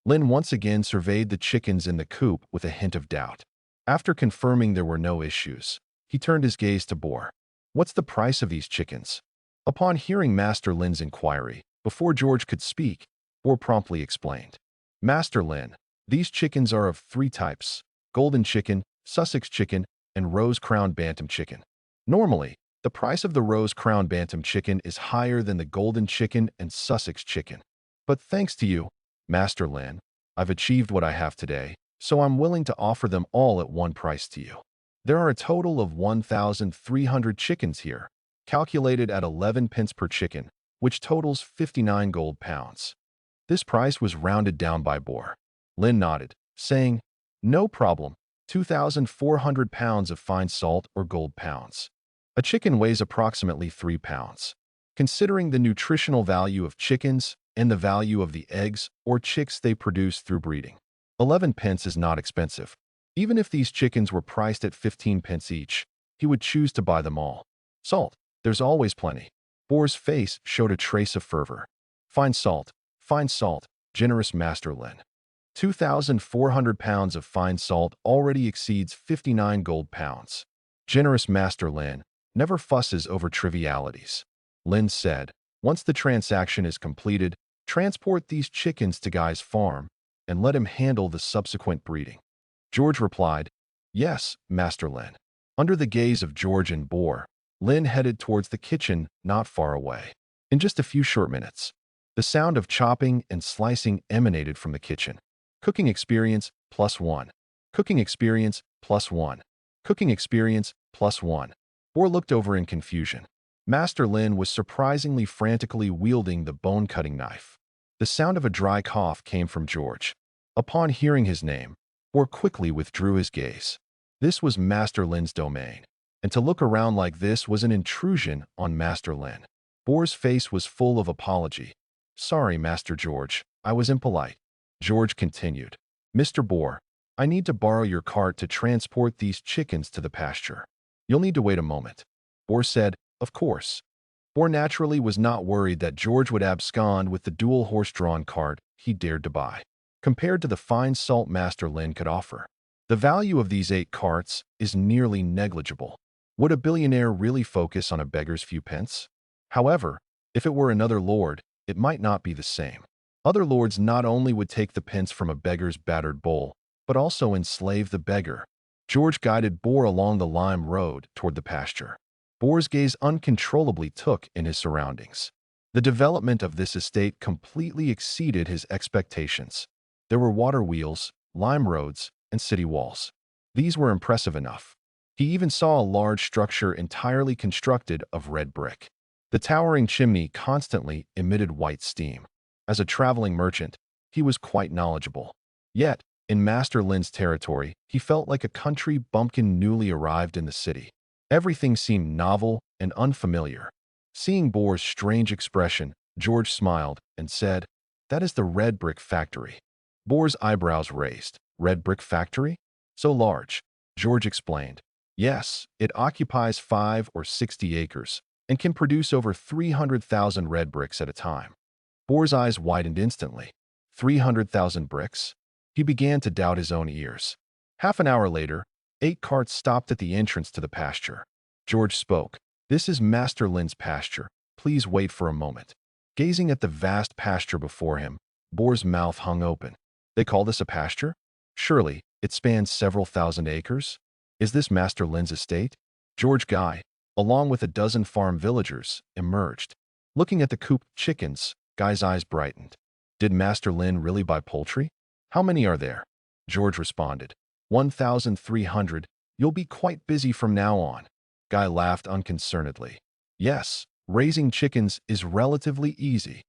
Lin once again surveyed the chickens in the coop with a hint of doubt. After confirming there were no issues, he turned his gaze to Boar. "What's the price of these chickens?" Upon hearing Master Lin's inquiry, before George could speak, Boar promptly explained. "Master Lin, these chickens are of 3 types: golden chicken, Sussex chicken, and rose-crowned bantam chicken. Normally, the price of the rose-crowned bantam chicken is higher than the golden chicken and Sussex chicken. But thanks to you, Master Lin, I've achieved what I have today, so I'm willing to offer them all at one price to you. There are a total of 1,300 chickens here, calculated at 11 pence per chicken, which totals 59 gold pounds." This price was rounded down by Boar. Lin nodded, saying, "No problem, 2,400 pounds of fine salt or gold pounds. A chicken weighs approximately 3 pounds. Considering the nutritional value of chickens and the value of the eggs or chicks they produce through breeding, 11 pence is not expensive. Even if these chickens were priced at 15 pence each, he would choose to buy them all. Salt, there's always plenty." Boar's face showed a trace of fervor. Fine salt, generous Master Lin. 2,400 pounds of fine salt already exceeds 59 gold pounds. Generous Master Lin never fusses over trivialities. Lin said, "Once the transaction is completed, transport these chickens to Guy's farm and let him handle the subsequent breeding." George replied, "Yes, Master Lin." Under the gaze of George and Boar, Lin headed towards the kitchen not far away. In just a few short minutes, the sound of chopping and slicing emanated from the kitchen. Cooking experience +1. Cooking experience +1. Cooking experience +1. Boar looked over in confusion. Master Lin was surprisingly frantically wielding the bone-cutting knife. The sound of a dry cough came from George. Upon hearing his name, Boar quickly withdrew his gaze. This was Master Lin's domain, and to look around like this was an intrusion on Master Lin. Boar's face was full of apology. "Sorry, Master George, I was impolite." George continued, "Mr. Boar, I need to borrow your cart to transport these chickens to the pasture. You'll need to wait a moment." Boar said, "Of course." Boar naturally was not worried that George would abscond with the dual horse-drawn cart he dared to buy. Compared to the fine salt Master Lin could offer, the value of these 8 carts is nearly negligible. Would a billionaire really focus on a beggar's few pence? However, if it were another lord, it might not be the same. Other lords not only would take the pence from a beggar's battered bowl, but also enslave the beggar. George guided Boar along the lime road toward the pasture. Boar's gaze uncontrollably took in his surroundings. The development of this estate completely exceeded his expectations. There were water wheels, lime roads, and city walls. These were impressive enough. He even saw a large structure entirely constructed of red brick. The towering chimney constantly emitted white steam. As a traveling merchant, he was quite knowledgeable. Yet, in Master Lin's territory, he felt like a country bumpkin newly arrived in the city. Everything seemed novel and unfamiliar. Seeing Boar's strange expression, George smiled and said, "That is the red brick factory." Boar's eyebrows raised. "Red brick factory? So large?" George explained. "Yes, it occupies 5 or 60 acres and can produce over 300,000 red bricks at a time." Boar's eyes widened instantly. 300,000 bricks? He began to doubt his own ears. Half an hour later, 8 carts stopped at the entrance to the pasture. George spoke. "This is Master Lin's pasture. Please wait for a moment." Gazing at the vast pasture before him, Boar's mouth hung open. "They call this a pasture? Surely, it spans several thousand acres? Is this Master Lin's estate?" George Guy, along with a dozen farm villagers, emerged. Looking at the cooped chickens, Guy's eyes brightened. "Did Master Lin really buy poultry? How many are there?" George responded. 1,300. You'll be quite busy from now on." Guy laughed unconcernedly. "Yes, raising chickens is relatively easy."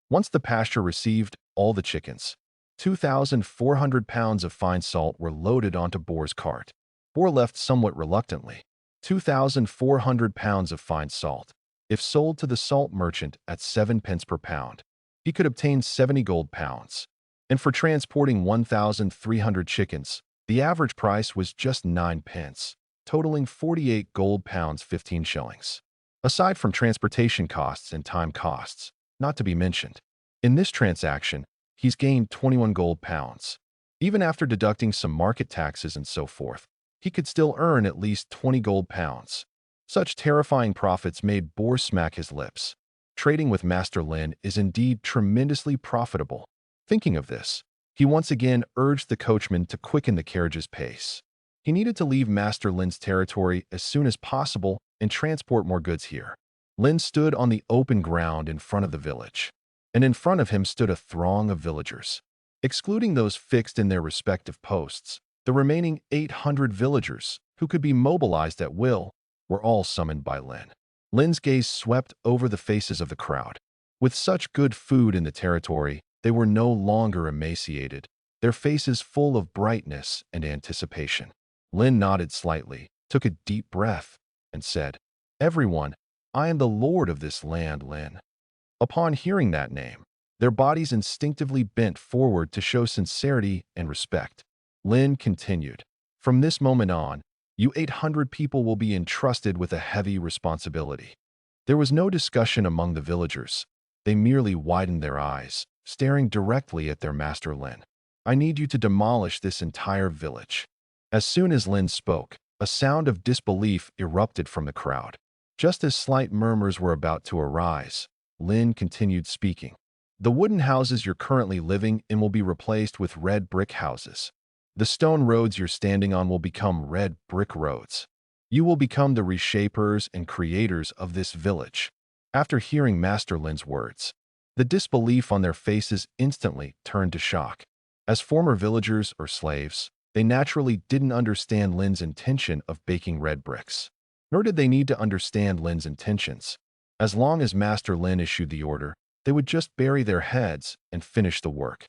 Once the pasture received all the chickens, 2,400 pounds of fine salt were loaded onto Boar's cart. Boar left somewhat reluctantly. 2,400 pounds of fine salt. If sold to the salt merchant at 7 pence per pound, he could obtain 70 gold pounds. And for transporting 1,300 chickens, the average price was just 9 pence, totaling 48 gold pounds 15 shillings. Aside from transportation costs and time costs, not to be mentioned. In this transaction, he's gained 21 gold pounds. Even after deducting some market taxes and so forth, he could still earn at least 20 gold pounds. Such terrifying profits made Boar smack his lips. Trading with Master Lin is indeed tremendously profitable. Thinking of this, he once again urged the coachman to quicken the carriage's pace. He needed to leave Master Lin's territory as soon as possible and transport more goods here. Lin stood on the open ground in front of the village, and in front of him stood a throng of villagers. Excluding those fixed in their respective posts, the remaining 800 villagers, who could be mobilized at will, were all summoned by Lin. Lin's gaze swept over the faces of the crowd. With such good food in the territory, they were no longer emaciated, their faces full of brightness and anticipation. Lin nodded slightly, took a deep breath, and said, "Everyone, I am the lord of this land, Lin." Upon hearing that name, their bodies instinctively bent forward to show sincerity and respect. Lin continued, "From this moment on, you 800 people will be entrusted with a heavy responsibility." There was no discussion among the villagers. They merely widened their eyes, staring directly at their master Lin. "I need you to demolish this entire village." As soon as Lin spoke, a sound of disbelief erupted from the crowd. Just as slight murmurs were about to arise, Lin continued speaking. "The wooden houses you're currently living in will be replaced with red brick houses. The stone roads you're standing on will become red brick roads. You will become the reshapers and creators of this village." After hearing Master Lin's words, the disbelief on their faces instantly turned to shock. As former villagers or slaves, they naturally didn't understand Lin's intention of baking red bricks. Nor did they need to understand Lin's intentions. As long as Master Lin issued the order, they would just bury their heads and finish the work.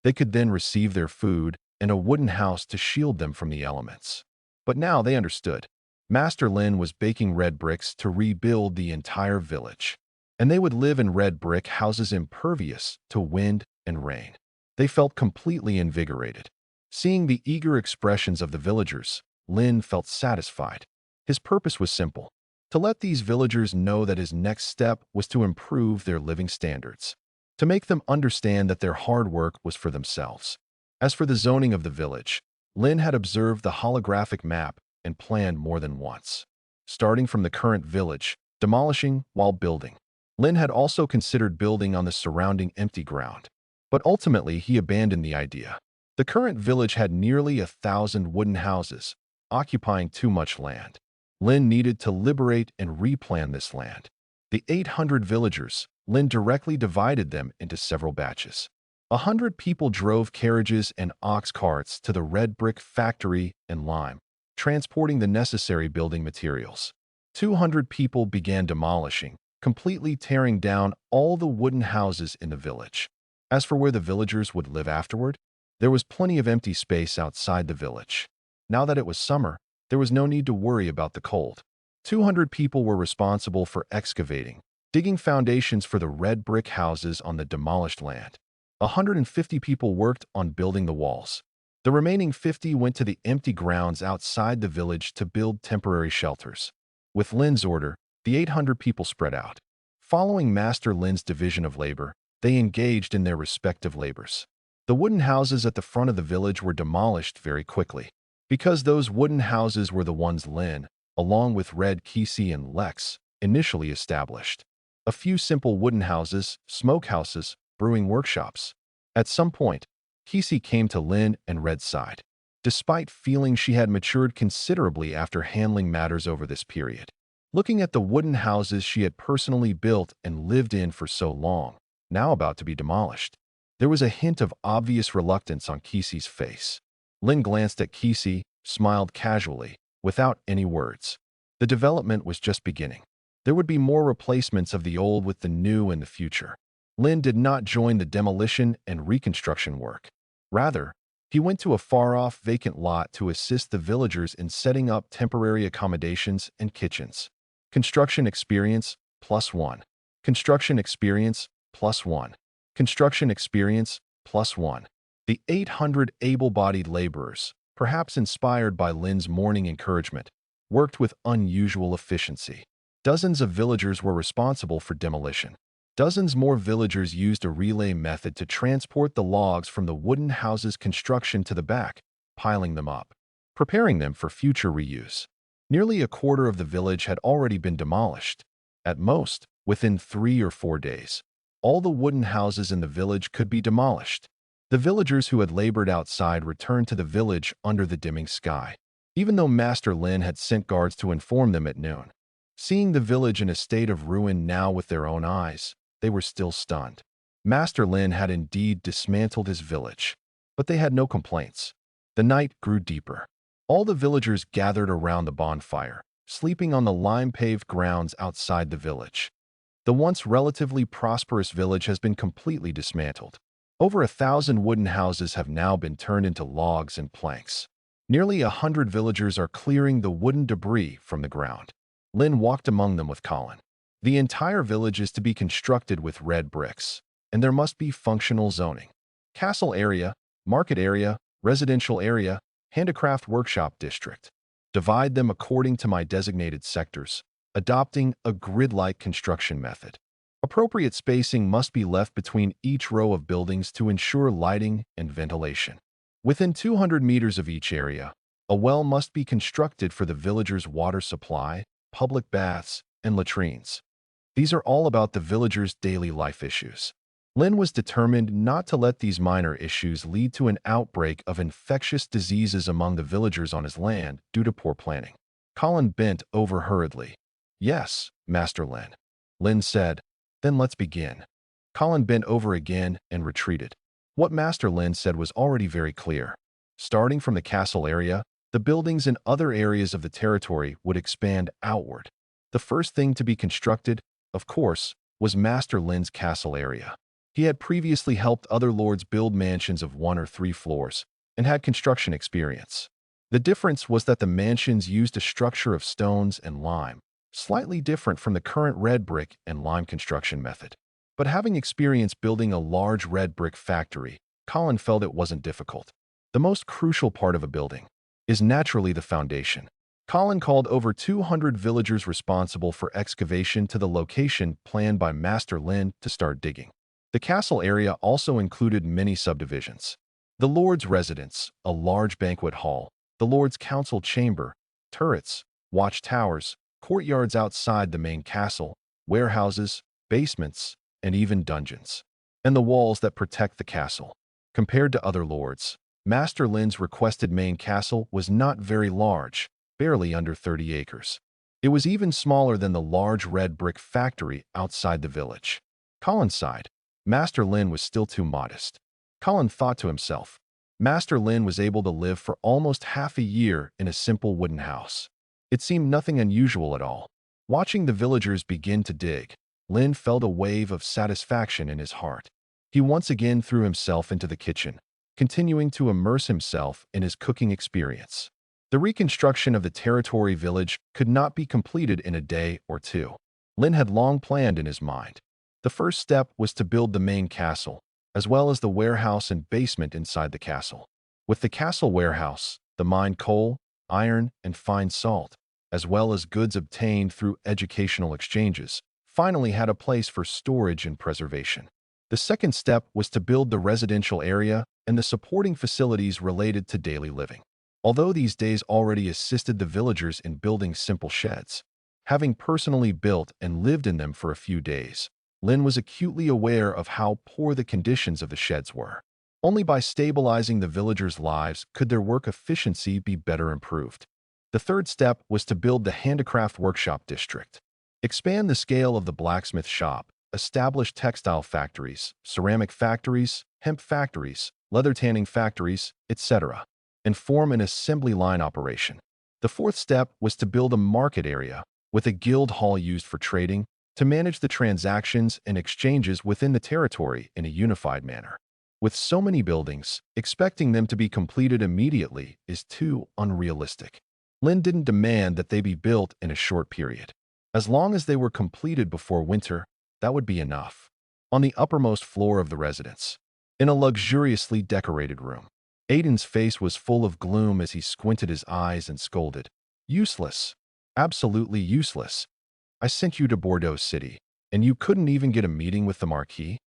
They could then receive their food and a wooden house to shield them from the elements. But now they understood. Master Lin was baking red bricks to rebuild the entire village, and they would live in red brick houses impervious to wind and rain. They felt completely invigorated. Seeing the eager expressions of the villagers, Lin felt satisfied. His purpose was simple: to let these villagers know that his next step was to improve their living standards, to make them understand that their hard work was for themselves. As for the zoning of the village, Lin had observed the holographic map and planned more than once. Starting from the current village, demolishing while building. Lin had also considered building on the surrounding empty ground, but ultimately he abandoned the idea. The current village had nearly 1,000 wooden houses, occupying too much land. Lin needed to liberate and replan this land. The 800 villagers, Lin directly divided them into several batches. 100 people drove carriages and ox carts to the red brick factory in Lime, transporting the necessary building materials. 200 people began demolishing, completely tearing down all the wooden houses in the village. As for where the villagers would live afterward, there was plenty of empty space outside the village. Now that it was summer, there was no need to worry about the cold. 200 people were responsible for excavating, digging foundations for the red brick houses on the demolished land. 150 people worked on building the walls. The remaining 50 went to the empty grounds outside the village to build temporary shelters. With Lin's order, the 800 people spread out. Following Master Lin's division of labor, they engaged in their respective labors. The wooden houses at the front of the village were demolished very quickly, because those wooden houses were the ones Lin, along with Red Kisi and Lex, initially established. A few simple wooden houses, smokehouses, brewing workshops. At some point, Kisi came to Lin and Red's side, despite feeling she had matured considerably after handling matters over this period. Looking at the wooden houses she had personally built and lived in for so long, now about to be demolished, there was a hint of obvious reluctance on Kisi's face. Lin glanced at Kisi, smiled casually, without any words. The development was just beginning. There would be more replacements of the old with the new in the future. Lin did not join the demolition and reconstruction work. Rather, he went to a far-off vacant lot to assist the villagers in setting up temporary accommodations and kitchens. Construction experience, +1. Construction experience, +1. Construction experience, +1. The 800 able-bodied laborers, perhaps inspired by Lin's morning encouragement, worked with unusual efficiency. Dozens of villagers were responsible for demolition. Dozens more villagers used a relay method to transport the logs from the wooden houses' construction to the back, piling them up, preparing them for future reuse. Nearly a quarter of the village had already been demolished. At most, within 3 or 4 days, all the wooden houses in the village could be demolished. The villagers who had labored outside returned to the village under the dimming sky, even though Master Lin had sent guards to inform them at noon. Seeing the village in a state of ruin now with their own eyes, they were still stunned. Master Lin had indeed dismantled his village, but they had no complaints. The night grew deeper. All the villagers gathered around the bonfire, sleeping on the lime-paved grounds outside the village. The once relatively prosperous village has been completely dismantled. Over 1,000 wooden houses have now been turned into logs and planks. Nearly 100 villagers are clearing the wooden debris from the ground. Lin walked among them with Colin. The entire village is to be constructed with red bricks, and there must be functional zoning. Castle area, market area, residential area, handicraft workshop district. Divide them according to my designated sectors, adopting a grid-like construction method. Appropriate spacing must be left between each row of buildings to ensure lighting and ventilation. Within 200 meters of each area, a well must be constructed for the villagers' water supply, public baths, and latrines. These are all about the villagers' daily life issues. Lin was determined not to let these minor issues lead to an outbreak of infectious diseases among the villagers on his land due to poor planning. Colin bent over hurriedly. "Yes, Master Lin," Lin said. "Then let's begin." Colin bent over again and retreated. What Master Lin said was already very clear. Starting from the castle area, the buildings in other areas of the territory would expand outward. The first thing to be constructed, of course, was Master Lin's castle area. He had previously helped other lords build mansions of 1 or 3 floors and had construction experience. The difference was that the mansions used a structure of stones and lime, slightly different from the current red brick and lime construction method. But having experience building a large red brick factory, Colin felt it wasn't difficult. The most crucial part of a building is naturally the foundation. Colin called over 200 villagers responsible for excavation to the location planned by Master Lin to start digging. The castle area also included many subdivisions. The Lord's residence, a large banquet hall, the Lord's council chamber, turrets, watchtowers, courtyards outside the main castle, warehouses, basements, and even dungeons. And the walls that protect the castle. Compared to other lords, Master Lin's requested main castle was not very large, barely under 30 acres. It was even smaller than the large red brick factory outside the village. Colin sighed. Master Lin was still too modest. Colin thought to himself, Master Lin was able to live for almost half a year in a simple wooden house. It seemed nothing unusual at all. Watching the villagers begin to dig, Lin felt a wave of satisfaction in his heart. He once again threw himself into the kitchen, continuing to immerse himself in his cooking experience. The reconstruction of the territory village could not be completed in a day or 2. Lin had long planned in his mind. The first step was to build the main castle, as well as the warehouse and basement inside the castle. With the castle warehouse, the mined coal, iron, and fine salt, as well as goods obtained through educational exchanges, finally had a place for storage and preservation. The second step was to build the residential area and the supporting facilities related to daily living. Although these days already assisted the villagers in building simple sheds, having personally built and lived in them for a few days, Lin was acutely aware of how poor the conditions of the sheds were. Only by stabilizing the villagers' lives could their work efficiency be better improved. The third step was to build the handicraft workshop district. Expand the scale of the blacksmith shop, establish textile factories, ceramic factories, hemp factories, leather tanning factories, etc., and form an assembly line operation. The fourth step was to build a market area with a guild hall used for trading to manage the transactions and exchanges within the territory in a unified manner. With so many buildings, expecting them to be completed immediately is too unrealistic. Lin didn't demand that they be built in a short period. As long as they were completed before winter, that would be enough. On the uppermost floor of the residence, in a luxuriously decorated room, Aiden's face was full of gloom as he squinted his eyes and scolded. "Useless. Absolutely useless. I sent you to Bordeaux City. And you couldn't even get a meeting with the Marquis?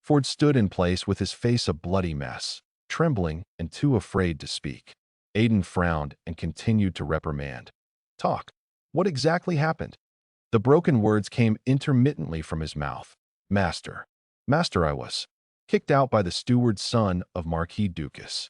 Ford stood in place with his face a bloody mess, trembling and too afraid to speak. Aiden frowned and continued to reprimand. Talk. What exactly happened? The broken words came intermittently from his mouth. Master. Master, I was kicked out by the steward's son of Marquis Ducas.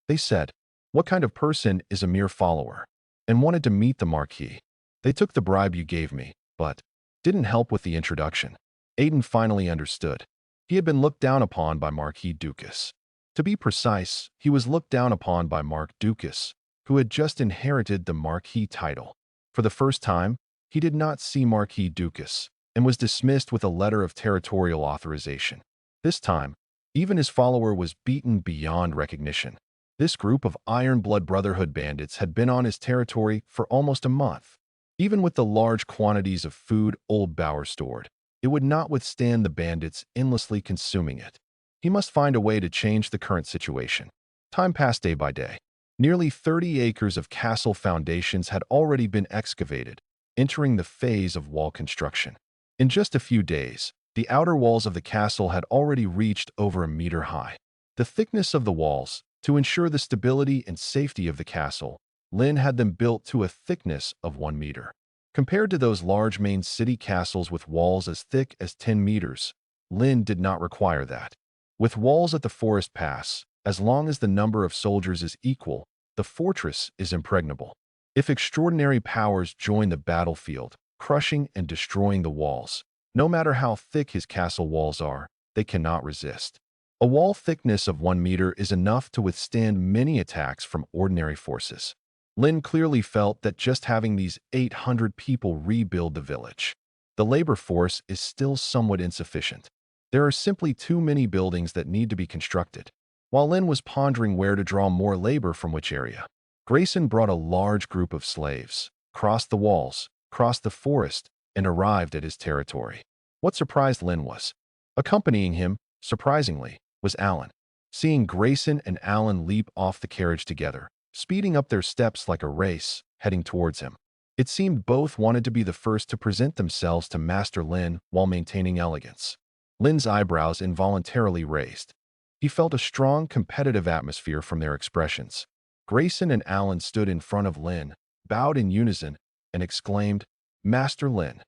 They said, what kind of person is a mere follower? And wanted to meet the Marquis. They took the bribe you gave me, but didn't help with the introduction. Aiden finally understood. He had been looked down upon by Marquis Ducas. To be precise, he was looked down upon by Mark Ducas, who had just inherited the Marquis title. For the first time, he did not see Marquis Ducas and was dismissed with a letter of territorial authorization. This time, even his follower was beaten beyond recognition. This group of Iron Blood Brotherhood bandits had been on his territory for almost a month. Even with the large quantities of food Old Bauer stored, it would not withstand the bandits endlessly consuming it. He must find a way to change the current situation. Time passed day by day. Nearly 30 acres of castle foundations had already been excavated, entering the phase of wall construction. In just a few days, the outer walls of the castle had already reached over a meter high. The thickness of the walls, to ensure the stability and safety of the castle, Lin had them built to a thickness of 1 meter. Compared to those large main city castles with walls as thick as 10 meters, Lin did not require that. With walls at the forest pass, as long as the number of soldiers is equal, the fortress is impregnable. If extraordinary powers join the battlefield, crushing and destroying the walls, no matter how thick his castle walls are, they cannot resist. A wall thickness of 1 meter is enough to withstand many attacks from ordinary forces. Lin clearly felt that just having these 800 people rebuild the village, the labor force is still somewhat insufficient. There are simply too many buildings that need to be constructed. While Lin was pondering where to draw more labor from which area, Grayson brought a large group of slaves, crossed the walls, crossed the forest, and arrived at his territory. What surprised Lin was, accompanying him, surprisingly, was Alan. Seeing Grayson and Alan leap off the carriage together, speeding up their steps like a race, heading towards him. It seemed both wanted to be the first to present themselves to Master Lin while maintaining elegance. Lin's eyebrows involuntarily raised. He felt a strong competitive atmosphere from their expressions. Grayson and Alan stood in front of Lin, bowed in unison, and exclaimed, Master Lin.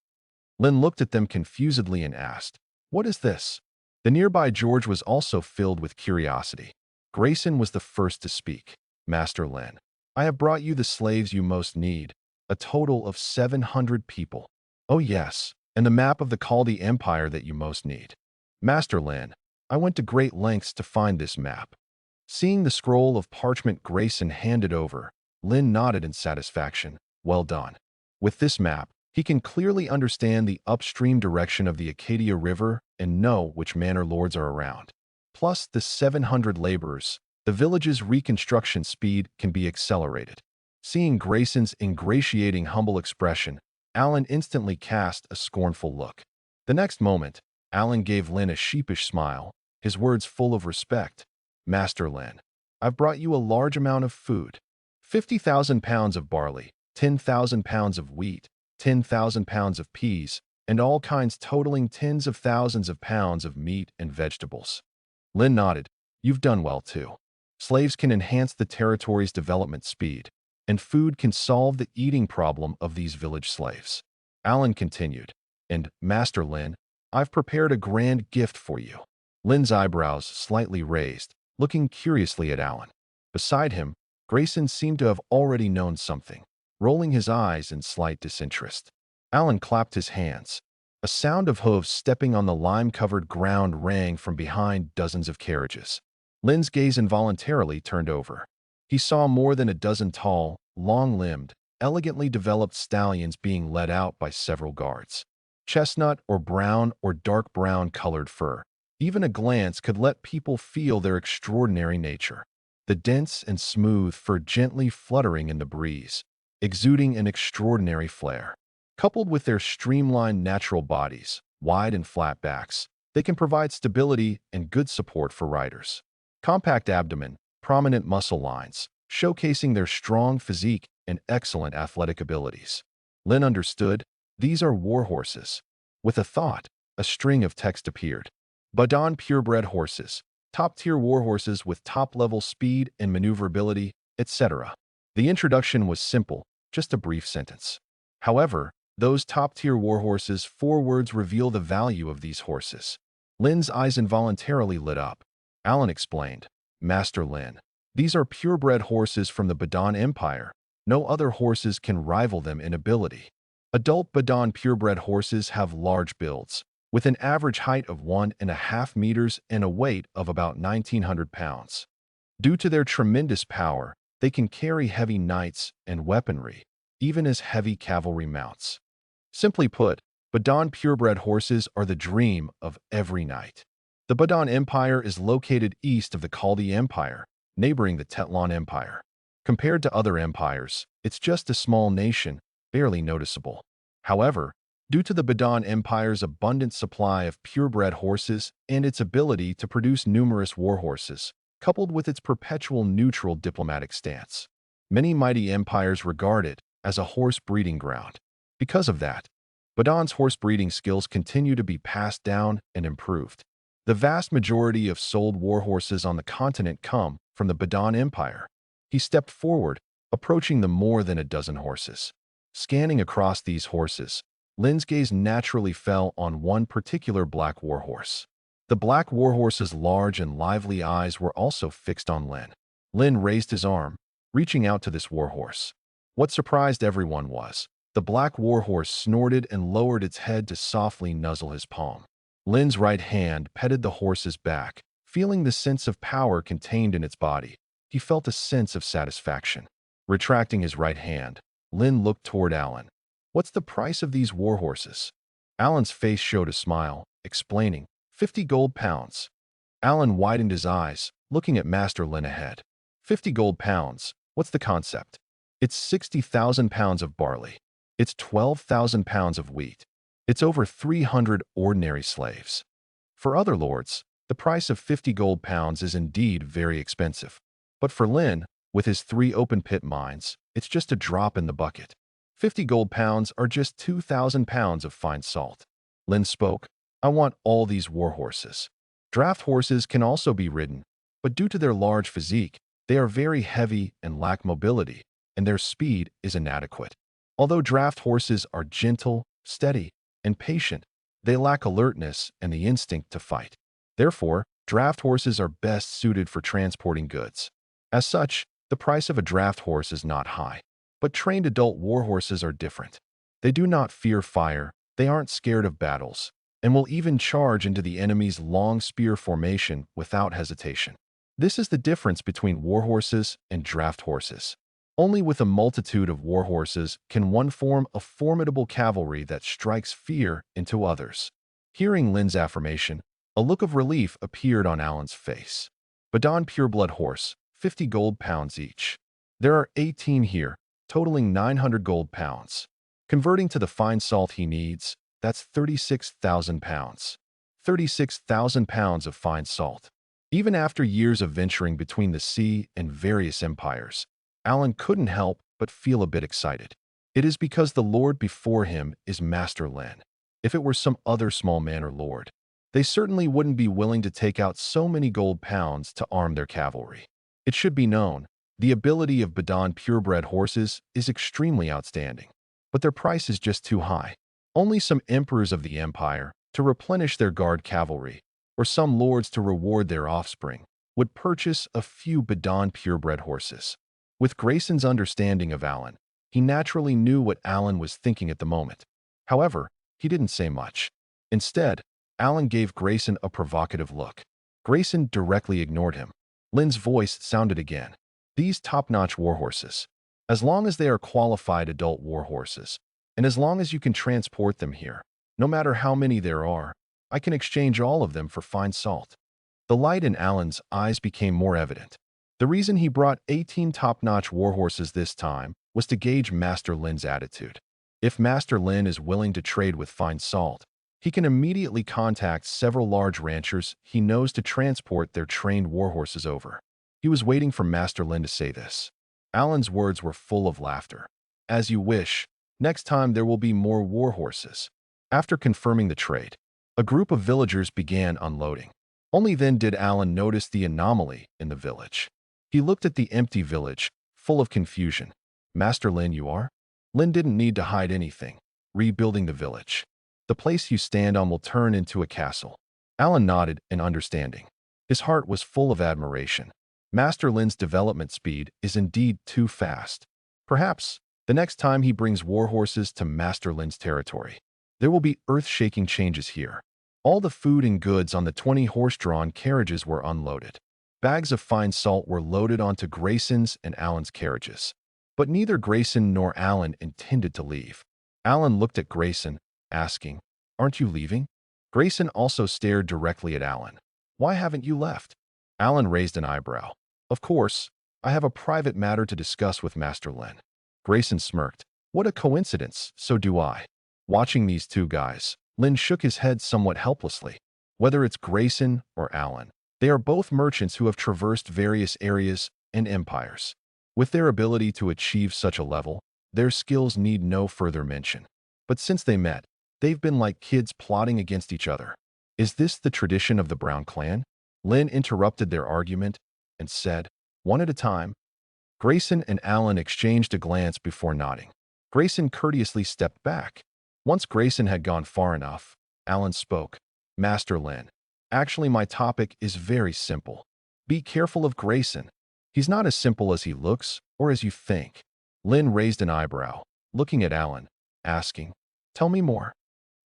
Lin looked at them confusedly and asked, What is this? The nearby George was also filled with curiosity. Grayson was the first to speak. Master Lin, I have brought you the slaves you most need, a total of 700 people. Oh yes, and the map of the Kaldi Empire that you most need. Master Lin, I went to great lengths to find this map. Seeing the scroll of parchment Grayson handed over, Lin nodded in satisfaction. Well done. With this map, he can clearly understand the upstream direction of the Acadia River and know which manor lords are around. Plus the 700 laborers, the village's reconstruction speed can be accelerated. Seeing Grayson's ingratiating humble expression, Alan instantly cast a scornful look. The next moment, Alan gave Lin a sheepish smile, his words full of respect. Master Lin, I've brought you a large amount of food. 50,000 pounds of barley, 10,000 pounds of wheat, 10,000 pounds of peas, and all kinds totaling tens of thousands of pounds of meat and vegetables. Lin nodded. You've done well too. Slaves can enhance the territory's development speed, and food can solve the eating problem of these village slaves. Alan continued, and, Master Lin, I've prepared a grand gift for you. Lin's eyebrows slightly raised, looking curiously at Alan. Beside him, Grayson seemed to have already known something, rolling his eyes in slight disinterest. Alan clapped his hands. A sound of hooves stepping on the lime-covered ground rang from behind dozens of carriages. Lin's gaze involuntarily turned over. He saw more than a dozen tall, long-limbed, elegantly developed stallions being led out by several guards. Chestnut or brown or dark brown colored fur. Even a glance could let people feel their extraordinary nature. The dense and smooth fur gently fluttering in the breeze, exuding an extraordinary flair. Coupled with their streamlined natural bodies, wide and flat backs, they can provide stability and good support for riders. Compact abdomen, prominent muscle lines, showcasing their strong physique and excellent athletic abilities. Lin understood, these are war horses. With a thought, a string of text appeared. Badon purebred horses, top-tier warhorses with top-level speed and maneuverability, etc. The introduction was simple, just a brief sentence. However, those top-tier warhorses' 4 words reveal the value of these horses. Lin's eyes involuntarily lit up. Alan explained, Master Lin, these are purebred horses from the Badon Empire. No other horses can rival them in ability. Adult Badon purebred horses have large builds, with an average height of 1.5 meters and a weight of about 1,900 pounds. Due to their tremendous power, they can carry heavy knights and weaponry, even as heavy cavalry mounts. Simply put, Badon purebred horses are the dream of every knight. The Badon Empire is located east of the Chaldee Empire, neighboring the Tetlon Empire. Compared to other empires, it's just a small nation, barely noticeable. However, due to the Badon Empire's abundant supply of purebred horses and its ability to produce numerous warhorses, coupled with its perpetual neutral diplomatic stance, many mighty empires regard it as a horse breeding ground. Because of that, Badon's horse breeding skills continue to be passed down and improved. The vast majority of sold warhorses on the continent come from the Badon Empire. He stepped forward, approaching the more than a dozen horses. Scanning across these horses, Lin's gaze naturally fell on one particular black warhorse. The black warhorse's large and lively eyes were also fixed on Lin. Lin raised his arm, reaching out to this warhorse. What surprised everyone was, the black warhorse snorted and lowered its head to softly nuzzle his palm. Lin's right hand petted the horse's back, feeling the sense of power contained in its body. He felt a sense of satisfaction. Retracting his right hand, Lin looked toward Alan. What's the price of these warhorses? Alan's face showed a smile, explaining, 50 gold pounds. Alan widened his eyes, looking at Master Lin ahead. 50 gold pounds, what's the concept? It's 60,000 pounds of barley. It's 12,000 pounds of wheat. It's over 300 ordinary slaves. For other lords, the price of 50 gold pounds is indeed very expensive. But for Lin, with his 3 open-pit mines, it's just a drop in the bucket. 50 gold pounds are just 2,000 pounds of fine salt. Lin spoke, I want all these warhorses. Draft horses can also be ridden, but due to their large physique, they are very heavy and lack mobility, and their speed is inadequate. Although draft horses are gentle, steady, and patient, they lack alertness and the instinct to fight. Therefore, draft horses are best suited for transporting goods. As such, the price of a draft horse is not high. But trained adult warhorses are different. They do not fear fire, they aren't scared of battles, and will even charge into the enemy's long spear formation without hesitation. This is the difference between warhorses and draft horses. Only with a multitude of warhorses can one form a formidable cavalry that strikes fear into others. Hearing Lin's affirmation, a look of relief appeared on Alan's face. Badon pureblood horse, 50 gold pounds each. There are 18 here, totaling 900 gold pounds. Converting to the fine salt he needs, that's 36,000 pounds. 36,000 pounds of fine salt. Even after years of venturing between the sea and various empires, Alan couldn't help but feel a bit excited. It is because the lord before him is Master Lin. If it were some other small man or lord, they certainly wouldn't be willing to take out so many gold pounds to arm their cavalry. It should be known, the ability of Badon purebred horses is extremely outstanding, but their price is just too high. Only some emperors of the empire, to replenish their guard cavalry, or some lords to reward their offspring, would purchase a few Badon purebred horses. With Grayson's understanding of Alan, he naturally knew what Alan was thinking at the moment. However, he didn't say much. Instead, Alan gave Grayson a provocative look. Grayson directly ignored him. Lin's voice sounded again. These top-notch warhorses, as long as they are qualified adult warhorses, and as long as you can transport them here, no matter how many there are, I can exchange all of them for fine salt. The light in Alan's eyes became more evident. The reason he brought 18 top-notch warhorses this time was to gauge Master Lin's attitude. If Master Lin is willing to trade with fine salt, he can immediately contact several large ranchers he knows to transport their trained warhorses over. He was waiting for Master Lin to say this. Alan's words were full of laughter. As you wish, next time there will be more warhorses. After confirming the trade, A group of villagers began unloading. Only then did Alan notice the anomaly in the village. He looked at the empty village, full of confusion. Master Lin, you are? Lin didn't need to hide anything. Rebuilding the village. The place you stand on will turn into a castle. Alan nodded in understanding. His heart was full of admiration. Master Lin's development speed is indeed too fast. Perhaps, the next time he brings warhorses to Master Lin's territory, there will be earth-shaking changes here. All the food and goods on the 20 horse-drawn carriages were unloaded. Bags of fine salt were loaded onto Grayson's and Alan's carriages. But neither Grayson nor Alan intended to leave. Alan looked at Grayson, asking, "Aren't you leaving?" Grayson also stared directly at Alan. "Why haven't you left?" Alan raised an eyebrow. "Of course, I have a private matter to discuss with Master Lin." Grayson smirked. "What a coincidence, so do I." Watching these two guys, Lin shook his head somewhat helplessly. Whether it's Grayson or Alan, they are both merchants who have traversed various areas and empires. With their ability to achieve such a level, their skills need no further mention. But since they met, they've been like kids plotting against each other. Is this the tradition of the Brown clan? Lin interrupted their argument and said, one at a time. Grayson and Alan exchanged a glance before nodding. Grayson courteously stepped back. Once Grayson had gone far enough, Alan spoke. "Master Lin, actually my topic is very simple. Be careful of Grayson. He's not as simple as he looks or as you think." Lin raised an eyebrow, looking at Alan, asking, "Tell me more."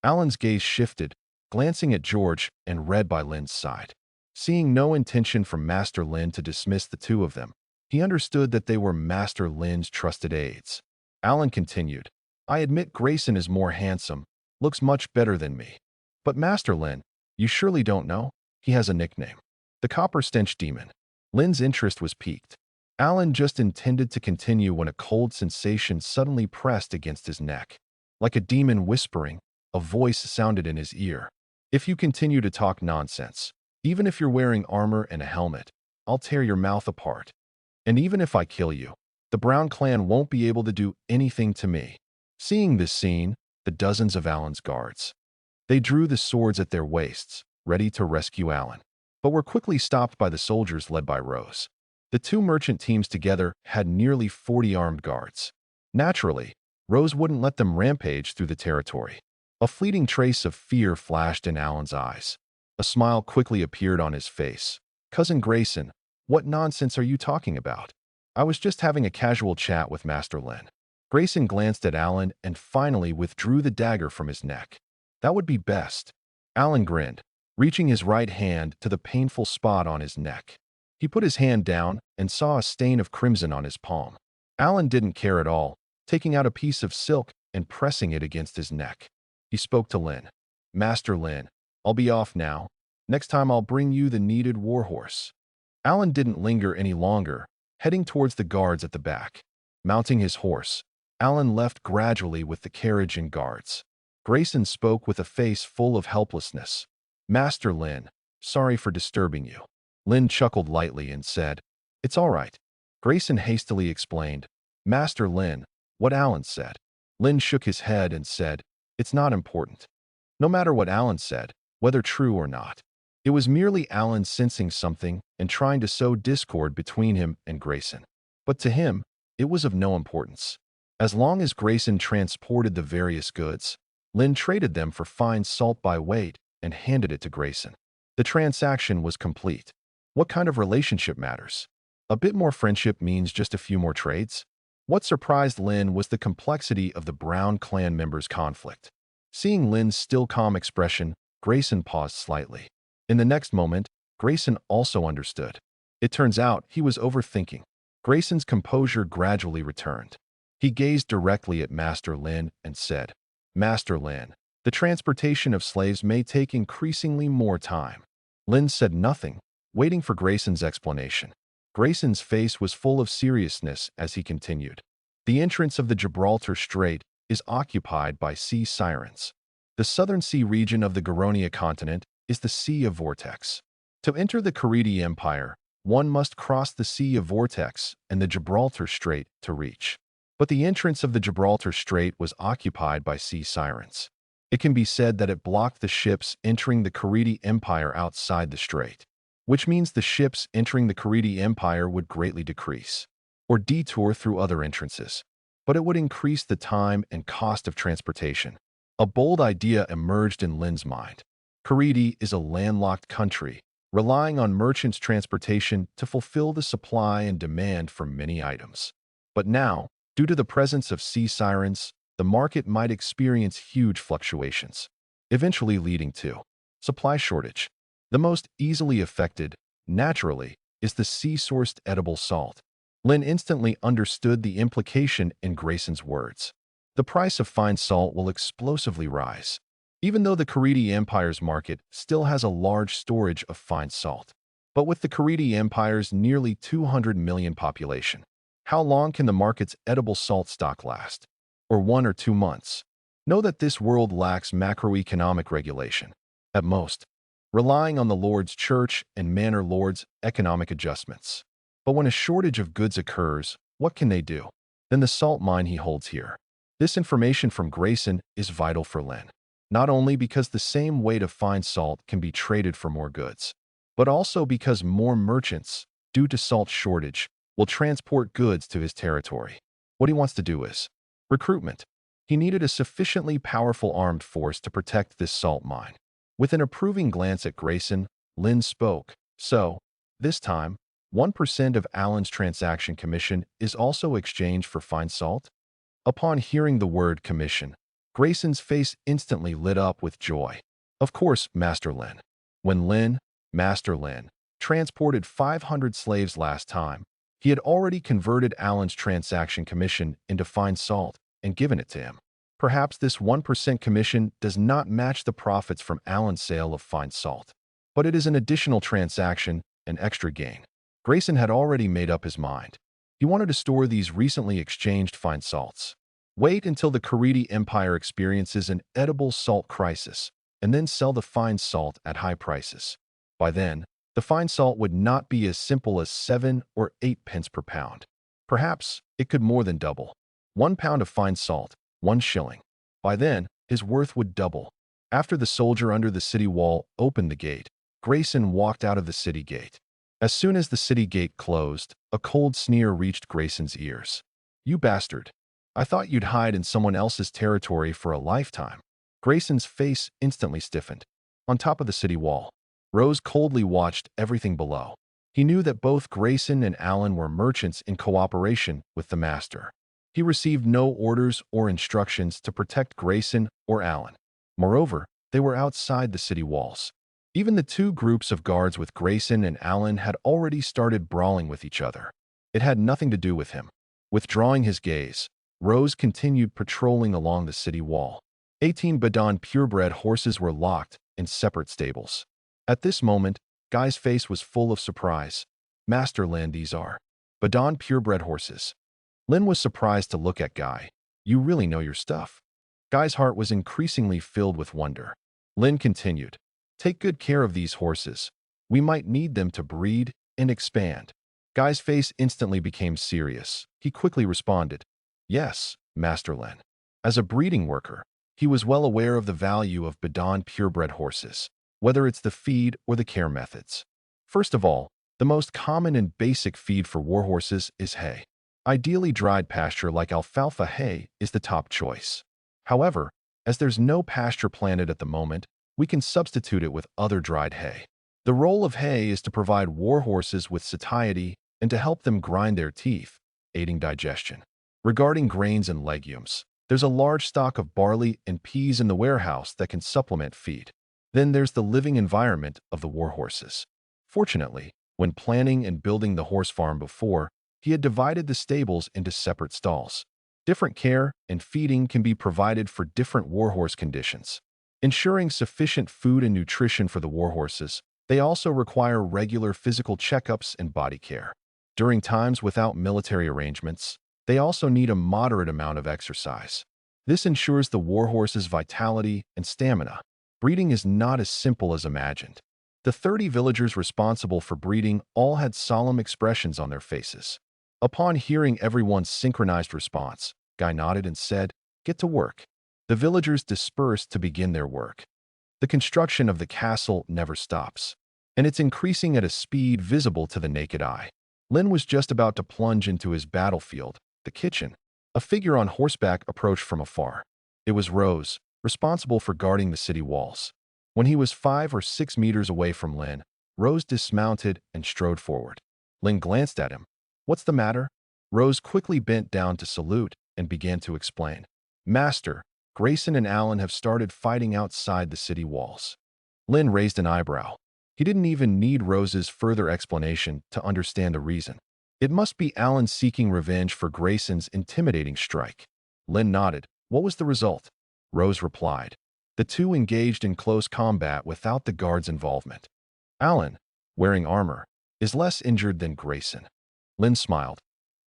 Alan's gaze shifted, glancing at George and read by Lin's side. Seeing no intention from Master Lin to dismiss the two of them, he understood that they were Master Lin's trusted aides. Alan continued, "I admit Grayson is more handsome, looks much better than me. But Master Lin, you surely don't know? He has a nickname. The Copper Stench Demon." Lin's interest was piqued. Alan just intended to continue when a cold sensation suddenly pressed against his neck. Like a demon whispering, a voice sounded in his ear. "If you continue to talk nonsense, even if you're wearing armor and a helmet, I'll tear your mouth apart. And even if I kill you, the Brown clan won't be able to do anything to me." Seeing this scene, the dozens of Alan's guards, they drew the swords at their waists, ready to rescue Alan, but were quickly stopped by the soldiers led by Rose. The two merchant teams together had nearly 40 armed guards. Naturally, Rose wouldn't let them rampage through the territory. A fleeting trace of fear flashed in Alan's eyes. A smile quickly appeared on his face. "Cousin Grayson, what nonsense are you talking about? I was just having a casual chat with Master Lin." Grayson glanced at Alan and finally withdrew the dagger from his neck. "That would be best." Alan grinned, reaching his right hand to the painful spot on his neck. He put his hand down and saw a stain of crimson on his palm. Alan didn't care at all, taking out a piece of silk and pressing it against his neck. He spoke to Lin. "Master Lin, I'll be off now. Next time I'll bring you the needed warhorse." Alan didn't linger any longer, heading towards the guards at the back. Mounting his horse, Alan left gradually with the carriage and guards. Grayson spoke with a face full of helplessness. "Master Lin, sorry for disturbing you." Lin chuckled lightly and said, "It's all right." Grayson hastily explained, "Master Lin, what Alan said." Lin shook his head and said, "It's not important." No matter what Alan said, whether true or not, it was merely Alan sensing something and trying to sow discord between him and Grayson. But to him, it was of no importance. As long as Grayson transported the various goods, Lin traded them for fine salt by weight and handed it to Grayson. The transaction was complete. What kind of relationship matters? A bit more friendship means just a few more trades? What surprised Lin was the complexity of the Brown clan members' conflict. Seeing Lin's still calm expression, Grayson paused slightly. In the next moment, Grayson also understood. It turns out he was overthinking. Grayson's composure gradually returned. He gazed directly at Master Lin and said, "Master Lin, the transportation of slaves may take increasingly more time." Lin said nothing, waiting for Grayson's explanation. Grayson's face was full of seriousness as he continued. "The entrance of the Gibraltar Strait is occupied by sea sirens. The southern sea region of the Garonia continent is the Sea of Vortex. To enter the Caridi Empire, one must cross the Sea of Vortex and the Gibraltar Strait to reach. But the entrance of the Gibraltar Strait was occupied by sea sirens. It can be said that it blocked the ships entering the Karidi Empire outside the strait, which means the ships entering the Karidi Empire would greatly decrease, or detour through other entrances. But it would increase the time and cost of transportation. A bold idea emerged in Lin's mind. Karidi is a landlocked country, relying on merchants' transportation to fulfill the supply and demand for many items. But now, due to the presence of sea sirens, the market might experience huge fluctuations, eventually leading to supply shortage. The most easily affected, naturally, is the sea-sourced edible salt. Lin instantly understood the implication in Grayson's words. The price of fine salt will explosively rise, even though the Karidi Empire's market still has a large storage of fine salt. But with the Karidi Empire's nearly 200 million population, how long can the market's edible salt stock last? Or 1 or 2 months? Know that this world lacks macroeconomic regulation, at most, relying on the Lord's Church and Manor Lords' economic adjustments. But when a shortage of goods occurs, what can they do? Then the salt mine he holds here. This information from Grayson is vital for Lin, not only because the same weight of fine salt can be traded for more goods, but also because more merchants, due to salt shortage, will transport goods to his territory. What he wants to do is recruitment. He needed a sufficiently powerful armed force to protect this salt mine. With an approving glance at Grayson, Lin spoke. So, this time, 1% of Alan's transaction commission is also exchanged for fine salt? Upon hearing the word commission, Grayson's face instantly lit up with joy. Of course, Master Lin. When Master Lin, transported 500 slaves last time, he had already converted Alan's transaction commission into fine salt and given it to him. Perhaps this 1% commission does not match the profits from Alan's sale of fine salt, but it is an additional transaction, an extra gain. Grayson had already made up his mind. He wanted to store these recently exchanged fine salts. Wait until the Karidi Empire experiences an edible salt crisis, and then sell the fine salt at high prices. By then, the fine salt would not be as simple as 7 or 8 pence per pound. Perhaps it could more than double. 1 pound of fine salt, 1 shilling. By then, his worth would double. After the soldier under the city wall opened the gate, Grayson walked out of the city gate. As soon as the city gate closed, a cold sneer reached Grayson's ears. "You bastard. I thought you'd hide in someone else's territory for a lifetime." Grayson's face instantly stiffened. On top of the city wall, Rose coldly watched everything below. He knew that both Grayson and Alan were merchants in cooperation with the master. He received no orders or instructions to protect Grayson or Alan. Moreover, they were outside the city walls. Even the 2 groups of guards with Grayson and Alan had already started brawling with each other. It had nothing to do with him. Withdrawing his gaze, Rose continued patrolling along the city wall. 18 Badon purebred horses were locked in separate stables. At this moment, Guy's face was full of surprise. "Master Lin, these are Badon purebred horses." Lin was surprised to look at Guy. "You really know your stuff." Guy's heart was increasingly filled with wonder. Lin continued, "Take good care of these horses. We might need them to breed and expand." Guy's face instantly became serious. He quickly responded, "Yes, Master Lin." As a breeding worker, he was well aware of the value of Badon purebred horses, whether it's the feed or the care methods. First of all, the most common and basic feed for warhorses is hay. Ideally, dried pasture like alfalfa hay is the top choice. However, as there's no pasture planted at the moment, we can substitute it with other dried hay. The role of hay is to provide warhorses with satiety and to help them grind their teeth, aiding digestion. Regarding grains and legumes, there's a large stock of barley and peas in the warehouse that can supplement feed. Then there's the living environment of the warhorses. Fortunately, when planning and building the horse farm before, he had divided the stables into separate stalls. Different care and feeding can be provided for different warhorse conditions. Ensuring sufficient food and nutrition for the warhorses, they also require regular physical checkups and body care. During times without military arrangements, they also need a moderate amount of exercise. This ensures the warhorse's vitality and stamina. Breeding is not as simple as imagined. The 30 villagers responsible for breeding all had solemn expressions on their faces. Upon hearing everyone's synchronized response, Guy nodded and said, "Get to work." The villagers dispersed to begin their work. The construction of the castle never stops, and it's increasing at a speed visible to the naked eye. Lin was just about to plunge into his battlefield, the kitchen. A figure on horseback approached from afar. It was Rose, responsible for guarding the city walls. When he was 5 or 6 meters away from Lin, Rose dismounted and strode forward. Lin glanced at him. "What's the matter?" Rose quickly bent down to salute and began to explain. "Master, Grayson and Alan have started fighting outside the city walls." Lin raised an eyebrow. He didn't even need Rose's further explanation to understand the reason. It must be Alan seeking revenge for Grayson's intimidating strike. Lin nodded. "What was the result?" Rose replied. "The two engaged in close combat without the guard's involvement. Alan, wearing armor, is less injured than Grayson." Lin smiled.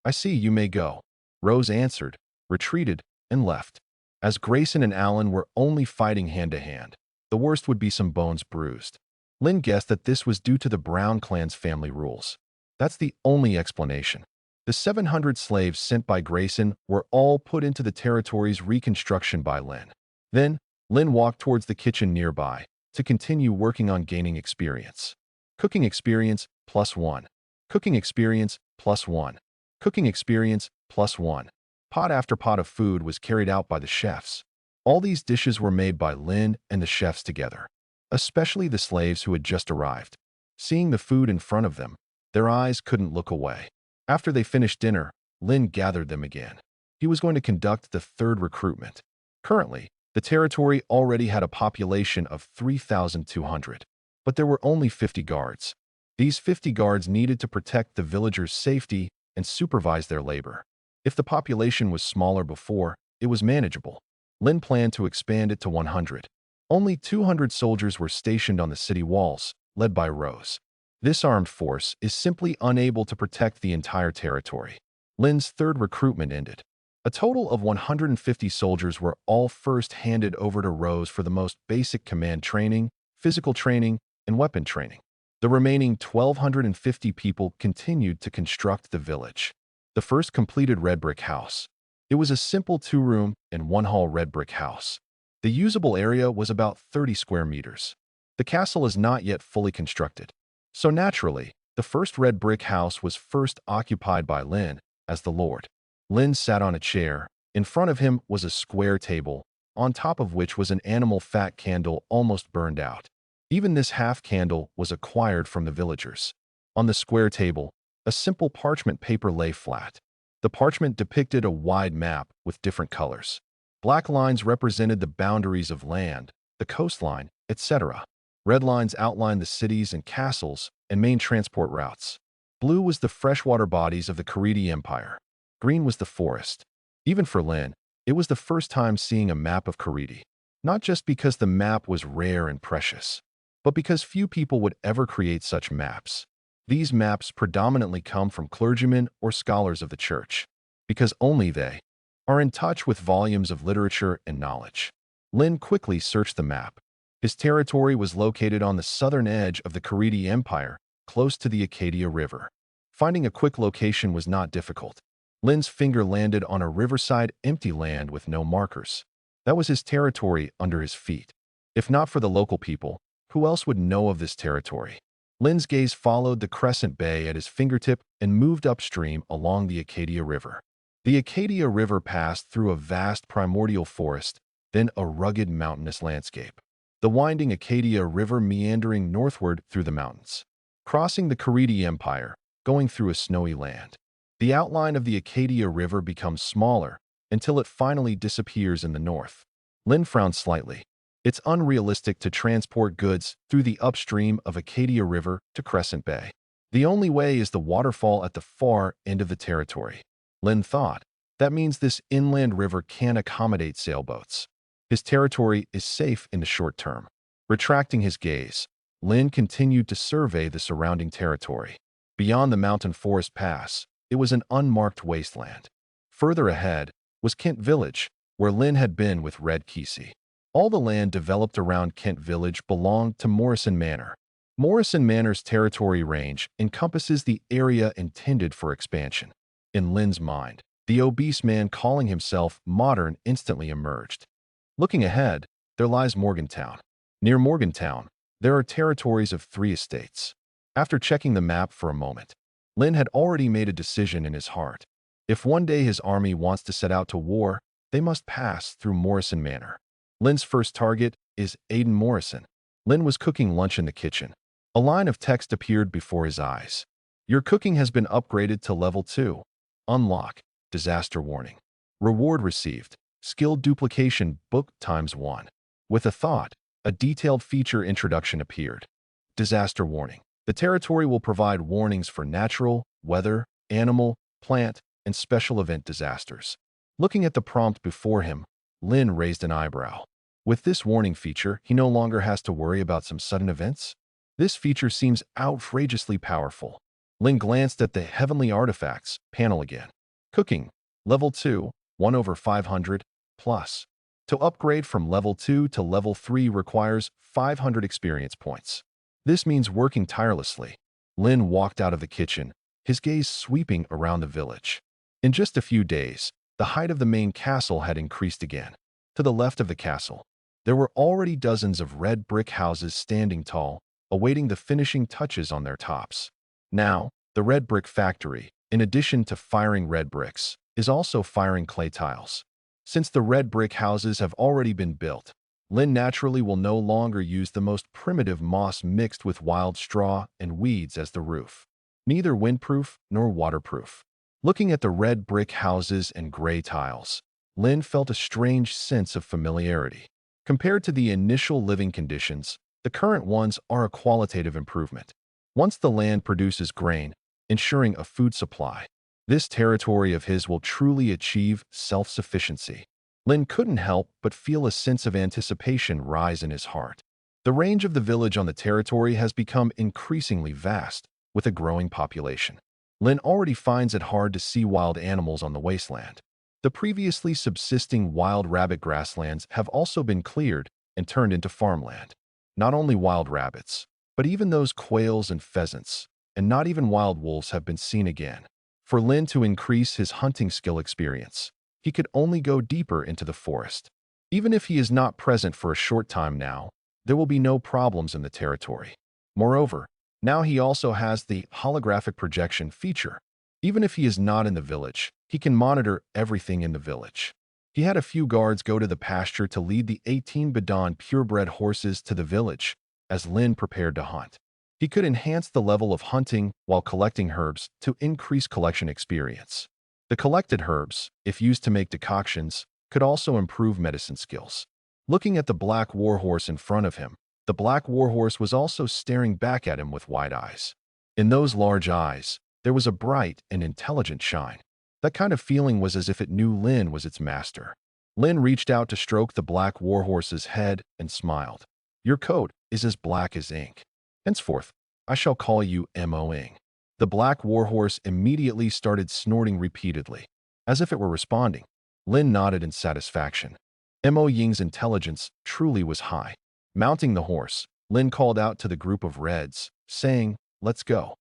"I see, you may go." Rose answered, retreated, and left. As Grayson and Alan were only fighting hand-to-hand, the worst would be some bones bruised. Lin guessed that this was due to the Brown clan's family rules. That's the only explanation. The 700 slaves sent by Grayson were all put into the territory's reconstruction by Lin. Then, Lin walked towards the kitchen nearby to continue working on gaining experience. Cooking experience, +1. Cooking experience, +1. Cooking experience, +1. Pot after pot of food was carried out by the chefs. All these dishes were made by Lin and the chefs together, especially the slaves who had just arrived. Seeing the food in front of them, their eyes couldn't look away. After they finished dinner, Lin gathered them again. He was going to conduct the third recruitment. Currently, the territory already had a population of 3,200, but there were only 50 guards. These 50 guards needed to protect the villagers' safety and supervise their labor. If the population was smaller before, it was manageable. Lin planned to expand it to 100. Only 200 soldiers were stationed on the city walls, led by Rose. This armed force is simply unable to protect the entire territory. Lin's third recruitment ended. A total of 150 soldiers were all first handed over to Rose for the most basic command training, physical training, and weapon training. The remaining 1,250 people continued to construct the village. The first completed red brick house. It was a simple 2-room and 1-hall red brick house. The usable area was about 30 square meters. The castle is not yet fully constructed. So naturally, the first red brick house was first occupied by Lin as the lord. Lin sat on a chair. In front of him was a square table, on top of which was an animal fat candle almost burned out. Even this half candle was acquired from the villagers. On the square table, a simple parchment paper lay flat. The parchment depicted a wide map with different colors. Black lines represented the boundaries of land, the coastline, etc. Red lines outlined the cities and castles and main transport routes. Blue was the freshwater bodies of the Karidi Empire. Green was the forest. Even for Lin, it was the first time seeing a map of Karidi. Not just because the map was rare and precious, but because few people would ever create such maps. These maps predominantly come from clergymen or scholars of the church, because only they are in touch with volumes of literature and knowledge. Lin quickly searched the map. His territory was located on the southern edge of the Karidi Empire, close to the Acadia River. Finding a quick location was not difficult. Lin's finger landed on a riverside empty land with no markers. That was his territory under his feet. If not for the local people, who else would know of this territory? Lin's gaze followed the crescent bay at his fingertip and moved upstream along the Acadia River. The Acadia River passed through a vast primordial forest, then a rugged mountainous landscape. The winding Acadia River meandering northward through the mountains, crossing the Karidi Empire, going through a snowy land. The outline of the Acadia River becomes smaller until it finally disappears in the north. Lin frowned slightly. It's unrealistic to transport goods through the upstream of Acadia River to Crescent Bay. The only way is the waterfall at the far end of the territory. Lin thought. That means this inland river can't accommodate sailboats. His territory is safe in the short term. Retracting his gaze, Lin continued to survey the surrounding territory. Beyond the mountain forest pass, it was an unmarked wasteland. Further ahead was Kent Village, where Lin had been with Red Kesey. All the land developed around Kent Village belonged to Morrison Manor. Morrison Manor's territory range encompasses the area intended for expansion. In Lin's mind, the obese man calling himself modern instantly emerged. Looking ahead, there lies Morgantown. Near Morgantown, there are territories of 3 estates. After checking the map for a moment, Lin had already made a decision in his heart. If one day his army wants to set out to war, they must pass through Morrison Manor. Lin's first target is Aiden Morrison. Lin was cooking lunch in the kitchen. A line of text appeared before his eyes. Your cooking has been upgraded to level 2. Unlock. Disaster warning. Reward received. Skill duplication book ×1. With a thought, a detailed feature introduction appeared. Disaster warning. The territory will provide warnings for natural, weather, animal, plant, and special event disasters. Looking at the prompt before him, Lin raised an eyebrow. With this warning feature, he no longer has to worry about some sudden events. This feature seems outrageously powerful. Lin glanced at the Heavenly Artifacts panel again. Cooking. Level 2, 1/500, plus. To upgrade from level 2 to level 3 requires 500 experience points. This means working tirelessly. Lin walked out of the kitchen, his gaze sweeping around the village. In just a few days, the height of the main castle had increased again. To the left of the castle, there were already dozens of red brick houses standing tall, awaiting the finishing touches on their tops. Now, the red brick factory, in addition to firing red bricks, is also firing clay tiles. Since the red brick houses have already been built, Lin naturally will no longer use the most primitive moss mixed with wild straw and weeds as the roof. Neither windproof nor waterproof. Looking at the red brick houses and gray tiles, Lin felt a strange sense of familiarity. Compared to the initial living conditions, the current ones are a qualitative improvement. Once the land produces grain, ensuring a food supply, this territory of his will truly achieve self-sufficiency. Lin couldn't help but feel a sense of anticipation rise in his heart. The range of the village on the territory has become increasingly vast, with a growing population. Lin already finds it hard to see wild animals on the wasteland. The previously subsisting wild rabbit grasslands have also been cleared and turned into farmland. Not only wild rabbits, but even those quails and pheasants, and not even wild wolves have been seen again. For Lin to increase his hunting skill experience, he could only go deeper into the forest. Even if he is not present for a short time now, there will be no problems in the territory. Moreover, now he also has the holographic projection feature. Even if he is not in the village, he can monitor everything in the village. He had a few guards go to the pasture to lead the 18 Badon purebred horses to the village, as Lin prepared to hunt. He could enhance the level of hunting while collecting herbs to increase collection experience. The collected herbs, if used to make decoctions, could also improve medicine skills. Looking at the black warhorse in front of him, the black warhorse was also staring back at him with wide eyes. In those large eyes, there was a bright and intelligent shine. That kind of feeling was as if it knew Lin was its master. Lin reached out to stroke the black warhorse's head and smiled. Your coat is as black as ink. Henceforth, I shall call you Mo-ing. The black warhorse immediately started snorting repeatedly. As if it were responding, Lin nodded in satisfaction. Mo-ying's intelligence truly was high. Mounting the horse, Lin called out to the group of Reds, saying, "Let's go."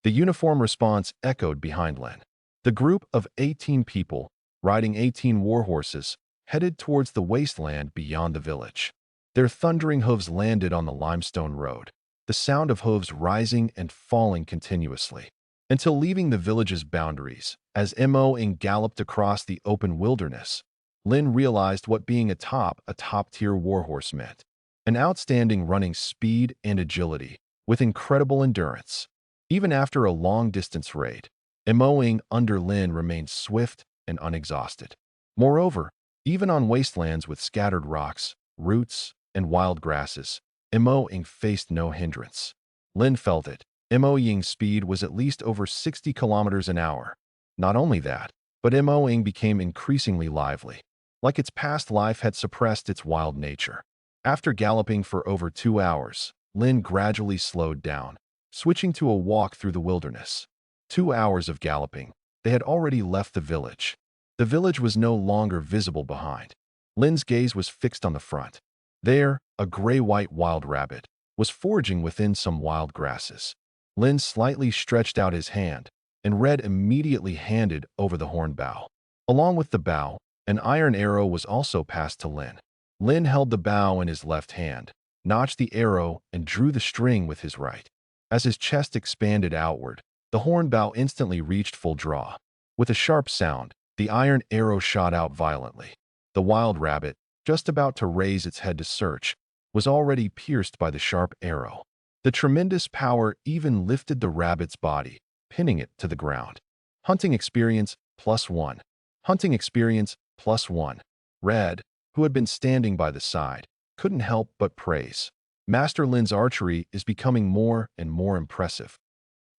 The uniform response echoed behind Lin. The group of 18 people, riding 18 warhorses, headed towards the wasteland beyond the village. Their thundering hooves landed on the limestone road, the sound of hooves rising and falling continuously, until leaving the village's boundaries. As Mo-ing galloped across the open wilderness, Lin realized what being a top-tier warhorse meant. An outstanding running speed and agility, with incredible endurance. Even after a long-distance raid, Mo-ing under Lin remained swift and unexhausted. Moreover, even on wastelands with scattered rocks, roots, and wild grasses, Mo-ing faced no hindrance. Lin felt it. Mo-ying's speed was at least over 60 kilometers an hour. Not only that, but Mo-ing became increasingly lively, like its past life had suppressed its wild nature. After galloping for over 2 hours, Lin gradually slowed down, switching to a walk through the wilderness. 2 hours of galloping, they had already left the village. The village was no longer visible behind. Lin's gaze was fixed on the front. There, a gray-white wild rabbit was foraging within some wild grasses. Lin slightly stretched out his hand, and Red immediately handed over the horn bow. Along with the bow, an iron arrow was also passed to Lin. Lin held the bow in his left hand, notched the arrow, and drew the string with his right. As his chest expanded outward, the horn bow instantly reached full draw. With a sharp sound, the iron arrow shot out violently. The wild rabbit, just about to raise its head to search, was already pierced by the sharp arrow. The tremendous power even lifted the rabbit's body, pinning it to the ground. Hunting experience +1. Hunting experience +1. Red, who had been standing by the side, couldn't help but praise. Master Lin's archery is becoming more and more impressive.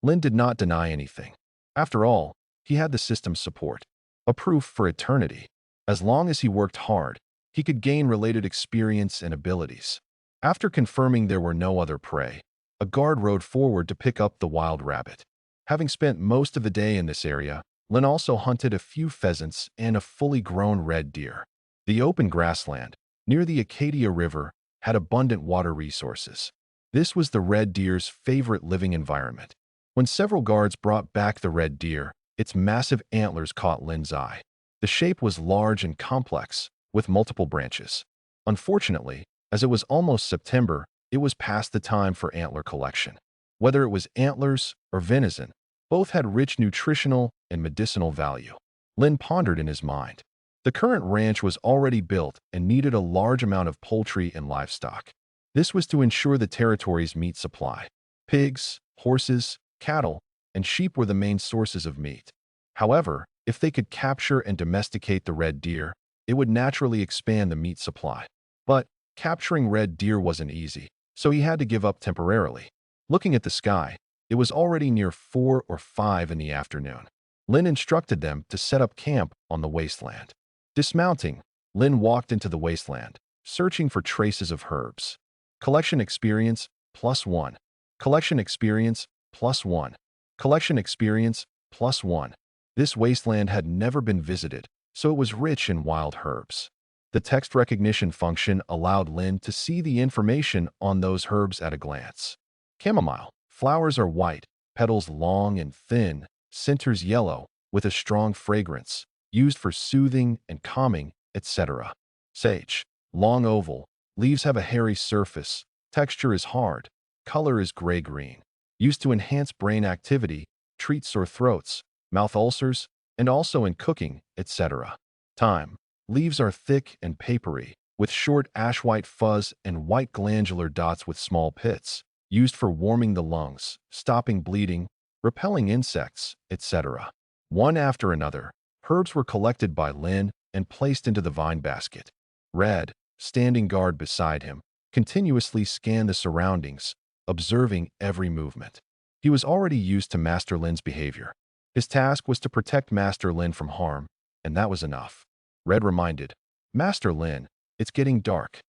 Lin did not deny anything. After all, he had the system's support, a proof for eternity. As long as he worked hard, he could gain related experience and abilities. After confirming there were no other prey, a guard rode forward to pick up the wild rabbit. Having spent most of the day in this area, Lin also hunted a few pheasants and a fully grown red deer. The open grassland, near the Acadia River, had abundant water resources. This was the red deer's favorite living environment. When several guards brought back the red deer, its massive antlers caught Lin's eye. The shape was large and complex, with multiple branches. Unfortunately, as it was almost September, it was past the time for antler collection. Whether it was antlers or venison, both had rich nutritional and medicinal value. Lin pondered in his mind. The current ranch was already built and needed a large amount of poultry and livestock. This was to ensure the territory's meat supply. Pigs, horses, cattle, and sheep were the main sources of meat. However, if they could capture and domesticate the red deer, it would naturally expand the meat supply. But capturing red deer wasn't easy, so he had to give up temporarily. Looking at the sky, it was already near 4 or 5 in the afternoon. Lin instructed them to set up camp on the wasteland. Dismounting, Lin walked into the wasteland, searching for traces of herbs. Collection experience +1. Collection experience +1. Collection experience +1. This wasteland had never been visited, so it was rich in wild herbs. The text recognition function allowed Lin to see the information on those herbs at a glance. Chamomile. Flowers are white, petals long and thin, centers yellow, with a strong fragrance, used for soothing and calming, etc. Sage. Long oval, leaves have a hairy surface, texture is hard, color is gray-green. Used to enhance brain activity, treat sore throats, mouth ulcers, and also in cooking, etc. Thyme. Leaves are thick and papery, with short ash-white fuzz and white glandular dots with small pits, used for warming the lungs, stopping bleeding, repelling insects, etc. One after another, herbs were collected by Lin and placed into the vine basket. Red, standing guard beside him, continuously scanned the surroundings, observing every movement. He was already used to Master Lin's behavior. His task was to protect Master Lin from harm, and that was enough. Red reminded, "Master Lin, it's getting dark."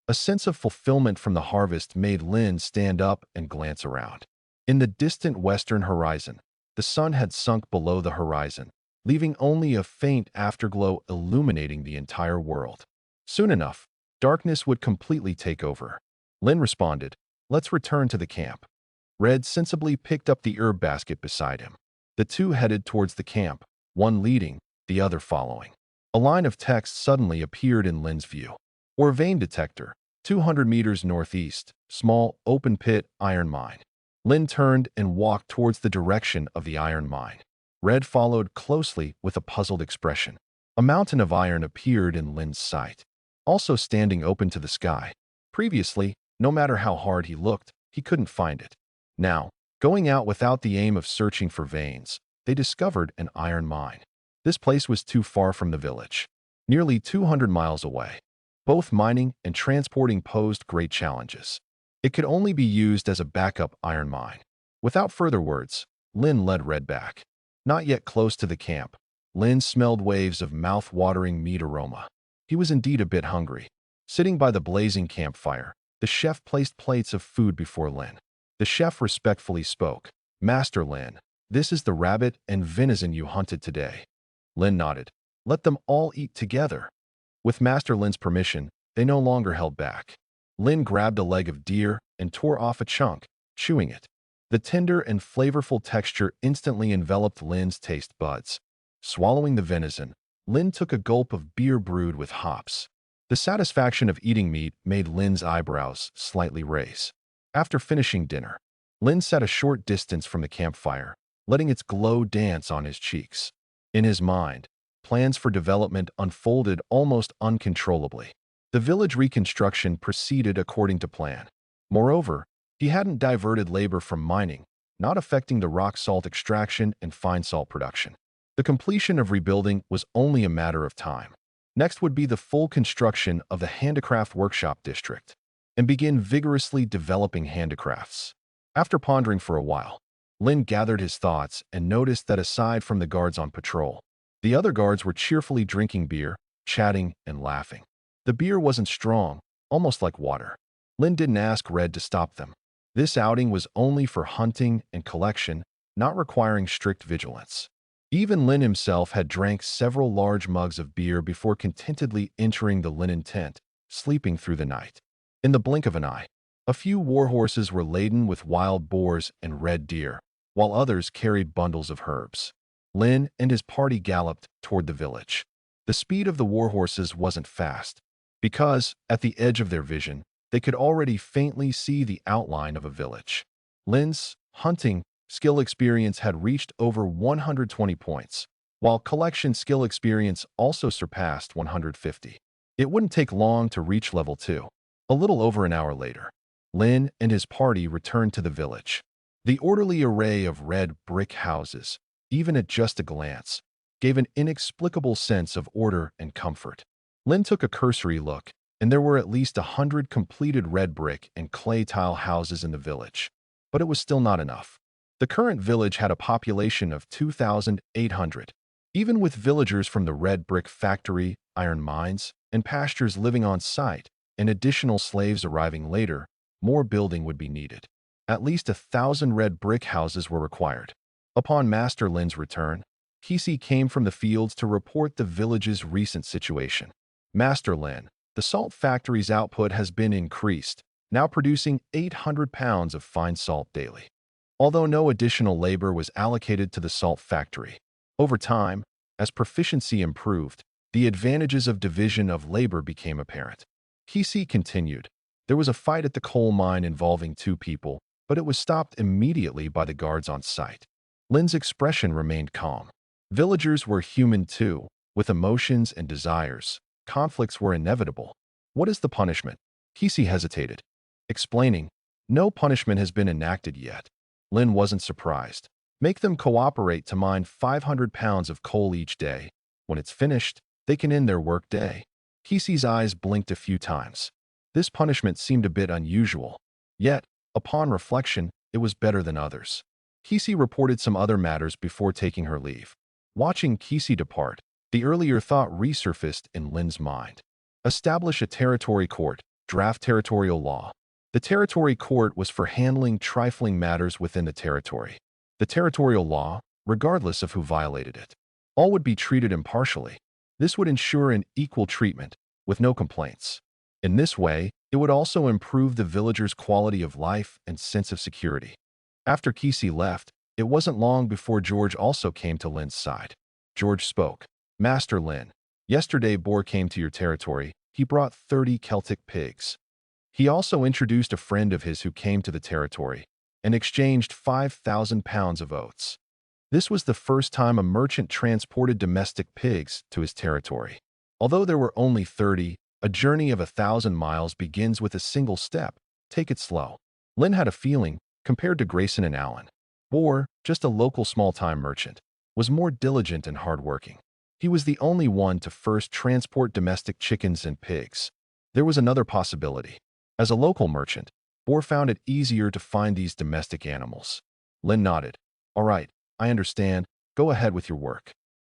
A sense of fulfillment from the harvest made Lin stand up and glance around. In the distant western horizon, the sun had sunk below the horizon, leaving only a faint afterglow illuminating the entire world. Soon enough, darkness would completely take over. Lin responded, "Let's return to the camp." Red sensibly picked up the herb basket beside him. The two headed towards the camp, one leading, the other following. A line of text suddenly appeared in Lin's view. Or vein detector, 200 meters northeast, small, open pit, iron mine. Lin turned and walked towards the direction of the iron mine. Red followed closely with a puzzled expression. A mountain of iron appeared in Lin's sight, also standing open to the sky. Previously, no matter how hard he looked, he couldn't find it. Now, going out without the aim of searching for veins, they discovered an iron mine. This place was too far from the village, nearly 200 miles away. Both mining and transporting posed great challenges. It could only be used as a backup iron mine. Without further words, Lin led Red back. Not yet close to the camp, Lin smelled waves of mouth-watering meat aroma. He was indeed a bit hungry. Sitting by the blazing campfire, the chef placed plates of food before Lin. The chef respectfully spoke, "Master Lin, this is the rabbit and venison you hunted today." Lin nodded. "Let them all eat together." With Master Lin's permission, they no longer held back. Lin grabbed a leg of deer and tore off a chunk, chewing it. The tender and flavorful texture instantly enveloped Lin's taste buds. Swallowing the venison, Lin took a gulp of beer brewed with hops. The satisfaction of eating meat made Lin's eyebrows slightly raise. After finishing dinner, Lin sat a short distance from the campfire, letting its glow dance on his cheeks. In his mind, plans for development unfolded almost uncontrollably. The village reconstruction proceeded according to plan. Moreover, he hadn't diverted labor from mining, not affecting the rock salt extraction and fine salt production. The completion of rebuilding was only a matter of time. Next would be the full construction of the handicraft workshop district, and begin vigorously developing handicrafts. After pondering for a while, Lin gathered his thoughts and noticed that aside from the guards on patrol, the other guards were cheerfully drinking beer, chatting, and laughing. The beer wasn't strong, almost like water. Lin didn't ask Red to stop them. This outing was only for hunting and collection, not requiring strict vigilance. Even Lin himself had drank several large mugs of beer before contentedly entering the linen tent, sleeping through the night. In the blink of an eye, a few war horses were laden with wild boars and red deer, while others carried bundles of herbs. Lin and his party galloped toward the village. The speed of the war horses wasn't fast, because, at the edge of their vision, they could already faintly see the outline of a village. Lin's hunting skill experience had reached over 120 points, while collection skill experience also surpassed 150. It wouldn't take long to reach level 2. A little over an hour later, Lin and his party returned to the village. The orderly array of red brick houses, even at just a glance, gave an inexplicable sense of order and comfort. Lin took a cursory look, and there were at least 100 completed red brick and clay tile houses in the village. But it was still not enough. The current village had a population of 2,800. Even with villagers from the red brick factory, iron mines, and pastures living on site, and additional slaves arriving later, more building would be needed. At least 1,000 red brick houses were required. Upon Master Lin's return, Kisi came from the fields to report the village's recent situation. Master Lin, the salt factory's output has been increased, now producing 800 pounds of fine salt daily. Although no additional labor was allocated to the salt factory, over time, as proficiency improved, the advantages of division of labor became apparent. Kisi continued. There was a fight at the coal mine involving 2 people, but it was stopped immediately by the guards on site. Lin's expression remained calm. Villagers were human too, with emotions and desires. Conflicts were inevitable. What is the punishment? Kisi hesitated, explaining, no punishment has been enacted yet. Lin wasn't surprised. Make them cooperate to mine 500 pounds of coal each day. When it's finished, they can end their work day. Kisi's eyes blinked a few times. This punishment seemed a bit unusual. Yet, upon reflection, it was better than others. Kisi reported some other matters before taking her leave. Watching Kisi depart, the earlier thought resurfaced in Lin's mind. Establish a territory court, draft territorial law. The territory court was for handling trifling matters within the territory. The territorial law, regardless of who violated it, all would be treated impartially. This would ensure an equal treatment, with no complaints. In this way, it would also improve the villagers' quality of life and sense of security. After Kisi left, it wasn't long before George also came to Lin's side. George spoke. Master Lin, yesterday Boar came to your territory. He brought 30 Celtic pigs. He also introduced a friend of his who came to the territory and exchanged 5,000 pounds of oats. This was the first time a merchant transported domestic pigs to his territory. Although there were only 30, a journey of 1,000 miles begins with a single step. Take it slow. Lin had a feeling, compared to Grayson and Allen, Boar, just a local small-time merchant, was more diligent and hardworking. He was the only one to first transport domestic chickens and pigs. There was another possibility. As a local merchant, Boar found it easier to find these domestic animals. Lin nodded. All right, I understand. Go ahead with your work.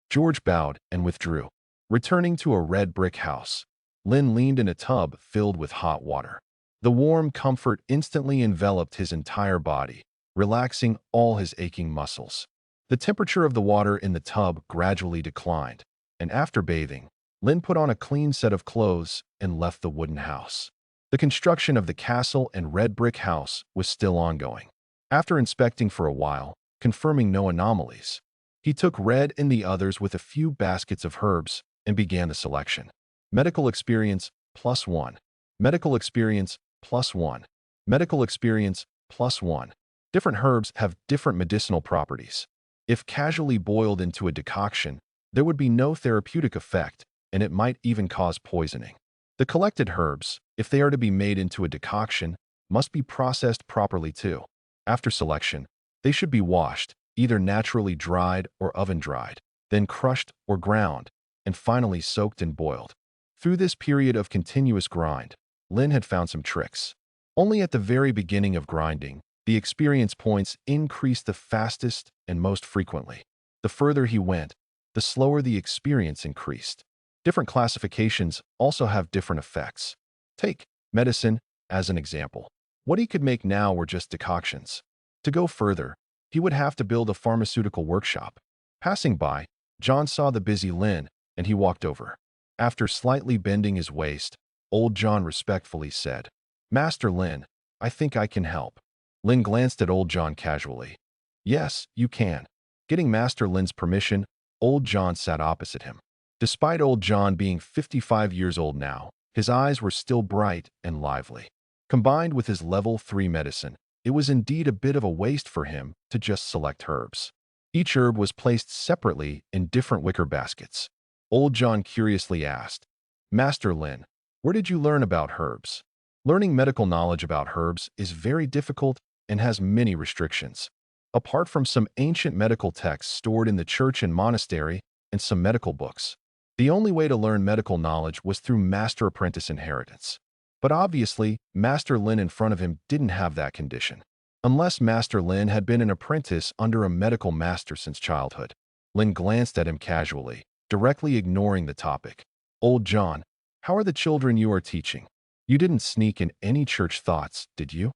George bowed and withdrew. Returning to a red brick house, Lin leaned in a tub filled with hot water. The warm comfort instantly enveloped his entire body, relaxing all his aching muscles. The temperature of the water in the tub gradually declined, and after bathing, Lin put on a clean set of clothes and left the wooden house. The construction of the castle and red brick house was still ongoing. After inspecting for a while, confirming no anomalies, he took Red and the others with a few baskets of herbs and began the selection. Medical experience +1. Medical experience, +1. Medical experience, +1. Different herbs have different medicinal properties. If casually boiled into a decoction, there would be no therapeutic effect, and it might even cause poisoning. The collected herbs, if they are to be made into a decoction, must be processed properly too. After selection, they should be washed, either naturally dried or oven-dried, then crushed or ground, and finally soaked and boiled. Through this period of continuous grind, Lin had found some tricks. Only at the very beginning of grinding, the experience points increased the fastest and most frequently. The further he went, the slower the experience increased. Different classifications also have different effects. Take medicine as an example. What he could make now were just decoctions. To go further, he would have to build a pharmaceutical workshop. Passing by, John saw the busy Lin, and he walked over. After slightly bending his waist, old John respectfully said, "Master Lin, I think I can help." Lin glanced at old John casually. "Yes, you can." Getting Master Lin's permission, old John sat opposite him. Despite old John being 55 years old now, his eyes were still bright and lively. Combined with his level 3 medicine, it was indeed a bit of a waste for him to just select herbs. Each herb was placed separately in different wicker baskets. Old John curiously asked, "Master Lin, where did you learn about herbs?" Learning medical knowledge about herbs is very difficult and has many restrictions. Apart from some ancient medical texts stored in the church and monastery and some medical books, the only way to learn medical knowledge was through master-apprentice inheritance. But obviously, Master Lin in front of him didn't have that condition. Unless Master Lin had been an apprentice under a medical master since childhood. Lin glanced at him casually, directly ignoring the topic. "Old John, how are the children you are teaching? You didn't sneak in any church thoughts, did you?"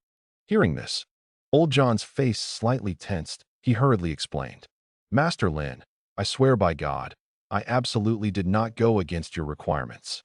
Hearing this, old John's face slightly tensed. He hurriedly explained, "Master Lin, I swear by God, I absolutely did not go against your requirements.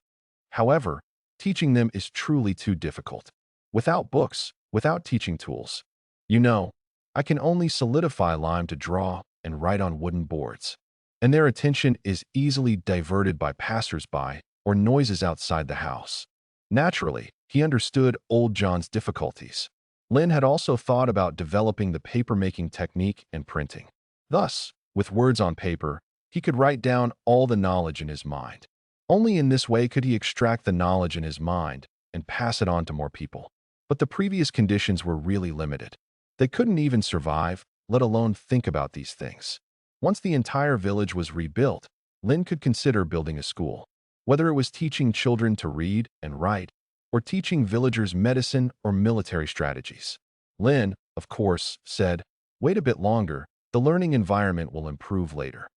However, teaching them is truly too difficult. Without books, without teaching tools. You know, I can only solidify lime to draw and write on wooden boards. And their attention is easily diverted by passers-by or noises outside the house." Naturally, he understood old John's difficulties. Lin had also thought about developing the paper-making technique and printing. Thus, with words on paper, he could write down all the knowledge in his mind. Only in this way could he extract the knowledge in his mind and pass it on to more people. But the previous conditions were really limited. They couldn't even survive, let alone think about these things. Once the entire village was rebuilt, Lin could consider building a school. Whether it was teaching children to read and write, or teaching villagers medicine or military strategies. Lin, of course, said, "Wait a bit longer, the learning environment will improve later."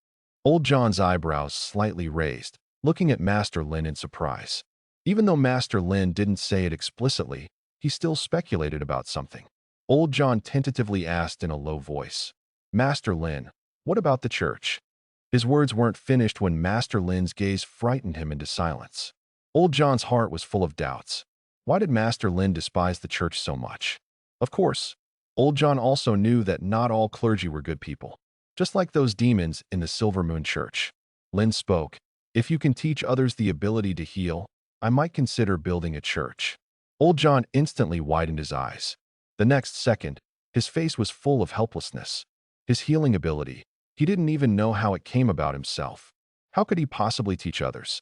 Old John's eyebrows slightly raised, looking at Master Lin in surprise. Even though Master Lin didn't say it explicitly, he still speculated about something. Old John tentatively asked in a low voice, "Master Lin, what about the church?" His words weren't finished when Master Lin's gaze frightened him into silence. Old John's heart was full of doubts. Why did Master Lin despise the church so much? Of course, Old John also knew that not all clergy were good people, just like those demons in the Silver Moon Church. Lin spoke, "If you can teach others the ability to heal, I might consider building a church." Old John instantly widened his eyes. The next second, his face was full of helplessness. His healing ability, he didn't even know how it came about himself. How could he possibly teach others?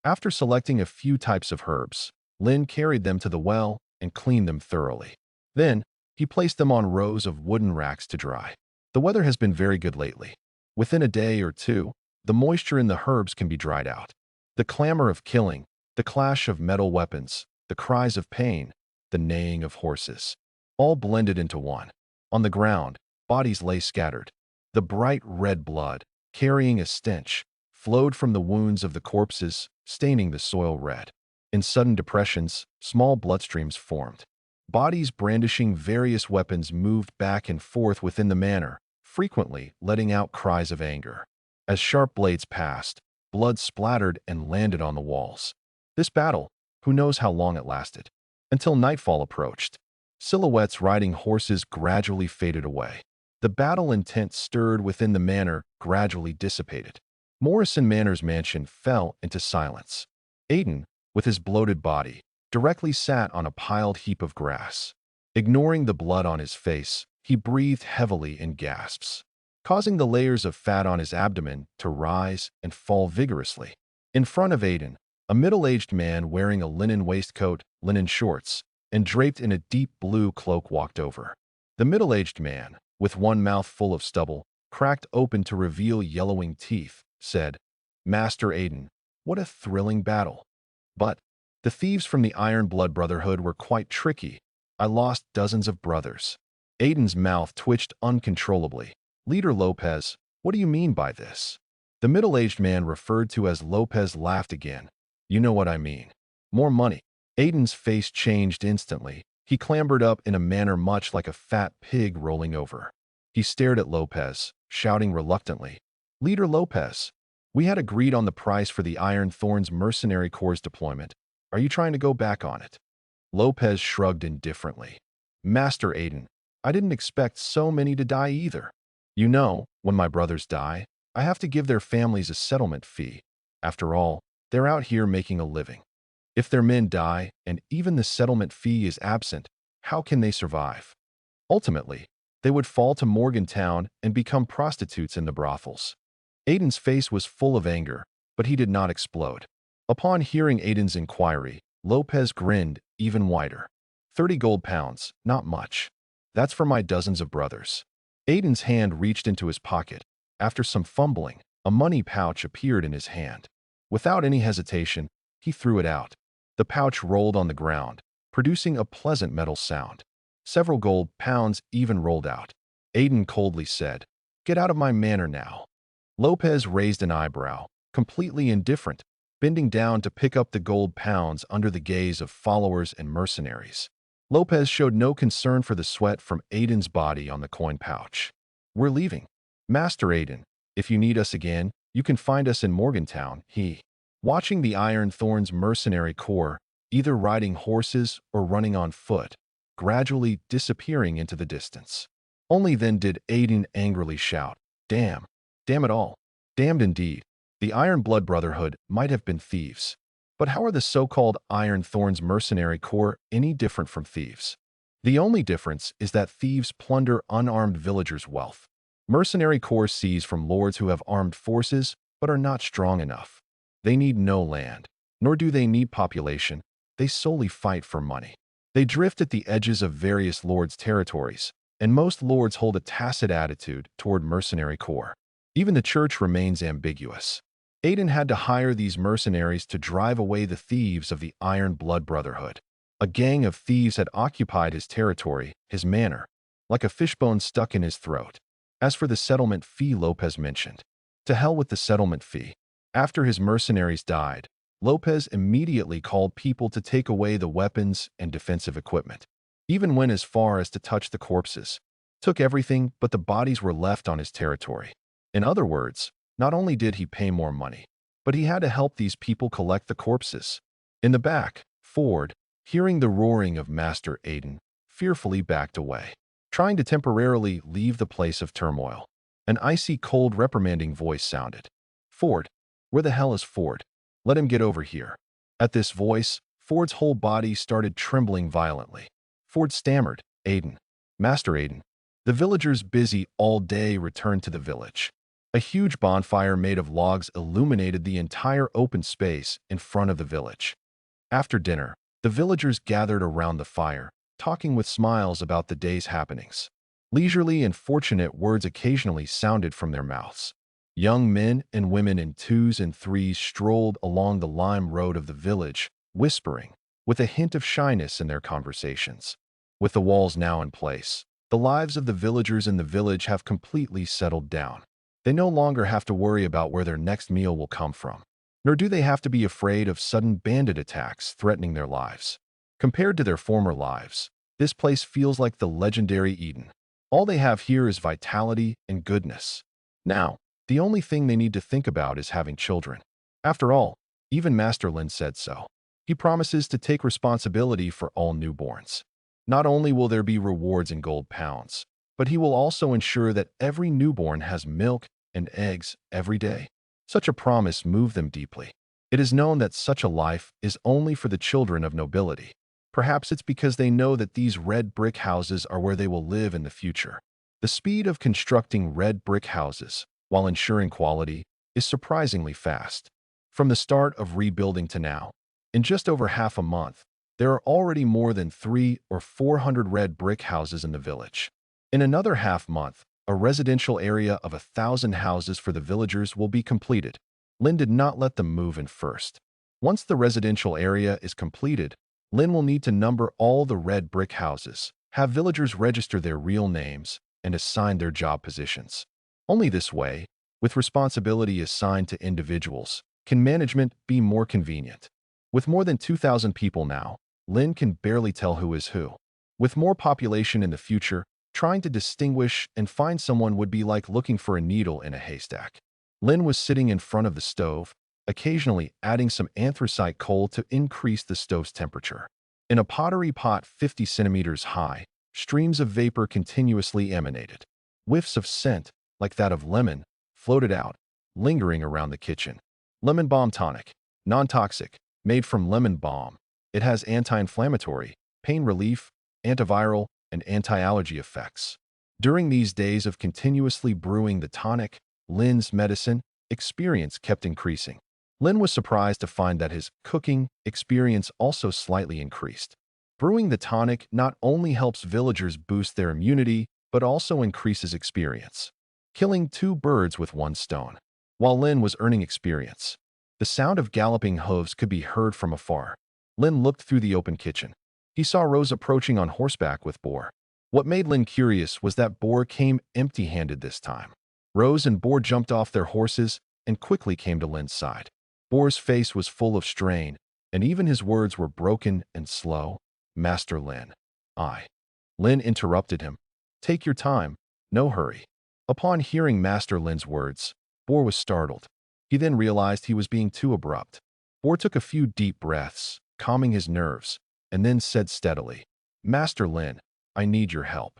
After selecting a few types of herbs, Lin carried them to the well and cleaned them thoroughly. Then, he placed them on rows of wooden racks to dry. The weather has been very good lately. Within a day or two, the moisture in the herbs can be dried out. The clamor of killing, the clash of metal weapons, the cries of pain, the neighing of horses, all blended into one. On the ground, bodies lay scattered. The bright red blood, carrying a stench, flowed from the wounds of the corpses, staining the soil red. In sudden depressions, small bloodstreams formed. Bodies brandishing various weapons moved back and forth within the manor, frequently letting out cries of anger. As sharp blades passed, blood splattered and landed on the walls. This battle, who knows how long it lasted? Until nightfall approached. Silhouettes riding horses gradually faded away. The battle intent stirred within the manor gradually dissipated. Morrison Manor's mansion fell into silence. Aiden, with his bloated body, directly sat on a piled heap of grass. Ignoring the blood on his face, he breathed heavily in gasps, causing the layers of fat on his abdomen to rise and fall vigorously. In front of Aiden, a middle-aged man wearing a linen waistcoat, linen shorts, and draped in a deep blue cloak walked over. The middle-aged man, with one mouth full of stubble, cracked open to reveal yellowing teeth, said, "Master Aiden, what a thrilling battle. But the thieves from the Iron Blood Brotherhood were quite tricky. I lost dozens of brothers." Aiden's mouth twitched uncontrollably. "Leader Lopez, what do you mean by this?" The middle-aged man referred to as Lopez laughed again. "You know what I mean. More money." Aiden's face changed instantly. He clambered up in a manner much like a fat pig rolling over. He stared at Lopez, shouting reluctantly, "Leader Lopez, we had agreed on the price for the Iron Thorns Mercenary Corps deployment. Are you trying to go back on it?" Lopez shrugged indifferently. "Master Aiden, I didn't expect so many to die either. You know, when my brothers die, I have to give their families a settlement fee. After all, they're out here making a living. If their men die, and even the settlement fee is absent, how can they survive? Ultimately, they would fall to Morgantown and become prostitutes in the brothels." Aiden's face was full of anger, but he did not explode. Upon hearing Aiden's inquiry, Lopez grinned even wider. 30 gold pounds, not much. That's for my dozens of brothers." Aiden's hand reached into his pocket. After some fumbling, a money pouch appeared in his hand. Without any hesitation, he threw it out. The pouch rolled on the ground, producing a pleasant metal sound. Several gold pounds even rolled out. Aiden coldly said, "Get out of my manor now." Lopez raised an eyebrow, completely indifferent, bending down to pick up the gold pounds under the gaze of followers and mercenaries. Lopez showed no concern for the sweat from Aiden's body on the coin pouch. "We're leaving. Master Aiden, if you need us again, you can find us in Morgantown." Watching the Iron Thorns Mercenary Corps, either riding horses or running on foot, gradually disappearing into the distance. Only then did Aiden angrily shout, "Damn! Damn it all! Damned indeed! The Iron Blood Brotherhood might have been thieves. But how are the so-called Iron Thorns Mercenary Corps any different from thieves? The only difference is that thieves plunder unarmed villagers' wealth. Mercenary Corps seize from lords who have armed forces but are not strong enough. They need no land, nor do they need population. They solely fight for money. They drift at the edges of various lords' territories, and most lords hold a tacit attitude toward Mercenary Corps. Even the church remains ambiguous. Aiden had to hire these mercenaries to drive away the thieves of the Iron Blood Brotherhood. A gang of thieves had occupied his territory, his manor, like a fishbone stuck in his throat. As for the settlement fee Lopez mentioned, to hell with the settlement fee. After his mercenaries died, Lopez immediately called people to take away the weapons and defensive equipment. Even went as far as to touch the corpses. Took everything, but the bodies were left on his territory. In other words, not only did he pay more money, but he had to help these people collect the corpses. In the back, Ford, hearing the roaring of Master Aiden, fearfully backed away, trying to temporarily leave the place of turmoil. An icy cold reprimanding voice sounded. "Ford, where the hell is Ford? Let him get over here." At this voice, Ford's whole body started trembling violently. Ford stammered, "Aiden, Master Aiden." The villagers busy all day returned to the village. A huge bonfire made of logs illuminated the entire open space in front of the village. After dinner, the villagers gathered around the fire, talking with smiles about the day's happenings. Leisurely and fortunate words occasionally sounded from their mouths. Young men and women in twos and threes strolled along the lime road of the village, whispering, with a hint of shyness in their conversations. With the walls now in place, the lives of the villagers in the village have completely settled down. They no longer have to worry about where their next meal will come from, nor do they have to be afraid of sudden bandit attacks threatening their lives. Compared to their former lives, this place feels like the legendary Eden. All they have here is vitality and goodness. Now, the only thing they need to think about is having children. After all, even Master Lin said so. He promises to take responsibility for all newborns. Not only will there be rewards in gold pounds, but he will also ensure that every newborn has milk and eggs every day. Such a promise moved them deeply. It is known that such a life is only for the children of nobility. Perhaps it's because they know that these red brick houses are where they will live in the future. The speed of constructing red brick houses, while ensuring quality, is surprisingly fast. From the start of rebuilding to now, in just over half a month, there are already more than 300 or 400 red brick houses in the village. In another half month, a residential area of 1,000 houses for the villagers will be completed. Lin did not let them move in first. Once the residential area is completed, Lin will need to number all the red brick houses, have villagers register their real names, and assign their job positions. Only this way, with responsibility assigned to individuals, can management be more convenient. With more than 2,000 people now, Lin can barely tell who is who. With more population in the future, trying to distinguish and find someone would be like looking for a needle in a haystack. Lin was sitting in front of the stove, occasionally adding some anthracite coal to increase the stove's temperature. In a pottery pot 50 centimeters high, streams of vapor continuously emanated. Whiffs of scent, like that of lemon, floated out, lingering around the kitchen. Lemon balm tonic, non-toxic, made from lemon balm. It has anti-inflammatory, pain relief, antiviral, and anti-allergy effects. During these days of continuously brewing the tonic, Lin's medicine experience kept increasing. Lin was surprised to find that his cooking experience also slightly increased. Brewing the tonic not only helps villagers boost their immunity, but also increases experience, killing two birds with one stone. While Lin was earning experience, the sound of galloping hooves could be heard from afar. Lin looked through the open kitchen. He saw Rose approaching on horseback with Boar. What made Lin curious was that Boar came empty-handed this time. Rose and Boar jumped off their horses and quickly came to Lin's side. Boar's face was full of strain, and even his words were broken and slow. "Master Lin." Lin interrupted him. "Take your time, no hurry." Upon hearing Master Lin's words, Boar was startled. He then realized he was being too abrupt. Boar took a few deep breaths, calming his nerves, and then said steadily, "Master Lin, I need your help."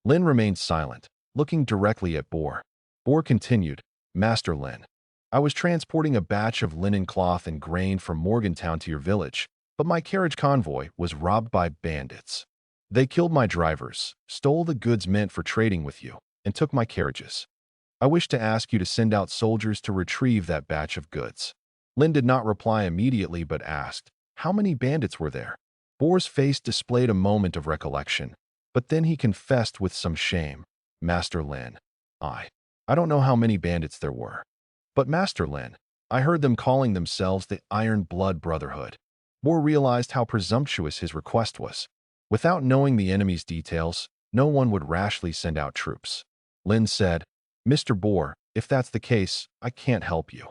Lin remained silent, looking directly at Boar. Boar continued, "Master Lin, I was transporting a batch of linen cloth and grain from Morgantown to your village, but my carriage convoy was robbed by bandits. They killed my drivers, stole the goods meant for trading with you, and took my carriages. I wish to ask you to send out soldiers to retrieve that batch of goods." Lin did not reply immediately but asked, "How many bandits were there?" Boar's face displayed a moment of recollection, but then he confessed with some shame, "Master Lin, I don't know how many bandits there were. But Master Lin, I heard them calling themselves the Iron Blood Brotherhood." Boar realized how presumptuous his request was. Without knowing the enemy's details, no one would rashly send out troops. Lin said, "Mr. Boar, if that's the case, I can't help you."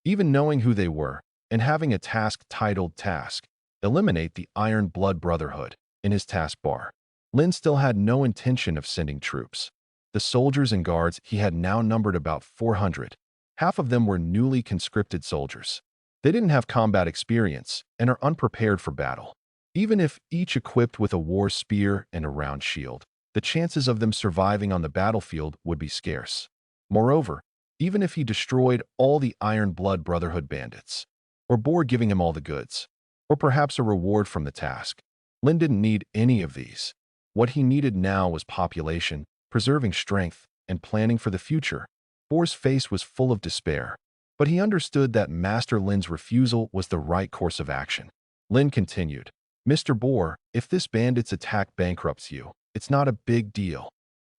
Even knowing who they were, and having a task titled Task, Eliminate the Iron Blood Brotherhood, in his taskbar, Lin still had no intention of sending troops. The soldiers and guards he had now numbered about 400. Half of them were newly conscripted soldiers. They didn't have combat experience and are unprepared for battle. Even if each equipped with a war spear and a round shield, the chances of them surviving on the battlefield would be scarce. Moreover, even if he destroyed all the Iron Blood Brotherhood bandits, or Boar giving him all the goods, or perhaps a reward from the task, Lin didn't need any of these. What he needed now was population, preserving strength, and planning for the future. Boar's face was full of despair, but he understood that Master Lin's refusal was the right course of action. Lin continued, "Mr. Boar, if this bandit's attack bankrupts you, it's not a big deal."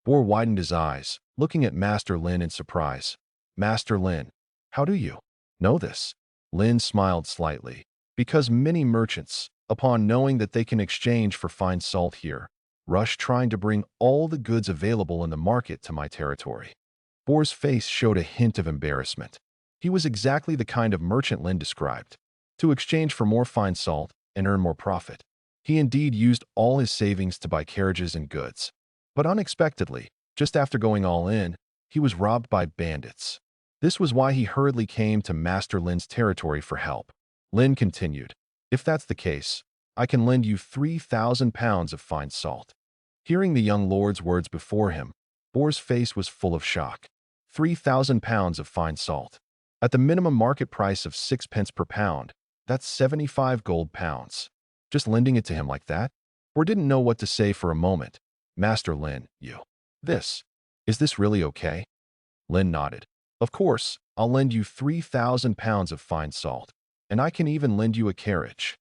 Boar widened his eyes, looking at Master Lin in surprise. "Master Lin, how do you know this?" Lin smiled slightly. "Because many merchants, upon knowing that they can exchange for fine salt here, rush trying to bring all the goods available in the market to my territory." Boar's face showed a hint of embarrassment. He was exactly the kind of merchant Lin described, to exchange for more fine salt and earn more profit. He indeed used all his savings to buy carriages and goods. But unexpectedly, just after going all in, he was robbed by bandits. This was why he hurriedly came to Master Lin's territory for help. Lin continued, "If that's the case, I can lend you 3,000 pounds of fine salt." Hearing the young lord's words before him, Boar's face was full of shock. 3,000 pounds of fine salt. At the minimum market price of 6 pence per pound, that's 75 gold pounds. Just lending it to him like that? Boar didn't know what to say for a moment. Master Lin, is this really okay? Lin nodded. Of course, I'll lend you 3,000 pounds of fine salt, and I can even lend you a carriage.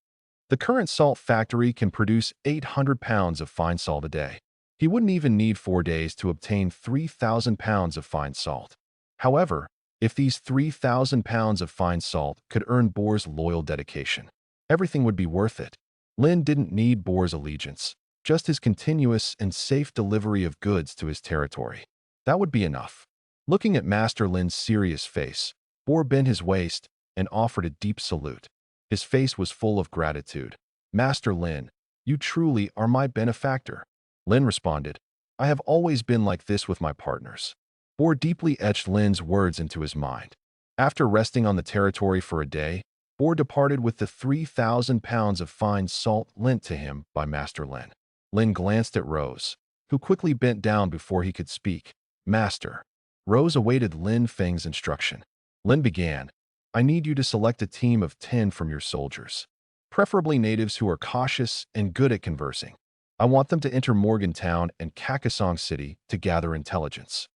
The current salt factory can produce 800 pounds of fine salt a day. He wouldn't even need 4 days to obtain 3,000 pounds of fine salt. However, if these 3,000 pounds of fine salt could earn Boar's loyal dedication, everything would be worth it. Lin didn't need Boar's allegiance, just his continuous and safe delivery of goods to his territory. That would be enough. Looking at Master Lin's serious face, Boar bent his waist and offered a deep salute. His face was full of gratitude. Master Lin, you truly are my benefactor. Lin responded, I have always been like this with my partners. Boar deeply etched Lin's words into his mind. After resting on the territory for a day, Boar departed with the 3,000 pounds of fine salt lent to him by Master Lin. Lin glanced at Rose, who quickly bent down before he could speak. Master. Rose awaited Lin Feng's instruction. Lin began, I need you to select a team of 10 from your soldiers, preferably natives who are cautious and good at conversing. I want them to enter Morgantown and Kakasong City to gather intelligence.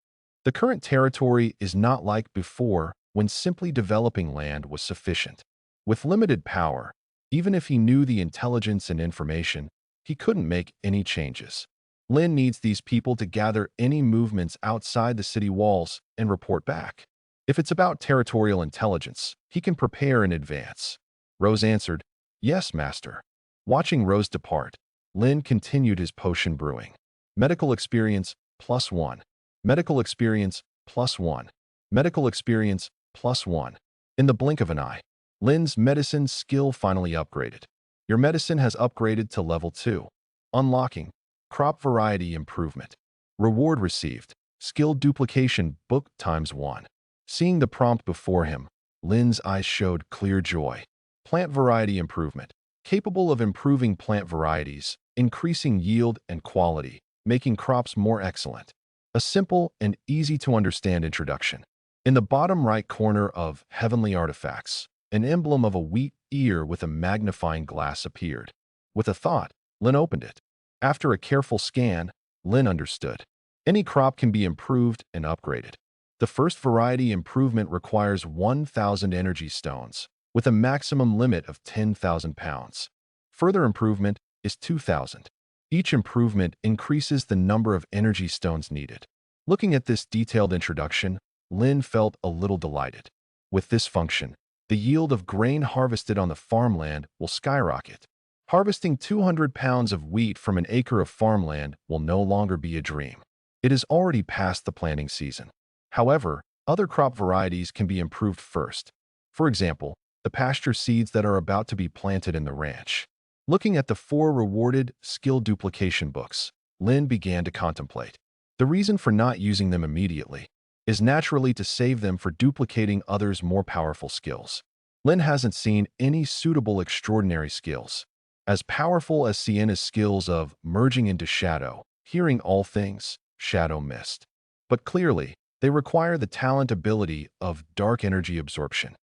The current territory is not like before when simply developing land was sufficient. With limited power, even if he knew the intelligence and information, he couldn't make any changes. Lin needs these people to gather any movements outside the city walls and report back. If it's about territorial intelligence, he can prepare in advance. Rose answered, Yes, Master. Watching Rose depart, Lin continued his potion brewing. Medical experience, +1. Medical experience, +1. Medical experience, +1. In the blink of an eye, Lin's medicine skill finally upgraded. Your medicine has upgraded to level 2. Unlocking. Crop variety improvement. Reward received. Skill duplication book ×1. Seeing the prompt before him, Lin's eyes showed clear joy. Plant variety improvement. Capable of improving plant varieties, increasing yield and quality, making crops more excellent. A simple and easy-to-understand introduction. In the bottom right corner of Heavenly Artifacts, an emblem of a wheat ear with a magnifying glass appeared. With a thought, Lin opened it. After a careful scan, Lin understood. Any crop can be improved and upgraded. The first variety improvement requires 1,000 energy stones, with a maximum limit of 10,000 pounds. Further improvement is 2,000. Each improvement increases the number of energy stones needed. Looking at this detailed introduction, Lin felt a little delighted. With this function, the yield of grain harvested on the farmland will skyrocket. Harvesting 200 pounds of wheat from an acre of farmland will no longer be a dream. It is already past the planting season. However, other crop varieties can be improved first. For example, the pasture seeds that are about to be planted in the ranch. Looking at the 4 rewarded skill duplication books, Lin began to contemplate. The reason for not using them immediately is naturally to save them for duplicating others' more powerful skills. Lin hasn't seen any suitable extraordinary skills, as powerful as Sienna's skills of merging into shadow, hearing all things, shadow mist. But clearly, they require the talent ability of dark energy absorption.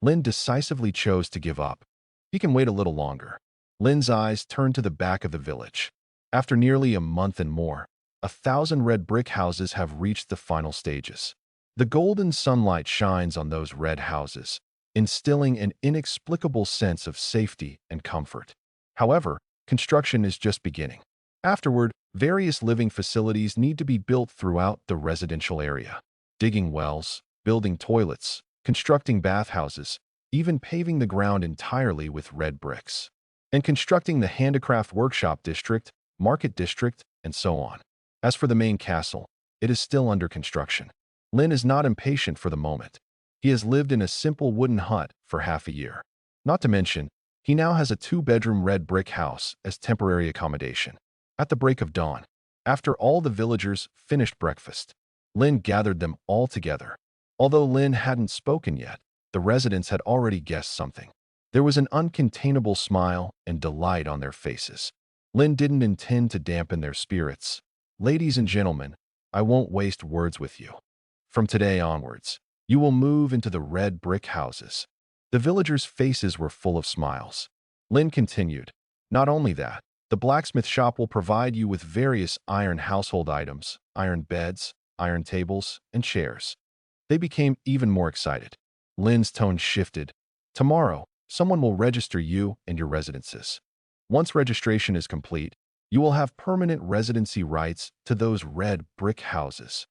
Lin decisively chose to give up. He can wait a little longer. Lin's eyes turned to the back of the village. After nearly a month and more, 1,000 red brick houses have reached the final stages. The golden sunlight shines on those red houses, instilling an inexplicable sense of safety and comfort. However, construction is just beginning. Afterward, various living facilities need to be built throughout the residential area. Digging wells, building toilets, constructing bathhouses, even paving the ground entirely with red bricks. And constructing the handicraft workshop district, market district, and so on. As for the main castle, it is still under construction. Lin is not impatient for the moment. He has lived in a simple wooden hut for half a year. Not to mention, he now has a 2-bedroom red brick house as temporary accommodation. At the break of dawn, after all the villagers finished breakfast, Lin gathered them all together. Although Lin hadn't spoken yet, the residents had already guessed something. There was an uncontainable smile and delight on their faces. Lin didn't intend to dampen their spirits. Ladies and gentlemen, I won't waste words with you. From today onwards, You will move into the red brick houses. The villagers' faces were full of smiles. Lin continued, not only that, the blacksmith shop will provide you with various iron household items, iron beds, iron tables, and chairs. They became even more excited. Lin's tone shifted. Tomorrow, someone will register you and your residences. Once registration is complete, you will have permanent residency rights to those red brick houses.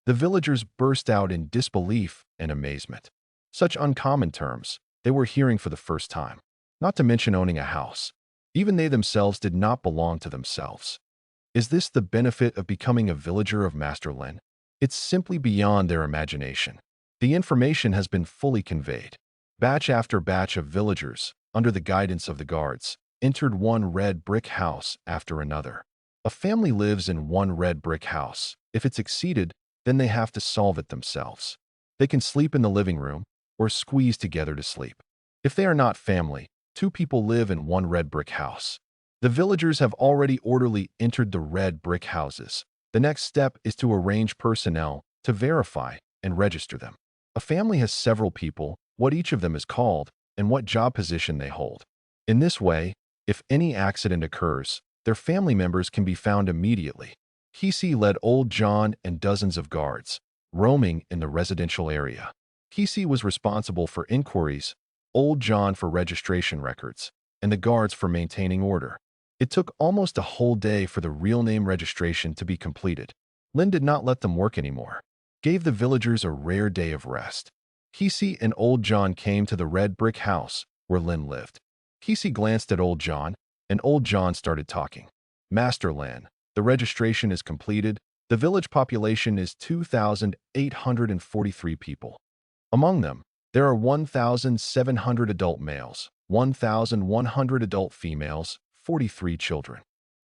The villagers burst out in disbelief and amazement. Such uncommon terms they were hearing for the first time, not to mention owning a house. Even they themselves did not belong to themselves. Is this the benefit of becoming a villager of Master Lin? It's simply beyond their imagination. The information has been fully conveyed. Batch after batch of villagers, under the guidance of the guards, entered one red brick house after another. A family lives in one red brick house. If it's exceeded, then they have to solve it themselves. They can sleep in the living room or squeeze together to sleep. If they are not family, two people live in one red brick house. The villagers have already orderly entered the red brick houses. The next step is to arrange personnel to verify and register them. A family has several people, what each of them is called, and what job position they hold. In this way, if any accident occurs, their family members can be found immediately. Kisi led Old John and dozens of guards, roaming in the residential area. Kisi was responsible for inquiries, Old John for registration records, and the guards for maintaining order. It took almost a whole day for the real name registration to be completed. Lin did not let them work anymore, gave the villagers a rare day of rest. Kisi and Old John came to the red brick house where Lin lived. Kisi glanced at Old John, and Old John started talking. Master Lin, the registration is completed. The village population is 2,843 people. Among them, there are 1,700 adult males, 1,100 adult females, 43 children.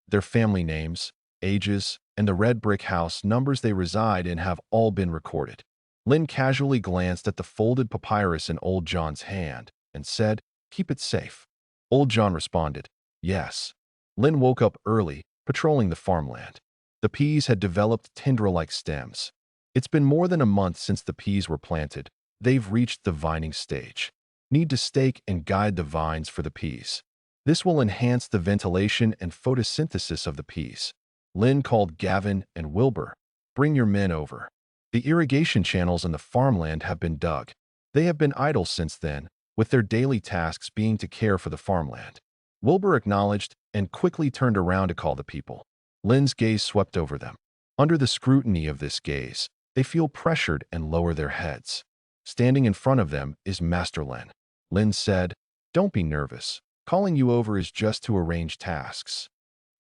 Their family names, ages, and the red brick house numbers they reside in have all been recorded. Lin casually glanced at the folded papyrus in Old John's hand and said, "Keep it safe." Old John responded, "Yes." Lin woke up early, patrolling the farmland. The peas had developed tendril-like stems. It's been more than a month since the peas were planted. They've reached the vining stage. Need to stake and guide the vines for the peas. This will enhance the ventilation and photosynthesis of the peas. Lin called Gavin and Wilbur. "Bring your men over." The irrigation channels in the farmland have been dug. They have been idle since then, with their daily tasks being to care for the farmland. Wilbur acknowledged and quickly turned around to call the people. Lin's gaze swept over them. Under the scrutiny of this gaze, they feel pressured and lower their heads. Standing in front of them is Master Lin. Lin said, "Don't be nervous. Calling you over is just to arrange tasks.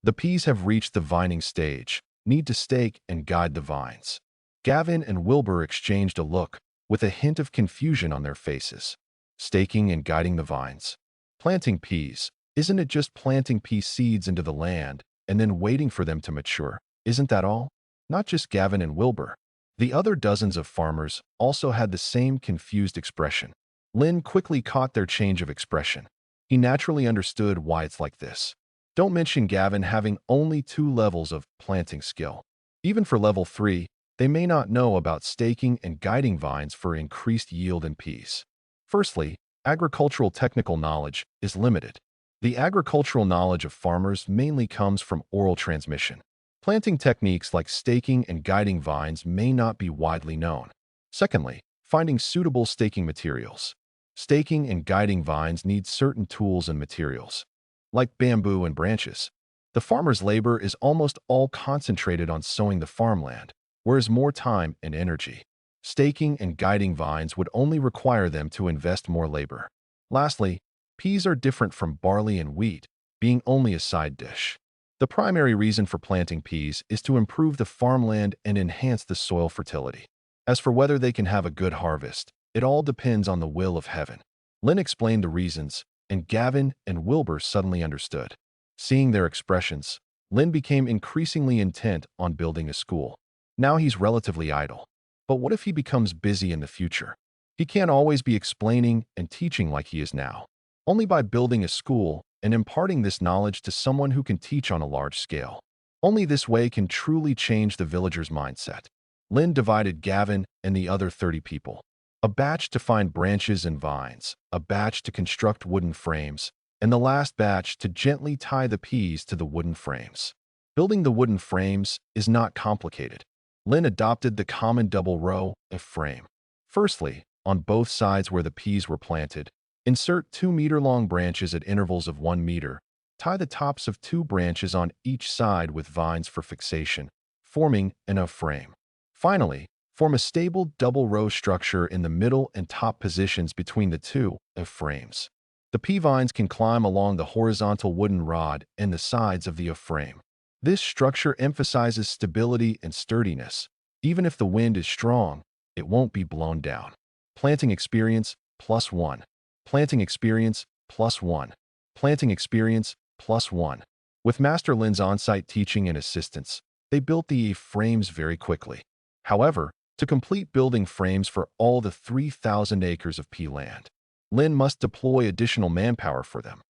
The peas have reached the vining stage, need to stake and guide the vines." Gavin and Wilbur exchanged a look, with a hint of confusion on their faces. Staking and guiding the vines. Planting peas. Isn't it just planting pea seeds into the land and then waiting for them to mature? Isn't that all? Not just Gavin and Wilbur. The other dozens of farmers also had the same confused expression. Lin quickly caught their change of expression. He naturally understood why it's like this. Don't mention Gavin having only 2 levels of planting skill. Even for level 3, they may not know about staking and guiding vines for increased yield in peas. Firstly, agricultural technical knowledge is limited. The agricultural knowledge of farmers mainly comes from oral transmission. Planting techniques like staking and guiding vines may not be widely known. Secondly, finding suitable staking materials. Staking and guiding vines need certain tools and materials, like bamboo and branches. The farmer's labor is almost all concentrated on sowing the farmland, whereas more time and energy. Staking and guiding vines would only require them to invest more labor. Lastly, peas are different from barley and wheat, being only a side dish. The primary reason for planting peas is to improve the farmland and enhance the soil fertility. As for whether they can have a good harvest, it all depends on the will of heaven. Lin explained the reasons, and Gavin and Wilbur suddenly understood. Seeing their expressions, Lin became increasingly intent on building a school. Now he's relatively idle. But what if he becomes busy in the future? He can't always be explaining and teaching like he is now. Only by building a school and imparting this knowledge to someone who can teach on a large scale. Only this way can truly change the villagers' mindset. Lin divided Gavin and the other 30 people. a batch to find branches and vines, a batch to construct wooden frames, and the last batch to gently tie the peas to the wooden frames. Building the wooden frames is not complicated. Lynn adopted the common double row of frame. Firstly, on both sides where the peas were planted, insert 2-meter-long branches at intervals of 1 meter. Tie the tops of 2 branches on each side with vines for fixation, forming an frame. Finally, form a stable double-row structure in the middle and top positions between the 2 frames. The pea vines can climb along the horizontal wooden rod and the sides of the frame. This structure emphasizes stability and sturdiness. Even if the wind is strong, it won't be blown down. Planting experience +1. Planting experience +1. Planting experience +1. With Master Lin's on-site teaching and assistance, they built the frames very quickly. However, to complete building frames for all the 3,000 acres of pea land, Lin must deploy additional manpower for them.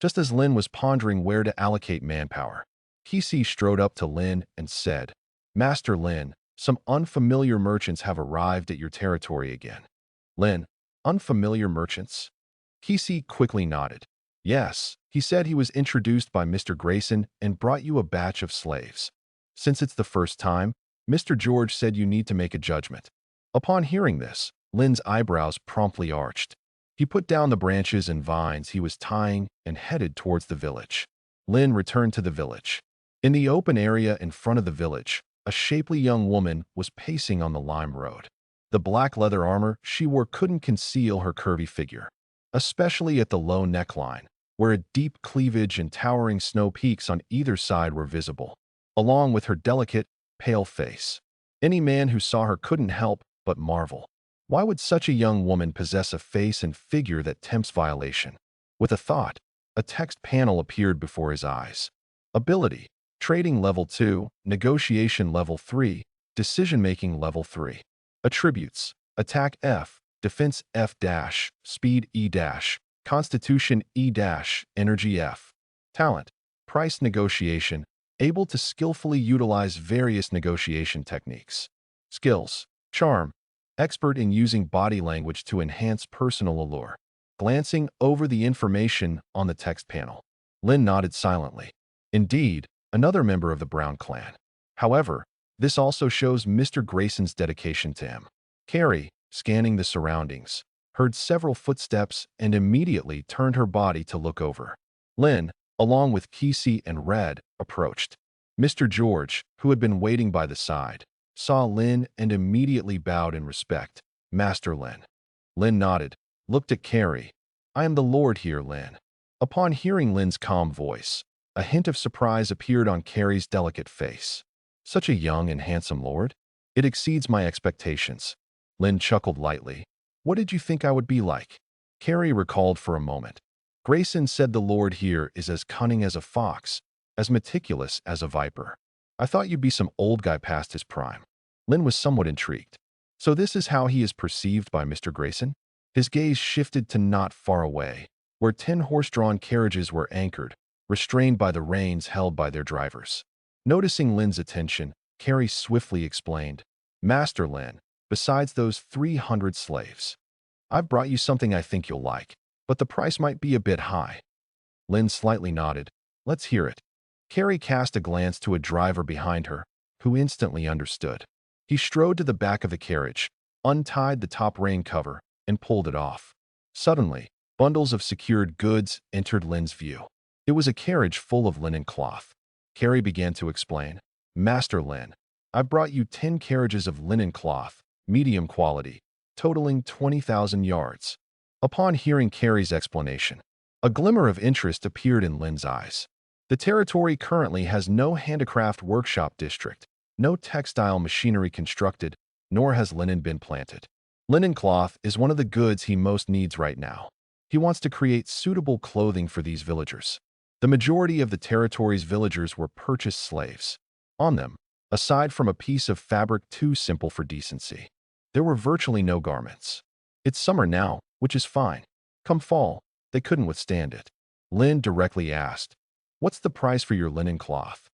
Just as Lin was pondering where to allocate manpower, Kisi strode up to Lin and said, "Master Lin, some unfamiliar merchants have arrived at your territory again." Lin, unfamiliar merchants? Kisi quickly nodded. Yes, he said he was introduced by Mr. Grayson and brought you a batch of slaves. Since it's the first time, Mr. George said you need to make a judgment. Upon hearing this, Lin's eyebrows promptly arched. He put down the branches and vines he was tying and headed towards the village. Lin returned to the village. In the open area in front of the village, a shapely young woman was pacing on the lime road. The black leather armor she wore couldn't conceal her curvy figure, especially at the low neckline, where a deep cleavage and towering snow peaks on either side were visible, along with her delicate, pale face. Any man who saw her couldn't help but marvel. Why would such a young woman possess a face and figure that tempts violation? With a thought, a text panel appeared before his eyes. Ability: Trading Level 2, Negotiation Level 3, Decision-Making Level 3. Attributes: Attack F, Defense F-, Speed E-, Constitution E-, Energy F. Talent: Price Negotiation, able to skillfully utilize various negotiation techniques. Skills: Charm, expert in using body language to enhance personal allure. Glancing over the information on the text panel, Lin nodded silently. Indeed, another member of the Brown clan. However, this also shows Mr. Grayson's dedication to him. Carrie, scanning the surroundings, heard several footsteps and immediately turned her body to look over. Lin, along with Kisi and Red, approached. Mr. George, who had been waiting by the side, saw Lin and immediately bowed in respect. Master Lin. Lin nodded, looked at Carrie. I am the Lord here, Lin. Upon hearing Lin's calm voice, a hint of surprise appeared on Carrie's delicate face. Such a young and handsome lord? It exceeds my expectations. Lin chuckled lightly. What did you think I would be like? Carrie recalled for a moment. Grayson said the lord here is as cunning as a fox, as meticulous as a viper. I thought you'd be some old guy past his prime. Lin was somewhat intrigued. So this is how he is perceived by Mr. Grayson? His gaze shifted to not far away, where 10 horse-drawn carriages were anchored, restrained by the reins held by their drivers. Noticing Lin's attention, Carrie swiftly explained, Master Lin, besides those 300 slaves, I've brought you something I think you'll like, but the price might be a bit high. Lin slightly nodded. Let's hear it. Carrie cast a glance to a driver behind her, who instantly understood. He strode to the back of the carriage, untied the top rain cover, and pulled it off. Suddenly, bundles of secured goods entered Lin's view. It was a carriage full of linen cloth. Carrie began to explain, Master Lin, I brought you 10 carriages of linen cloth, medium quality, totaling 20,000 yards. Upon hearing Carrie's explanation, a glimmer of interest appeared in Lin's eyes. The territory currently has no handicraft workshop district, no textile machinery constructed, nor has linen been planted. Linen cloth is one of the goods he most needs right now. He wants to create suitable clothing for these villagers. The majority of the territory's villagers were purchased slaves. On them, aside from a piece of fabric too simple for decency, there were virtually no garments. It's summer now, which is fine. Come fall, they couldn't withstand it. Lin directly asked, What's the price for your linen cloth?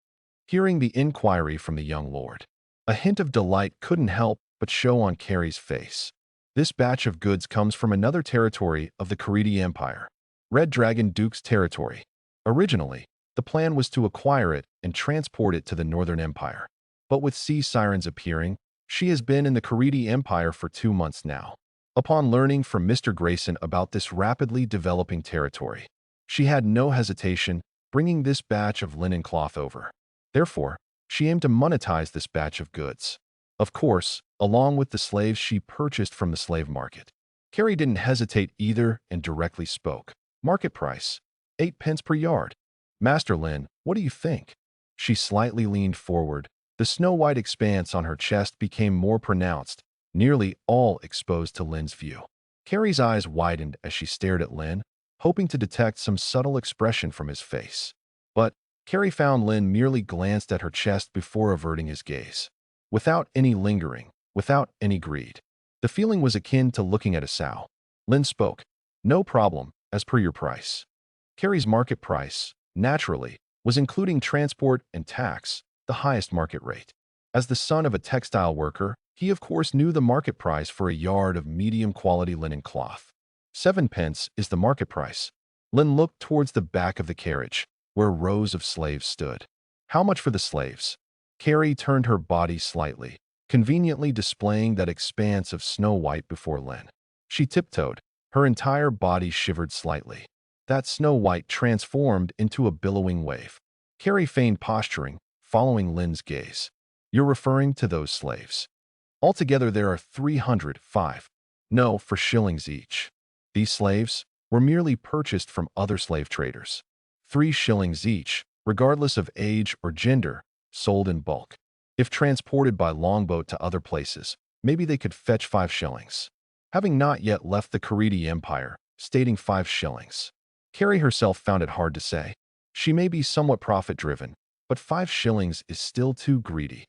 Hearing the inquiry from the young lord, a hint of delight couldn't help but show on Carrie's face. This batch of goods comes from another territory of the Karidi Empire, Red Dragon Duke's territory. Originally, the plan was to acquire it and transport it to the Northern Empire. But with sea sirens appearing, she has been in the Karidi Empire for 2 months now. Upon learning from Mr. Grayson about this rapidly developing territory, she had no hesitation bringing this batch of linen cloth over. Therefore, she aimed to monetize this batch of goods. Of course, along with the slaves she purchased from the slave market. Carrie didn't hesitate either and directly spoke. Market price, 8 pence per yard. Master Lin, what do you think? She slightly leaned forward. The snow-white expanse on her chest became more pronounced, nearly all exposed to Lin's view. Carrie's eyes widened as she stared at Lin, hoping to detect some subtle expression from his face. But Carrie found Lin merely glanced at her chest before averting his gaze. Without any lingering, without any greed. The feeling was akin to looking at a sow. Lin spoke. No problem, as per your price. Carrie's market price, naturally, was including transport and tax, the highest market rate. As the son of a textile worker, he of course knew the market price for a yard of medium-quality linen cloth. 7 pence is the market price. Lin looked towards the back of the carriage, where rows of slaves stood. How much for the slaves? Carrie turned her body slightly, conveniently displaying that expanse of snow white before Lin. She tiptoed. Her entire body shivered slightly. That snow white transformed into a billowing wave. Carrie feigned posturing, following Lin's gaze. You're referring to those slaves. Altogether there are 305. No, for shillings each. These slaves were merely purchased from other slave traders. 3 shillings each, regardless of age or gender, sold in bulk. If transported by longboat to other places, maybe they could fetch 5 shillings. Having not yet left the Karidi Empire, stating 5 shillings. Carrie herself found it hard to say. She may be somewhat profit-driven, but 5 shillings is still too greedy.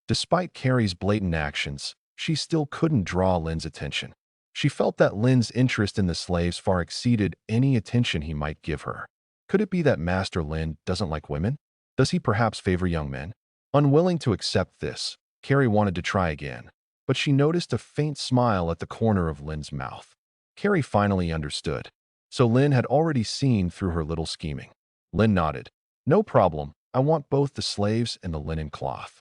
Despite Carrie's blatant actions, she still couldn't draw Lin's attention. She felt that Lin's interest in the slaves far exceeded any attention he might give her. Could it be that Master Lin doesn't like women? Does he perhaps favor young men? Unwilling to accept this, Carrie wanted to try again, but she noticed a faint smile at the corner of Lin's mouth. Carrie finally understood. So Lin had already seen through her little scheming. Lin nodded. No problem, I want both the slaves and the linen cloth.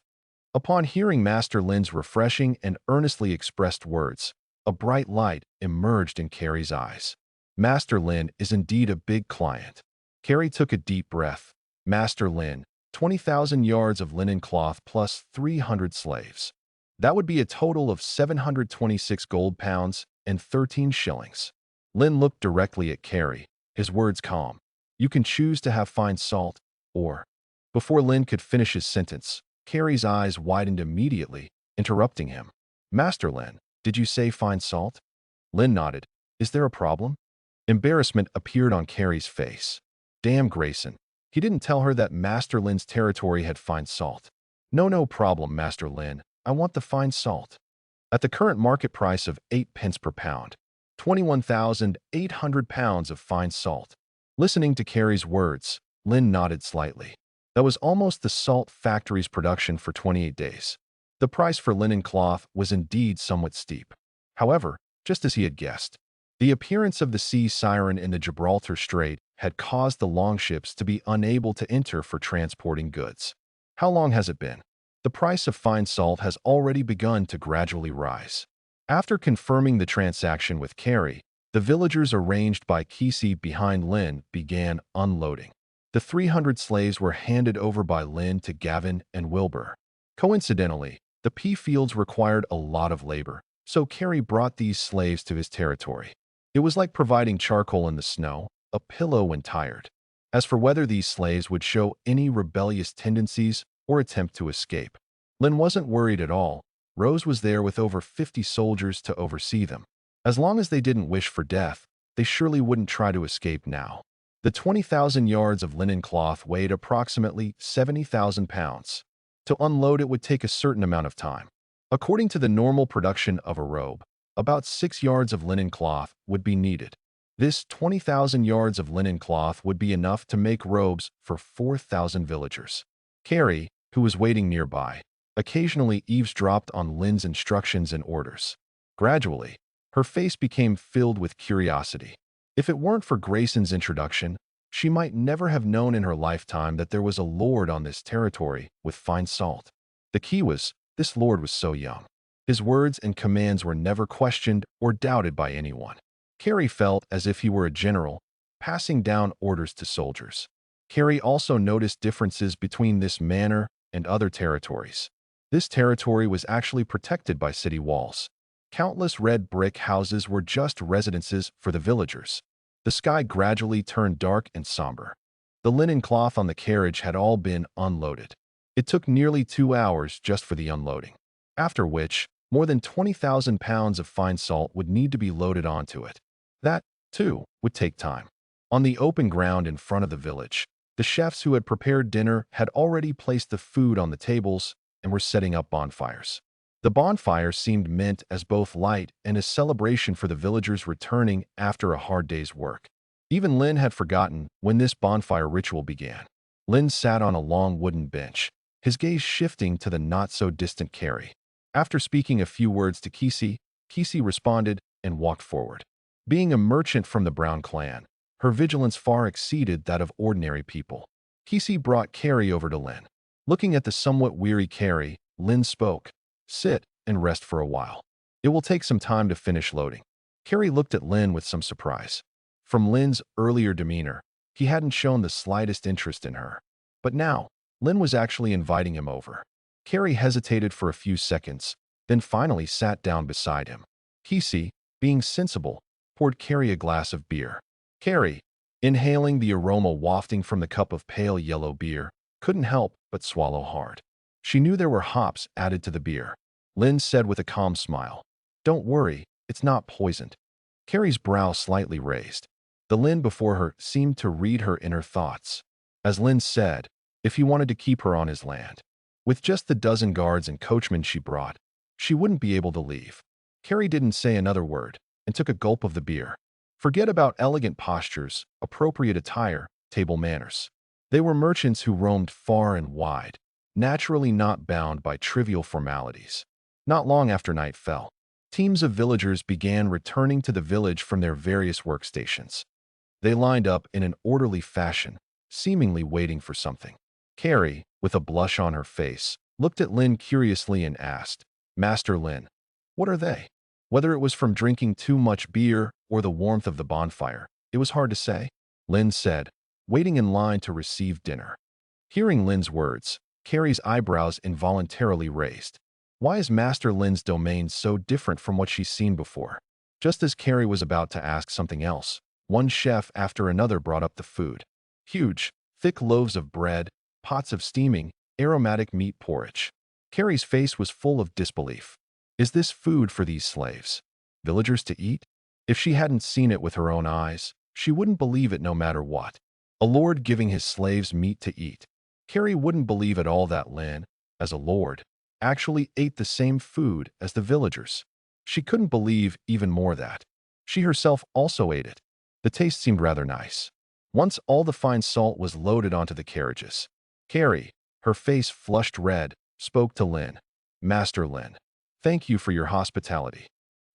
Upon hearing Master Lin's refreshing and earnestly expressed words, a bright light emerged in Carrie's eyes. Master Lin is indeed a big client. Carrie took a deep breath. Master Lin, 20,000 yards of linen cloth plus 300 slaves. That would be a total of 726 gold pounds and 13 shillings. Lin looked directly at Carrie, his words calm. You can choose to have fine salt, or... Before Lin could finish his sentence, Carrie's eyes widened immediately, interrupting him. Master Lin, did you say fine salt? Lin nodded. Is there a problem? Embarrassment appeared on Carrie's face. Damn Grayson. He didn't tell her that Master Lin's territory had fine salt. No problem, Master Lin. I want the fine salt. At the current market price of 8 pence per pound, 21,800 pounds of fine salt. Listening to Carrie's words, Lin nodded slightly. That was almost the salt factory's production for 28 days. The price for linen cloth was indeed somewhat steep. However, just as he had guessed, the appearance of the sea siren in the Gibraltar Strait had caused the longships to be unable to enter for transporting goods. How long has it been? The price of fine salt has already begun to gradually rise. After confirming the transaction with Carrie, the villagers arranged by Kesey behind Lin began unloading. The 300 slaves were handed over by Lin to Gavin and Wilbur. Coincidentally, the pea fields required a lot of labor, so Carrie brought these slaves to his territory. It was like providing charcoal in the snow, a pillow when tired. As for whether these slaves would show any rebellious tendencies or attempt to escape, Lin wasn't worried at all. Rose was there with over 50 soldiers to oversee them. As long as they didn't wish for death, they surely wouldn't try to escape now. The 20,000 yards of linen cloth weighed approximately 70,000 pounds. To unload it would take a certain amount of time. According to the normal production of a robe, about 6 yards of linen cloth would be needed. This 20,000 yards of linen cloth would be enough to make robes for 4,000 villagers. Carrie, who was waiting nearby, occasionally eavesdropped on Lin's instructions and orders. Gradually, Her face became filled with curiosity. If it weren't for Grayson's introduction, she might never have known in her lifetime that there was a lord on this territory with fine salt. The key was, this lord was so young. His words and commands were never questioned or doubted by anyone. Carrie felt as if he were a general, passing down orders to soldiers. Carrie also noticed differences between this manor and other territories. This territory was actually protected by city walls. Countless red brick houses were just residences for the villagers. The sky gradually turned dark and somber. The linen cloth on the carriage had all been unloaded. It took nearly 2 hours just for the unloading, after which more than 20,000 pounds of fine salt would need to be loaded onto it. That, too, would take time. On the open ground in front of the village, the chefs who had prepared dinner had already placed the food on the tables and were setting up bonfires. The bonfire seemed meant as both light and a celebration for the villagers returning after a hard day's work. Even Lynn had forgotten when this bonfire ritual began. Lynn sat on a long wooden bench, his gaze shifting to the not-so-distant Carrie. After speaking a few words to Kesey responded and walked forward. Being a merchant from the Brown clan, her vigilance far exceeded that of ordinary people. Kesey brought Carrie over to Lynn. Looking at the somewhat weary Carrie, Lynn spoke. Sit and rest for a while. It will take some time to finish loading. Carrie looked at Lynn with some surprise. From Lynn's earlier demeanor, he hadn't shown the slightest interest in her. But now, Lynn was actually inviting him over. Carrie hesitated for a few seconds, then finally sat down beside him. Kesey, being sensible, poured Carrie a glass of beer. Carrie, inhaling the aroma wafting from the cup of pale yellow beer, couldn't help but swallow hard. She knew there were hops added to the beer. Lynn said with a calm smile, "Don't worry, it's not poisoned." Carrie's brow slightly raised. The Lynn before her seemed to read her inner thoughts. As Lynn said, if he wanted to keep her on his land, with just the dozen guards and coachmen she brought, she wouldn't be able to leave. Carrie didn't say another word and took a gulp of the beer. Forget about elegant postures, appropriate attire, table manners. They were merchants who roamed far and wide, naturally not bound by trivial formalities. Not long after night fell, teams of villagers began returning to the village from their various workstations. They lined up in an orderly fashion, seemingly waiting for something. Carrie, with a blush on her face, looked at Lynn curiously and asked, "Master Lynn, what are they?" Whether it was from drinking too much beer or the warmth of the bonfire, it was hard to say. Lynn said, waiting in line to receive dinner. Hearing Lynn's words, Carrie's eyebrows involuntarily raised. Why is Master Lynn's domain so different from what she's seen before? Just as Carrie was about to ask something else, one chef after another brought up the food. Huge, thick loaves of bread, pots of steaming, aromatic meat porridge. Carrie's face was full of disbelief. Is this food for these slaves? Villagers to eat? If she hadn't seen it with her own eyes, she wouldn't believe it no matter what. A lord giving his slaves meat to eat. Carrie wouldn't believe at all that Lynn, as a lord, actually ate the same food as the villagers. She couldn't believe even more that she herself also ate it. The taste seemed rather nice. Once all the fine salt was loaded onto the carriages, Carrie, her face flushed red, spoke to Lynn. "Master Lynn, thank you for your hospitality."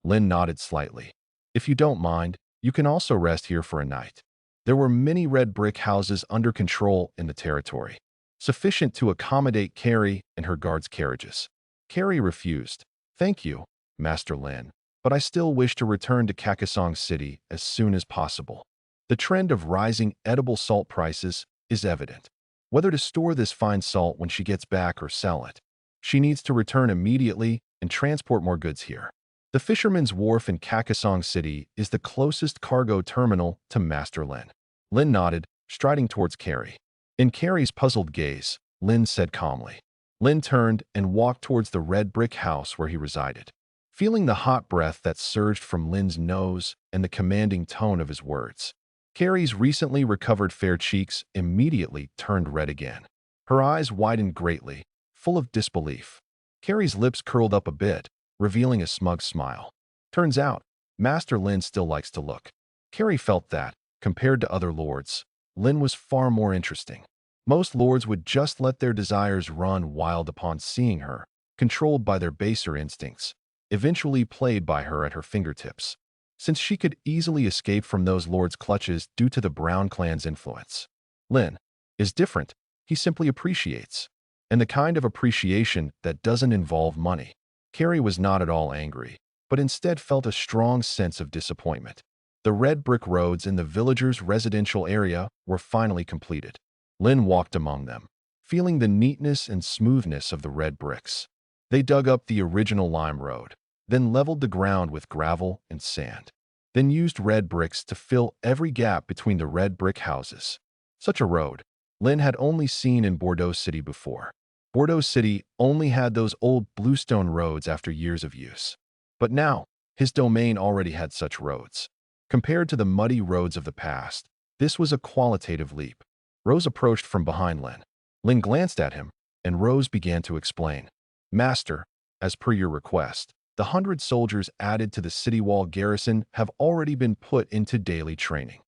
Lynn nodded slightly. "If you don't mind, you can also rest here for a night." There were many red brick houses under control in the territory, sufficient to accommodate Carrie and her guards' carriages. Carrie refused. "Thank you, Master Lynn, but I still wish to return to Kakasong City as soon as possible." The trend of rising edible salt prices is evident. Whether to store this fine salt when she gets back or sell it, she needs to return immediately and transport more goods here. The Fisherman's Wharf in Kakasong City is the closest cargo terminal to Master Lynn. Lynn nodded, striding towards Carrie. In Carrie's puzzled gaze, Lynn said calmly. Lynn turned and walked towards the red brick house where he resided. Feeling the hot breath that surged from Lynn's nose and the commanding tone of his words, Carrie's recently recovered fair cheeks immediately turned red again. Her eyes widened greatly, full of disbelief. Carrie's lips curled up a bit, revealing a smug smile. Turns out, Master Lynn still likes to look. Carrie felt that, compared to other lords, Lynn was far more interesting. Most lords would just let their desires run wild upon seeing her, controlled by their baser instincts. eventually played by her at her fingertips, since she could easily escape from those lords' clutches due to the Brown clan's influence. Lin is different. He simply appreciates. And the kind of appreciation that doesn't involve money. Carrie was not at all angry, but instead felt a strong sense of disappointment. The red brick roads in the villagers' residential area were finally completed. Lin walked among them, feeling the neatness and smoothness of the red bricks. They dug up the original lime road, then leveled the ground with gravel and sand, then used red bricks to fill every gap between the red brick houses. Such a road, Lin had only seen in Bordeaux City before. Bordeaux City only had those old bluestone roads after years of use. But now, his domain already had such roads. Compared to the muddy roads of the past, this was a qualitative leap. Rose approached from behind Lin. Lin glanced at him, and Rose began to explain. Master, as per your request, the 100 soldiers added to the city wall garrison have already been put into daily training.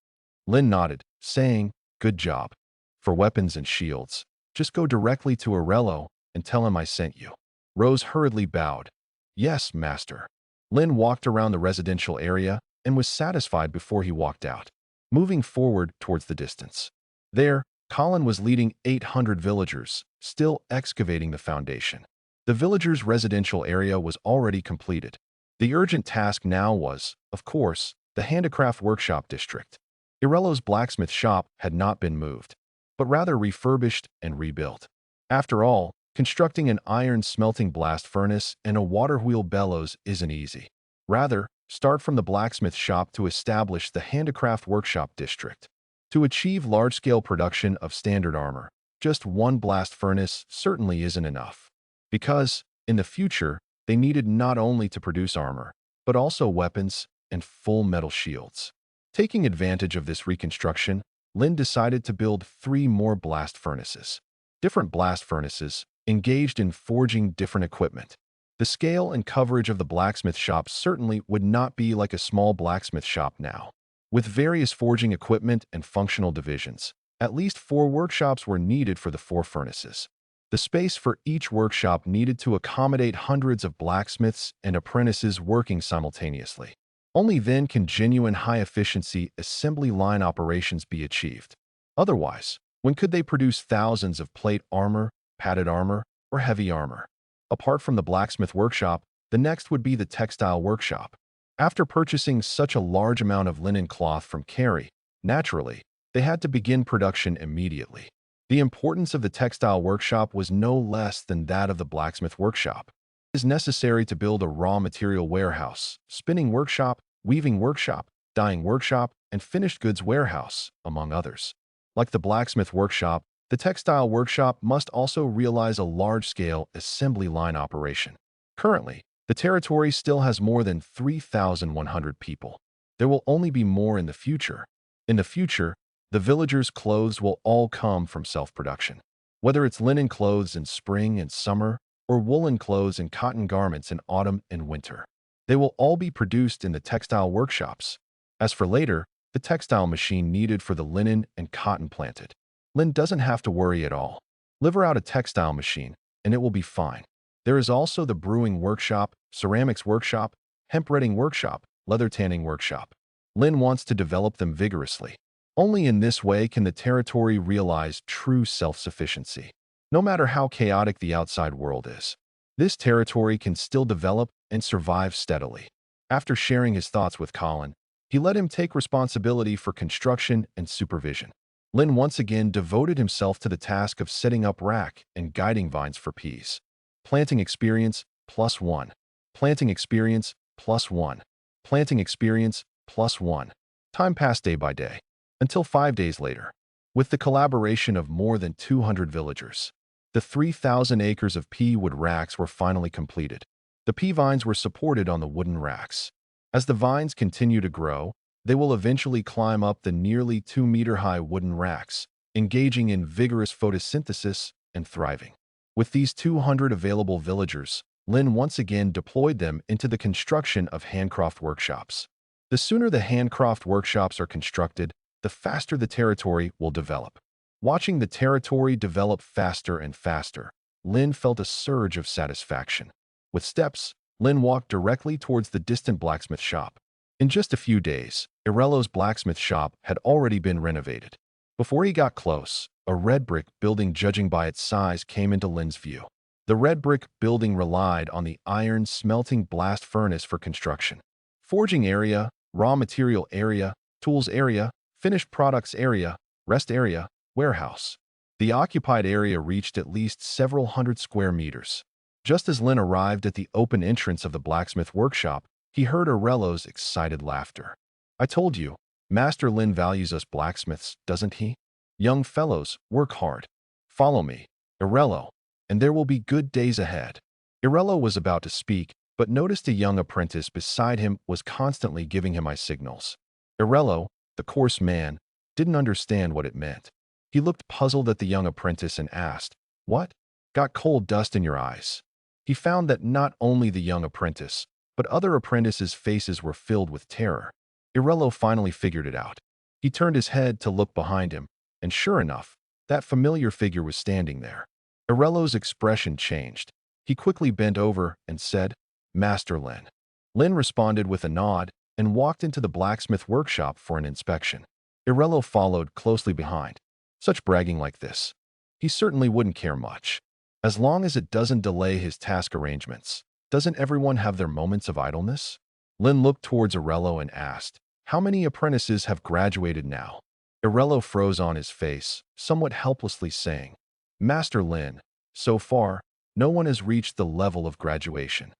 Lin nodded, saying, good job. For weapons and shields, just go directly to Arello and tell him I sent you. Rose hurriedly bowed. Yes, master. Lin walked around the residential area and was satisfied before he walked out, moving forward towards the distance. There, Colin was leading 800 villagers, still excavating the foundation. The villagers' residential area was already completed. The urgent task now was, of course, the handicraft workshop district. Irello's blacksmith shop had not been moved, but rather refurbished and rebuilt. After all, constructing an iron smelting blast furnace and a water wheel bellows isn't easy. Rather, start from the blacksmith shop to establish the handicraft workshop district. To achieve large-scale production of standard armor, just one blast furnace certainly isn't enough. Because, in the future, they needed not only to produce armor, but also weapons and full metal shields. Taking advantage of this reconstruction, Lin decided to build 3 more blast furnaces. Different blast furnaces, engaged in forging different equipment. The scale and coverage of the blacksmith shop certainly would not be like a small blacksmith shop now. With various forging equipment and functional divisions, at least 4 workshops were needed for the 4 furnaces. The space for each workshop needed to accommodate hundreds of blacksmiths and apprentices working simultaneously. Only then can genuine high-efficiency assembly line operations be achieved. Otherwise, when could they produce thousands of plate armor, padded armor, or heavy armor? Apart from the blacksmith workshop, the next would be the textile workshop. After purchasing such a large amount of linen cloth from Carrie, naturally, they had to begin production immediately. The importance of the textile workshop was no less than that of the blacksmith workshop. It is necessary to build a raw material warehouse, spinning workshop, weaving workshop, dyeing workshop, and finished goods warehouse, among others. Like the blacksmith workshop, the textile workshop must also realize a large-scale assembly line operation. Currently, the territory still has more than 3,100 people. There will only be more in the future. In the future, the villagers' clothes will all come from self-production. Whether it's linen clothes in spring and summer, or woolen clothes and cotton garments in autumn and winter, they will all be produced in the textile workshops. As for later, the textile machine needed for the linen and cotton planted, Lin doesn't have to worry at all. Live her out a textile machine, and it will be fine. There is also the brewing workshop, ceramics workshop, hemp redding workshop, leather tanning workshop. Lin wants to develop them vigorously. Only in this way can the territory realize true self-sufficiency. No matter how chaotic the outside world is, this territory can still develop and survive steadily. After sharing his thoughts with Colin, he let him take responsibility for construction and supervision. Lin once again devoted himself to the task of setting up rack and guiding vines for peas. Planting experience, +1. Planting experience, +1. Planting experience, +1. Time passed day by day, until 5 days later. With the collaboration of more than 200 villagers, the 3,000 acres of pea wood racks were finally completed. The pea vines were supported on the wooden racks. As the vines continue to grow, they will eventually climb up the nearly 2-meter-high wooden racks, engaging in vigorous photosynthesis and thriving. With these 200 available villagers, Lin once again deployed them into the construction of handcraft workshops. The sooner the handcraft workshops are constructed, the faster the territory will develop. Watching the territory develop faster and faster, Lin felt a surge of satisfaction. With steps, Lin walked directly towards the distant blacksmith shop. In just a few days, Irello's blacksmith shop had already been renovated. Before he got close, a red brick building, judging by its size, came into Lin's view. The red brick building relied on the iron smelting blast furnace for construction. Forging area, raw material area, tools area, finished products area, rest area, warehouse. The occupied area reached at least several hundred square meters. Just as Lin arrived at the open entrance of the blacksmith workshop, he heard Irello's excited laughter. "I told you, Master Lin values us blacksmiths, doesn't he? Young fellows, work hard. Follow me, Irello, and there will be good days ahead." Irello was about to speak, but noticed a young apprentice beside him was constantly giving him eye signals. Irello, the coarse man, didn't understand what it meant. He looked puzzled at the young apprentice and asked, "What? Got coal dust in your eyes?" He found that not only the young apprentice, but other apprentices' faces were filled with terror. Irello finally figured it out. He turned his head to look behind him, and sure enough, that familiar figure was standing there. Irello's expression changed. He quickly bent over and said, "Master Lin." Lin responded with a nod and walked into the blacksmith workshop for an inspection. Irello followed closely behind. Such bragging like this, he certainly wouldn't care much. As long as it doesn't delay his task arrangements. Doesn't everyone have their moments of idleness? Lin looked towards Irello and asked, "How many apprentices have graduated now?" Irello froze on his face, somewhat helplessly saying, "Master Lin, so far, no one has reached the level of graduation.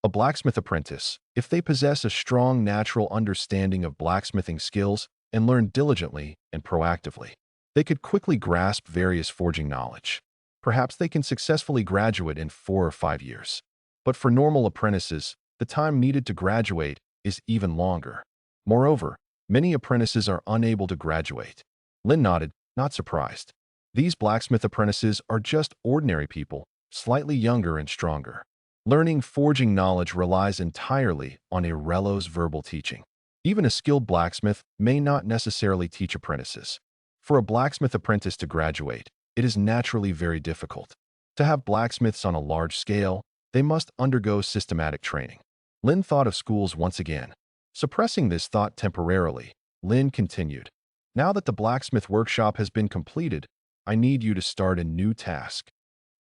A blacksmith apprentice, if they possess a strong natural understanding of blacksmithing skills and learn diligently and proactively, they could quickly grasp various forging knowledge. Perhaps they can successfully graduate in 4 or 5 years. But for normal apprentices, the time needed to graduate is even longer. Moreover, many apprentices are unable to graduate." Lin nodded, not surprised. These blacksmith apprentices are just ordinary people, slightly younger and stronger. Learning forging knowledge relies entirely on Irello's verbal teaching. Even a skilled blacksmith may not necessarily teach apprentices. For a blacksmith apprentice to graduate, it is naturally very difficult. To have blacksmiths on a large scale, they must undergo systematic training. Lin thought of schools once again. Suppressing this thought temporarily, Lin continued, "Now that the blacksmith workshop has been completed, I need you to start a new task."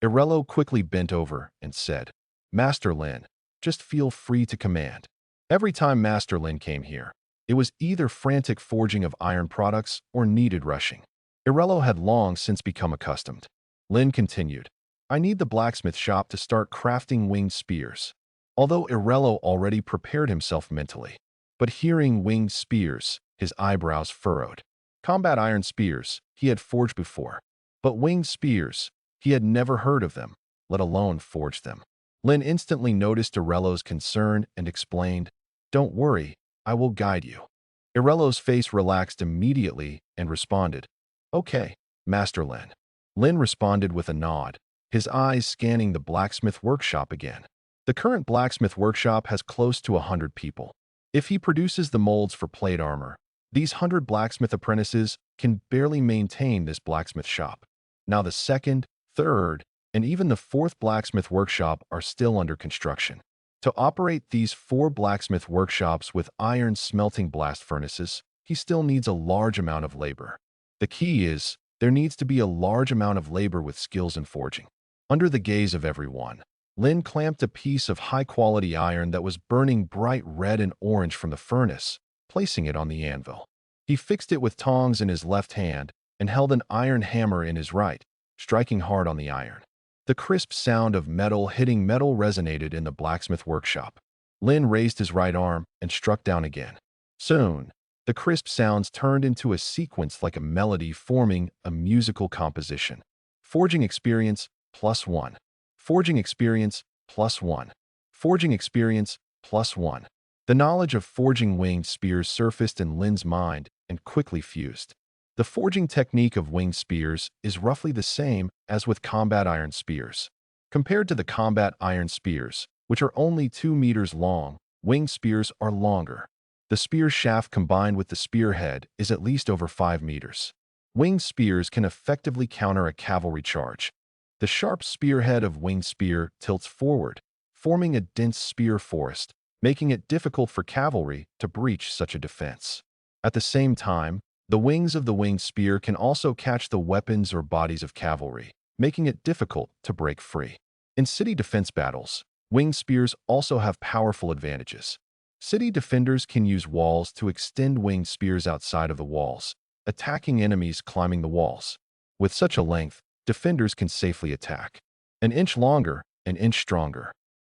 Irello quickly bent over and said, "Master Lin, just feel free to command." Every time Master Lin came here, it was either frantic forging of iron products or needed rushing. Irello had long since become accustomed. Lin continued, "I need the blacksmith shop to start crafting winged spears." Although Irello already prepared himself mentally, but hearing winged spears, his eyebrows furrowed. Combat iron spears he had forged before, but winged spears, he had never heard of them, let alone forged them. Lin instantly noticed Irello's concern and explained, "Don't worry, I will guide you." Irello's face relaxed immediately and responded, "Okay, Master Lin." Lin responded with a nod, his eyes scanning the blacksmith workshop again. The current blacksmith workshop has close to 100 people. If he produces the molds for plate armor, these 100 blacksmith apprentices can barely maintain this blacksmith shop. Now the second, third, and even the fourth blacksmith workshop are still under construction. To operate these 4 blacksmith workshops with iron smelting blast furnaces, he still needs a large amount of labor. The key is, there needs to be a large amount of labor with skills in forging. Under the gaze of everyone, Lin clamped a piece of high-quality iron that was burning bright red and orange from the furnace, placing it on the anvil. He fixed it with tongs in his left hand and held an iron hammer in his right, striking hard on the iron. The crisp sound of metal hitting metal resonated in the blacksmith workshop. Lin raised his right arm and struck down again. Soon, the crisp sounds turned into a sequence like a melody, forming a musical composition. Forging experience, +1. Forging experience, +1. Forging experience, +1. The knowledge of forging winged spears surfaced in Lin's mind and quickly fused. The forging technique of winged spears is roughly the same as with combat iron spears. Compared to the combat iron spears, which are only 2 meters long, winged spears are longer. The spear shaft combined with the spearhead is at least over 5 meters. Winged spears can effectively counter a cavalry charge. The sharp spearhead of winged spear tilts forward, forming a dense spear forest, making it difficult for cavalry to breach such a defense. At the same time, the wings of the winged spear can also catch the weapons or bodies of cavalry, making it difficult to break free. In city defense battles, winged spears also have powerful advantages. City defenders can use walls to extend winged spears outside of the walls, attacking enemies climbing the walls. With such a length, defenders can safely attack. An inch longer, an inch stronger.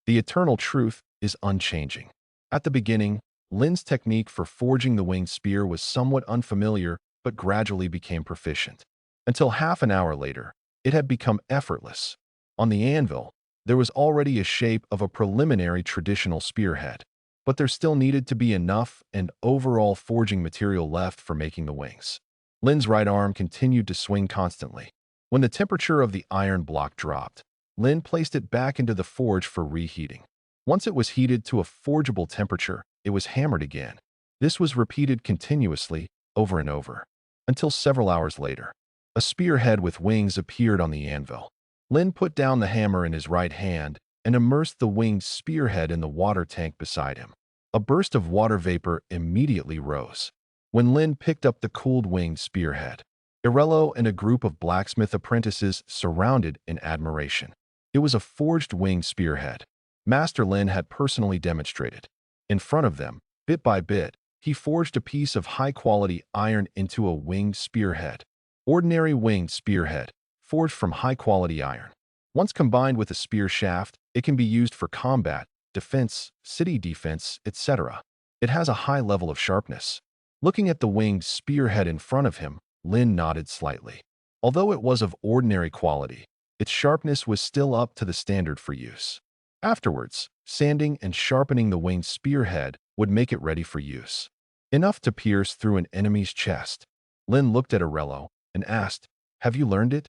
The eternal truth is unchanging. At the beginning, Lin's technique for forging the winged spear was somewhat unfamiliar but gradually became proficient. Until half an hour later, it had become effortless. On the anvil, there was already a shape of a preliminary traditional spearhead, but there still needed to be enough and overall forging material left for making the wings. Lin's right arm continued to swing constantly. When the temperature of the iron block dropped, Lin placed it back into the forge for reheating. Once it was heated to a forgeable temperature, it was hammered again. This was repeated continuously, over and over, until several hours later. A spearhead with wings appeared on the anvil. Lin put down the hammer in his right hand and immersed the winged spearhead in the water tank beside him. A burst of water vapor immediately rose. When Lin picked up the cooled winged spearhead, Irello and a group of blacksmith apprentices surrounded in admiration. It was a forged winged spearhead. Master Lin had personally demonstrated. In front of them, bit by bit, he forged a piece of high-quality iron into a winged spearhead. Ordinary winged spearhead, forged from high-quality iron. Once combined with a spear shaft, it can be used for combat, defense, city defense, etc. It has a high level of sharpness. Looking at the winged spearhead in front of him, Lin nodded slightly. Although it was of ordinary quality, its sharpness was still up to the standard for use. Afterwards, sanding and sharpening the winged spearhead would make it ready for use. Enough to pierce through an enemy's chest. Lin looked at Irello and asked, "Have you learned it?"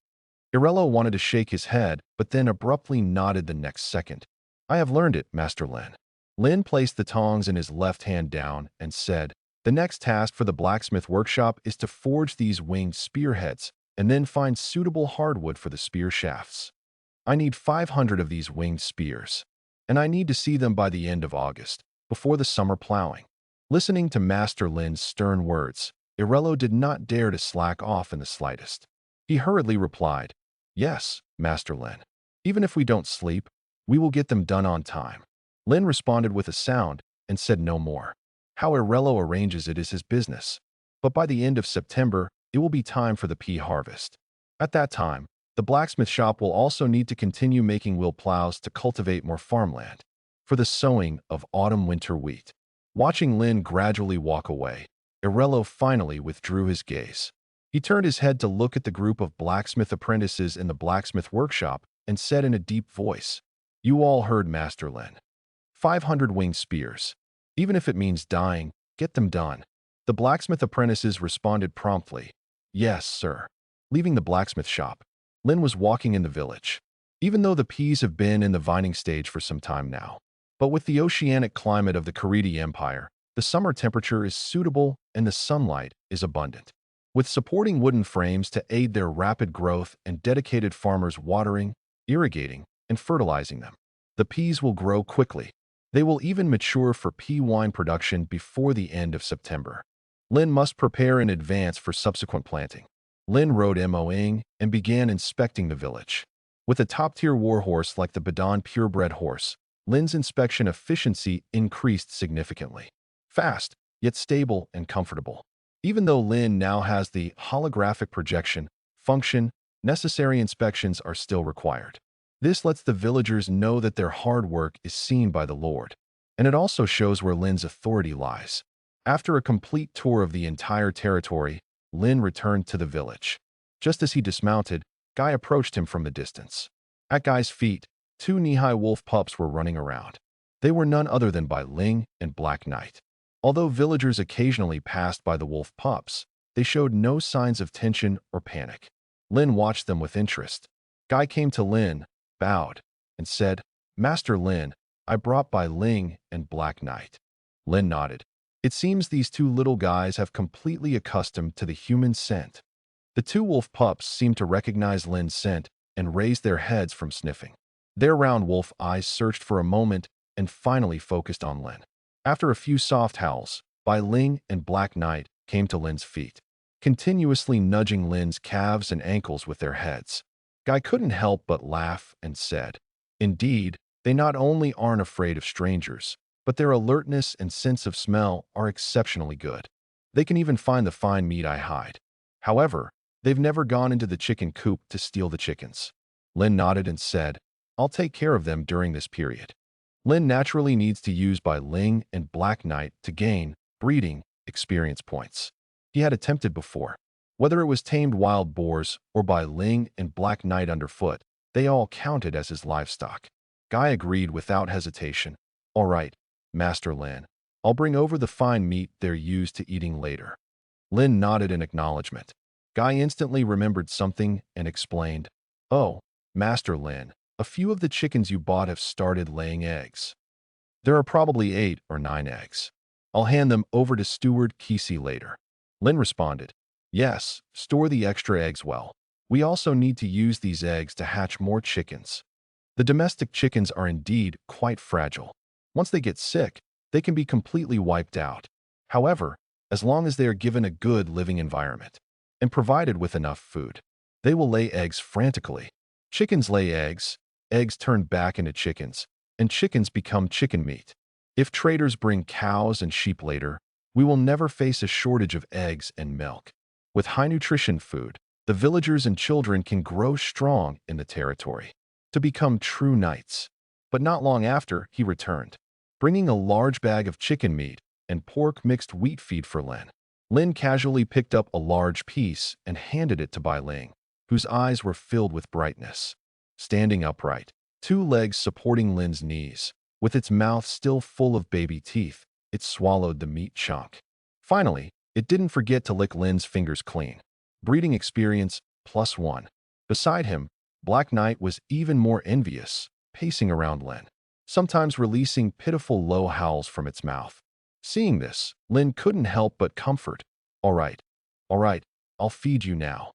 Irello wanted to shake his head, but then abruptly nodded the next second. "I have learned it, Master Lin." Lin placed the tongs in his left hand down and said, "The next task for the blacksmith workshop is to forge these winged spearheads and then find suitable hardwood for the spear shafts. I need 500 of these winged spears, and I need to see them by the end of August, before the summer plowing." Listening to Master Lin's stern words, Irello did not dare to slack off in the slightest. He hurriedly replied, "Yes, Master Lin. Even if we don't sleep, we will get them done on time." Lin responded with a sound and said no more. How Irello arranges it is his business. But by the end of September, it will be time for the pea harvest. At that time, the blacksmith shop will also need to continue making wheel plows to cultivate more farmland for the sowing of autumn-winter wheat. Watching Lin gradually walk away, Irello finally withdrew his gaze. He turned his head to look at the group of blacksmith apprentices in the blacksmith workshop and said in a deep voice, "You all heard Master Lin. 500 winged spears. Even if it means dying, get them done." The blacksmith apprentices responded promptly, "Yes, sir." Leaving the blacksmith shop, Lin was walking in the village. Even though the peas have been in the vining stage for some time now, but with the oceanic climate of the Karidi Empire, the summer temperature is suitable and the sunlight is abundant. With supporting wooden frames to aid their rapid growth and dedicated farmers watering, irrigating, and fertilizing them, the peas will grow quickly. They will even mature for pea wine production before the end of September. Lin must prepare in advance for subsequent planting. Lin rode Moing and began inspecting the village. With a top-tier warhorse like the Badon purebred horse, Lin's inspection efficiency increased significantly. Fast, yet stable and comfortable. Even though Lin now has the holographic projection function, necessary inspections are still required. This lets the villagers know that their hard work is seen by the Lord, and it also shows where Lin's authority lies. After a complete tour of the entire territory, Lin returned to the village. Just as he dismounted, Guy approached him from the distance. At Guy's feet, two knee-high wolf pups were running around. They were none other than Bai Ling and Black Knight. Although villagers occasionally passed by the wolf pups, they showed no signs of tension or panic. Lin watched them with interest. Guy came to Lin, bowed, and said, "Master Lin, I brought Bai Ling and Black Knight." Lin nodded. It seems these two little guys have completely accustomed to the human scent. The two wolf pups seemed to recognize Lin's scent and raised their heads from sniffing. Their round wolf eyes searched for a moment and finally focused on Lin. After a few soft howls, Bai Ling and Black Knight came to Lin's feet, continuously nudging Lin's calves and ankles with their heads. Guy couldn't help but laugh and said, "Indeed, they not only aren't afraid of strangers, but their alertness and sense of smell are exceptionally good. They can even find the fine meat I hide. However, they've never gone into the chicken coop to steal the chickens." Lin nodded and said, "I'll take care of them during this period." Lin naturally needs to use Bai Ling and Black Knight to gain breeding experience points. He had attempted before. Whether it was tamed wild boars or Bai Ling and Black Knight underfoot, they all counted as his livestock. Guy agreed without hesitation. "All right, Master Lin. I'll bring over the fine meat they're used to eating later." Lin nodded in acknowledgement. Guy instantly remembered something and explained, "Oh, Master Lin, a few of the chickens you bought have started laying eggs. There are probably 8 or 9 eggs. I'll hand them over to Steward Kesey later." Lin responded, "Yes, store the extra eggs well. We also need to use these eggs to hatch more chickens. The domestic chickens are indeed quite fragile. Once they get sick, they can be completely wiped out. However, as long as they are given a good living environment and provided with enough food, they will lay eggs frantically. Chickens lay eggs, eggs turn back into chickens, and chickens become chicken meat. If traders bring cows and sheep later, we will never face a shortage of eggs and milk. With high nutrition food, the villagers and children can grow strong in the territory to become true knights." But not long after, he returned, bringing a large bag of chicken meat and pork mixed wheat feed for Lin. Lin casually picked up a large piece and handed it to Bai Ling, whose eyes were filled with brightness. Standing upright, 2 legs supporting Lin's knees, with its mouth still full of baby teeth, it swallowed the meat chunk. Finally, it didn't forget to lick Lin's fingers clean. Breeding experience +1. Beside him, Black Knight was even more envious, pacing around Lin, sometimes releasing pitiful low howls from its mouth. Seeing this, Lin couldn't help but comfort. All right, I'll feed you now."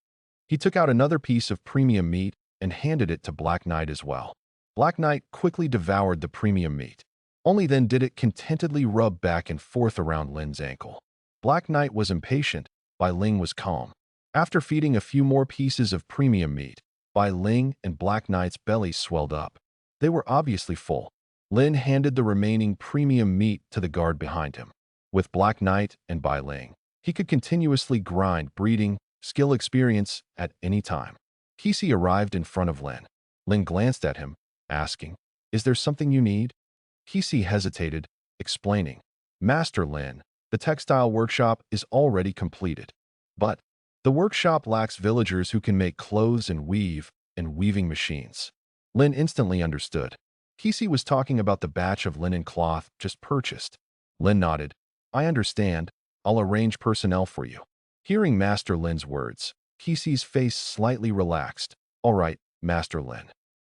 He took out another piece of premium meat and handed it to Black Knight as well. Black Knight quickly devoured the premium meat. Only then did it contentedly rub back and forth around Lin's ankle. Black Knight was impatient, Bai Ling was calm. After feeding a few more pieces of premium meat, Bai Ling and Black Knight's bellies swelled up. They were obviously full. Lin handed the remaining premium meat to the guard behind him. With Black Knight and Bai Ling, he could continuously grind breeding skill experience at any time. Kesey arrived in front of Lin. Lin glanced at him, asking, "Is there something you need?" Kesey hesitated, explaining, "Master Lin, the textile workshop is already completed. But the workshop lacks villagers who can make clothes and weaving machines." Lin instantly understood. Kesey was talking about the batch of linen cloth just purchased. Lin nodded. "I understand. I'll arrange personnel for you." Hearing Master Lin's words, Kesey's face slightly relaxed. "All right, Master Lin."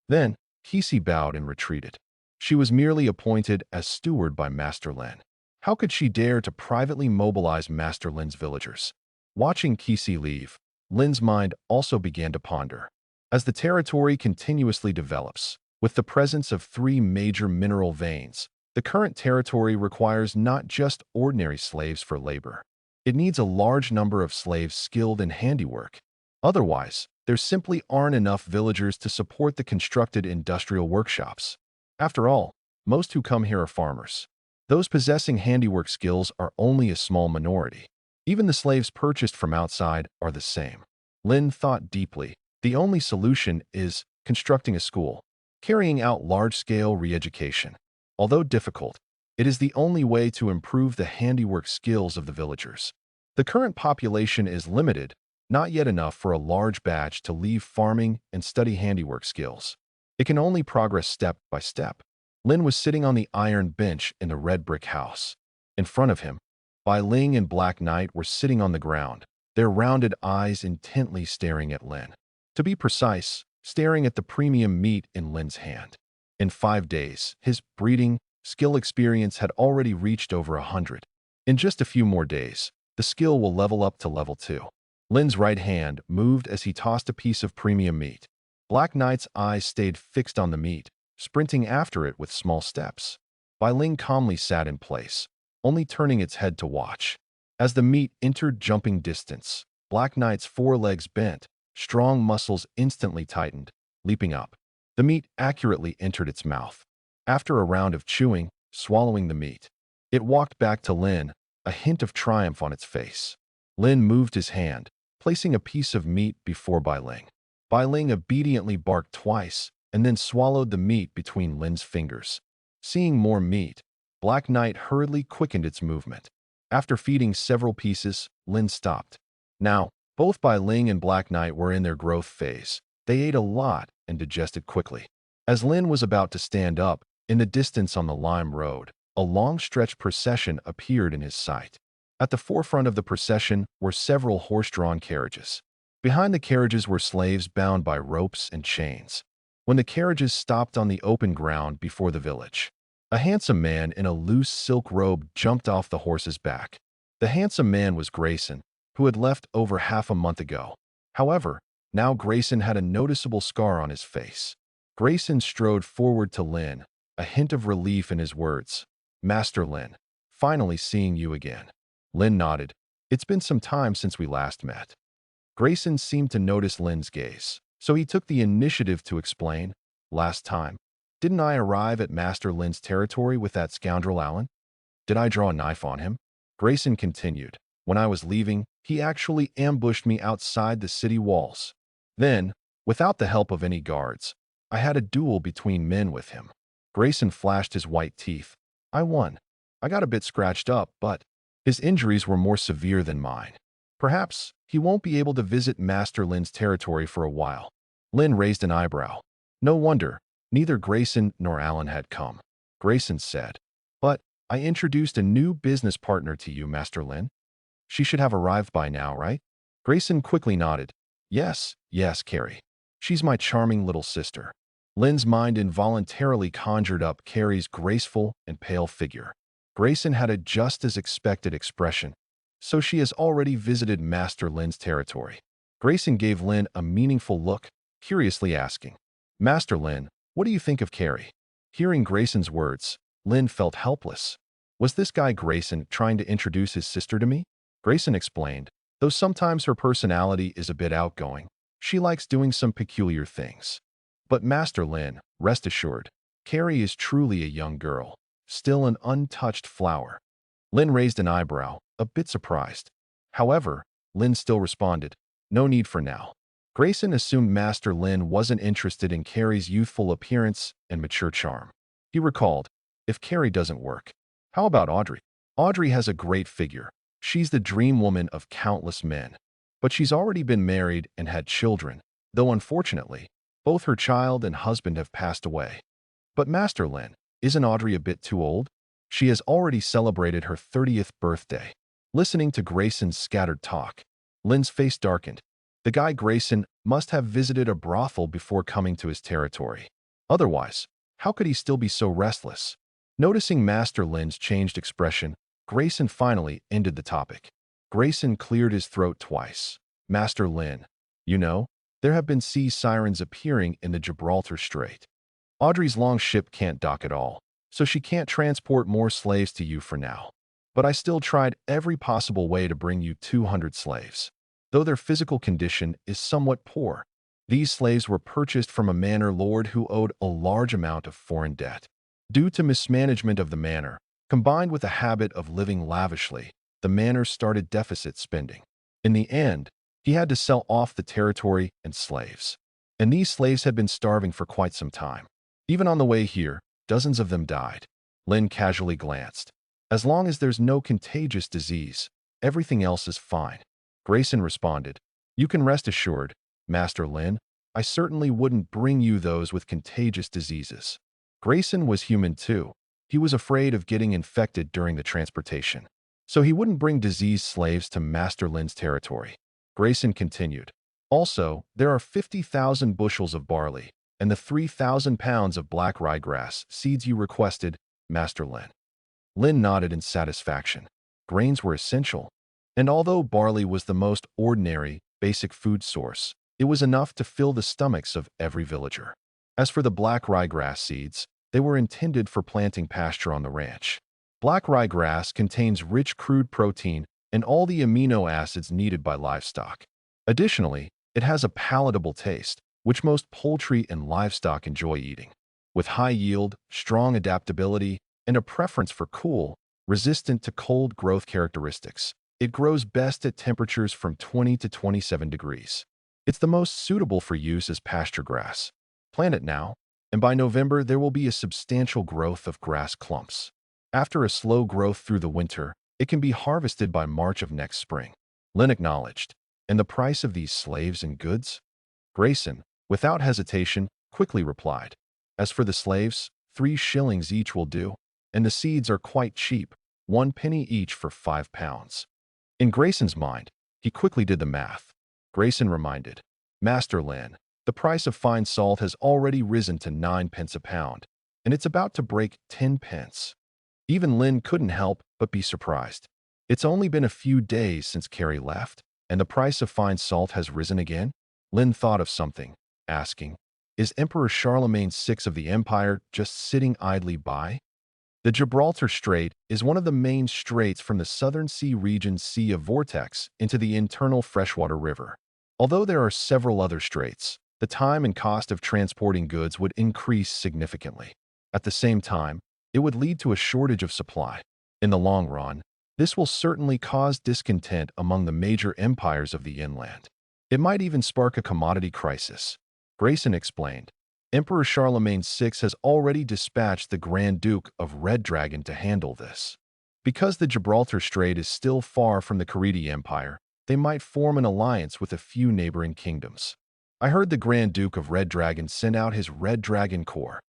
Then, Kesey bowed and retreated. She was merely appointed as steward by Master Lin. How could she dare to privately mobilize Master Lin's villagers? Watching Kesey leave, Lin's mind also began to ponder. As the territory continuously develops, with the presence of 3 major mineral veins, the current territory requires not just ordinary slaves for labor. It needs a large number of slaves skilled in handiwork. Otherwise, there simply aren't enough villagers to support the constructed industrial workshops. After all, most who come here are farmers. Those possessing handiwork skills are only a small minority. Even the slaves purchased from outside are the same. Lin thought deeply. The only solution is constructing a school, carrying out large-scale re-education. Although difficult, it is the only way to improve the handiwork skills of the villagers. The current population is limited, not yet enough for a large batch to leave farming and study handiwork skills. It can only progress step by step. Lin was sitting on the iron bench in the red brick house. In front of him, Bai Ling and Black Knight were sitting on the ground, their rounded eyes intently staring at Lin. To be precise, staring at the premium meat in Lin's hand. In 5 days, his breeding skill experience had already reached over 100. In just a few more days, the skill will level up to level 2. Lin's right hand moved as he tossed a piece of premium meat. Black Knight's eyes stayed fixed on the meat, sprinting after it with small steps. Bai Ling calmly sat in place, only turning its head to watch. As the meat entered jumping distance, Black Knight's forelegs bent, strong muscles instantly tightened, leaping up. The meat accurately entered its mouth. After a round of chewing, swallowing the meat, it walked back to Lin, a hint of triumph on its face. Lin moved his hand, placing a piece of meat before Bai Ling. Bai Ling obediently barked twice and then swallowed the meat between Lin's fingers. Seeing more meat, Black Knight hurriedly quickened its movement. After feeding several pieces, Lin stopped. Now, both Bai Ling and Black Knight were in their growth phase. They ate a lot and digested quickly. As Lin was about to stand up, in the distance on the lime road, a long-stretched procession appeared in his sight. At the forefront of the procession were several horse-drawn carriages. Behind the carriages were slaves bound by ropes and chains. When the carriages stopped on the open ground before the village, a handsome man in a loose silk robe jumped off the horse's back. The handsome man was Grayson, who had left over half a month ago. However, now Grayson had a noticeable scar on his face. Grayson strode forward to Lin, a hint of relief in his words. "Master Lin, finally seeing you again." Lin nodded. "It's been some time since we last met." Grayson seemed to notice Lin's gaze, so he took the initiative to explain. "Last time, didn't I arrive at Master Lin's territory with that scoundrel Alan? Did I draw a knife on him?" Grayson continued. "When I was leaving, he actually ambushed me outside the city walls. Then, without the help of any guards, I had a duel between men with him." Grayson flashed his white teeth. "I won. I got a bit scratched up, but his injuries were more severe than mine. Perhaps he won't be able to visit Master Lin's territory for a while." Lin raised an eyebrow. No wonder, neither Grayson nor Alan had come. Grayson said, "But I introduced a new business partner to you, Master Lin. She should have arrived by now, right?" Grayson quickly nodded. Yes, Carrie. She's my charming little sister." Lin's mind involuntarily conjured up Carrie's graceful and pale figure. Grayson had a just as expected expression. "So she has already visited Master Lin's territory." Grayson gave Lin a meaningful look, curiously asking, "Master Lin, what do you think of Carrie?" Hearing Grayson's words, Lin felt helpless. Was this guy Grayson trying to introduce his sister to me? Grayson explained, "Though sometimes her personality is a bit outgoing, she likes doing some peculiar things. But Master Lin, rest assured, Carrie is truly a young girl, still an untouched flower." Lin raised an eyebrow, a bit surprised. However, Lin still responded, "No need for now." Grayson assumed Master Lin wasn't interested in Carrie's youthful appearance and mature charm. He recalled, "If Carrie doesn't work, how about Audrey? Audrey has a great figure. She's the dream woman of countless men. But she's already been married and had children, though unfortunately, both her child and husband have passed away." "But Master Lin, isn't Audrey a bit too old? She has already celebrated her 30th birthday." Listening to Grayson's scattered talk, Lin's face darkened. The guy Grayson must have visited a brothel before coming to his territory. Otherwise, how could he still be so restless? Noticing Master Lin's changed expression, Grayson finally ended the topic. Grayson cleared his throat twice. "Master Lin, you know, there have been sea sirens appearing in the Gibraltar Strait. Audrey's long ship can't dock at all, so she can't transport more slaves to you for now. But I still tried every possible way to bring you 200 slaves. Though their physical condition is somewhat poor, these slaves were purchased from a manor lord who owed a large amount of foreign debt. Due to mismanagement of the manor, combined with a habit of living lavishly, the manor started deficit spending. In the end, he had to sell off the territory and slaves. And these slaves had been starving for quite some time. Even on the way here, dozens of them died." Lin casually glanced. "As long as there's no contagious disease, everything else is fine." Grayson responded, "You can rest assured, Master Lin, I certainly wouldn't bring you those with contagious diseases." Grayson was human too. He was afraid of getting infected during the transportation. So he wouldn't bring diseased slaves to Master Lin's territory. Grayson continued, "Also, there are 50,000 bushels of barley and the 3,000 pounds of black ryegrass seeds you requested, Master Lin." Lin nodded in satisfaction. Grains were essential. And although barley was the most ordinary, basic food source, it was enough to fill the stomachs of every villager. As for the black ryegrass seeds, they were intended for planting pasture on the ranch. Black ryegrass contains rich crude protein and all the amino acids needed by livestock. Additionally, it has a palatable taste, which most poultry and livestock enjoy eating. With high yield, strong adaptability, and a preference for cool, resistant to cold growth characteristics, it grows best at temperatures from 20 to 27 degrees. It's the most suitable for use as pasture grass. Plant it now, and by November there will be a substantial growth of grass clumps. After a slow growth through the winter, it can be harvested by March of next spring. Lynn acknowledged. And the price of these slaves and goods? Grayson, without hesitation, quickly replied. As for the slaves, 3 shillings each will do, and the seeds are quite cheap, 1 penny each for 5 pounds. In Grayson's mind, he quickly did the math. Grayson reminded, Master Lynn, the price of fine salt has already risen to 9 pence a pound, and it's about to break 10 pence. Even Lynn couldn't help but be surprised. It's only been a few days since Carrie left, and the price of fine salt has risen again? Lynn thought of something, asking, Is Emperor Charlemagne VI of the Empire just sitting idly by? The Gibraltar Strait is one of the main straits from the southern sea region's Sea of Vortex into the internal freshwater river. Although there are several other straits, the time and cost of transporting goods would increase significantly. At the same time, it would lead to a shortage of supply. In the long run, this will certainly cause discontent among the major empires of the inland. It might even spark a commodity crisis. Grayson explained. Emperor Charlemagne VI has already dispatched the Grand Duke of Red Dragon to handle this. Because the Gibraltar Strait is still far from the Caridi Empire, they might form an alliance with a few neighboring kingdoms. I heard the Grand Duke of Red Dragon sent out his Red Dragon Corps.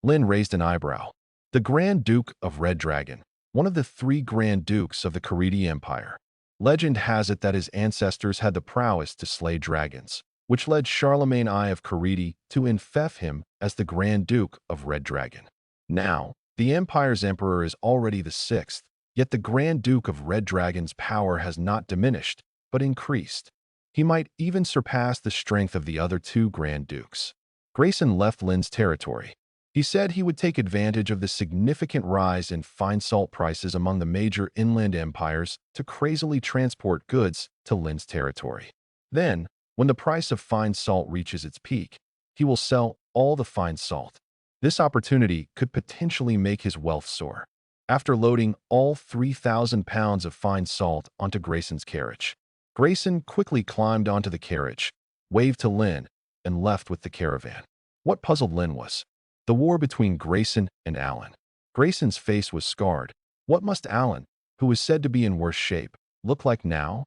Lynn raised an eyebrow. The Grand Duke of Red Dragon, one of the 3 Grand Dukes of the Caridi Empire. Legend has it that his ancestors had the prowess to slay dragons, which led Charlemagne I of Caridi to infeff him as the Grand Duke of Red Dragon. Now, the empire's emperor is already the 6th, yet the Grand Duke of Red Dragon's power has not diminished, but increased. He might even surpass the strength of the other 2 Grand Dukes. Grayson left Lynn's territory. He said he would take advantage of the significant rise in fine salt prices among the major inland empires to crazily transport goods to Lynn's territory. Then, when the price of fine salt reaches its peak, he will sell all the fine salt. This opportunity could potentially make his wealth soar. After loading all 3,000 pounds of fine salt onto Grayson's carriage, Grayson quickly climbed onto the carriage, waved to Lynn, and left with the caravan. What puzzled Lynn was the war between Grayson and Alan. Grayson's face was scarred. What must Alan, who was said to be in worse shape, look like now?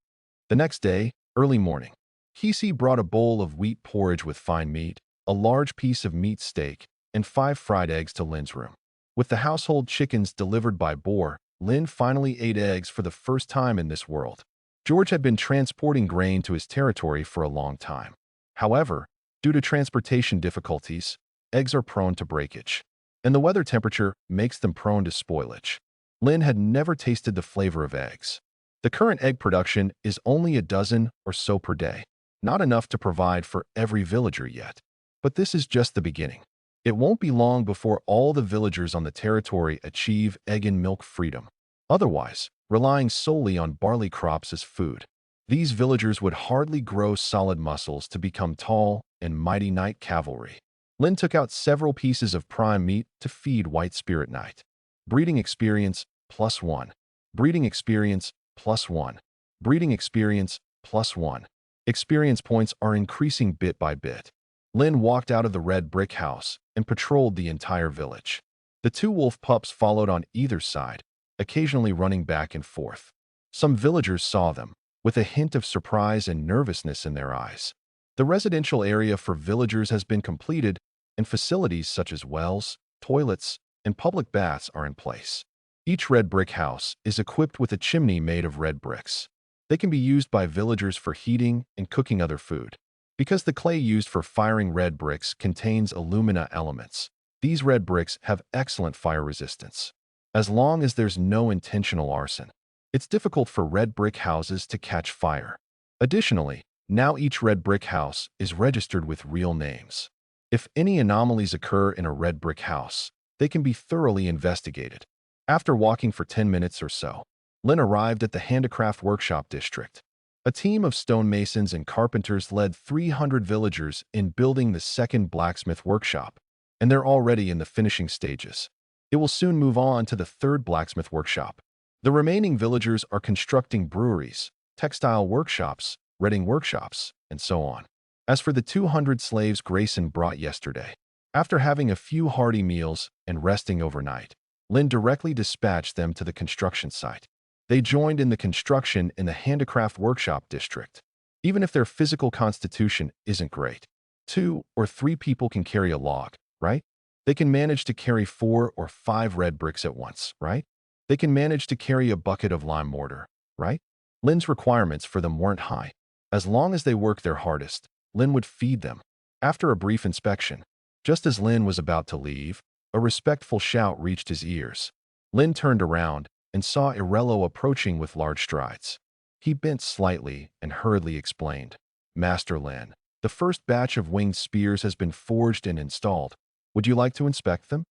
The next day, early morning, Kesey brought a bowl of wheat porridge with fine meat, a large piece of meat steak, and 5 fried eggs to Lynn's room. With the household chickens delivered by Boar, Lynn finally ate eggs for the first time in this world. George had been transporting grain to his territory for a long time. However, due to transportation difficulties, eggs are prone to breakage, and the weather temperature makes them prone to spoilage. Lynn had never tasted the flavor of eggs. The current egg production is only a dozen or so per day, not enough to provide for every villager yet. But this is just the beginning. It won't be long before all the villagers on the territory achieve egg and milk freedom. Otherwise, relying solely on barley crops as food, these villagers would hardly grow solid muscles to become tall and mighty knight cavalry. Lynn took out several pieces of prime meat to feed White Spirit Knight. Breeding experience, +1. Breeding experience, +1. Breeding experience, +1. Experience points are increasing bit by bit. Lynn walked out of the red brick house and patrolled the entire village. The 2 wolf pups followed on either side, occasionally running back and forth. Some villagers saw them, with a hint of surprise and nervousness in their eyes. The residential area for villagers has been completed, and facilities such as wells, toilets, and public baths are in place. Each red brick house is equipped with a chimney made of red bricks. They can be used by villagers for heating and cooking other food. Because the clay used for firing red bricks contains alumina elements, these red bricks have excellent fire resistance. As long as there's no intentional arson, it's difficult for red brick houses to catch fire. Additionally, now each red brick house is registered with real names. If any anomalies occur in a red brick house, they can be thoroughly investigated. After walking for 10 minutes or so, Lynn arrived at the handicraft workshop district. A team of stonemasons and carpenters led 300 villagers in building the second blacksmith workshop, and they're already in the finishing stages. It will soon move on to the third blacksmith workshop. The remaining villagers are constructing breweries, textile workshops, redding workshops, and so on. As for the 200 slaves Grayson brought yesterday, after having a few hearty meals and resting overnight, Lynn directly dispatched them to the construction site. They joined in the construction in the handicraft workshop district. Even if their physical constitution isn't great, 2 or 3 people can carry a log, right? They can manage to carry 4 or 5 red bricks at once, right? They can manage to carry a bucket of lime mortar, right? Lynn's requirements for them weren't high. As long as they worked their hardest, Lynn would feed them. After a brief inspection, just as Lynn was about to leave, a respectful shout reached his ears. Lynn turned around and saw Irello approaching with large strides. He bent slightly and hurriedly explained, "Master Lynn, the first batch of winged spears has been forged and installed. Would you like to inspect them?"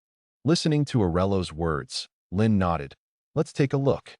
Listening to Irello's words, Lynn nodded. "Let's take a look."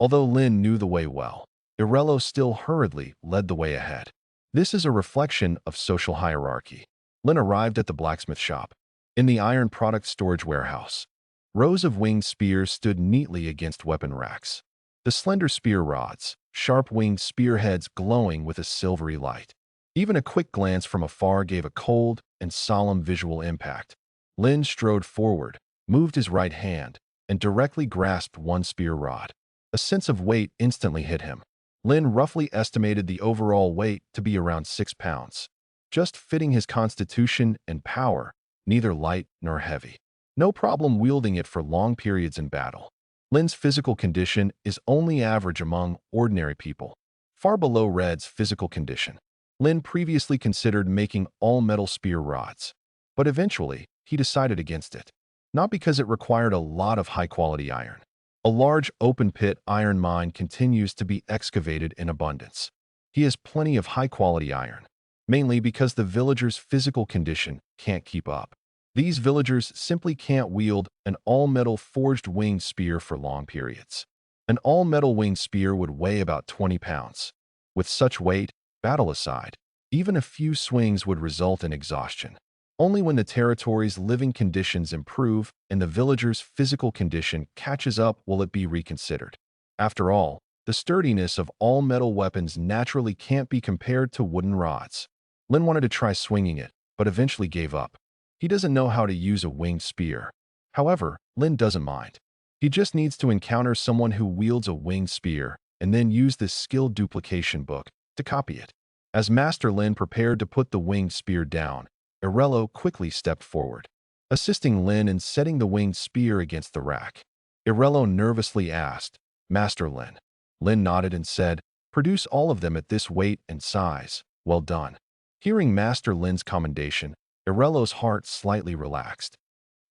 Although Lynn knew the way well, Irello still hurriedly led the way ahead. This is a reflection of social hierarchy. Lynn arrived at the blacksmith shop. In the iron product storage warehouse, rows of winged spears stood neatly against weapon racks. The slender spear rods, sharp winged spearheads glowing with a silvery light. Even a quick glance from afar gave a cold and solemn visual impact. Lynn strode forward, moved his right hand, and directly grasped one spear rod. A sense of weight instantly hit him. Lynn roughly estimated the overall weight to be around 6 pounds, just fitting his constitution and power, neither light nor heavy. No problem wielding it for long periods in battle. Lynn's physical condition is only average among ordinary people, far below Red's physical condition. Lynn previously considered making all-metal spear rods, but eventually he decided against it, not because it required a lot of high-quality iron. A large open-pit iron mine continues to be excavated in abundance. He has plenty of high-quality iron, mainly because the villagers' physical condition can't keep up. These villagers simply can't wield an all-metal forged winged spear for long periods. An all-metal winged spear would weigh about 20 pounds. With such weight, battle aside, even a few swings would result in exhaustion. Only when the territory's living conditions improve and the villager's physical condition catches up will it be reconsidered. After all, the sturdiness of all-metal weapons naturally can't be compared to wooden rods. Lynn wanted to try swinging it, but eventually gave up. He doesn't know how to use a winged spear. However, Lynn doesn't mind. He just needs to encounter someone who wields a winged spear and then use this skill duplication book to copy it. As Master Lynn prepared to put the winged spear down, Irello quickly stepped forward, assisting Lynn in setting the winged spear against the rack. Irello nervously asked, "Master Lynn." Lynn nodded and said, "Produce all of them at this weight and size. Well done." Hearing Master Lynn's commendation, Irello's heart slightly relaxed.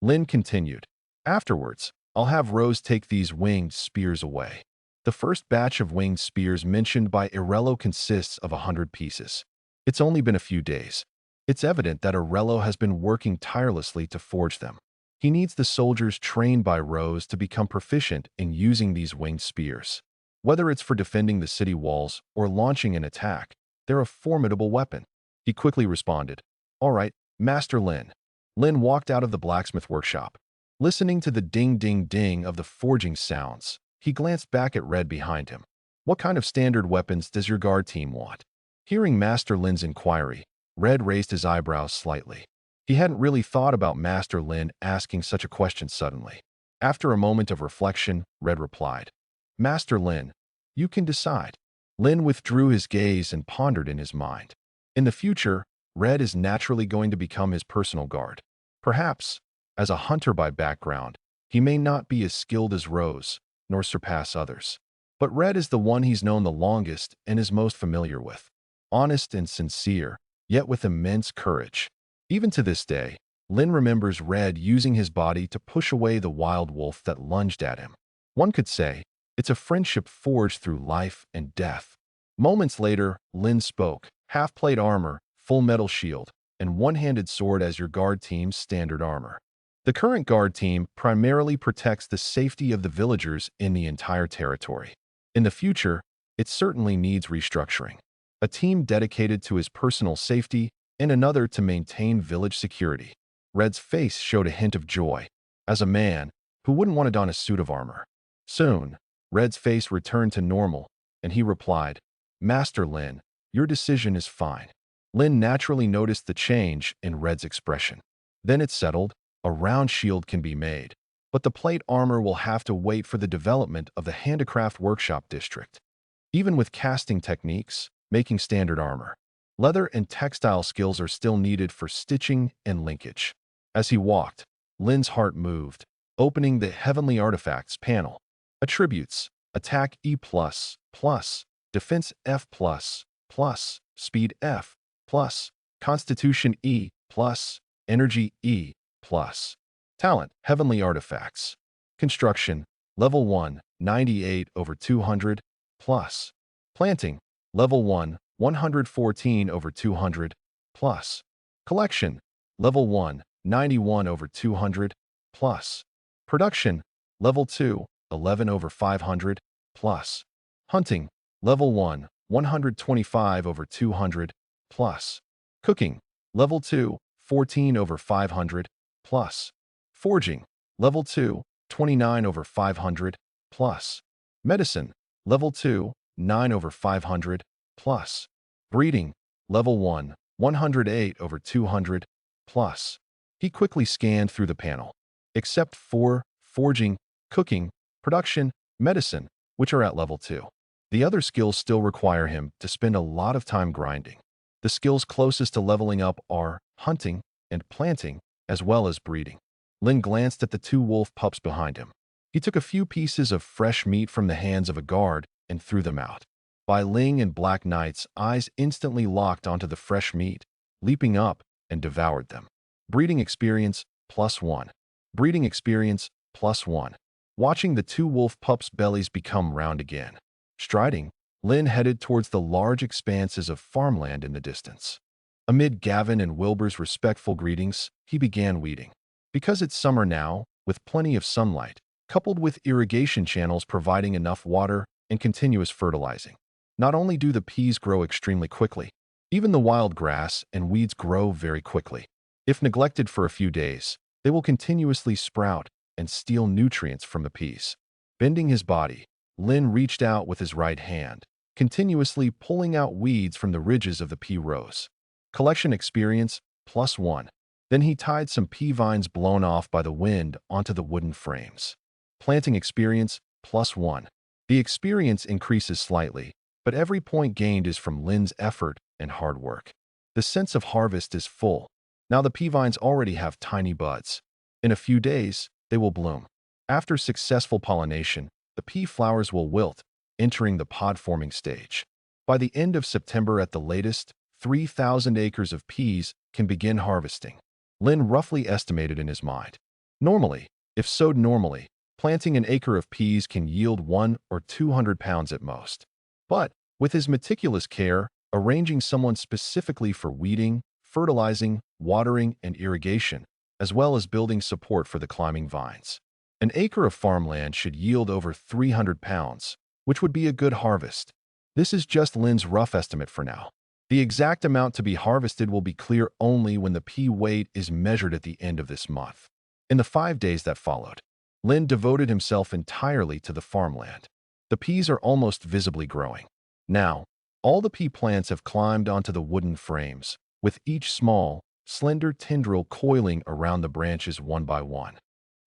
Lynn continued, "Afterwards, I'll have Rose take these winged spears away." The first batch of winged spears mentioned by Irello consists of 100 pieces. It's only been a few days. It's evident that Irello has been working tirelessly to forge them. He needs the soldiers trained by Rose to become proficient in using these winged spears. Whether it's for defending the city walls or launching an attack, they're a formidable weapon. He quickly responded, "All right, Master Lynn." Lynn walked out of the blacksmith workshop. Listening to the ding-ding-ding of the forging sounds, he glanced back at Red behind him. "What kind of standard weapons does your guard team want?" Hearing Master Lynn's inquiry, Red raised his eyebrows slightly. He hadn't really thought about Master Lynn asking such a question suddenly. After a moment of reflection, Red replied, "Master Lynn, you can decide." Lynn withdrew his gaze and pondered in his mind. In the future, Red is naturally going to become his personal guard. Perhaps, as a hunter by background, he may not be as skilled as Rose, nor surpass others. But Red is the one he's known the longest and is most familiar with. Honest and sincere, yet with immense courage. Even to this day, Lynn remembers Red using his body to push away the wild wolf that lunged at him. One could say, it's a friendship forged through life and death. Moments later, Lynn spoke, half-plate armor, full metal shield, and one-handed sword as your guard team's standard armor. The current guard team primarily protects the safety of the villagers in the entire territory. In the future, it certainly needs restructuring. A team dedicated to his personal safety and another to maintain village security. Red's face showed a hint of joy. As a man, who wouldn't want to don a suit of armor? Soon, Red's face returned to normal, and he replied, "Master Lin, your decision is fine." Lin naturally noticed the change in Red's expression. Then it settled. A round shield can be made, but the plate armor will have to wait for the development of the handicraft workshop district. Even with casting techniques, making standard armor, leather and textile skills are still needed for stitching and linkage. As he walked, Lin's heart moved, opening the Heavenly Artifacts panel. Attributes: Attack E++, Defense F++, Speed F+, Constitution E+, Energy E+. Talent: Heavenly Artifacts. Construction: Level 1, 98/200. Planting: Level 1, 114/200. Collection: Level 1, 91/200. Production: Level 2, 11/500. Hunting: Level 1, 125/200. Cooking: Level 2, 14/500. Forging: Level 2, 29/500. Medicine: Level 2, 9/500. Breeding: Level 1, 108/200. He quickly scanned through the panel. Except for forging, cooking, production, medicine, which are at Level 2. The other skills still require him to spend a lot of time grinding. The skills closest to leveling up are hunting and planting, as well as breeding. Lin glanced at the two wolf pups behind him. He took a few pieces of fresh meat from the hands of a guard and threw them out. Bai Ling and Black Knight's eyes instantly locked onto the fresh meat, leaping up and devoured them. Breeding experience +1. Breeding experience +1. Watching the two wolf pups' bellies become round again. Striding, Lin headed towards the large expanses of farmland in the distance. Amid Gavin and Wilbur's respectful greetings, he began weeding. Because it's summer now, with plenty of sunlight, coupled with irrigation channels providing enough water and continuous fertilizing. Not only do the peas grow extremely quickly, even the wild grass and weeds grow very quickly. If neglected for a few days, they will continuously sprout and steal nutrients from the peas. Bending his body, Lin reached out with his right hand, continuously pulling out weeds from the ridges of the pea rows. Collection experience +1. Then he tied some pea vines blown off by the wind onto the wooden frames. Planting experience +1. The experience increases slightly, but every point gained is from Lin's effort and hard work. The sense of harvest is full. Now the pea vines already have tiny buds. In a few days, they will bloom. After successful pollination, the pea flowers will wilt, entering the pod-forming stage. By the end of September at the latest, 3,000 acres of peas can begin harvesting. Lin roughly estimated in his mind. Normally, if sowed normally, planting an acre of peas can yield 1 or 200 pounds at most. But, with his meticulous care, arranging someone specifically for weeding, fertilizing, watering, and irrigation, as well as building support for the climbing vines, an acre of farmland should yield over 300 pounds, which would be a good harvest. This is just Lin's rough estimate for now. The exact amount to be harvested will be clear only when the pea weight is measured at the end of this month. In the 5 days that followed, Lin devoted himself entirely to the farmland. The peas are almost visibly growing. Now, all the pea plants have climbed onto the wooden frames, with each small, slender tendril coiling around the branches one by one.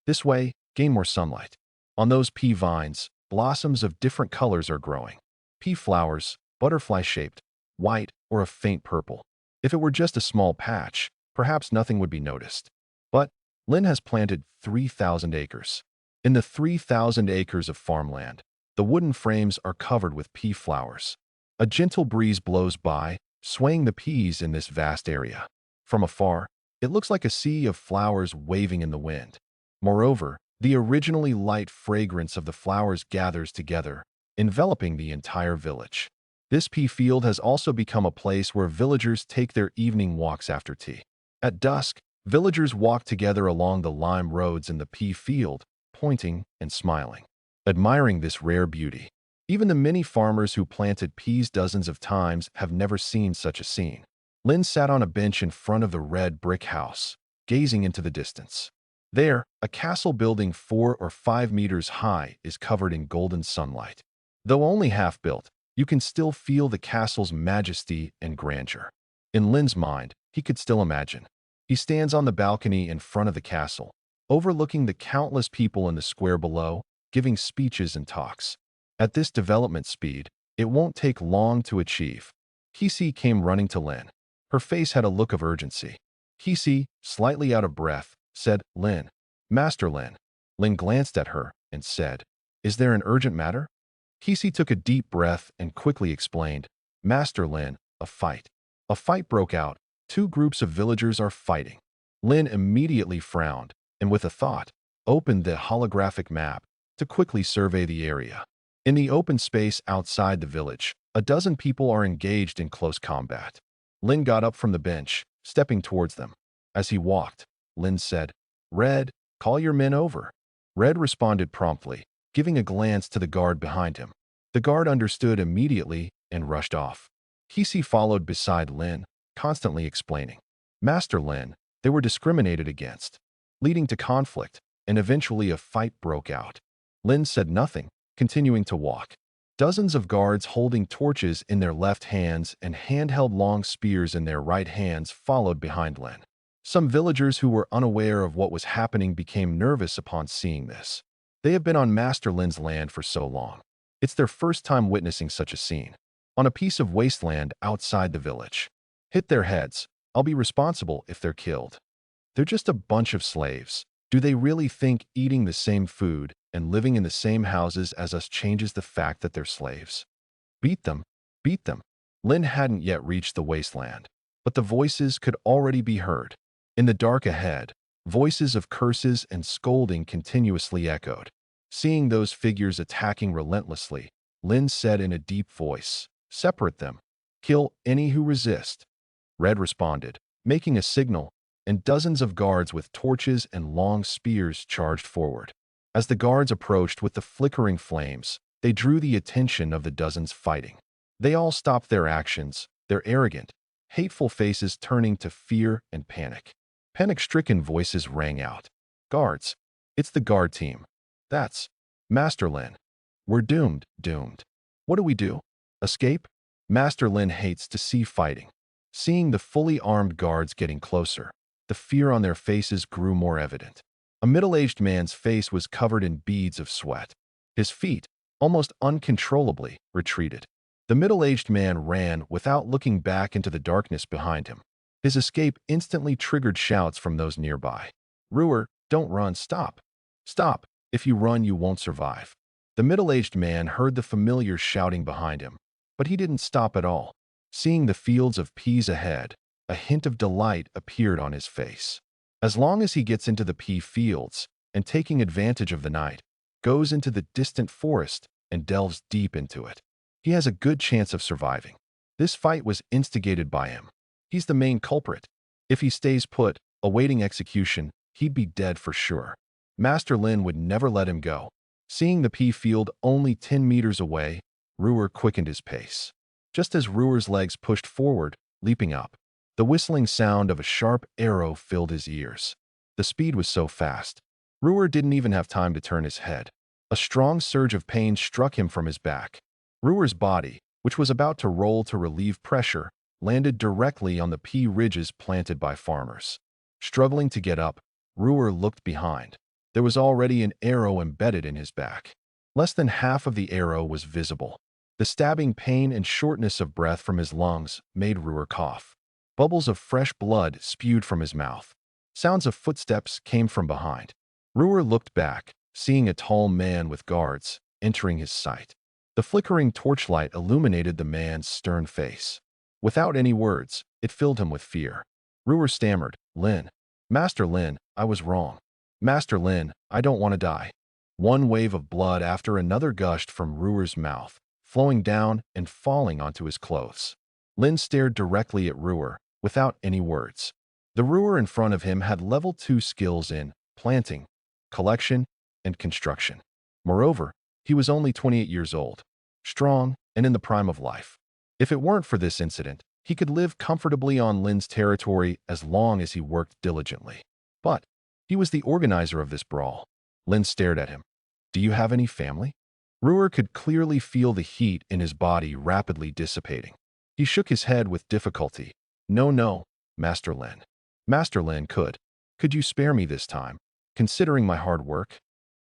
This way, gain more sunlight. On those pea vines, blossoms of different colors are growing. Pea flowers, butterfly-shaped, white, or a faint purple. If it were just a small patch, perhaps nothing would be noticed. But Lin has planted 3,000 acres. In the 3,000 acres of farmland, the wooden frames are covered with pea flowers. A gentle breeze blows by, swaying the peas in this vast area. From afar, it looks like a sea of flowers waving in the wind. Moreover, the originally light fragrance of the flowers gathers together, enveloping the entire village. This pea field has also become a place where villagers take their evening walks after tea. At dusk, villagers walk together along the lime roads in the pea field, pointing and smiling, admiring this rare beauty. Even the many farmers who planted peas dozens of times have never seen such a scene. Lynn sat on a bench in front of the red brick house, gazing into the distance. There, a castle building 4 or 5 meters high is covered in golden sunlight. Though only half built, you can still feel the castle's majesty and grandeur. In Lynn's mind, he could still imagine. He stands on the balcony in front of the castle, overlooking the countless people in the square below, giving speeches and talks. At this development speed, it won't take long to achieve. Kisi came running to Lynn. Her face had a look of urgency. Kisi, slightly out of breath, said, "Lynn, Master Lynn." Lynn glanced at her and said, "Is there an urgent matter?" Kisi took a deep breath and quickly explained, "Master Lynn, a fight. A fight broke out. 2 groups of villagers are fighting." Lynn immediately frowned and, with a thought, opened the holographic map to quickly survey the area. In the open space outside the village, a dozen people are engaged in close combat. Lynn got up from the bench, stepping towards them. As he walked, Lynn said, "Red, call your men over." Red responded promptly, giving a glance to the guard behind him. The guard understood immediately and rushed off. Kisi followed beside Lynn, constantly explaining. "Master Lynn, they were discriminated against," leading to conflict, and eventually a fight broke out. Lynn said nothing, continuing to walk. Dozens of guards holding torches in their left hands and handheld long spears in their right hands followed behind Lynn. Some villagers who were unaware of what was happening became nervous upon seeing this. They have been on Master Lynn's land for so long. It's their first time witnessing such a scene. On a piece of wasteland outside the village. Hit their heads. I'll be responsible if they're killed. They're just a bunch of slaves. Do they really think eating the same food and living in the same houses as us changes the fact that they're slaves? Beat them. Beat them. Lynn hadn't yet reached the wasteland, but the voices could already be heard. In the dark ahead, voices of curses and scolding continuously echoed. Seeing those figures attacking relentlessly, Lynn said in a deep voice, "Separate them. Kill any who resist." Red responded, making a signal, and dozens of guards with torches and long spears charged forward. As the guards approached with the flickering flames, they drew the attention of the dozens fighting. They all stopped their actions, their arrogant, hateful faces turning to fear and panic. Panic-stricken voices rang out. "Guards! It's the guard team. That's Master Lynn. We're doomed, doomed. What do we do? Escape?" Master Lynn hates to see fighting. Seeing the fully armed guards getting closer, the fear on their faces grew more evident. A middle-aged man's face was covered in beads of sweat. His feet, almost uncontrollably, retreated. The middle-aged man ran without looking back into the darkness behind him. His escape instantly triggered shouts from those nearby. "Ruer, don't run, stop! Stop! If you run, you won't survive." The middle-aged man heard the familiar shouting behind him, but he didn't stop at all. Seeing the fields of peas ahead, a hint of delight appeared on his face. As long as he gets into the pea fields and, taking advantage of the night, goes into the distant forest and delves deep into it, he has a good chance of surviving. This fight was instigated by him. He's the main culprit. If he stays put, awaiting execution, he'd be dead for sure. Master Lynn would never let him go. Seeing the pea field only 10 meters away, Ruer quickened his pace. Just as Ruer's legs pushed forward, leaping up, the whistling sound of a sharp arrow filled his ears. The speed was so fast, Ruer didn't even have time to turn his head. A strong surge of pain struck him from his back. Ruer's body, which was about to roll to relieve pressure, landed directly on the pea ridges planted by farmers. Struggling to get up, Ruer looked behind. There was already an arrow embedded in his back. Less than half of the arrow was visible. The stabbing pain and shortness of breath from his lungs made Ruer cough. Bubbles of fresh blood spewed from his mouth. Sounds of footsteps came from behind. Ruer looked back, seeing a tall man with guards entering his sight. The flickering torchlight illuminated the man's stern face. Without any words, it filled him with fear. Ruer stammered, "Lynn. Master Lynn, I was wrong. Master Lynn, I don't want to die." One wave of blood after another gushed from Ruer's mouth, flowing down and falling onto his clothes. Lin stared directly at Ruhr, without any words. The Ruhr in front of him had level 2 skills in planting, collection, and construction. Moreover, he was only 28 years old, strong, and in the prime of life. If it weren't for this incident, he could live comfortably on Lin's territory as long as he worked diligently. But he was the organizer of this brawl. Lin stared at him. "Do you have any family?" Ruhr could clearly feel the heat in his body rapidly dissipating. He shook his head with difficulty. No, Master Lin. Master Lin could you spare me this time, considering my hard work?"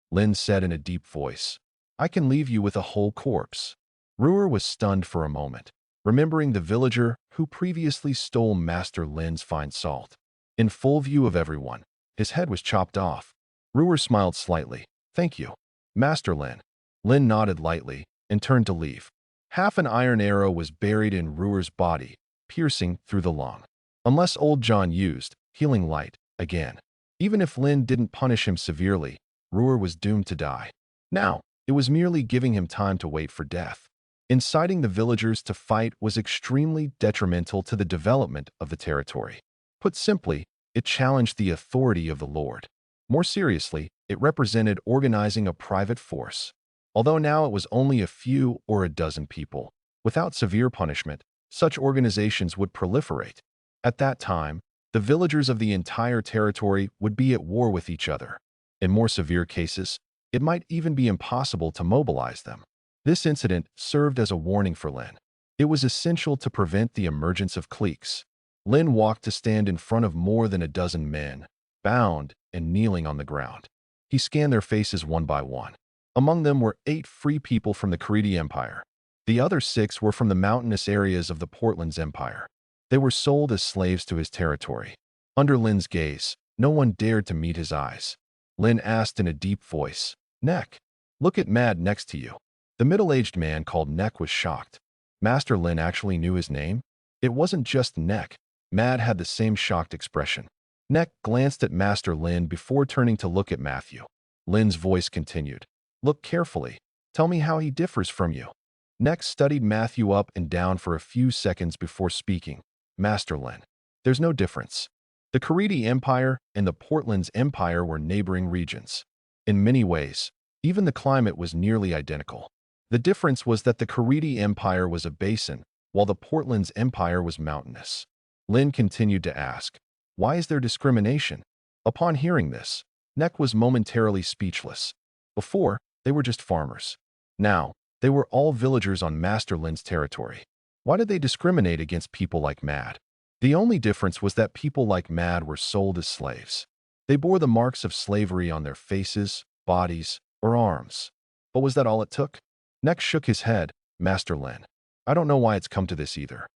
Lin said in a deep voice. "I can leave you with a whole corpse." Ruhr was stunned for a moment, remembering the villager who previously stole Master Lin's fine salt. In full view of everyone, his head was chopped off. Ruhr smiled slightly. "Thank you, Master Lin." Lin nodded lightly and turned to leave. Half an iron arrow was buried in Ruhr's body, piercing through the lung. Unless old John used healing light again. Even if Lin didn't punish him severely, Ruhr was doomed to die. Now, it was merely giving him time to wait for death. Inciting the villagers to fight was extremely detrimental to the development of the territory. Put simply, it challenged the authority of the Lord. More seriously, it represented organizing a private force. Although now it was only a few or a dozen people, without severe punishment, such organizations would proliferate. At that time, the villagers of the entire territory would be at war with each other. In more severe cases, it might even be impossible to mobilize them. This incident served as a warning for Lin. It was essential to prevent the emergence of cliques. Lin walked to stand in front of more than a dozen men, bound and kneeling on the ground. He scanned their faces one by one. Among them were 8 free people from the Karidi Empire. The other 6 were from the mountainous areas of the Portlands Empire. They were sold as slaves to his territory. Under Lin's gaze, no one dared to meet his eyes. Lin asked in a deep voice, "Neck, look at Mad next to you." The middle-aged man called Neck was shocked. Master Lin actually knew his name? It wasn't just Neck. Mad had the same shocked expression. Neck glanced at Master Lin before turning to look at Matthew. Lin's voice continued. "Look carefully. Tell me how he differs from you." Neck studied Matthew up and down for a few seconds before speaking. "Master Lin, there's no difference. The Karidi Empire and the Portlands Empire were neighboring regions. In many ways, even the climate was nearly identical. The difference was that the Karidi Empire was a basin, while the Portlands Empire was mountainous." Lin continued to ask, "Why is there discrimination?" Upon hearing this, Neck was momentarily speechless. Before, they were just farmers. Now, they were all villagers on Master Lin's territory. Why did they discriminate against people like Mad? The only difference was that people like Mad were sold as slaves. They bore the marks of slavery on their faces, bodies, or arms. But was that all it took? Neck shook his head. "Master Lin, I don't know why it's come to this either."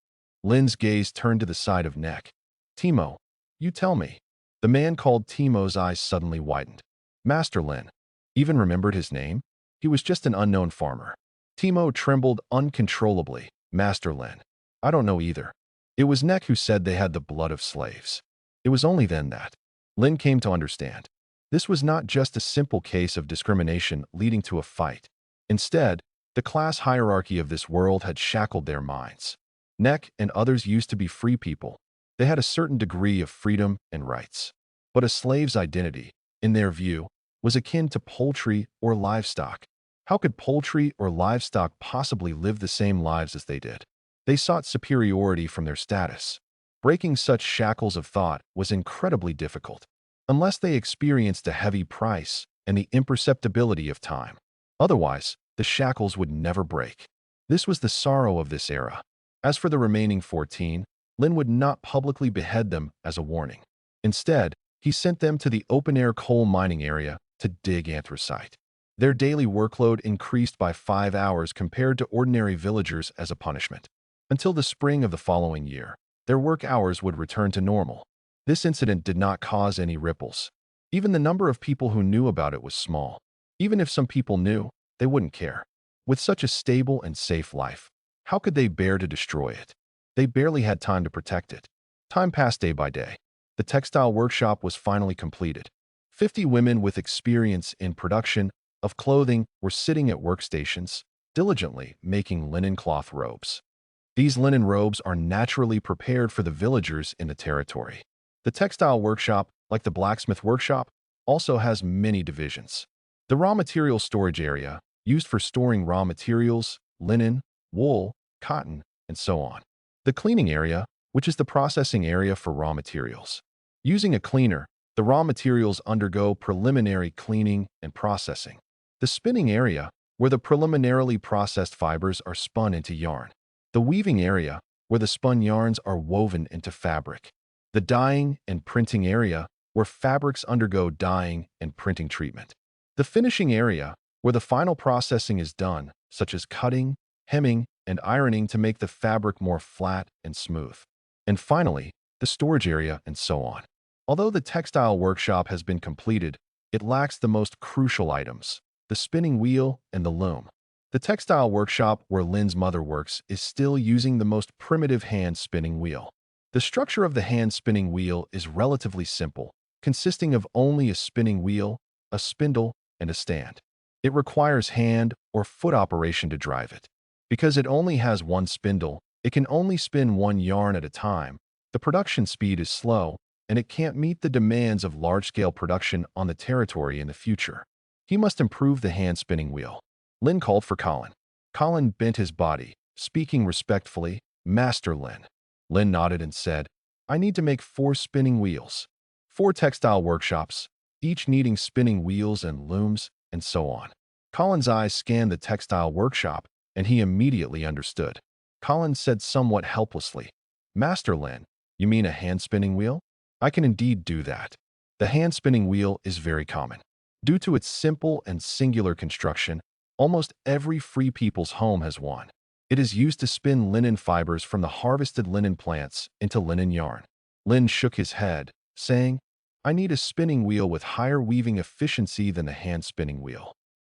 Lin's gaze turned to the side of Neck. "Timo, you tell me." The man called Timo's eyes suddenly widened. Master Lin even remembered his name? He was just an unknown farmer. Timo trembled uncontrollably. "Master Lin, I don't know either." It was Neck who said they had the blood of slaves. It was only then that Lin came to understand. This was not just a simple case of discrimination leading to a fight. Instead, the class hierarchy of this world had shackled their minds. Neck and others used to be free people. They had a certain degree of freedom and rights. But a slave's identity, in their view, was akin to poultry or livestock. How could poultry or livestock possibly live the same lives as they did? They sought superiority from their status. Breaking such shackles of thought was incredibly difficult, unless they experienced a heavy price and the imperceptibility of time. Otherwise, the shackles would never break. This was the sorrow of this era. As for the remaining 14, Lin would not publicly behead them as a warning. Instead, he sent them to the open-air coal mining area to dig anthracite. Their daily workload increased by 5 hours compared to ordinary villagers as a punishment. Until the spring of the following year, their work hours would return to normal. This incident did not cause any ripples. Even the number of people who knew about it was small. Even if some people knew, they wouldn't care. With such a stable and safe life, how could they bear to destroy it? They barely had time to protect it. Time passed day by day. The textile workshop was finally completed. 50 women with experience in production of clothing were sitting at workstations, diligently making linen cloth robes. These linen robes are naturally prepared for the villagers in the territory. The textile workshop, like the blacksmith workshop, also has many divisions. The raw material storage area, used for storing raw materials, linen, wool, cotton, and so on. The cleaning area, which is the processing area for raw materials. Using a cleaner, the raw materials undergo preliminary cleaning and processing. The spinning area, where the preliminarily processed fibers are spun into yarn. The weaving area, where the spun yarns are woven into fabric. The dyeing and printing area, where fabrics undergo dyeing and printing treatment. The finishing area, where the final processing is done, such as cutting, hemming, and ironing to make the fabric more flat and smooth. And finally, the storage area and so on. Although the textile workshop has been completed, it lacks the most crucial items, the spinning wheel and the loom. The textile workshop where Lin's mother works is still using the most primitive hand spinning wheel. The structure of the hand spinning wheel is relatively simple, consisting of only a spinning wheel, a spindle, and a stand. It requires hand or foot operation to drive it. Because it only has one spindle, it can only spin one yarn at a time. The production speed is slow, and it can't meet the demands of large-scale production on the territory in the future. He must improve the hand spinning wheel. Lin called for Colin. Colin bent his body, speaking respectfully, "Master Lin." Lin nodded and said, "I need to make 4 spinning wheels. 4 textile workshops, each needing spinning wheels and looms, and so on." Colin's eyes scanned the textile workshop, and he immediately understood. Colin said somewhat helplessly, "Master Lin, you mean a hand-spinning wheel? I can indeed do that." The hand-spinning wheel is very common. Due to its simple and singular construction, almost every free people's home has one. It is used to spin linen fibers from the harvested linen plants into linen yarn. Lin shook his head, saying, "I need a spinning wheel with higher weaving efficiency than the hand-spinning wheel."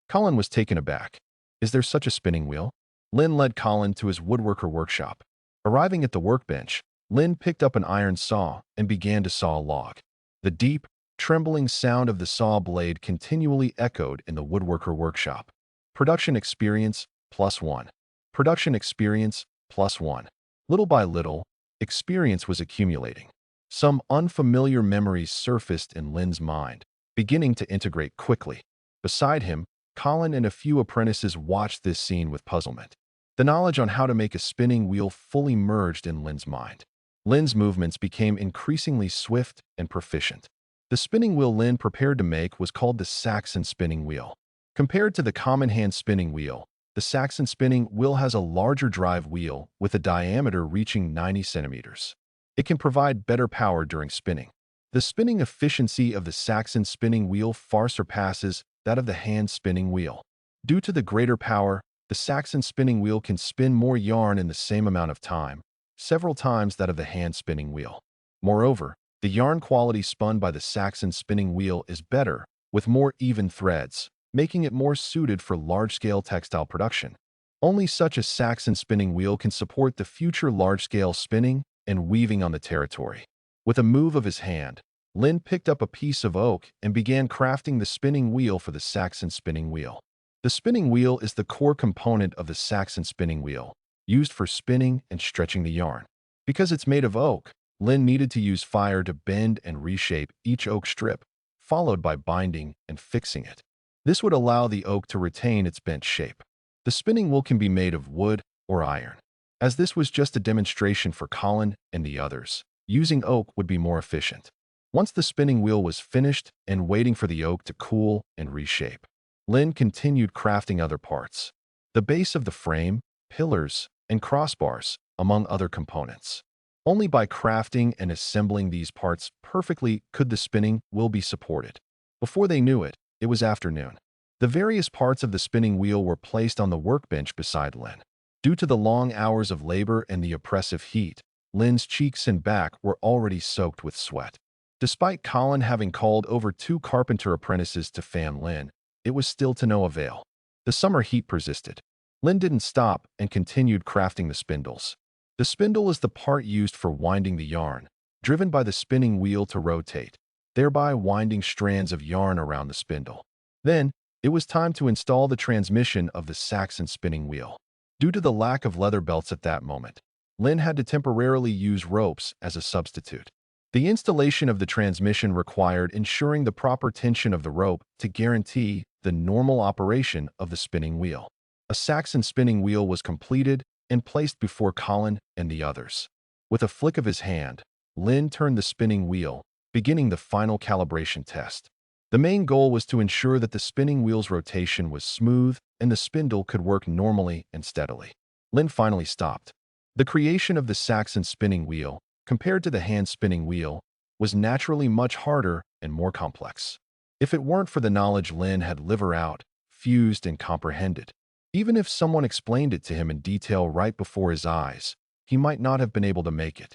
Colin was taken aback. "Is there such a spinning wheel?" Lin led Colin to his woodworker workshop. Arriving at the workbench, Lin picked up an iron saw and began to saw a log. The deep, trembling sound of the saw blade continually echoed in the woodworker workshop. Production experience +1. Production experience +1. Little by little, experience was accumulating. Some unfamiliar memories surfaced in Lin's mind, beginning to integrate quickly. Beside him, Colin and a few apprentices watched this scene with puzzlement. The knowledge on how to make a spinning wheel fully merged in Lin's mind. Lin's movements became increasingly swift and proficient. The spinning wheel Lin prepared to make was called the Saxon spinning wheel. Compared to the common hand spinning wheel, the Saxon spinning wheel has a larger drive wheel with a diameter reaching 90 centimeters. It can provide better power during spinning. The spinning efficiency of the Saxon spinning wheel far surpasses that of the hand spinning wheel. Due to the greater power, the Saxon spinning wheel can spin more yarn in the same amount of time, several times that of the hand spinning wheel. Moreover, the yarn quality spun by the Saxon spinning wheel is better, with more even threads, making it more suited for large-scale textile production. Only such a Saxon spinning wheel can support the future large-scale spinning and weaving on the territory. With a move of his hand, Lin picked up a piece of oak and began crafting the spinning wheel for the Saxon spinning wheel. The spinning wheel is the core component of the Saxon spinning wheel, used for spinning and stretching the yarn. Because it's made of oak, Lin needed to use fire to bend and reshape each oak strip, followed by binding and fixing it. This would allow the oak to retain its bent shape. The spinning wheel can be made of wood or iron. As this was just a demonstration for Colin and the others, using oak would be more efficient. Once the spinning wheel was finished and waiting for the oak to cool and reshape, Lin continued crafting other parts. The base of the frame, pillars, and crossbars, among other components. Only by crafting and assembling these parts perfectly could the spinning wheel be supported. Before they knew it, it was afternoon. The various parts of the spinning wheel were placed on the workbench beside Lin. Due to the long hours of labor and the oppressive heat, Lin's cheeks and back were already soaked with sweat. Despite Colin having called over 2 carpenter apprentices to fan Lin, it was still to no avail. The summer heat persisted. Lin didn't stop and continued crafting the spindles. The spindle is the part used for winding the yarn, driven by the spinning wheel to rotate, thereby winding strands of yarn around the spindle. Then, It was time to install the transmission of the Saxon spinning wheel. Due to the lack of leather belts at that moment, Lynn had to temporarily use ropes as a substitute. The installation of the transmission required ensuring the proper tension of the rope to guarantee the normal operation of the spinning wheel. A Saxon spinning wheel was completed and placed before Colin and the others. With a flick of his hand, Lynn turned the spinning wheel, beginning the final calibration test. The main goal was to ensure that the spinning wheel's rotation was smooth and the spindle could work normally and steadily. Lynn finally stopped. The creation of the Saxon spinning wheel, compared to the hand spinning wheel, was naturally much harder and more complex. If it weren't for the knowledge Lynn had lived out, fused, and comprehended, even if someone explained it to him in detail right before his eyes, he might not have been able to make it.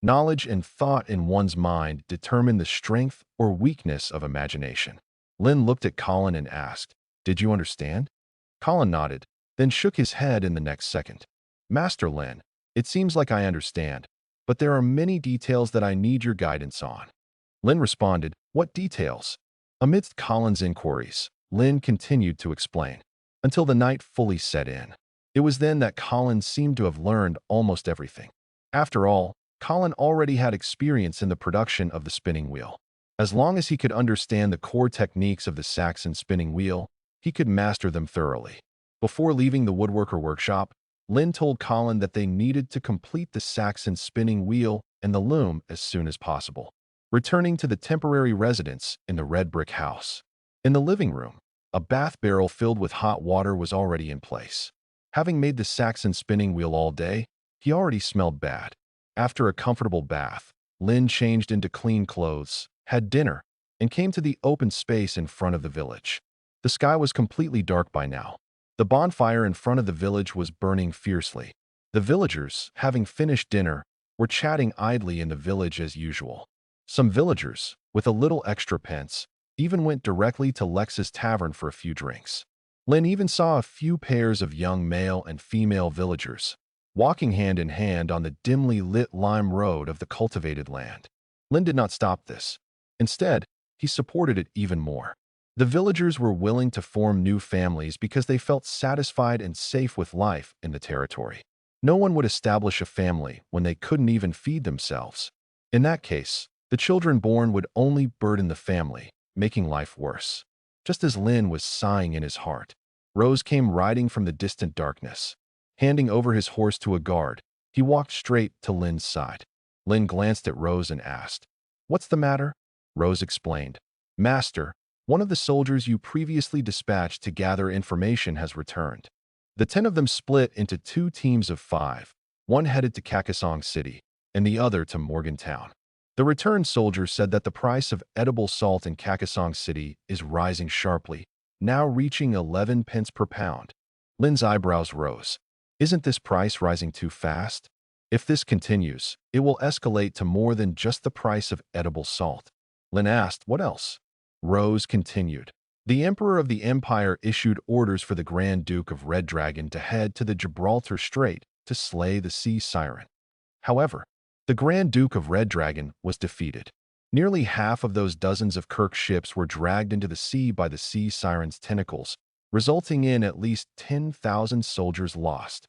Knowledge and thought in one's mind determine the strength or weakness of imagination. Lynn looked at Colin and asked, "Did you understand?" Colin nodded, then shook his head in the next second. "Master Lynn, it seems like I understand, but there are many details that I need your guidance on." Lynn responded, "What details?" Amidst Colin's inquiries, Lynn continued to explain, until the night fully set in. It was then that Colin seemed to have learned almost everything. After all, Colin already had experience in the production of the spinning wheel. As long as he could understand the core techniques of the Saxon spinning wheel, he could master them thoroughly. Before leaving the woodworker workshop, Lynn told Colin that they needed to complete the Saxon spinning wheel and the loom as soon as possible, returning to the temporary residence in the red brick house. In the living room, a bath barrel filled with hot water was already in place. Having made the Saxon spinning wheel all day, he already smelled bad. After a comfortable bath, Lynn changed into clean clothes, had dinner, and came to the open space in front of the village. The sky was completely dark by now. The bonfire in front of the village was burning fiercely. The villagers, having finished dinner, were chatting idly in the village as usual. Some villagers, with a little extra pence, even went directly to Lex's tavern for a few drinks. Lynn even saw a few pairs of young male and female villagers, walking hand in hand on the dimly lit lime road of the cultivated land. Lynn did not stop this. Instead, he supported it even more. The villagers were willing to form new families because they felt satisfied and safe with life in the territory. No one would establish a family when they couldn't even feed themselves. In that case, the children born would only burden the family, making life worse. Just as Lynn was sighing in his heart, Rose came riding from the distant darkness. Handing over his horse to a guard, he walked straight to Lynn's side. Lynn glanced at Rose and asked, "What's the matter?" Rose explained, "Master, one of the soldiers you previously dispatched to gather information has returned." The 10 of them split into 2 teams of 5, one headed to Kakasong City, and the other to Morgantown. The returned soldier said that the price of edible salt in Kakasong City is rising sharply, now reaching 11 pence per pound. Lynn's eyebrows rose. Isn't this price rising too fast? If this continues, it will escalate to more than just the price of edible salt. Lynn asked, "What else?" Rose continued. The Emperor of the Empire issued orders for the Grand Duke of Red Dragon to head to the Gibraltar Strait to slay the sea siren. However, the Grand Duke of Red Dragon was defeated. Nearly half of those dozens of Kirk ships were dragged into the sea by the sea siren's tentacles, resulting in at least 10,000 soldiers lost.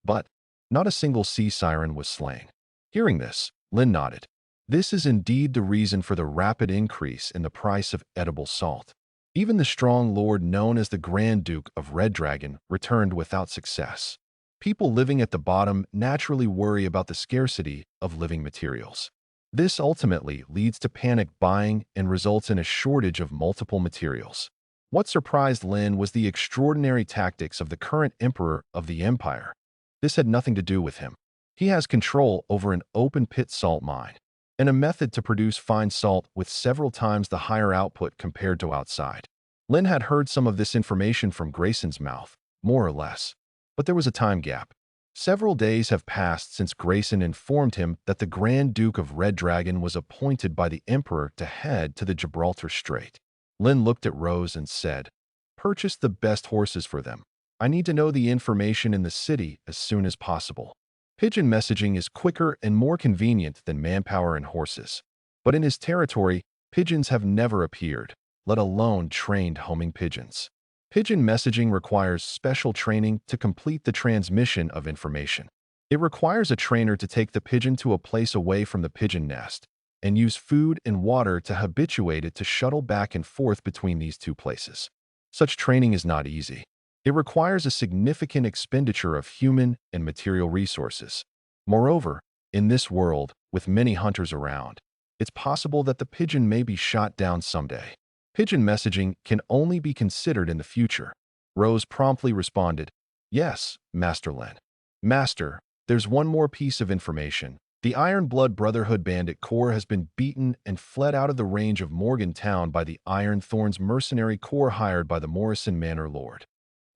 But not a single sea siren was slain. Hearing this, Lynn nodded. This is indeed the reason for the rapid increase in the price of edible salt. Even the strong lord known as the Grand Duke of Red Dragon returned without success. People living at the bottom naturally worry about the scarcity of living materials. This ultimately leads to panic buying and results in a shortage of multiple materials. What surprised Lynn was the extraordinary tactics of the current emperor of the empire. This had nothing to do with him. He has control over an open-pit salt mine and a method to produce fine salt with several times the higher output compared to outside. Lynn had heard some of this information from Grayson's mouth, more or less, but there was a time gap. Several days have passed since Grayson informed him that the Grand Duke of Red Dragon was appointed by the Emperor to head to the Gibraltar Strait. Lynn looked at Rose and said, "Purchase the best horses for them. I need to know the information in the city as soon as possible." Pigeon messaging is quicker and more convenient than manpower and horses. But in his territory, pigeons have never appeared, let alone trained homing pigeons. Pigeon messaging requires special training to complete the transmission of information. It requires a trainer to take the pigeon to a place away from the pigeon nest and use food and water to habituate it to shuttle back and forth between these two places. Such training is not easy. It requires a significant expenditure of human and material resources. Moreover, in this world, with many hunters around, it's possible that the pigeon may be shot down someday. Pigeon messaging can only be considered in the future. Rose promptly responded, "Yes, Master Lin." "Master, there's one more piece of information. The Iron Blood Brotherhood bandit corps has been beaten and fled out of the range of Morgantown by the Iron Thorns mercenary corps hired by the Morrison Manor Lord."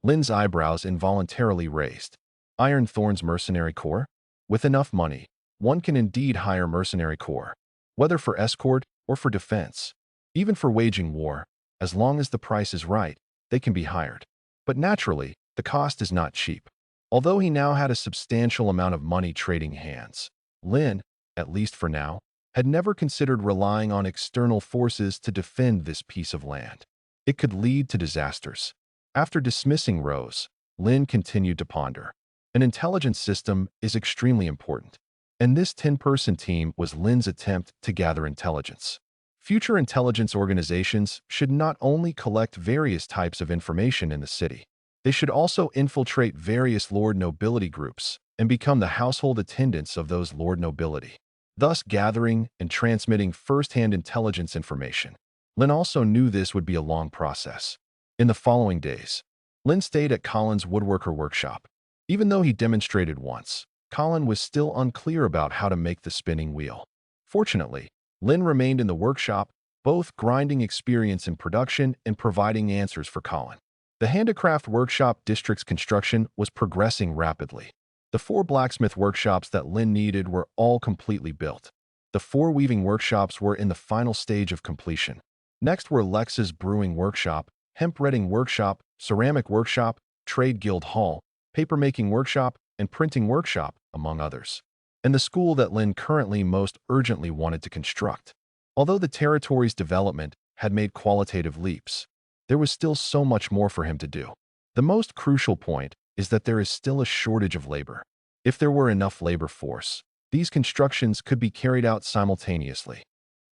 Lin's eyebrows involuntarily raised. Iron Thorns mercenary corps? With enough money, one can indeed hire mercenary corps, whether for escort or for defense. Even for waging war, as long as the price is right, they can be hired. But naturally, the cost is not cheap. Although he now had a substantial amount of money trading hands, Lin, at least for now, had never considered relying on external forces to defend this piece of land. It could lead to disasters. After dismissing Rose, Lin continued to ponder. An intelligence system is extremely important, and this 10-person team was Lin's attempt to gather intelligence. Future intelligence organizations should not only collect various types of information in the city, they should also infiltrate various lord nobility groups and become the household attendants of those lord nobility, thus gathering and transmitting first-hand intelligence information. Lin also knew this would be a long process. In the following days, Lin stayed at Colin's woodworker workshop. Even though he demonstrated once, Colin was still unclear about how to make the spinning wheel. Fortunately, Lin remained in the workshop, both grinding experience in production and providing answers for Colin. The handicraft workshop district's construction was progressing rapidly. The 4 blacksmith workshops that Lin needed were all completely built. The 4 weaving workshops were in the final stage of completion. Next were Lex's brewing workshop, hemp-redding workshop, ceramic workshop, trade guild hall, papermaking workshop, and printing workshop, among others. And the school that Lin currently most urgently wanted to construct. Although the territory's development had made qualitative leaps, there was still so much more for him to do. The most crucial point is that there is still a shortage of labor. If there were enough labor force, these constructions could be carried out simultaneously.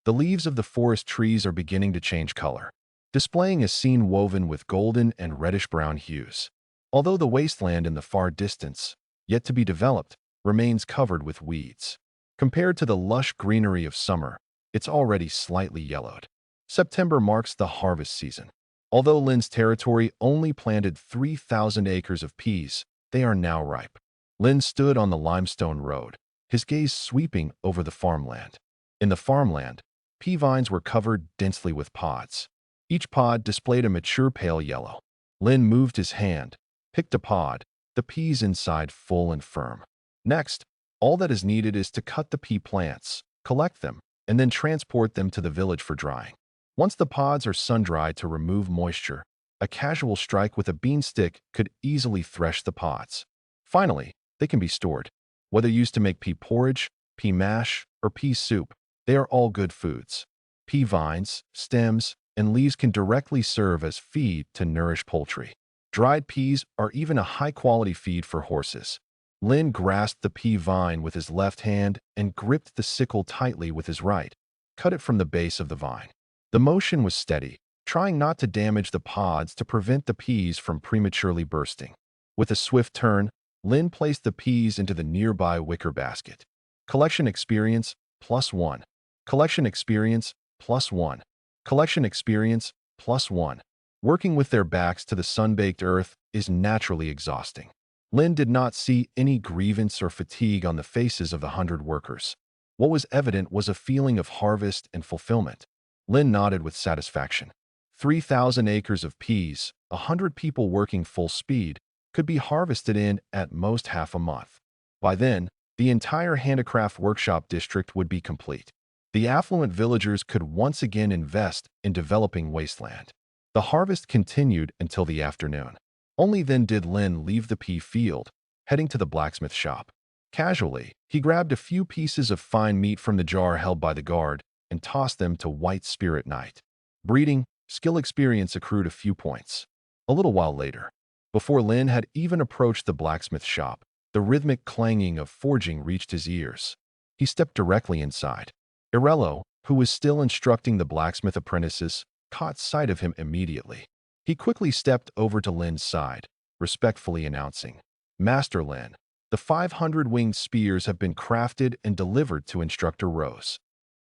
The leaves of the forest trees are beginning to change color, displaying a scene woven with golden and reddish-brown hues. Although the wasteland in the far distance, yet to be developed, remains covered with weeds. Compared to the lush greenery of summer, it's already slightly yellowed. September marks the harvest season. Although Lin's territory only planted 3,000 acres of peas, they are now ripe. Lin stood on the limestone road, his gaze sweeping over the farmland. In the farmland, pea vines were covered densely with pods. Each pod displayed a mature pale yellow. Lin moved his hand, picked a pod, the peas inside full and firm. Next, all that is needed is to cut the pea plants, collect them, and then transport them to the village for drying. Once the pods are sun-dried to remove moisture, a casual strike with a bean stick could easily thresh the pods. Finally, they can be stored. Whether used to make pea porridge, pea mash, or pea soup, they are all good foods. Pea vines, stems, and leaves can directly serve as feed to nourish poultry. Dried peas are even a high-quality feed for horses. Lin grasped the pea vine with his left hand and gripped the sickle tightly with his right, cut it from the base of the vine. The motion was steady, trying not to damage the pods to prevent the peas from prematurely bursting. With a swift turn, Lin placed the peas into the nearby wicker basket. Collection experience, +1. Collection experience, +1. Collection experience, +1. Working with their backs to the sun-baked earth is naturally exhausting. Lin did not see any grievance or fatigue on the faces of the 100 workers. What was evident was a feeling of harvest and fulfillment. Lin nodded with satisfaction. 3,000 acres of peas, 100 people working full speed, could be harvested in at most half a month. By then, the entire handicraft workshop district would be complete. The affluent villagers could once again invest in developing Wasteland. The harvest continued until the afternoon. Only then did Lin leave the pea field, heading to the blacksmith shop. Casually, he grabbed a few pieces of fine meat from the jar held by the guard and tossed them to White Spirit Knight. Breeding, skill experience accrued a few points. A little while later, before Lin had even approached the blacksmith shop, the rhythmic clanging of forging reached his ears. He stepped directly inside. Irello, who was still instructing the blacksmith apprentices, caught sight of him immediately. He quickly stepped over to Lin's side, respectfully announcing, "Master Lin, the 500 winged spears have been crafted and delivered to Instructor Rose."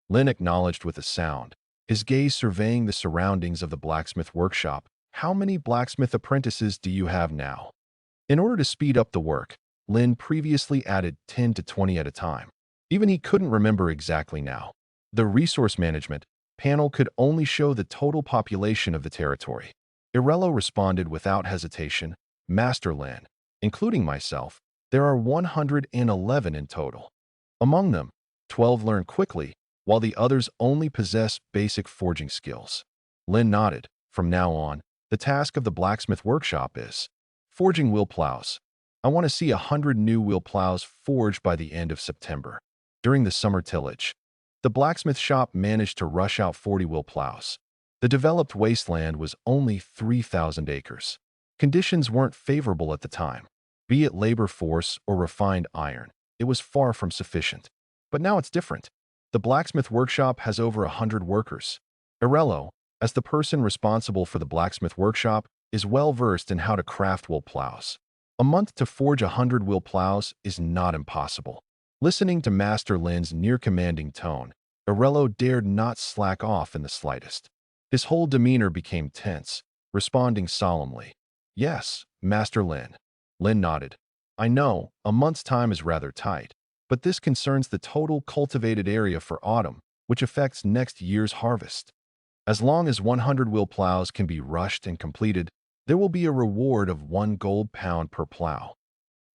Lin acknowledged with a sound, his gaze surveying the surroundings of the blacksmith workshop. "How many blacksmith apprentices do you have now?" In order to speed up the work, Lin previously added 10 to 20 at a time. Even he couldn't remember exactly now. The resource management panel could only show the total population of the territory. Irello responded without hesitation, "Master Lin, including myself, there are 111 in total. Among them, 12 learn quickly, while the others only possess basic forging skills." Lin nodded. "From now on, the task of the blacksmith workshop is forging wheel plows. I want to see 100 new wheel plows forged by the end of September." During the summer tillage, the blacksmith shop managed to rush out 40 wheel plows. The developed wasteland was only 3,000 acres. Conditions weren't favorable at the time. Be it labor force or refined iron, it was far from sufficient. But now it's different. The blacksmith workshop has over 100 workers. Irello, as the person responsible for the blacksmith workshop, is well versed in how to craft wheel plows. A month to forge 100 wheel plows is not impossible. Listening to Master Lin's near-commanding tone, Irello dared not slack off in the slightest. His whole demeanor became tense, responding solemnly, "Yes, Master Lin." Lin nodded. "I know, a month's time is rather tight, but this concerns the total cultivated area for autumn, which affects next year's harvest. As long as 100 wheel plows can be rushed and completed, there will be a reward of 1 gold pound per plow."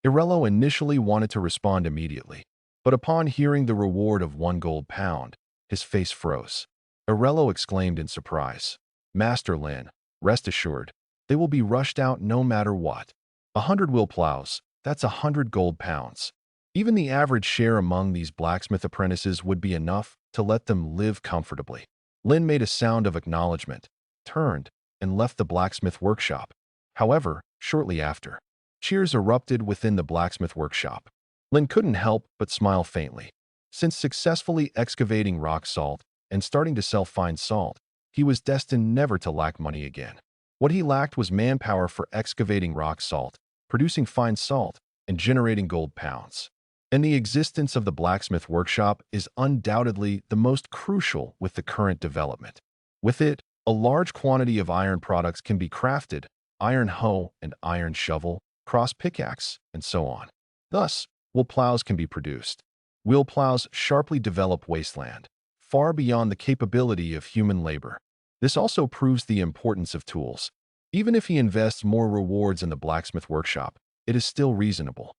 Irello initially wanted to respond immediately, but upon hearing the reward of 1 gold pound, his face froze. Irello exclaimed in surprise, "Master Lin, rest assured, they will be rushed out no matter what. 100 wheel plows, that's 100 gold pounds. Even the average share among these blacksmith apprentices would be enough to let them live comfortably." Lin made a sound of acknowledgement, turned, and left the blacksmith workshop. However, shortly after, cheers erupted within the blacksmith workshop. Lin couldn't help but smile faintly. Since successfully excavating rock salt and starting to sell fine salt, he was destined never to lack money again. What he lacked was manpower for excavating rock salt, producing fine salt, and generating gold pounds. And the existence of the blacksmith workshop is undoubtedly the most crucial with the current development. With it, a large quantity of iron products can be crafted: iron hoe and iron shovel, cross pickaxe, and so on. Thus, wheel plows can be produced. Wheel plows sharply develop wasteland, far beyond the capability of human labor. This also proves the importance of tools. Even if he invests more rewards in the blacksmith workshop, it is still reasonable.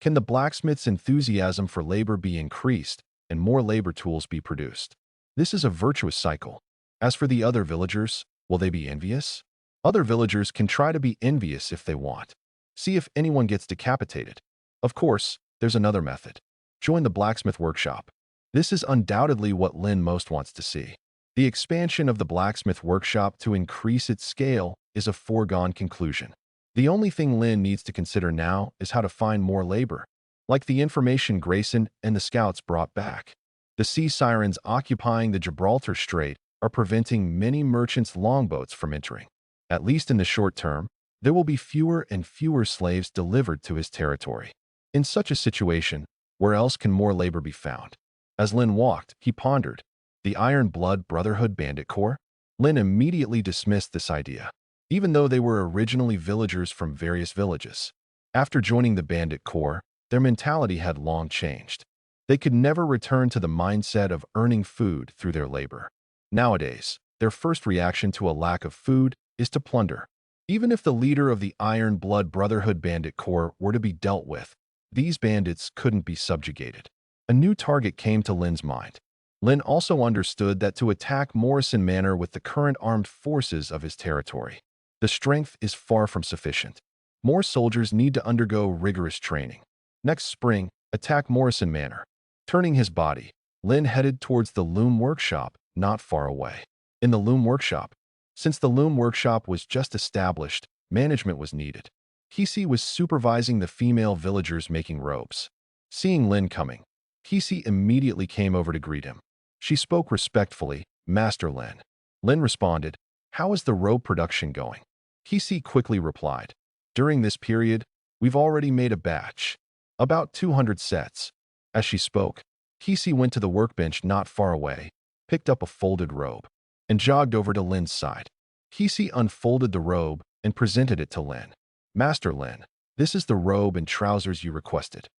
Can the blacksmith's enthusiasm for labor be increased and more labor tools be produced? This is a virtuous cycle. As for the other villagers, will they be envious? Other villagers can try to be envious if they want. See if anyone gets decapitated. Of course, there's another method. Join the blacksmith workshop. This is undoubtedly what Lin most wants to see. The expansion of the blacksmith workshop to increase its scale is a foregone conclusion. The only thing Lin needs to consider now is how to find more labor, like the information Grayson and the scouts brought back. The sea sirens occupying the Gibraltar Strait are preventing many merchants' longboats from entering. At least in the short term, there will be fewer and fewer slaves delivered to his territory. In such a situation, where else can more labor be found? As Lin walked, he pondered, the Iron Blood Brotherhood Bandit Corps? Lin immediately dismissed this idea, even though they were originally villagers from various villages. After joining the Bandit Corps, their mentality had long changed. They could never return to the mindset of earning food through their labor. Nowadays, their first reaction to a lack of food is to plunder. Even if the leader of the Iron Blood Brotherhood Bandit Corps were to be dealt with, these bandits couldn't be subjugated. A new target came to Lin's mind. Lin also understood that to attack Morrison Manor with the current armed forces of his territory, the strength is far from sufficient. More soldiers need to undergo rigorous training. Next spring, attack Morrison Manor. Turning his body, Lin headed towards the loom workshop, not far away. In the loom workshop, since the loom workshop was just established, Management was needed. Kisi was supervising the female villagers making robes. Seeing Lin coming, Kisi immediately came over to greet him. She spoke respectfully, "Master Lin." Lin responded, "How is the robe production going?" Kisi quickly replied, "During this period, we've already made a batch. About 200 sets." As she spoke, Kisi went to the workbench not far away, picked up a folded robe, and jogged over to Lin's side. Kisi unfolded the robe and presented it to Lin. "Master Lin, this is the robe and trousers you requested."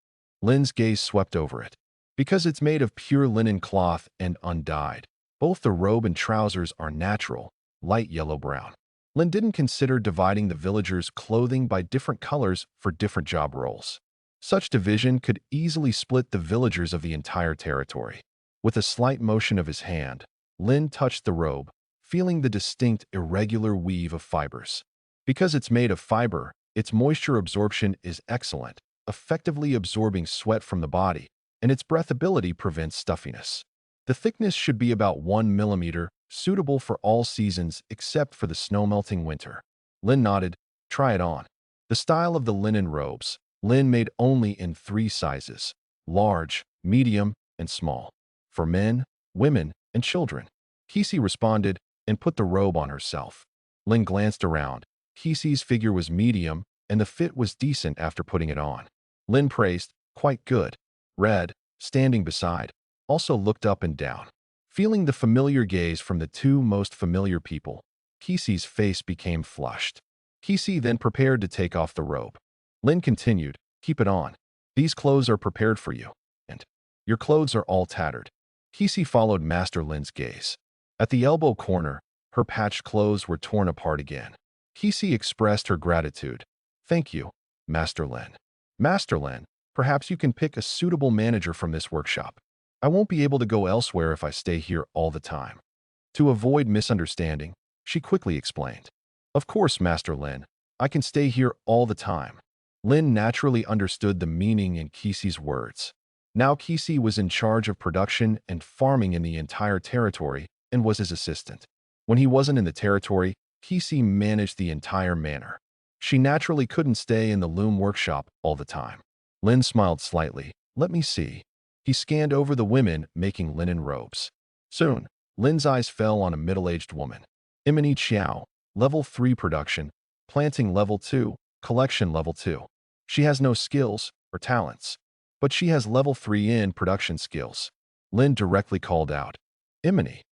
Lin's gaze swept over it. Because it's made of pure linen cloth and undyed, both the robe and trousers are natural, light yellow-brown. Lin didn't consider dividing the villagers' clothing by different colors for different job roles. Such division could easily split the villagers of the entire territory. With a slight motion of his hand, Lin touched the robe, feeling the distinct, irregular weave of fibers. Because it's made of fiber, its moisture absorption is excellent, effectively absorbing sweat from the body, and its breathability prevents stuffiness. The thickness should be about 1 millimeter, suitable for all seasons except for the snow-melting winter. Lin nodded. "Try it on." The style of the linen robes, Lin made only in 3 sizes: large, medium, and small, for men, women, and children. Kisi responded and put the robe on herself. Lin glanced around. Kisi's figure was medium, and the fit was decent after putting it on. Lin praised, "Quite good." Red, standing beside, also looked up and down. Feeling the familiar gaze from the 2 most familiar people, Kisi's face became flushed. Kisi then prepared to take off the robe. Lin continued, "Keep it on. These clothes are prepared for you, and your clothes are all tattered." Kisi followed Master Lin's gaze. At the elbow corner, her patched clothes were torn apart again. Kisi expressed her gratitude. "Thank you, Master Lin." "Master Lin, perhaps you can pick a suitable manager from this workshop. I won't be able to go elsewhere if I stay here all the time." To avoid misunderstanding, she quickly explained, "Of course, Master Lin, I can stay here all the time." Lin naturally understood the meaning in Kisi's words. Now Kisi was in charge of production and farming in the entire territory and was his assistant. When he wasn't in the territory, Kisi managed the entire manor. She naturally couldn't stay in the loom workshop all the time. Lin smiled slightly. "Let me see." He scanned over the women making linen robes. Soon, Lin's eyes fell on a middle-aged woman. Imani Chiao, Level 3 production, planting Level 2, collection Level 2. She has no skills or talents, but she has Level 3 in production skills. Lin directly called out, "Imani."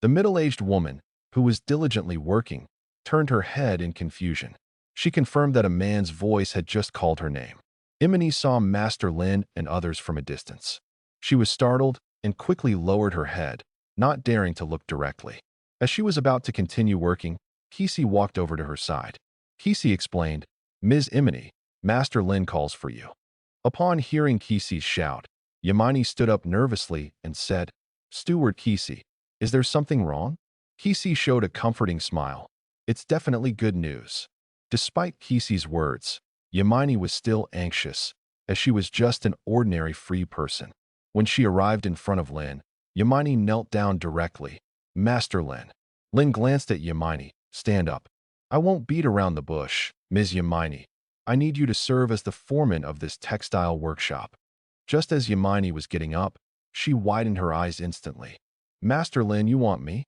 The middle-aged woman, who was diligently working, turned her head in confusion. She confirmed that a man's voice had just called her name. Imani saw Master Lin and others from a distance. She was startled and quickly lowered her head, not daring to look directly. As she was about to continue working, Kisi walked over to her side. Kisi explained, "Ms. Imani, Master Lin calls for you." Upon hearing Kisi's shout, Yamani stood up nervously and said, "Steward Kisi, is there something wrong?" Kisi showed a comforting smile. "It's definitely good news." Despite Kisi's words, Yamani was still anxious, as she was just an ordinary free person. When she arrived in front of Lin, Yamani knelt down directly. "Master Lin." Lin glanced at Yamani. "Stand up. I won't beat around the bush, Ms. Yamani. I need you to serve as the foreman of this textile workshop." Just as Yamani was getting up, she widened her eyes instantly. "Master Lin, you want me?"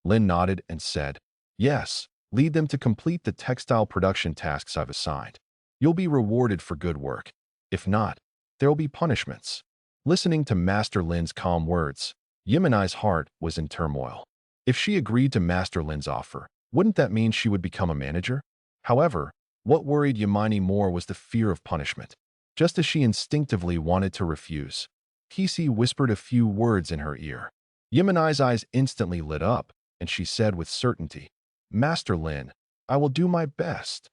Lin nodded and said, "Yes, lead them to complete the textile production tasks I've assigned. You'll be rewarded for good work. If not, there'll be punishments." Listening to Master Lin's calm words, Yamani's heart was in turmoil. If she agreed to Master Lin's offer, wouldn't that mean she would become a manager? However, what worried Yamani more was the fear of punishment. Just as she instinctively wanted to refuse, Kisi whispered a few words in her ear. Yamani's eyes instantly lit up, and she said with certainty, "Master Lin, I will do my best."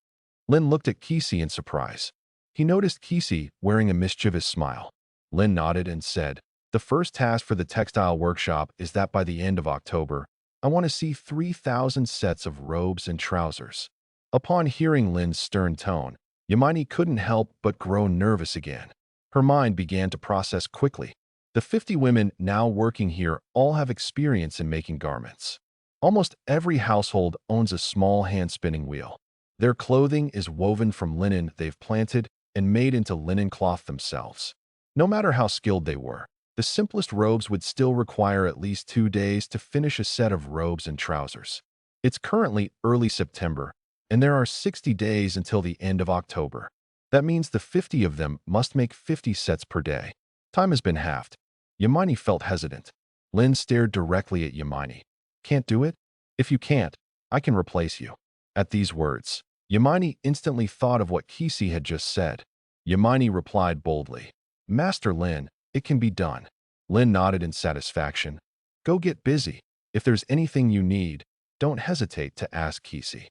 Lin looked at Kisi in surprise. He noticed Kisi wearing a mischievous smile. Lin nodded and said, "The first task for the textile workshop is that by the end of October, I want to see 3,000 sets of robes and trousers." Upon hearing Lin's stern tone, Yamani couldn't help but grow nervous again. Her mind began to process quickly. The 50 women now working here all have experience in making garments. Almost every household owns a small hand-spinning wheel. Their clothing is woven from linen they've planted and made into linen cloth themselves. No matter how skilled they were, the simplest robes would still require at least 2 days to finish a set of robes and trousers. It's currently early September, and there are 60 days until the end of October. That means the 50 of them must make 50 sets per day. Time has been halved. Yamini felt hesitant. Lynn stared directly at Yamini. Can't do it? If you can't, I can replace you. At these words, Yamini instantly thought of what Kisi had just said. Yamini replied boldly, Master Lynn, it can be done. Lynn nodded in satisfaction. Go get busy. If there's anything you need, don't hesitate to ask Kisi.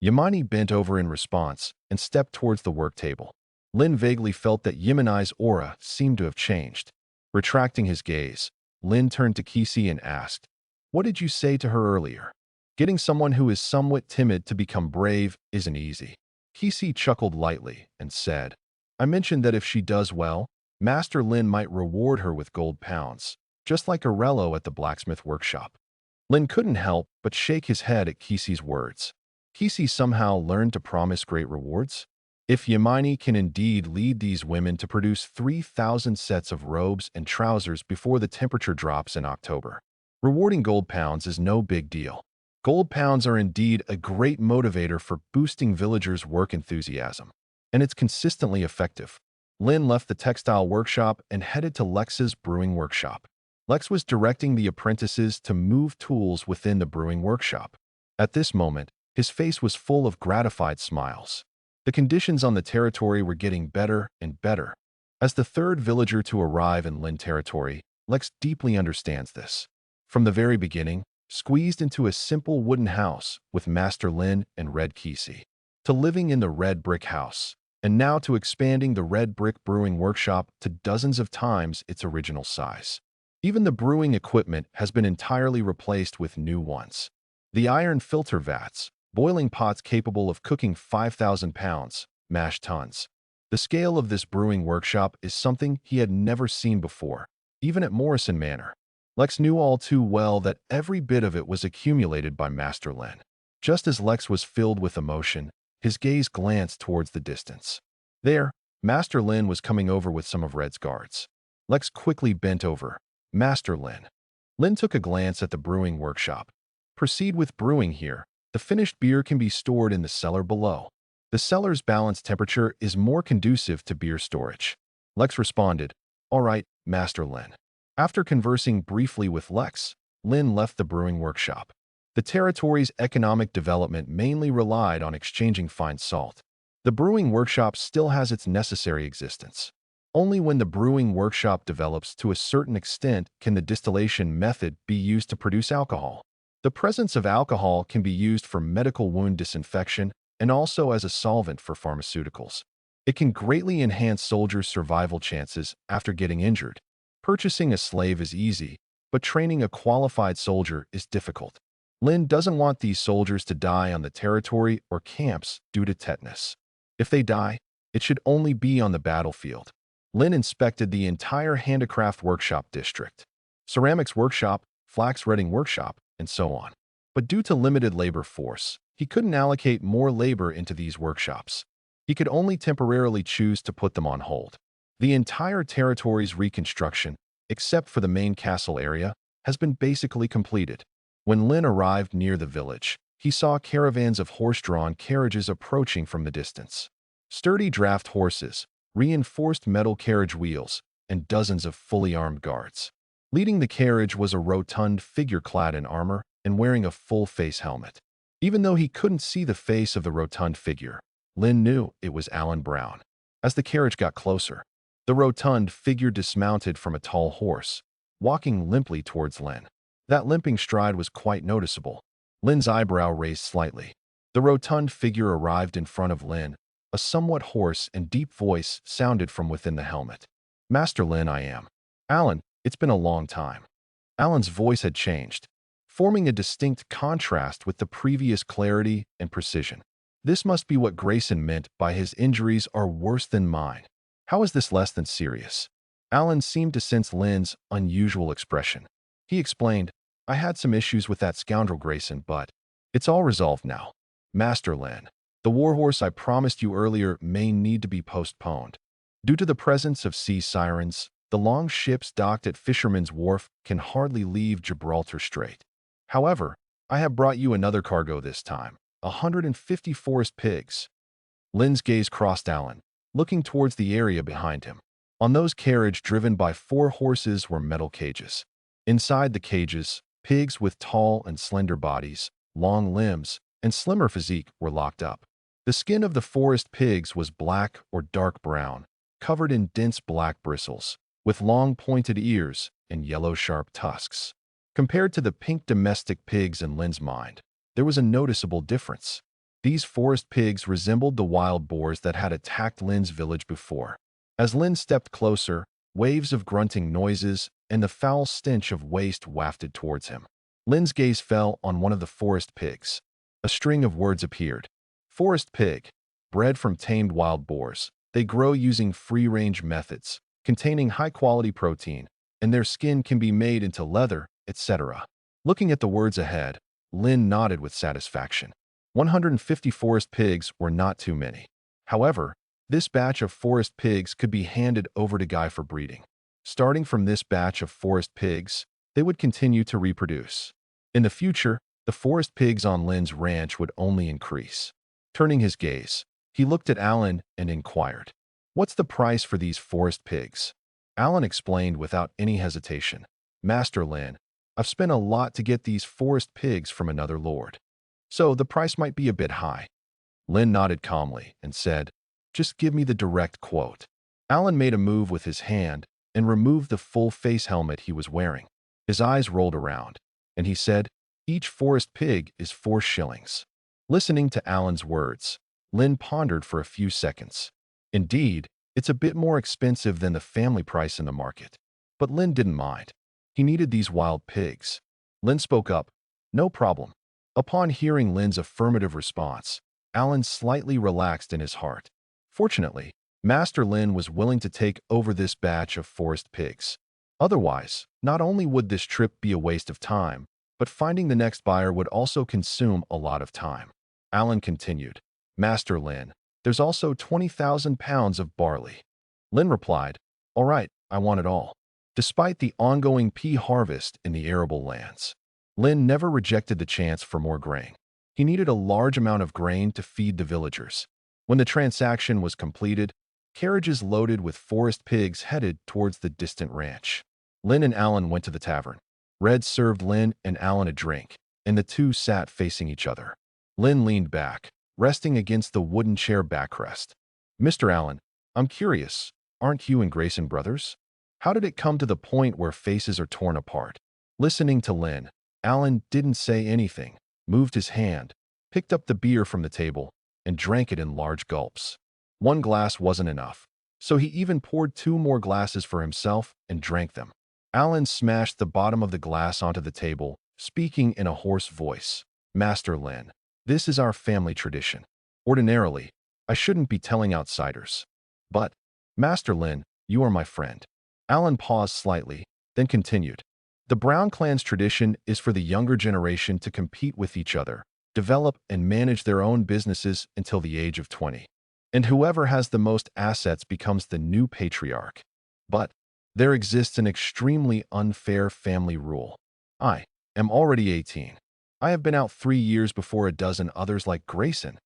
Yamini bent over in response and stepped towards the work table. Lynn vaguely felt that Yamini's aura seemed to have changed. Retracting his gaze, Lynn turned to Kisi and asked, What did you say to her earlier? Getting someone who is somewhat timid to become brave isn't easy. Kisi chuckled lightly and said, I mentioned that if she does well, Master Lin might reward her with gold pounds, just like Arello at the blacksmith workshop. Lin couldn't help but shake his head at Kisi's words. Kisi somehow learned to promise great rewards? If Yamini can indeed lead these women to produce 3,000 sets of robes and trousers before the temperature drops in October, rewarding gold pounds is no big deal. Gold pounds are indeed a great motivator for boosting villagers' work enthusiasm, and it's consistently effective. Lin left the textile workshop and headed to Lex's brewing workshop. Lex was directing the apprentices to move tools within the brewing workshop. At this moment, his face was full of gratified smiles. The conditions on the territory were getting better and better. As the third villager to arrive in Lin territory, Lex deeply understands this. From the very beginning, squeezed into a simple wooden house with Master Lin and Red Kisi, to living in the red brick house, and now to expanding the red brick brewing workshop to dozens of times its original size. Even the brewing equipment has been entirely replaced with new ones. The iron filter vats, boiling pots capable of cooking 5,000 pounds, mashed tons. The scale of this brewing workshop is something he had never seen before, even at Morrison Manor. Lex knew all too well that every bit of it was accumulated by Master Lin. Just as Lex was filled with emotion, his gaze glanced towards the distance. There, Master Lin was coming over with some of Red's guards. Lex quickly bent over. Master Lin. Lin took a glance at the brewing workshop. Proceed with brewing here. The finished beer can be stored in the cellar below. The cellar's balanced temperature is more conducive to beer storage. Lex responded, All right, Master Lin. After conversing briefly with Lex, Lin left the brewing workshop. The territory's economic development mainly relied on exchanging fine salt. The brewing workshop still has its necessary existence. Only when the brewing workshop develops to a certain extent can the distillation method be used to produce alcohol. The presence of alcohol can be used for medical wound disinfection and also as a solvent for pharmaceuticals. It can greatly enhance soldiers' survival chances after getting injured. Purchasing a slave is easy, but training a qualified soldier is difficult. Lin doesn't want these soldiers to die on the territory or camps due to tetanus. If they die, it should only be on the battlefield. Lin inspected the entire handicraft workshop district, ceramics workshop, flax redding workshop, and so on. But due to limited labor force, he couldn't allocate more labor into these workshops. He could only temporarily choose to put them on hold. The entire territory's reconstruction, except for the main castle area, has been basically completed. When Lin arrived near the village, he saw caravans of horse-drawn carriages approaching from the distance. Sturdy draft horses, reinforced metal carriage wheels, and dozens of fully armed guards. Leading the carriage was a rotund figure clad in armor and wearing a full-face helmet. Even though he couldn't see the face of the rotund figure, Lin knew it was Alan Brown. As the carriage got closer, the rotund figure dismounted from a tall horse, walking limply towards Lin. That limping stride was quite noticeable. Lin's eyebrow raised slightly. The rotund figure arrived in front of Lin. A somewhat hoarse and deep voice sounded from within the helmet. Master Lin, I am. Alan, it's been a long time. Alan's voice had changed, forming a distinct contrast with the previous clarity and precision. This must be what Grayson meant by his injuries are worse than mine. How is this less than serious? Alan seemed to sense Lin's unusual expression. He explained, I had some issues with that scoundrel Grayson, but it's all resolved now. Master Lin. The warhorse I promised you earlier may need to be postponed. Due to the presence of sea sirens, the long ships docked at Fisherman's Wharf can hardly leave Gibraltar Strait. However, I have brought you another cargo this time, 150 forest pigs. Lynn's gaze crossed Alan, looking towards the area behind him. On those carriage driven by 4 horses were metal cages. Inside the cages, pigs with tall and slender bodies, long limbs, and slimmer physique were locked up. The skin of the forest pigs was black or dark brown, covered in dense black bristles, with long pointed ears and yellow sharp tusks. Compared to the pink domestic pigs in Lynn's mind, there was a noticeable difference. These forest pigs resembled the wild boars that had attacked Lynn's village before. As Lynn stepped closer, waves of grunting noises and the foul stench of waste wafted towards him. Lynn's gaze fell on one of the forest pigs. A string of words appeared. Forest pig, bred from tamed wild boars. They grow using free-range methods, containing high-quality protein, and their skin can be made into leather, etc. Looking at the words ahead, Lynn nodded with satisfaction. 150 forest pigs were not too many. However, this batch of forest pigs could be handed over to Guy for breeding. Starting from this batch of forest pigs, they would continue to reproduce. In the future, the forest pigs on Lynn's ranch would only increase. Turning his gaze, he looked at Alan and inquired, "What's the price for these forest pigs?" Alan explained without any hesitation, "Master Lynn, I've spent a lot to get these forest pigs from another lord. So the price might be a bit high." Lynn nodded calmly and said, "Just give me the direct quote." Alan made a move with his hand and removed the full face helmet he was wearing. His eyes rolled around, and he said, "Each forest pig is 4 shillings. Listening to Alan's words, Lynn pondered for a few seconds. Indeed, it's a bit more expensive than the family price in the market. But Lynn didn't mind. He needed these wild pigs. Lynn spoke up, "No problem." Upon hearing Lynn's affirmative response, Alan slightly relaxed in his heart. Fortunately, Master Lynn was willing to take over this batch of forest pigs. Otherwise, not only would this trip be a waste of time, but finding the next buyer would also consume a lot of time. Alan continued, "Master Lynn, there's also 20,000 pounds of barley." Lynn replied, "All right, I want it all." Despite the ongoing pea harvest in the arable lands, Lynn never rejected the chance for more grain. He needed a large amount of grain to feed the villagers. When the transaction was completed, carriages loaded with forest pigs headed towards the distant ranch. Lynn and Alan went to the tavern. Red served Lynn and Alan a drink, and the two sat facing each other. Lynn leaned back, resting against the wooden chair backrest. "Mr. Allen, I'm curious, aren't you and Grayson brothers? How did it come to the point where faces are torn apart?" Listening to Lynn, Allen didn't say anything, moved his hand, picked up the beer from the table, and drank it in large gulps. One glass wasn't enough, so he even poured 2 more glasses for himself and drank them. Allen smashed the bottom of the glass onto the table, speaking in a hoarse voice. "Master Lynn, this is our family tradition. Ordinarily, I shouldn't be telling outsiders. But, Master Lynn, you are my friend." Allen paused slightly, then continued. "The Brown clan's tradition is for the younger generation to compete with each other, develop and manage their own businesses until the age of 20. And whoever has the most assets becomes the new patriarch. But there exists an extremely unfair family rule. I am already 18. I have been out 3 years before a dozen others like Grayson.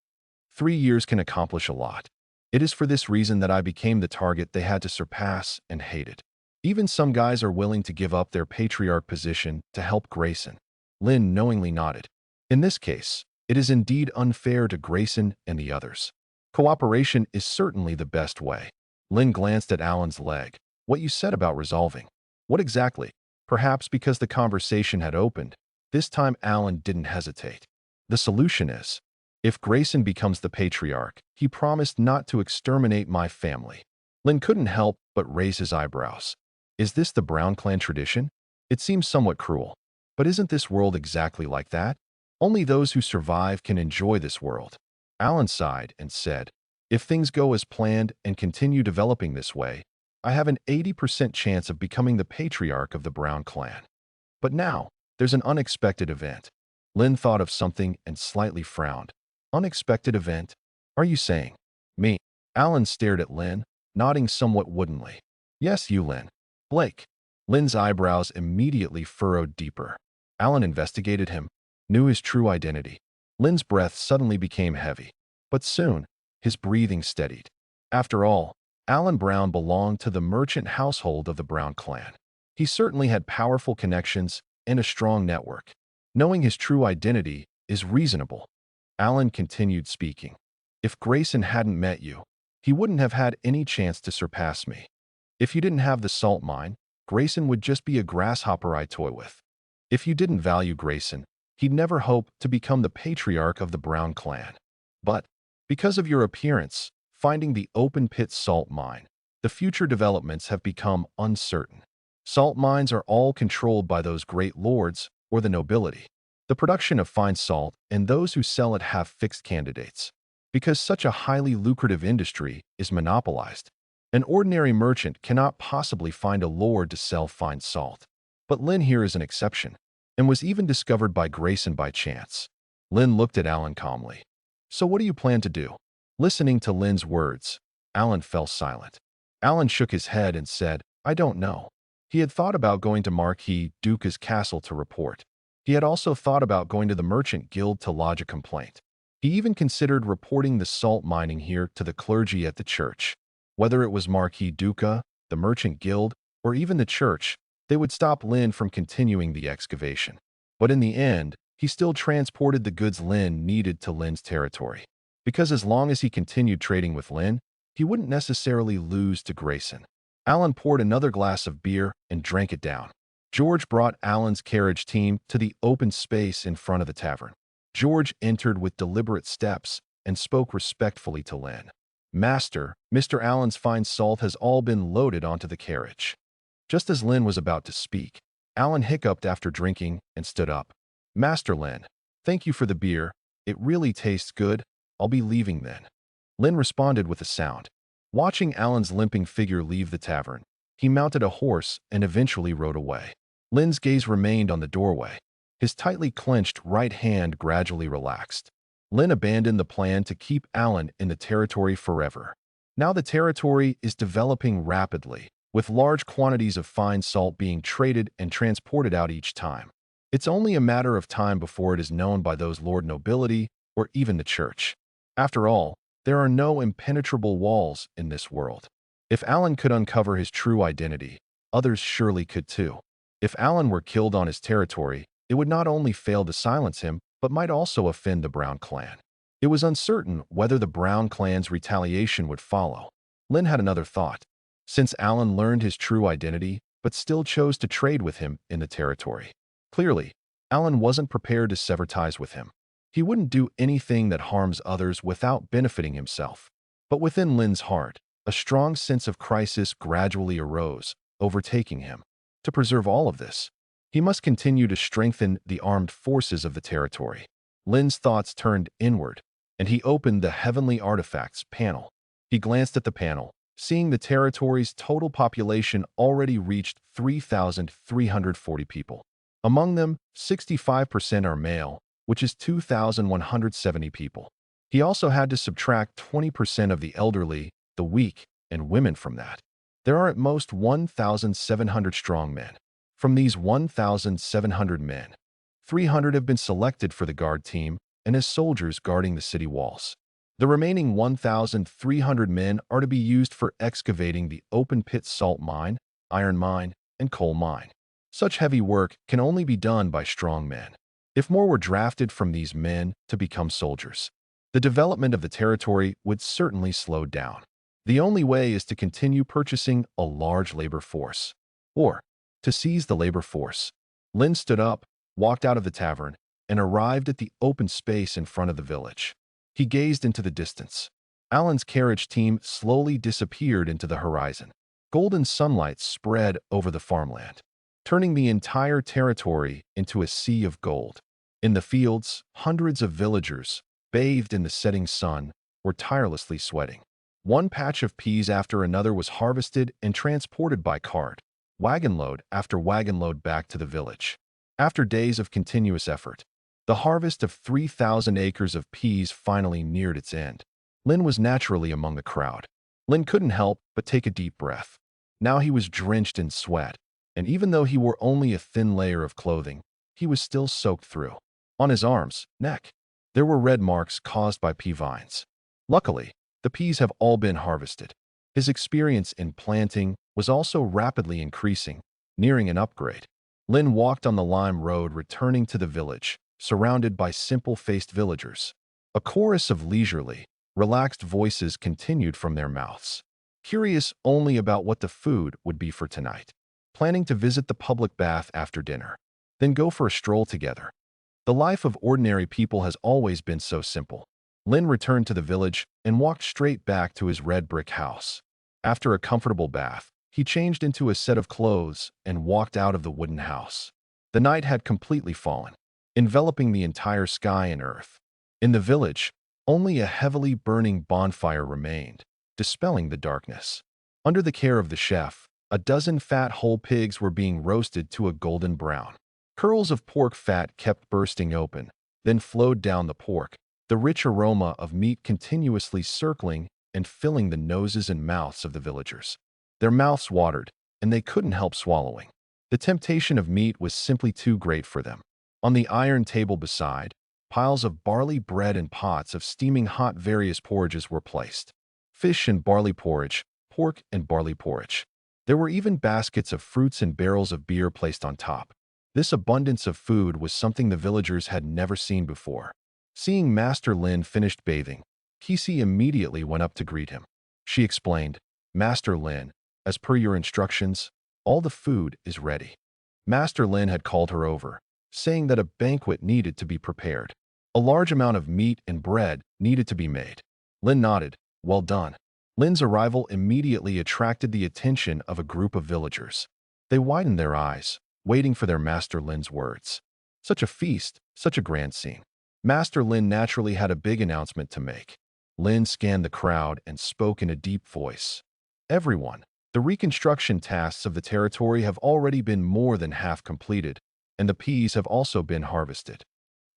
3 years can accomplish a lot. It is for this reason that I became the target they had to surpass and hated. Even some guys are willing to give up their patriarch position to help Grayson." Lynn knowingly nodded. "In this case, it is indeed unfair to Grayson and the others. Cooperation is certainly the best way." Lynn glanced at Alan's leg. "What you said about resolving. What exactly?" Perhaps because the conversation had opened, this time Alan didn't hesitate. "The solution is, if Grayson becomes the patriarch, he promised not to exterminate my family." Lynn couldn't help but raise his eyebrows. "Is this the Brown clan tradition? It seems somewhat cruel. But isn't this world exactly like that? Only those who survive can enjoy this world." Alan sighed and said, "If things go as planned and continue developing this way, I have an 80% chance of becoming the patriarch of the Brown clan. But now, there's an unexpected event." Lynn thought of something and slightly frowned. "Unexpected event?" Are you saying me? Alan stared at Lynn, nodding somewhat woodenly. Yes, you, Lynn. Blake. Lynn's eyebrows immediately furrowed deeper. Alan investigated him, knew his true identity. Lynn's breath suddenly became heavy, but soon, his breathing steadied. After all, Alan Brown belonged to the merchant household of the Brown clan. He certainly had powerful connections and a strong network. Knowing his true identity is reasonable. Alan continued speaking. If Grayson hadn't met you, he wouldn't have had any chance to surpass me. If you didn't have the salt mine, Grayson would just be a grasshopper I toy with. If you didn't value Grayson, he'd never hope to become the patriarch of the Brown clan. But, because of your appearance, finding the open-pit salt mine, the future developments have become uncertain. Salt mines are all controlled by those great lords or the nobility. The production of fine salt and those who sell it have fixed candidates. Because such a highly lucrative industry is monopolized, an ordinary merchant cannot possibly find a lord to sell fine salt. But Lynn here is an exception, and was even discovered by Grayson by chance. Lynn looked at Alan calmly. So what do you plan to do? Listening to Lynn's words, Alan fell silent. Alan shook his head and said, I don't know. He had thought about going to Marquis Duca's castle to report. He had also thought about going to the Merchant Guild to lodge a complaint. He even considered reporting the salt mining here to the clergy at the church. Whether it was Marquis Duca, the Merchant Guild, or even the church, they would stop Lynn from continuing the excavation. But in the end, he still transported the goods Lynn needed to Lynn's territory. Because as long as he continued trading with Lynn, he wouldn't necessarily lose to Grayson. Alan poured another glass of beer and drank it down. George brought Alan's carriage team to the open space in front of the tavern. George entered with deliberate steps and spoke respectfully to Lynn. Master, Mr. Allen's fine salt has all been loaded onto the carriage. Just as Lynn was about to speak, Alan hiccuped after drinking and stood up. Master Lynn, thank you for the beer. It really tastes good. I'll be leaving then. Lynn responded with a sound. Watching Alan's limping figure leave the tavern, he mounted a horse and eventually rode away. Lynn's gaze remained on the doorway. His tightly clenched right hand gradually relaxed. Lynn abandoned the plan to keep Alan in the territory forever. Now the territory is developing rapidly, with large quantities of fine salt being traded and transported out each time. It's only a matter of time before it is known by those lord nobility or even the church. After all, there are no impenetrable walls in this world. If Alan could uncover his true identity, others surely could too. If Alan were killed on his territory, it would not only fail to silence him, but might also offend the Brown clan. It was uncertain whether the Brown clan's retaliation would follow. Lynn had another thought. Since Alan learned his true identity, but still chose to trade with him in the territory. Clearly, Alan wasn't prepared to sever ties with him. He wouldn't do anything that harms others without benefiting himself. But within Lynn's heart, a strong sense of crisis gradually arose, overtaking him. To preserve all of this, he must continue to strengthen the armed forces of the territory. Lynn's thoughts turned inward, and he opened the Heavenly Artifacts panel. He glanced at the panel, seeing the territory's total population already reached 3,340 people. Among them, 65% are male, which is 2,170 people. He also had to subtract 20% of the elderly, the weak, and women from that. There are at most 1,700 strong men. From these 1,700 men, 300 have been selected for the guard team and as soldiers guarding the city walls. The remaining 1,300 men are to be used for excavating the open-pit salt mine, iron mine, and coal mine. Such heavy work can only be done by strong men. If more were drafted from these men to become soldiers, the development of the territory would certainly slow down. The only way is to continue purchasing a large labor force, or to seize the labor force. Lynn stood up, walked out of the tavern, and arrived at the open space in front of the village. He gazed into the distance. Alan's carriage team slowly disappeared into the horizon. Golden sunlight spread over the farmland, turning the entire territory into a sea of gold. In the fields, hundreds of villagers, bathed in the setting sun, were tirelessly sweating. One patch of peas after another was harvested and transported by cart, wagon load after wagon load back to the village. After days of continuous effort, the harvest of 3,000 acres of peas finally neared its end. Lin was naturally among the crowd. Lin couldn't help but take a deep breath. Now he was drenched in sweat, and even though he wore only a thin layer of clothing, he was still soaked through. On his arms, neck, there were red marks caused by pea vines. Luckily, the peas have all been harvested. His experience in planting was also rapidly increasing, nearing an upgrade. Lin walked on the lime road returning to the village, surrounded by simple-faced villagers. A chorus of leisurely, relaxed voices continued from their mouths, curious only about what the food would be for tonight, planning to visit the public bath after dinner, then go for a stroll together. The life of ordinary people has always been so simple. Lin returned to the village and walked straight back to his red brick house. After a comfortable bath, he changed into a set of clothes and walked out of the wooden house. The night had completely fallen, enveloping the entire sky and earth. In the village, only a heavily burning bonfire remained, dispelling the darkness. Under the care of the chef, a dozen fat whole pigs were being roasted to a golden brown. Curls of pork fat kept bursting open, then flowed down the pork, the rich aroma of meat continuously circling and filling the noses and mouths of the villagers. Their mouths watered, and they couldn't help swallowing. The temptation of meat was simply too great for them. On the iron table beside, piles of barley bread and pots of steaming hot various porridges were placed. Fish and barley porridge, pork and barley porridge. There were even baskets of fruits and barrels of beer placed on top. This abundance of food was something the villagers had never seen before. Seeing Master Lin finished bathing, Kisi immediately went up to greet him. She explained, "Master Lin, as per your instructions, all the food is ready." Master Lin had called her over, saying that a banquet needed to be prepared. A large amount of meat and bread needed to be made. Lin nodded, "Well done." Lin's arrival immediately attracted the attention of a group of villagers. They widened their eyes, waiting for their Master Lin's words. Such a feast, such a grand scene. Master Lin naturally had a big announcement to make. Lin scanned the crowd and spoke in a deep voice. "Everyone, the reconstruction tasks of the territory have already been more than half completed, and the peas have also been harvested.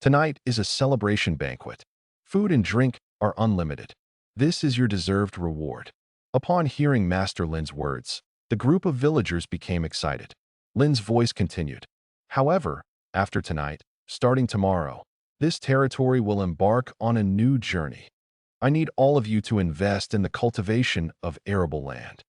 Tonight is a celebration banquet. Food and drink are unlimited. This is your deserved reward." Upon hearing Master Lin's words, the group of villagers became excited. Lin's voice continued. "However, after tonight, starting tomorrow, this territory will embark on a new journey. I need all of you to invest in the cultivation of arable land.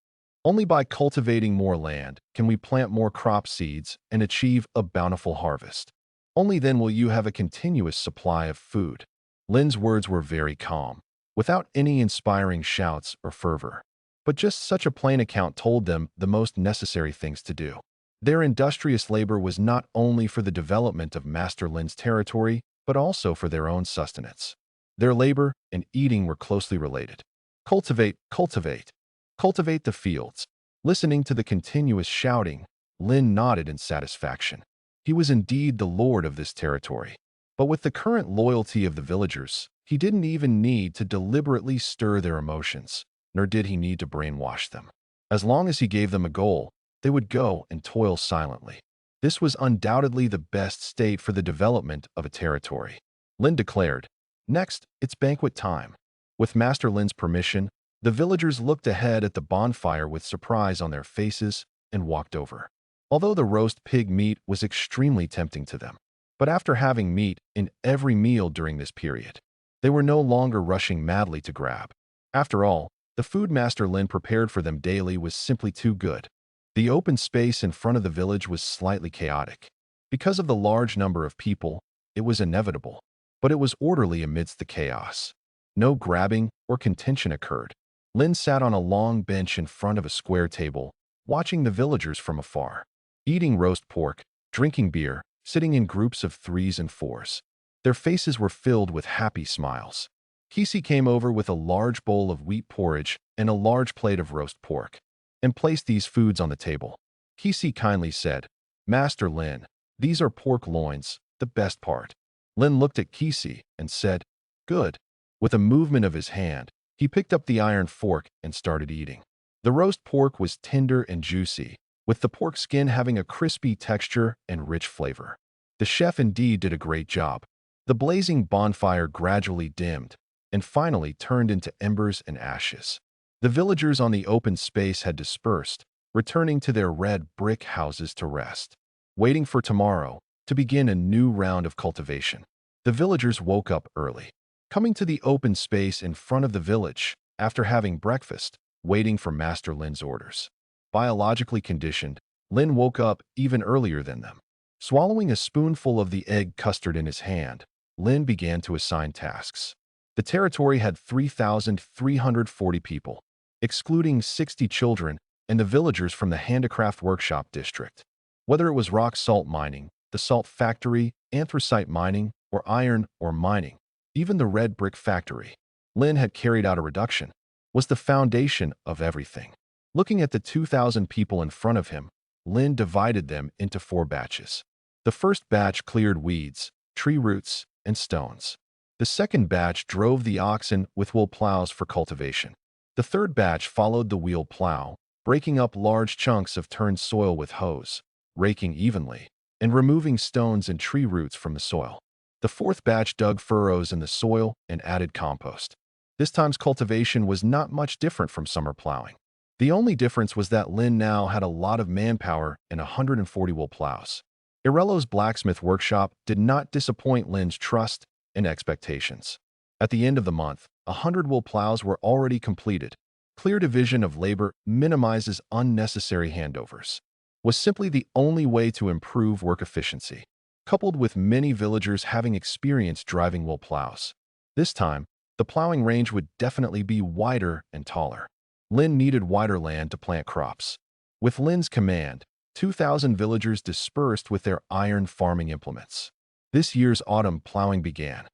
Only by cultivating more land can we plant more crop seeds and achieve a bountiful harvest. Only then will you have a continuous supply of food." Lin's words were very calm, without any inspiring shouts or fervor. But just such a plain account told them the most necessary things to do. Their industrious labor was not only for the development of Master Lin's territory, but also for their own sustenance. Their labor and eating were closely related. Cultivate, cultivate. Cultivate the fields. Listening to the continuous shouting, Lin nodded in satisfaction. He was indeed the lord of this territory. But with the current loyalty of the villagers, he didn't even need to deliberately stir their emotions, nor did he need to brainwash them. As long as he gave them a goal, they would go and toil silently. This was undoubtedly the best state for the development of a territory. Lin declared, "Next, it's banquet time." With Master Lin's permission, the villagers looked ahead at the bonfire with surprise on their faces and walked over. Although the roast pig meat was extremely tempting to them, but after having meat in every meal during this period, they were no longer rushing madly to grab. After all, the food Master Lin prepared for them daily was simply too good. The open space in front of the village was slightly chaotic. Because of the large number of people, it was inevitable, but it was orderly amidst the chaos. No grabbing or contention occurred. Lin sat on a long bench in front of a square table, watching the villagers from afar, eating roast pork, drinking beer, sitting in groups of 3s and 4s. Their faces were filled with happy smiles. Kisi came over with a large bowl of wheat porridge and a large plate of roast pork, and placed these foods on the table. Kisi kindly said, "Master Lin, these are pork loins, the best part." Lin looked at Kisi and said, "Good." With a movement of his hand, he picked up the iron fork and started eating. The roast pork was tender and juicy, with the pork skin having a crispy texture and rich flavor. The chef indeed did a great job. The blazing bonfire gradually dimmed, and finally turned into embers and ashes. The villagers on the open space had dispersed, returning to their red brick houses to rest, waiting for tomorrow to begin a new round of cultivation. The villagers woke up early, coming to the open space in front of the village after having breakfast, waiting for Master Lin's orders. Biologically conditioned, Lin woke up even earlier than them. Swallowing a spoonful of the egg custard in his hand, Lin began to assign tasks. The territory had 3,340 people, excluding 60 children and the villagers from the handicraft workshop district. Whether it was rock salt mining, the salt factory, anthracite mining, or iron ore mining, even the red brick factory, Lin had carried out a reduction, was the foundation of everything. Looking at the 2,000 people in front of him, Lin divided them into 4 batches. The first batch cleared weeds, tree roots, and stones. The second batch drove the oxen with wheel plows for cultivation. The third batch followed the wheel plow, breaking up large chunks of turned soil with hoes, raking evenly, and removing stones and tree roots from the soil. The fourth batch dug furrows in the soil and added compost. This time's cultivation was not much different from summer plowing. The only difference was that Lin now had a lot of manpower and 140 wheel plows. Irello's blacksmith workshop did not disappoint Lin's trust and expectations. At the end of the month, 100 wheel plows were already completed. Clear division of labor minimizes unnecessary handovers. Was simply the only way to improve work efficiency, coupled with many villagers having experience driving wheel plows. This time, the plowing range would definitely be wider and taller. Lin needed wider land to plant crops. With Lin's command, 2,000 villagers dispersed with their iron farming implements. This year's autumn plowing began.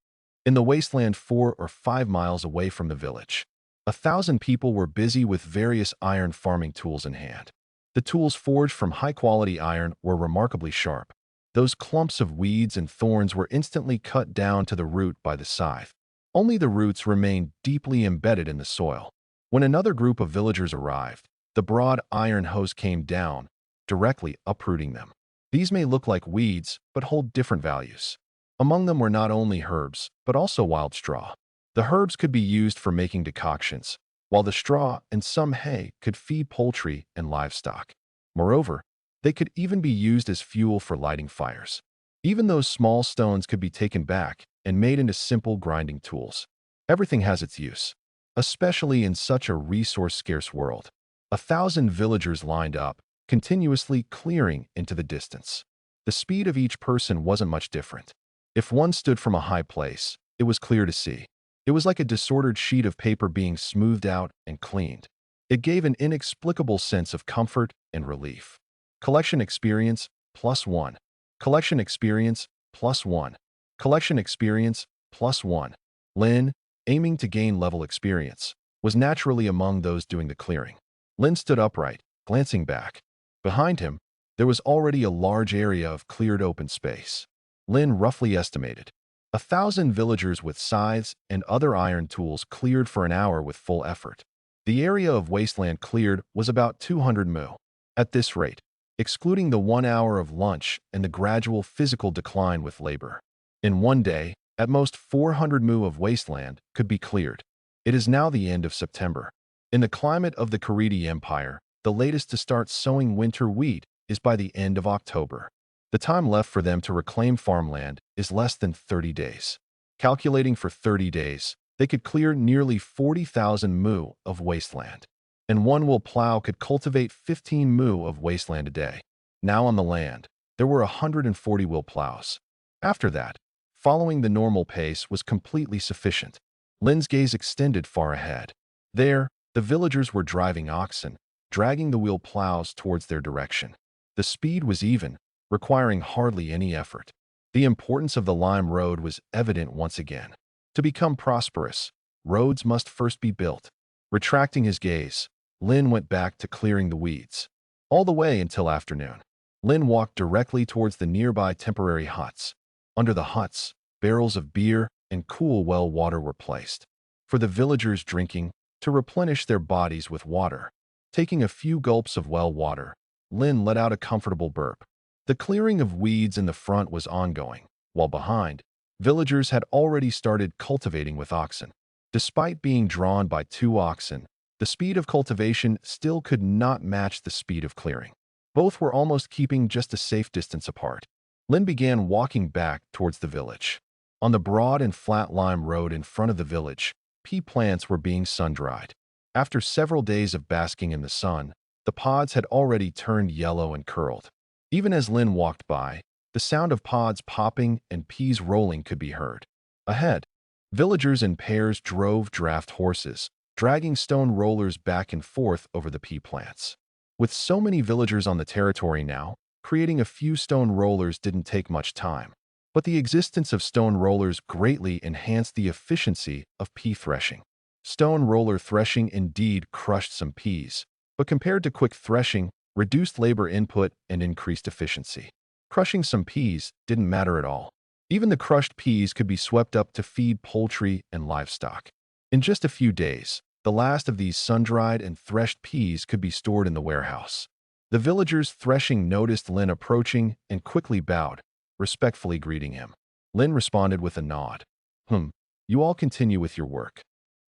In the wasteland 4 or 5 miles away from the village, 1,000 people were busy with various iron farming tools in hand. The tools forged from high-quality iron were remarkably sharp. Those clumps of weeds and thorns were instantly cut down to the root by the scythe. Only the roots remained deeply embedded in the soil. When another group of villagers arrived, the broad iron hose came down, directly uprooting them. These may look like weeds, but hold different values. Among them were not only herbs, but also wild straw. The herbs could be used for making decoctions, while the straw and some hay could feed poultry and livestock. Moreover, they could even be used as fuel for lighting fires. Even those small stones could be taken back and made into simple grinding tools. Everything has its use, especially in such a resource-scarce world. 1,000 villagers lined up, continuously clearing into the distance. The speed of each person wasn't much different. If one stood from a high place, it was clear to see. It was like a disordered sheet of paper being smoothed out and cleaned. It gave an inexplicable sense of comfort and relief. Collection experience, +1. Collection experience, +1. Collection experience, +1. Lin, aiming to gain level experience, was naturally among those doing the clearing. Lin stood upright, glancing back. Behind him, there was already a large area of cleared open space. Lin roughly estimated 1,000 villagers with scythes and other iron tools cleared for an hour with full effort. The area of wasteland cleared was about 200 mu. At this rate, excluding the 1 hour of lunch and the gradual physical decline with labor. In one day, at most 400 mu of wasteland could be cleared. It is now the end of September. In the climate of the Karidi Empire, the latest to start sowing winter wheat is by the end of October. The time left for them to reclaim farmland is less than 30 days. Calculating for 30 days, they could clear nearly 40,000 mu of wasteland. And one wheel plow could cultivate 15 mu of wasteland a day. Now on the land, there were 140 wheel plows. After that, following the normal pace was completely sufficient. Lin's gaze extended far ahead. There, the villagers were driving oxen, dragging the wheel plows towards their direction. The speed was even, requiring hardly any effort. The importance of the lime road was evident once again. To become prosperous, roads must first be built. Retracting his gaze, Lin went back to clearing the weeds. All the way until afternoon, Lin walked directly towards the nearby temporary huts. Under the huts, barrels of beer and cool well water were placed. For the villagers drinking, to replenish their bodies with water. Taking a few gulps of well water, Lin let out a comfortable burp. The clearing of weeds in the front was ongoing, while behind, villagers had already started cultivating with oxen. Despite being drawn by 2 oxen, the speed of cultivation still could not match the speed of clearing. Both were almost keeping just a safe distance apart. Lin began walking back towards the village. On the broad and flat lime road in front of the village, pea plants were being sun-dried. After several days of basking in the sun, the pods had already turned yellow and curled. Even as Lin walked by, the sound of pods popping and peas rolling could be heard. Ahead, villagers in pairs drove draft horses, dragging stone rollers back and forth over the pea plants. With so many villagers on the territory now, creating a few stone rollers didn't take much time. But the existence of stone rollers greatly enhanced the efficiency of pea threshing. Stone roller threshing indeed crushed some peas, but compared to quick threshing, reduced labor input and increased efficiency. Crushing some peas didn't matter at all. Even the crushed peas could be swept up to feed poultry and livestock. In just a few days, the last of these sun-dried and threshed peas could be stored in the warehouse. The villagers threshing noticed Lin approaching and quickly bowed, respectfully greeting him. Lin responded with a nod. You all continue with your work."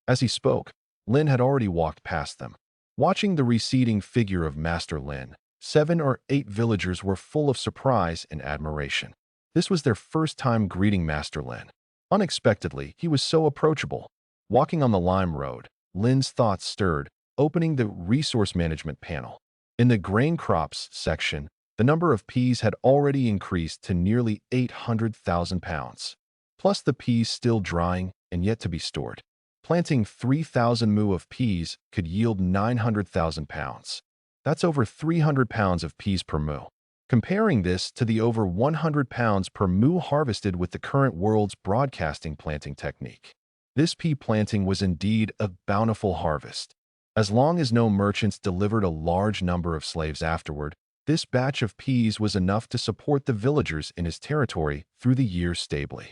As he spoke, Lin had already walked past them. Watching the receding figure of Master Lin, 7 or 8 villagers were full of surprise and admiration. This was their first time greeting Master Lin. Unexpectedly, he was so approachable. Walking on the lime road, Lin's thoughts stirred, opening the resource management panel. In the grain crops section, the number of peas had already increased to nearly 800,000 pounds, plus the peas still drying and yet to be stored. Planting 3,000 mu of peas could yield 900,000 pounds. That's over 300 pounds of peas per mu. Comparing this to the over 100 pounds per mu harvested with the current world's broadcasting planting technique. This pea planting was indeed a bountiful harvest. As long as no merchants delivered a large number of slaves afterward, this batch of peas was enough to support the villagers in his territory through the years stably.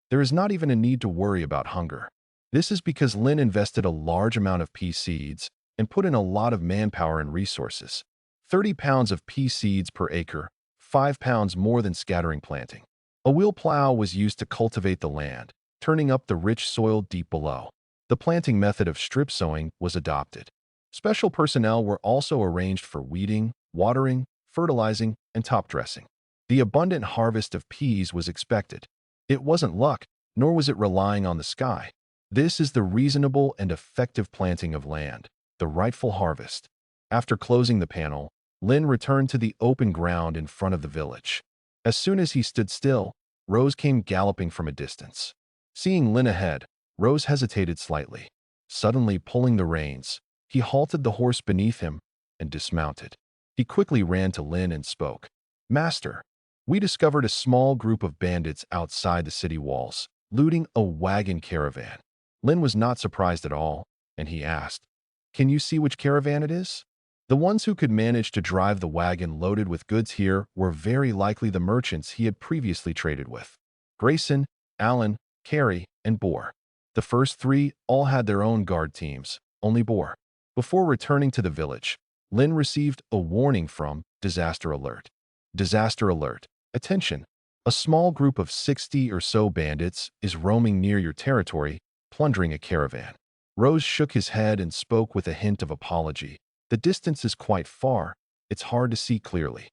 There is not even a need to worry about hunger. This is because Lin invested a large amount of pea seeds and put in a lot of manpower and resources. 30 pounds of pea seeds per acre, 5 pounds more than scattering planting. A wheel plow was used to cultivate the land, turning up the rich soil deep below. The planting method of strip sowing was adopted. Special personnel were also arranged for weeding, watering, fertilizing, and top dressing. The abundant harvest of peas was expected. It wasn't luck, nor was it relying on the sky. This is the reasonable and effective planting of land, the rightful harvest. After closing the panel, Lin returned to the open ground in front of the village. As soon as he stood still, Rose came galloping from a distance. Seeing Lin ahead, Rose hesitated slightly. Suddenly pulling the reins, he halted the horse beneath him and dismounted. He quickly ran to Lin and spoke. "Master, we discovered a small group of bandits outside the city walls, looting a wagon caravan." Lin was not surprised at all, and he asked, "Can you see which caravan it is?" The ones who could manage to drive the wagon loaded with goods here were very likely the merchants he had previously traded with. Grayson, Allen, Carey, and Boar. The first 3 all had their own guard teams, only Boar. Before returning to the village, Lin received a warning from Disaster Alert. Disaster Alert. Attention! A small group of 60 or so bandits is roaming near your territory, plundering a caravan. Rose shook his head and spoke with a hint of apology. "The distance is quite far. It's hard to see clearly."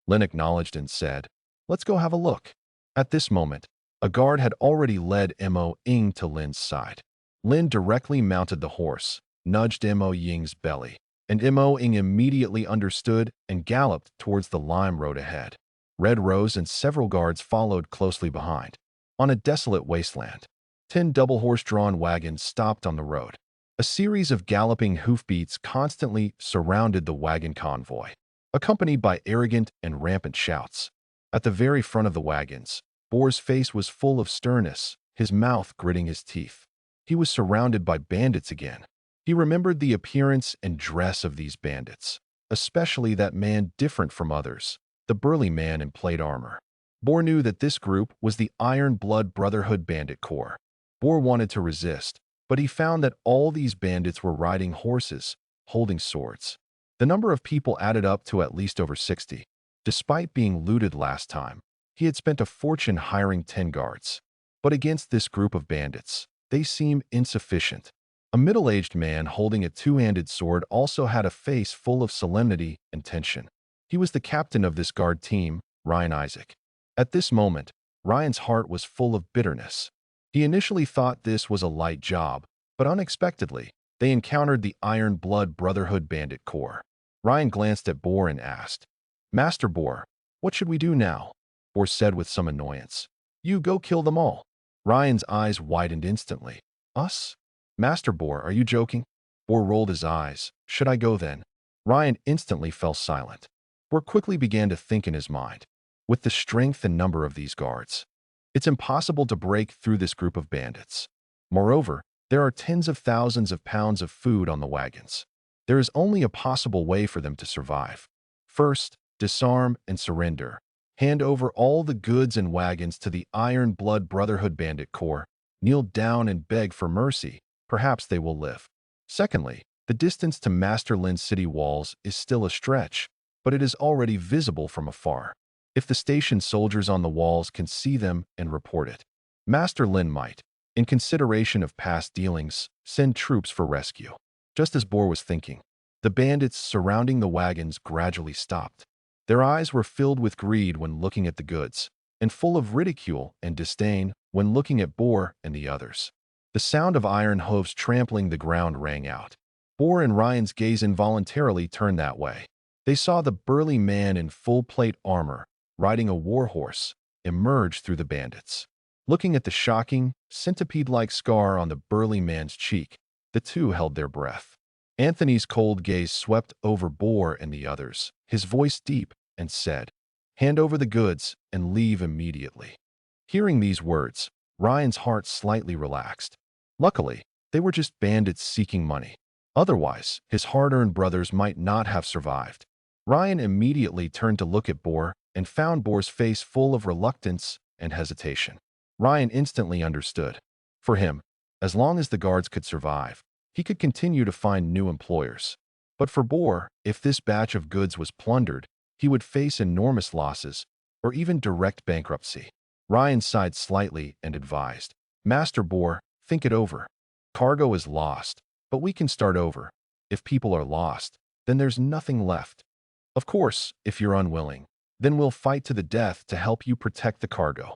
Lin acknowledged and said, "Let's go have a look." At this moment, a guard had already led Mo Ying to Lin's side. Lin directly mounted the horse, nudged Mo Ying's belly, and Mo Ying immediately understood and galloped towards the lime road ahead. Red Rose and several guards followed closely behind. On a desolate wasteland, 10 double horse-drawn wagons stopped on the road. A series of galloping hoofbeats constantly surrounded the wagon convoy, accompanied by arrogant and rampant shouts. At the very front of the wagons, Boar's face was full of sternness, his mouth gritting his teeth. He was surrounded by bandits again. He remembered the appearance and dress of these bandits, especially that man different from others, the burly man in plate armor. Boar knew that this group was the Iron Blood Brotherhood Bandit Corps. Boar wanted to resist, but he found that all these bandits were riding horses, holding swords. The number of people added up to at least over 60. Despite being looted last time, he had spent a fortune hiring 10 guards. But against this group of bandits, they seem insufficient. A middle-aged man holding a two-handed sword also had a face full of solemnity and tension. He was the captain of this guard team, Ryan Isaac. At this moment, Ryan's heart was full of bitterness. He initially thought this was a light job, but unexpectedly, they encountered the Iron Blood Brotherhood bandit corps. Ryan glanced at Boar and asked, "Master Boar, what should we do now?" Boar said with some annoyance, "You go kill them all." Ryan's eyes widened instantly. "Us? Master Boar, are you joking?" Boar rolled his eyes. "Should I go then?" Ryan instantly fell silent. Boar quickly began to think in his mind. With the strength and number of these guards, it's impossible to break through this group of bandits. Moreover, there are tens of thousands of pounds of food on the wagons. There is only a possible way for them to survive. First, disarm and surrender. Hand over all the goods and wagons to the Iron Blood Brotherhood bandit corps. Kneel down and beg for mercy. Perhaps they will live. Secondly, the distance to Master Lin's city walls is still a stretch, but it is already visible from afar. If the station soldiers on the walls can see them and report it, Master Lin might, in consideration of past dealings, send troops for rescue. Just as Boar was thinking, the bandits surrounding the wagons gradually stopped. Their eyes were filled with greed when looking at the goods, and full of ridicule and disdain when looking at Boar and the others. The sound of iron hooves trampling the ground rang out. Boar and Ryan's gaze involuntarily turned that way. They saw the burly man in full plate armor, riding a warhorse, emerge through the bandits. Looking at the shocking, centipede-like scar on the burly man's cheek, the two held their breath. Anthony's cold gaze swept over Boar and the others, his voice deep, and said, "Hand over the goods and leave immediately." Hearing these words, Ryan's heart slightly relaxed. Luckily, they were just bandits seeking money. Otherwise, his hard-earned brothers might not have survived. Ryan immediately turned to look at Boar and found Boar's face full of reluctance and hesitation. Ryan instantly understood. For him, as long as the guards could survive, he could continue to find new employers. But for Boar, if this batch of goods was plundered, he would face enormous losses or even direct bankruptcy. Ryan sighed slightly and advised, "Master Boar, think it over. Cargo is lost, but we can start over. If people are lost, then there's nothing left. Of course, if you're unwilling, then we'll fight to the death to help you protect the cargo."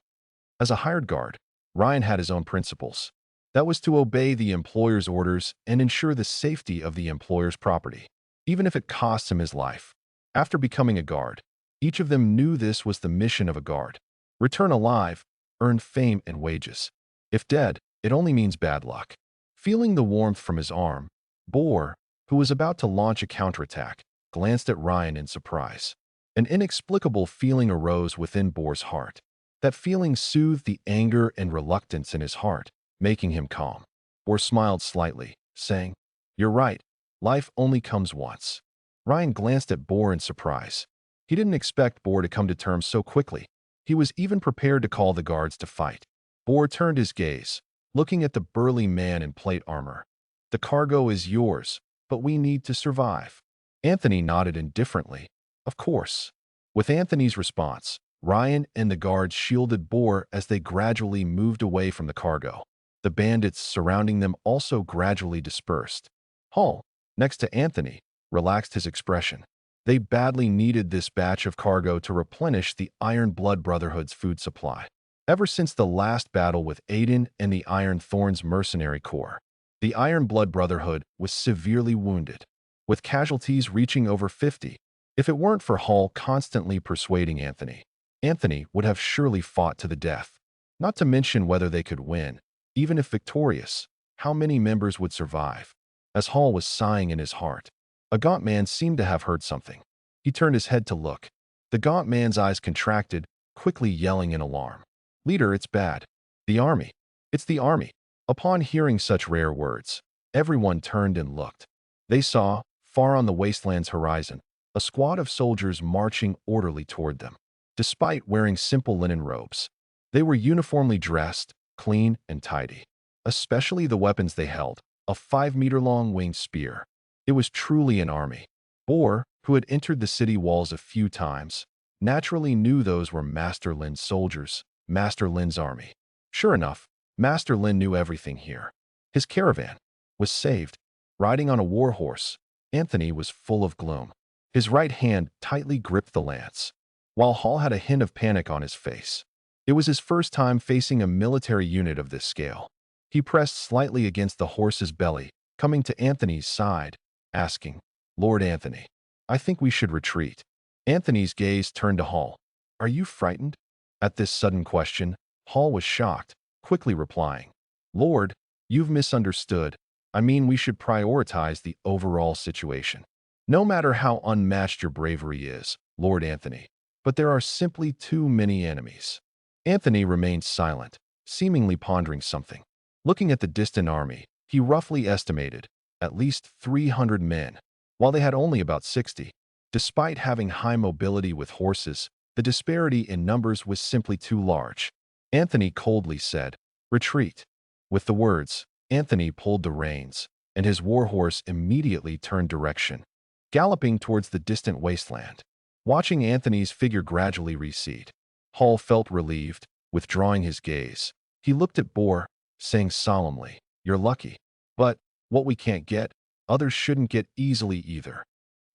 As a hired guard, Ryan had his own principles. That was to obey the employer's orders and ensure the safety of the employer's property, even if it costs him his life. After becoming a guard, each of them knew this was the mission of a guard. Return alive, earn fame and wages. If dead, it only means bad luck. Feeling the warmth from his arm, Boar, who was about to launch a counterattack, glanced at Ryan in surprise. An inexplicable feeling arose within Boar's heart. That feeling soothed the anger and reluctance in his heart, making him calm. Boar smiled slightly, saying, "You're right. Life only comes once." Ryan glanced at Boar in surprise. He didn't expect Boar to come to terms so quickly. He was even prepared to call the guards to fight. Boar turned his gaze, looking at the burly man in plate armor. "The cargo is yours, but we need to survive." Anthony nodded indifferently. "Of course." With Anthony's response, Ryan and the guards shielded Boar as they gradually moved away from the cargo. The bandits surrounding them also gradually dispersed. Hall, next to Anthony, relaxed his expression. They badly needed this batch of cargo to replenish the Iron Blood Brotherhood's food supply. Ever since the last battle with Aiden and the Iron Thorns Mercenary Corps, the Iron Blood Brotherhood was severely wounded, with casualties reaching over 50. If it weren't for Hall constantly persuading Anthony, Anthony would have surely fought to the death. Not to mention whether they could win. Even if victorious, how many members would survive? As Hall was sighing in his heart, a gaunt man seemed to have heard something. He turned his head to look. The gaunt man's eyes contracted, quickly yelling in alarm. "Leader, it's bad. The army. It's the army." Upon hearing such rare words, everyone turned and looked. They saw, far on the Wasteland's horizon, a squad of soldiers marching orderly toward them. Despite wearing simple linen robes, they were uniformly dressed, clean and tidy. Especially the weapons they held, a 5-meter-long winged spear. It was truly an army. Boar, who had entered the city walls a few times, naturally knew those were Master Lin's soldiers, Master Lin's army. Sure enough, Master Lin knew everything here. His caravan was saved. Riding on a war horse, Anthony was full of gloom. His right hand tightly gripped the lance, while Hall had a hint of panic on his face. It was his first time facing a military unit of this scale. He pressed slightly against the horse's belly, coming to Anthony's side, asking, "Lord Anthony, I think we should retreat." Anthony's gaze turned to Hall. "Are you frightened?" At this sudden question, Hall was shocked, quickly replying, "Lord, you've misunderstood. I mean, we should prioritize the overall situation. No matter how unmatched your bravery is, Lord Anthony, but there are simply too many enemies." Anthony remained silent, seemingly pondering something. Looking at the distant army, he roughly estimated at least 300 men, while they had only about 60. Despite having high mobility with horses, the disparity in numbers was simply too large. Anthony coldly said, "Retreat." With the words, Anthony pulled the reins, and his warhorse immediately turned direction, galloping towards the distant wasteland. Watching Anthony's figure gradually recede, Hall felt relieved, withdrawing his gaze. He looked at Boar, saying solemnly, "You're lucky. But what we can't get, others shouldn't get easily either.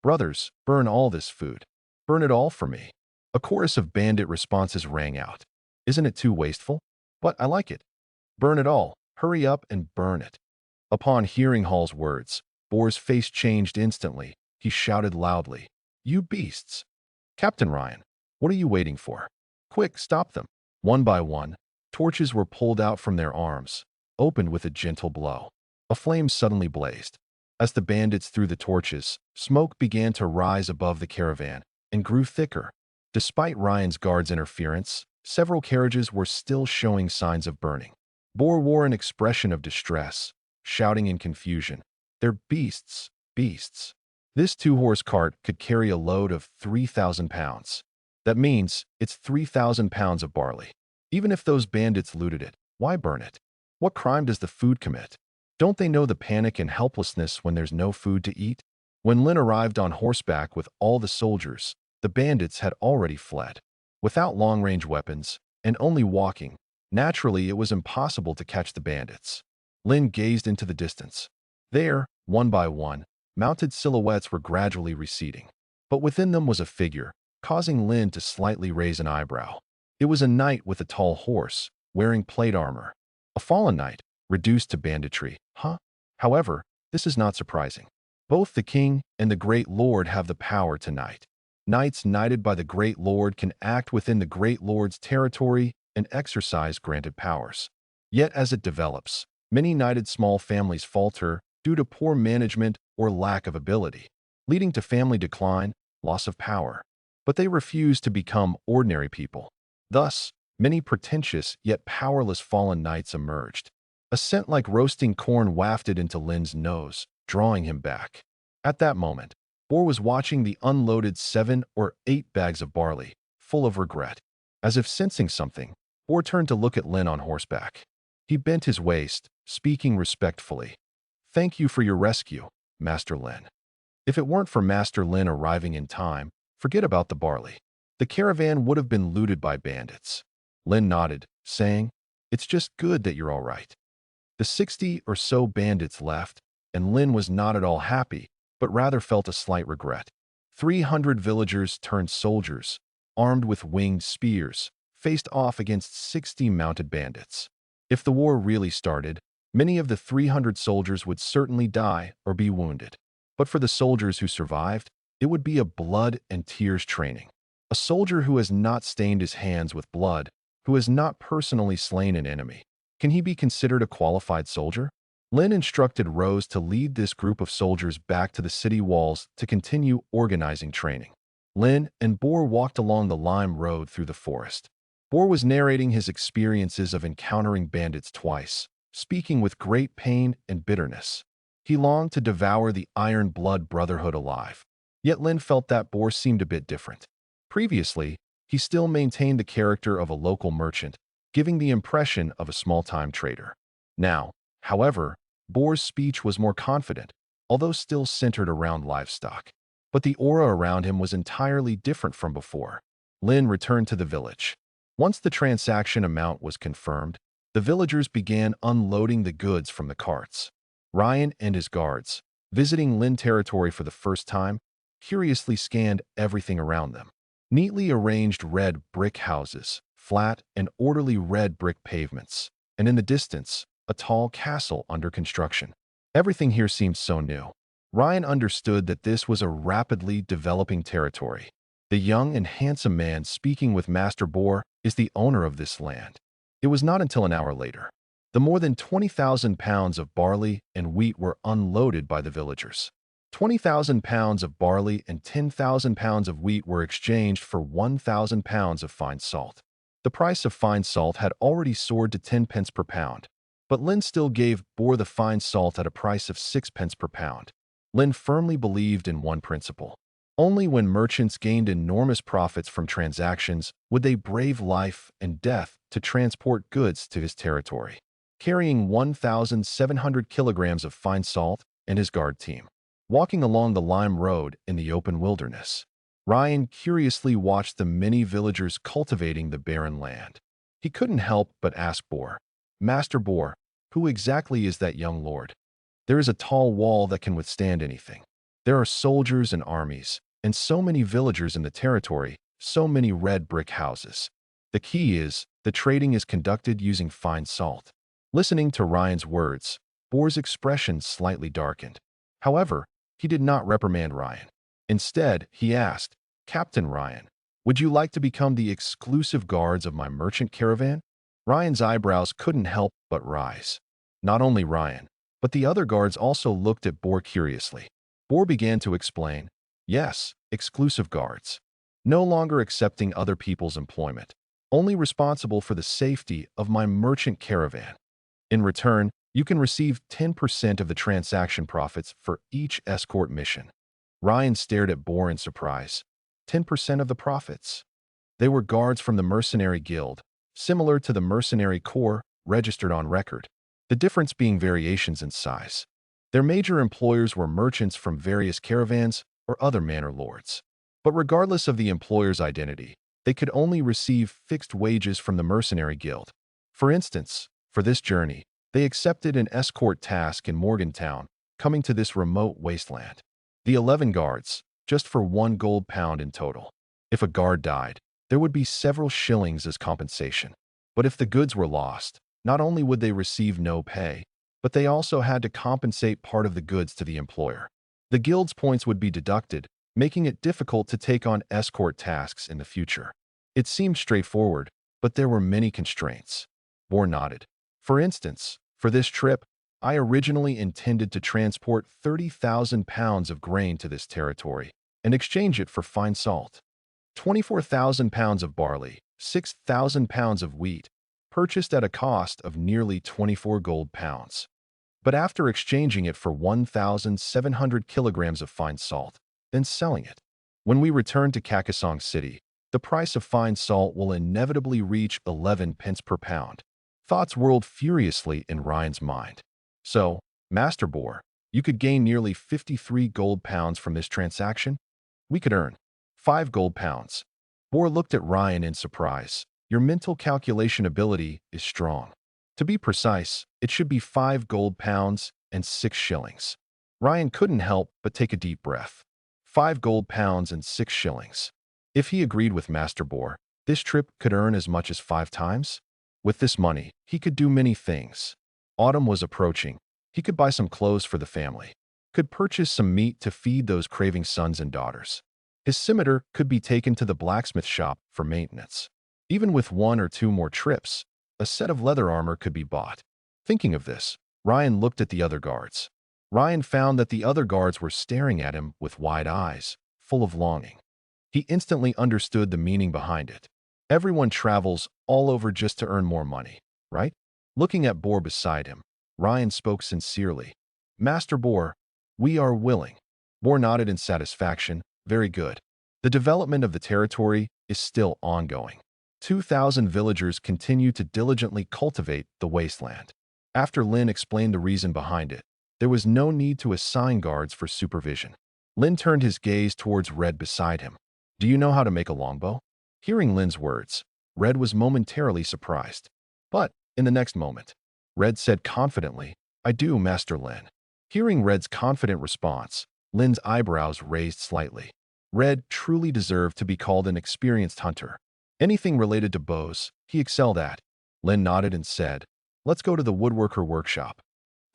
Brothers, burn all this food. Burn it all for me." A chorus of bandit responses rang out. "Isn't it too wasteful? But I like it. Burn it all. Hurry up and burn it." Upon hearing Hall's words, Boar's face changed instantly. He shouted loudly, "You beasts! Captain Ryan, what are you waiting for? Quick, stop them." One by one, torches were pulled out from their arms, opened with a gentle blow. A flame suddenly blazed. As the bandits threw the torches, smoke began to rise above the caravan and grew thicker. Despite Ryan's guards' interference, several carriages were still showing signs of burning. Boar wore an expression of distress, shouting in confusion, "They're beasts, beasts." This two-horse cart could carry a load of 3,000 pounds. That means it's 3,000 pounds of barley. Even if those bandits looted it, why burn it? What crime does the food commit? Don't they know the panic and helplessness when there's no food to eat? When Lin arrived on horseback with all the soldiers, the bandits had already fled. Without long-range weapons, and only walking, naturally it was impossible to catch the bandits. Lin gazed into the distance. There, one by one, mounted silhouettes were gradually receding. But within them was a figure, causing Lin to slightly raise an eyebrow. It was a knight with a tall horse, wearing plate armor. A fallen knight, reduced to banditry, huh? However, this is not surprising. Both the king and the great lord have the power to knight. Knights knighted by the great lord can act within the great lord's territory and exercise granted powers. Yet as it develops, many knighted small families falter due to poor management or lack of ability, leading to family decline, loss of power. But they refuse to become ordinary people. Thus, many pretentious yet powerless fallen knights emerged. A scent like roasting corn wafted into Lin's nose, drawing him back. At that moment, Boar was watching the unloaded 7 or 8 bags of barley, full of regret. As if sensing something, Boar turned to look at Lin on horseback. He bent his waist, speaking respectfully. "Thank you for your rescue, Master Lin. If it weren't for Master Lin arriving in time, forget about the barley. The caravan would have been looted by bandits." Lin nodded, saying, "It's just good that you're all right." The 60 or so bandits left, and Lin was not at all happy, but rather felt a slight regret. 300 villagers turned soldiers, armed with winged spears, faced off against 60 mounted bandits. If the war really started, many of the 300 soldiers would certainly die or be wounded. But for the soldiers who survived, it would be a blood and tears training. A soldier who has not stained his hands with blood, who has not personally slain an enemy, can he be considered a qualified soldier? Lin instructed Rose to lead this group of soldiers back to the city walls to continue organizing training. Lin and Boar walked along the lime road through the forest. Boar was narrating his experiences of encountering bandits twice, speaking with great pain and bitterness. He longed to devour the Iron Blood Brotherhood alive. Yet Lin felt that Boar seemed a bit different. Previously, he still maintained the character of a local merchant, giving the impression of a small-time trader. Now, however, Boar's speech was more confident, although still centered around livestock. But the aura around him was entirely different from before. Lin returned to the village. Once the transaction amount was confirmed, The villagers began unloading the goods from the carts. Ryan and his guards, visiting Lin territory for the first time, curiously scanned everything around them. Neatly arranged red brick houses, flat and orderly red brick pavements, and in the distance, a tall castle under construction. Everything here seemed so new. Ryan understood that this was a rapidly developing territory. The young and handsome man speaking with Master Boar is the owner of this land. It was not until an hour later. The more than 20,000 pounds of barley and wheat were unloaded by the villagers. 20,000 pounds of barley and 10,000 pounds of wheat were exchanged for 1,000 pounds of fine salt. The price of fine salt had already soared to 10 pence per pound, but Lin still gave Boar the fine salt at a price of 6 pence per pound. Lin firmly believed in one principle. Only when merchants gained enormous profits from transactions would they brave life and death to transport goods to his territory. Carrying 1,700 kilograms of fine salt and his guard team, walking along the lime road in the open wilderness, Ryan curiously watched the many villagers cultivating the barren land. He couldn't help but ask Boar, "Master Boar, who exactly is that young lord? There is a tall wall that can withstand anything. There are soldiers and armies, and so many villagers in the territory, so many red brick houses. The key is, the trading is conducted using fine salt." Listening to Ryan's words, Boar's expression slightly darkened. However, he did not reprimand Ryan. Instead, he asked, "Captain Ryan, would you like to become the exclusive guards of my merchant caravan?" Ryan's eyebrows couldn't help but rise. Not only Ryan, but the other guards also looked at Boar curiously. Boar began to explain, "Yes, exclusive guards. No longer accepting other people's employment. Only responsible for the safety of my merchant caravan. In return, you can receive 10% of the transaction profits for each escort mission." Ryan stared at Boar in surprise. 10% of the profits. They were guards from the mercenary guild, similar to the mercenary corps registered on record, the difference being variations in size. Their major employers were merchants from various caravans or other manor lords. But regardless of the employer's identity, they could only receive fixed wages from the mercenary guild. For instance, for this journey, they accepted an escort task in Morgantown, coming to this remote wasteland. The 11 guards, just for 1 gold pound in total. If a guard died, there would be several shillings as compensation. But if the goods were lost, not only would they receive no pay, but they also had to compensate part of the goods to the employer. The guild's points would be deducted, making it difficult to take on escort tasks in the future. It seemed straightforward, but there were many constraints. Boar nodded. For instance, for this trip, I originally intended to transport 30,000 pounds of grain to this territory and exchange it for fine salt. 24,000 pounds of barley, 6,000 pounds of wheat, purchased at a cost of nearly 24 gold pounds. But after exchanging it for 1,700 kilograms of fine salt, then selling it, when we return to Kakasong City, the price of fine salt will inevitably reach 11 pence per pound. Thoughts whirled furiously in Ryan's mind. So, Master Boar, you could gain nearly 53 gold pounds from this transaction? We could earn 5 gold pounds. Boar looked at Ryan in surprise. Your mental calculation ability is strong. To be precise, it should be 5 gold pounds and 6 shillings. Ryan couldn't help but take a deep breath. 5 gold pounds and 6 shillings. If he agreed with Master Boar, this trip could earn as much as 5 times. With this money, he could do many things. Autumn was approaching. He could buy some clothes for the family, could purchase some meat to feed those craving sons and daughters. His scimitar could be taken to the blacksmith shop for maintenance. Even with 1 or 2 more trips, a set of leather armor could be bought. Thinking of this, Ryan looked at the other guards. Ryan found that the other guards were staring at him with wide eyes, full of longing. He instantly understood the meaning behind it. Everyone travels all over just to earn more money, right? Looking at Boar beside him, Ryan spoke sincerely. "Master Boar, we are willing." Boar nodded in satisfaction. "Very good. The development of the territory is still ongoing. 2,000 villagers continue to diligently cultivate the wasteland." After Lin explained the reason behind it, there was no need to assign guards for supervision. Lin turned his gaze towards Red beside him. "Do you know how to make a longbow?" Hearing Lin's words, Red was momentarily surprised. But, In the next moment, Red said confidently, "I do, Master Lin." Hearing Red's confident response, Lin's eyebrows raised slightly. Red truly deserved to be called an experienced hunter. Anything related to bows, he excelled at. Lin nodded and said, "Let's go to the woodworker workshop."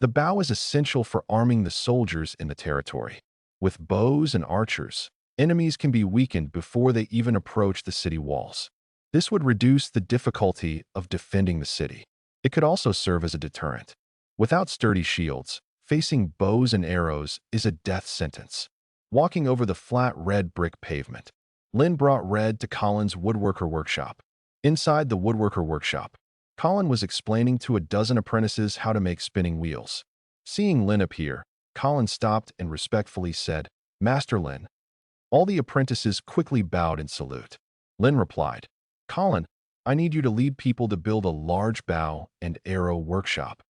The bow is essential for arming the soldiers in the territory. With bows and archers, enemies can be weakened before they even approach the city walls. This would reduce the difficulty of defending the city. It could also serve as a deterrent. Without sturdy shields, facing bows and arrows is a death sentence. Walking over the flat red brick pavement, Lin brought Red to Colin's woodworker workshop. Inside the woodworker workshop, Colin was explaining to a dozen apprentices how to make spinning wheels. Seeing Lin appear, Colin stopped and respectfully said, "Master Lin." All the apprentices quickly bowed in salute. Lin replied, "Colin, I need you to lead people to build a large bow and arrow workshop."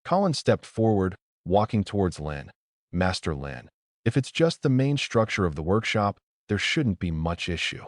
Colin stepped forward, walking towards Lin. "Master Lin, if it's just the main structure of the workshop, there shouldn't be much issue."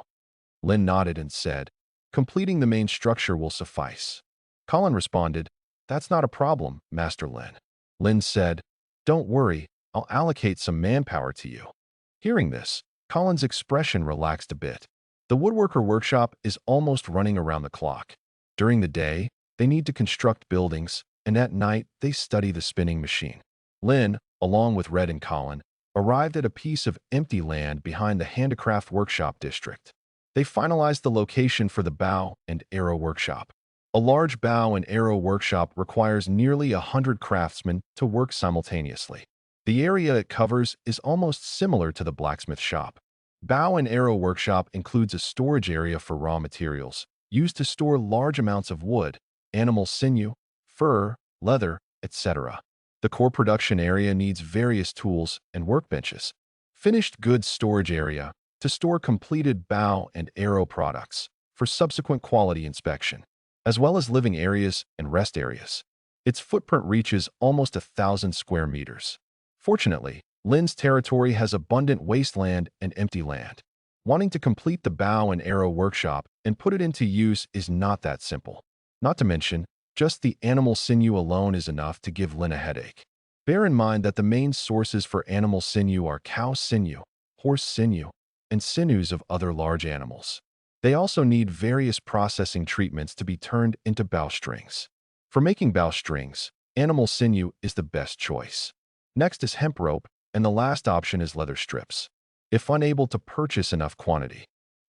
Lin nodded and said, "Completing the main structure will suffice." Colin responded, "That's not a problem, Master Lin." Lin said, "Don't worry, I'll allocate some manpower to you." Hearing this, Colin's expression relaxed a bit. The woodworker workshop is almost running around the clock. During the day, they need to construct buildings, and at night, they study the spinning machine. Lin, along with Red and Colin, arrived at a piece of empty land behind the handicraft workshop district. They finalized the location for the bow and arrow workshop. A large bow and arrow workshop requires nearly 100 craftsmen to work simultaneously. The area it covers is almost similar to the blacksmith shop. Bow and arrow workshop includes a storage area for raw materials, used to store large amounts of wood, animal sinew, fur, leather, etc. The core production area needs various tools and workbenches. Finished goods storage area to store completed bow and arrow products for subsequent quality inspection, as well as living areas and rest areas. Its footprint reaches almost 1,000 square meters. Fortunately, Lin's territory has abundant wasteland and empty land. Wanting to complete the bow and arrow workshop and put it into use is not that simple. Not to mention, just the animal sinew alone is enough to give Lin a headache. Bear in mind that the main sources for animal sinew are cow sinew, horse sinew, and sinews of other large animals. They also need various processing treatments to be turned into bowstrings. For making bowstrings, animal sinew is the best choice. Next is hemp rope, and the last option is leather strips. If unable to purchase enough quantity,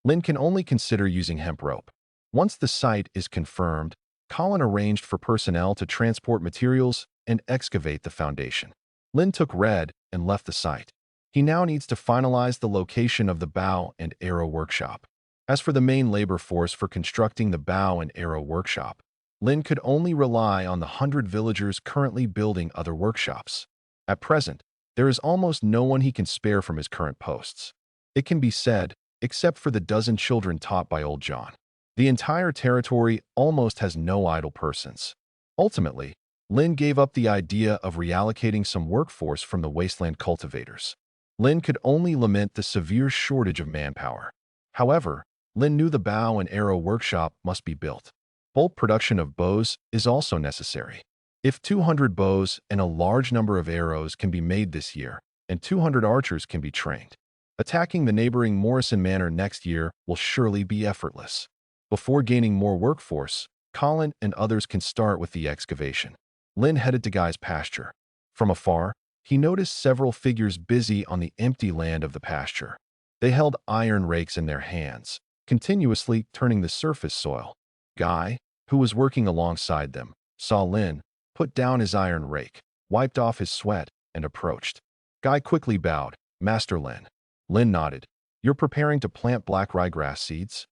Lin can only consider using hemp rope. Once the site is confirmed, Colin arranged for personnel to transport materials and excavate the foundation. Lin took Red and left the site. He now needs to finalize the location of the bow and arrow workshop. As for the main labor force for constructing the bow and arrow workshop, Lin could only rely on the 100 villagers currently building other workshops. At present, there is almost no one he can spare from his current posts. It can be said, except for the dozen children taught by old John. The entire territory almost has no idle persons. Ultimately, Lin gave up the idea of reallocating some workforce from the Wasteland cultivators. Lin could only lament the severe shortage of manpower. However, Lin knew the bow and arrow workshop must be built. Bulk production of bows is also necessary. If 200 bows and a large number of arrows can be made this year, and 200 archers can be trained, attacking the neighboring Morrison Manor next year will surely be effortless. Before gaining more workforce, Colin and others can start with the excavation. Lin headed to Guy's pasture. From afar, he noticed several figures busy on the empty land of the pasture. They held iron rakes in their hands, continuously turning the surface soil. Guy, who was working alongside them, saw Lin, put down his iron rake, wiped off his sweat, and approached. Guy quickly bowed. "Master Lin." Lin nodded. "You're preparing to plant black ryegrass seeds?"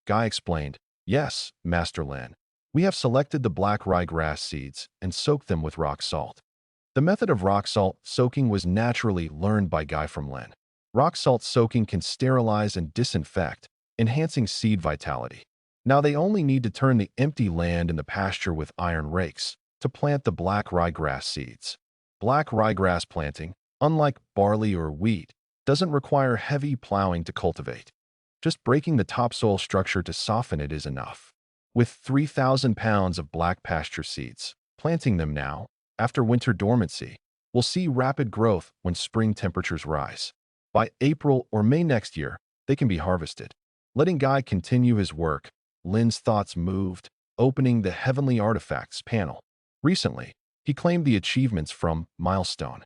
Guy explained. "Yes, Master Lin. We have selected the black ryegrass seeds and soaked them with rock salt." The method of rock salt soaking was naturally learned by Guy from Lin. Rock salt soaking can sterilize and disinfect, enhancing seed vitality. Now they only need to turn the empty land in the pasture with iron rakes to plant the black ryegrass seeds. Black ryegrass planting, unlike barley or wheat, doesn't require heavy plowing to cultivate. Just breaking the topsoil structure to soften it is enough. with 3,000 pounds of black pasture seeds. Planting them now, after winter dormancy, will see rapid growth when spring temperatures rise. By April or May next year, they can be harvested. Letting Guy continue his work, Lin's thoughts moved, opening the Heavenly Artifacts panel. Recently, he claimed the achievements from Milestone.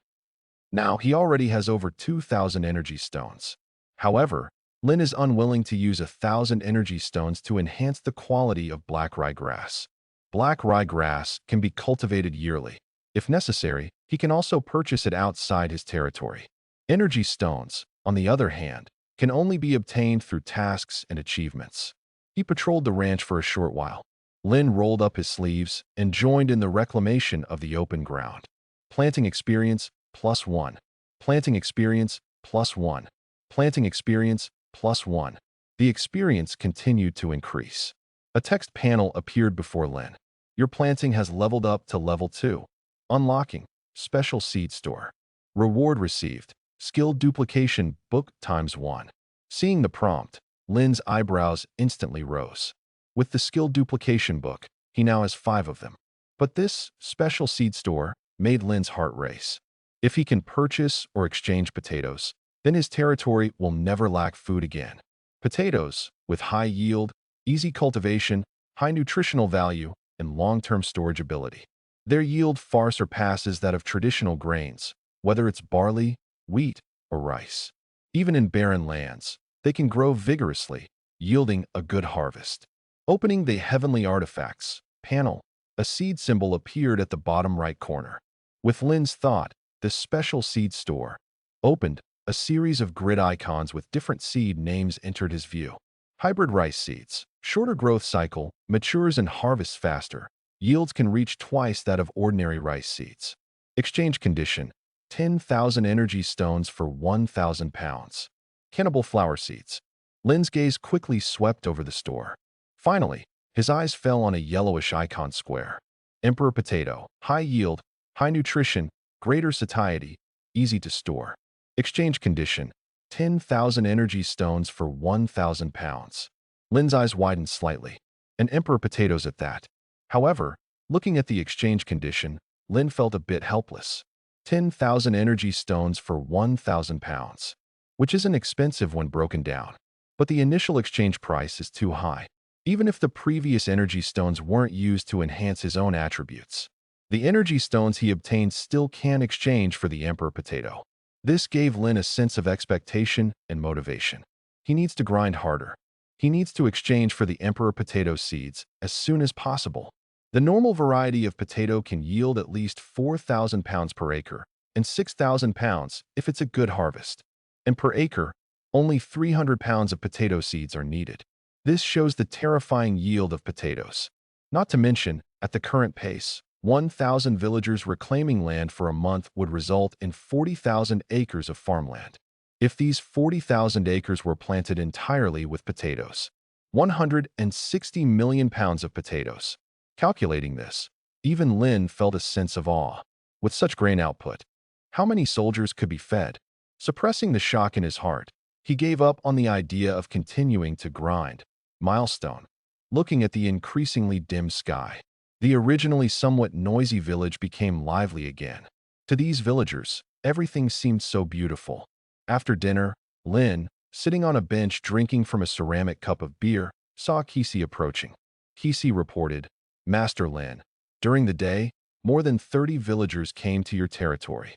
Now he already has over 2,000 energy stones. However, Lin is unwilling to use 1,000 energy stones to enhance the quality of black ryegrass. Black ryegrass can be cultivated yearly. If necessary, he can also purchase it outside his territory. Energy stones, on the other hand, can only be obtained through tasks and achievements. He patrolled the ranch for a short while. Lin rolled up his sleeves and joined in the reclamation of the open ground. Planting experience, +1. Planting experience, +1. Planting experience, +1. The experience continued to increase. A text panel appeared before Lin. Your planting has leveled up to level 2. Unlocking. Special seed store. Reward received. Skill duplication book ×1. Seeing the prompt, Lin's eyebrows instantly rose. With the skill duplication book, he now has 5 of them. But this special seed store made Lin's heart race. If he can purchase or exchange potatoes, then his territory will never lack food again. Potatoes, with high yield, easy cultivation, high nutritional value, and long-term storage ability. Their yield far surpasses that of traditional grains, whether it's barley, wheat, or rice. Even in barren lands, they can grow vigorously, yielding a good harvest. Opening the Heavenly Artifacts panel, a seed symbol appeared at the bottom right corner. With Lin's thought, this special seed store opened. A series of grid icons with different seed names entered his view. Hybrid rice seeds, shorter growth cycle, matures and harvests faster. Yields can reach twice that of ordinary rice seeds. Exchange condition, 10,000 energy stones for 1,000 pounds. Cannibal flower seeds. Lin's gaze quickly swept over the store. Finally, his eyes fell on a yellowish icon square. Emperor potato, high yield, high nutrition, greater satiety, easy to store. Exchange condition, 10,000 energy stones for 1,000 pounds. Lin's eyes widened slightly. An emperor potatoes at that. However, looking at the exchange condition, Lin felt a bit helpless. 10,000 energy stones for 1,000 pounds, which isn't expensive when broken down. But the initial exchange price is too high, even if the previous energy stones weren't used to enhance his own attributes. The energy stones he obtained still can exchange for the emperor potato. This gave Lin a sense of expectation and motivation. He needs to grind harder. He needs to exchange for the emperor potato seeds as soon as possible. The normal variety of potato can yield at least 4,000 pounds per acre and 6,000 pounds if it's a good harvest. And per acre, only 300 pounds of potato seeds are needed. This shows the terrifying yield of potatoes. Not to mention, at the current pace, 1,000 villagers reclaiming land for a month would result in 40,000 acres of farmland. If these 40,000 acres were planted entirely with potatoes, 160 million pounds of potatoes. Calculating this, even Lin felt a sense of awe. With such grain output, how many soldiers could be fed? Suppressing the shock in his heart, he gave up on the idea of continuing to grind. Milestone. Looking at the increasingly dim sky, the originally somewhat noisy village became lively again. To these villagers, everything seemed so beautiful. After dinner, Lin, sitting on a bench drinking from a ceramic cup of beer, saw Kisi approaching. Kisi reported, "Master Lin, during the day, more than 30 villagers came to your territory."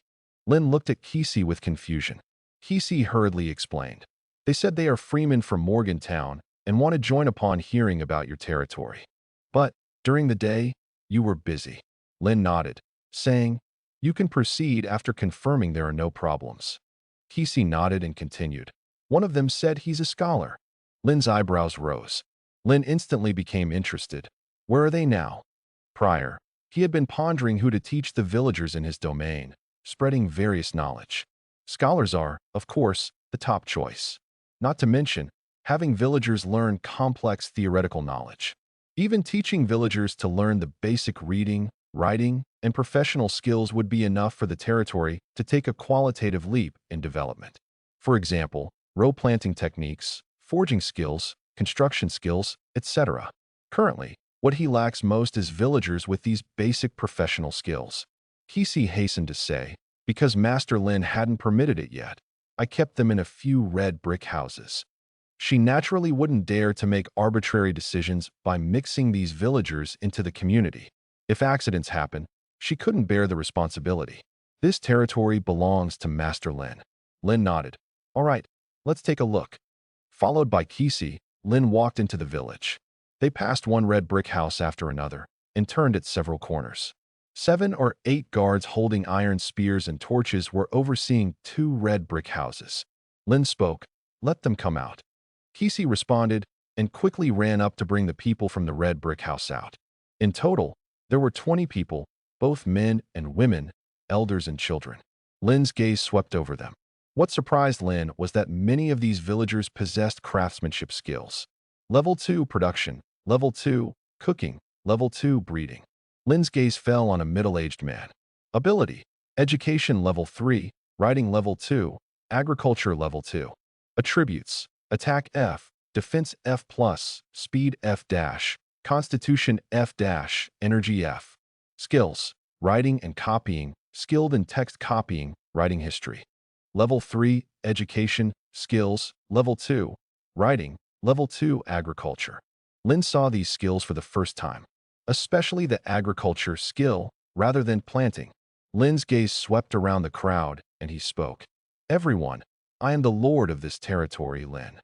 Lin looked at Kisi with confusion. Kisi hurriedly explained. "They said they are freemen from Morgantown and want to join upon hearing about your territory. But, during the day, you were busy." Lin nodded, saying, "You can proceed after confirming there are no problems." Kisi nodded and continued. "One of them said he's a scholar." Lin's eyebrows rose. Lin instantly became interested. Where are they now? Prior, he had been pondering who to teach the villagers in his domain, spreading various knowledge. Scholars are, of course, the top choice. Not to mention, having villagers learn complex theoretical knowledge. Even teaching villagers to learn the basic reading, writing, and professional skills would be enough for the territory to take a qualitative leap in development. For example, row planting techniques, forging skills, construction skills, etc. Currently, What he lacks most is villagers with these basic professional skills. Kisi hastened to say, because Master Lin hadn't permitted it yet. I kept them in a few red brick houses. She naturally wouldn't dare to make arbitrary decisions by mixing these villagers into the community. If accidents happen, she couldn't bear the responsibility. This territory belongs to Master Lin. Lin nodded. All right, let's take a look. Followed by Kisi, Lin walked into the village. They passed one red brick house after another and turned at several corners. 7 or 8 guards holding iron spears and torches were overseeing 2 red brick houses. Lin spoke, "Let them come out." Kisi responded and quickly ran up to bring the people from the red brick house out. In total, there were 20 people, both men and women, elders and children. Lin's gaze swept over them. What surprised Lin was that many of these villagers possessed craftsmanship skills. Level 2 production, Level 2 cooking, Level 2 breeding. Lin's gaze fell on a middle-aged man. Ability, Education Level 3, Writing Level 2, Agriculture Level 2. Attributes, Attack F, Defense F+, Speed F-, Constitution F-, Energy F. Skills, Writing and Copying, Skilled in Text Copying, Writing History. Level 3, Education, Skills, Level 2, Writing, Level 2, Agriculture. Lin saw these skills for the first time, especially the agriculture skill rather than planting. Lin's gaze swept around the crowd, and he spoke. Everyone, I am the lord of this territory, Lin.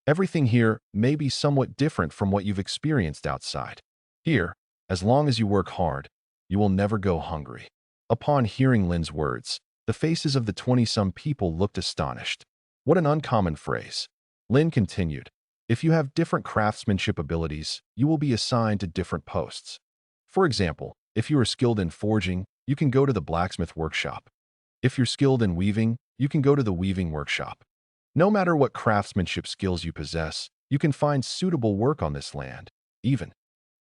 Everything here may be somewhat different from what you've experienced outside. Here, as long as you work hard, you will never go hungry. Upon hearing Lin's words, the faces of the 20-some people looked astonished. What an uncommon phrase. Lin continued. If you have different craftsmanship abilities, you will be assigned to different posts. For example, if you are skilled in forging, you can go to the blacksmith workshop. If you're skilled in weaving, you can go to the weaving workshop. No matter what craftsmanship skills you possess, you can find suitable work on this land. Even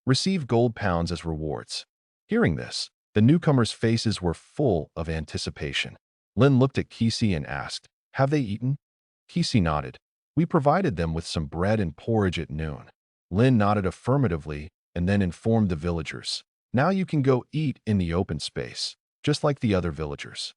receive gold pounds as rewards. Hearing this, the newcomers' faces were full of anticipation. Lin looked at Kisi and asked, "Have they eaten?" Kisi nodded. "We provided them with some bread and porridge at noon." Lin nodded affirmatively and then informed the villagers. "Now you can go eat in the open space, just like the other villagers."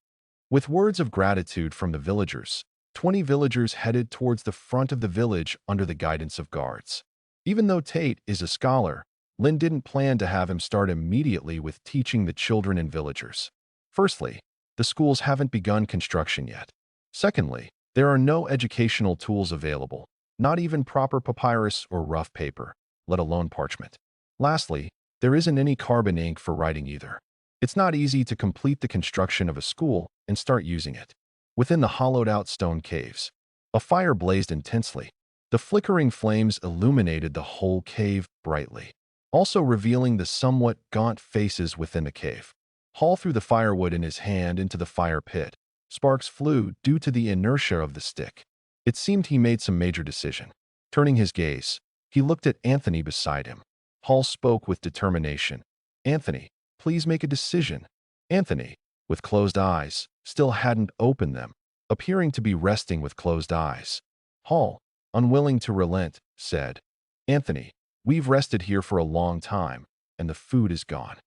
With words of gratitude from the villagers, 20 villagers headed towards the front of the village under the guidance of guards. Even though Tate is a scholar, Lin didn't plan to have him start immediately with teaching the children and villagers. Firstly, the schools haven't begun construction yet. Secondly, there are no educational tools available, not even proper papyrus or rough paper, let alone parchment. Lastly, there isn't any carbon ink for writing either. It's not easy to complete the construction of a school and start using it. Within the hollowed-out stone caves, a fire blazed intensely. The flickering flames illuminated the whole cave brightly, also revealing the somewhat gaunt faces within the cave. Hall threw the firewood in his hand into the fire pit. Sparks flew due to the inertia of the stick. It seemed he made some major decision. Turning his gaze, he looked at Anthony beside him. Hall spoke with determination. "Anthony, please make a decision." Anthony, with closed eyes, still hadn't opened them, appearing to be resting with closed eyes. Hall, unwilling to relent, said, "Anthony, we've rested here for a long time, and the food is gone.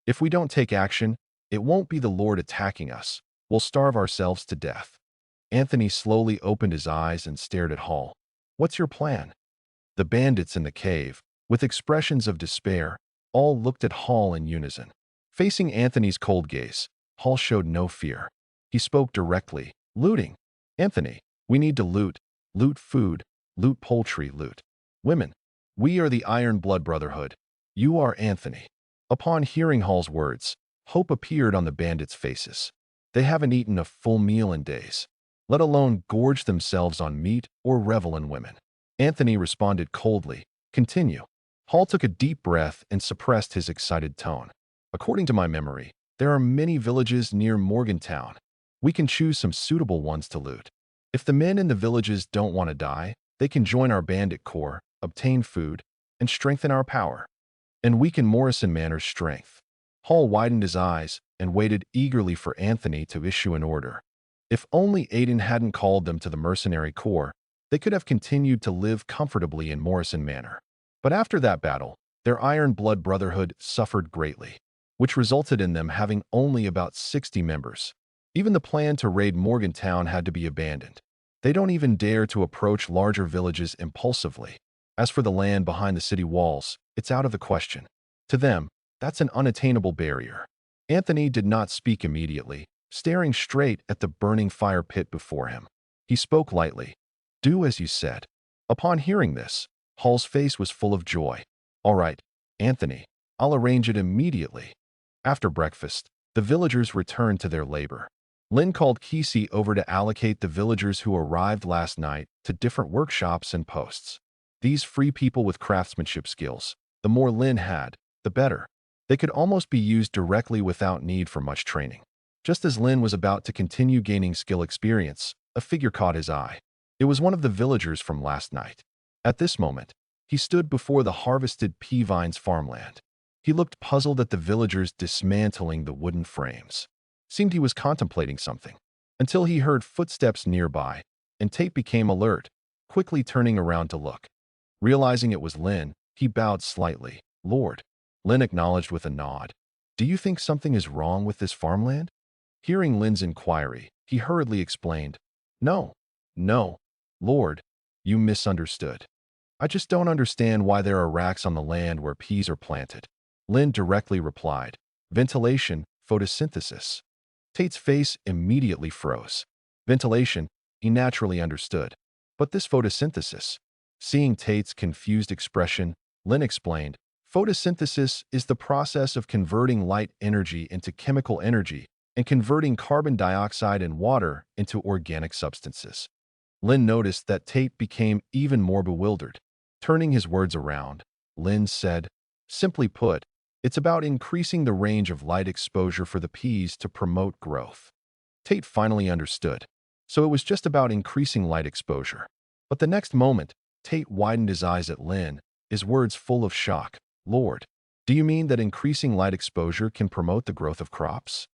If we don't take action, it won't be the Lord attacking us. We'll starve ourselves to death." Anthony slowly opened his eyes and stared at Hall. "What's your plan?" The bandits in the cave, with expressions of despair, all looked at Hall in unison. Facing Anthony's cold gaze, Hall showed no fear. He spoke directly. "Looting. Anthony, we need to loot. Loot food, loot poultry, loot women. We are the Iron Blood Brotherhood. You are Anthony." Upon hearing Hall's words, hope appeared on the bandits' faces. They haven't eaten a full meal in days, let alone gorge themselves on meat or revel in women. Anthony responded coldly. "Continue." Hall took a deep breath and suppressed his excited tone. "According to my memory, there are many villages near Morgantown. We can choose some suitable ones to loot. If the men in the villages don't want to die, they can join our bandit corps, obtain food, and strengthen our power. And weaken Morrison Manor's strength." Hall widened his eyes and waited eagerly for Anthony to issue an order. If only Aiden hadn't called them to the mercenary corps, they could have continued to live comfortably in Morrison Manor. But after that battle, Their Iron Blood Brotherhood suffered greatly, which resulted in them having only about 60 members. Even the plan to raid Morgantown had to be abandoned. They don't even dare to approach larger villages impulsively. As for the land behind the city walls, it's out of the question. To them, that's an unattainable barrier. Anthony did not speak immediately, staring straight at the burning fire pit before him. He spoke lightly. "Do as you said." Upon hearing this, Hall's face was full of joy. "All right, Anthony, I'll arrange it immediately." After breakfast, the villagers returned to their labor. Lynn called Kesey over to allocate the villagers who arrived last night to different workshops and posts. These free people with craftsmanship skills, the more Lynn had, the better. They could almost be used directly without need for much training. Just as Lynn was about to continue gaining skill experience, a figure caught his eye. It was one of the villagers from last night. At this moment, he stood before the harvested pea vines farmland. He looked puzzled at the villagers dismantling the wooden frames. Seemed he was contemplating something, until he heard footsteps nearby, and Tate became alert, quickly turning around to look. Realizing it was Lynn, he bowed slightly. "Lord." Lynn acknowledged with a nod. "Do you think something is wrong with this farmland?" Hearing Lynn's inquiry, he hurriedly explained, No, Lord, you misunderstood. I just don't understand why there are racks on the land where peas are planted." Lynn directly replied, "Ventilation, photosynthesis." Tate's face immediately froze. Ventilation, he naturally understood. But this photosynthesis? Seeing Tate's confused expression, Lynn explained, "Photosynthesis is the process of converting light energy into chemical energy and converting carbon dioxide and water into organic substances." Lynn noticed that Tate became even more bewildered. Turning his words around, Lynn said, "Simply put, it's about increasing the range of light exposure for the peas to promote growth." Tate finally understood. So it was just about increasing light exposure. But the next moment, Tate widened his eyes at Lynn, his words full of shock. "Lord, do you mean that increasing light exposure can promote the growth of crops?"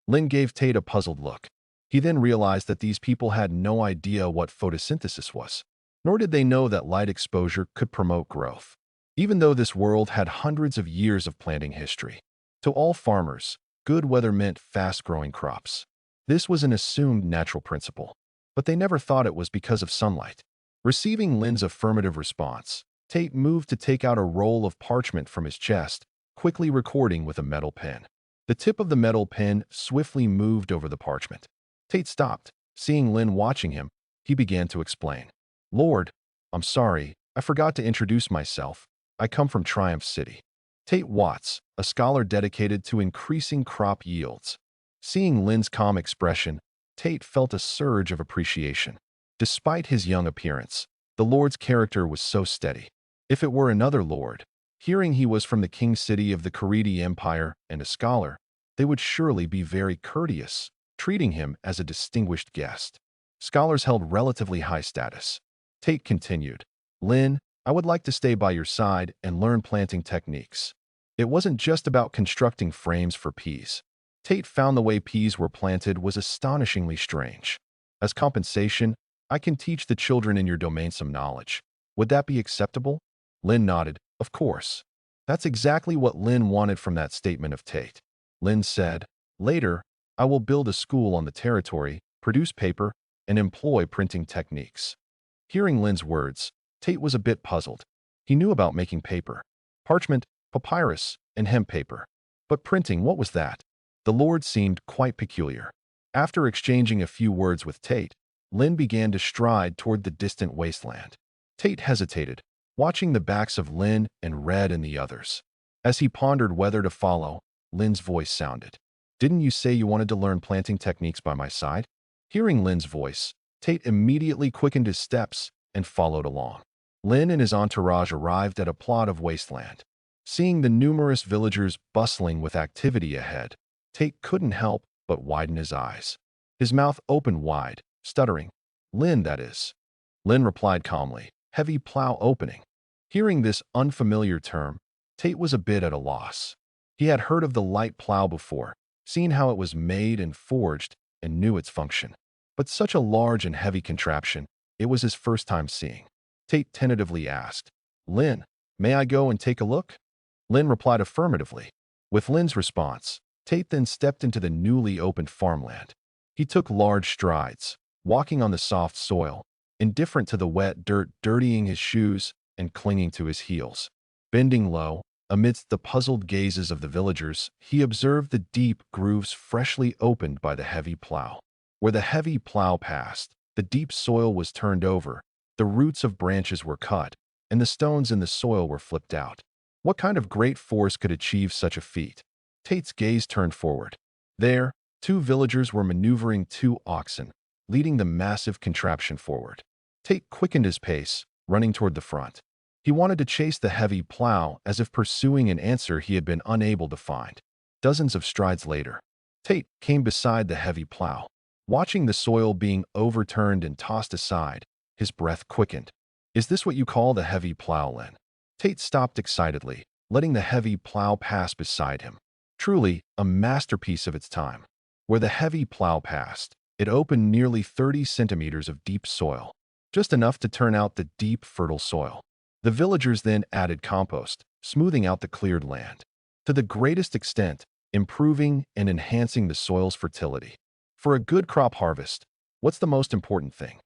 Lynn gave Tate a puzzled look. He then realized that these people had no idea what photosynthesis was, nor did they know that light exposure could promote growth. Even though this world had hundreds of years of planting history, to all farmers, good weather meant fast-growing crops. This was an assumed natural principle, but they never thought it was because of sunlight. Receiving Lynn's affirmative response, Tate moved to take out a roll of parchment from his chest, quickly recording with a metal pen. The tip of the metal pen swiftly moved over the parchment. Tate stopped. Seeing Lynn watching him, he began to explain. "Lord, I'm sorry, I forgot to introduce myself. I come from Triumph City. Tate Watts, a scholar dedicated to increasing crop yields." Seeing Lynn's calm expression, Tate felt a surge of appreciation. Despite his young appearance, the Lord's character was so steady. If it were another Lord, hearing he was from the king city of the Karidi Empire and a scholar, they would surely be very courteous, treating him as a distinguished guest. Scholars held relatively high status. Tate continued, "Lynn, I would like to stay by your side and learn planting techniques." It wasn't just about constructing frames for peas. Tate found the way peas were planted was astonishingly strange. "As compensation, I can teach the children in your domain some knowledge. Would that be acceptable?" Lynn nodded. "Of course." That's exactly what Lynn wanted from that statement of Tate. Lynn said, "Later, I will build a school on the territory, produce paper, and employ printing techniques." Hearing Lynn's words, Tate was a bit puzzled. He knew about making paper, parchment, papyrus, and hemp paper. But printing, what was that? The Lord seemed quite peculiar. After exchanging a few words with Tate, Lynn began to stride toward the distant wasteland. Tate hesitated, watching the backs of Lynn and Red and the others. As he pondered whether to follow, Lynn's voice sounded. "Didn't you say you wanted to learn planting techniques by my side?" Hearing Lynn's voice, Tate immediately quickened his steps and followed along. Lynn and his entourage arrived at a plot of wasteland. Seeing the numerous villagers bustling with activity ahead, Tate couldn't help but widen his eyes. His mouth opened wide, stuttering. "Lynn, that is." Lynn replied calmly, "Heavy plow opening." Hearing this unfamiliar term, Tate was a bit at a loss. He had heard of the light plow before, seen how it was made and forged, and knew its function. But such a large and heavy contraption, it was his first time seeing. Tate tentatively asked, "Lynn, may I go and take a look?" Lynn replied affirmatively. With Lynn's response, Tate then stepped into the newly opened farmland. He took large strides, walking on the soft soil, indifferent to the wet dirt dirtying his shoes and clinging to his heels. Bending low, amidst the puzzled gazes of the villagers, he observed the deep grooves freshly opened by the heavy plow. Where the heavy plow passed, the deep soil was turned over, the roots of branches were cut, and the stones in the soil were flipped out. What kind of great force could achieve such a feat? Tate's gaze turned forward. There, two villagers were maneuvering two oxen, leading the massive contraption forward. Tate quickened his pace, running toward the front. He wanted to chase the heavy plow as if pursuing an answer he had been unable to find. Dozens of strides later, Tate came beside the heavy plow. Watching the soil being overturned and tossed aside, his breath quickened. "Is this what you call the heavy plow, Lynn?" Tate stopped excitedly, letting the heavy plow pass beside him. Truly, a masterpiece of its time. Where the heavy plow passed, it opened nearly 30 centimeters of deep soil, just enough to turn out the deep, fertile soil. The villagers then added compost, smoothing out the cleared land, to the greatest extent, improving and enhancing the soil's fertility. For a good crop harvest, what's the most important thing?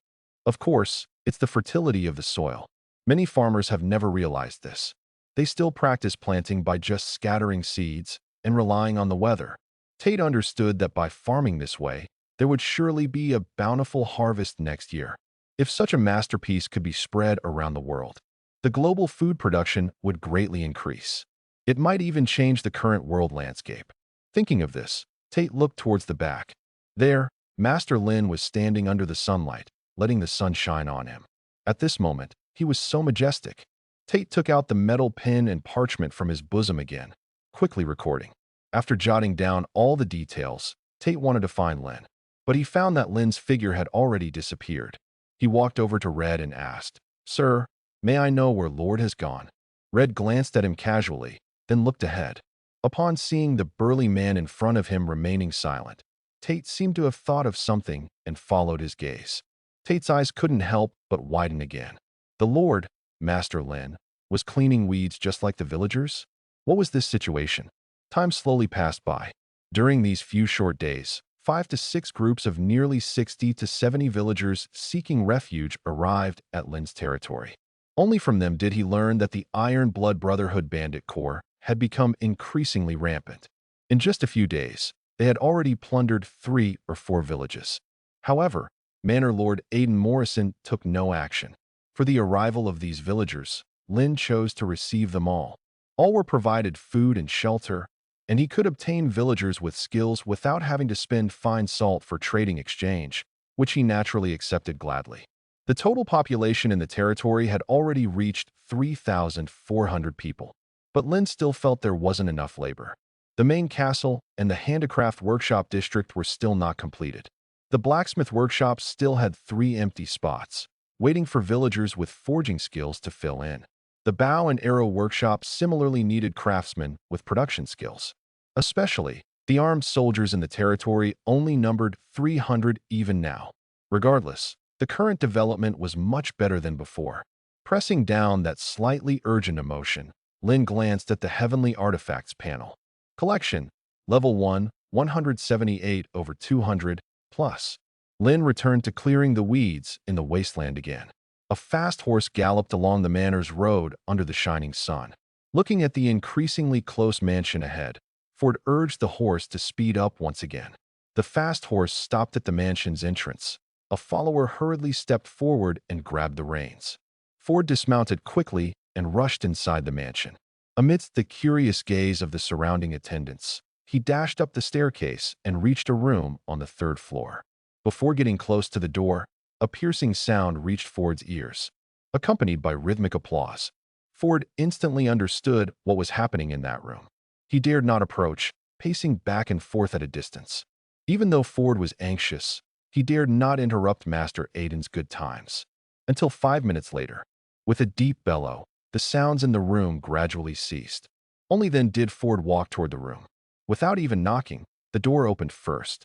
Of course, it's the fertility of the soil. Many farmers have never realized this. They still practice planting by just scattering seeds and relying on the weather. Tate understood that by farming this way, there would surely be a bountiful harvest next year. If such a masterpiece could be spread around the world, the global food production would greatly increase. It might even change the current world landscape. Thinking of this, Tate looked towards the back. There, Master Lin was standing under the sunlight, letting the sun shine on him. At this moment, he was so majestic. Tate took out the metal pen and parchment from his bosom again, quickly recording. After jotting down all the details, Tate wanted to find Lin, but he found that Lin's figure had already disappeared. He walked over to Red and asked, "Sir, may I know where Lord has gone?" Red glanced at him casually, then looked ahead. Upon seeing the burly man in front of him remaining silent, Tate seemed to have thought of something and followed his gaze. Tate's eyes couldn't help but widen again. The Lord, Master Lin, was cleaning weeds just like the villagers? What was this situation? Time slowly passed by. During these few short days, 5 to 6 groups of nearly 60 to 70 villagers seeking refuge arrived at Lin's territory. Only from them did he learn that the Iron Blood Brotherhood bandit corps had become increasingly rampant. In just a few days, they had already plundered 3 or 4 villages. However, Manor Lord Aidan Morrison took no action. For the arrival of these villagers, Lin chose to receive them all. All were provided food and shelter, and he could obtain villagers with skills without having to spend fine salt for trading exchange, which he naturally accepted gladly. The total population in the territory had already reached 3,400 people, but Lin still felt there wasn't enough labor. The main castle and the handicraft workshop district were still not completed. The blacksmith workshop still had 3 empty spots, waiting for villagers with forging skills to fill in. The bow and arrow workshop similarly needed craftsmen with production skills. Especially, the armed soldiers in the territory only numbered 300 even now. Regardless, the current development was much better than before. Pressing down that slightly urgent emotion, Lin glanced at the Heavenly Artifacts panel. Collection, Level 1, 178 over 200, plus. Lin returned to clearing the weeds in the wasteland again. A fast horse galloped along the manor's road under the shining sun. Looking at the increasingly close mansion ahead, Ford urged the horse to speed up once again. The fast horse stopped at the mansion's entrance. A follower hurriedly stepped forward and grabbed the reins. Ford dismounted quickly and rushed inside the mansion. Amidst the curious gaze of the surrounding attendants, he dashed up the staircase and reached a room on the 3rd floor. Before getting close to the door, a piercing sound reached Ford's ears, accompanied by rhythmic applause. Ford instantly understood what was happening in that room. He dared not approach, pacing back and forth at a distance. Even though Ford was anxious, he dared not interrupt Master Aidan's good times. Until 5 minutes later, with a deep bellow, the sounds in the room gradually ceased. Only then did Ford walk toward the room. Without even knocking, the door opened first.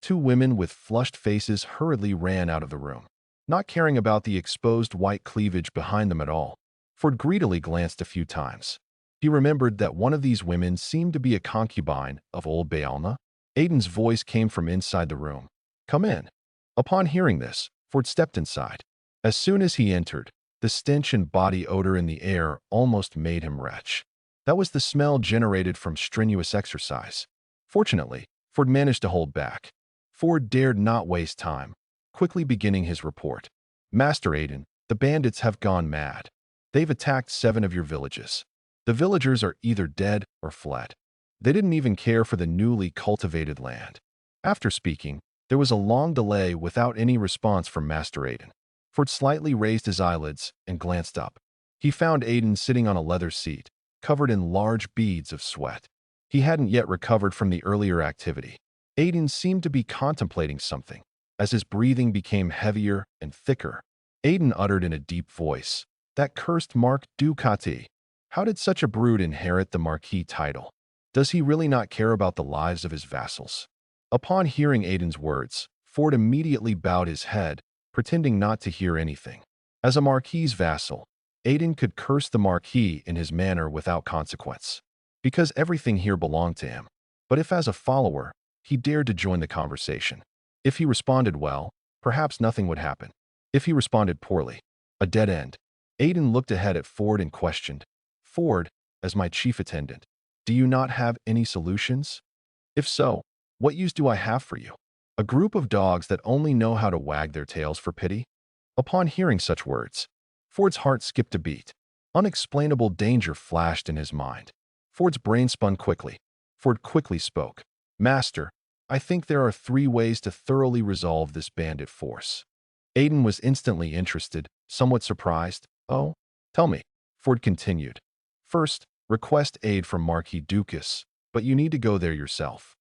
2 women with flushed faces hurriedly ran out of the room, not caring about the exposed white cleavage behind them at all. Ford greedily glanced a few times. He remembered that one of these women seemed to be a concubine of old Baalna. Aiden's voice came from inside the room. "Come in." Upon hearing this, Ford stepped inside. As soon as he entered, the stench and body odor in the air almost made him retch. That was the smell generated from strenuous exercise. Fortunately, Ford managed to hold back. Ford dared not waste time, quickly beginning his report. "Master Aiden, the bandits have gone mad. They've attacked 7 of your villages. The villagers are either dead or fled. They didn't even care for the newly cultivated land." After speaking, there was a long delay without any response from Master Aiden. Ford slightly raised his eyelids and glanced up. He found Aiden sitting on a leather seat, covered in large beads of sweat. He hadn't yet recovered from the earlier activity. Aiden seemed to be contemplating something. As his breathing became heavier and thicker, Aiden uttered in a deep voice, "That cursed Mark Ducati. How did such a brute inherit the Marquis title? Does he really not care about the lives of his vassals?" Upon hearing Aiden's words, Ford immediately bowed his head, pretending not to hear anything. As a Marquis's vassal, Aiden could curse the Marquis in his manner without consequence, because everything here belonged to him. But if as a follower, he dared to join the conversation. If he responded well, perhaps nothing would happen. If he responded poorly, a dead end. Aiden looked ahead at Ford and questioned, "Ford, as my chief attendant, do you not have any solutions? If so, what use do I have for you? A group of dogs that only know how to wag their tails for pity?" Upon hearing such words, Ford's heart skipped a beat. Unexplainable danger flashed in his mind. Ford's brain spun quickly. Ford quickly spoke. "Master, I think there are 3 ways to thoroughly resolve this bandit force." Aiden was instantly interested, somewhat surprised. "Oh, tell me," Ford continued. "First, request aid from Marquis Ducas, but you need to go there yourself."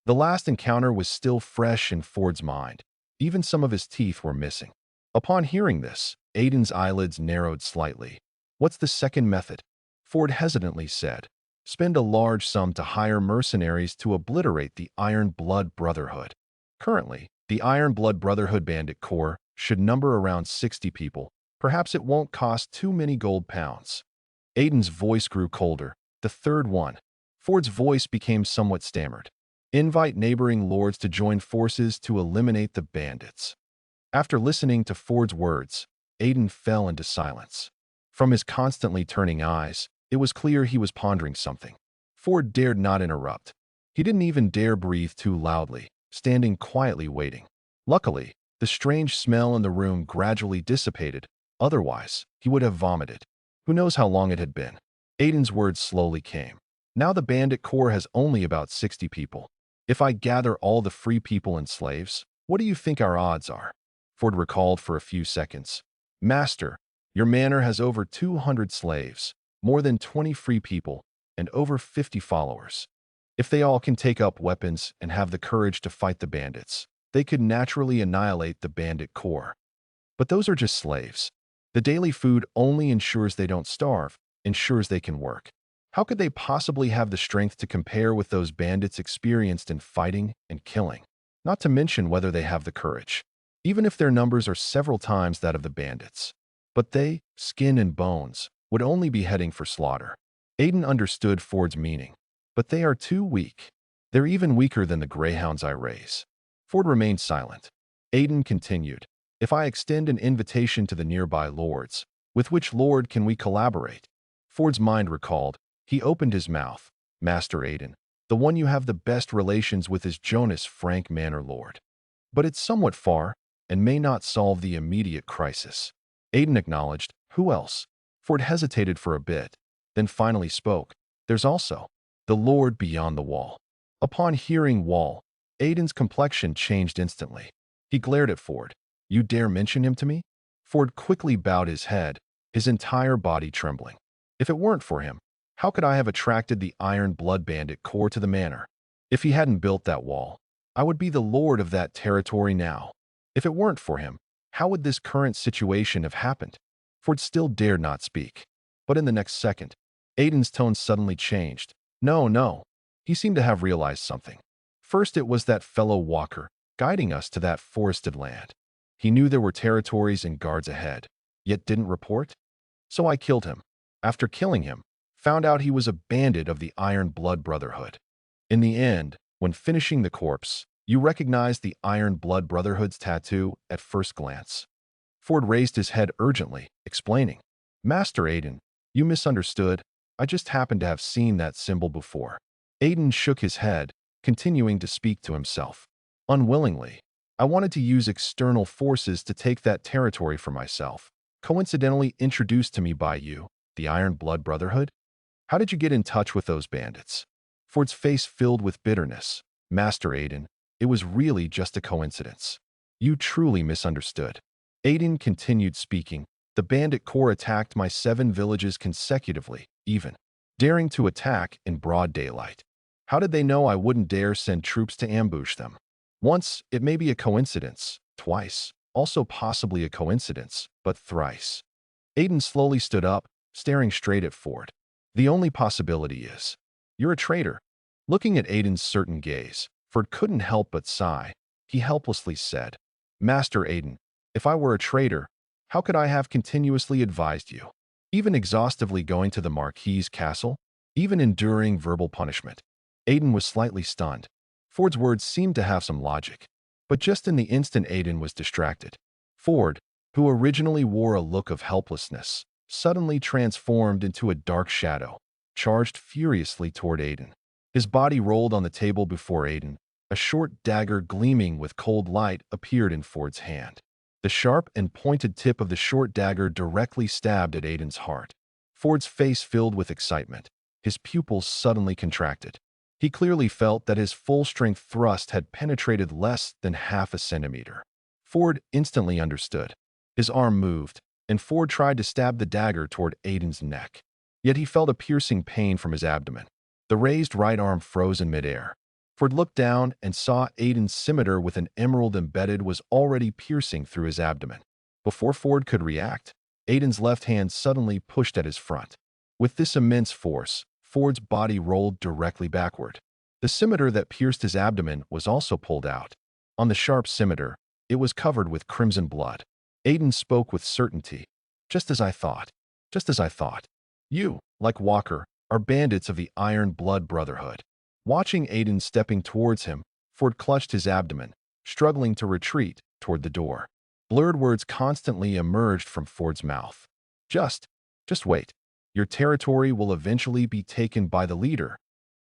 The last encounter was still fresh in Ford's mind. Even some of his teeth were missing. Upon hearing this, Aiden's eyelids narrowed slightly. "What's the second method?" Ford hesitantly said. "Spend a large sum to hire mercenaries to obliterate the Iron Blood Brotherhood. Currently, the Iron Blood Brotherhood Bandit Corps should number around 60 people. Perhaps it won't cost too many gold pounds." Aiden's voice grew colder. "The third one." Ford's voice became somewhat stammered. "Invite neighboring lords to join forces to eliminate the bandits." After listening to Ford's words, Aiden fell into silence. From his constantly turning eyes, it was clear he was pondering something. Ford dared not interrupt. He didn't even dare breathe too loudly, standing quietly waiting. Luckily, the strange smell in the room gradually dissipated. Otherwise, he would have vomited. Who knows how long it had been? Aiden's words slowly came. "Now the bandit corps has only about 60 people. If I gather all the free people and slaves, what do you think our odds are?" Ford recalled for a few seconds. "Master, your manor has over 200 slaves, more than 20 free people, and over 50 followers. If they all can take up weapons and have the courage to fight the bandits, they could naturally annihilate the bandit corps. But those are just slaves. The daily food only ensures they don't starve, ensures they can work. How could they possibly have the strength to compare with those bandits experienced in fighting and killing? Not to mention whether they have the courage, even if their numbers are several times that of the bandits. But they, skin and bones, would only be heading for slaughter." Aiden understood Ford's meaning. "But they are too weak. They're even weaker than the greyhounds I raise." Ford remained silent. Aiden continued, "If I extend an invitation to the nearby lords, with which lord can we collaborate?" Ford's mind recalled. He opened his mouth. "Master Aiden, the one you have the best relations with is Jonas Frank Manor Lord. But it's somewhat far, and may not solve the immediate crisis." Aiden acknowledged. "Who else?" Ford hesitated for a bit, then finally spoke. "There's also the Lord beyond the wall." Upon hearing wall, Aiden's complexion changed instantly. He glared at Ford. "You dare mention him to me?" Ford quickly bowed his head, his entire body trembling. "If it weren't for him, how could I have attracted the Iron Blood Bandit Corps to the manor? If he hadn't built that wall, I would be the lord of that territory now. If it weren't for him, how would this current situation have happened?" Ford still dared not speak. But in the next second, Aiden's tone suddenly changed. No. He seemed to have realized something. First, it was that fellow walker, guiding us to that forested land. He knew there were territories and guards ahead, yet didn't report? So I killed him. After killing him, found out he was a bandit of the Iron Blood Brotherhood. In the end, when finishing the corpse, you recognized the Iron Blood Brotherhood's tattoo at first glance. Ford raised his head urgently, explaining, Master Aiden, you misunderstood. I just happened to have seen that symbol before. Aiden shook his head, continuing to speak to himself. Unwillingly, I wanted to use external forces to take that territory for myself, coincidentally introduced to me by you, the Iron Blood Brotherhood. How did you get in touch with those bandits? Ford's face filled with bitterness. Master Aiden, it was really just a coincidence. You truly misunderstood. Aiden continued speaking. The bandit corps attacked my 7 villages consecutively, even daring to attack in broad daylight. How did they know I wouldn't dare send troops to ambush them? Once, it may be a coincidence. Twice, also possibly a coincidence, but thrice. Aiden slowly stood up, staring straight at Ford. The only possibility is, you're a traitor. Looking at Aiden's certain gaze, Ford couldn't help but sigh. He helplessly said, Master Aiden, if I were a traitor, how could I have continuously advised you? Even exhaustively going to the Marquis's castle? Even enduring verbal punishment? Aiden was slightly stunned. Ford's words seemed to have some logic. But just in the instant Aiden was distracted, Ford, who originally wore a look of helplessness, suddenly transformed into a dark shadow, charged furiously toward Aiden. His body rolled on the table before Aiden. A short dagger gleaming with cold light appeared in Ford's hand. The sharp and pointed tip of the short dagger directly stabbed at Aiden's heart. Ford's face filled with excitement. His pupils suddenly contracted. He clearly felt that his full-strength thrust had penetrated less than half a centimeter. Ford instantly understood. His arm moved, and Ford tried to stab the dagger toward Aiden's neck. Yet he felt a piercing pain from his abdomen. The raised right arm froze in midair. Ford looked down and saw Aiden's scimitar with an emerald embedded was already piercing through his abdomen. Before Ford could react, Aiden's left hand suddenly pushed at his front. With this immense force, Ford's body rolled directly backward. The scimitar that pierced his abdomen was also pulled out. On the sharp scimitar, it was covered with crimson blood. Aiden spoke with certainty. Just as I thought. Just as I thought. You, like Walker, are bandits of the Iron Blood Brotherhood. Watching Aiden stepping towards him, Ford clutched his abdomen, struggling to retreat toward the door. Blurred words constantly emerged from Ford's mouth. Just wait. Your territory will eventually be taken by the leader.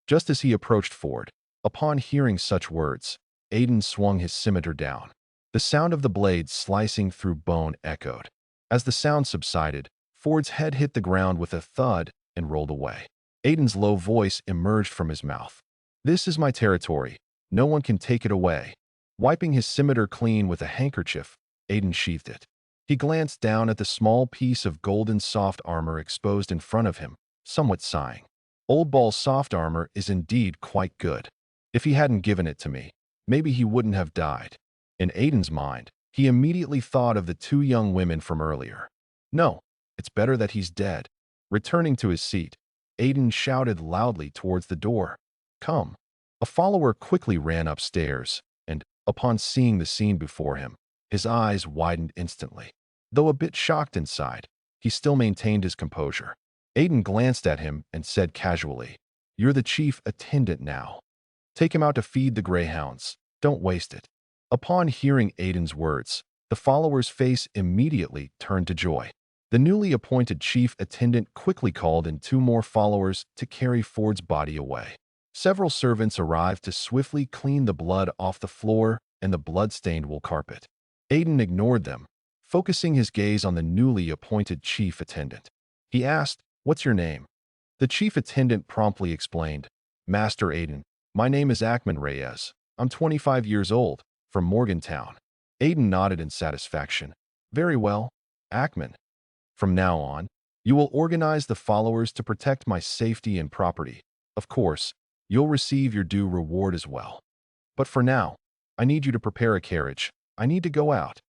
Just as he approached Ford, upon hearing such words, Aiden swung his scimitar down. The sound of the blade slicing through bone echoed. As the sound subsided, Ford's head hit the ground with a thud and rolled away. Aiden's low voice emerged from his mouth. This is my territory. No one can take it away. Wiping his scimitar clean with a handkerchief, Aiden sheathed it. He glanced down at the small piece of golden soft armor exposed in front of him, somewhat sighing. Old Ball's soft armor is indeed quite good. If he hadn't given it to me, maybe he wouldn't have died. In Aiden's mind, he immediately thought of the 2 young women from earlier. No, it's better that he's dead. Returning to his seat, Aiden shouted loudly towards the door. Come. A follower quickly ran upstairs, and, upon seeing the scene before him, his eyes widened instantly. Though a bit shocked inside, he still maintained his composure. Aiden glanced at him and said casually, You're the chief attendant now. Take him out to feed the greyhounds. Don't waste it. Upon hearing Aiden's words, the follower's face immediately turned to joy. The newly appointed chief attendant quickly called in 2 more followers to carry Ford's body away. Several servants arrived to swiftly clean the blood off the floor and the blood-stained wool carpet. Aiden ignored them, focusing his gaze on the newly appointed chief attendant. He asked, What's your name? The chief attendant promptly explained, Master Aiden, my name is Ackman Reyes. I'm 25 years old, from Morgantown. Aiden nodded in satisfaction. Very well, Ackman. From now on, you will organize the followers to protect my safety and property. Of course, you'll receive your due reward as well. But for now, I need you to prepare a carriage. I need to go out.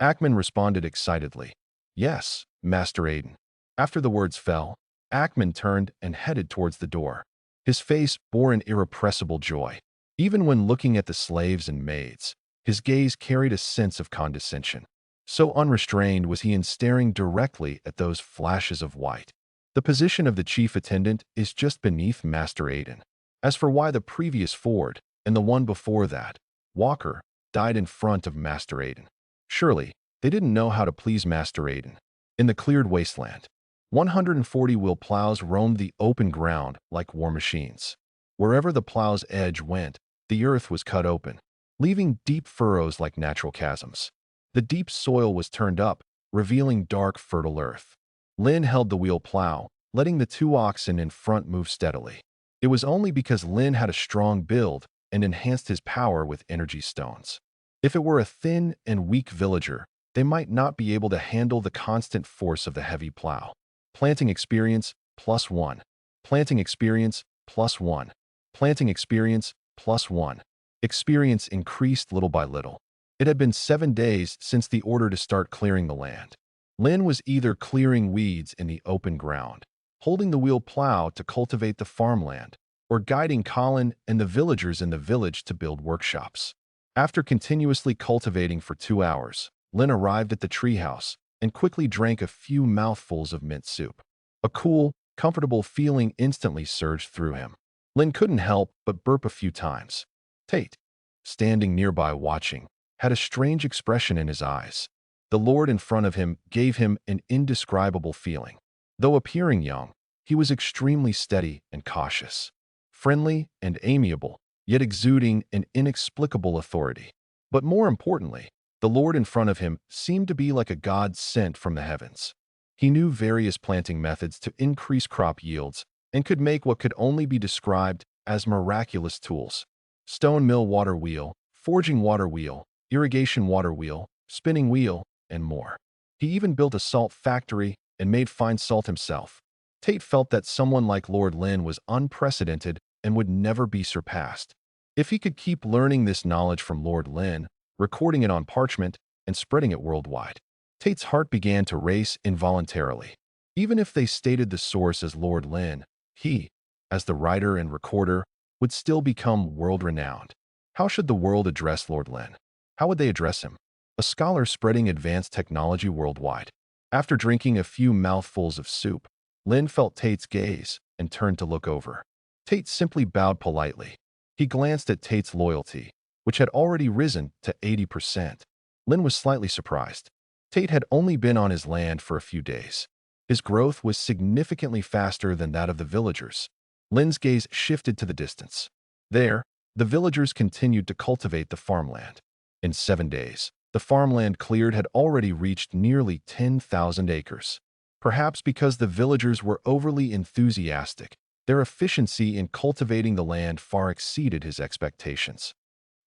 Ackman responded excitedly. Yes, Master Aiden. After the words fell, Ackman turned and headed towards the door. His face bore an irrepressible joy. Even when looking at the slaves and maids, his gaze carried a sense of condescension. So unrestrained was he in staring directly at those flashes of white. The position of the chief attendant is just beneath Master Aiden. As for why the previous Ford, and the one before that, Walker, died in front of Master Aiden. Surely, they didn't know how to please Master Aiden. In the cleared wasteland, 140 wheel plows roamed the open ground like war machines. Wherever the plow's edge went, the earth was cut open, leaving deep furrows like natural chasms. The deep soil was turned up, revealing dark, fertile earth. Lynn held the wheel plow, letting the two oxen in front move steadily. It was only because Lynn had a strong build and enhanced his power with energy stones. If it were a thin and weak villager, they might not be able to handle the constant force of the heavy plow. Planting experience, +1. Planting experience, +1. Planting experience, +1. Experience increased little by little. It had been 7 days since the order to start clearing the land. Lynn was either clearing weeds in the open ground, holding the wheel plow to cultivate the farmland, or guiding Colin and the villagers in the village to build workshops. After continuously cultivating for 2 hours, Lynn arrived at the treehouse and quickly drank a few mouthfuls of mint soup. A cool, comfortable feeling instantly surged through him. Lynn couldn't help but burp a few times. Tate, standing nearby watching, had a strange expression in his eyes. The lord in front of him gave him an indescribable feeling. Though appearing young, he was extremely steady and cautious, friendly and amiable, yet exuding an inexplicable authority. But more importantly, the lord in front of him seemed to be like a god sent from the heavens. He knew various planting methods to increase crop yields and could make what could only be described as miraculous tools. Stone mill water wheel, forging water wheel, irrigation water wheel, spinning wheel, and more. He even built a salt factory and made fine salt himself. Tate felt that someone like Lord Lynn was unprecedented and would never be surpassed. If he could keep learning this knowledge from Lord Lynn, recording it on parchment, and spreading it worldwide, Tate's heart began to race involuntarily. Even if they stated the source as Lord Lynn, he, as the writer and recorder, would still become world-renowned. How should the world address Lord Lynn? How would they address him? A scholar spreading advanced technology worldwide. After drinking a few mouthfuls of soup, Lynn felt Tate's gaze and turned to look over. Tate simply bowed politely. He glanced at Tate's loyalty, which had already risen to 80%. Lynn was slightly surprised. Tate had only been on his land for a few days. His growth was significantly faster than that of the villagers. Lynn's gaze shifted to the distance. There, the villagers continued to cultivate the farmland. In 7 days, the farmland cleared had already reached nearly 10,000 acres. Perhaps because the villagers were overly enthusiastic, their efficiency in cultivating the land far exceeded his expectations.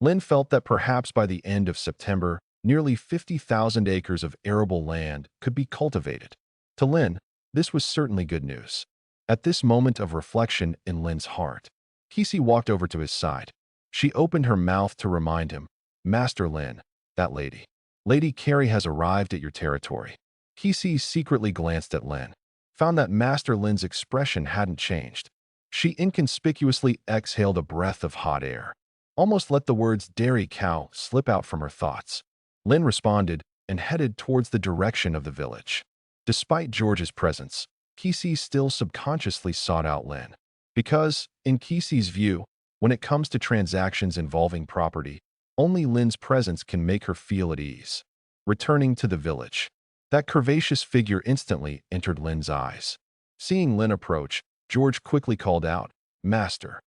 Lynn felt that perhaps by the end of September, nearly 50,000 acres of arable land could be cultivated. To Lynn, this was certainly good news. At this moment of reflection in Lynn's heart, Kesey walked over to his side. She opened her mouth to remind him, "Master Lynn, that lady. Lady Carrie has arrived at your territory." Kesey secretly glanced at Lynn, found that Master Lynn's expression hadn't changed. She inconspicuously exhaled a breath of hot air, almost let the words dairy cow slip out from her thoughts. Lynn responded and headed towards the direction of the village. Despite George's presence, Kesey still subconsciously sought out Lynn. Because, in Kesey's view, when it comes to transactions involving property, only Lynn's presence can make her feel at ease. Returning to the village, that curvaceous figure instantly entered Lynn's eyes. Seeing Lynn approach, George quickly called out, "Master."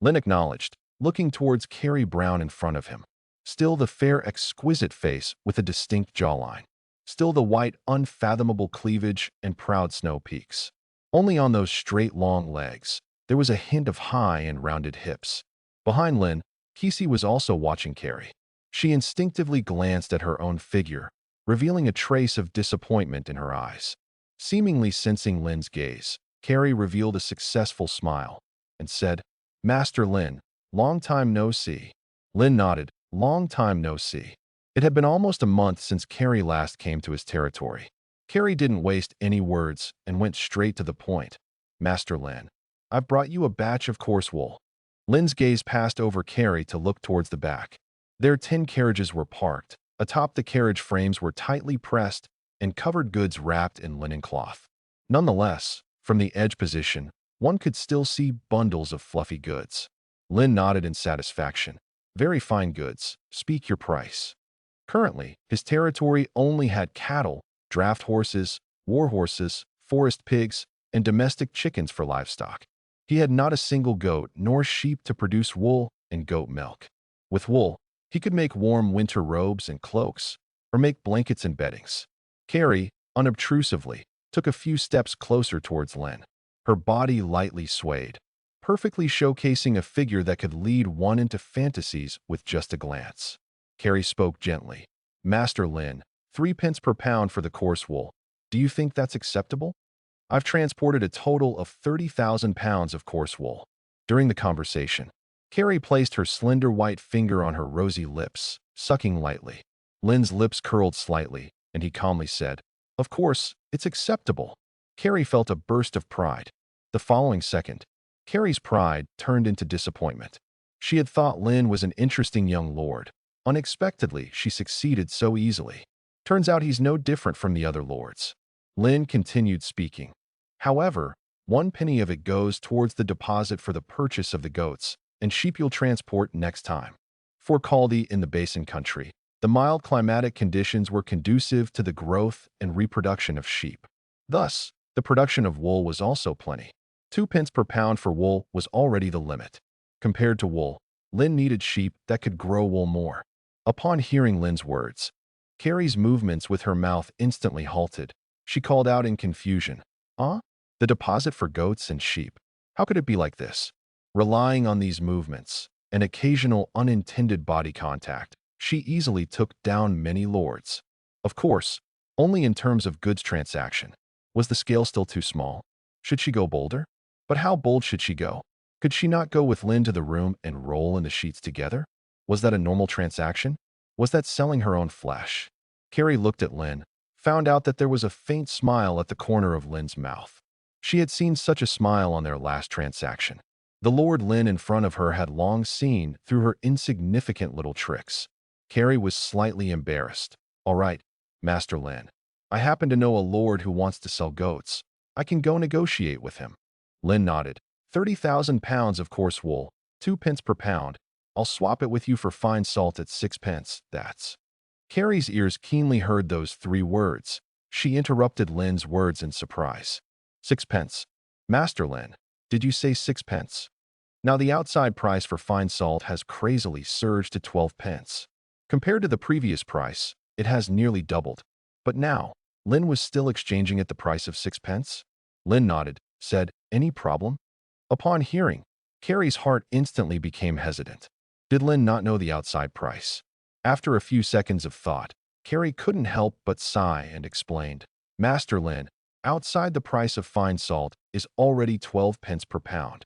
Lynn acknowledged, looking towards Carrie Brown in front of him. Still the fair, exquisite face with a distinct jawline. Still the white, unfathomable cleavage and proud snow peaks. Only on those straight, long legs, there was a hint of high and rounded hips. Behind Lynn, Kesey was also watching Carrie. She instinctively glanced at her own figure, revealing a trace of disappointment in her eyes. Seemingly sensing Lynn's gaze, Carrie revealed a successful smile and said, "Master Lynn, long time no see." Lynn nodded, "Long time no see." It had been almost a month since Carrie last came to his territory. Carrie didn't waste any words and went straight to the point. "Master Lynn, I've brought you a batch of coarse wool." Lynn's gaze passed over Carrie to look towards the back. Their 10 carriages were parked. Atop the carriage frames were tightly pressed and covered goods wrapped in linen cloth. Nonetheless, From the edge position, one could still see bundles of fluffy goods. Lin nodded in satisfaction. Very fine goods. Speak your price. Currently, his territory only had cattle, draft horses, war horses, forest pigs, and domestic chickens for livestock. He had not a single goat nor sheep to produce wool and goat milk. With wool, he could make warm winter robes and cloaks, or make blankets and beddings. Carrie, unobtrusively, took a few steps closer towards Lin. Her body lightly swayed, perfectly showcasing a figure that could lead one into fantasies with just a glance. Carrie spoke gently. Master Lin, 3 pence per pound for the coarse wool. Do you think that's acceptable? I've transported a total of 30,000 pounds of coarse wool. During the conversation, Carrie placed her slender white finger on her rosy lips, sucking lightly. Lin's lips curled slightly, and he calmly said, Of course, it's acceptable. Carrie felt a burst of pride. The following second, Carrie's pride turned into disappointment. She had thought Lin was an interesting young lord. Unexpectedly, she succeeded so easily. Turns out he's no different from the other lords. Lin continued speaking. However, 1 penny of it goes towards the deposit for the purchase of the goats and sheep you'll transport next time. For Caldi in the Basin country, the mild climatic conditions were conducive to the growth and reproduction of sheep. Thus, the production of wool was also plenty. 2 pence per pound for wool was already the limit. Compared to wool, Lin needed sheep that could grow wool more. Upon hearing Lin's words, Carrie's movements with her mouth instantly halted. She called out in confusion, The deposit for goats and sheep? How could it be like this? Relying on these movements and occasional unintended body contact, she easily took down many lords. Of course, only in terms of goods transaction. Was the scale still too small? Should she go bolder? But how bold should she go? Could she not go with Lin to the room and roll in the sheets together? Was that a normal transaction? Was that selling her own flesh? Carrie looked at Lin, found out that there was a faint smile at the corner of Lin's mouth. She had seen such a smile on their last transaction. The Lord Lin in front of her had long seen through her insignificant little tricks. Carrie was slightly embarrassed. All right, Master Lin. I happen to know a lord who wants to sell goats. I can go negotiate with him. Lin nodded. 30,000 pounds of coarse wool, 2 pence per pound. I'll swap it with you for fine salt at 6 pence, that's. Carrie's ears keenly heard those 3 words. She interrupted Lin's words in surprise. 6 pence. Master Lin, did you say 6 pence? Now the outside price for fine salt has crazily surged to 12 pence. Compared to the previous price, it has nearly doubled. But now, Lin was still exchanging at the price of 6 pence? Lin nodded, said, Any problem? Upon hearing, Carrie's heart instantly became hesitant. Did Lin not know the outside price? After a few seconds of thought, Carrie couldn't help but sigh and explained, Master Lin, outside the price of fine salt is already 12 pence per pound.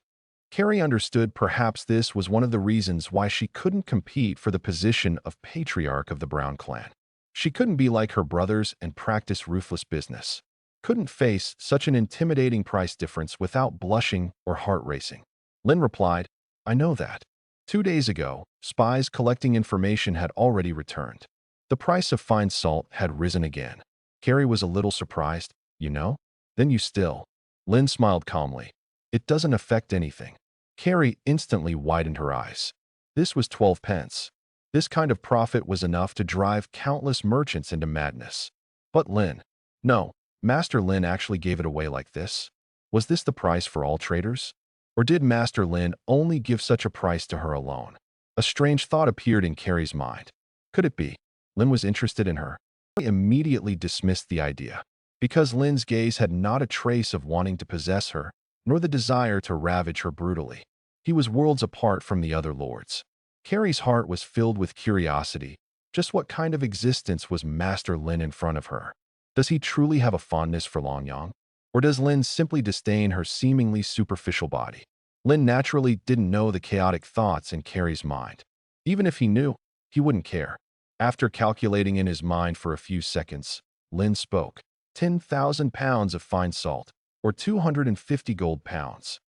Carrie understood perhaps this was one of the reasons why she couldn't compete for the position of patriarch of the Brown clan. She couldn't be like her brothers and practice ruthless business. Couldn't face such an intimidating price difference without blushing or heart racing. Lin replied, I know that. 2 days ago, spies collecting information had already returned. The price of fine salt had risen again. Carrie was a little surprised. You know? Then you still. Lin smiled calmly. It doesn't affect anything. Carrie instantly widened her eyes. This was 12 pence. This kind of profit was enough to drive countless merchants into madness. But Lin. No, Master Lin actually gave it away like this? Was this the price for all traders? Or did Master Lin only give such a price to her alone? A strange thought appeared in Carrie's mind. Could it be Lin was interested in her? Carrie immediately dismissed the idea, because Lin's gaze had not a trace of wanting to possess her, nor the desire to ravage her brutally. He was worlds apart from the other lords. Carrie's heart was filled with curiosity. Just what kind of existence was Master Lin in front of her? Does he truly have a fondness for Longyang? Or does Lin simply disdain her seemingly superficial body? Lin naturally didn't know the chaotic thoughts in Carrie's mind. Even if he knew, he wouldn't care. After calculating in his mind for a few seconds, Lin spoke. 10,000 pounds of fine salt, or 250 gold pounds.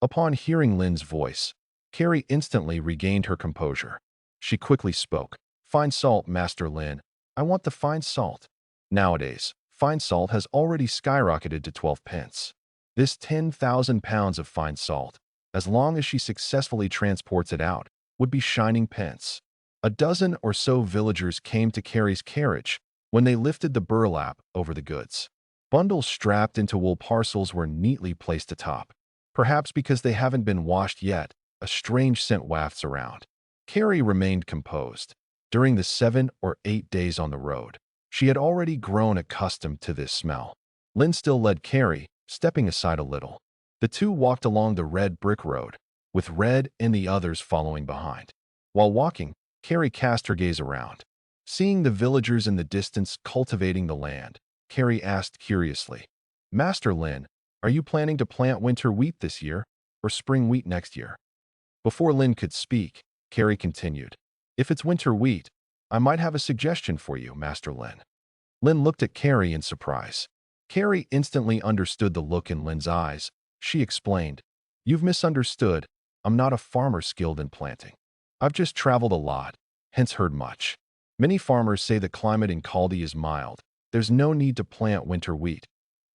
Upon hearing Lin's voice, Carrie instantly regained her composure. She quickly spoke. Fine salt, Master Lin. I want the fine salt. Nowadays, fine salt has already skyrocketed to 12 pence. This 10,000 pounds of fine salt, as long as she successfully transports it out, would be shining pence. A dozen or so villagers came to Carrie's carriage when they lifted the burlap over the goods. Bundles strapped into wool parcels were neatly placed atop. Perhaps because they haven't been washed yet, a strange scent wafts around. Carrie remained composed. During the 7 or 8 days on the road, she had already grown accustomed to this smell. Lynn still led Carrie, stepping aside a little. The two walked along the red brick road, with Red and the others following behind. While walking, Carrie cast her gaze around. Seeing the villagers in the distance cultivating the land, Carrie asked curiously, "Master Lynn, are you planning to plant winter wheat this year, or spring wheat next year?" Before Lynn could speak, Carrie continued, "If it's winter wheat, I might have a suggestion for you, Master Lynn." Lynn looked at Carrie in surprise. Carrie instantly understood the look in Lynn's eyes. She explained, "You've misunderstood. I'm not a farmer skilled in planting. I've just traveled a lot, hence heard much. Many farmers say the climate in Caldy is mild. There's no need to plant winter wheat.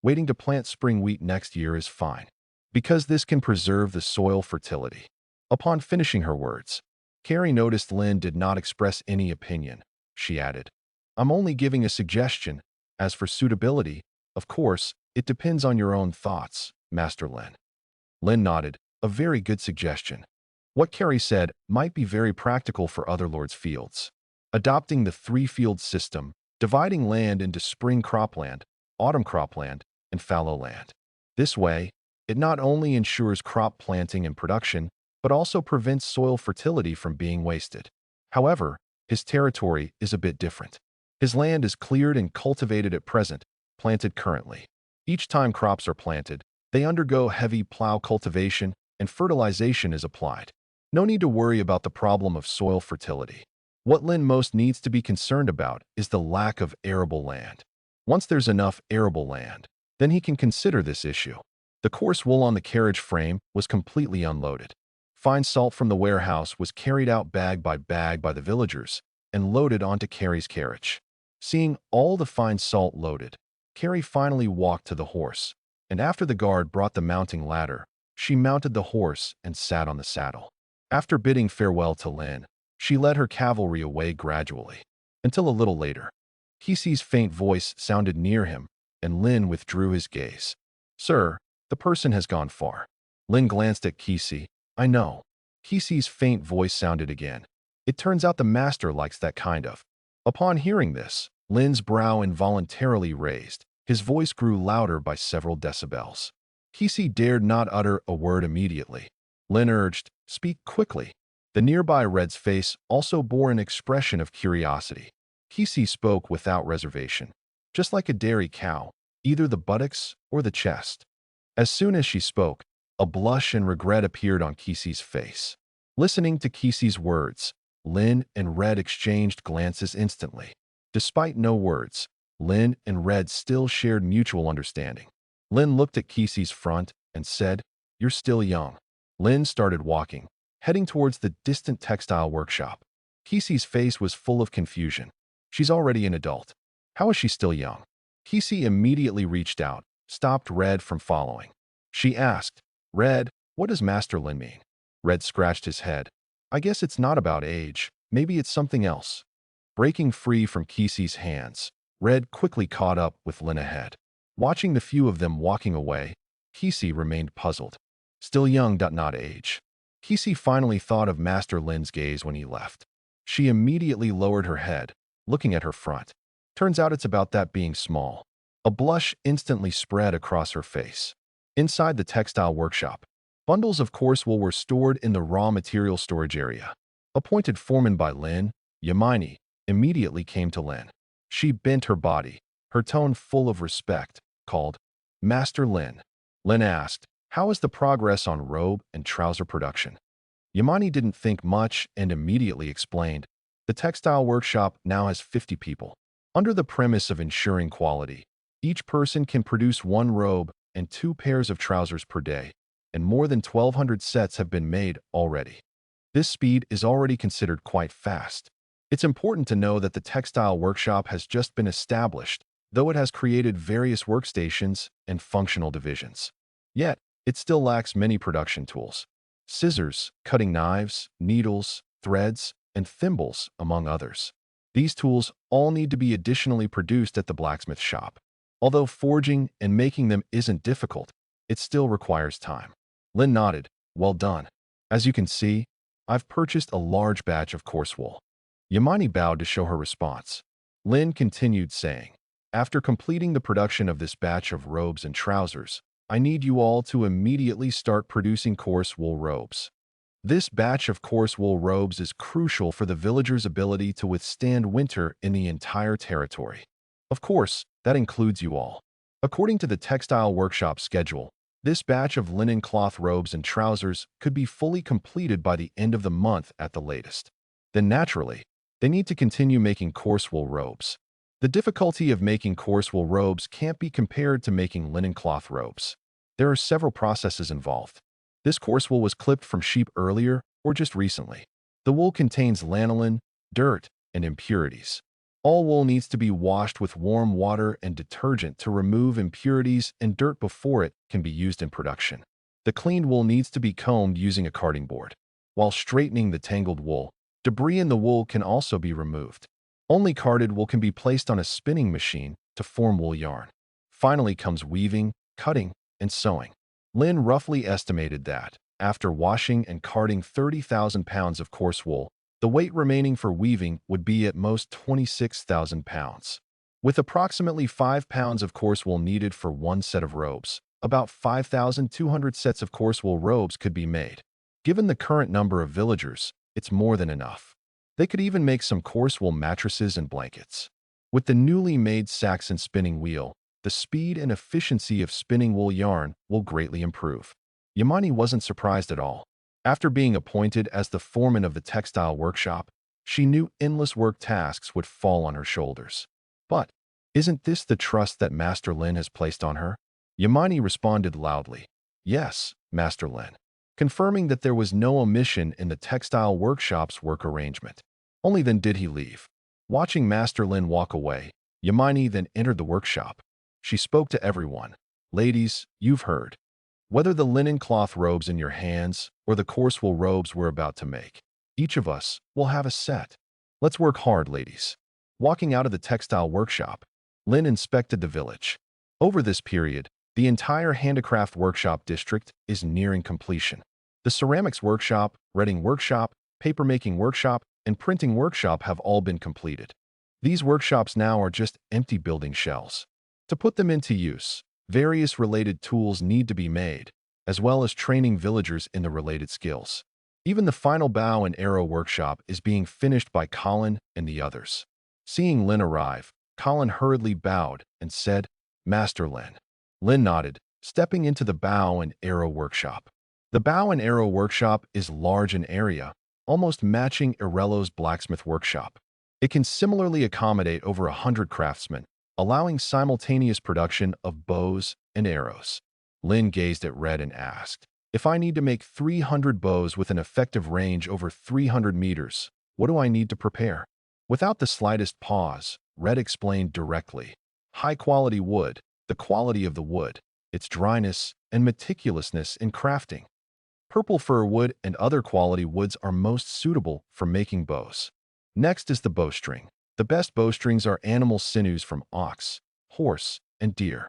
Waiting to plant spring wheat next year is fine, because this can preserve the soil fertility." Upon finishing her words, Carrie noticed Lynn did not express any opinion. She added, "I'm only giving a suggestion. As for suitability, of course, it depends on your own thoughts, Master Lynn." Lynn nodded, "A very good suggestion." What Carrie said might be very practical for other lords' fields. Adopting the three-field system, dividing land into spring cropland, autumn cropland, and fallow land. This way, it not only ensures crop planting and production, but also prevents soil fertility from being wasted. However, his territory is a bit different. His land is cleared and cultivated at present, planted currently. Each time crops are planted, they undergo heavy plow cultivation and fertilization is applied. No need to worry about the problem of soil fertility. What Lynn most needs to be concerned about is the lack of arable land. Once there's enough arable land, then he can consider this issue. The coarse wool on the carriage frame was completely unloaded. Fine salt from the warehouse was carried out bag by the villagers and loaded onto Carrie's carriage. Seeing all the fine salt loaded, Carrie finally walked to the horse, and after the guard brought the mounting ladder, she mounted the horse and sat on the saddle. After bidding farewell to Lynn, she led her cavalry away gradually, until a little later. Kesey's faint voice sounded near him, and Lynn withdrew his gaze. "Sir, the person has gone far." Lynn glanced at Kesey. "I know." Kesey's faint voice sounded again. "It turns out the master likes that kind of." Upon hearing this, Lynn's brow involuntarily raised. His voice grew louder by several decibels. Kesey dared not utter a word immediately. Lynn urged, "Speak quickly." The nearby Red's face also bore an expression of curiosity. Kesey spoke without reservation, just like a dairy cow, either the buttocks or the chest. As soon as she spoke, a blush and regret appeared on Kesey's face. Listening to Kesey's words, Lynn and Red exchanged glances instantly. Despite no words, Lynn and Red still shared mutual understanding. Lynn looked at Kesey's front and said, "You're still young." Lynn started walking, heading towards the distant textile workshop. Kesey's face was full of confusion. "She's already an adult. How is she still young?" Kesey immediately reached out, stopped Red from following. She asked, "Red, what does Master Lynn mean?" Red scratched his head. "I guess it's not about age. Maybe it's something else." Breaking free from Kesey's hands, Red quickly caught up with Lynn ahead. Watching the few of them walking away, Kesey remained puzzled. Still young, not age. Kesey finally thought of Master Lynn's gaze when he left. She immediately lowered her head, looking at her front. Turns out it's about that being small. A blush instantly spread across her face. Inside the textile workshop, bundles of coarse wool were stored in the raw material storage area. Appointed foreman by Lynn, Yamini immediately came to Lynn. She bent her body, her tone full of respect, called, "Master Lynn." Lynn asked, "How is the progress on robe and trouser production?" Yamani didn't think much and immediately explained, "The textile workshop now has 50 people. Under the premise of ensuring quality, each person can produce 1 robe and 2 pairs of trousers per day, and more than 1,200 sets have been made already. This speed is already considered quite fast. It's important to know that the textile workshop has just been established, though it has created various workstations and functional divisions. Yet, it still lacks many production tools. Scissors, cutting knives, needles, threads, and thimbles, among others. These tools all need to be additionally produced at the blacksmith shop. Although forging and making them isn't difficult, it still requires time. Lin nodded. Well done. As you can see, I've purchased a large batch of coarse wool. Yamani bowed to show her response. Lin continued saying, after completing the production of this batch of robes and trousers, I need you all to immediately start producing coarse wool robes. This batch of coarse wool robes is crucial for the villagers' ability to withstand winter in the entire territory. Of course, that includes you all. According to the textile workshop schedule, this batch of linen cloth robes and trousers could be fully completed by the end of the month at the latest. Then naturally, they need to continue making coarse wool robes. The difficulty of making coarse wool robes can't be compared to making linen cloth robes. There are several processes involved. This coarse wool was clipped from sheep earlier or just recently. The wool contains lanolin, dirt, and impurities. All wool needs to be washed with warm water and detergent to remove impurities and dirt before it can be used in production. The cleaned wool needs to be combed using a carding board. While straightening the tangled wool, debris in the wool can also be removed. Only carded wool can be placed on a spinning machine to form wool yarn. Finally comes weaving, cutting, and sewing. Lin roughly estimated that, after washing and carding 30,000 pounds of coarse wool, the weight remaining for weaving would be at most 26,000 pounds. With approximately 5 pounds of coarse wool needed for one set of robes, about 5,200 sets of coarse wool robes could be made. Given the current number of villagers, it's more than enough. They could even make some coarse wool mattresses and blankets. With the newly made Saxon spinning wheel, the speed and efficiency of spinning wool yarn will greatly improve. Yamani wasn't surprised at all. After being appointed as the foreman of the textile workshop, she knew endless work tasks would fall on her shoulders. But, isn't this the trust that Master Lin has placed on her? Yamani responded loudly, yes, Master Lin, confirming that there was no omission in the textile workshop's work arrangement. Only then did he leave. Watching Master Lin walk away, Yamani then entered the workshop. She spoke to everyone. Ladies, you've heard. Whether the linen cloth robes in your hands or the coarse wool robes we're about to make, each of us will have a set. Let's work hard, ladies. Walking out of the textile workshop, Lin inspected the village. Over this period, the entire handicraft workshop district is nearing completion. The ceramics workshop, redding workshop, papermaking workshop, and printing workshop have all been completed. These workshops now are just empty building shells. To put them into use, various related tools need to be made, as well as training villagers in the related skills. Even the final bow and arrow workshop is being finished by Colin and the others. Seeing Lin arrive, Colin hurriedly bowed and said, Master Lin. Lin nodded, stepping into the bow and arrow workshop. The bow and arrow workshop is large in area, almost matching Irello's blacksmith workshop. It can similarly accommodate over 100 craftsmen, allowing simultaneous production of bows and arrows. Lin gazed at Red and asked, if I need to make 300 bows with an effective range over 300 meters, what do I need to prepare? Without the slightest pause, Red explained directly. High-quality wood, the quality of the wood, its dryness, and meticulousness in crafting. Purple fir wood and other quality woods are most suitable for making bows. Next is the bowstring. The best bowstrings are animal sinews from ox, horse, and deer.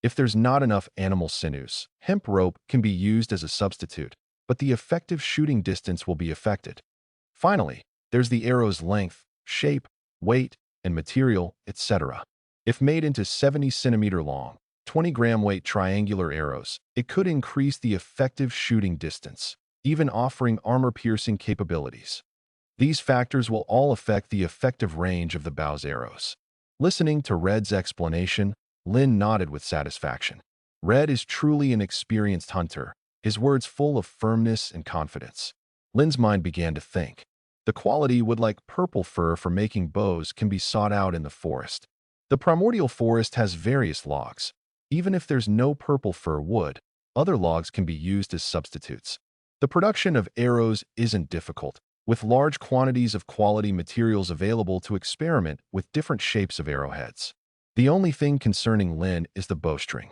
If there's not enough animal sinews, hemp rope can be used as a substitute, but the effective shooting distance will be affected. Finally, there's the arrow's length, shape, weight, and material, etc. If made into 70 centimeter long, 20-gram weight triangular arrows, it could increase the effective shooting distance, even offering armor-piercing capabilities. These factors will all affect the effective range of the bow's arrows. Listening to Red's explanation, Lin nodded with satisfaction. Red is truly an experienced hunter, his words full of firmness and confidence. Lin's mind began to think. The quality wood like purple fir for making bows can be sought out in the forest. The primordial forest has various logs. Even if there's no purple fir wood, other logs can be used as substitutes. The production of arrows isn't difficult, with large quantities of quality materials available to experiment with different shapes of arrowheads. The only thing concerning Lin is the bowstring.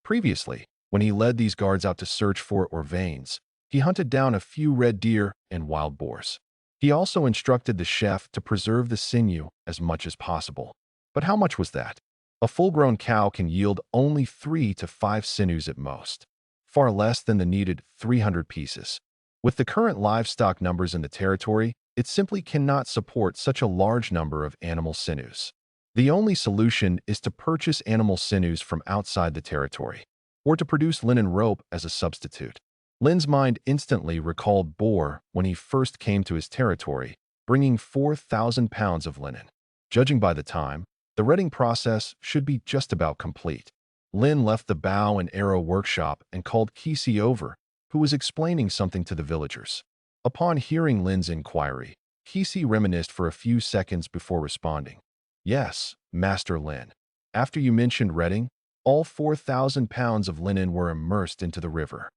Previously, When he led these guards out to search for veins, he hunted down a few red deer and wild boars. He also instructed the chef to preserve the sinew as much as possible. But how much was that? A full-grown cow can yield only 3 to 5 sinews at most, far less than the needed 300 pieces. With the current livestock numbers in the territory, it simply cannot support such a large number of animal sinews. The only solution is to purchase animal sinews from outside the territory, or to produce linen rope as a substitute. Lin's mind instantly recalled Boar when he first came to his territory, bringing 4,000 pounds of linen. Judging by the time, the redding process should be just about complete. Lin left the bow and arrow workshop and called Kisi over, who was explaining something to the villagers. Upon hearing Lin's inquiry, Kisi reminisced for a few seconds before responding. Yes, Master Lin. After you mentioned redding, all 4,000 pounds of linen were immersed into the river.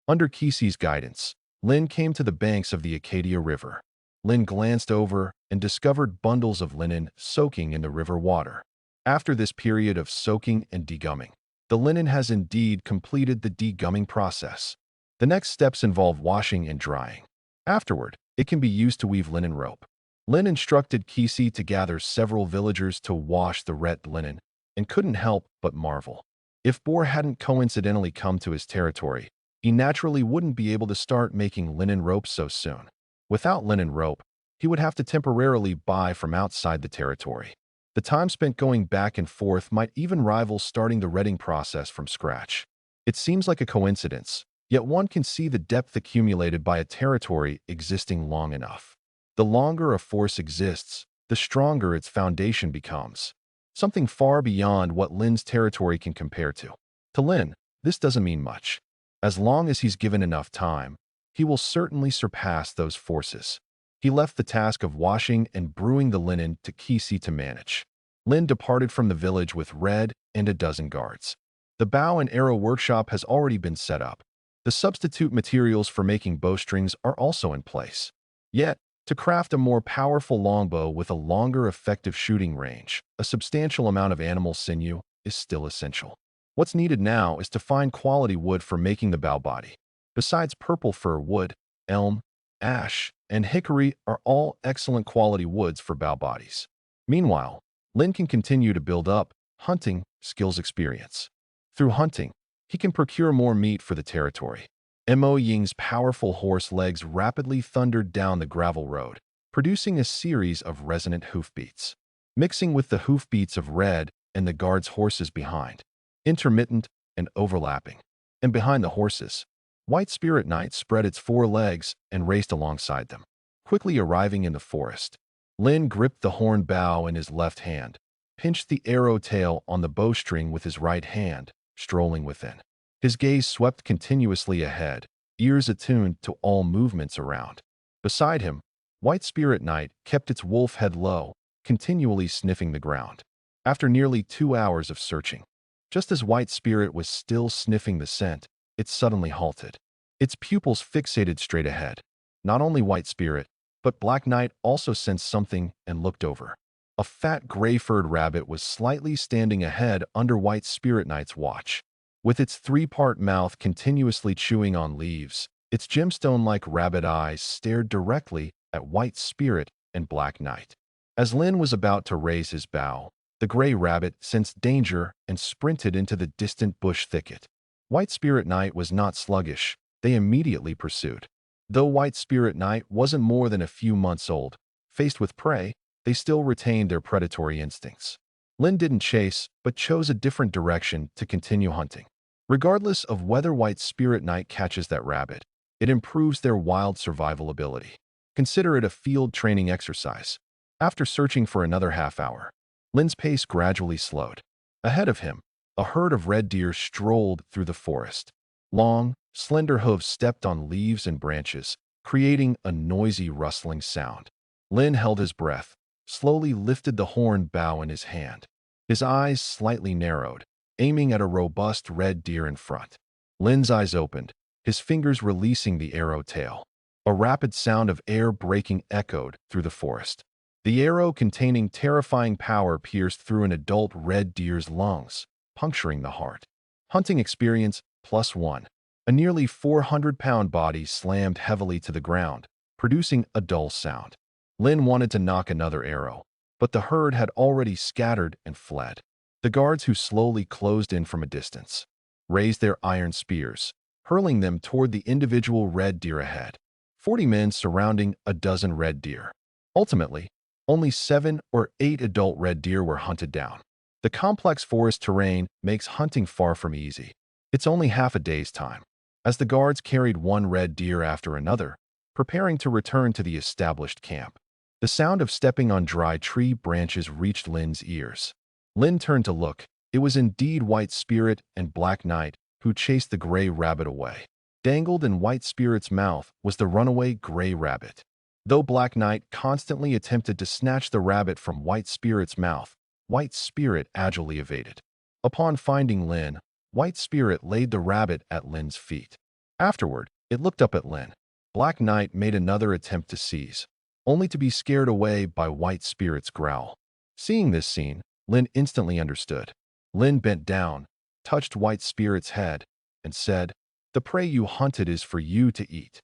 Under Kisi's guidance, Lin came to the banks of the Acadia River. Lin glanced over and discovered bundles of linen soaking in the river water. After this period of soaking and degumming, the linen has indeed completed the degumming process. The next steps involve washing and drying. Afterward, it can be used to weave linen rope. Lin instructed Kisi to gather several villagers to wash the red linen and couldn't help but marvel. If Boar hadn't coincidentally come to his territory, he naturally wouldn't be able to start making linen rope so soon. Without linen rope, he would have to temporarily buy from outside the territory. The time spent going back and forth might even rival starting the redding process from scratch. It seems like a coincidence, yet one can see the depth accumulated by a territory existing long enough. The longer a force exists, the stronger its foundation becomes, something far beyond what Lin's territory can compare to. To Lin, this doesn't mean much. As long as he's given enough time, he will certainly surpass those forces. He left the task of washing and brewing the linen to Kisi to manage. Lin departed from the village with Red and a dozen guards. The bow and arrow workshop has already been set up. The substitute materials for making bowstrings are also in place. Yet, to craft a more powerful longbow with a longer effective shooting range, a substantial amount of animal sinew is still essential. What's needed now is to find quality wood for making the bow body. Besides purple fir wood, elm, ash, and hickory are all excellent quality woods for bow bodies. Meanwhile, Lin can continue to build up hunting skills experience. Through hunting, he can procure more meat for the territory. Mo Ying's powerful horse legs rapidly thundered down the gravel road, producing a series of resonant hoofbeats. Mixing with the hoofbeats of Red and the guards' horses behind, intermittent and overlapping. And behind the horses, White Spirit Knight spread its 4 legs and raced alongside them. Quickly arriving in the forest, Lin gripped the horn bow in his left hand, pinched the arrow tail on the bowstring with his right hand, strolling within. His gaze swept continuously ahead, ears attuned to all movements around. Beside him, White Spirit Knight kept its wolf head low, continually sniffing the ground. After nearly 2 hours of searching, just as White Spirit was still sniffing the scent, it suddenly halted. Its pupils fixated straight ahead. Not only White Spirit, but Black Knight also sensed something and looked over. A fat gray-furred rabbit was slightly standing ahead under White Spirit Knight's watch. With its 3-part mouth continuously chewing on leaves, its gemstone-like rabbit eyes stared directly at White Spirit and Black Knight. As Lin was about to raise his bow, the gray rabbit sensed danger and sprinted into the distant bush thicket. White Spirit Knight was not sluggish. They immediately pursued. Though White Spirit Knight wasn't more than a few months old, faced with prey, they still retained their predatory instincts. Lin didn't chase, but chose a different direction to continue hunting. Regardless of whether White Spirit Knight catches that rabbit, it improves their wild survival ability. Consider it a field training exercise. After searching for another half hour, Lin's pace gradually slowed. Ahead of him, a herd of red deer strolled through the forest. Long, slender hooves stepped on leaves and branches, creating a noisy rustling sound. Lin held his breath, slowly lifted the horn bow in his hand. His eyes slightly narrowed, aiming at a robust red deer in front. Lin's eyes opened, his fingers releasing the arrow tail. A rapid sound of air breaking echoed through the forest. The arrow containing terrifying power pierced through an adult red deer's lungs, puncturing the heart. Hunting experience +1. A nearly 400-pound body slammed heavily to the ground, producing a dull sound. Lin wanted to knock another arrow, but the herd had already scattered and fled. The guards, who slowly closed in from a distance, raised their iron spears, hurling them toward the individual red deer ahead. 40 men surrounding a dozen red deer. Ultimately, only 7 or 8 adult red deer were hunted down. The complex forest terrain makes hunting far from easy. It's only half a day's time. As the guards carried one red deer after another, preparing to return to the established camp, the sound of stepping on dry tree branches reached Lin's ears. Lin turned to look. It was indeed White Spirit and Black Knight who chased the gray rabbit away. Dangled in White Spirit's mouth was the runaway gray rabbit. Though Black Knight constantly attempted to snatch the rabbit from White Spirit's mouth, White Spirit agilely evaded. Upon finding Lin, White Spirit laid the rabbit at Lin's feet. Afterward, it looked up at Lin. Black Knight made another attempt to seize, only to be scared away by White Spirit's growl. Seeing this scene, Lin instantly understood. Lin bent down, touched White Spirit's head, and said, "The prey you hunted is for you to eat."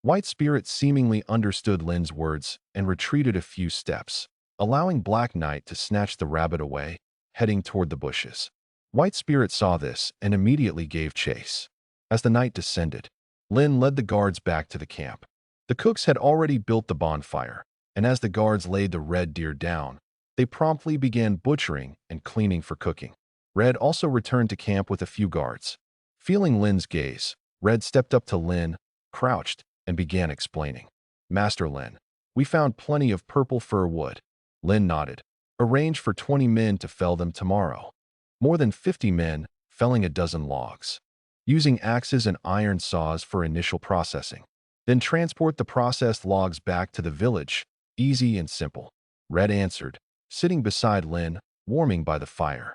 White Spirit seemingly understood Lin's words and retreated a few steps, allowing Black Knight to snatch the rabbit away, heading toward the bushes. White Spirit saw this and immediately gave chase. As the night descended, Lin led the guards back to the camp. The cooks had already built the bonfire, and as the guards laid the red deer down, they promptly began butchering and cleaning for cooking. Red also returned to camp with a few guards. Feeling Lin's gaze, Red stepped up to Lin, crouched, and began explaining. "Master Lin, we found plenty of purple fir wood." Lin nodded. "Arrange for 20 men to fell them tomorrow." More than 50 men, felling a dozen logs. Using axes and iron saws for initial processing. Then transport the processed logs back to the village. Easy and simple. Red answered, sitting beside Lin, warming by the fire.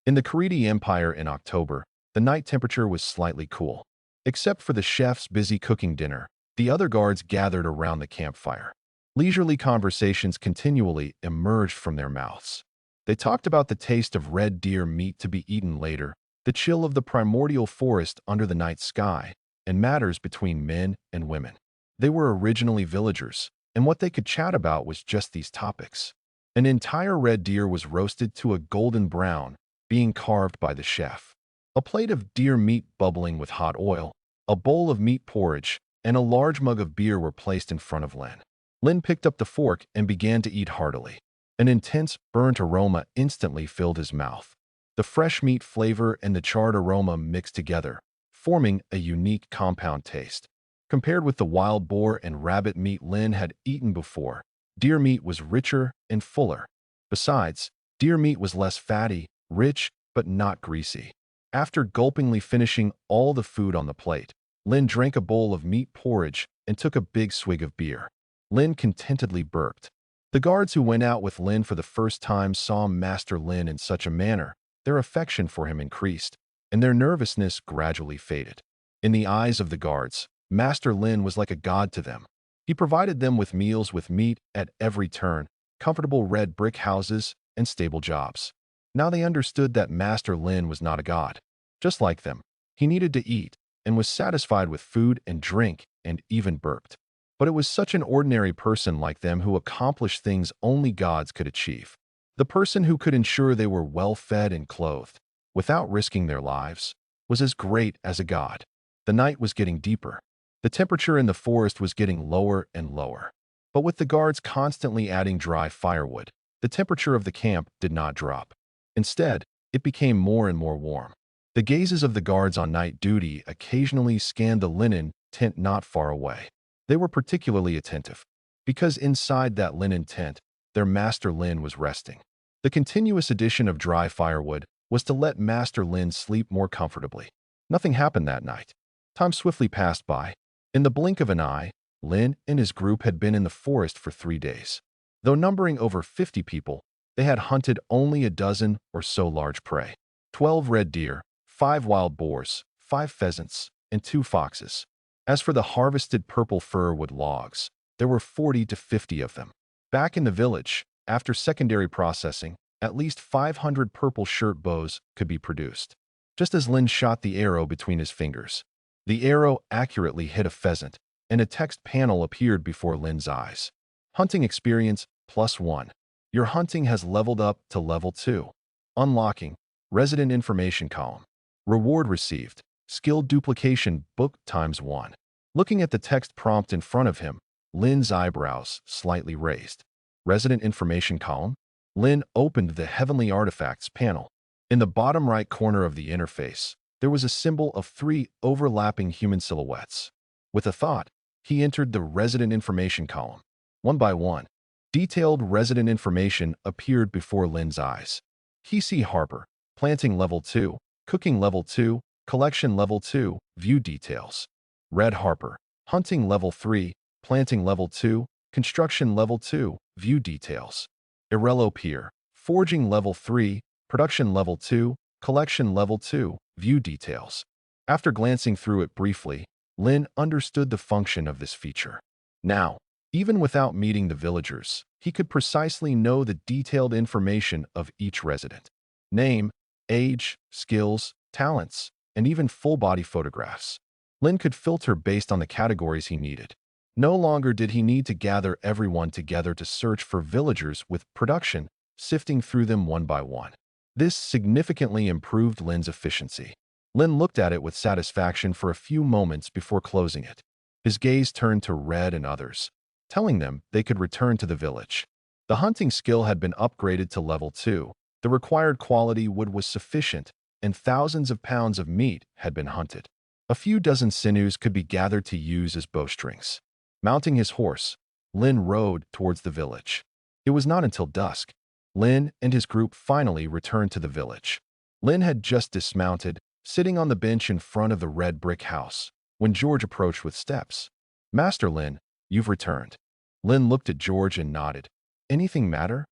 In the Karidi Empire in October, the night temperature was slightly cool. Except for the chef's busy cooking dinner, the other guards gathered around the campfire. Leisurely conversations continually emerged from their mouths. They talked about the taste of red deer meat to be eaten later, the chill of the primordial forest under the night sky, and matters between men and women. They were originally villagers, and what they could chat about was just these topics. An entire red deer was roasted to a golden brown, being carved by the chef. A plate of deer meat bubbling with hot oil, a bowl of meat porridge, and a large mug of beer were placed in front of Lin. Lin picked up the fork and began to eat heartily. An intense, burnt aroma instantly filled his mouth. The fresh meat flavor and the charred aroma mixed together, forming a unique compound taste. Compared with the wild boar and rabbit meat Lin had eaten before, deer meat was richer and fuller. Besides, deer meat was less fatty, rich, but not greasy. After gulpingly finishing all the food on the plate, Lin drank a bowl of meat porridge and took a big swig of beer. Lin contentedly burped. The guards who went out with Lin for the first time saw Master Lin in such a manner. Their affection for him increased, and their nervousness gradually faded. In the eyes of the guards, Master Lin was like a god to them. He provided them with meals with meat at every turn, comfortable red brick houses, and stable jobs. Now they understood that Master Lin was not a god. Just like them, he needed to eat, and was satisfied with food and drink, and even burped. But it was such an ordinary person like them who accomplished things only gods could achieve. The person who could ensure they were well-fed and clothed, without risking their lives, was as great as a god. The night was getting deeper. The temperature in the forest was getting lower and lower. But with the guards constantly adding dry firewood, the temperature of the camp did not drop. Instead, it became more and more warm. The gazes of the guards on night duty occasionally scanned the linen tent not far away. They were particularly attentive, because inside that linen tent, their Master Lin was resting. The continuous addition of dry firewood was to let Master Lin sleep more comfortably. Nothing happened that night. Time swiftly passed by. In the blink of an eye, Lin and his group had been in the forest for 3 days. Though numbering over 50 people, they had hunted only a dozen or so large prey. 12 red deer, 5 wild boars, 5 pheasants, and 2 foxes. As for the harvested purple fir wood logs, there were 40 to 50 of them. Back in the village, after secondary processing, at least 500 purple shirt bows could be produced. just as Lin shot the arrow between his fingers. The arrow accurately hit a pheasant, and a text panel appeared before Lin's eyes. Hunting experience +1. Your hunting has leveled up to level 2. Unlocking resident information column. Reward received. Skill duplication book ×1. Looking at the text prompt in front of him, Lin's eyebrows slightly raised. Resident information column? Lin opened the Heavenly Artifacts panel. In the bottom right corner of the interface, there was a symbol of 3 overlapping human silhouettes. With a thought, he entered the resident information column. One by one, detailed resident information appeared before Lin's eyes. P.C. Harper, planting level 2, cooking level 2, collection level 2, view details. Red Harper, hunting level 3, planting level 2, construction level 2, view details. Irello Pier, forging level 3, production level 2, collection level 2, view details. After glancing through it briefly, Lin understood the function of this feature. Now, even without meeting the villagers, he could precisely know the detailed information of each resident. Name, age, skills, talents, and even full-body photographs. Lin could filter based on the categories he needed. No longer did he need to gather everyone together to search for villagers with production, sifting through them one by one. This significantly improved Lin's efficiency. Lin looked at it with satisfaction for a few moments before closing it. His gaze turned to Red and others, telling them they could return to the village. The hunting skill had been upgraded to level 2. The required quality wood was sufficient, and thousands of pounds of meat had been hunted. A few dozen sinews could be gathered to use as bowstrings. Mounting his horse, Lin rode towards the village. It was not until dusk. Lin and his group finally returned to the village. Lin had just dismounted, sitting on the bench in front of the red brick house, when George approached with steps. "Master Lin, you've returned." Lin looked at George and nodded. "Anything matter?"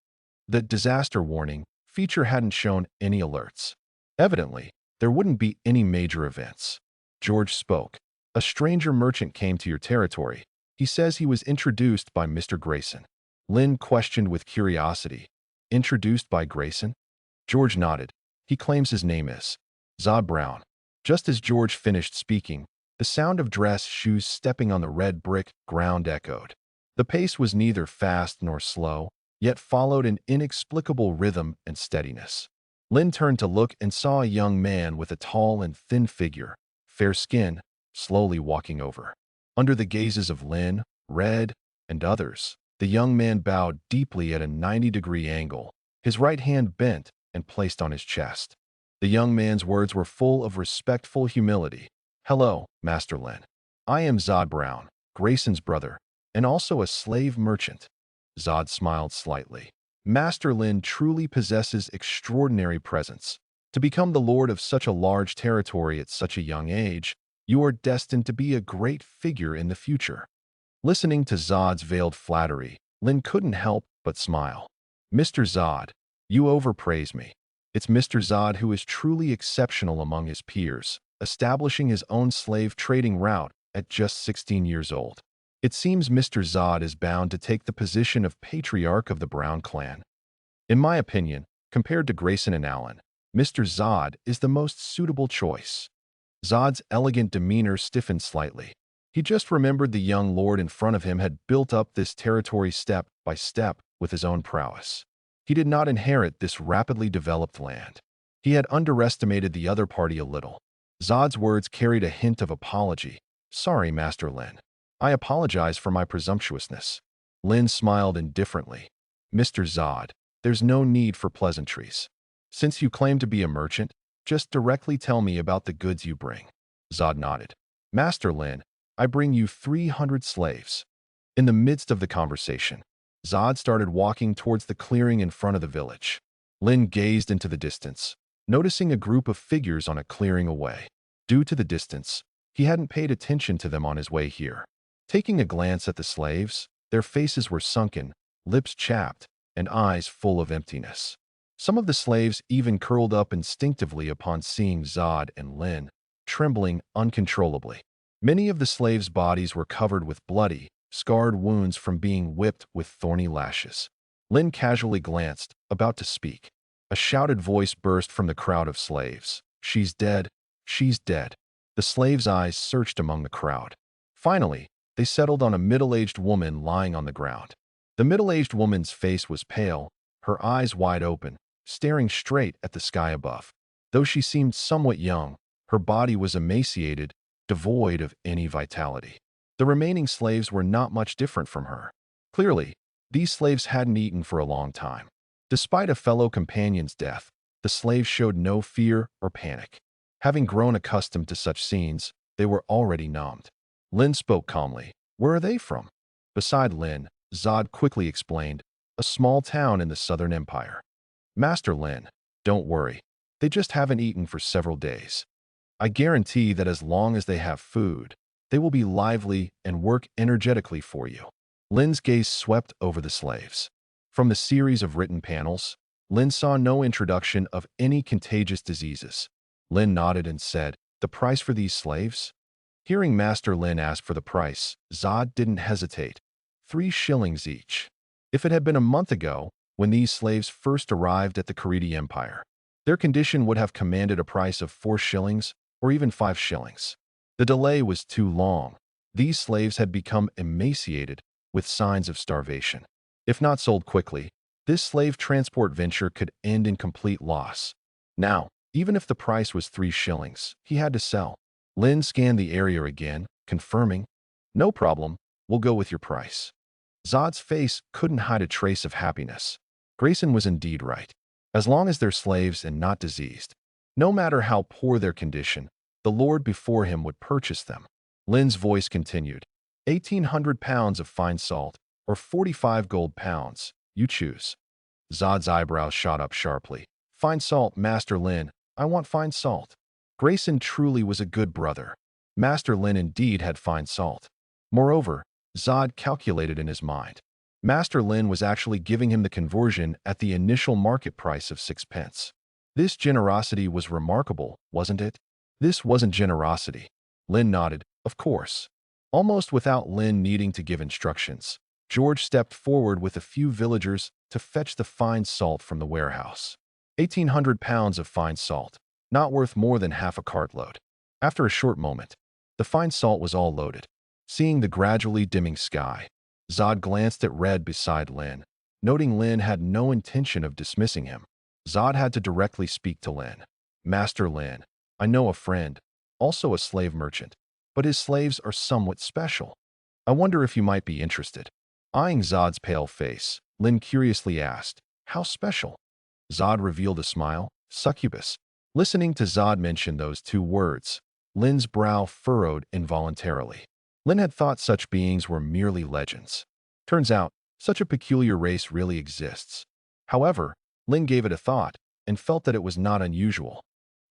The disaster warning feature hadn't shown any alerts. Evidently, there wouldn't be any major events. George spoke. "A stranger merchant came to your territory. He says he was introduced by Mr. Grayson." Lin questioned with curiosity. "Introduced by Grayson?" George nodded. "He claims his name is Zod Brown." Just as George finished speaking, the sound of dress shoes stepping on the red brick ground echoed. The pace was neither fast nor slow, yet followed an inexplicable rhythm and steadiness. Lin turned to look and saw a young man with a tall and thin figure, fair skin, slowly walking over. Under the gazes of Lin, Red, and others, the young man bowed deeply at a 90-degree angle, his right hand bent and placed on his chest. The young man's words were full of respectful humility. "Hello, Master Lin. I am Zod Brown, Grayson's brother, and also a slave merchant." Zod smiled slightly. "Master Lin truly possesses extraordinary presence. To become the lord of such a large territory at such a young age, you are destined to be a great figure in the future." Listening to Zod's veiled flattery, Lin couldn't help but smile. "Mr. Zod, you overpraise me. It's Mr. Zod who is truly exceptional among his peers, establishing his own slave trading route at just 16 years old. It seems Mr. Zod is bound to take the position of patriarch of the Brown clan. In my opinion, compared to Grayson and Allen, Mr. Zod is the most suitable choice." Zod's elegant demeanor stiffened slightly. He just remembered the young lord in front of him had built up this territory step by step with his own prowess. He did not inherit this rapidly developed land. He had underestimated the other party a little. Zod's words carried a hint of apology. "Sorry, Master Lin. I apologize for my presumptuousness." Lin smiled indifferently. "Mr. Zod, there's no need for pleasantries. Since you claim to be a merchant, just directly tell me about the goods you bring." Zod nodded. "Master Lin, I bring you 300 slaves." In the midst of the conversation, Zod started walking towards the clearing in front of the village. Lin gazed into the distance, noticing a group of figures on a clearing away. Due to the distance, he hadn't paid attention to them on his way here. Taking a glance at the slaves, their faces were sunken, lips chapped, and eyes full of emptiness. Some of the slaves even curled up instinctively upon seeing Zod and Lin, trembling uncontrollably. Many of the slaves' bodies were covered with bloody, scarred wounds from being whipped with thorny lashes. Lin casually glanced, about to speak. A shouted voice burst from the crowd of slaves, She's dead. She's dead. The slaves' eyes searched among the crowd. Finally, they settled on a middle-aged woman lying on the ground. The middle-aged woman's face was pale, her eyes wide open, staring straight at the sky above. Though she seemed somewhat young, her body was emaciated, devoid of any vitality. The remaining slaves were not much different from her. Clearly, these slaves hadn't eaten for a long time. Despite a fellow companion's death, the slaves showed no fear or panic. Having grown accustomed to such scenes, they were already numbed. Lin spoke calmly. Where are they from? Beside Lin, Zod quickly explained, a small town in the Southern Empire. Master Lin, don't worry. They just haven't eaten for several days. I guarantee that as long as they have food, they will be lively and work energetically for you. Lin's gaze swept over the slaves. From the series of written panels, Lin saw no introduction of any contagious diseases. Lin nodded and said, the price for these slaves? Hearing Master Lin ask for the price, Zod didn't hesitate. 3 shillings each. If it had been a month ago, when these slaves first arrived at the Karidi Empire, their condition would have commanded a price of 4 shillings or even 5 shillings. The delay was too long. These slaves had become emaciated with signs of starvation. If not sold quickly, this slave transport venture could end in complete loss. Now, even if the price was 3 shillings, he had to sell. Lin scanned the area again, confirming, no problem, we'll go with your price. Zod's face couldn't hide a trace of happiness. Grayson was indeed right. As long as they're slaves and not diseased, no matter how poor their condition, the lord before him would purchase them. Lin's voice continued, 1,800 pounds of fine salt, or 45 gold pounds, you choose. Zod's eyebrows shot up sharply. Fine salt, Master Lin, I want fine salt. Grayson truly was a good brother. Master Lin indeed had fine salt. Moreover, Zod calculated in his mind. Master Lin was actually giving him the conversion at the initial market price of 6 pence. This generosity was remarkable, wasn't it? This wasn't generosity. Lin nodded, of course. Almost without Lin needing to give instructions, George stepped forward with a few villagers to fetch the fine salt from the warehouse. 1,800 pounds of fine salt, not worth more than half a cartload. After a short moment, the fine salt was all loaded. Seeing the gradually dimming sky, Zod glanced at Red beside Lin. Noting Lin had no intention of dismissing him, Zod had to directly speak to Lin. Master Lin, I know a friend, also a slave merchant, but his slaves are somewhat special. I wonder if you might be interested. Eyeing Zod's pale face, Lin curiously asked, how special? Zod revealed a smile, succubus. Listening to Zod mention those 2 words, Lin's brow furrowed involuntarily. Lin had thought such beings were merely legends. Turns out, such a peculiar race really exists. However, Lin gave it a thought and felt that it was not unusual.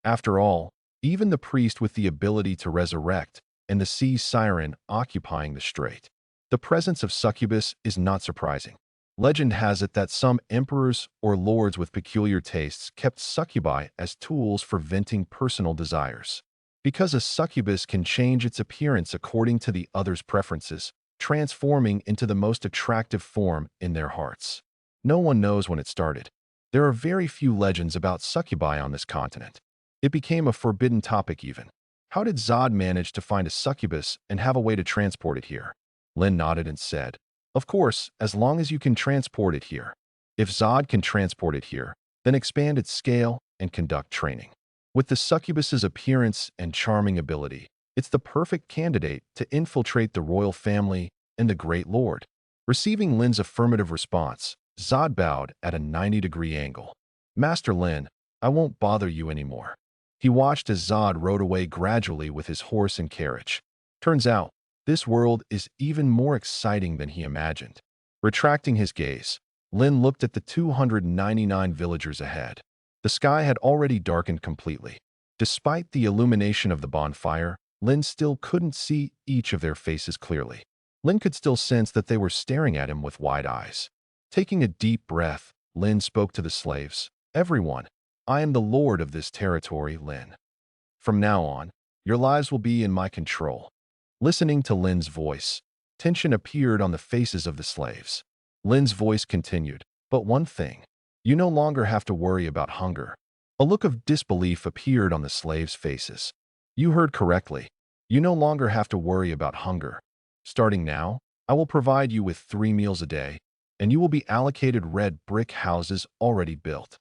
After all, even the priest with the ability to resurrect and the sea siren occupying the strait. The presence of succubus is not surprising. Legend has it that some emperors or lords with peculiar tastes kept succubi as tools for venting personal desires. Because a succubus can change its appearance according to the other's preferences, transforming into the most attractive form in their hearts. No one knows when it started. There are very few legends about succubi on this continent. It became a forbidden topic even. How did Zod manage to find a succubus and have a way to transport it here? Lin nodded and said, of course, as long as you can transport it here. If Zod can transport it here, then expand its scale and conduct training. With the succubus's appearance and charming ability, it's the perfect candidate to infiltrate the royal family and the Great Lord. Receiving Lin's affirmative response, Zod bowed at a 90-degree angle. Master Lin, I won't bother you anymore. He watched as Zod rode away gradually with his horse and carriage. Turns out, this world is even more exciting than he imagined. Retracting his gaze, Lin looked at the 299 villagers ahead. The sky had already darkened completely. Despite the illumination of the bonfire, Lin still couldn't see each of their faces clearly. Lin could still sense that they were staring at him with wide eyes. Taking a deep breath, Lin spoke to the slaves. Everyone, I am the lord of this territory, Lin. From now on, your lives will be in my control. Listening to Lin's voice, tension appeared on the faces of the slaves. Lin's voice continued, but one thing. You no longer have to worry about hunger. A look of disbelief appeared on the slaves' faces. You heard correctly. You no longer have to worry about hunger. Starting now, I will provide you with 3 meals a day, and you will be allocated red brick houses already built.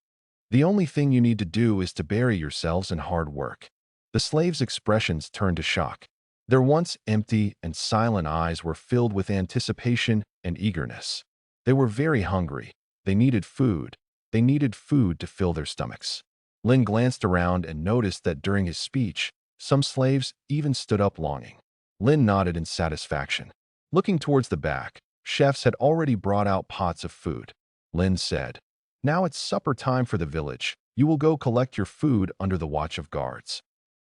The only thing you need to do is to bury yourselves in hard work. The slaves' expressions turned to shock. Their once empty and silent eyes were filled with anticipation and eagerness. They were very hungry. They needed food. They needed food to fill their stomachs. Lin glanced around and noticed that during his speech, some slaves even stood up longing. Lin nodded in satisfaction. Looking towards the back, chefs had already brought out pots of food. Lin said, "Now it's supper time for the village. You will go collect your food under the watch of guards."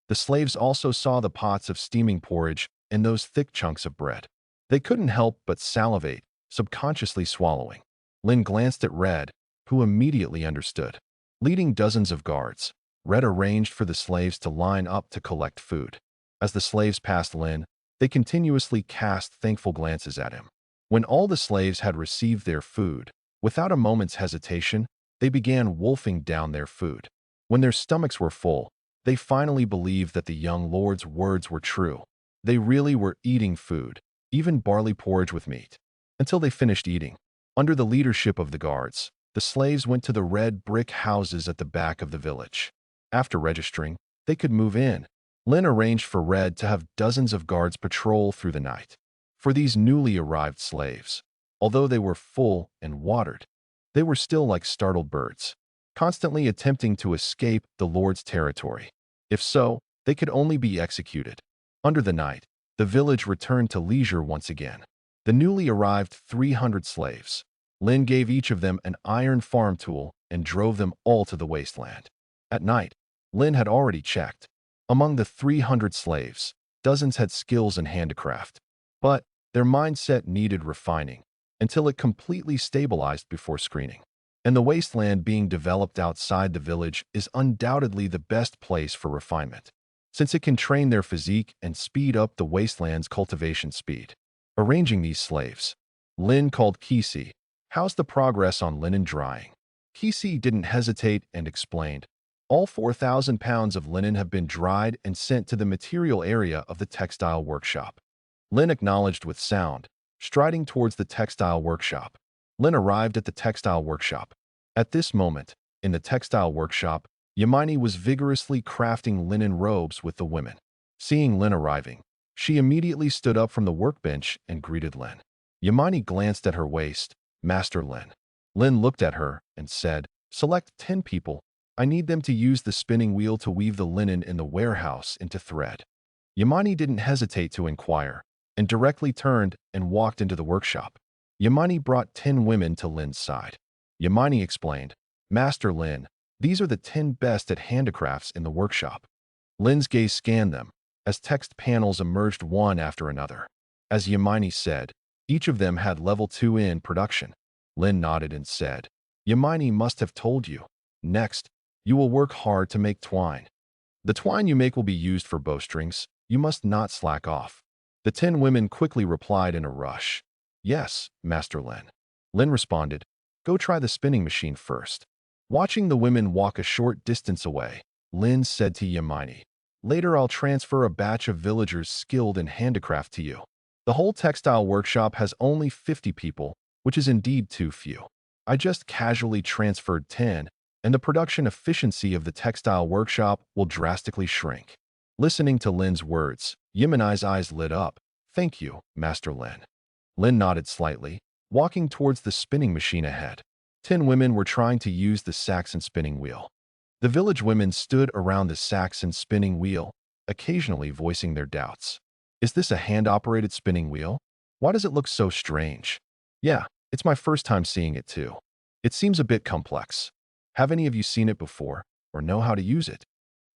The slaves also saw the pots of steaming porridge and those thick chunks of bread. They couldn't help but salivate, subconsciously swallowing. Lin glanced at Red, who immediately understood. Leading dozens of guards, Red arranged for the slaves to line up to collect food. As the slaves passed Lin, they continuously cast thankful glances at him. When all the slaves had received their food, without a moment's hesitation, they began wolfing down their food. When their stomachs were full, they finally believed that the young lord's words were true. They really were eating food, even barley porridge with meat. Until they finished eating. Under the leadership of the guards, the slaves went to the red brick houses at the back of the village. After registering, they could move in. Lin arranged for Red to have dozens of guards patrol through the night. For these newly arrived slaves, although they were full and watered, they were still like startled birds, constantly attempting to escape the Lord's territory. If so, they could only be executed. Under the night, the village returned to leisure once again. The newly arrived 300 slaves. Lin gave each of them an iron farm tool and drove them all to the wasteland. At night, Lin had already checked. Among the 300 slaves, dozens had skills in handicraft. But their mindset needed refining until it completely stabilized before screening. And the wasteland being developed outside the village is undoubtedly the best place for refinement, since it can train their physique and speed up the wasteland's cultivation speed. Arranging these slaves, Lin called Kisi. "How's the progress on linen drying?" Kisi didn't hesitate and explained, "All 4,000 pounds of linen have been dried and sent to the material area of the textile workshop." Lin acknowledged with sound, striding towards the textile workshop. Lin arrived at the textile workshop. At this moment, in the textile workshop, Yamini was vigorously crafting linen robes with the women. Seeing Lin arriving, she immediately stood up from the workbench and greeted Lin. Yamini glanced at her waist. "Master Lin." Lin looked at her and said, "Select 10 people. I need them to use the spinning wheel to weave the linen in the warehouse into thread." Yamini didn't hesitate to inquire, and directly turned and walked into the workshop. Yamini brought 10 women to Lin's side. Yamini explained, "Master Lin, these are the 10 best at handicrafts in the workshop." Lin's gaze scanned them, as text panels emerged one after another. As Yamini said, each of them had level 2 in production. Lin nodded and said, "Yamini must have told you. Next, you will work hard to make twine. The twine you make will be used for bowstrings. You must not slack off." The 10 women quickly replied in a rush, "Yes, Master Lin." Lin responded, "Go try the spinning machine first." Watching the women walk a short distance away, Lin said to Yamini, "Later I'll transfer a batch of villagers skilled in handicraft to you. The whole textile workshop has only 50 people, which is indeed too few. I just casually transferred 10, and the production efficiency of the textile workshop will drastically shrink." Listening to Lin's words, Yamini's eyes lit up. "Thank you, Master Lin." Lin nodded slightly, walking towards the spinning machine ahead. 10 women were trying to use the Saxon spinning wheel. The village women stood around the Saxon spinning wheel, occasionally voicing their doubts. "Is this a hand-operated spinning wheel? Why does it look so strange?" "Yeah, it's my first time seeing it too. It seems a bit complex. Have any of you seen it before, or know how to use it?"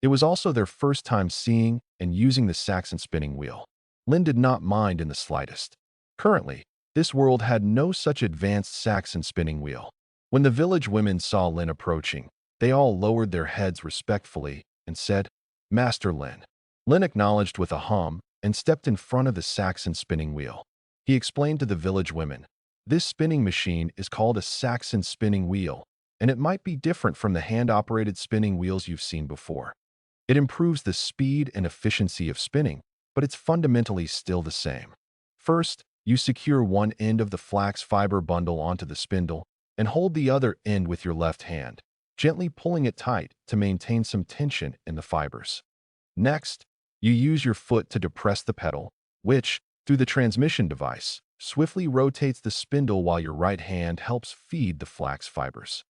It was also their first time seeing and using the Saxon spinning wheel. Lin did not mind in the slightest. Currently, this world had no such advanced Saxon spinning wheel. When the village women saw Lin approaching, they all lowered their heads respectfully and said, "Master Lin." Lin acknowledged with a hum and stepped in front of the Saxon spinning wheel. He explained to the village women, "This spinning machine is called a Saxon spinning wheel. and it might be different from the hand-operated spinning wheels you've seen before. It improves the speed and efficiency of spinning, but it's fundamentally still the same. First, you secure one end of the flax fiber bundle onto the spindle and hold the other end with your left hand, gently pulling it tight to maintain some tension in the fibers. Next, you use your foot to depress the pedal, which, through the transmission device, swiftly rotates the spindle while your right hand helps feed the flax fibers.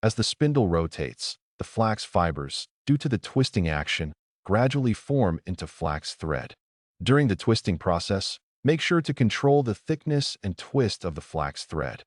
As the spindle rotates, the flax fibers, due to the twisting action, gradually form into flax thread. During the twisting process, make sure to control the thickness and twist of the flax thread.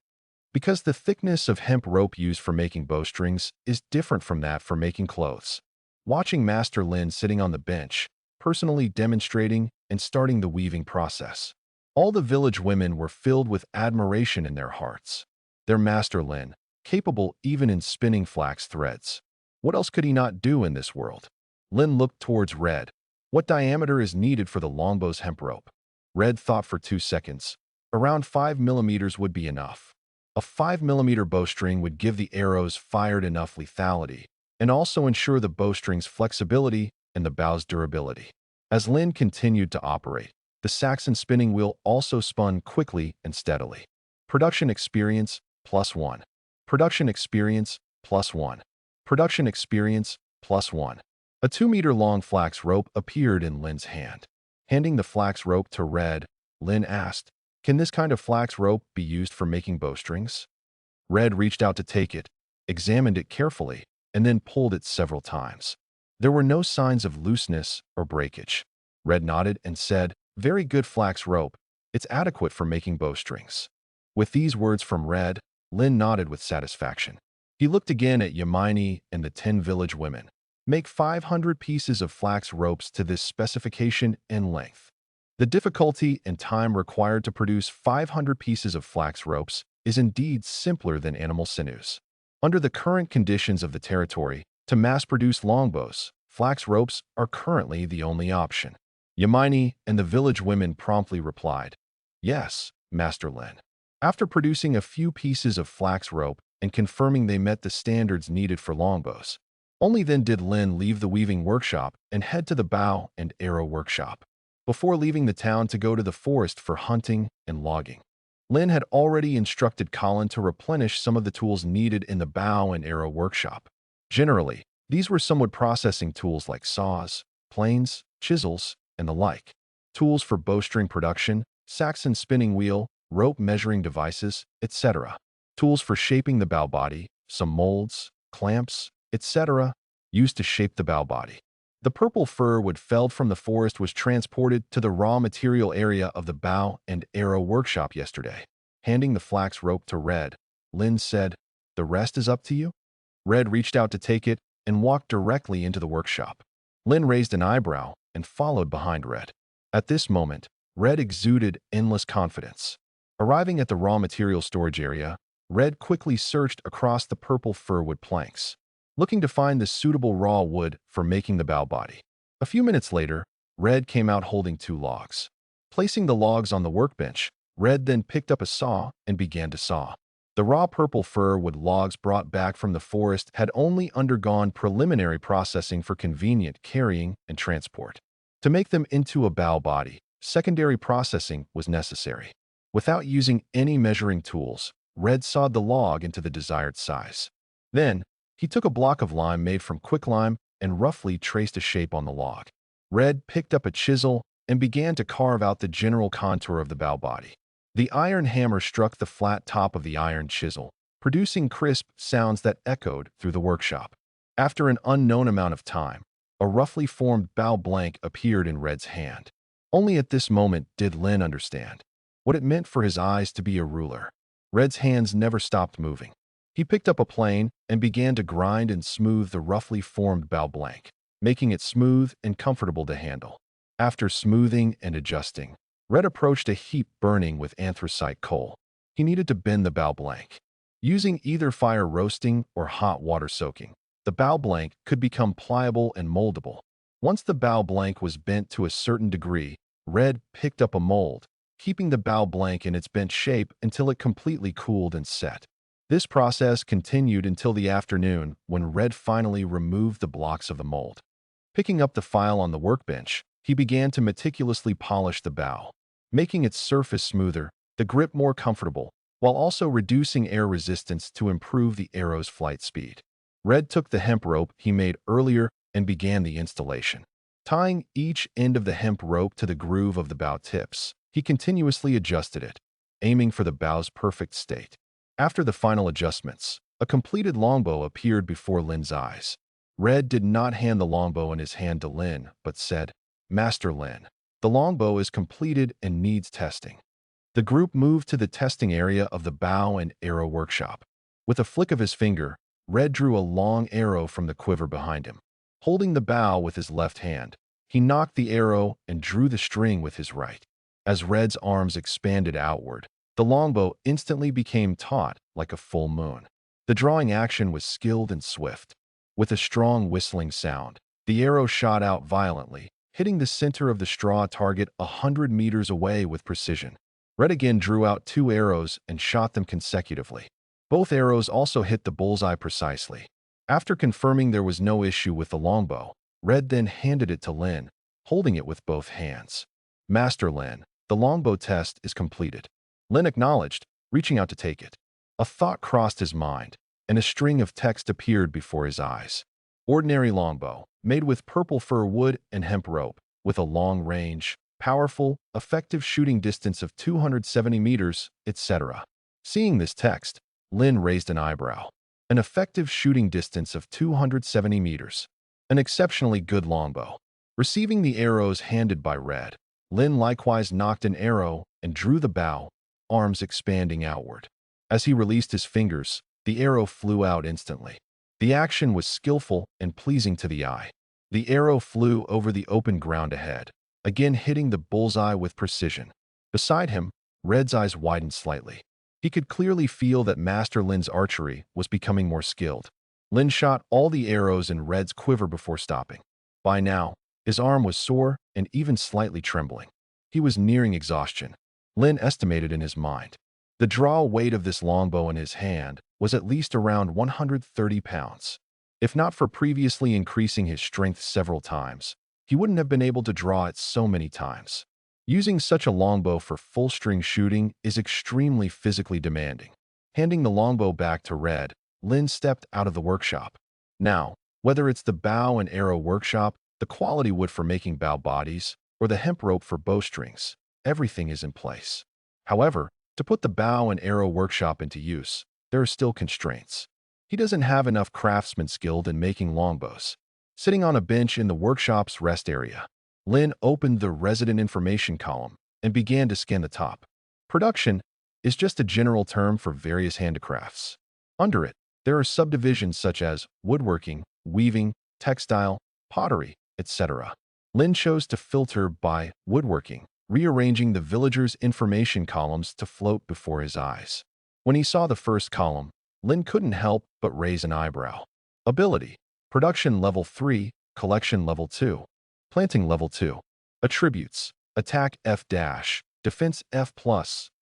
Because the thickness of hemp rope used for making bowstrings is different from that for making clothes. Watching Master Lin sitting on the bench, personally demonstrating and starting the weaving process, all the village women were filled with admiration in their hearts. Their Master Lin, capable even in spinning flax threads. What else could he not do in this world? Lin looked towards Red. What diameter is needed for the longbow's hemp rope? Red thought for 2 seconds. Around 5 millimeters would be enough. A 5-millimeter bowstring would give the arrows fired enough lethality, and also ensure the bowstring's flexibility and the bow's durability. As Lin continued to operate, the Saxon spinning wheel also spun quickly and steadily. Production experience, +1. Production experience, +1. Production experience, +1. A 2-meter-long flax rope appeared in Lin's hand. Handing the flax rope to Red, Lin asked, "Can this kind of flax rope be used for making bowstrings?" Red reached out to take it, examined it carefully, and then pulled it several times. There were no signs of looseness or breakage. Red nodded and said, "Very good flax rope. It's adequate for making bowstrings." With these words from Red, Lin nodded with satisfaction. He looked again at Yamini and the 10 village women. Make 500 pieces of flax ropes to this specification and length. The difficulty and time required to produce 500 pieces of flax ropes is indeed simpler than animal sinews. Under the current conditions of the territory, to mass-produce longbows, flax ropes are currently the only option. Yamini and the village women promptly replied, "Yes, Master Lin." After producing a few pieces of flax rope and confirming they met the standards needed for longbows, only then did Lin leave the weaving workshop and head to the bow and arrow workshop. Before leaving the town to go to the forest for hunting and logging, Lin had already instructed Colin to replenish some of the tools needed in the bow and arrow workshop. Generally, these were some wood processing tools like saws, planes, chisels, and the like. Tools for bowstring production, Saxon spinning wheel, rope measuring devices, etc. Tools for shaping the bow body, some molds, clamps, etc., used to shape the bow body. The purple fir wood felled from the forest was transported to the raw material area of the bow and arrow workshop yesterday. Handing the flax rope to Red, Lin said, "The rest is up to you?" Red reached out to take it and walked directly into the workshop. Lin raised an eyebrow and followed behind Red. At this moment, Red exuded endless confidence. Arriving at the raw material storage area, Red quickly searched across the purple fir wood planks, looking to find the suitable raw wood for making the bow body. A few minutes later, Red came out holding 2 logs. Placing the logs on the workbench, Red then picked up a saw and began to saw. The raw purple fir wood logs brought back from the forest had only undergone preliminary processing for convenient carrying and transport. To make them into a bow body, secondary processing was necessary. Without using any measuring tools, Red sawed the log into the desired size. Then, he took a block of lime made from quicklime and roughly traced a shape on the log. Red picked up a chisel and began to carve out the general contour of the bow body. The iron hammer struck the flat top of the iron chisel, producing crisp sounds that echoed through the workshop. After an unknown amount of time, a roughly formed bow blank appeared in Red's hand. Only at this moment did Lin understand what it meant for his eyes to be a ruler. Red's hands never stopped moving. He picked up a plane and began to grind and smooth the roughly formed bow blank, making it smooth and comfortable to handle. After smoothing and adjusting, Red approached a heap burning with anthracite coal. He needed to bend the bow blank. Using either fire roasting or hot water soaking, the bow blank could become pliable and moldable. Once the bow blank was bent to a certain degree, Red picked up a mold, keeping the bow blank in its bent shape until it completely cooled and set. This process continued until the afternoon when Red finally removed the blocks of the mold. Picking up the file on the workbench, he began to meticulously polish the bow, making its surface smoother, the grip more comfortable, while also reducing air resistance to improve the arrow's flight speed. Red took the hemp rope he made earlier and began the installation. Tying each end of the hemp rope to the groove of the bow tips, he continuously adjusted it, aiming for the bow's perfect state. After the final adjustments, a completed longbow appeared before Lin's eyes. Red did not hand the longbow in his hand to Lin, but said, "Master Lin, the longbow is completed and needs testing." The group moved to the testing area of the bow and arrow workshop. With a flick of his finger, Red drew a long arrow from the quiver behind him. Holding the bow with his left hand, he knocked the arrow and drew the string with his right. As Red's arms expanded outward, the longbow instantly became taut like a full moon. The drawing action was skilled and swift. With a strong whistling sound, the arrow shot out violently, hitting the center of the straw target 100 meters away with precision. Red again drew out 2 arrows and shot them consecutively. Both arrows also hit the bullseye precisely. After confirming there was no issue with the longbow, Red then handed it to Lin, holding it with both hands. "Master Lin, the longbow test is completed." Lin acknowledged, reaching out to take it. A thought crossed his mind, and a string of text appeared before his eyes. Ordinary longbow, made with purple fir wood and hemp rope, with a long range, powerful, effective shooting distance of 270 meters, etc. Seeing this text, Lin raised an eyebrow. An effective shooting distance of 270 meters. An exceptionally good longbow. Receiving the arrows handed by Red, Lin likewise knocked an arrow and drew the bow, arms expanding outward. As he released his fingers, the arrow flew out instantly. The action was skillful and pleasing to the eye. The arrow flew over the open ground ahead, again hitting the bullseye with precision. Beside him, Red's eyes widened slightly. He could clearly feel that Master Lin's archery was becoming more skilled. Lin shot all the arrows in Red's quiver before stopping. By now, his arm was sore and even slightly trembling. He was nearing exhaustion. Lin estimated in his mind. The draw weight of this longbow in his hand was at least around 130 pounds. If not for previously increasing his strength several times, he wouldn't have been able to draw it so many times. Using such a longbow for full-string shooting is extremely physically demanding. Handing the longbow back to Red, Lin stepped out of the workshop. Now, whether it's the bow and arrow workshop, the quality wood for making bow bodies, or the hemp rope for bowstrings, everything is in place. However, to put the bow and arrow workshop into use, there are still constraints. He doesn't have enough craftsmen skilled in making longbows. Sitting on a bench in the workshop's rest area, Lin opened the resident information column and began to scan the top. Production is just a general term for various handicrafts. Under it, there are subdivisions such as woodworking, weaving, textile, pottery, etc. Lin chose to filter by woodworking, rearranging the villagers' information columns to float before his eyes. When he saw the first column, Lin couldn't help but raise an eyebrow. Ability: Production Level 3, Collection Level 2. Planting Level 2. Attributes: Attack F-, Defense F+,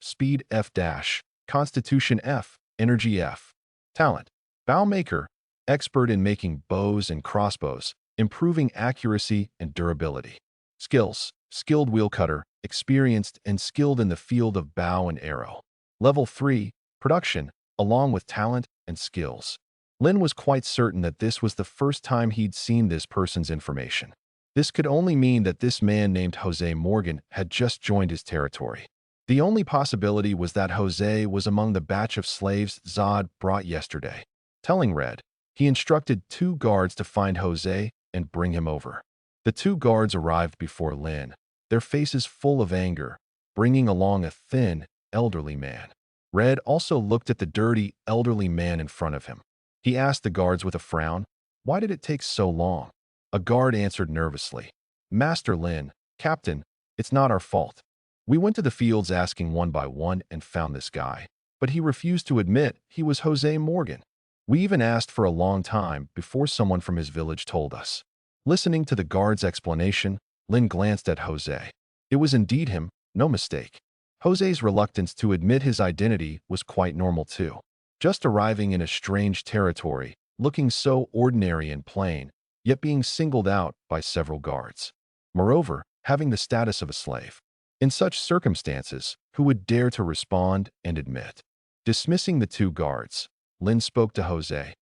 Speed F-, Constitution F, Energy F. Talent: Bowmaker, expert in making bows and crossbows, improving accuracy and durability. Skills: Skilled wheelcutter, experienced and skilled in the field of bow and arrow. Level 3, Production, along with talent and skills. Lin was quite certain that this was the first time he'd seen this person's information. This could only mean that this man named Jose Morgan had just joined his territory. The only possibility was that Jose was among the batch of slaves Zod brought yesterday. Telling Red, he instructed 2 guards to find Jose and bring him over. The 2 guards arrived before Lin, their faces full of anger, bringing along a thin, elderly man. Red also looked at the dirty, elderly man in front of him. He asked the guards with a frown, "Why did it take so long?" A guard answered nervously, "Master Lin, Captain, it's not our fault. We went to the fields asking one by one and found this guy, but he refused to admit he was Jose Morgan. We even asked for a long time before someone from his village told us." Listening to the guard's explanation, Lin glanced at Jose. It was indeed him, no mistake. Jose's reluctance to admit his identity was quite normal too. just arriving in a strange territory, looking so ordinary and plain, yet being singled out by several guards. Moreover, having the status of a slave. In such circumstances, who would dare to respond and admit? Dismissing the two guards, Lin spoke to Jose.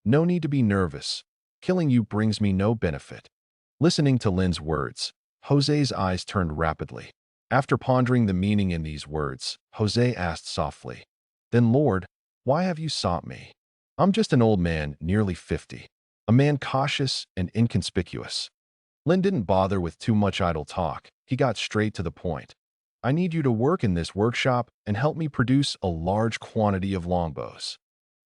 No need to be nervous. Killing you brings me no benefit. Listening to Lin's words, Jose's eyes turned rapidly. After pondering the meaning in these words, Jose asked softly, "Then, Lord, why have you sought me? I'm just an old man, nearly 50. A man cautious and inconspicuous." Lin didn't bother with too much idle talk. He got straight to the point. "I need you to work in this workshop and help me produce a large quantity of longbows."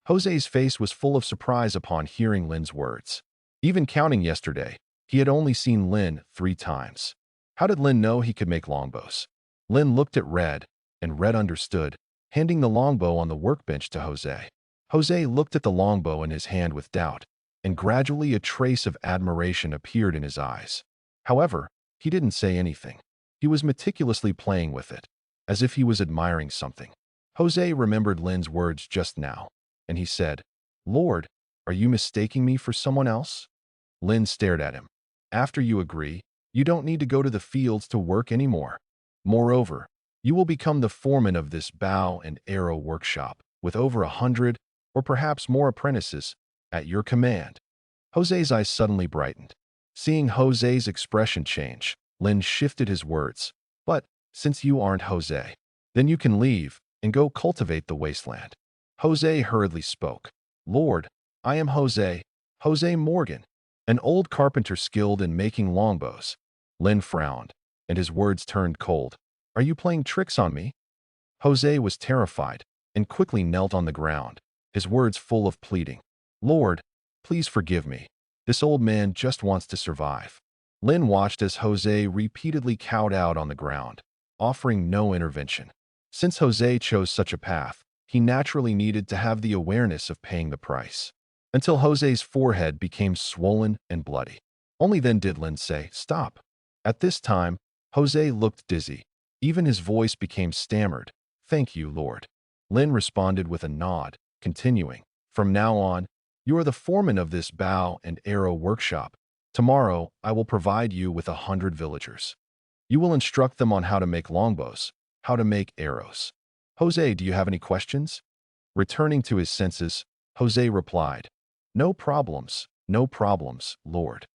Jose's face was full of surprise upon hearing Lin's words. Even counting yesterday, he had only seen Lin 3 times. How did Lin know he could make longbows? Lin looked at Red, and Red understood, handing the longbow on the workbench to Jose. Jose looked at the longbow in his hand with doubt, and gradually a trace of admiration appeared in his eyes. However, he didn't say anything. He was meticulously playing with it, as if he was admiring something. Jose remembered Lin's words just now, and he said, "Lord, are you mistaking me for someone else?" Lin stared at him. "After you agree, you don't need to go to the fields to work anymore. Moreover, you will become the foreman of this bow and arrow workshop, with over 100 or perhaps more apprentices at your command." Jose's eyes suddenly brightened. Seeing Jose's expression change, Lin shifted his words. "But since you aren't Jose, then you can leave and go cultivate the wasteland." Jose hurriedly spoke. "Lord, I am Jose Morgan, an old carpenter skilled in making longbows." Lin frowned, and his words turned cold. "Are you playing tricks on me?" Jose was terrified and quickly knelt on the ground, his words full of pleading. "Lord, please forgive me. This old man just wants to survive." Lin watched as Jose repeatedly cowed out on the ground, offering no intervention. Since Jose chose such a path, he naturally needed to have the awareness of paying the price. Until Jose's forehead became swollen and bloody. Only then did Lin say, "Stop." At this time, Jose looked dizzy. Even his voice became stammered. "Thank you, Lord." Lin responded with a nod, continuing, "From now on, you are the foreman of this bow and arrow workshop. Tomorrow, I will provide you with 100 villagers. You will instruct them on how to make longbows, how to make arrows. Jose, do you have any questions?" Returning to his senses, Jose replied, no problems, Lord."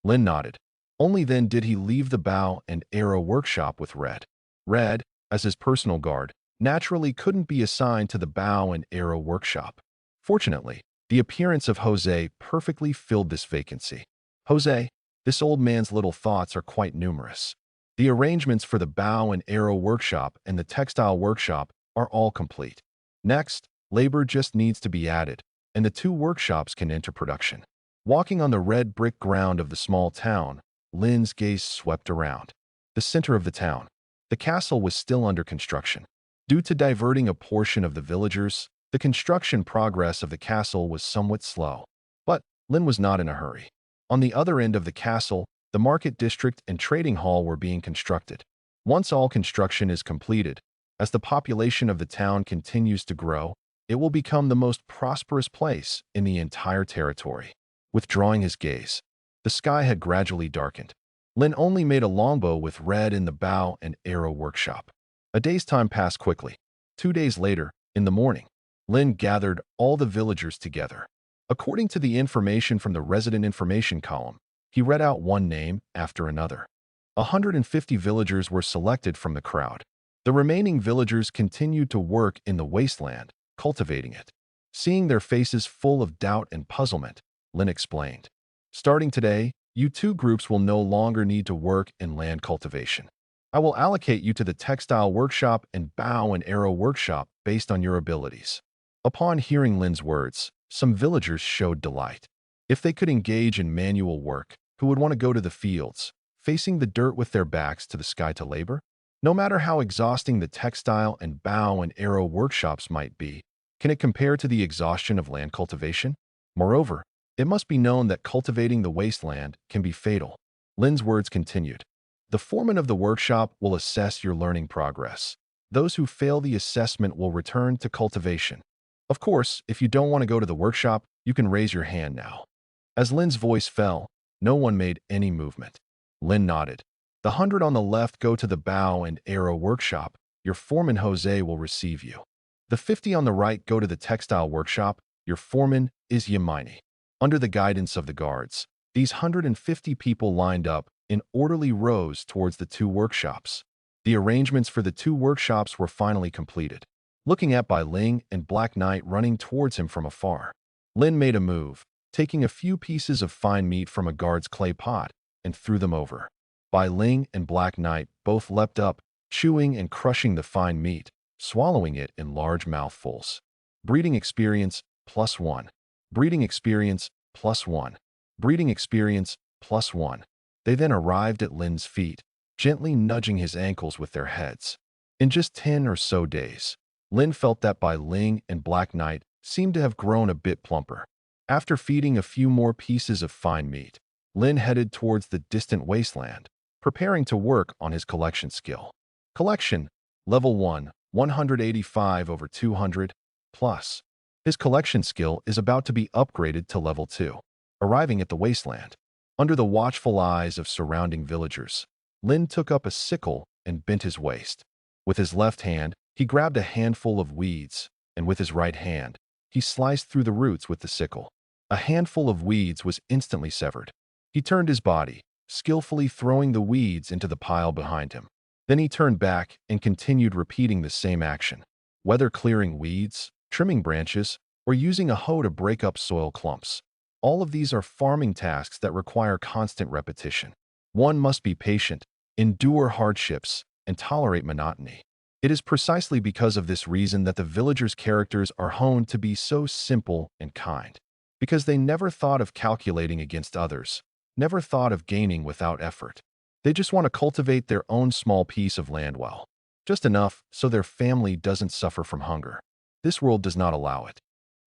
Lin nodded. Only then did he leave the bow and arrow workshop with Red. Red, as his personal guard, naturally couldn't be assigned to the bow and arrow workshop. Fortunately, the appearance of Jose perfectly filled this vacancy. "Jose, this old man's little thoughts are quite numerous. The arrangements for the bow and arrow workshop and the textile workshop are all complete. Next, labor just needs to be added, and the 2 workshops can enter production." Walking on the red brick ground of the small town, Lin's gaze swept around. The center of the town. The castle was still under construction. Due to diverting a portion of the villagers, the construction progress of the castle was somewhat slow. But Lin was not in a hurry. On the other end of the castle, the market district and trading hall were being constructed. Once all construction is completed, as the population of the town continues to grow, it will become the most prosperous place in the entire territory. Withdrawing his gaze, the sky had gradually darkened. Lin only made a longbow with Red in the bow and arrow workshop. A day's time passed quickly. 2 days later, in the morning, Lin gathered all the villagers together. According to the information from the resident information column, he read out one name after another. 150 villagers were selected from the crowd. The remaining villagers continued to work in the wasteland, cultivating it. Seeing their faces full of doubt and puzzlement, Lin explained, "Starting today, you 2 groups will no longer need to work in land cultivation. I will allocate you to the textile workshop and bow and arrow workshop based on your abilities." Upon hearing Lin's words, some villagers showed delight. If they could engage in manual work, who would want to go to the fields, facing the dirt with their backs to the sky to labor? No matter how exhausting the textile and bow and arrow workshops might be, can it compare to the exhaustion of land cultivation? Moreover, it must be known that cultivating the wasteland can be fatal. Lin's words continued. "The foreman of the workshop will assess your learning progress. Those who fail the assessment will return to cultivation. Of course, if you don't want to go to the workshop, you can raise your hand now. As Lin's voice fell, no one made any movement. Lin nodded. The 100 on the left go to the bow and arrow workshop. Your foreman Jose will receive you. The 50 on the right go to the textile workshop. Your foreman is Yamini. Under the guidance of the guards, these 150 people lined up in orderly rows towards the two workshops. The arrangements for the two workshops were finally completed. Looking at Bai Ling and Black Knight running towards him from afar, Lin made a move, taking a few pieces of fine meat from a guard's clay pot and threw them over. Bai Ling and Black Knight both leapt up, chewing and crushing the fine meat, swallowing it in large mouthfuls. Breeding experience +1. Breeding experience +1. Breeding experience +1. They then arrived at Lin's feet, gently nudging his ankles with their heads. In just 10 or so days, Lin felt that Bai Ling and Black Knight seemed to have grown a bit plumper. After feeding a few more pieces of fine meat, Lin headed towards the distant wasteland, preparing to work on his collection skill. Collection, level 1, 185 over 200, plus. His collection skill is about to be upgraded to level 2. Arriving at the wasteland, under the watchful eyes of surrounding villagers, Lin took up a sickle and bent his waist. With his left hand, he grabbed a handful of weeds, and with his right hand, he sliced through the roots with the sickle. A handful of weeds was instantly severed. He turned his body, skillfully throwing the weeds into the pile behind him. Then he turned back and continued repeating the same action, whether clearing weeds, trimming branches, or using a hoe to break up soil clumps. All of these are farming tasks that require constant repetition. One must be patient, endure hardships, and tolerate monotony. It is precisely because of this reason that the villagers' characters are honed to be so simple and kind. Because they never thought of calculating against others, never thought of gaining without effort. They just want to cultivate their own small piece of land well, just enough so their family doesn't suffer from hunger. This world does not allow it.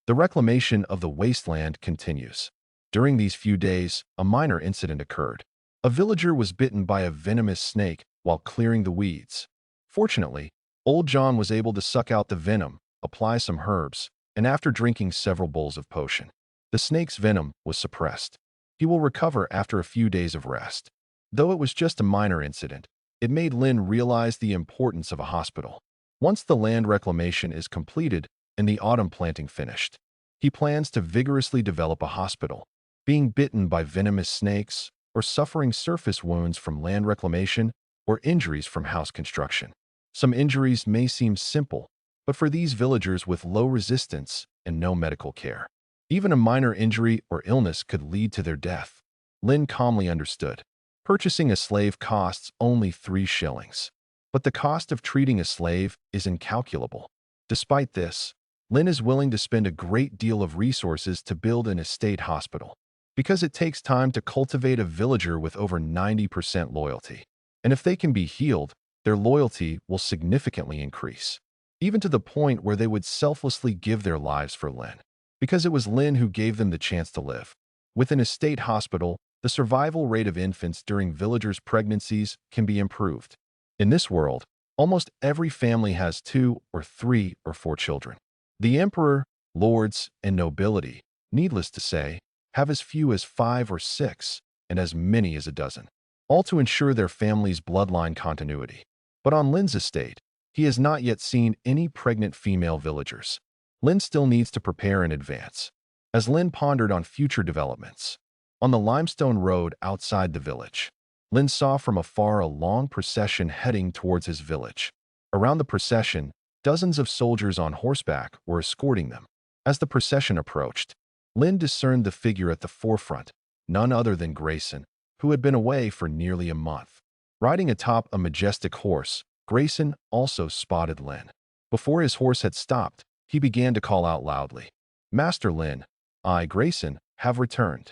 The reclamation of the wasteland continues. During these few days, a minor incident occurred. A villager was bitten by a venomous snake while clearing the weeds. Fortunately, Old John was able to suck out the venom, apply some herbs, and after drinking several bowls of potion, the snake's venom was suppressed. He will recover after a few days of rest. Though it was just a minor incident, it made Lin realize the importance of a hospital. Once the land reclamation is completed and the autumn planting finished, he plans to vigorously develop a hospital. Being bitten by venomous snakes, or suffering surface wounds from land reclamation, or injuries from house construction. Some injuries may seem simple, but for these villagers with low resistance and no medical care, even a minor injury or illness could lead to their death. Lin calmly understood. Purchasing a slave costs only 3 shillings, but the cost of treating a slave is incalculable. Despite this, Lin is willing to spend a great deal of resources to build an estate hospital, because it takes time to cultivate a villager with over 90% loyalty. And if they can be healed, their loyalty will significantly increase, even to the point where they would selflessly give their lives for Lin, because it was Lin who gave them the chance to live. With an estate hospital, the survival rate of infants during villagers' pregnancies can be improved. In this world, almost every family has 2 or 3 or 4 children. The emperor, lords, and nobility, needless to say, have as few as 5 or 6 and as many as a dozen, all to ensure their family's bloodline continuity. But on Lin's estate, he has not yet seen any pregnant female villagers. Lin still needs to prepare in advance. As Lin pondered on future developments, on the limestone road outside the village, Lin saw from afar a long procession heading towards his village. Around the procession, dozens of soldiers on horseback were escorting them. As the procession approached, Lin discerned the figure at the forefront, none other than Grayson, who had been away for nearly a month. Riding atop a majestic horse, Grayson also spotted Lin. Before his horse had stopped, he began to call out loudly, "Master Lin, I, Grayson, have returned."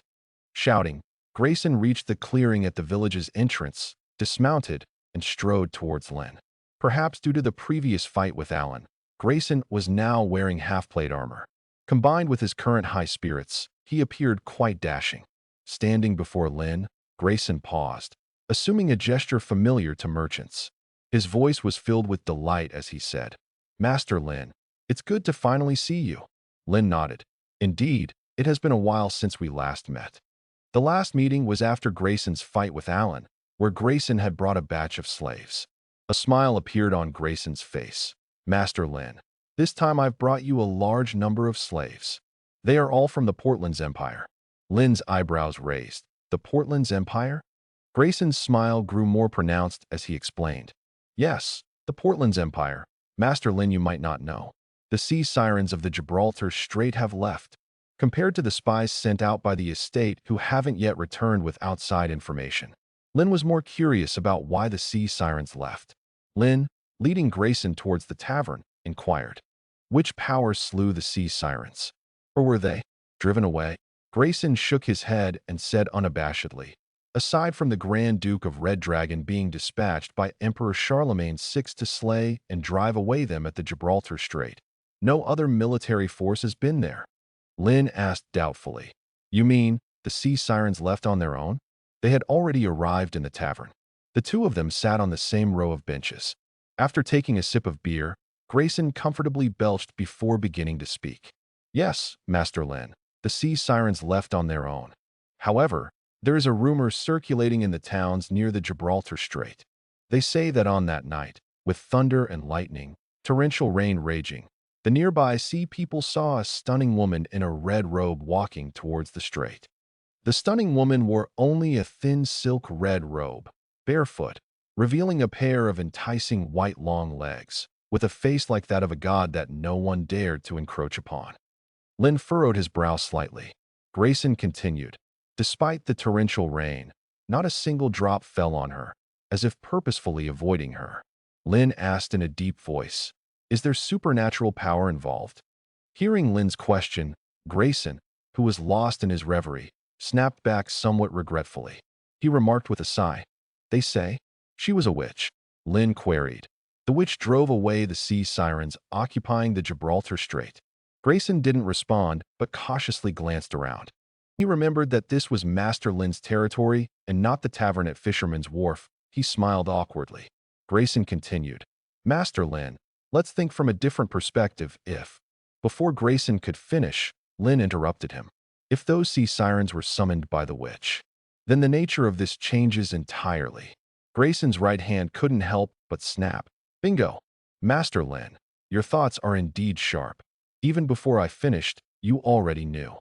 Shouting, Grayson reached the clearing at the village's entrance, dismounted, and strode towards Lin. Perhaps due to the previous fight with Alan, Grayson was now wearing half-plate armor. Combined with his current high spirits, he appeared quite dashing. Standing before Lin, Grayson paused, assuming a gesture familiar to merchants. His voice was filled with delight as he said, "Master Lin, it's good to finally see you. Lin nodded. Indeed, it has been a while since we last met. The last meeting was after Grayson's fight with Alan, where Grayson had brought a batch of slaves. A smile appeared on Grayson's face. Master Lin, this time I've brought you a large number of slaves. They are all from the Portland's Empire. Lin's eyebrows raised. The Portland's Empire? Grayson's smile grew more pronounced as he explained. Yes, the Portland's Empire. Master Lin, you might not know. The sea sirens of the Gibraltar Strait have left. Compared to the spies sent out by the estate who haven't yet returned with outside information, Lin was more curious about why the sea sirens left. Lin, leading Grayson towards the tavern, inquired, which power slew the sea sirens? Or were they driven away? Grayson shook his head and said unabashedly, aside from the Grand Duke of Red Dragon being dispatched by Emperor Charlemagne VI to slay and drive away them at the Gibraltar Strait, no other military force has been there. Lin asked doubtfully, you mean the sea sirens left on their own? They had already arrived in the tavern. The two of them sat on the same row of benches. After taking a sip of beer, Grayson comfortably belched before beginning to speak. Yes, Master Lin, the sea sirens left on their own. However, there is a rumor circulating in the towns near the Gibraltar Strait. They say that on that night, with thunder and lightning, torrential rain raging, the nearby sea people saw a stunning woman in a red robe walking towards the strait. The stunning woman wore only a thin silk red robe, barefoot, revealing a pair of enticing white long legs, with a face like that of a god that no one dared to encroach upon. Lin furrowed his brow slightly. Grayson continued, despite the torrential rain, not a single drop fell on her, as if purposefully avoiding her. Lin asked in a deep voice, is there supernatural power involved? Hearing Lin's question, Grayson, who was lost in his reverie, snapped back somewhat regretfully. He remarked with a sigh, they say she was a witch. Lin queried. The witch drove away the sea sirens occupying the Gibraltar Strait. Grayson didn't respond, but cautiously glanced around. He remembered that this was Master Lin's territory and not the tavern at Fisherman's Wharf. He smiled awkwardly. Grayson continued, Master Lin, let's think from a different perspective if... Before Grayson could finish, Lin interrupted him. If those sea sirens were summoned by the witch, then the nature of this changes entirely. Grayson's right hand couldn't help but snap. Bingo! Master Lin, your thoughts are indeed sharp. Even before I finished, you already knew.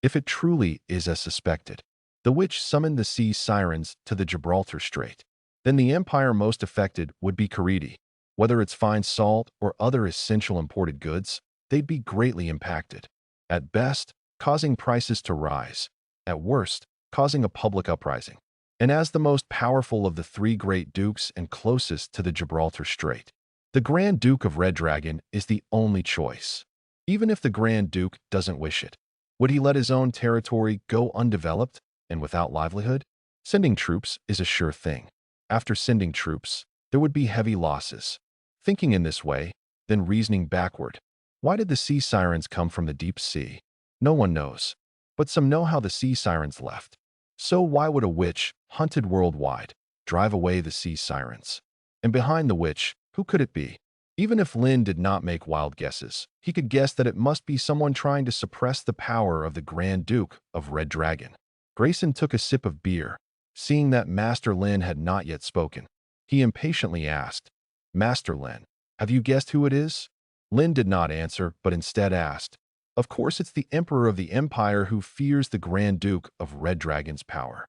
If it truly is as suspected, the witch summoned the sea sirens to the Gibraltar Strait, then the empire most affected would be Caridi. Whether it's fine salt or other essential imported goods, they'd be greatly impacted. At best, causing prices to rise. At worst, causing a public uprising. And as the most powerful of the three great dukes and closest to the Gibraltar Strait, the Grand Duke of Red Dragon is the only choice. Even if the Grand Duke doesn't wish it, would he let his own territory go undeveloped and without livelihood? Sending troops is a sure thing. After sending troops, there would be heavy losses. Thinking in this way, then reasoning backward. Why did the sea sirens come from the deep sea? No one knows. But some know how the sea sirens left. So why would a witch, hunted worldwide, drive away the sea sirens? And behind the witch, who could it be? Even if Lin did not make wild guesses, he could guess that it must be someone trying to suppress the power of the Grand Duke of Red Dragon. Grayson took a sip of beer. Seeing that Master Lin had not yet spoken, he impatiently asked, Master Lin, have you guessed who it is? Lin did not answer, but instead asked, of course it's the Emperor of the Empire who fears the Grand Duke of Red Dragon's power.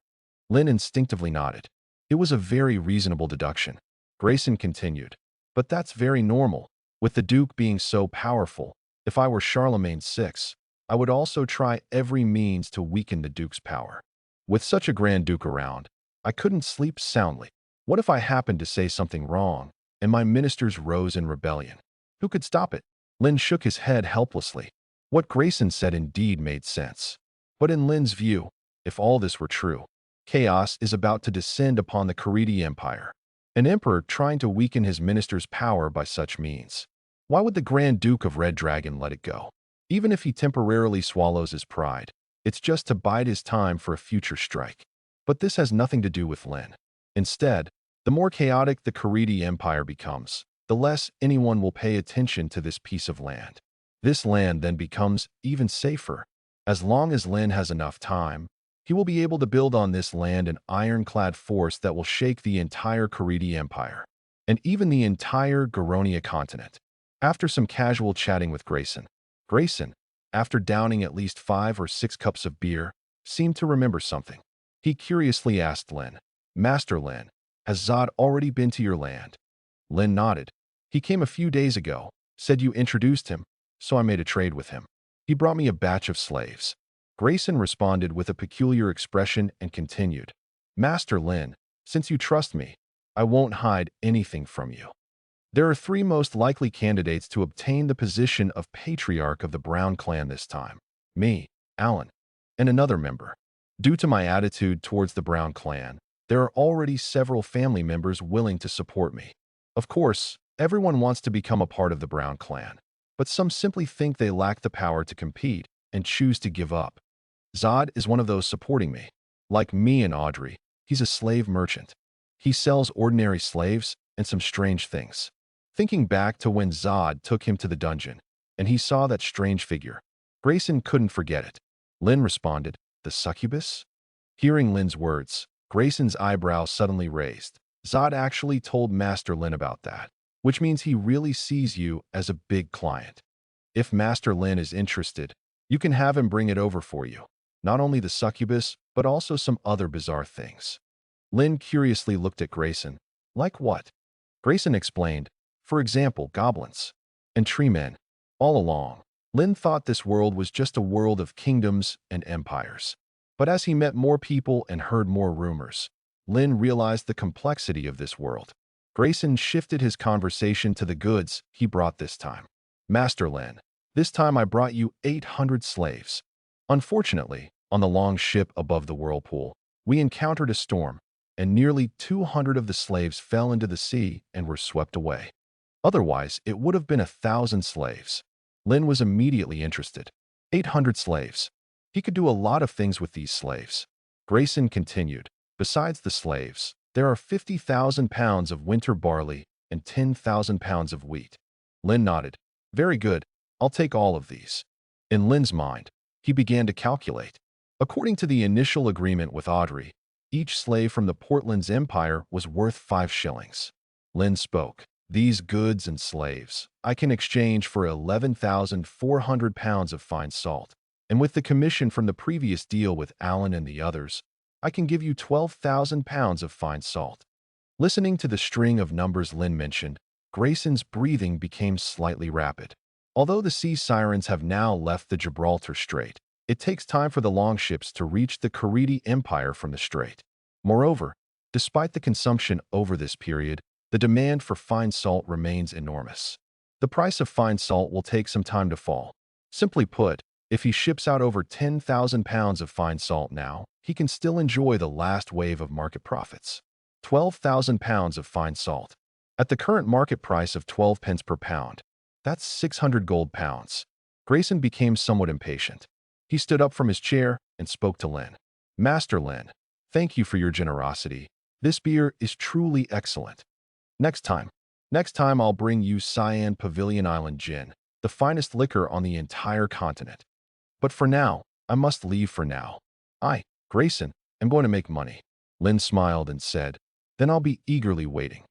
Lin instinctively nodded. It was a very reasonable deduction. Grayson continued, but that's very normal. With the Duke being so powerful, if I were Charlemagne VI, I would also try every means to weaken the Duke's power. With such a Grand Duke around, I couldn't sleep soundly. What if I happened to say something wrong, and my ministers rose in rebellion? Who could stop it? Lin shook his head helplessly. What Grayson said indeed made sense. But in Lin's view, if all this were true, chaos is about to descend upon the Caridi Empire. An emperor trying to weaken his minister's power by such means. Why would the Grand Duke of Red Dragon let it go? Even if he temporarily swallows his pride, it's just to bide his time for a future strike. But this has nothing to do with Lin. Instead, the more chaotic the Caridi Empire becomes, the less anyone will pay attention to this piece of land. This land then becomes even safer. As long as Lin has enough time, he will be able to build on this land an ironclad force that will shake the entire Karidi Empire, and even the entire Garonia continent. After some casual chatting with Grayson, after downing at least 5 or 6 cups of beer, seemed to remember something. He curiously asked Lin, "Master Lin, has Zod already been to your land?" Lin nodded. "He came a few days ago, said you introduced him, so I made a trade with him. He brought me a batch of slaves." Grayson responded with a peculiar expression and continued, "Master Lin, since you trust me, I won't hide anything from you. There are 3 most likely candidates to obtain the position of Patriarch of the Brown clan this time. Me, Alan, and another member. Due to my attitude towards the Brown clan, there are already several family members willing to support me. Of course, everyone wants to become a part of the Brown clan, but some simply think they lack the power to compete and choose to give up. Zod is one of those supporting me. Like me and Audrey, he's a slave merchant. He sells ordinary slaves and some strange things." Thinking back to when Zod took him to the dungeon, and he saw that strange figure, Grayson couldn't forget it. Lin responded, "The succubus?" Hearing Lin's words, Grayson's eyebrows suddenly raised. Zod actually told Master Lin about that, which means he really sees you as a big client. If Master Lin is interested, you can have him bring it over for you. Not only the succubus, but also some other bizarre things. Lin curiously looked at Grayson. "Like what?" Grayson explained, "For example, goblins and tree men." All along, Lin thought this world was just a world of kingdoms and empires. But as he met more people and heard more rumors, Lin realized the complexity of this world. Grayson shifted his conversation to the goods he brought this time. "Master Lin, this time I brought you 800 slaves. Unfortunately, on the long ship above the whirlpool, we encountered a storm, and nearly 200 of the slaves fell into the sea and were swept away. Otherwise, it would have been 1,000 slaves." Lin was immediately interested. 800 slaves. He could do a lot of things with these slaves. Grayson continued, "Besides the slaves, there are 50,000 pounds of winter barley and 10,000 pounds of wheat." Lin nodded. "Very good, I'll take all of these." In Lin's mind, he began to calculate. According to the initial agreement with Audrey, each slave from the Portland's empire was worth 5 shillings. Lin spoke. "These goods and slaves I can exchange for 11,400 pounds of fine salt. And with the commission from the previous deal with Alan and the others, I can give you 12,000 pounds of fine salt." Listening to the string of numbers Lin mentioned, Grayson's breathing became slightly rapid. Although the sea sirens have now left the Gibraltar Strait, it takes time for the longships to reach the Karidi Empire from the strait. Moreover, despite the consumption over this period, the demand for fine salt remains enormous. The price of fine salt will take some time to fall. Simply put, if he ships out over 10,000 pounds of fine salt now, he can still enjoy the last wave of market profits. 12,000 pounds of fine salt. At the current market price of 12 pence per pound, that's 600 gold pounds. Grayson became somewhat impatient. He stood up from his chair and spoke to Lin. "Master Lin, thank you for your generosity. This beer is truly excellent. Next time I'll bring you Cyan Pavilion Island gin, the finest liquor on the entire continent. But for now, I must leave for now. Grayson, am going to make money." Lin smiled and said, "Then I'll be eagerly waiting."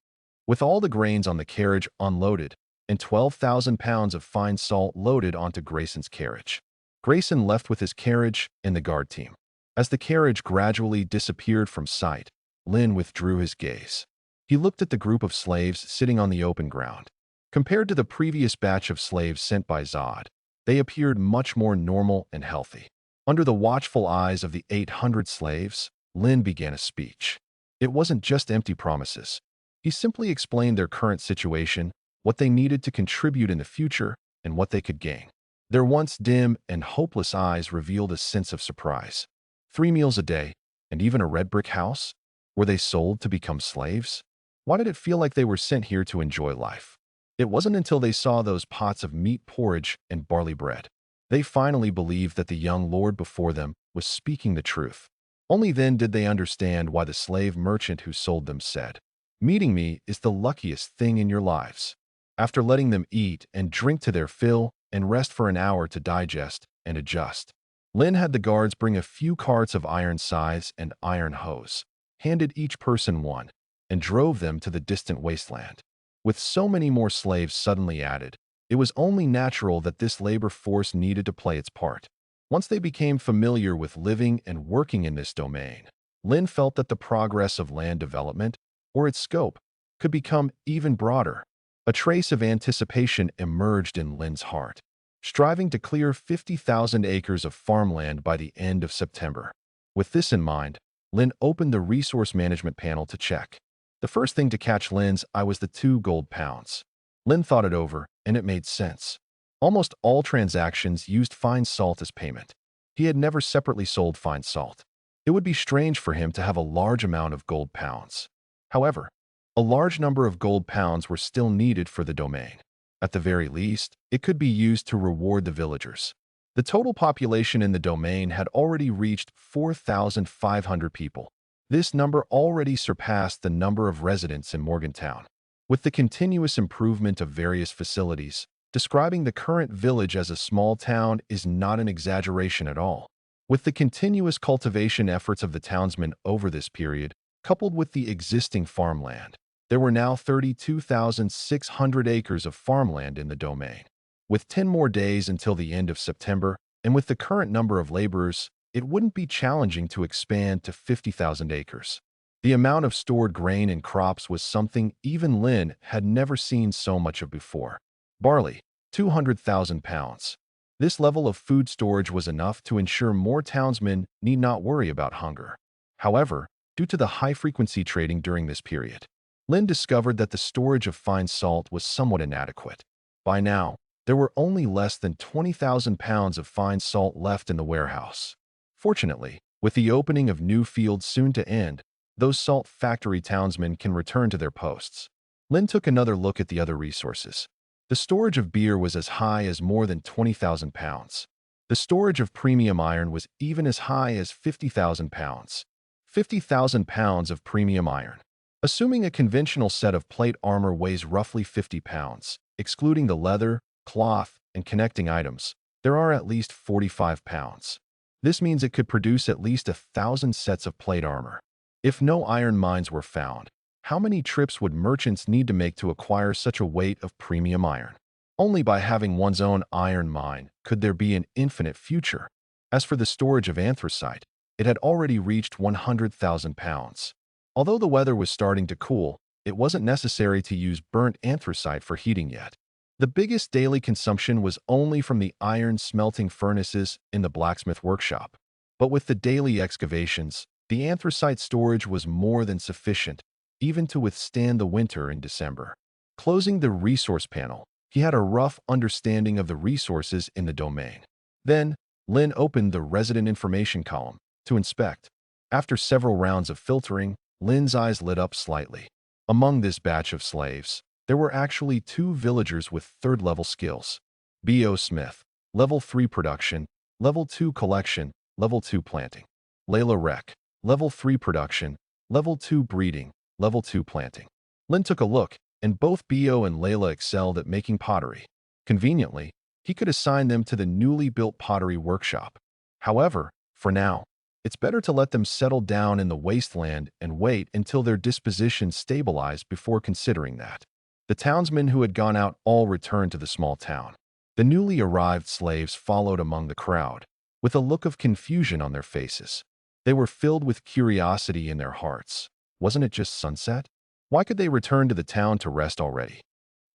With all the grains on the carriage unloaded and 12,000 pounds of fine salt loaded onto Grayson's carriage, Grayson left with his carriage and the guard team. As the carriage gradually disappeared from sight, Lin withdrew his gaze. He looked at the group of slaves sitting on the open ground. Compared to the previous batch of slaves sent by Zod, they appeared much more normal and healthy. Under the watchful eyes of the 800 slaves, Lin began a speech. It wasn't just empty promises. He simply explained their current situation, what they needed to contribute in the future, and what they could gain. Their once dim and hopeless eyes revealed a sense of surprise. 3 meals a day, and even a red brick house? Were they sold to become slaves? Why did it feel like they were sent here to enjoy life? It wasn't until they saw those pots of meat porridge and barley bread. They finally believed that the young lord before them was speaking the truth. Only then did they understand why the slave merchant who sold them said, "Meeting me is the luckiest thing in your lives." After letting them eat and drink to their fill, and rest for an hour to digest and adjust. Lin had the guards bring a few carts of iron size and iron hose, handed each person one, and drove them to the distant wasteland. With so many more slaves suddenly added, it was only natural that this labor force needed to play its part. Once they became familiar with living and working in this domain, Lin felt that the progress of land development, or its scope, could become even broader. A trace of anticipation emerged in Lin's heart, striving to clear 50,000 acres of farmland by the end of September. With this in mind, Lin opened the resource management panel to check. The first thing to catch Lin's eye was the 2 gold pounds. Lin thought it over, and it made sense. Almost all transactions used fine salt as payment. He had never separately sold fine salt. It would be strange for him to have a large amount of gold pounds. However, a large number of gold pounds were still needed for the domain. At the very least, it could be used to reward the villagers. The total population in the domain had already reached 4,500 people. This number already surpassed the number of residents in Morgantown. With the continuous improvement of various facilities, describing the current village as a small town is not an exaggeration at all. With the continuous cultivation efforts of the townsmen over this period, coupled with the existing farmland, there were now 32,600 acres of farmland in the domain. With 10 more days until the end of September, and with the current number of laborers, it wouldn't be challenging to expand to 50,000 acres. The amount of stored grain and crops was something even Lin had never seen so much of before. Barley, 200,000 pounds. This level of food storage was enough to ensure more townsmen need not worry about hunger. However, due to the high-frequency trading during this period, Lin discovered that the storage of fine salt was somewhat inadequate. By now, there were only less than 20,000 pounds of fine salt left in the warehouse. Fortunately, with the opening of new fields soon to end, those salt factory townsmen can return to their posts. Lin took another look at the other resources. The storage of beer was as high as more than 20,000 pounds. The storage of premium iron was even as high as 50,000 pounds. 50,000 pounds of premium iron. Assuming a conventional set of plate armor weighs roughly 50 pounds, excluding the leather, cloth, and connecting items, there are at least 45 pounds. This means it could produce at least 1,000 sets of plate armor. If no iron mines were found, how many trips would merchants need to make to acquire such a weight of premium iron? Only by having one's own iron mine could there be an infinite future. As for the storage of anthracite, it had already reached 100,000 pounds. Although the weather was starting to cool, it wasn't necessary to use burnt anthracite for heating yet. The biggest daily consumption was only from the iron smelting furnaces in the blacksmith workshop. But with the daily excavations, the anthracite storage was more than sufficient, even to withstand the winter in December. Closing the resource panel, he had a rough understanding of the resources in the domain. Then, Lin opened the resident information column to inspect. After several rounds of filtering, Lin's eyes lit up slightly. Among this batch of slaves, there were actually 2 villagers with 3rd-level skills. B.O. Smith, Level 3 Production, Level 2 Collection, Level 2 Planting. Layla Rec, Level 3 Production, Level 2 Breeding, Level 2 Planting. Lin took a look, and both B.O. and Layla excelled at making pottery. Conveniently, he could assign them to the newly built pottery workshop. However, for now, it's better to let them settle down in the wasteland and wait until their disposition stabilized before considering that. The townsmen who had gone out all returned to the small town. The newly arrived slaves followed among the crowd, with a look of confusion on their faces. They were filled with curiosity in their hearts. Wasn't it just sunset? Why could they return to the town to rest already?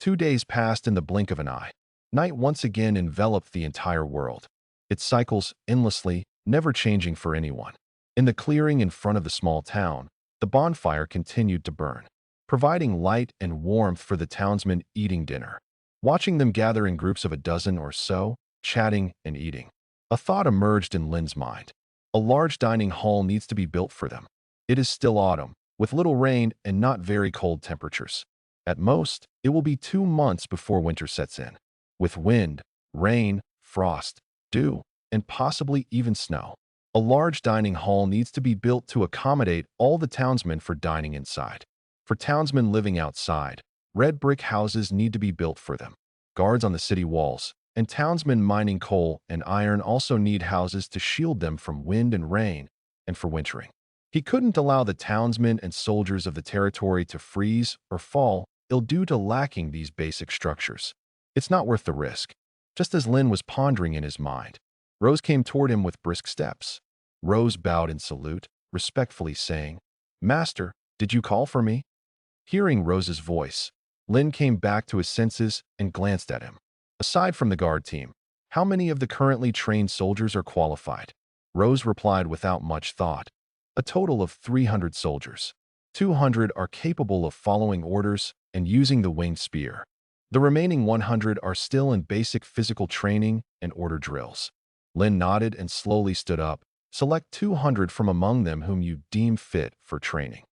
2 days passed in the blink of an eye. Night once again enveloped the entire world. It cycles endlessly, never changing for anyone. In the clearing in front of the small town, the bonfire continued to burn, providing light and warmth for the townsmen eating dinner. Watching them gather in groups of a dozen or so, chatting and eating, a thought emerged in Lin's mind. A large dining hall needs to be built for them. It is still autumn, with little rain and not very cold temperatures. At most, it will be 2 months before winter sets in, with wind, rain, frost, dew, and possibly even snow. A large dining hall needs to be built to accommodate all the townsmen for dining inside. For townsmen living outside, red brick houses need to be built for them. Guards on the city walls, and townsmen mining coal and iron also need houses to shield them from wind and rain and for wintering. He couldn't allow the townsmen and soldiers of the territory to freeze or fall ill due to lacking these basic structures. It's not worth the risk. Just as Lin was pondering in his mind, Rose came toward him with brisk steps. Rose bowed in salute, respectfully saying, "Master, did you call for me?" Hearing Rose's voice, Lin came back to his senses and glanced at him. Aside from the guard team, how many of the currently trained soldiers are qualified? Rose replied without much thought. A total of 300 soldiers. 200 are capable of following orders and using the winged spear. The remaining 100 are still in basic physical training and order drills. Lin nodded and slowly stood up. Select 200 from among them whom you deem fit for training.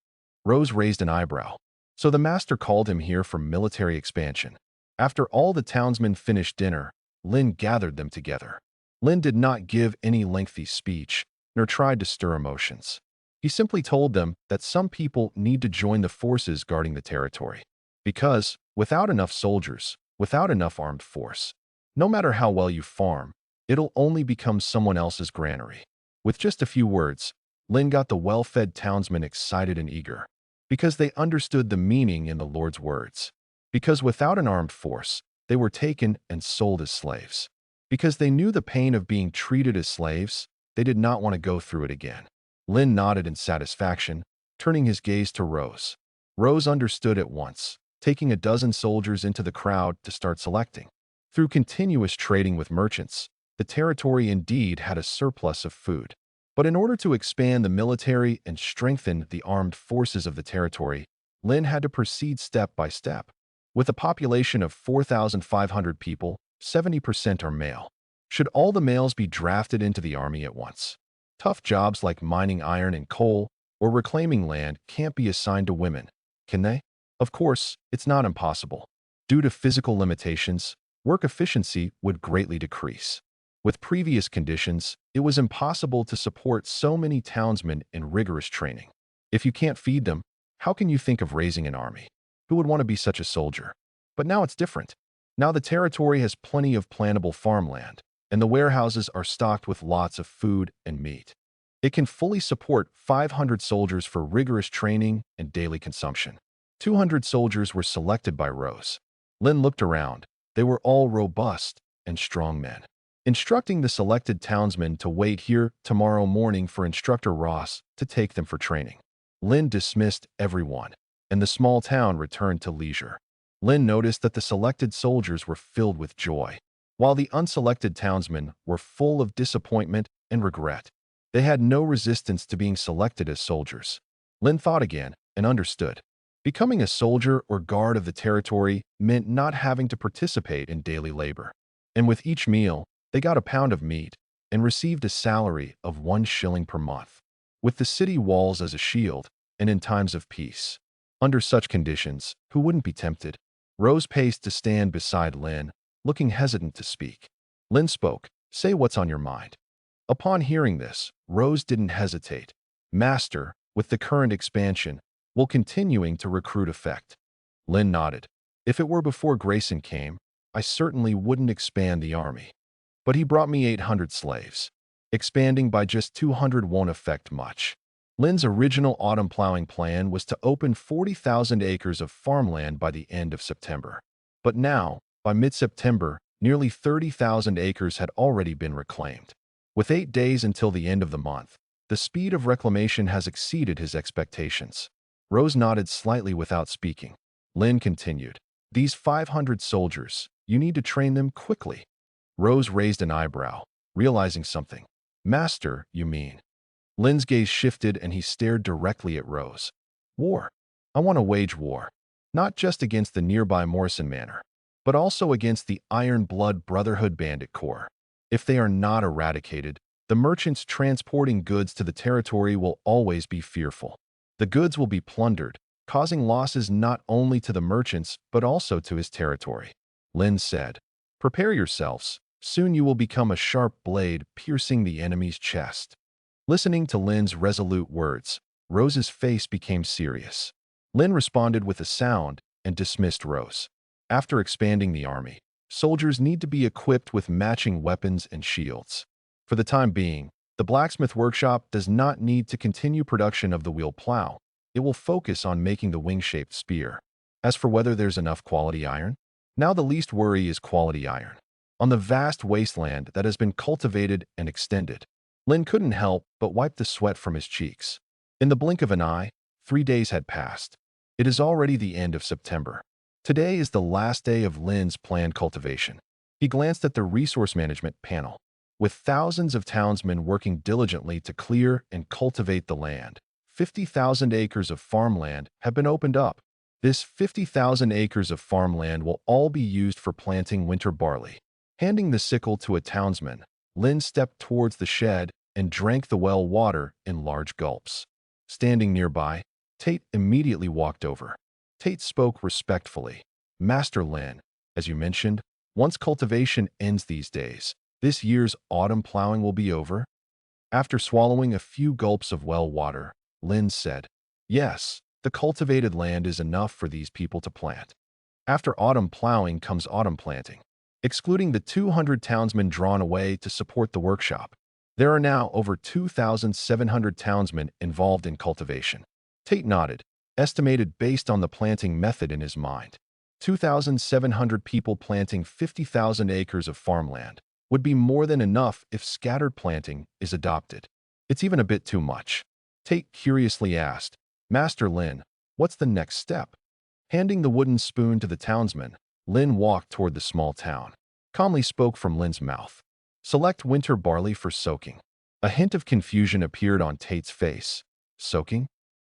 Rose raised an eyebrow. So the master called him here for military expansion. After all the townsmen finished dinner, Lin gathered them together. Lin did not give any lengthy speech, nor tried to stir emotions. He simply told them that some people need to join the forces guarding the territory. Because, without enough soldiers, without enough armed force, no matter how well you farm, it'll only become someone else's granary. With just a few words, Lin got the well-fed townsmen excited and eager. Because they understood the meaning in the Lord's words. Because without an armed force, they were taken and sold as slaves. Because they knew the pain of being treated as slaves, they did not want to go through it again. Lin nodded in satisfaction, turning his gaze to Rose. Rose understood at once, taking a dozen soldiers into the crowd to start selecting. Through continuous trading with merchants, the territory indeed had a surplus of food. But in order to expand the military and strengthen the armed forces of the territory, Lin had to proceed step by step. With a population of 4,500 people, 70% are male. Should all the males be drafted into the army at once? Tough jobs like mining iron and coal or reclaiming land can't be assigned to women, can they? Of course, it's not impossible. Due to physical limitations, work efficiency would greatly decrease. With previous conditions, it was impossible to support so many townsmen in rigorous training. If you can't feed them, how can you think of raising an army? Who would want to be such a soldier? But now it's different. Now the territory has plenty of plantable farmland, and the warehouses are stocked with lots of food and meat. It can fully support 500 soldiers for rigorous training and daily consumption. 200 soldiers were selected by Rose. Lin looked around. They were all robust and strong men. Instructing the selected townsmen to wait here tomorrow morning for Instructor Ross to take them for training. Lin dismissed everyone, and the small town returned to leisure. Lin noticed that the selected soldiers were filled with joy, while the unselected townsmen were full of disappointment and regret. They had no resistance to being selected as soldiers. Lin thought again and understood. Becoming a soldier or guard of the territory meant not having to participate in daily labor. And with each meal, they got a pound of meat and received a salary of 1 shilling per month, with the city walls as a shield and in times of peace. Under such conditions, who wouldn't be tempted? Rose paced to stand beside Lin, looking hesitant to speak. Lin spoke, "Say what's on your mind." Upon hearing this, Rose didn't hesitate. "Master, with the current expansion, will continuing to recruit effect?" Lin nodded. "If it were before Grayson came, I certainly wouldn't expand the army. But he brought me 800 slaves. Expanding by just 200 won't affect much." Lin's original autumn plowing plan was to open 40,000 acres of farmland by the end of September. But now, by mid-September, nearly 30,000 acres had already been reclaimed. With 8 days until the end of the month, the speed of reclamation has exceeded his expectations. Rose nodded slightly without speaking. Lin continued, "These 500 soldiers, you need to train them quickly." Rose raised an eyebrow, realizing something. "Master, you mean?" Lin's gaze shifted and he stared directly at Rose. "War. I want to wage war. Not just against the nearby Morrison Manor, but also against the Iron Blood Brotherhood Bandit Corps. If they are not eradicated, the merchants transporting goods to the territory will always be fearful. The goods will be plundered, causing losses not only to the merchants but also to his territory." Lin said, "Prepare yourselves. Soon you will become a sharp blade piercing the enemy's chest." Listening to Lin's resolute words, Rose's face became serious. Lin responded with a sound and dismissed Rose. After expanding the army, soldiers need to be equipped with matching weapons and shields. For the time being, the blacksmith workshop does not need to continue production of the wheel plow. It will focus on making the wing-shaped spear. As for whether there's enough quality iron, now the least worry is quality iron. On the vast wasteland that has been cultivated and extended, Lin couldn't help but wipe the sweat from his cheeks. In the blink of an eye, 3 days had passed. It is already the end of September. Today is the last day of Lin's planned cultivation. He glanced at the resource management panel. With thousands of townsmen working diligently to clear and cultivate the land, 50,000 acres of farmland have been opened up. This 50,000 acres of farmland will all be used for planting winter barley. Handing the sickle to a townsman, Lin stepped towards the shed and drank the well water in large gulps. Standing nearby, Tate immediately walked over. Tate spoke respectfully. "Master Lin, as you mentioned, once cultivation ends these days, this year's autumn plowing will be over." After swallowing a few gulps of well water, Lin said, "Yes, the cultivated land is enough for these people to plant. After autumn plowing comes autumn planting." Excluding the 200 townsmen drawn away to support the workshop, there are now over 2,700 townsmen involved in cultivation. Tate nodded, estimated based on the planting method in his mind. 2,700 people planting 50,000 acres of farmland would be more than enough if scattered planting is adopted. It's even a bit too much. Tate curiously asked, "Master Lin, what's the next step?" Handing the wooden spoon to the townsman, Lin walked toward the small town. Calmly spoke from Lin's mouth. "Select winter barley for soaking." A hint of confusion appeared on Tate's face. Soaking?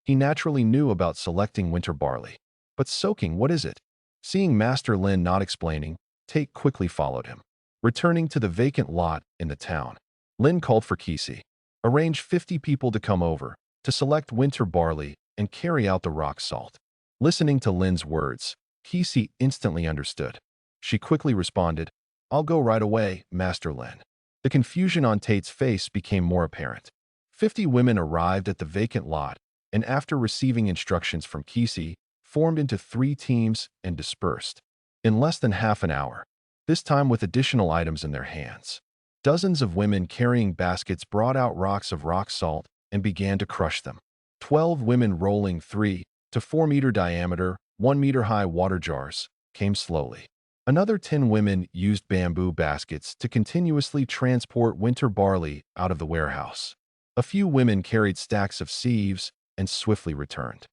He naturally knew about selecting winter barley. But soaking, what is it? Seeing Master Lin not explaining, Tate quickly followed him. Returning to the vacant lot in the town, Lin called for Kisi. Arrange 50 people to come over, to select winter barley and carry out the rock salt. Listening to Lin's words, Kisi instantly understood. She quickly responded, "I'll go right away, Master Lin." The confusion on Tate's face became more apparent. 50 women arrived at the vacant lot, and after receiving instructions from Kisi, formed into 3 teams and dispersed. In less than half an hour, this time with additional items in their hands, dozens of women carrying baskets brought out rocks of rock salt and began to crush them. 12 women rolling 3 to 4 meter diameter, 1 meter high water jars came slowly. Another 10 women used bamboo baskets to continuously transport winter barley out of the warehouse. A few women carried stacks of sieves and swiftly returned.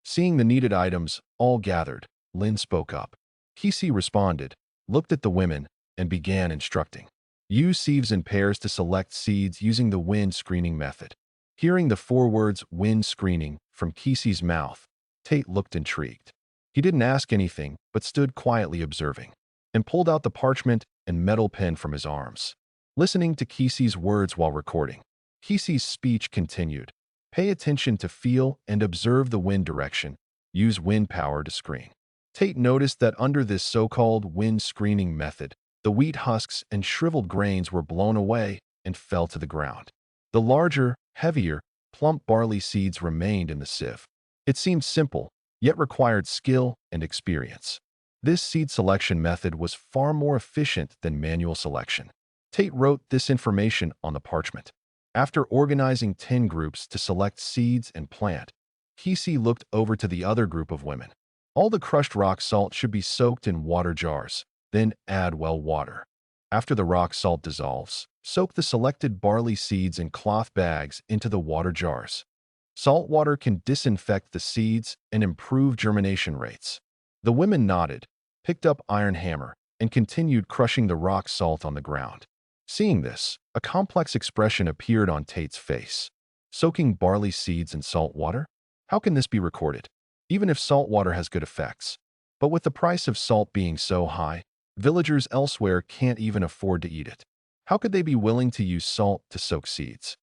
Seeing the needed items all gathered, Lin spoke up. Kisi responded, looked at the women, and began instructing. Use sieves in pairs to select seeds using the wind screening method. Hearing the 4 words "wind screening" from Kisi's mouth, Tate looked intrigued. He didn't ask anything, but stood quietly observing, and pulled out the parchment and metal pen from his arms. Listening to Kisi's words while recording, Kisi's speech continued. Pay attention to feel and observe the wind direction. Use wind power to screen. Tate noticed that under this so-called wind screening method, the wheat husks and shriveled grains were blown away and fell to the ground. The larger, heavier, plump barley seeds remained in the sieve. It seemed simple, yet required skill and experience. This seed selection method was far more efficient than manual selection. Tate wrote this information on the parchment. After organizing 10 groups to select seeds and plant, Kisi looked over to the other group of women. All the crushed rock salt should be soaked in water jars, then add well water. After the rock salt dissolves, soak the selected barley seeds in cloth bags into the water jars. Salt water can disinfect the seeds and improve germination rates. The women nodded, picked up iron hammer, and continued crushing the rock salt on the ground. Seeing this, a complex expression appeared on Tate's face. Soaking barley seeds in salt water? How can this be recorded? Even if salt water has good effects. But with the price of salt being so high, villagers elsewhere can't even afford to eat it. How could they be willing to use salt to soak seeds?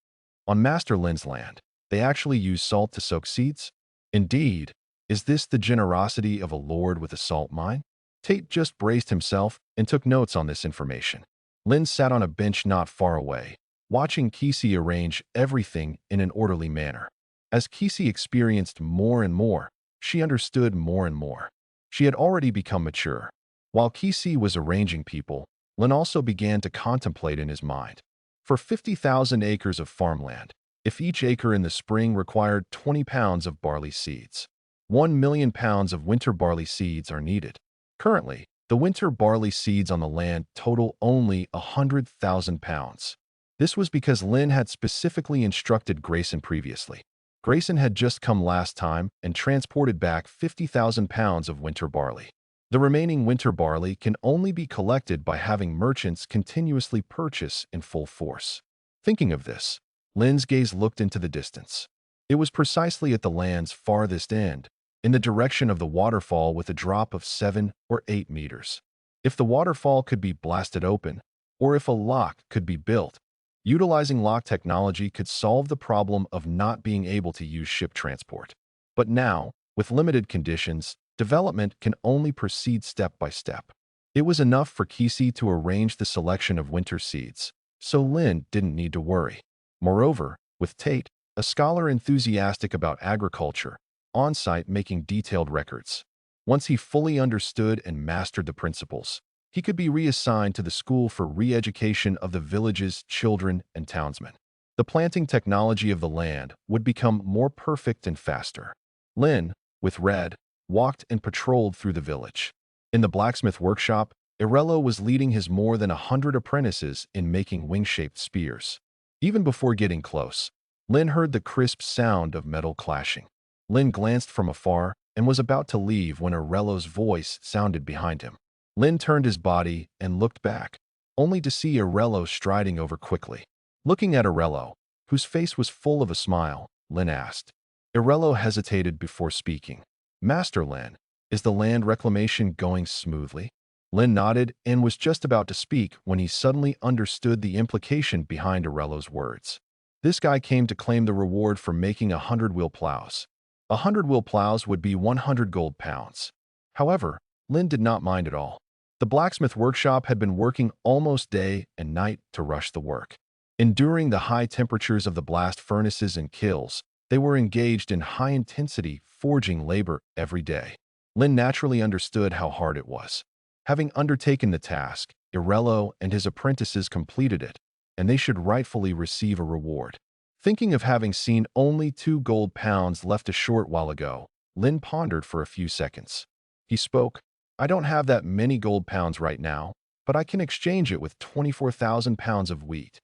On Master Lin's land, they actually use salt to soak seeds? Indeed, is this the generosity of a lord with a salt mine? Tate just braced himself and took notes on this information. Lin sat on a bench not far away, watching Kisi arrange everything in an orderly manner. As Kisi experienced more and more, she understood more and more. She had already become mature. While Kisi was arranging people, Lin also began to contemplate in his mind. For 50,000 acres of farmland, if each acre in the spring required 20 pounds of barley seeds, 1 million pounds of winter barley seeds are needed. Currently, the winter barley seeds on the land total only 100,000 pounds. This was because Lin had specifically instructed Grayson previously. Grayson had just come last time and transported back 50,000 pounds of winter barley. The remaining winter barley can only be collected by having merchants continuously purchase in full force. Thinking of this, Lin's gaze looked into the distance. It was precisely at the land's farthest end, in the direction of the waterfall with a drop of 7 or 8 meters. If the waterfall could be blasted open, or if a lock could be built, utilizing lock technology could solve the problem of not being able to use ship transport. But now, with limited conditions, development can only proceed step by step. It was enough for Kisi to arrange the selection of winter seeds, so Lin didn't need to worry. Moreover, with Tate, a scholar enthusiastic about agriculture, on-site making detailed records. Once he fully understood and mastered the principles, he could be reassigned to the school for re-education of the village's children and townsmen. The planting technology of the land would become more perfect and faster. Lin, with Red, walked and patrolled through the village. In the blacksmith workshop, Irello was leading his more than 100 apprentices in making wing-shaped spears. Even before getting close, Lin heard the crisp sound of metal clashing. Lin glanced from afar and was about to leave when Irello's voice sounded behind him. Lin turned his body and looked back, only to see Irello striding over quickly. Looking at Irello, whose face was full of a smile, Lin asked. Irello hesitated before speaking. Master Lin, is the land reclamation going smoothly? Lin nodded and was just about to speak when he suddenly understood the implication behind Irello's words. This guy came to claim the reward for making 100-wheel plows. 100-wheel plows would be 100 gold pounds. However, Lin did not mind at all. The blacksmith workshop had been working almost day and night to rush the work. Enduring the high temperatures of the blast furnaces and kilns, they were engaged in high-intensity forging labor every day. Lin naturally understood how hard it was. Having undertaken the task, Irello and his apprentices completed it, and they should rightfully receive a reward. Thinking of having seen only 2 gold pounds left a short while ago, Lin pondered for a few seconds. He spoke, I don't have that many gold pounds right now, but I can exchange it with 24,000 pounds of wheat.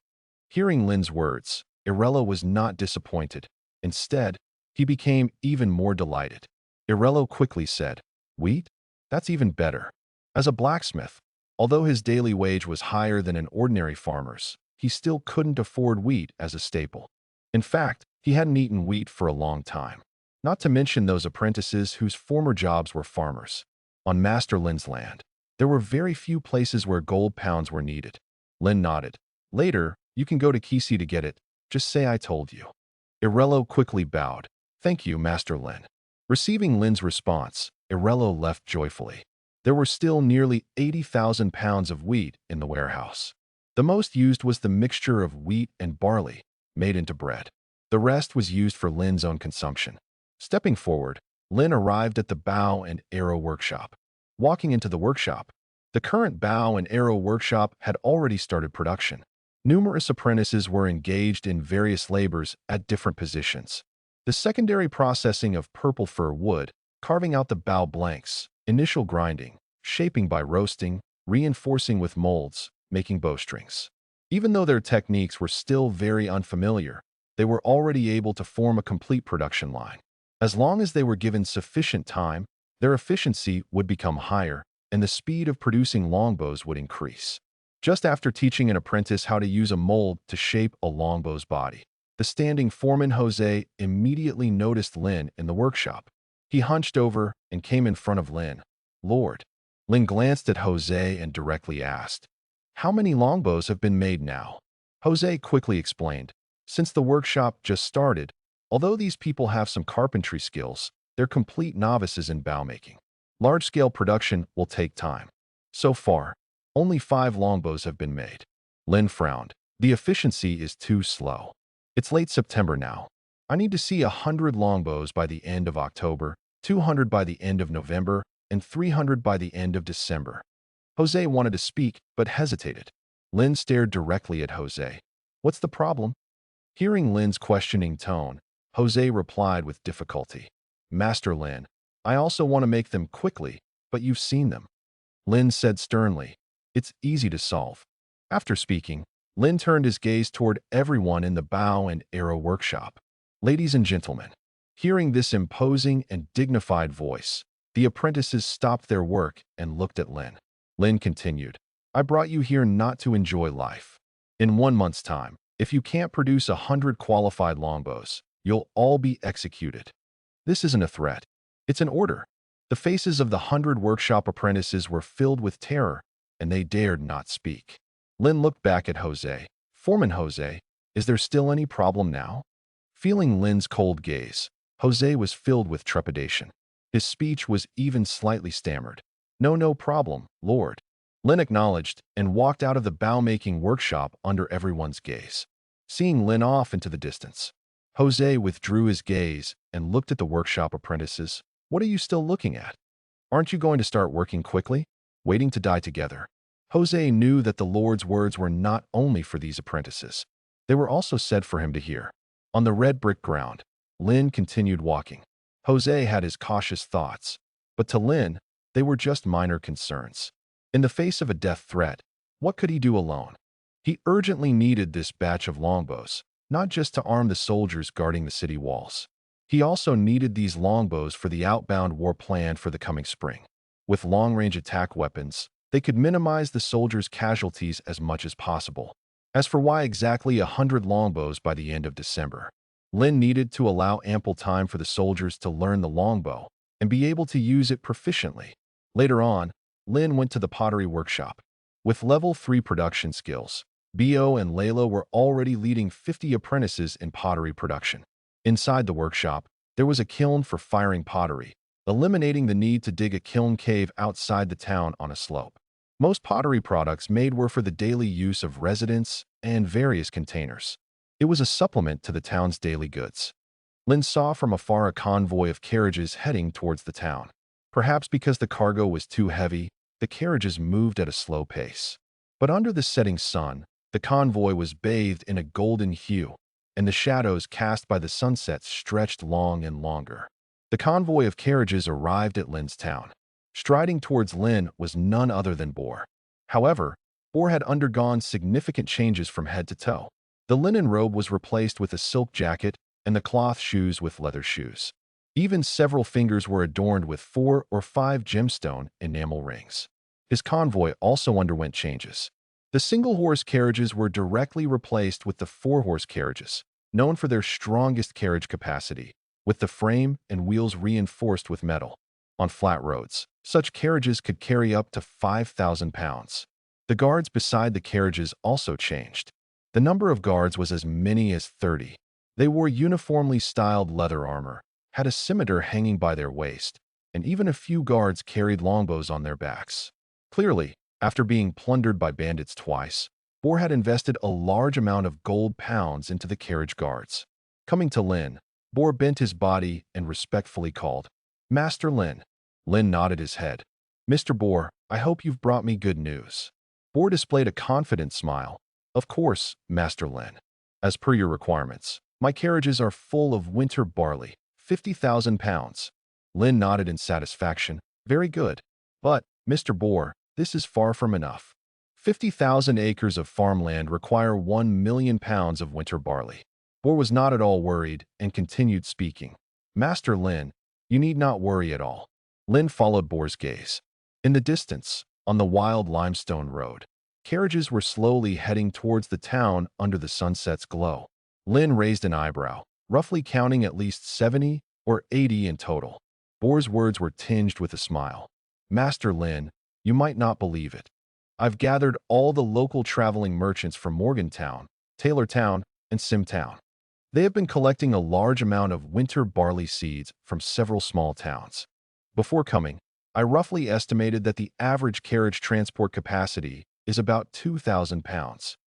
Hearing Lin's words, Irello was not disappointed. Instead, he became even more delighted. Irello quickly said, Wheat? That's even better. As a blacksmith, although his daily wage was higher than an ordinary farmer's, he still couldn't afford wheat as a staple. In fact, he hadn't eaten wheat for a long time. Not to mention those apprentices whose former jobs were farmers. On Master Lin's land, there were very few places where gold pounds were needed. Lin nodded. Later, you can go to Kisi to get it. Just say I told you. Irello quickly bowed. Thank you, Master Lin. Receiving Lin's response, Irello left joyfully. There were still nearly 80,000 pounds of wheat in the warehouse. The most used was the mixture of wheat and barley, made into bread. The rest was used for Lin's own consumption. Stepping forward, Lin arrived at the bow and arrow workshop. Walking into the workshop, the current bow and arrow workshop had already started production. Numerous apprentices were engaged in various labors at different positions. The secondary processing of purple fir wood, carving out the bow blanks, initial grinding, shaping by roasting, reinforcing with molds, making bowstrings. Even though their techniques were still very unfamiliar, they were already able to form a complete production line. As long as they were given sufficient time, their efficiency would become higher, and the speed of producing longbows would increase. Just after teaching an apprentice how to use a mold to shape a longbow's body, the standing foreman Jose immediately noticed Lin in the workshop. He hunched over and came in front of Lin. Lord. Lin glanced at Jose and directly asked, How many longbows have been made now? Jose quickly explained, Since the workshop just started, although these people have some carpentry skills, they're complete novices in bow making. Large-scale production will take time. So far, only 5 longbows have been made. Lin frowned. The efficiency is too slow. It's late September now. I need to see 100 longbows by the end of October, 200 by the end of November, and 300 by the end of December. Jose wanted to speak, but hesitated. Lin stared directly at Jose. What's the problem? Hearing Lin's questioning tone, Jose replied with difficulty. Master Lin, I also want to make them quickly, but you've seen them. Lin said sternly. It's easy to solve. After speaking, Lin turned his gaze toward everyone in the bow and arrow workshop. Ladies and gentlemen, hearing this imposing and dignified voice, the apprentices stopped their work and looked at Lin. Lin continued, I brought you here not to enjoy life. In 1 month's time, if you can't produce 100 qualified longbows, you'll all be executed. This isn't a threat. It's an order. The faces of the 100 workshop apprentices were filled with terror, and they dared not speak. Lin looked back at Jose. Foreman Jose, is there still any problem now? Feeling Lin's cold gaze, Jose was filled with trepidation. His speech was even slightly stammered. No problem, Lord. Lin acknowledged and walked out of the bow-making workshop under everyone's gaze. Seeing Lin off into the distance, Jose withdrew his gaze and looked at the workshop apprentices. What are you still looking at? Aren't you going to start working quickly? Waiting to die together? Jose knew that the Lord's words were not only for these apprentices. They were also said for him to hear. On the red brick ground, Lin continued walking. Jose had his cautious thoughts, but to Lin, they were just minor concerns. In the face of a death threat, what could he do alone? He urgently needed this batch of longbows, not just to arm the soldiers guarding the city walls. He also needed these longbows for the outbound war planned for the coming spring. With long-range attack weapons, they could minimize the soldiers' casualties as much as possible. As for why exactly 100 longbows by the end of December, Lin needed to allow ample time for the soldiers to learn the longbow and be able to use it proficiently. Later on, Lin went to the pottery workshop. With level 3 production skills, Bo and Layla were already leading 50 apprentices in pottery production. Inside the workshop, there was a kiln for firing pottery, eliminating the need to dig a kiln cave outside the town on a slope. Most pottery products made were for the daily use of residents and various containers. It was a supplement to the town's daily goods. Lin saw from afar a convoy of carriages heading towards the town. Perhaps because the cargo was too heavy, the carriages moved at a slow pace. But under the setting sun, the convoy was bathed in a golden hue, and the shadows cast by the sunset stretched long and longer. The convoy of carriages arrived at Lin's town. Striding towards Lin was none other than Boar. However, Boar had undergone significant changes from head to toe. The linen robe was replaced with a silk jacket and the cloth shoes with leather shoes. Even several fingers were adorned with 4 or 5 gemstone enamel rings. His convoy also underwent changes. The single-horse carriages were directly replaced with the 4-horse carriages, known for their strongest carriage capacity, with the frame and wheels reinforced with metal. On flat roads, such carriages could carry up to 5,000 pounds. The guards beside the carriages also changed. The number of guards was as many as 30. They wore uniformly styled leather armor, had a scimitar hanging by their waist, and even a few guards carried longbows on their backs. Clearly, after being plundered by bandits twice, Boar had invested a large amount of gold pounds into the carriage guards. Coming to Lin, Boar bent his body and respectfully called, Master Lin. Lin nodded his head. Mr. Boar, I hope you've brought me good news. Boar displayed a confident smile. Of course, Master Lin. As per your requirements, my carriages are full of winter barley, 50,000 pounds. Lin nodded in satisfaction. Very good. But, Mr. Boar, this is far from enough. 50,000 acres of farmland require 1 million pounds of winter barley. Boar was not at all worried and continued speaking. Master Lin, you need not worry at all. Lin followed Boar's gaze. In the distance, on the wild limestone road, carriages were slowly heading towards the town under the sunset's glow. Lin raised an eyebrow, roughly counting at least 70 or 80 in total. Boar's words were tinged with a smile. Master Lin, you might not believe it. I've gathered all the local traveling merchants from Morgantown, Taylortown, and Simtown. They have been collecting a large amount of winter barley seeds from several small towns. Before coming, I roughly estimated that the average carriage transport capacity is about 2,000 pounds.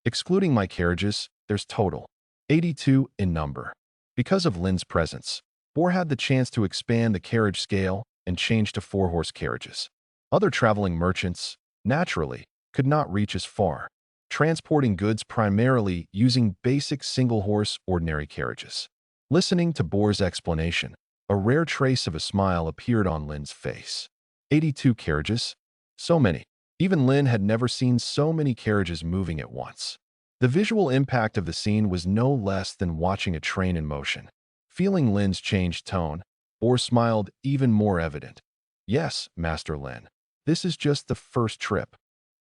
Excluding my carriages, there's total 82 in number. Because of Lin's presence, Boar had the chance to expand the carriage scale and change to 4-horse carriages. Other traveling merchants, naturally, could not reach as far, transporting goods primarily using basic single-horse ordinary carriages. Listening to Boar's explanation, a rare trace of a smile appeared on Lin's face. 82 carriages? So many. Even Lin had never seen so many carriages moving at once. The visual impact of the scene was no less than watching a train in motion. Feeling Lin's changed tone, Boar smiled even more evident. Yes, Master Lin. This is just the first trip.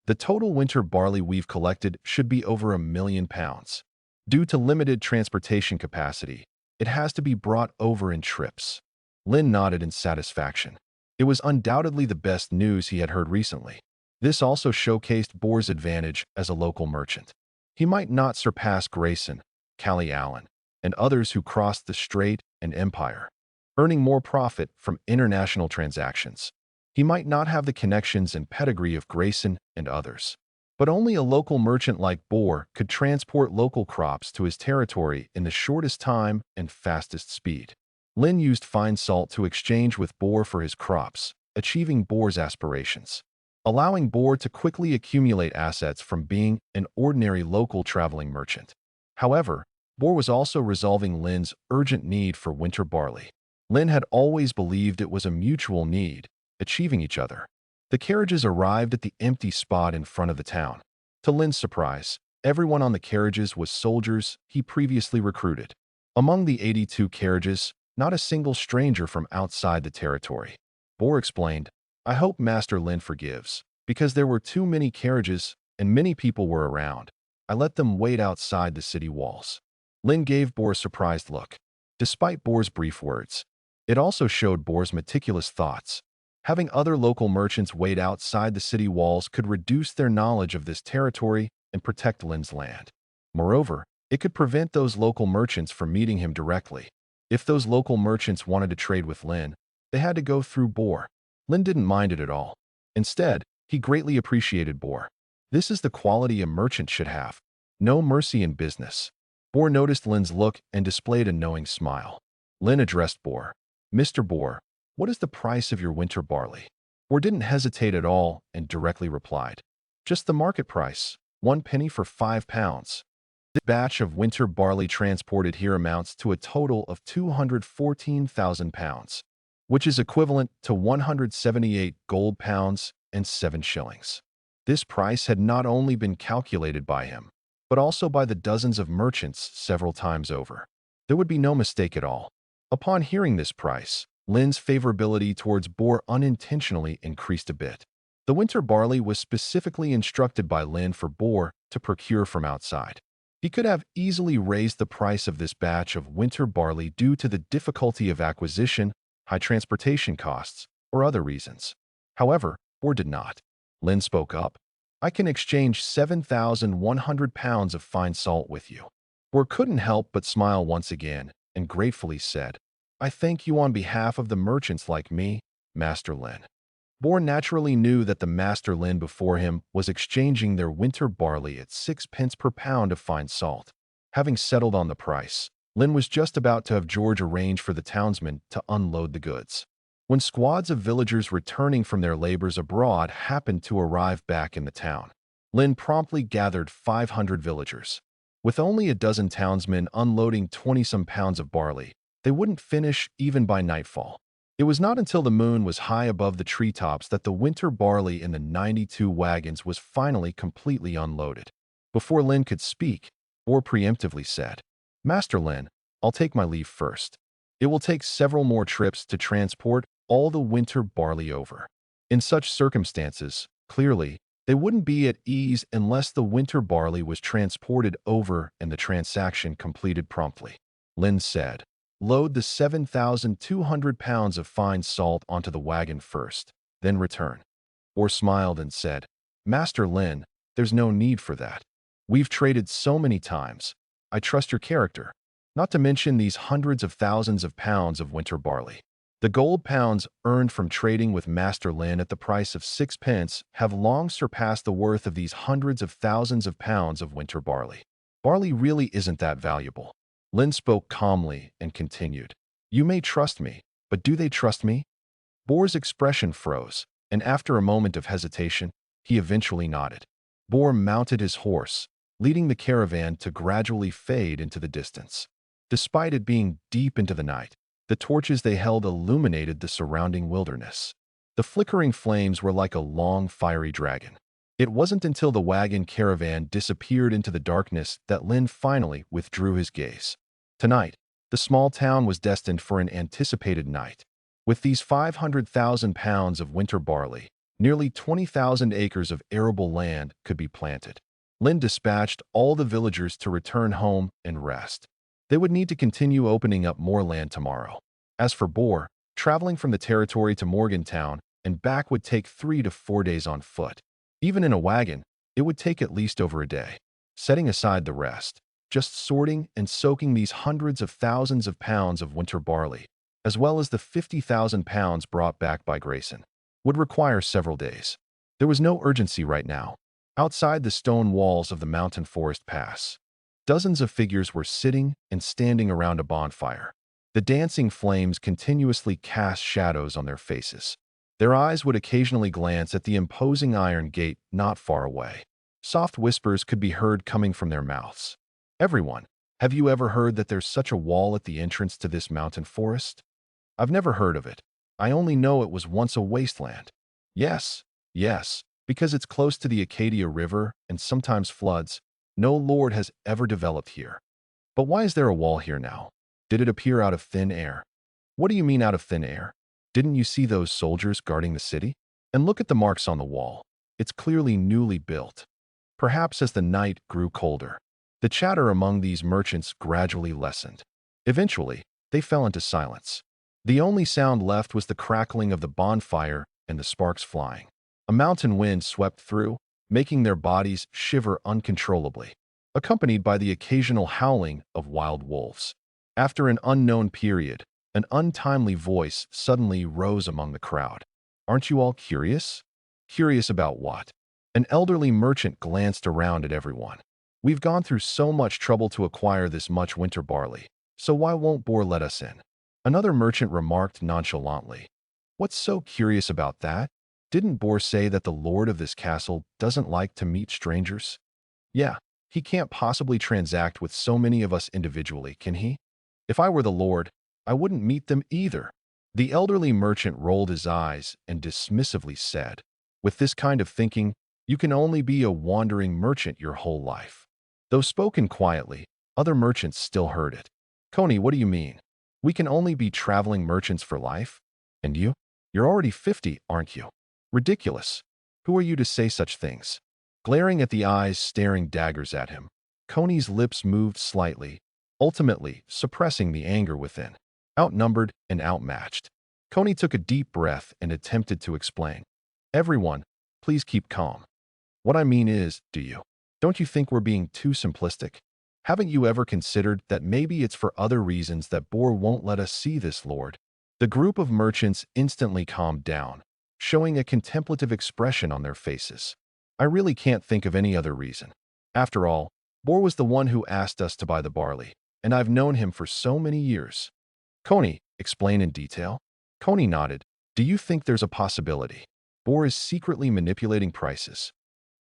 The total winter barley we've collected should be over £1,000,000. Due to limited transportation capacity, it has to be brought over in trips. Lin nodded in satisfaction. It was undoubtedly the best news he had heard recently. This also showcased Boar's advantage as a local merchant. He might not surpass Grayson, Callie Allen, and others who crossed the Strait and Empire, earning more profit from international transactions. He might not have the connections and pedigree of Grayson and others, but only a local merchant like Boar could transport local crops to his territory in the shortest time and fastest speed. Lin used fine salt to exchange with Boar for his crops, achieving Boar's aspirations, allowing Boar to quickly accumulate assets from being an ordinary local traveling merchant. However, Boar was also resolving Lin's urgent need for winter barley. Lin had always believed it was a mutual need, achieving each other. The carriages arrived at the empty spot in front of the town. To Lin's surprise, everyone on the carriages was soldiers he previously recruited. Among the 82 carriages, not a single stranger from outside the territory. Boar explained, I hope Master Lin forgives, because there were too many carriages and many people were around. I let them wait outside the city walls. Lin gave Boar a surprised look. Despite Boar's brief words, it also showed Boar's meticulous thoughts. Having other local merchants wait outside the city walls could reduce their knowledge of this territory and protect Lin's land. Moreover, it could prevent those local merchants from meeting him directly. If those local merchants wanted to trade with Lin, they had to go through Boar. Lin didn't mind it at all. Instead, he greatly appreciated Boar. This is the quality a merchant should have. No mercy in business. Boar noticed Lin's look and displayed a knowing smile. Lin addressed Boar. Mr. Boar, what is the price of your winter barley? Boar didn't hesitate at all and directly replied. Just the market price, 1 penny for £5. This batch of winter barley transported here amounts to a total of £214,000, which is equivalent to 178 gold pounds and 7 shillings. This price had not only been calculated by him, but also by the dozens of merchants several times over. There would be no mistake at all. Upon hearing this price, Lin's favorability towards Boar unintentionally increased a bit. The winter barley was specifically instructed by Lin for Boar to procure from outside. He could have easily raised the price of this batch of winter barley due to the difficulty of acquisition, high transportation costs, or other reasons. However, Boar did not. Lin spoke up. I can exchange 7,100 pounds of fine salt with you. Boar couldn't help but smile once again and gratefully said, I thank you on behalf of the merchants like me, Master Lin. Boar naturally knew that the Master Lin before him was exchanging their winter barley at 6 pence per pound of fine salt. Having settled on the price, Lin was just about to have George arrange for the townsmen to unload the goods, when squads of villagers returning from their labors abroad happened to arrive back in the town. Lin promptly gathered 500 villagers. With only a dozen townsmen unloading 20-some pounds of barley, they wouldn't finish even by nightfall. It was not until the moon was high above the treetops that the winter barley in the 92 wagons was finally completely unloaded. Before Lin could speak, Boar preemptively said, Master Lin, I'll take my leave first. It will take several more trips to transport all the winter barley over. In such circumstances, clearly, they wouldn't be at ease unless the winter barley was transported over and the transaction completed promptly. Lin said, Load the 7,200 pounds of fine salt onto the wagon first, then return. Boar smiled and said, Master Lin, there's no need for that. We've traded so many times. I trust your character, not to mention these hundreds of thousands of pounds of winter barley. The gold pounds earned from trading with Master Lin at the price of 6 pence have long surpassed the worth of these hundreds of thousands of pounds of winter barley. Barley really isn't that valuable. Lin spoke calmly and continued, You may trust me, but do they trust me? Boar's expression froze, and after a moment of hesitation, He eventually nodded. Bor mounted his horse, leading the caravan to gradually fade into the distance. Despite it being deep into the night, the torches they held illuminated the surrounding wilderness. The flickering flames were like a long, fiery dragon. It wasn't until the wagon caravan disappeared into the darkness that Lin finally withdrew his gaze. Tonight, the small town was destined for an anticipated night. With these 500,000 pounds of winter barley, nearly 20,000 acres of arable land could be planted. Lin dispatched all the villagers to return home and rest. They would need to continue opening up more land tomorrow. As for Bor, traveling from the territory to Morgantown and back would take 3 to 4 days on foot. Even in a wagon, it would take at least over a day. Setting aside the rest, just sorting and soaking these hundreds of thousands of pounds of winter barley, as well as the 50,000 pounds brought back by Grayson, would require several days. There was no urgency right now. Outside the stone walls of the mountain forest pass, dozens of figures were sitting and standing around a bonfire. The dancing flames continuously cast shadows on their faces. Their eyes would occasionally glance at the imposing iron gate not far away. Soft whispers could be heard coming from their mouths. "Everyone, have you ever heard that there's such a wall at the entrance to this mountain forest? I've never heard of it. I only know it was once a wasteland." Yes, because it's close to the Acadia River and sometimes floods. No lord has ever developed here. But why is there a wall here now? Did it appear out of thin air? What do you mean out of thin air? Didn't you see those soldiers guarding the city? And look at the marks on the wall. It's clearly newly built. Perhaps as the night grew colder, the chatter among these merchants gradually lessened. Eventually, they fell into silence. The only sound left was the crackling of the bonfire and the sparks flying. A mountain wind swept through, making their bodies shiver uncontrollably, accompanied by the occasional howling of wild wolves. After an unknown period, an untimely voice suddenly rose among the crowd. "Aren't you all curious?" "Curious about what?" An elderly merchant glanced around at everyone. "We've gone through so much trouble to acquire this much winter barley, so why won't Bor let us in?" Another merchant remarked nonchalantly. "What's so curious about that? Didn't Bor say that the lord of this castle doesn't like to meet strangers?" "Yeah, he can't possibly transact with so many of us individually, can he? If I were the lord, I wouldn't meet them either." The elderly merchant rolled his eyes and dismissively said, "With this kind of thinking, you can only be a wandering merchant your whole life." Though spoken quietly, other merchants still heard it. "Coney, what do you mean? We can only be traveling merchants for life? And you? You're already 50, aren't you? Ridiculous. Who are you to say such things?" Glaring at the eyes staring daggers at him, Coney's lips moved slightly, ultimately suppressing the anger within. Outnumbered and outmatched, Coney took a deep breath and attempted to explain. "Everyone, please keep calm. What I mean is, don't you think we're being too simplistic? Haven't you ever considered that maybe it's for other reasons that Bor won't let us see this lord?" The group of merchants instantly calmed down, showing a contemplative expression on their faces. "I really can't think of any other reason. After all, Bor was the one who asked us to buy the barley, and I've known him for so many years." "Coney, explain in detail." Coney nodded. "Do you think there's a possibility Bor is secretly manipulating prices?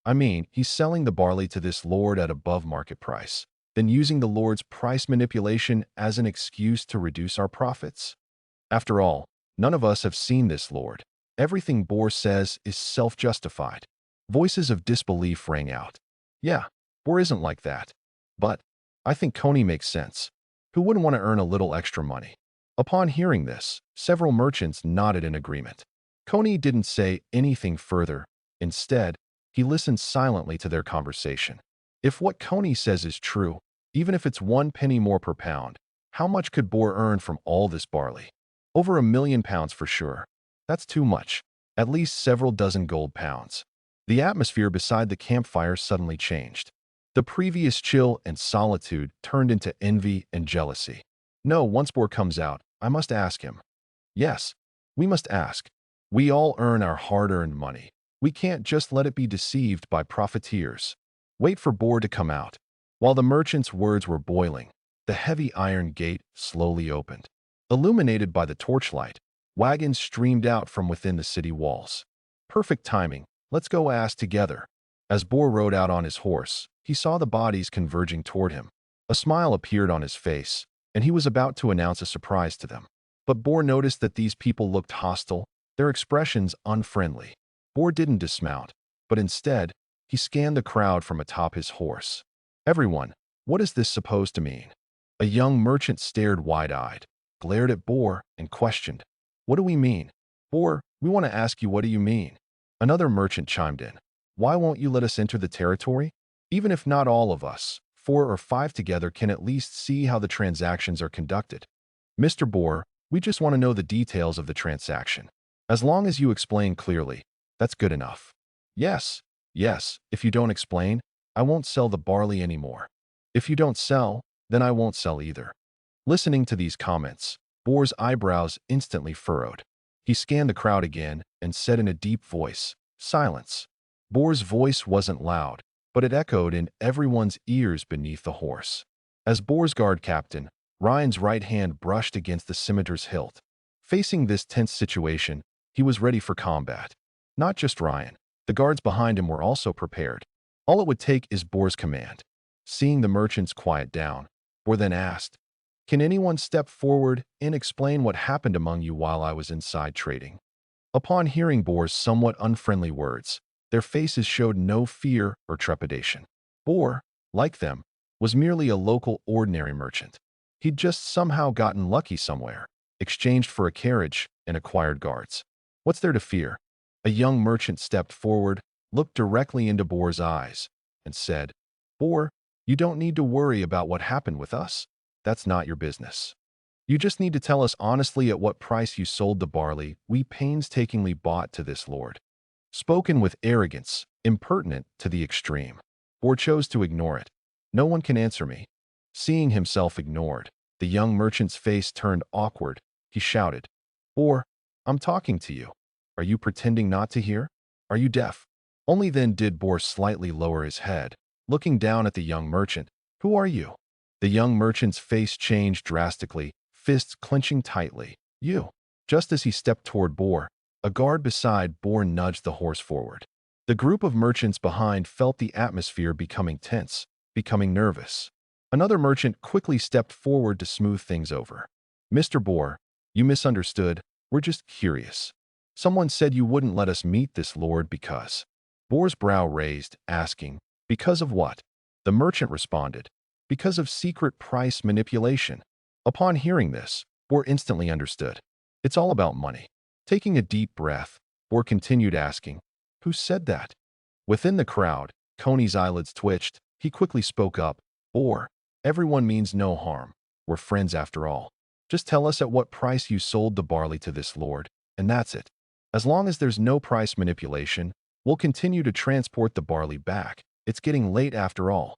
I mean, he's selling the barley to this lord at above market price, then using the lord's price manipulation as an excuse to reduce our profits? After all, none of us have seen this lord. Everything Bor says is self-justified." Voices of disbelief rang out. "Yeah, Bor isn't like that. But I think Coney makes sense. Who wouldn't want to earn a little extra money?" Upon hearing this, several merchants nodded in agreement. Coney didn't say anything further. Instead, he listened silently to their conversation. If what Coney says is true, even if it's 1 penny more per pound, how much could Bor earn from all this barley? Over £1,000,000 for sure. That's too much. At least several dozen gold pounds. The atmosphere beside the campfire suddenly changed. The previous chill and solitude turned into envy and jealousy. "No, once Bor comes out, I must ask him." "Yes, we must ask. We all earn our hard-earned money. We can't just let it be deceived by profiteers. Wait for Bor to come out." While the merchant's words were boiling, the heavy iron gate slowly opened. Illuminated by the torchlight, wagons streamed out from within the city walls. Perfect timing. Let's go ask together. As Boar rode out on his horse, he saw the bodies converging toward him. A smile appeared on his face, and he was about to announce a surprise to them. But Boar noticed that these people looked hostile, their expressions unfriendly. Boar didn't dismount, but instead, he scanned the crowd from atop his horse. Everyone, what is this supposed to mean? A young merchant stared wide-eyed, glared at Boar, and questioned, "What do we mean?" "Boar, we want to ask you, what do you mean?" Another merchant chimed in. "Why won't you let us enter the territory? Even if not all of us, 4 or 5 together can at least see how the transactions are conducted." "Mr. Boar, we just want to know the details of the transaction. As long as you explain clearly, that's good enough." Yes, if you don't explain, I won't sell the barley anymore. If you don't sell, then I won't sell either." Listening to these comments, Boar's eyebrows instantly furrowed. He scanned the crowd again and said in a deep voice, "Silence." Boar's voice wasn't loud, but it echoed in everyone's ears beneath the horse. As Boar's guard captain, Ryan's right hand brushed against the scimitar's hilt. Facing this tense situation, he was ready for combat. Not just Ryan. The guards behind him were also prepared. All it would take is Boar's command. Seeing the merchants quiet down, Boar then asked, "Can anyone step forward and explain what happened among you while I was inside trading?" Upon hearing Boar's somewhat unfriendly words, their faces showed no fear or trepidation. Boar, like them, was merely a local ordinary merchant. He'd just somehow gotten lucky somewhere, exchanged for a carriage, and acquired guards. What's there to fear? A young merchant stepped forward, looked directly into Boar's eyes, and said, "Boar, you don't need to worry about what happened with us. That's not your business. You just need to tell us honestly at what price you sold the barley we painstakingly bought to this lord." Spoken with arrogance, impertinent to the extreme. Boar chose to ignore it. "No one can answer me." Seeing himself ignored, the young merchant's face turned awkward. He shouted, "Boar, I'm talking to you. Are you pretending not to hear? Are you deaf?" Only then did Boar slightly lower his head, looking down at the young merchant. "Who are you?" The young merchant's face changed drastically, fists clenching tightly. "You." Just as he stepped toward Boar, a guard beside Boar nudged the horse forward. The group of merchants behind felt the atmosphere becoming tense, becoming nervous. Another merchant quickly stepped forward to smooth things over. "Mr. Boar, you misunderstood. We're just curious. Someone said you wouldn't let us meet this lord because." Boar's brow raised, asking, "Because of what?" The merchant responded, "Because of secret price manipulation." Upon hearing this, Boar instantly understood. It's all about money. Taking a deep breath, Boar continued asking, "Who said that?" Within the crowd, Coney's eyelids twitched. He quickly spoke up, "Boar, everyone means no harm. We're friends after all. Just tell us at what price you sold the barley to this lord, and that's it. As long as there's no price manipulation, we'll continue to transport the barley back. It's getting late after all."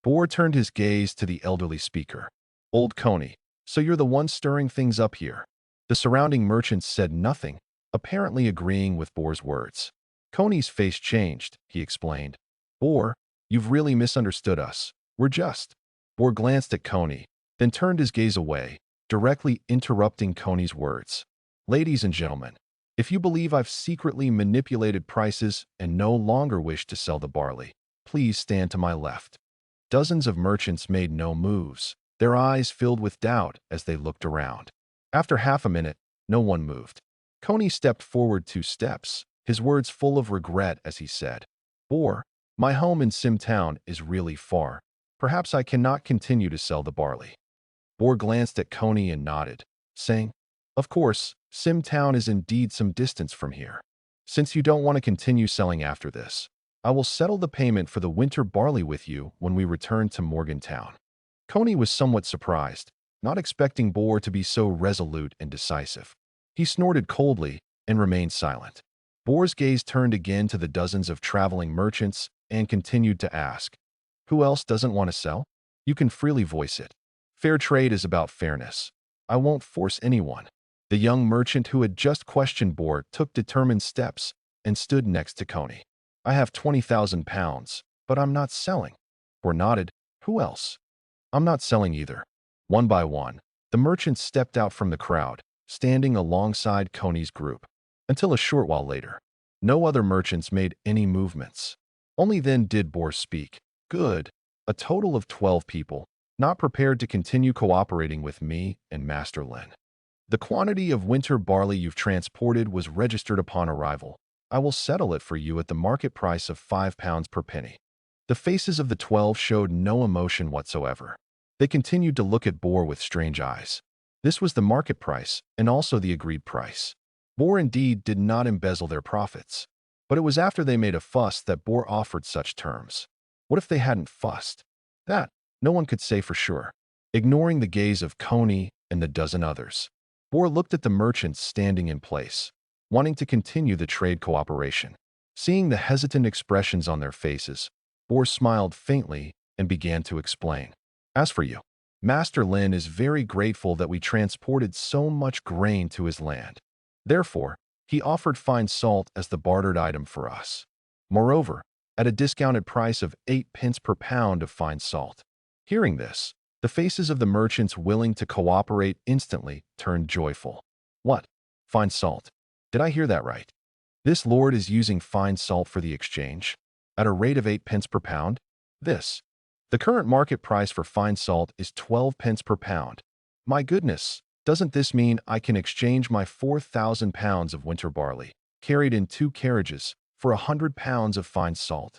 Boar turned his gaze to the elderly speaker. "Old Coney, so you're the one stirring things up here." The surrounding merchants said nothing, apparently agreeing with Boar's words. Coney's face changed, he explained. "Boar, you've really misunderstood us. We're just..." Boar glanced at Coney, then turned his gaze away, directly interrupting Coney's words. "Ladies and gentlemen, if you believe I've secretly manipulated prices and no longer wish to sell the barley, please stand to my left." Dozens of merchants made no moves, their eyes filled with doubt as they looked around. After half a minute, no one moved. Coney stepped forward 2 steps, his words full of regret as he said, "Boar, my home in Simtown is really far. Perhaps I cannot continue to sell the barley." Boar glanced at Coney and nodded, saying, "Of course, Simtown is indeed some distance from here. Since you don't want to continue selling after this, I will settle the payment for the winter barley with you when we return to Morgantown." Coney was somewhat surprised, not expecting Boar to be so resolute and decisive. He snorted coldly and remained silent. Boar's gaze turned again to the dozens of traveling merchants and continued to ask, "Who else doesn't want to sell? You can freely voice it. Fair trade is about fairness. I won't force anyone." The young merchant who had just questioned Boar took determined steps and stood next to Coney. "I have 20,000 pounds, but I'm not selling." Boar nodded. "Who else?" "I'm not selling either." One by one, the merchants stepped out from the crowd, standing alongside Coney's group. Until a short while later, No other merchants made any movements. Only then did Boar speak. Good. A total of 12 people, not prepared to continue cooperating with me and Master Lin. The quantity of winter barley you've transported was registered upon arrival. I will settle it for you at the market price of £5 per penny. The faces of the 12 showed no emotion whatsoever. They continued to look at Boar with strange eyes. This was the market price and also the agreed price. Boar indeed did not embezzle their profits. But it was after they made a fuss that Boar offered such terms. What if they hadn't fussed? That, no one could say for sure. Ignoring the gaze of Coney and the dozen others, Boar looked at the merchants standing in place, wanting to continue the trade cooperation. Seeing the hesitant expressions on their faces, Boar smiled faintly and began to explain. As for you, Master Lin is very grateful that we transported so much grain to his land. Therefore, he offered fine salt as the bartered item for us. Moreover, at a discounted price of 8 pence per pound of fine salt. Hearing this, the faces of the merchants willing to cooperate instantly turned joyful. What? Fine salt? Did I hear that right? This lord is using fine salt for the exchange? At a rate of 8 pence per pound? The current market price for fine salt is 12 pence per pound. My goodness, doesn't this mean I can exchange my 4,000 pounds of winter barley, carried in 2 carriages, for 100 pounds of fine salt?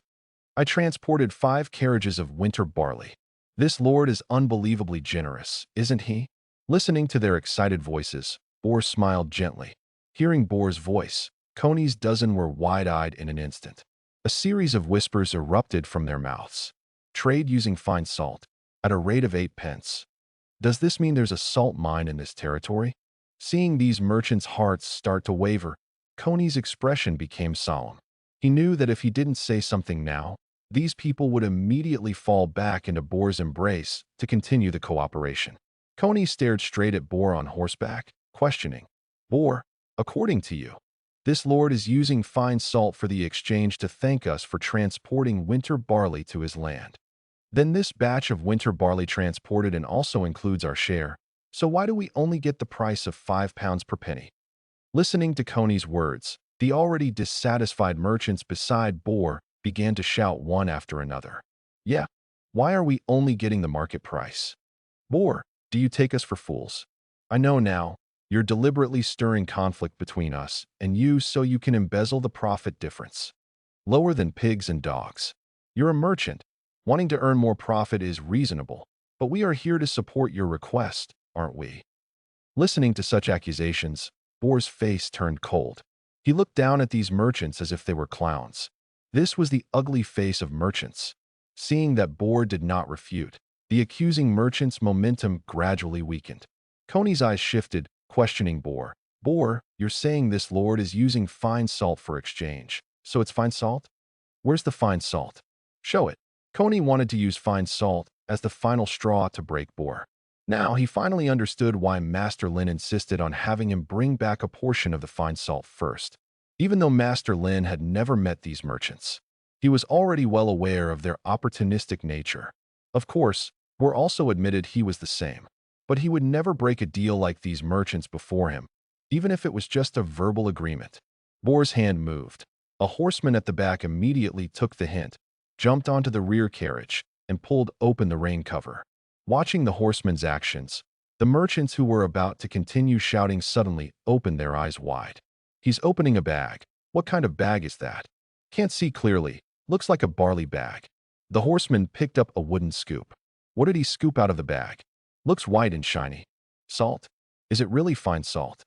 I transported 5 carriages of winter barley. This lord is unbelievably generous, isn't he? Listening to their excited voices, Boar smiled gently. Hearing Boar's voice, Coney's dozen were wide-eyed in an instant. A series of whispers erupted from their mouths. Trade using fine salt, at a rate of 8 pence. Does this mean there's a salt mine in this territory? Seeing these merchants' hearts start to waver, Coney's expression became solemn. He knew that if he didn't say something now, these people would immediately fall back into Boar's embrace to continue the cooperation. Coney stared straight at Boar on horseback, questioning. Boar, according to you, this lord is using fine salt for the exchange to thank us for transporting winter barley to his land. Then this batch of winter barley transported and also includes our share, so why do we only get the price of £5 per penny? Listening to Coney's words, the already dissatisfied merchants beside Boar began to shout one after another. Yeah, why are we only getting the market price? Boar, do you take us for fools? I know now, you're deliberately stirring conflict between us and you so you can embezzle the profit difference. Lower than pigs and dogs. You're a merchant. Wanting to earn more profit is reasonable, but we are here to support your request, aren't we? Listening to such accusations, Boar's face turned cold. He looked down at these merchants as if they were clowns. This was the ugly face of merchants. Seeing that Boar did not refute, the accusing merchant's momentum gradually weakened. Coney's eyes shifted, questioning Boar. Boar, you're saying this lord is using fine salt for exchange, so it's fine salt? Where's the fine salt? Show it. Coney wanted to use fine salt as the final straw to break Boar. Now he finally understood why Master Lin insisted on having him bring back a portion of the fine salt first. Even though Master Lin had never met these merchants, he was already well aware of their opportunistic nature. Of course, Boar also admitted he was the same, but he would never break a deal like these merchants before him, even if it was just a verbal agreement. Boar's hand moved. A horseman at the back immediately took the hint, jumped onto the rear carriage, and pulled open the rain cover. Watching the horseman's actions, the merchants who were about to continue shouting suddenly opened their eyes wide. He's opening a bag. What kind of bag is that? Can't see clearly. Looks like a barley bag. The horseman picked up a wooden scoop. What did he scoop out of the bag? Looks white and shiny. Salt? Is it really fine salt?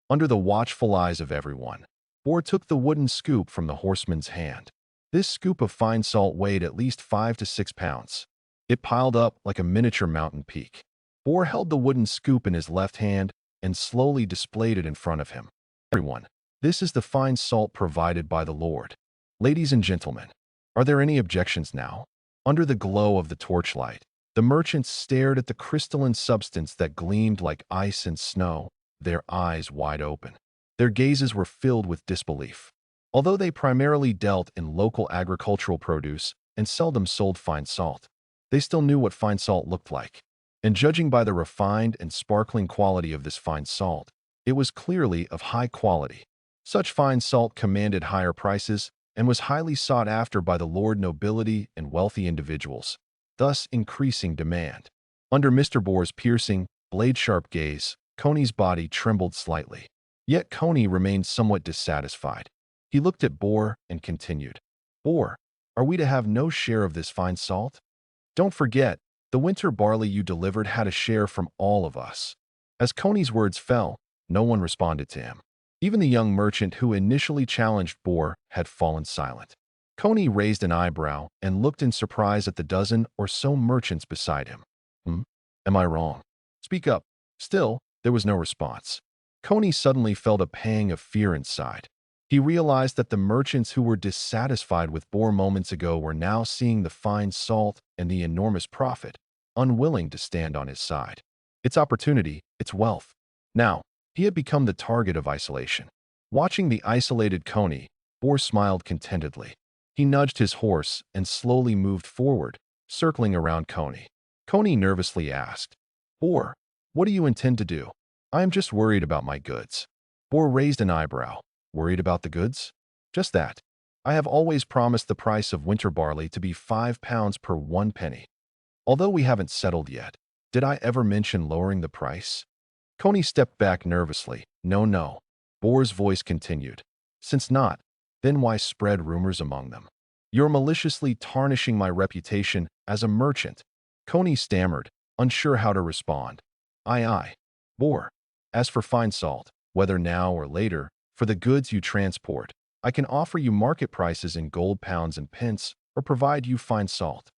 Under the watchful eyes of everyone, Boar took the wooden scoop from the horseman's hand. This scoop of fine salt weighed at least 5 to 6 pounds. It piled up like a miniature mountain peak. Boar held the wooden scoop in his left hand and slowly displayed it in front of him. Everyone, this is the fine salt provided by the Lord. Ladies and gentlemen, are there any objections now? Under the glow of the torchlight, the merchants stared at the crystalline substance that gleamed like ice and snow, their eyes wide open. Their gazes were filled with disbelief. Although they primarily dealt in local agricultural produce and seldom sold fine salt, they still knew what fine salt looked like. And judging by the refined and sparkling quality of this fine salt, it was clearly of high quality. Such fine salt commanded higher prices and was highly sought after by the lord nobility and wealthy individuals, thus increasing demand. Under Mr. Boar's piercing, blade-sharp gaze, Coney's body trembled slightly. Yet Coney remained somewhat dissatisfied. He looked at Boar and continued, "Boar, are we to have no share of this fine salt? Don't forget, the winter barley you delivered had a share from all of us." As Coney's words fell, no one responded to him. Even the young merchant who initially challenged Boar had fallen silent. Coney raised an eyebrow and looked in surprise at the dozen or so merchants beside him. Am I wrong? Speak up." Still, there was no response. Coney suddenly felt a pang of fear inside. He realized that the merchants who were dissatisfied with Boar moments ago were now seeing the fine salt and the enormous profit, unwilling to stand on his side. Its opportunity, its wealth. Now, he had become the target of isolation. Watching the isolated Coney, Boar smiled contentedly. He nudged his horse and slowly moved forward, circling around Coney. Coney nervously asked, "Boar, what do you intend to do?" "I am just worried about my goods." Boar raised an eyebrow. "Worried about the goods?" "Just that. I have always promised the price of winter barley to be 5 pounds per 1 penny. Although we haven't settled yet, did I ever mention lowering the price?" Coney stepped back nervously. No. Boar's voice continued. "Since not, then why spread rumors among them? You're maliciously tarnishing my reputation as a merchant." Coney stammered, unsure how to respond. Aye. Boar, as for fine salt, whether now or later, for the goods you transport, I can offer you market prices in gold pounds and pence, or provide you fine salt.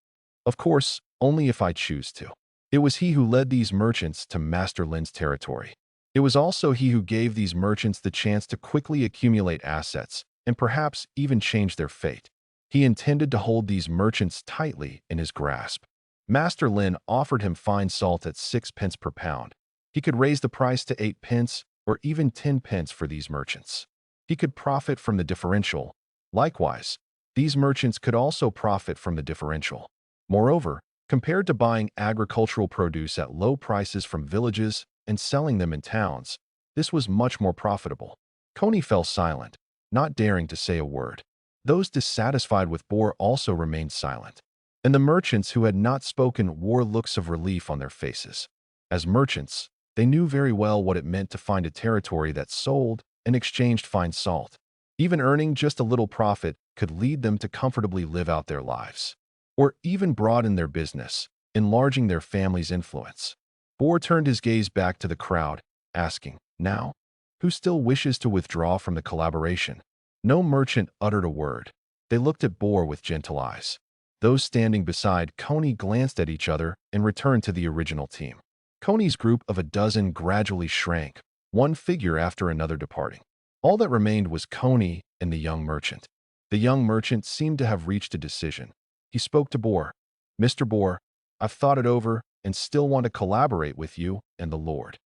Of course, only if I choose to." It was he who led these merchants to Master Lin's territory. It was also he who gave these merchants the chance to quickly accumulate assets and perhaps even change their fate. He intended to hold these merchants tightly in his grasp. Master Lin offered him fine salt at 6 pence per pound. He could raise the price to 8 pence or even 10 pence for these merchants. He could profit from the differential. Likewise, these merchants could also profit from the differential. Moreover, compared to buying agricultural produce at low prices from villages and selling them in towns, this was much more profitable. Coney fell silent, not daring to say a word. Those dissatisfied with Boar also remained silent, and the merchants who had not spoken wore looks of relief on their faces. As merchants, they knew very well what it meant to find a territory that sold and exchanged fine salt. Even earning just a little profit could lead them to comfortably live out their lives, or even broaden their business, enlarging their family's influence. Boar turned his gaze back to the crowd, asking, "Now, who still wishes to withdraw from the collaboration?" No merchant uttered a word. They looked at Boar with gentle eyes. Those standing beside Coney glanced at each other and returned to the original team. Coney's group of a dozen gradually shrank, one figure after another departing. All that remained was Coney and the young merchant. The young merchant seemed to have reached a decision. He spoke to Boar. "Mr. Boar, I've thought it over and still want to collaborate with you and the Lord."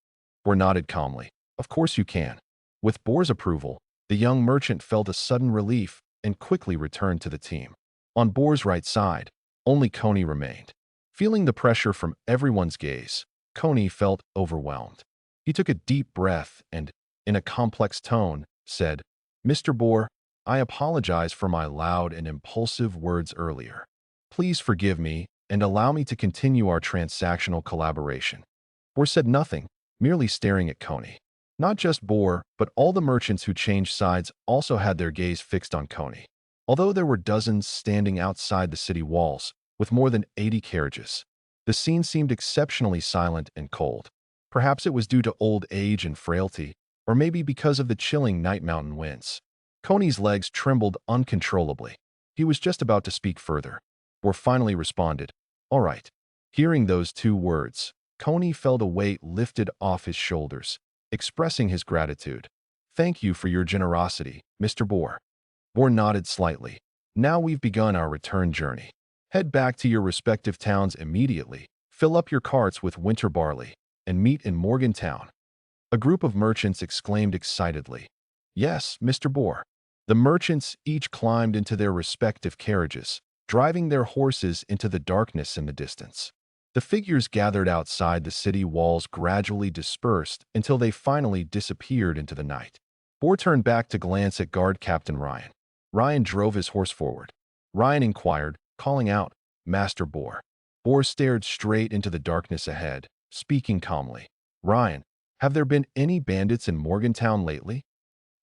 Boar nodded calmly. "Of course you can." With Boar's approval, the young merchant felt a sudden relief and quickly returned to the team. On Boar's right side, only Coney remained. Feeling the pressure from everyone's gaze, Coney felt overwhelmed. He took a deep breath and, in a complex tone, said, "Mr. Boar, I apologize for my loud and impulsive words earlier. Please forgive me and allow me to continue our transactional collaboration." Boar said nothing, merely staring at Coney. Not just Boar, but all the merchants who changed sides also had their gaze fixed on Coney. Although there were dozens standing outside the city walls, with more than 80 carriages, the scene seemed exceptionally silent and cold. Perhaps it was due to old age and frailty, or maybe because of the chilling night mountain winds. Coney's legs trembled uncontrollably. He was just about to speak further. Boar finally responded, "All right." Hearing those 2 words, Coney felt a weight lifted off his shoulders, expressing his gratitude. "Thank you for your generosity, Mr. Boar." Boar nodded slightly. "Now we've begun our return journey. Head back to your respective towns immediately, fill up your carts with winter barley, and meet in Morgantown." A group of merchants exclaimed excitedly, "Yes, Mr. Boar." The merchants each climbed into their respective carriages, driving their horses into the darkness in the distance. The figures gathered outside the city walls gradually dispersed until they finally disappeared into the night. Boar turned back to glance at guard Captain Ryan. Ryan drove his horse forward. Ryan inquired, calling out, "Master Boar." Boar stared straight into the darkness ahead, speaking calmly. "Ryan, have there been any bandits in Morgantown lately?"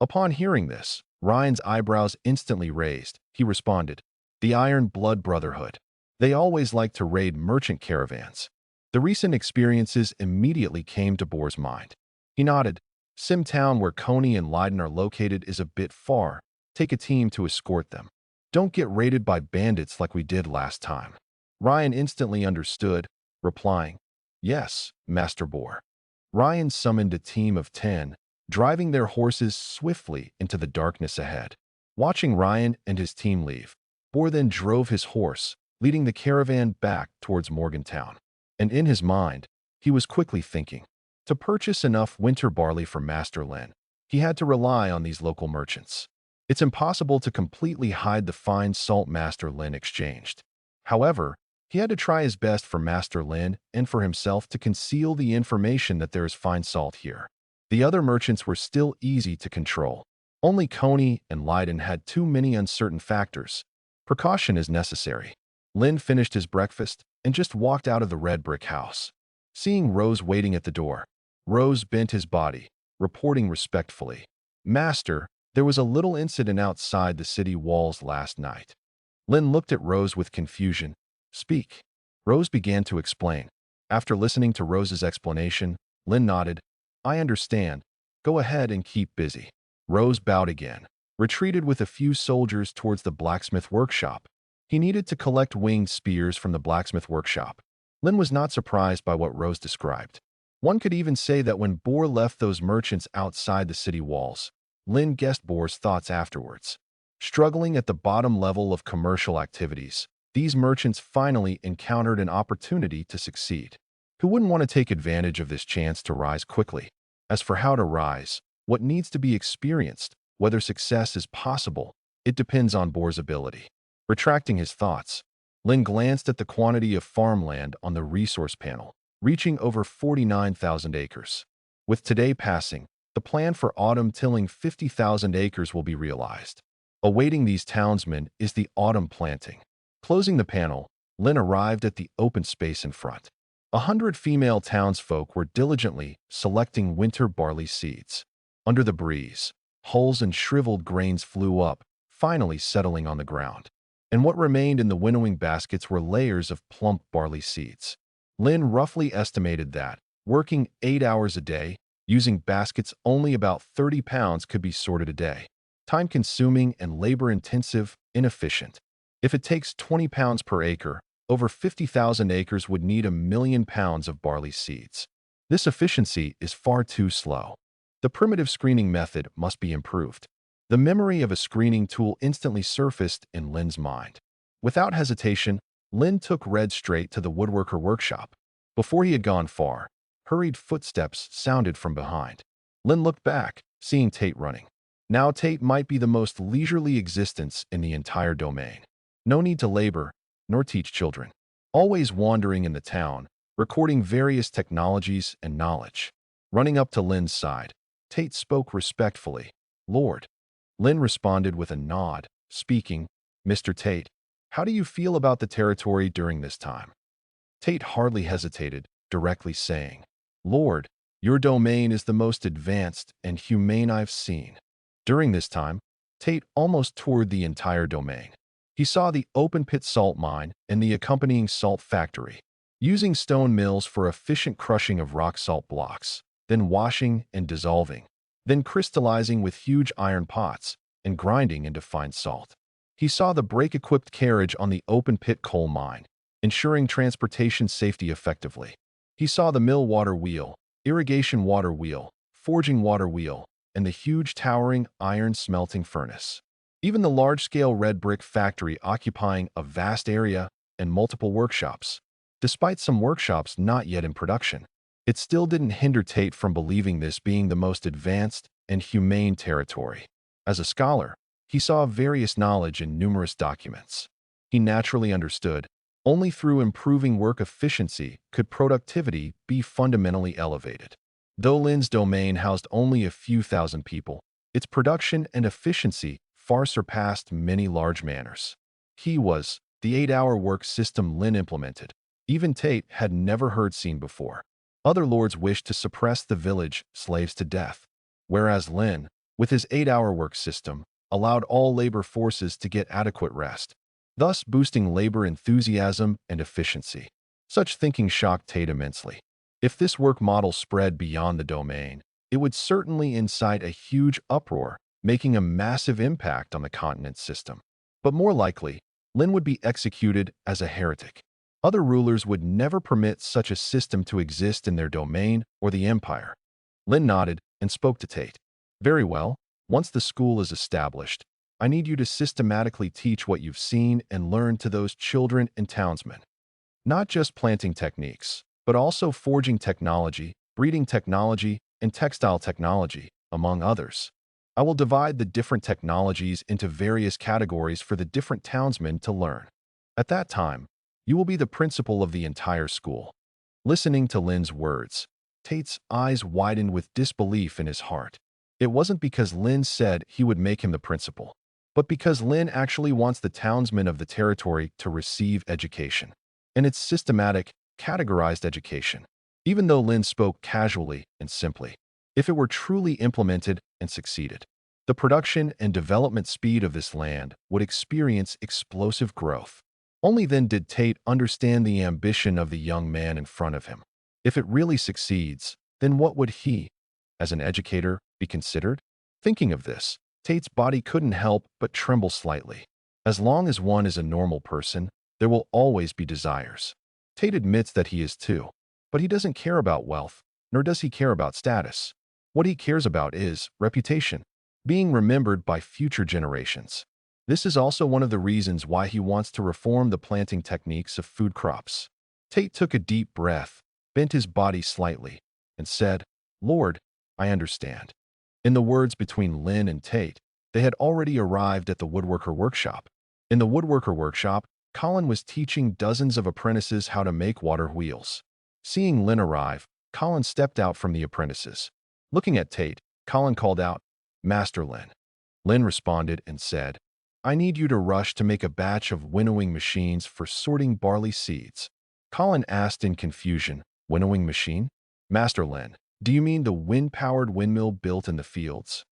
Upon hearing this, Ryan's eyebrows instantly raised. He responded, "The Iron Blood Brotherhood. They always like to raid merchant caravans." The recent experiences immediately came to Boar's mind. He nodded. "Simtown, where Coney and Leiden are located, is a bit far. Take a team to escort them. Don't get raided by bandits like we did last time." Ryan instantly understood, replying, "Yes, Master Boar." Ryan summoned a team of 10, driving their horses swiftly into the darkness ahead. Watching Ryan and his team leave, Boar then drove his horse, leading the caravan back towards Morgantown. And in his mind, he was quickly thinking, to purchase enough winter barley for Master Lin, he had to rely on these local merchants. It's impossible to completely hide the fine salt Master Lin exchanged. However, he had to try his best for Master Lin and for himself to conceal the information that there is fine salt here. The other merchants were still easy to control. Only Coney and Leiden had too many uncertain factors. Precaution is necessary. Lin finished his breakfast and just walked out of the red brick house. Seeing Rose waiting at the door, Rose bent his body, reporting respectfully, "Master, there was a little incident outside the city walls last night." Lin looked at Rose with confusion. "Speak." Rose began to explain. After listening to Rose's explanation, Lin nodded. "I understand. Go ahead and keep busy." Rose bowed again, retreated with a few soldiers towards the blacksmith workshop. He needed to collect winged spears from the blacksmith workshop. Lin was not surprised by what Rose described. One could even say that when Boar left those merchants outside the city walls, Lin guessed Boar's thoughts afterwards. Struggling at the bottom level of commercial activities, these merchants finally encountered an opportunity to succeed. Who wouldn't want to take advantage of this chance to rise quickly? As for how to rise, what needs to be experienced, whether success is possible, it depends on Boar's ability. Retracting his thoughts, Lin glanced at the quantity of farmland on the resource panel, reaching over 49,000 acres. With today passing, the plan for autumn tilling 50,000 acres will be realized. Awaiting these townsmen is the autumn planting. Closing the panel, Lin arrived at the open space in front. 100 female townsfolk were diligently selecting winter barley seeds. Under the breeze, hulls and shriveled grains flew up, finally settling on the ground. And what remained in the winnowing baskets were layers of plump barley seeds. Lin roughly estimated that, working 8 hours a day, using baskets only about 30 pounds could be sorted a day. Time-consuming and labor-intensive, inefficient. If it takes 20 pounds per acre, over 50,000 acres would need 1,000,000 pounds of barley seeds. This efficiency is far too slow. The primitive screening method must be improved. The memory of a screening tool instantly surfaced in Lin's mind. Without hesitation, Lin took Red straight to the woodworker workshop. Before he had gone far, hurried footsteps sounded from behind. Lin looked back, seeing Tate running. Now Tate might be the most leisurely existence in the entire domain. No need to labor, nor teach children. Always wandering in the town, recording various technologies and knowledge. Running up to Lin's side, Tate spoke respectfully. "Lord." Lin responded with a nod, speaking, "Mr. Tate, how do you feel about the territory during this time?" Tate hardly hesitated, directly saying, "Lord, your domain is the most advanced and humane I've seen." During this time, Tate almost toured the entire domain. He saw the open-pit salt mine and the accompanying salt factory, using stone mills for efficient crushing of rock salt blocks, then washing and dissolving, then crystallizing with huge iron pots and grinding into fine salt. He saw the brake-equipped carriage on the open-pit coal mine, ensuring transportation safety effectively. He saw the mill water wheel, irrigation water wheel, forging water wheel, and the huge towering iron smelting furnace. Even the large-scale red brick factory occupying a vast area and multiple workshops. Despite some workshops not yet in production, it still didn't hinder Tate from believing this being the most advanced and humane territory. As a scholar, he saw various knowledge in numerous documents. He naturally understood, only through improving work efficiency could productivity be fundamentally elevated. Though Lin's domain housed only a few thousand people, Its production and efficiency far surpassed many large manors. He was the 8-hour work system Lin implemented. Even Tate had never heard seen before. Other lords wished to suppress the village slaves to death, whereas Lin, with his 8-hour work system, allowed all labor forces to get adequate rest, thus boosting labor enthusiasm and efficiency. Such thinking shocked Tate immensely. If this work model spread beyond the domain, it would certainly incite a huge uproar, making a massive impact on the continent's system. But more likely, Lin would be executed as a heretic. Other rulers would never permit such a system to exist in their domain or the empire. Lin nodded and spoke to Tate. Very well, once the school is established, I need you to systematically teach what you've seen and learned to those children and townsmen. Not just planting techniques, but also forging technology, breeding technology, and textile technology, among others. I will divide the different technologies into various categories for the different townsmen to learn. At that time, you will be the principal of the entire school. Listening to Lin's words, Tate's eyes widened with disbelief in his heart. It wasn't because Lin said he would make him the principal, but because Lin actually wants the townsmen of the territory to receive education. And it's systematic, categorized education. Even though Lin spoke casually and simply, if it were truly implemented and succeeded, the production and development speed of this land would experience explosive growth. Only then did Tate understand the ambition of the young man in front of him. If it really succeeds, then what would he, as an educator, be considered? Thinking of this, Tate's body couldn't help but tremble slightly. As long as one is a normal person, there will always be desires. Tate admits that he is too, but he doesn't care about wealth, nor does he care about status. What he cares about is reputation, being remembered by future generations. This is also one of the reasons why he wants to reform the planting techniques of food crops. Tate took a deep breath, bent his body slightly, and said, "Lord, I understand." In the words between Lin and Tate, they had already arrived at the woodworker workshop. In the woodworker workshop, Colin was teaching dozens of apprentices how to make water wheels. Seeing Lin arrive, Colin stepped out from the apprentices. Looking at Tate, Colin called out, "Master Lin." Lin responded and said, "I need you to rush to make a batch of winnowing machines for sorting barley seeds." Colin asked in confusion, "Winnowing machine? Master Lin, do you mean the wind-powered windmill built in the fields?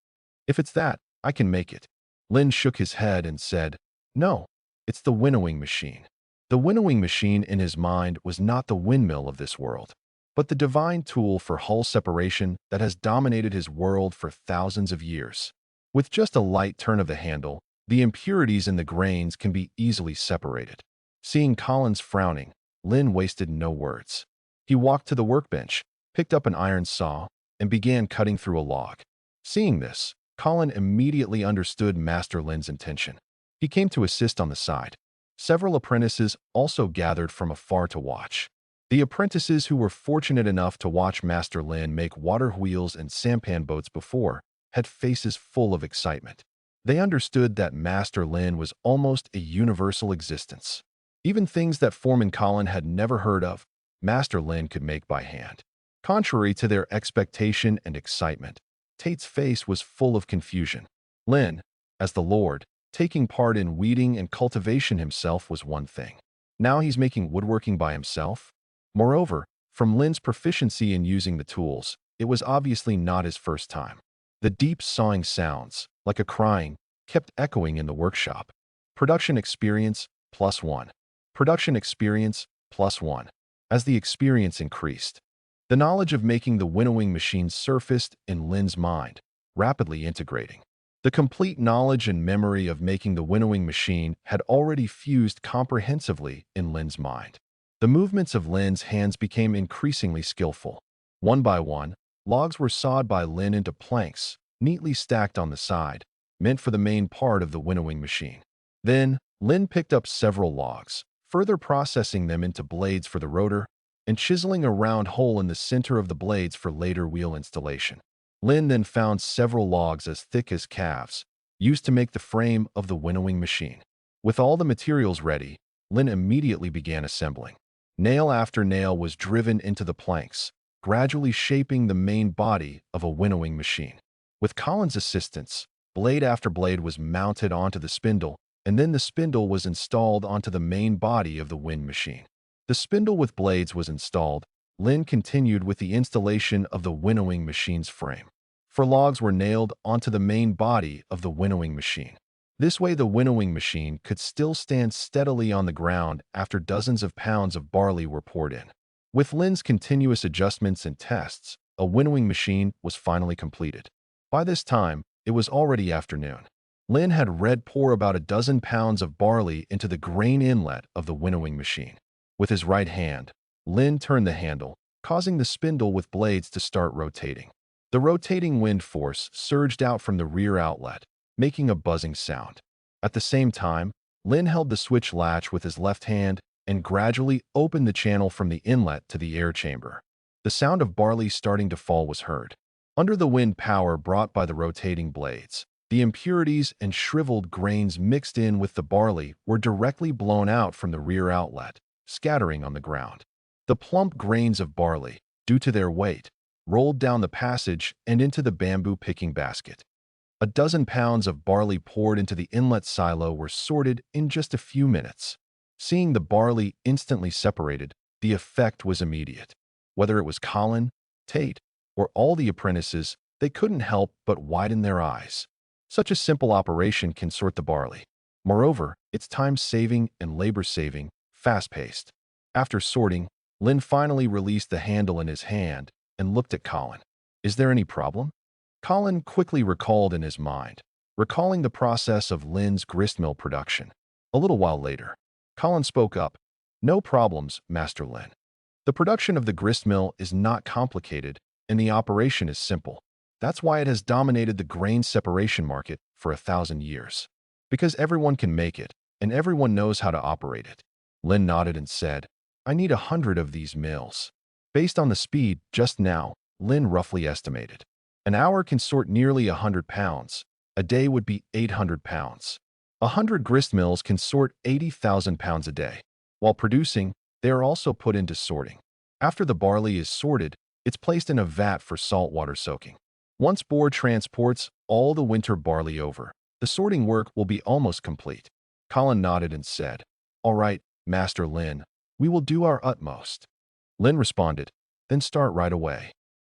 If it's that, I can make it." Lin shook his head and said, "No, it's the winnowing machine." The winnowing machine in his mind was not the windmill of this world, but the divine tool for hull separation that has dominated his world for thousands of years. With just a light turn of the handle, the impurities in the grains can be easily separated. Seeing Colin's frowning, Lin wasted no words. He walked to the workbench, picked up an iron saw, and began cutting through a log. Seeing this, Colin immediately understood Master Lin's intention. He came to assist on the side. Several apprentices also gathered from afar to watch. The apprentices who were fortunate enough to watch Master Lin make water wheels and sampan boats before had faces full of excitement. They understood that Master Lin was almost a universal existence. Even things that Foreman Colin had never heard of, Master Lin could make by hand. Contrary to their expectation and excitement, Tate's face was full of confusion. Lin, as the Lord, taking part in weeding and cultivation himself was one thing. Now he's making woodworking by himself? Moreover, from Lin's proficiency in using the tools, it was obviously not his first time. The deep sawing sounds, like a crying, kept echoing in the workshop. Production experience, +1. Production experience, +1. As the experience increased, the knowledge of making the winnowing machine surfaced in Lin's mind, rapidly integrating. The complete knowledge and memory of making the winnowing machine had already fused comprehensively in Lin's mind. The movements of Lin's hands became increasingly skillful. One by one, logs were sawed by Lin into planks, neatly stacked on the side, meant for the main part of the winnowing machine. Then, Lin picked up several logs, further processing them into blades for the rotor, and chiseling a round hole in the center of the blades for later wheel installation. Lin then found several logs as thick as calves, used to make the frame of the winnowing machine. With all the materials ready, Lin immediately began assembling. Nail after nail was driven into the planks, gradually shaping the main body of a winnowing machine. With Colin's assistance, blade after blade was mounted onto the spindle, and then the spindle was installed onto the main body of the wind machine. The spindle with blades was installed. Lynn continued with the installation of the winnowing machine's frame. For logs were nailed onto the main body of the winnowing machine. This way the winnowing machine could still stand steadily on the ground after dozens of pounds of barley were poured in. With Lynn's continuous adjustments and tests, a winnowing machine was finally completed. By this time, it was already afternoon. Lynn had Red pour about a dozen pounds of barley into the grain inlet of the winnowing machine. With his right hand, Lynn turned the handle, causing the spindle with blades to start rotating. The rotating wind force surged out from the rear outlet, making a buzzing sound. At the same time, Lynn held the switch latch with his left hand and gradually opened the channel from the inlet to the air chamber. The sound of barley starting to fall was heard. Under the wind power brought by the rotating blades, the impurities and shriveled grains mixed in with the barley were directly blown out from the rear outlet, scattering on the ground. The plump grains of barley, due to their weight, rolled down the passage and into the bamboo picking basket. A dozen pounds of barley poured into the inlet silo were sorted in just a few minutes. Seeing the barley instantly separated, the effect was immediate. Whether it was Colin, Tate, or all the apprentices, they couldn't help but widen their eyes. Such a simple operation can sort the barley. Moreover, it's time-saving and labor-saving, fast-paced. After sorting, Lynn finally released the handle in his hand and looked at Colin. "Is there any problem?" Colin quickly recalled in his mind, recalling the process of Lynn's gristmill production. A little while later, Colin spoke up. "No problems, Master Lynn. The production of the gristmill is not complicated, and the operation is simple. That's why it has dominated the grain separation market for 1,000 years. Because everyone can make it, and everyone knows how to operate it." Lynn nodded and said, "I need 100 of these mills." Based on the speed just now, Lynn roughly estimated. An hour can sort nearly 100 pounds. A day would be 800 pounds. 100 grist mills can sort 80,000 pounds a day. While producing, they are also put into sorting. After the barley is sorted, it's placed in a vat for saltwater soaking. Once Boar transports all the winter barley over, the sorting work will be almost complete. Colin nodded and said, "All right, Master Lynn, we will do our utmost." Lynn responded, "Then start right away."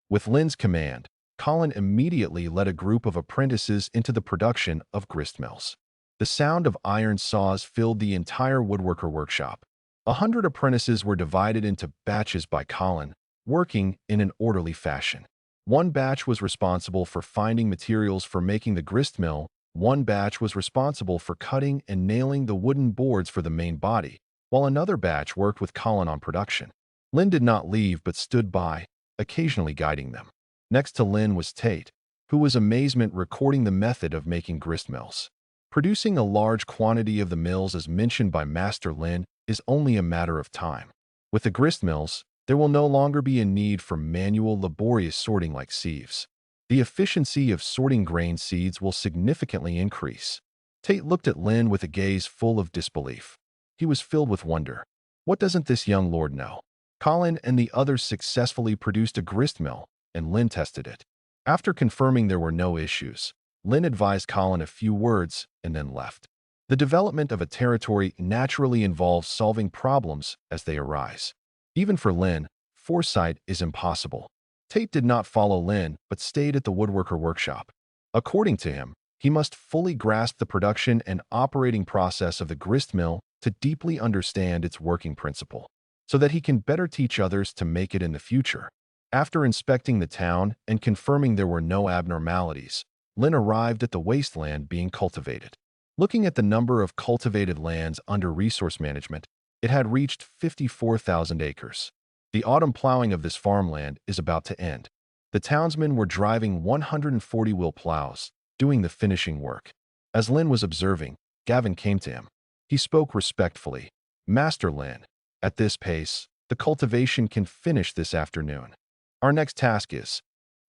With Lynn's command, Colin immediately led a group of apprentices into the production of gristmills. The sound of iron saws filled the entire woodworker workshop. 100 apprentices were divided into batches by Colin, working in an orderly fashion. One batch was responsible for finding materials for making the gristmill. One batch was responsible for cutting and nailing the wooden boards for the main body, while another batch worked with Colin on production. Lynn did not leave but stood by, occasionally guiding them. Next to Lynn was Tate, who was amazement recording the method of making gristmills. Producing a large quantity of the mills as mentioned by Master Lynn is only a matter of time. With the gristmills, there will no longer be a need for manual laborious sorting like sieves. The efficiency of sorting grain seeds will significantly increase. Tate looked at Lynn with a gaze full of disbelief. He was filled with wonder. What doesn't this young lord know? Colin and the others successfully produced a gristmill, and Lynn tested it. After confirming there were no issues, Lynn advised Colin a few words and then left. The development of a territory naturally involves solving problems as they arise. Even for Lynn, foresight is impossible. Tate did not follow Lynn but stayed at the woodworker workshop. According to him, he must fully grasp the production and operating process of the gristmill to deeply understand its working principle, so that he can better teach others to make it in the future. After inspecting the town and confirming there were no abnormalities, Lynn arrived at the wasteland being cultivated. Looking at the number of cultivated lands under resource management, it had reached 54,000 acres. The autumn plowing of this farmland is about to end. The townsmen were driving 140-wheel plows, doing the finishing work. As Lynn was observing, Gavin came to him. He spoke respectfully. "Master Lynn, at this pace, the cultivation can finish this afternoon. Our next task is..."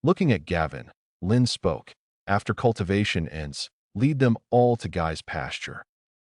Looking at Gavin, Lynn spoke. "After cultivation ends, lead them all to Guy's pasture.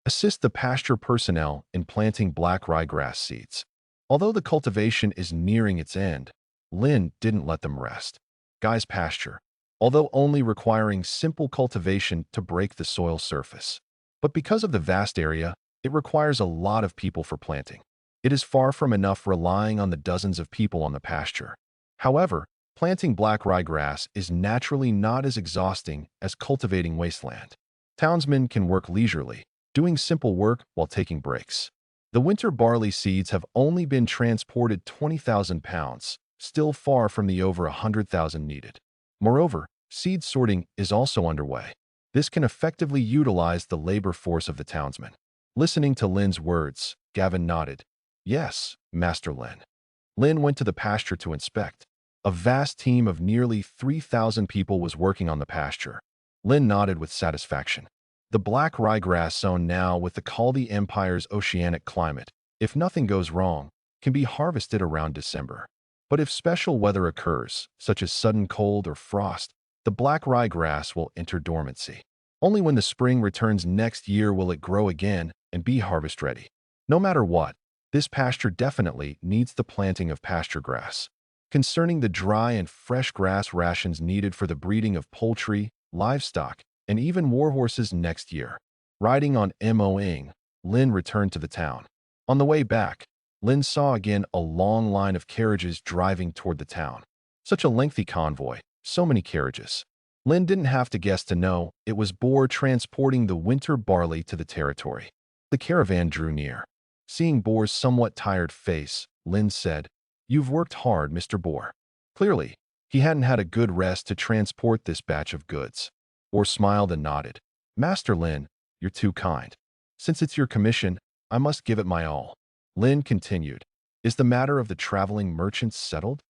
Assist the pasture personnel in planting black ryegrass seeds." Although the cultivation is nearing its end, Lynn didn't let them rest. Guy's pasture. although only requiring simple cultivation to break the soil surface. But because of the vast area, it requires a lot of people for planting. It is far from enough relying on the dozens of people on the pasture. However, planting black ryegrass is naturally not as exhausting as cultivating wasteland. Townsmen can work leisurely, doing simple work while taking breaks. The winter barley seeds have only been transported 20,000 pounds, still far from the over 100,000 needed. Moreover, seed sorting is also underway. This can effectively utilize the labor force of the townsmen. Listening to Lin's words, Gavin nodded. Yes, Master Lin. Lin went to the pasture to inspect. A vast team of nearly 3,000 people was working on the pasture. Lin nodded with satisfaction. The black ryegrass sown now with the Kaldi Empire's oceanic climate, if nothing goes wrong, can be harvested around December. But if special weather occurs, such as sudden cold or frost, the black ryegrass will enter dormancy. Only when the spring returns next year will it grow again and be harvest ready. No matter what, this pasture definitely needs the planting of pasture grass. Concerning the dry and fresh grass rations needed for the breeding of poultry, livestock, and even warhorses next year. Riding on Moing, Lin returned to the town. On the way back, Lin saw again a long line of carriages driving toward the town. Such a lengthy convoy, so many carriages. Lin didn't have to guess to know it was Boar transporting the winter barley to the territory. The caravan drew near. Seeing Boar's somewhat tired face, Lin said, "You've worked hard, Mr. Boar." Clearly, he hadn't had a good rest to transport this batch of goods. Boar smiled and nodded. "Master Lin, you're too kind. Since it's your commission, I must give it my all." Lin continued, "Is the matter of the traveling merchants settled?"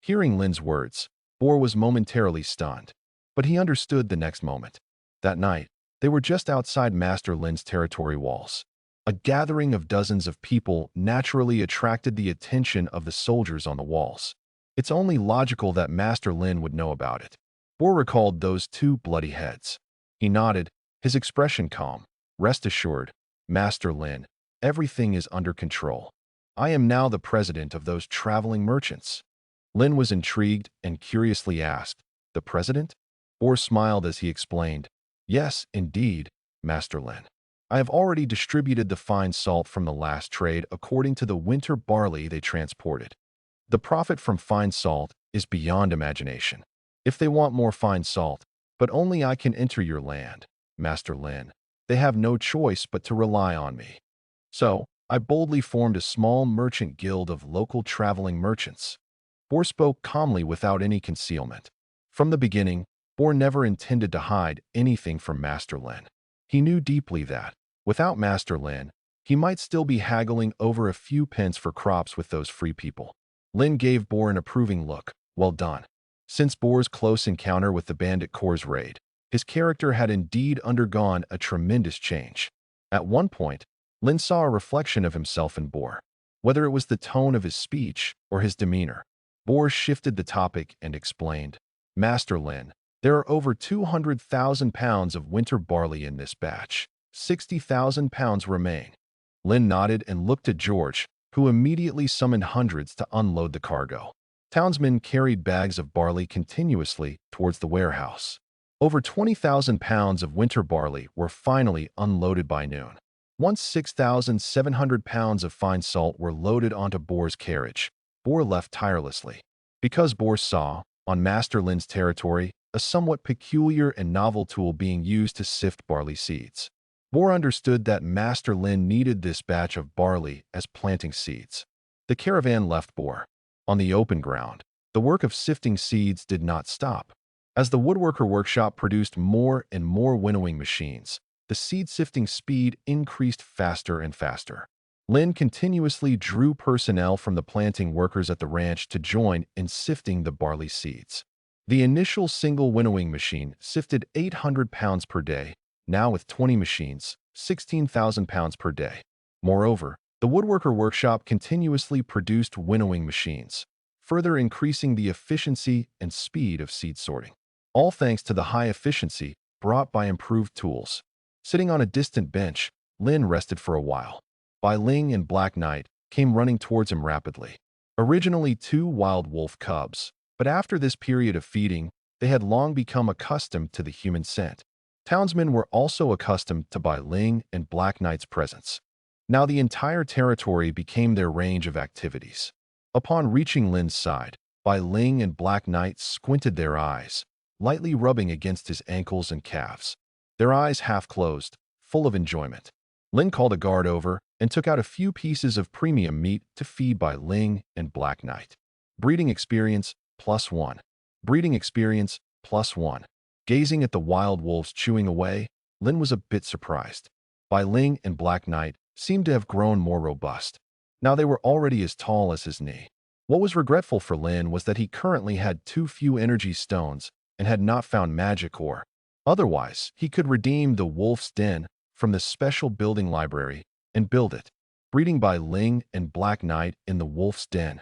Hearing Lin's words, Boar was momentarily stunned, but he understood the next moment. That night, they were just outside Master Lin's territory walls. A gathering of dozens of people naturally attracted the attention of the soldiers on the walls. It's only logical that Master Lin would know about it. Boar recalled those two bloody heads. He nodded, his expression calm. "Rest assured, Master Lin, everything is under control. I am now the president of those traveling merchants." Lin was intrigued and curiously asked, "The president?" Boar smiled as he explained, "Yes, indeed, Master Lin. I have already distributed the fine salt from the last trade according to the winter barley they transported. The profit from fine salt is beyond imagination. If they want more fine salt, but only I can enter your land, Master Lin, they have no choice but to rely on me. So, I boldly formed a small merchant guild of local traveling merchants." Boar spoke calmly without any concealment. From the beginning, Boar never intended to hide anything from Master Lin. He knew deeply that, without Master Lin, he might still be haggling over a few pence for crops with those free people. Lin gave Boar an approving look. "Well done." Since Boar's close encounter with the Bandit Corps' raid, his character had indeed undergone a tremendous change. At one point, Lin saw a reflection of himself in Boar. Whether it was the tone of his speech or his demeanor, Boar shifted the topic and explained, "Master Lin, there are over 200,000 pounds of winter barley in this batch. 60,000 pounds remain." Lin nodded and looked at George, who immediately summoned hundreds to unload the cargo. Townsmen carried bags of barley continuously towards the warehouse. Over 20,000 pounds of winter barley were finally unloaded by noon. Once 6,700 pounds of fine salt were loaded onto Boar's carriage, Boar left tirelessly. Because Boar saw, on Master Lin's territory, a somewhat peculiar and novel tool being used to sift barley seeds. Boar understood that Master Lin needed this batch of barley as planting seeds. The caravan left Boar. On the open ground, the work of sifting seeds did not stop. As the woodworker workshop produced more and more winnowing machines, the seed-sifting speed increased faster and faster. Lin continuously drew personnel from the planting workers at the ranch to join in sifting the barley seeds. The initial single winnowing machine sifted 800 pounds per day, now with 20 machines, 16,000 pounds per day. Moreover, the woodworker workshop continuously produced winnowing machines, further increasing the efficiency and speed of seed sorting. All thanks to the high efficiency brought by improved tools. Sitting on a distant bench, Lin rested for a while. Bai Ling and Black Knight came running towards him rapidly. Originally 2 wild wolf cubs, but after this period of feeding, They had long become accustomed to the human scent. Townsmen were also accustomed to Bai Ling and Black Knight's presence. Now the entire territory became their range of activities. Upon reaching Lin's side, Bai Ling and Black Knight squinted their eyes, lightly rubbing against his ankles and calves. Their eyes half closed, full of enjoyment. Lin called a guard over and took out a few pieces of premium meat to feed Bai Ling and Black Knight. Breeding experience +1. Breeding experience +1. Gazing at the wild wolves chewing away, Lin was a bit surprised. Bai Ling and Black Knight seemed to have grown more robust. Now they were already as tall as his knee. What was regretful for Lin was that he currently had too few energy stones and had not found magic ore. Otherwise, he could redeem the Wolf's Den from the special building library and build it, breeding Bai Ling and Black Knight in the Wolf's Den.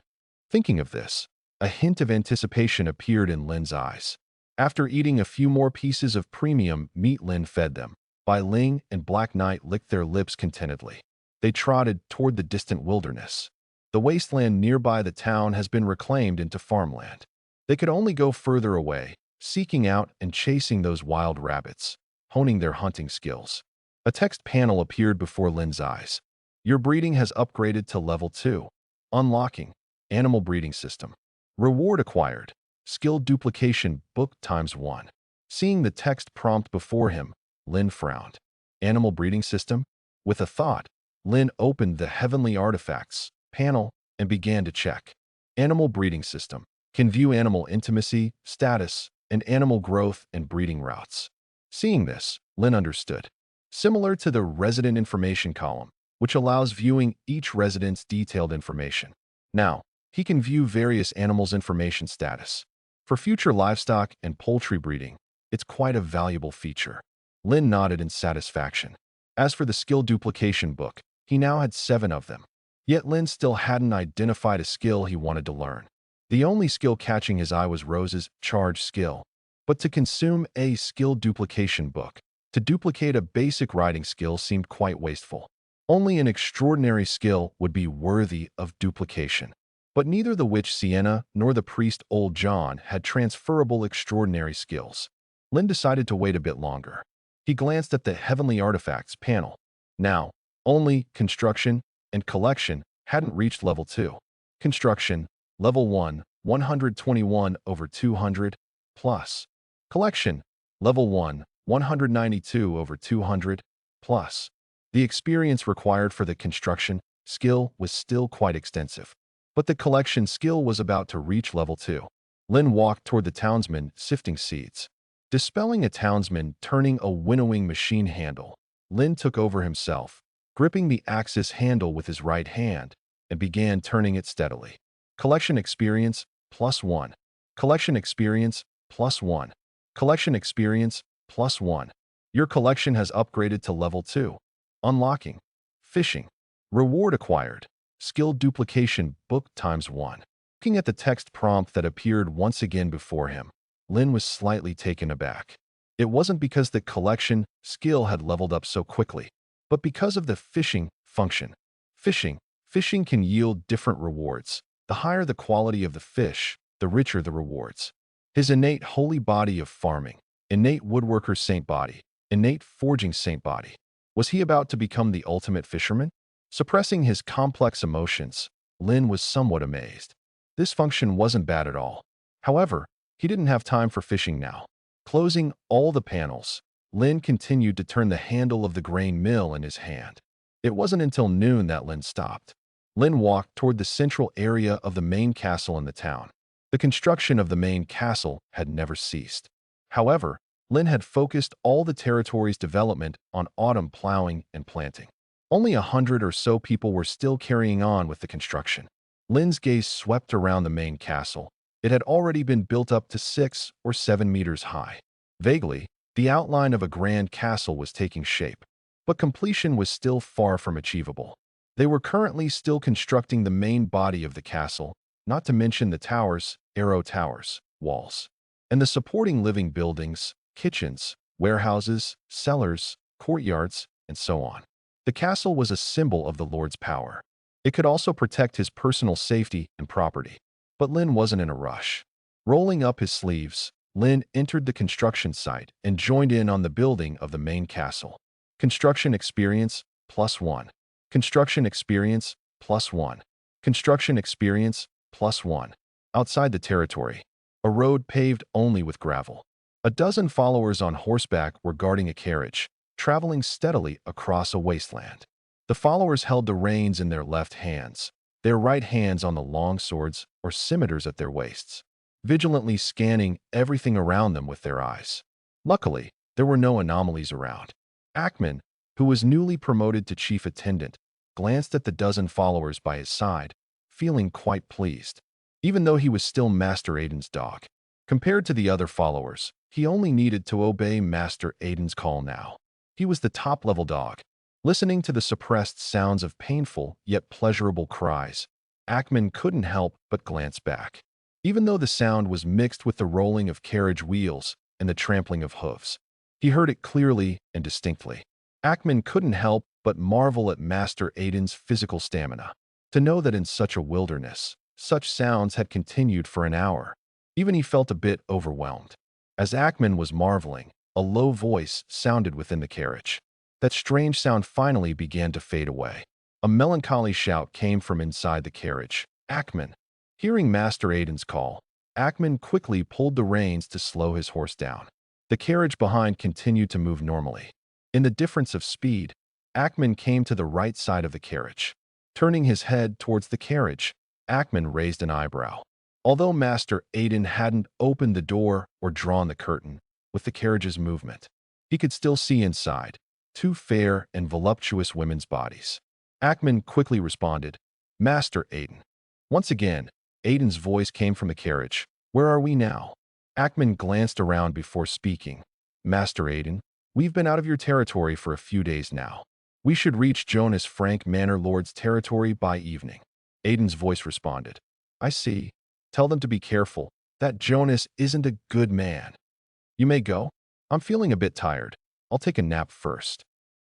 Thinking of this, a hint of anticipation appeared in Lin's eyes. After eating a few more pieces of premium meat Lin fed them, Bai Ling and Black Knight licked their lips contentedly. They trotted toward the distant wilderness. The wasteland nearby the town has been reclaimed into farmland. They could only go further away, seeking out and chasing those wild rabbits, honing their hunting skills. A text panel appeared before Lin's eyes. Your breeding has upgraded to level 2. Unlocking. Animal breeding system. Reward acquired. Skill duplication book ×1. Seeing the text prompt before him, Lin frowned. Animal breeding system? With a thought, Lin opened the Heavenly Artifacts panel and began to check. Animal breeding system. Can view animal intimacy, status, and animal growth and breeding routes. Seeing this, Lin understood. Similar to the resident information column, which allows viewing each resident's detailed information. Now, he can view various animals' information status. For future livestock and poultry breeding, it's quite a valuable feature. Lin nodded in satisfaction. As for the skill duplication book, he now had 7 of them. Yet Lin still hadn't identified a skill he wanted to learn. The only skill catching his eye was Rose's charge skill. But to consume a skill duplication book, to duplicate a basic writing skill seemed quite wasteful. Only an extraordinary skill would be worthy of duplication. But neither the witch Sienna nor the priest Old John had transferable extraordinary skills. Lin decided to wait a bit longer. He glanced at the Heavenly Artifacts panel. Now, only construction and collection hadn't reached level 2. Construction, level 1, 121/200, plus. Collection, level 1, 192/200, plus. The experience required for the construction skill was still quite extensive. But the collection skill was about to reach level 2. Lin walked toward the townsman sifting seeds. Dispelling a townsman turning a winnowing machine handle, Lin took over himself, gripping the axis handle with his right hand, and began turning it steadily. Collection experience +1. Collection experience +1. Collection experience +1. Your collection has upgraded to level 2. Unlocking. Fishing. Reward acquired. Skill duplication book ×1. Looking at the text prompt that appeared once again before him, Lin was slightly taken aback. It wasn't because the collection skill had leveled up so quickly, but because of the fishing function. Fishing can yield different rewards. The higher the quality of the fish, the richer the rewards. His innate holy body of farming, innate woodworker saint body, innate forging saint body. Was he about to become the ultimate fisherman? Suppressing his complex emotions, Lin was somewhat amazed. This function wasn't bad at all. However, he didn't have time for fishing now. Closing all the panels, Lin continued to turn the handle of the grain mill in his hand. It wasn't until noon that Lin stopped. Lin walked toward the central area of the main castle in the town. The construction of the main castle had never ceased. However, Lin had focused all the territory's development on autumn plowing and planting. Only 100 or so people were still carrying on with the construction. Lin's gaze swept around the main castle. It had already been built up to 6 or 7 meters high. Vaguely, the outline of a grand castle was taking shape, but completion was still far from achievable. They were currently still constructing the main body of the castle, not to mention the towers, arrow towers, walls, and the supporting living buildings, kitchens, warehouses, cellars, courtyards, and so on. The castle was a symbol of the Lord's power. It could also protect his personal safety and property. But Lin wasn't in a rush. Rolling up his sleeves, Lynn entered the construction site and joined in on the building of the main castle. Construction experience +1. Construction experience +1. Construction experience +1. Outside the territory, a road paved only with gravel. A dozen followers on horseback were guarding a carriage, traveling steadily across a wasteland. The followers held the reins in their left hands, their right hands on the long swords or scimitars at their waists, vigilantly scanning everything around them with their eyes. Luckily, there were no anomalies around. Ackman, who was newly promoted to chief attendant, glanced at the dozen followers by his side, feeling quite pleased. Even though he was still Master Aiden's dog, compared to the other followers, he only needed to obey Master Aiden's call now. He was the top-level dog. Listening to the suppressed sounds of painful yet pleasurable cries, Ackman couldn't help but glance back. Even though the sound was mixed with the rolling of carriage wheels and the trampling of hoofs, he heard it clearly and distinctly. Ackman couldn't help but marvel at Master Aiden's physical stamina. To know that in such a wilderness, such sounds had continued for an hour. Even he felt a bit overwhelmed. As Ackman was marveling, a low voice sounded within the carriage. That strange sound finally began to fade away. A melancholy shout came from inside the carriage. Ackman. Hearing Master Aiden's call, Ackman quickly pulled the reins to slow his horse down. The carriage behind continued to move normally. In the difference of speed, Ackman came to the right side of the carriage. Turning his head towards the carriage, Ackman raised an eyebrow. Although Master Aiden hadn't opened the door or drawn the curtain with the carriage's movement, he could still see inside two fair and voluptuous women's bodies. Ackman quickly responded, "Master Aiden." Once again, Aiden's voice came from the carriage. "Where are we now?" Ackman glanced around before speaking. "Master Aiden, we've been out of your territory for a few days now. We should reach Jonas Frank Manor Lord's territory by evening." Aiden's voice responded, "I see. Tell them to be careful. That Jonas isn't a good man. You may go. I'm feeling a bit tired. I'll take a nap first."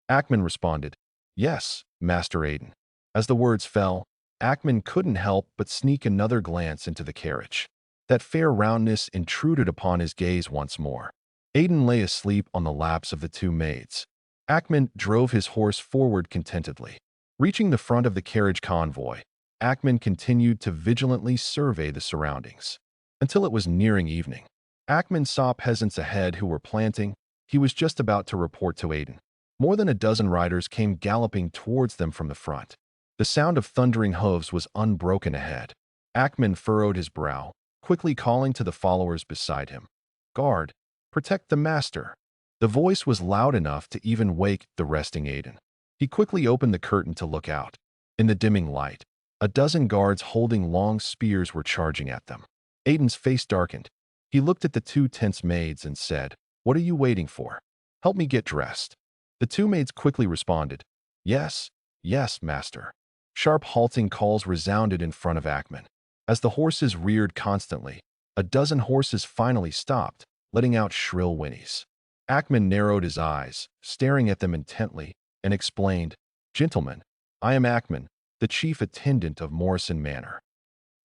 Ackman responded, "Yes, Master Aiden." As the words fell, Ackman couldn't help but sneak another glance into the carriage. That fair roundness intruded upon his gaze once more. Aiden lay asleep on the laps of the two maids. Ackman drove his horse forward contentedly. Reaching the front of the carriage convoy, Ackman continued to vigilantly survey the surroundings. Until it was nearing evening, Ackman saw peasants ahead who were planting. He was just about to report to Aiden. More than a dozen riders came galloping towards them from the front. The sound of thundering hooves was unbroken ahead. Ackman furrowed his brow, quickly calling to the followers beside him. "Guard, protect the master." The voice was loud enough to even wake the resting Aiden. He quickly opened the curtain to look out. In the dimming light, a dozen guards holding long spears were charging at them. Aiden's face darkened. He looked at the two tense maids and said, "What are you waiting for? Help me get dressed." The two maids quickly responded, "Yes, yes, master." Sharp halting calls resounded in front of Ackman. As the horses reared constantly, a dozen horses finally stopped, letting out shrill whinnies. Ackman narrowed his eyes, staring at them intently, and explained, "Gentlemen, I am Ackman, the chief attendant of Morrison Manor.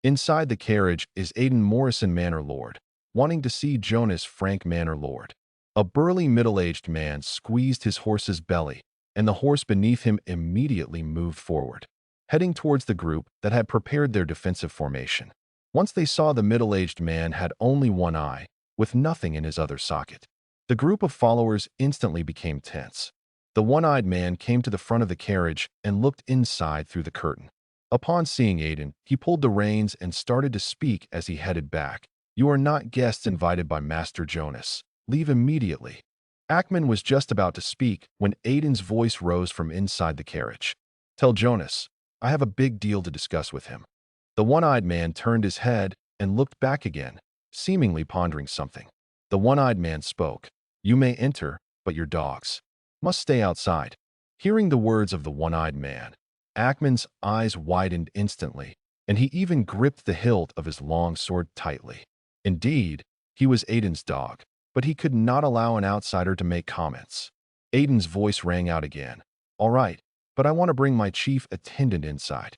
Inside the carriage is Aiden Morrison Manor Lord, wanting to see Jonas Frank Manor Lord." A burly middle-aged man squeezed his horse's belly, and the horse beneath him immediately moved forward, heading towards the group that had prepared their defensive formation. Once they saw the middle-aged man had only one eye, with nothing in his other socket. The group of followers instantly became tense. The one-eyed man came to the front of the carriage and looked inside through the curtain. Upon seeing Aiden, he pulled the reins and started to speak as he headed back. "You are not guests invited by Master Jonas. Leave immediately." Ackman was just about to speak when Aiden's voice rose from inside the carriage. "Tell Jonas, I have a big deal to discuss with him." The one-eyed man turned his head and looked back again, seemingly pondering something. The one-eyed man spoke, "You may enter, but your dogs must stay outside." Hearing the words of the one-eyed man, Ackman's eyes widened instantly, and he even gripped the hilt of his long sword tightly. Indeed, he was Aiden's dog, but he could not allow an outsider to make comments. Aiden's voice rang out again. "All right, but I want to bring my chief attendant inside."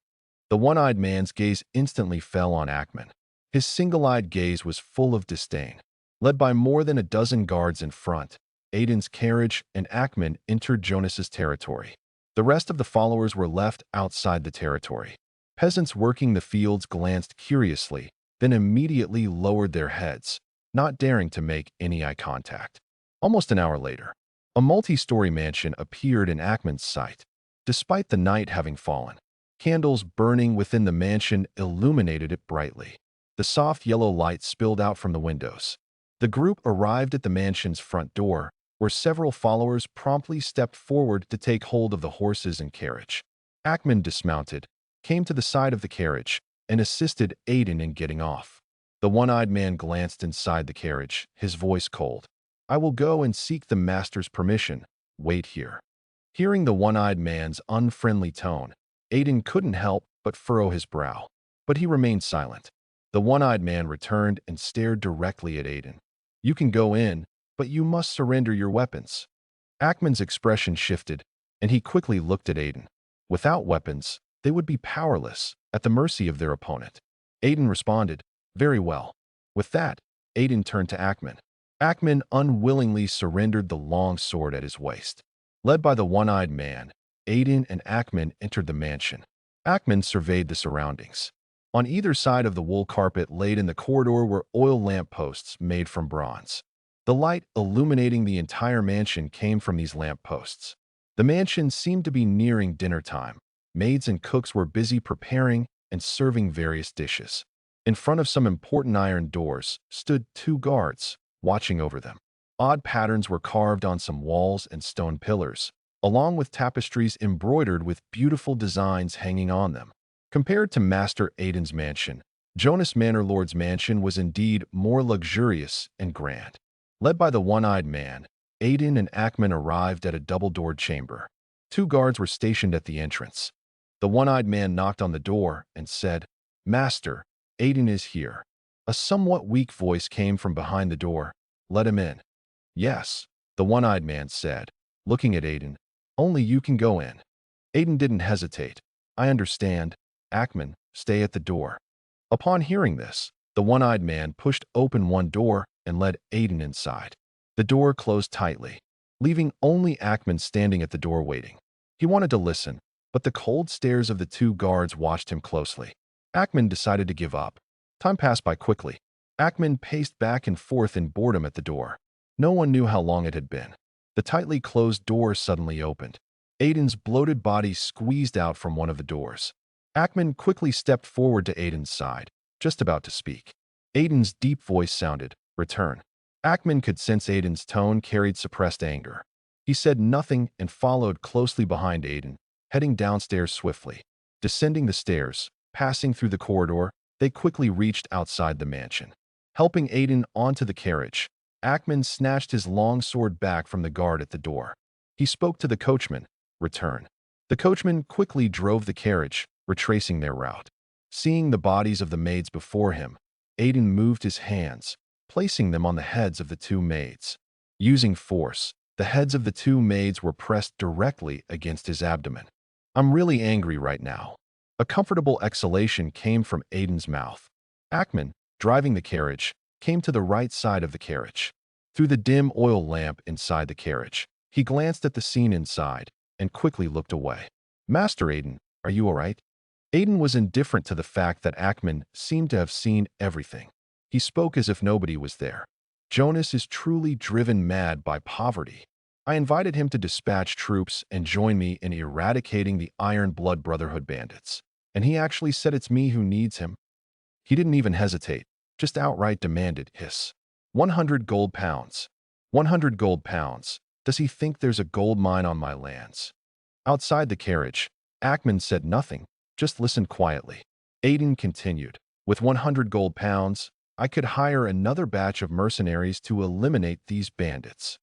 The one-eyed man's gaze instantly fell on Ackman. His single-eyed gaze was full of disdain. Led by more than a dozen guards in front, Aiden's carriage and Ackman entered Jonas's territory. The rest of the followers were left outside the territory. Peasants working the fields glanced curiously, then immediately lowered their heads, not daring to make any eye contact. Almost an hour later, a multi-story mansion appeared in Ackman's sight. Despite the night having fallen, candles burning within the mansion illuminated it brightly. The soft yellow light spilled out from the windows. The group arrived at the mansion's front door, where several followers promptly stepped forward to take hold of the horses and carriage. Ackman dismounted, came to the side of the carriage, and assisted Aiden in getting off. The one-eyed man glanced inside the carriage, his voice cold. "I will go and seek the master's permission. Wait here." Hearing the one-eyed man's unfriendly tone, Aiden couldn't help but furrow his brow. But he remained silent. The one-eyed man returned and stared directly at Aiden. "You can go in, but you must surrender your weapons." Ackman's expression shifted, and he quickly looked at Aiden. Without weapons, they would be powerless, at the mercy of their opponent. Aiden responded, "Very well." With that, Aiden turned to Ackman. Ackman unwillingly surrendered the long sword at his waist. Led by the one-eyed man, Aiden and Ackman entered the mansion. Ackman surveyed the surroundings. On either side of the wool carpet laid in the corridor were oil lamp posts made from bronze. The light illuminating the entire mansion came from these lamp posts. The mansion seemed to be nearing dinner time. Maids and cooks were busy preparing and serving various dishes. In front of some important iron doors stood 2 guards, watching over them. Odd patterns were carved on some walls and stone pillars, along with tapestries embroidered with beautiful designs hanging on them. Compared to Master Aiden's mansion, Jonas Manor Lord's mansion was indeed more luxurious and grand. Led by the one-eyed man, Aiden and Ackman arrived at a double-doored chamber. 2 guards were stationed at the entrance. The one-eyed man knocked on the door and said, "Master, Aiden is here." A somewhat weak voice came from behind the door. "Let him in." "Yes," the one-eyed man said, looking at Aiden. "Only you can go in." Aiden didn't hesitate. "I understand. Ackman, stay at the door." Upon hearing this, the one-eyed man pushed open one door and led Aiden inside. The door closed tightly, leaving only Ackman standing at the door waiting. He wanted to listen, but the cold stares of the 2 guards watched him closely. Ackman decided to give up. Time passed by quickly. Ackman paced back and forth in boredom at the door. No one knew how long it had been. The tightly closed door suddenly opened. Aiden's bloated body squeezed out from one of the doors. Ackman quickly stepped forward to Aiden's side, just about to speak. Aiden's deep voice sounded, "Return." Ackman could sense Aiden's tone carried suppressed anger. He said nothing and followed closely behind Aiden, heading downstairs swiftly. Descending the stairs, passing through the corridor, they quickly reached outside the mansion. Helping Aiden onto the carriage, Ackman snatched his long sword back from the guard at the door. He spoke to the coachman, "Return." The coachman quickly drove the carriage, retracing their route. Seeing the bodies of the maids before him, Aiden moved his hands, placing them on the heads of the 2 maids. Using force, the heads of the 2 maids were pressed directly against his abdomen. "I'm really angry right now." A comfortable exhalation came from Aiden's mouth. Ackman, driving the carriage, came to the right side of the carriage. Through the dim oil lamp inside the carriage, he glanced at the scene inside and quickly looked away. "Master Aiden, are you all right?" Aiden was indifferent to the fact that Ackman seemed to have seen everything. He spoke as if nobody was there. "Jonas is truly driven mad by poverty. I invited him to dispatch troops and join me in eradicating the Iron Blood Brotherhood bandits. And he actually said it's me who needs him." He didn't even hesitate, just outright demanded, hiss. 100 gold pounds. 100 gold pounds. Does he think there's a gold mine on my lands? Outside the carriage, Ackman said nothing, just listened quietly. Aiden continued, "With 100 gold pounds, I could hire another batch of mercenaries to eliminate these bandits.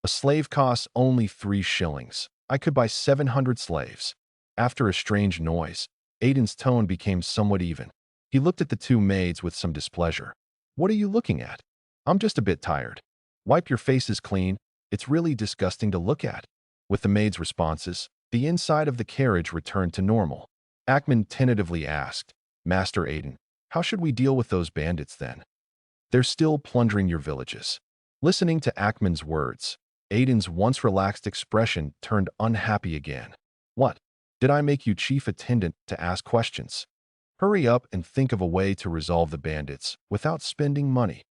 A slave costs only 3 shillings. I could buy 700 slaves." After a strange noise, Aiden's tone became somewhat even. He looked at the 2 maids with some displeasure. "What are you looking at?" "I'm just a bit tired." "Wipe your faces clean. It's really disgusting to look at." With the maids' responses, the inside of the carriage returned to normal. Ackman tentatively asked, "Master Aiden, how should we deal with those bandits then?" They're still plundering your villages. Listening to Ackman's words, Aiden's once relaxed expression turned unhappy again. What? Did I make you chief attendant to ask questions? Hurry up and think of a way to resolve the bandits without spending money.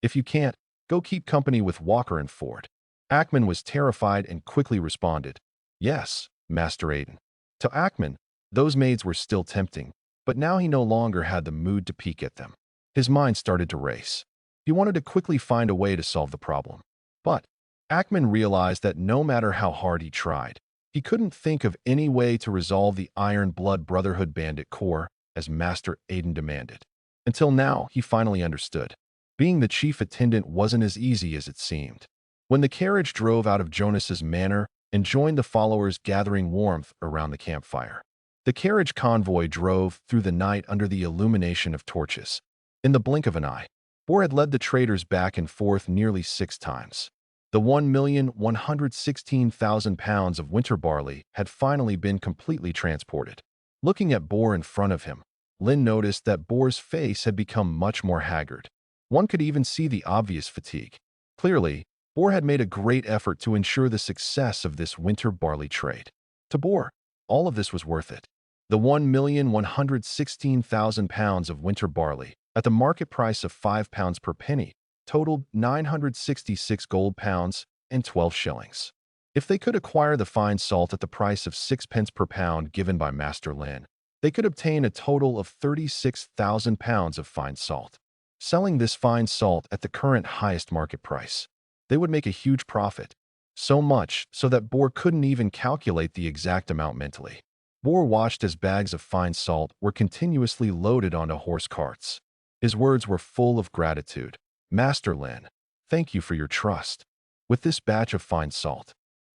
If you can't, go keep company with Walker and Ford. Ackman was terrified and quickly responded, Yes, Master Aiden. To Ackman, those maids were still tempting, but now he no longer had the mood to peek at them. His mind started to race. He wanted to quickly find a way to solve the problem. But Ackman realized that no matter how hard he tried, he couldn't think of any way to resolve the Iron Blood Brotherhood bandit core as Master Aiden demanded. Until now, he finally understood. Being the chief attendant wasn't as easy as it seemed. When the carriage drove out of Jonas's manor and joined the followers gathering warmth around the campfire, the carriage convoy drove through the night under the illumination of torches. In the blink of an eye, Boar had led the traders back and forth nearly 6 times. The 1,116,000 pounds of winter barley had finally been completely transported. Looking at Boar in front of him, Lynn noticed that Boar's face had become much more haggard. One could even see the obvious fatigue. Clearly, Boar had made a great effort to ensure the success of this winter barley trade. To Boar, all of this was worth it. The 1,116,000 pounds of winter barley, at the market price of £5 per penny, totaled 966 gold pounds and 12 shillings. If they could acquire the fine salt at the price of 6 pence per pound given by Master Lin, they could obtain a total of 36,000 pounds of fine salt. Selling this fine salt at the current highest market price, they would make a huge profit. So much so that Boar couldn't even calculate the exact amount mentally. Boar watched as bags of fine salt were continuously loaded onto horse carts. His words were full of gratitude. Master Lin, thank you for your trust. With this batch of fine salt,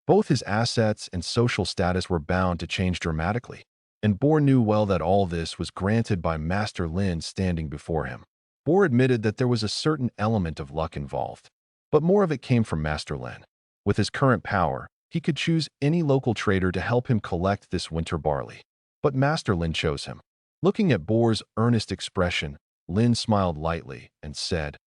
both his assets and social status were bound to change dramatically, and Boar knew well that all this was granted by Master Lin standing before him. Boar admitted that there was a certain element of luck involved, but more of it came from Master Lin. With his current power, he could choose any local trader to help him collect this winter barley. But Master Lin chose him. Looking at Boar's earnest expression, Lin smiled lightly and said,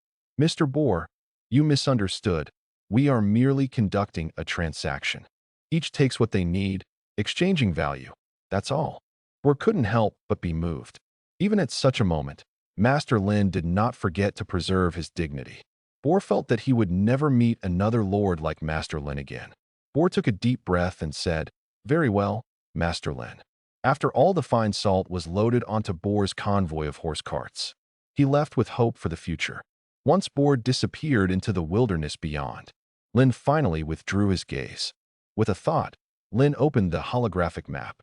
Mr. Boar, you misunderstood. We are merely conducting a transaction. Each takes what they need, exchanging value. That's all. Boar couldn't help but be moved. Even at such a moment, Master Lin did not forget to preserve his dignity. Boar felt that he would never meet another lord like Master Lin again. Boar took a deep breath and said, Very well, Master Lin. After all the fine salt was loaded onto Boar's convoy of horse carts, he left with hope for the future. Once Boar disappeared into the wilderness beyond, Lin finally withdrew his gaze. With a thought, Lin opened the holographic map.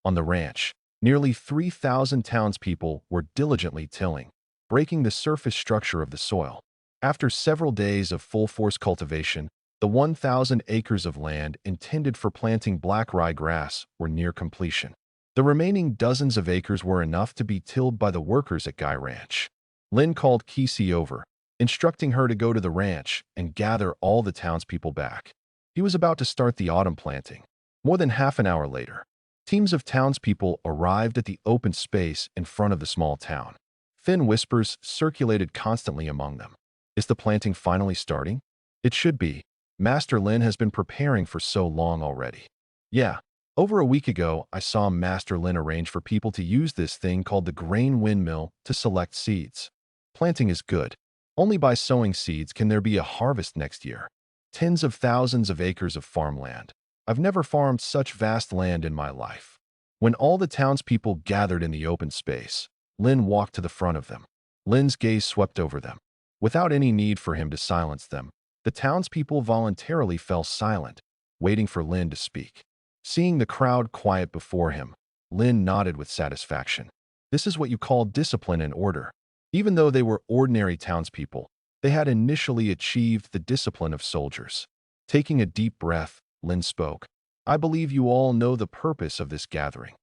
On the ranch, nearly 3,000 townspeople were diligently tilling, breaking the surface structure of the soil. After several days of full-force cultivation, the 1,000 acres of land intended for planting black rye grass were near completion. The remaining dozens of acres were enough to be tilled by the workers at Guy Ranch. Lin called Kesey over, instructing her to go to the ranch and gather all the townspeople back. He was about to start the autumn planting. More than half an hour later, teams of townspeople arrived at the open space in front of the small town. Thin whispers circulated constantly among them. Is the planting finally starting? It should be. Master Lin has been preparing for so long already. Yeah, over a week ago, I saw Master Lin arrange for people to use this thing called the grain windmill to select seeds. Planting is good. Only by sowing seeds can there be a harvest next year. Tens of thousands of acres of farmland. I've never farmed such vast land in my life. When all the townspeople gathered in the open space, Lin walked to the front of them. Lin's gaze swept over them. Without any need for him to silence them, the townspeople voluntarily fell silent, waiting for Lin to speak. Seeing the crowd quiet before him, Lin nodded with satisfaction. This is what you call discipline and order. Even though they were ordinary townspeople, they had initially achieved the discipline of soldiers. Taking a deep breath, Lin spoke. I believe you all know the purpose of this gathering.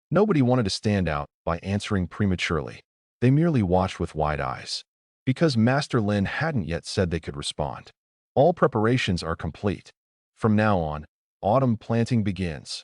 Nobody wanted to stand out by answering prematurely. They merely watched with wide eyes, because Master Lin hadn't yet said they could respond. All preparations are complete. From now on, autumn planting begins.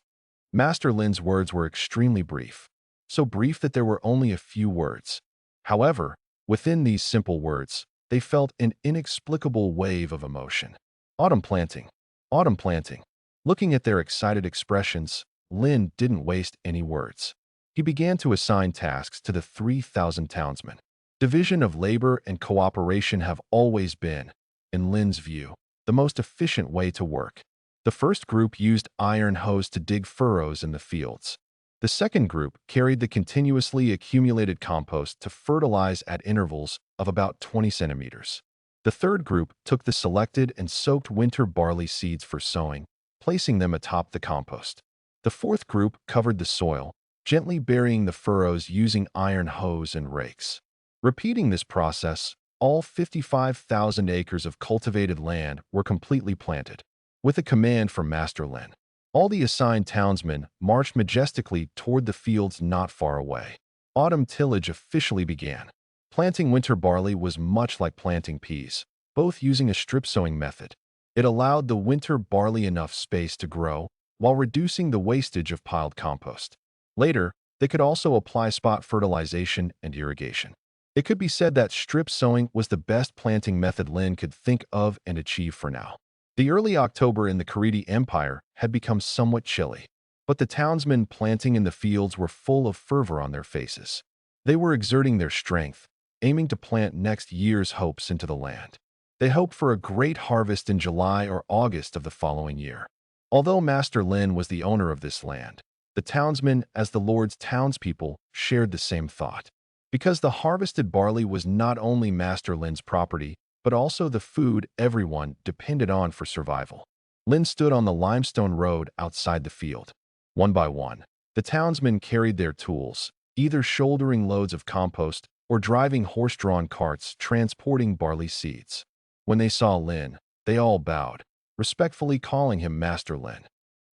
Master Lin's words were extremely brief, so brief that there were only a few words. However, within these simple words, They felt an inexplicable wave of emotion. Autumn planting. Autumn planting. Looking at their excited expressions, Lin didn't waste any words. He began to assign tasks to the 3,000 townsmen. Division of labor and cooperation have always been, in Lin's view, the most efficient way to work. The first group used iron hoes to dig furrows in the fields. The second group carried the continuously accumulated compost to fertilize at intervals of about 20 centimeters. The third group took the selected and soaked winter barley seeds for sowing, placing them atop the compost. The fourth group covered the soil, gently burying the furrows using iron hoes and rakes. Repeating this process, all 55,000 acres of cultivated land were completely planted. With a command from Master Lin, all the assigned townsmen marched majestically toward the fields not far away. Autumn tillage officially began. Planting winter barley was much like planting peas, both using a strip sowing method. It allowed the winter barley enough space to grow while reducing the wastage of piled compost. Later, they could also apply spot fertilization and irrigation. It could be said that strip sowing was the best planting method Lin could think of and achieve for now. The early October in the Karidi Empire had become somewhat chilly, but the townsmen planting in the fields were full of fervor on their faces. They were exerting their strength, aiming to plant next year's hopes into the land. They hoped for a great harvest in July or August of the following year. Although Master Lin was the owner of this land, the townsmen, as the Lord's townspeople, shared the same thought. Because the harvested barley was not only Master Lin's property, but also the food everyone depended on for survival. Lin stood on the limestone road outside the field. One by one, the townsmen carried their tools, either shouldering loads of compost or driving horse-drawn carts transporting barley seeds. When they saw Lin, they all bowed, respectfully calling him Master Lin.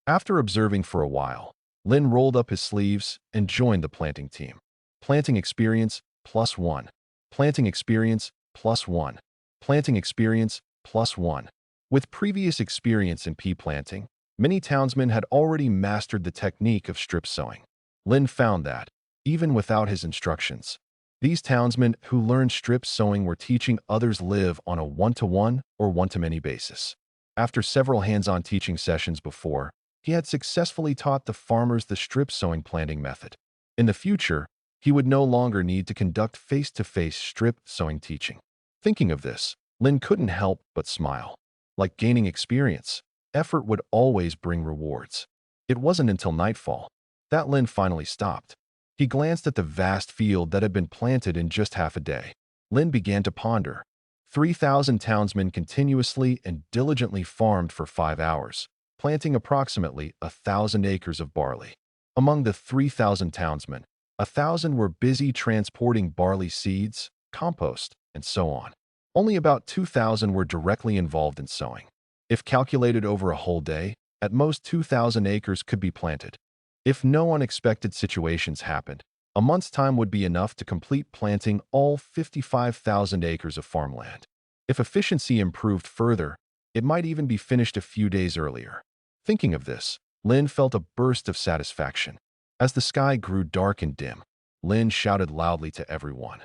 After observing for a while, Lin rolled up his sleeves and joined the planting team. Planting experience, +1. Planting experience, +1. Planting experience, +1. With previous experience in pea planting, many townsmen had already mastered the technique of strip sowing. Lin found that, even without his instructions, these townsmen who learned strip sowing were teaching others live on a one-to-one or one-to-many basis. After several hands-on teaching sessions before, he had successfully taught the farmers the strip sowing planting method. In the future, he would no longer need to conduct face-to-face strip sowing teaching. Thinking of this, Lin couldn't help but smile. Like gaining experience, effort would always bring rewards. It wasn't until nightfall that Lin finally stopped. He glanced at the vast field that had been planted in just half a day. Lin began to ponder. 3,000 townsmen continuously and diligently farmed for 5 hours, planting approximately 1,000 acres of barley. Among the 3,000 townsmen, 1,000 were busy transporting barley seeds, compost, and so on. Only about 2,000 were directly involved in sowing. If calculated over a whole day, at most 2,000 acres could be planted. If no unexpected situations happened, a month's time would be enough to complete planting all 55,000 acres of farmland. If efficiency improved further, it might even be finished a few days earlier. Thinking of this, Lin felt a burst of satisfaction. As the sky grew dark and dim, Lin shouted loudly to everyone,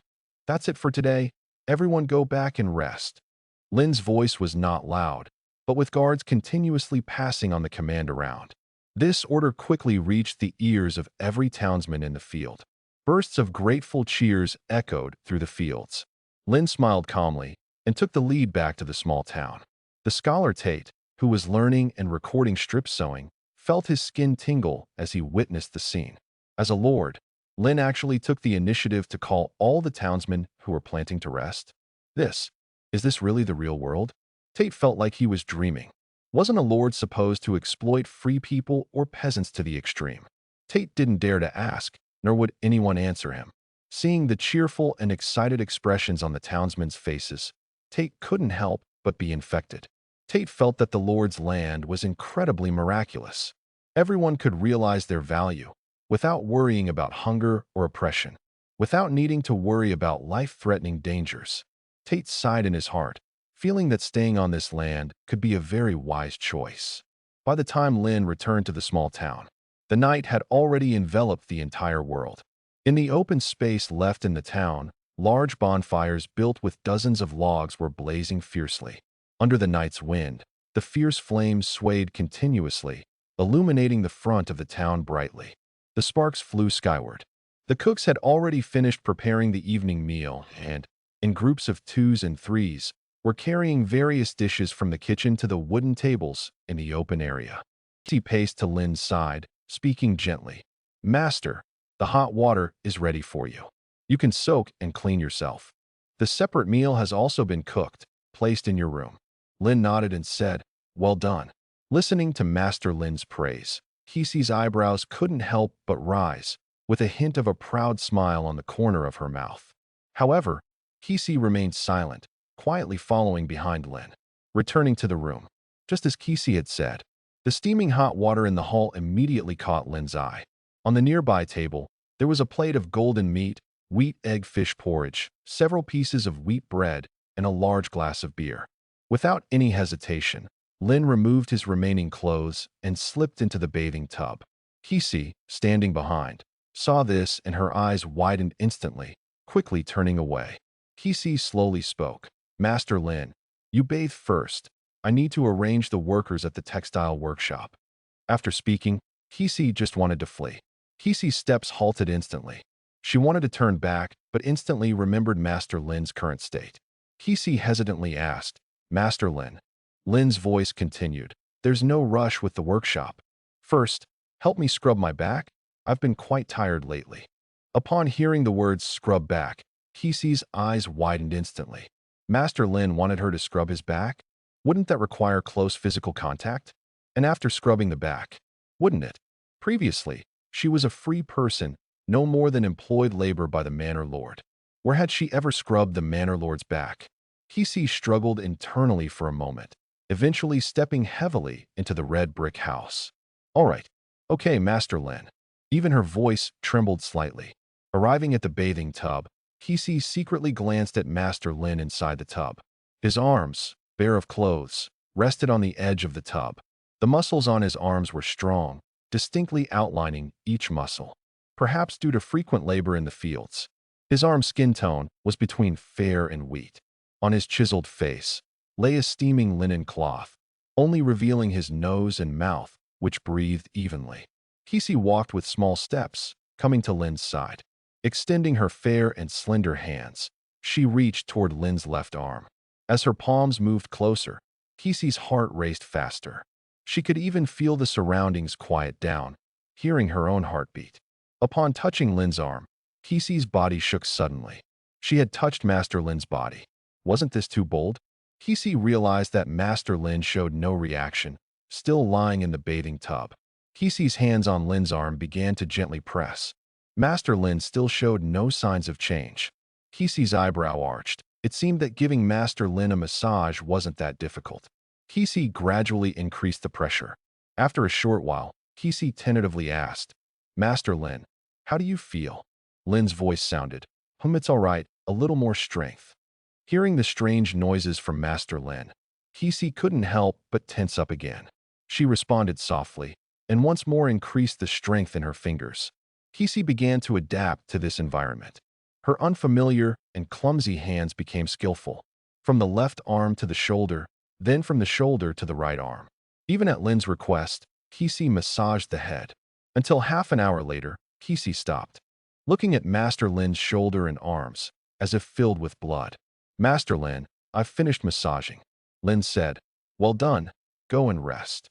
"That's it for today. Everyone go back and rest." Lin's voice was not loud, but with guards continuously passing on the command around. This order quickly reached the ears of every townsman in the field. Bursts of grateful cheers echoed through the fields. Lin smiled calmly and took the lead back to the small town. The scholar Tate, who was learning and recording strip sowing, felt his skin tingle as he witnessed the scene. As a lord, Lin actually took the initiative to call all the townsmen who were planting to rest. Is this really the real world? Tate felt like he was dreaming. Wasn't a lord supposed to exploit free people or peasants to the extreme? Tate didn't dare to ask, nor would anyone answer him. Seeing the cheerful and excited expressions on the townsmen's faces, Tate couldn't help but be infected. Tate felt that the Lord's land was incredibly miraculous. Everyone could realize their value without worrying about hunger or oppression, without needing to worry about life-threatening dangers. Tate sighed in his heart, feeling that staying on this land could be a very wise choice. By the time Lin returned to the small town, the night had already enveloped the entire world. In the open space left in the town, Large bonfires built with dozens of logs were blazing fiercely. Under the night's wind, the fierce flames swayed continuously, illuminating the front of the town brightly. The sparks flew skyward. The cooks had already finished preparing the evening meal and, in groups of twos and threes, were carrying various dishes from the kitchen to the wooden tables in the open area. He paced to Lin's side, speaking gently. "Master, the hot water is ready for you. You can soak and clean yourself. The separate meal has also been cooked, placed in your room." Lin nodded and said, "Well done." Listening to Master Lin's praise, Kisi's eyebrows couldn't help but rise, with a hint of a proud smile on the corner of her mouth. However, Kisi remained silent, quietly following behind Lin. Returning to the room, just as Kisi had said, the steaming hot water in the hall immediately caught Lin's eye. On the nearby table, there was a plate of golden meat, wheat egg fish porridge, several pieces of wheat bread, and a large glass of beer. Without any hesitation, Lin removed his remaining clothes and slipped into the bathing tub. Kisi, standing behind, saw this and her eyes widened instantly, quickly turning away. Kisi slowly spoke. "Master Lin, you bathe first. I need to arrange the workers at the textile workshop." After speaking, Kisi just wanted to flee. Kisi's steps halted instantly. She wanted to turn back, but instantly remembered Master Lin's current state. Kisi hesitantly asked, "Master Lin." Lin's voice continued, "There's no rush with the workshop. First, help me scrub my back. I've been quite tired lately." Upon hearing the words "scrub back," Kisi's eyes widened instantly. Master Lin wanted her to scrub his back? Wouldn't that require close physical contact? And after scrubbing the back, wouldn't it? Previously, she was a free person, no more than employed labor by the manor lord. Where had she ever scrubbed the manor lord's back? Kisi struggled internally for a moment, eventually stepping heavily into the red brick house. "All right. Okay, Master Lin." Even her voice trembled slightly. Arriving at the bathing tub, Kisi secretly glanced at Master Lin inside the tub. His arms, bare of clothes, rested on the edge of the tub. The muscles on his arms were strong, distinctly outlining each muscle, perhaps due to frequent labor in the fields. His arm's skin tone was between fair and wheat. On his chiseled face lay a steaming linen cloth, only revealing his nose and mouth, which breathed evenly. Kisi walked with small steps, coming to Lin's side. Extending her fair and slender hands, she reached toward Lin's left arm. As her palms moved closer, Kisi's heart raced faster. She could even feel the surroundings quiet down, hearing her own heartbeat. Upon touching Lin's arm, Kisi's body shook suddenly. She had touched Master Lin's body. Wasn't this too bold? Kisi realized that Master Lin showed no reaction, still lying in the bathing tub. Kisi's hands on Lin's arm began to gently press. Master Lin still showed no signs of change. Kisi's eyebrow arched. It seemed that giving Master Lin a massage wasn't that difficult. Kisi gradually increased the pressure. After a short while, Kisi tentatively asked, "Master Lin, how do you feel?" Lin's voice sounded, It's all right, a little more strength." Hearing the strange noises from Master Lin, Kisi couldn't help but tense up again. She responded softly, and once more increased the strength in her fingers. Kisi began to adapt to this environment. Her unfamiliar and clumsy hands became skillful, from the left arm to the shoulder, then from the shoulder to the right arm. Even at Lin's request, Kisi massaged the head. Until half an hour later, Kisi stopped, looking at Master Lin's shoulder and arms, as if filled with blood. "Master Lin, I've finished massaging." Lin said, "Well done. Go and rest."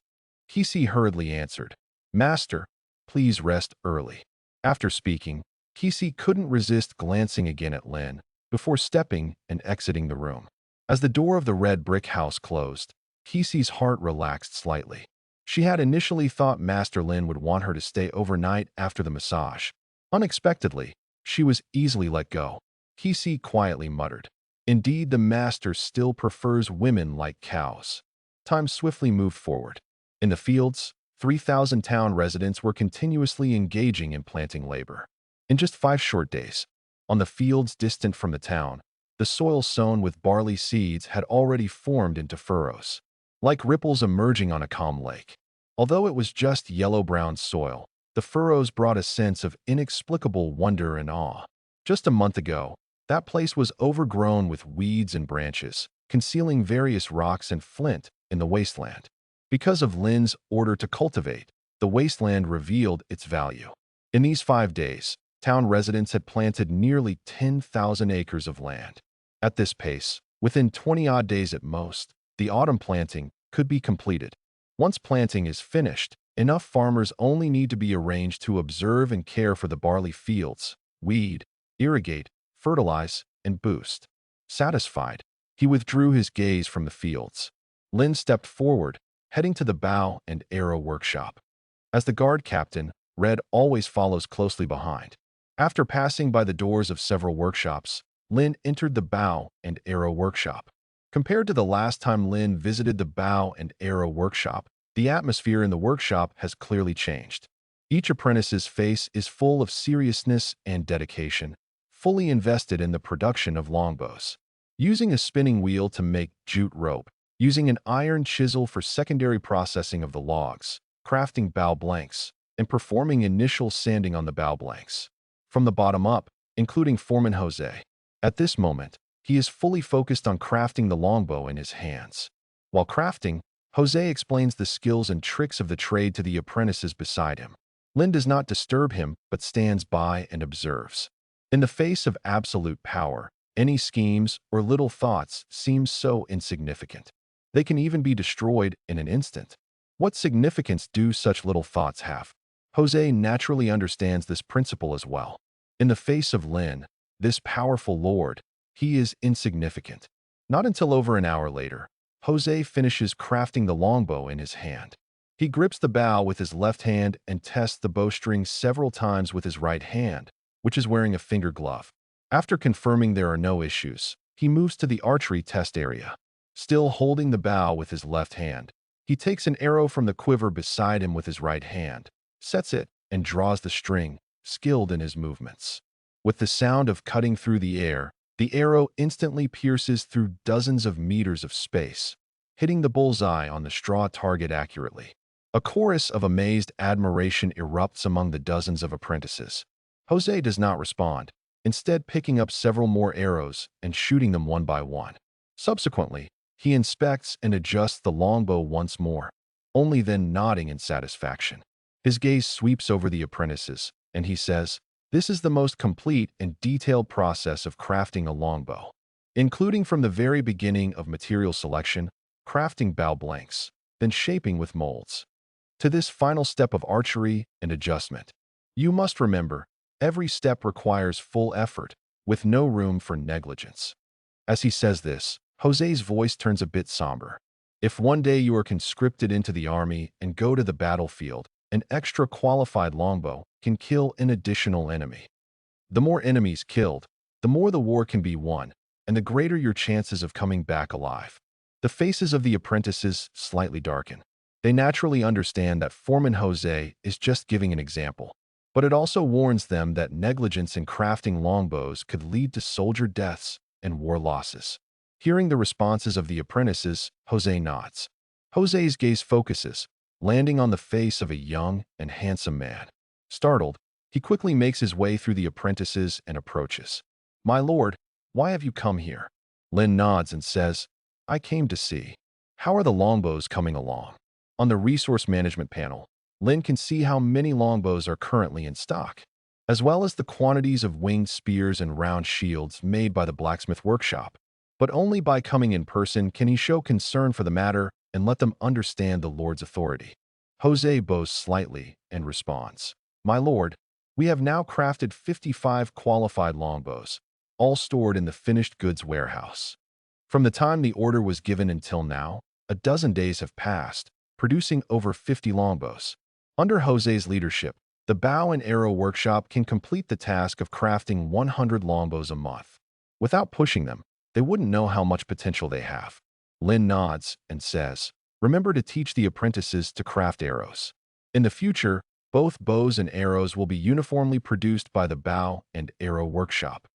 Kisi hurriedly answered, "Master, please rest early." After speaking, Kisi couldn't resist glancing again at Lin before stepping and exiting the room. As the door of the red brick house closed, Kisi's heart relaxed slightly. She had initially thought Master Lin would want her to stay overnight after the massage. Unexpectedly, she was easily let go. Kisi quietly muttered, "Indeed, the master still prefers women like cows." Time swiftly moved forward. In the fields, 3,000 town residents were continuously engaging in planting labor. In just 5 short days, on the fields distant from the town, the soil sown with barley seeds had already formed into furrows, like ripples emerging on a calm lake. Although it was just yellow-brown soil, the furrows brought a sense of inexplicable wonder and awe. Just a month ago, That place was overgrown with weeds and branches, concealing various rocks and flint in the wasteland. Because of Lin's order to cultivate, the wasteland revealed its value. In these 5 days, town residents had planted nearly 10,000 acres of land. At this pace, within 20-odd days at most, the autumn planting could be completed. Once planting is finished, enough farmers only need to be arranged to observe and care for the barley fields, weed, irrigate, fertilize, and boost. Satisfied, he withdrew his gaze from the fields. Lin stepped forward, heading to the bow and arrow workshop. As the guard captain, Red always follows closely behind. After passing by the doors of several workshops, Lin entered the bow and arrow workshop. Compared to the last time Lin visited the bow and arrow workshop, the atmosphere in the workshop has clearly changed. Each apprentice's face is full of seriousness and dedication, fully invested in the production of longbows. Using a spinning wheel to make jute rope, using an iron chisel for secondary processing of the logs, crafting bow blanks, and performing initial sanding on the bow blanks. From the bottom up, including Foreman Jose. At this moment, he is fully focused on crafting the longbow in his hands. While crafting, Jose explains the skills and tricks of the trade to the apprentices beside him. Lin does not disturb him, but stands by and observes. In the face of absolute power, any schemes or little thoughts seem so insignificant. They can even be destroyed in an instant. What significance do such little thoughts have? Jose naturally understands this principle as well. In the face of Lin, this powerful lord, he is insignificant. Not until over an hour later, Jose finishes crafting the longbow in his hand. He grips the bow with his left hand and tests the bowstring several times with his right hand, which is wearing a finger glove. After confirming there are no issues, he moves to the archery test area. Still holding the bow with his left hand, he takes an arrow from the quiver beside him with his right hand, sets it, and draws the string, skilled in his movements. With the sound of cutting through the air, the arrow instantly pierces through dozens of meters of space, hitting the bullseye on the straw target accurately. A chorus of amazed admiration erupts among the dozens of apprentices. Jose does not respond, instead picking up several more arrows and shooting them one by one. Subsequently, he inspects and adjusts the longbow once more, only then nodding in satisfaction. His gaze sweeps over the apprentices, and he says, "This is the most complete and detailed process of crafting a longbow, including from the very beginning of material selection, crafting bow blanks, then shaping with molds, to this final step of archery and adjustment. You must remember, every step requires full effort, with no room for negligence." As he says this, Jose's voice turns a bit somber. If one day you are conscripted into the army and go to the battlefield, an extra qualified longbow can kill an additional enemy. The more enemies killed, the more the war can be won, and the greater your chances of coming back alive. The faces of the apprentices slightly darken. They naturally understand that Foreman Jose is just giving an example, but it also warns them that negligence in crafting longbows could lead to soldier deaths and war losses. Hearing the responses of the apprentices, Jose nods. Jose's gaze focuses, landing on the face of a young and handsome man. Startled, he quickly makes his way through the apprentices and approaches. "My lord, why have you come here?" Lin nods and says, "I came to see. How are the longbows coming along?" On the resource management panel, Lin can see how many longbows are currently in stock, as well as the quantities of winged spears and round shields made by the blacksmith workshop. But only by coming in person can he show concern for the matter and let them understand the Lord's authority. Jose bows slightly and responds, "My lord, we have now crafted 55 qualified longbows, all stored in the finished goods warehouse. From the time the order was given until now, a dozen days have passed, producing over 50 longbows. Under Jose's leadership, the bow and arrow workshop can complete the task of crafting 100 longbows a month. Without pushing them, they wouldn't know how much potential they have." Lin nods and says, "Remember to teach the apprentices to craft arrows. In the future, both bows and arrows will be uniformly produced by the bow and arrow workshop."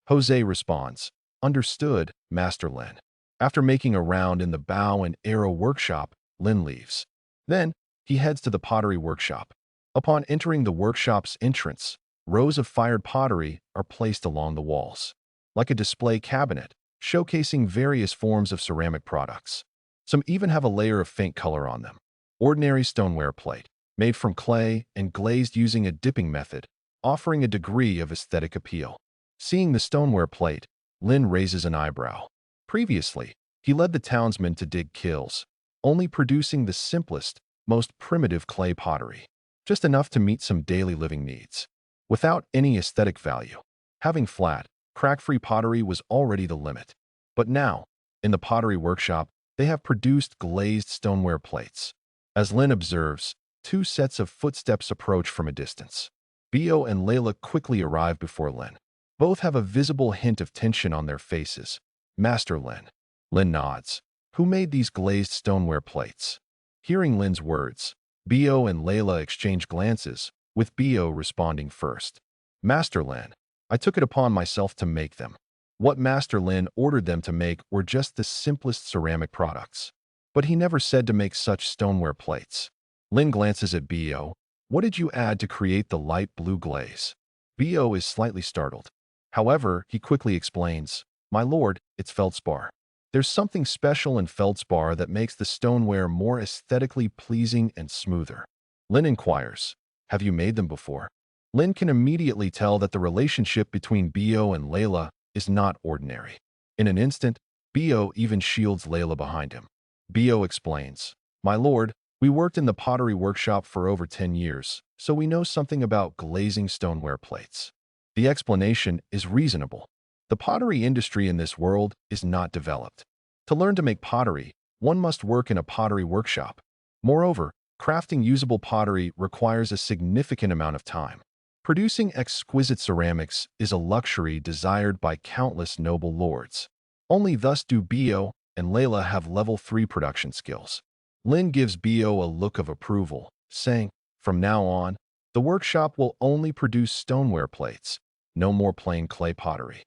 Jose responds, "Understood, Master Lin." After making a round in the bow and arrow workshop, Lin leaves. Then, he heads to the pottery workshop. Upon entering the workshop's entrance, rows of fired pottery are placed along the walls. like a display cabinet, showcasing various forms of ceramic products. Some even have a layer of faint color on them. Ordinary stoneware plate, made from clay and glazed using a dipping method, offering a degree of aesthetic appeal. Seeing the stoneware plate, Lin raises an eyebrow. Previously, he led the townsmen to dig kilns, only producing the simplest, most primitive clay pottery, just enough to meet some daily living needs. Without any aesthetic value, having flat, crack-free pottery was already the limit. But now, in the pottery workshop, they have produced glazed stoneware plates. As Lin observes, two sets of footsteps approach from a distance. Bio and Layla quickly arrive before Lin. Both have a visible hint of tension on their faces. Master Lin. Lin nods. Who made these glazed stoneware plates? Hearing Lin's words, Bio and Layla exchange glances, with Bio responding first. Master Lin. I took it upon myself to make them. What Master Lin ordered them to make were just the simplest ceramic products. But he never said to make such stoneware plates. Lin glances at Bio. What did you add to create the light blue glaze? Bio is slightly startled. However, he quickly explains, My lord, it's feldspar. There's something special in feldspar that makes the stoneware more aesthetically pleasing and smoother. Lin inquires, Have you made them before? Lin can immediately tell that the relationship between Bio and Layla is not ordinary. In an instant, Bio even shields Layla behind him. Bio explains, My lord, we worked in the pottery workshop for over 10 years, so we know something about glazing stoneware plates. The explanation is reasonable. The pottery industry in this world is not developed. To learn to make pottery, one must work in a pottery workshop. Moreover, crafting usable pottery requires a significant amount of time. Producing exquisite ceramics is a luxury desired by countless noble lords. Only thus do Bio and Layla have level 3 production skills. Lin gives Bio a look of approval, saying, From now on, the workshop will only produce stoneware plates, no more plain clay pottery.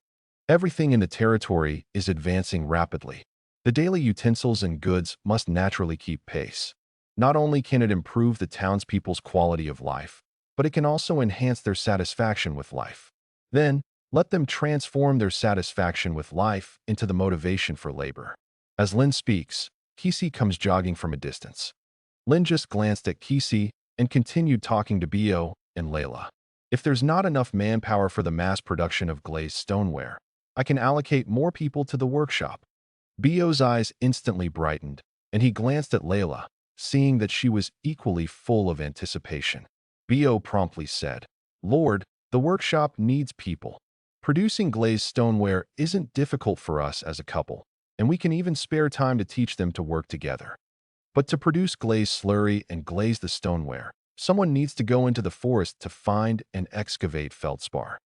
Everything in the territory is advancing rapidly. The daily utensils and goods must naturally keep pace. Not only can it improve the townspeople's quality of life, but it can also enhance their satisfaction with life. Then, let them transform their satisfaction with life into the motivation for labor. As Lin speaks, Kisi comes jogging from a distance. Lin just glanced at Kisi and continued talking to Bio and Layla. If there's not enough manpower for the mass production of glazed stoneware, I can allocate more people to the workshop. Bio's eyes instantly brightened, and he glanced at Layla, seeing that she was equally full of anticipation. Bio promptly said, Lord, the workshop needs people. Producing glazed stoneware isn't difficult for us as a couple, and we can even spare time to teach them to work together. But to produce glazed slurry and glaze the stoneware, someone needs to go into the forest to find and excavate feldspar.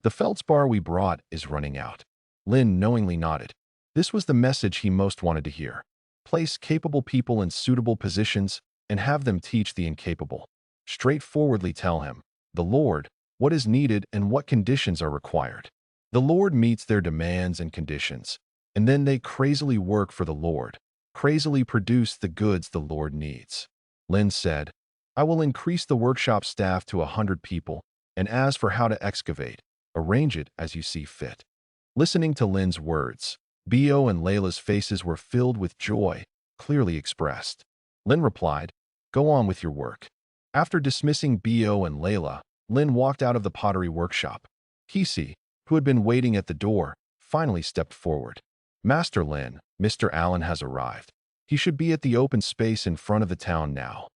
The feldspar we brought is running out. Lin knowingly nodded. This was the message he most wanted to hear. Place capable people in suitable positions and have them teach the incapable. Straightforwardly tell him, the Lord, what is needed and what conditions are required. The Lord meets their demands and conditions, and then they crazily work for the Lord, crazily produce the goods the Lord needs. Lin said, I will increase the workshop staff to 100 people, and as for how to excavate, arrange it as you see fit. Listening to Lin's words, Bio and Layla's faces were filled with joy, clearly expressed. Lin replied, Go on with your work. After dismissing Bio and Layla, Lin walked out of the pottery workshop. Kisi, who had been waiting at the door, finally stepped forward. Master Lin, Mr. Allen has arrived. He should be at the open space in front of the town now.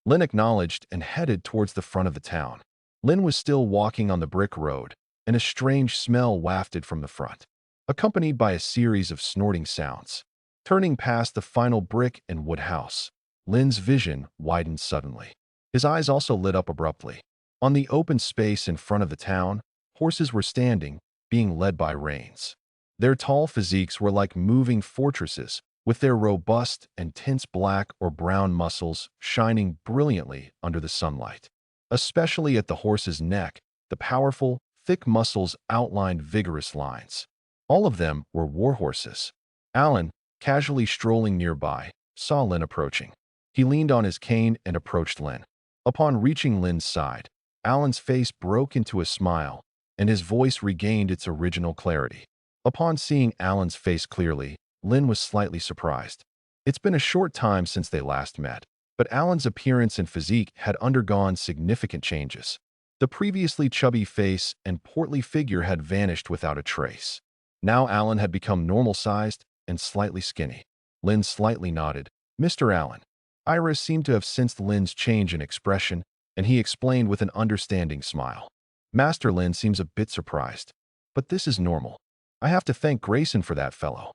Lin acknowledged and headed towards the front of the town. Lin was still walking on the brick road, and a strange smell wafted from the front, accompanied by a series of snorting sounds. Turning past the final brick and wood house, Lin's vision widened suddenly. His eyes also lit up abruptly. On the open space in front of the town, horses were standing, being led by reins. Their tall physiques were like moving fortresses, with their robust and tense black or brown muscles shining brilliantly under the sunlight. Especially at the horse's neck, the powerful, thick muscles outlined vigorous lines. All of them were war horses. Allen, casually strolling nearby, saw Lin approaching. He leaned on his cane and approached Lin. Upon reaching Lin's side, Allen's face broke into a smile, and his voice regained its original clarity. Upon seeing Alan's face clearly, Lynn was slightly surprised. It's been a short time since they last met, but Alan's appearance and physique had undergone significant changes. The previously chubby face and portly figure had vanished without a trace. Now Alan had become normal-sized and slightly skinny. Lynn slightly nodded. "Mr. Allen." Iris seemed to have sensed Lynn's change in expression, and he explained with an understanding smile. "Master Lynn seems a bit surprised, but this is normal. I have to thank Grayson for that fellow.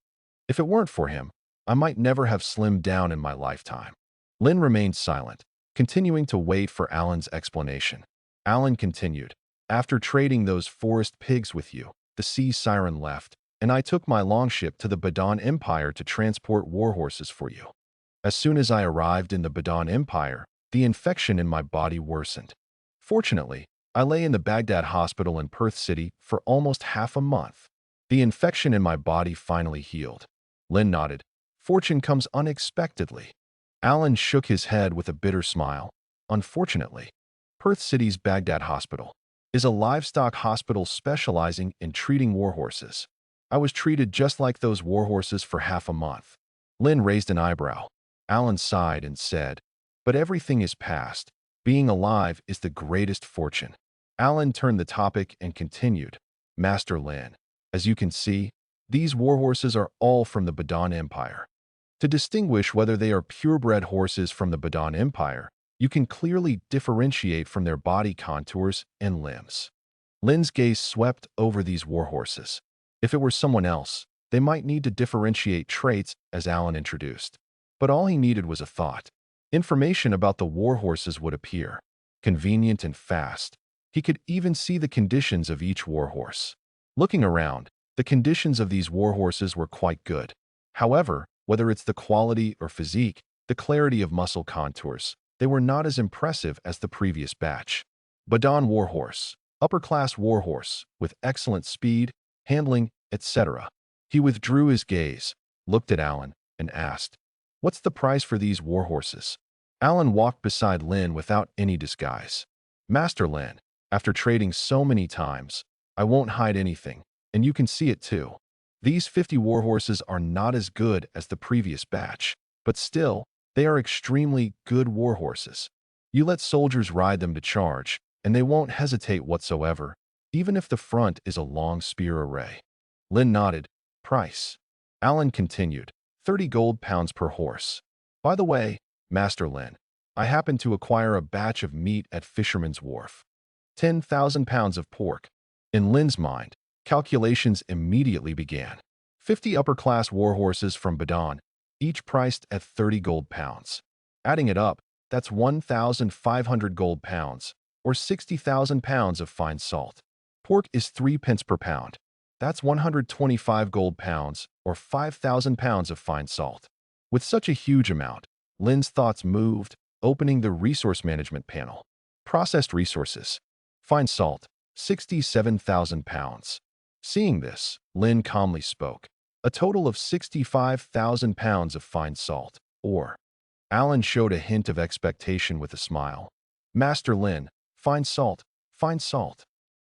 If it weren't for him, I might never have slimmed down in my lifetime." Lynn remained silent, continuing to wait for Alan's explanation. Alan continued, "After trading those forest pigs with you, the sea siren left, and I took my longship to the Badon Empire to transport warhorses for you. As soon as I arrived in the Badon Empire, the infection in my body worsened. Fortunately, I lay in the Baghdad hospital in Perth City for almost half a month. The infection in my body finally healed." Lynn nodded. "Fortune comes unexpectedly." Alan shook his head with a bitter smile. "Unfortunately, Perth City's Baghdad Hospital is a livestock hospital specializing in treating warhorses. I was treated just like those warhorses for half a month." Lynn raised an eyebrow. Alan sighed and said, "But everything is past. Being alive is the greatest fortune." Alan turned the topic and continued, "Master Lynn, as you can see, these warhorses are all from the Badon Empire. To distinguish whether they are purebred horses from the Badon Empire, you can clearly differentiate from their body contours and limbs." Lynn's gaze swept over these warhorses. If it were someone else, they might need to differentiate traits, as Alan introduced. But all he needed was a thought. Information about the warhorses would appear, convenient and fast. He could even see the conditions of each warhorse. Looking around, the conditions of these warhorses were quite good. However, whether it's the quality or physique, the clarity of muscle contours, they were not as impressive as the previous batch. Badon warhorse, upper-class warhorse, with excellent speed, handling, etc. He withdrew his gaze, looked at Alan, and asked, "What's the price for these warhorses?" Alan walked beside Lynn without any disguise. "Master Lynn, after trading so many times, I won't hide anything, and you can see it too. These 50 warhorses are not as good as the previous batch, but still, they are extremely good warhorses. You let soldiers ride them to charge, and they won't hesitate whatsoever, even if the front is a long spear array." Lynn nodded. "Price?" Alan continued, 30 gold pounds per horse. "By the way, Master Lynn, I happened to acquire a batch of meat at Fisherman's Wharf. 10,000 pounds of pork." In Lynn's mind, calculations immediately began. 50 upper-class warhorses from Badon, each priced at 30 gold pounds. Adding it up, that's 1,500 gold pounds, or 60,000 pounds of fine salt. Pork is 3 pence per pound. That's 125 gold pounds, or 5,000 pounds of fine salt. With such a huge amount, Lynn's thoughts moved, opening the resource management panel. Processed resources. Fine salt, 67,000 pounds. Seeing this, Lynn calmly spoke. A total of 65,000 pounds of fine salt, or... Alan showed a hint of expectation with a smile. "Master Lynn, fine salt, fine salt."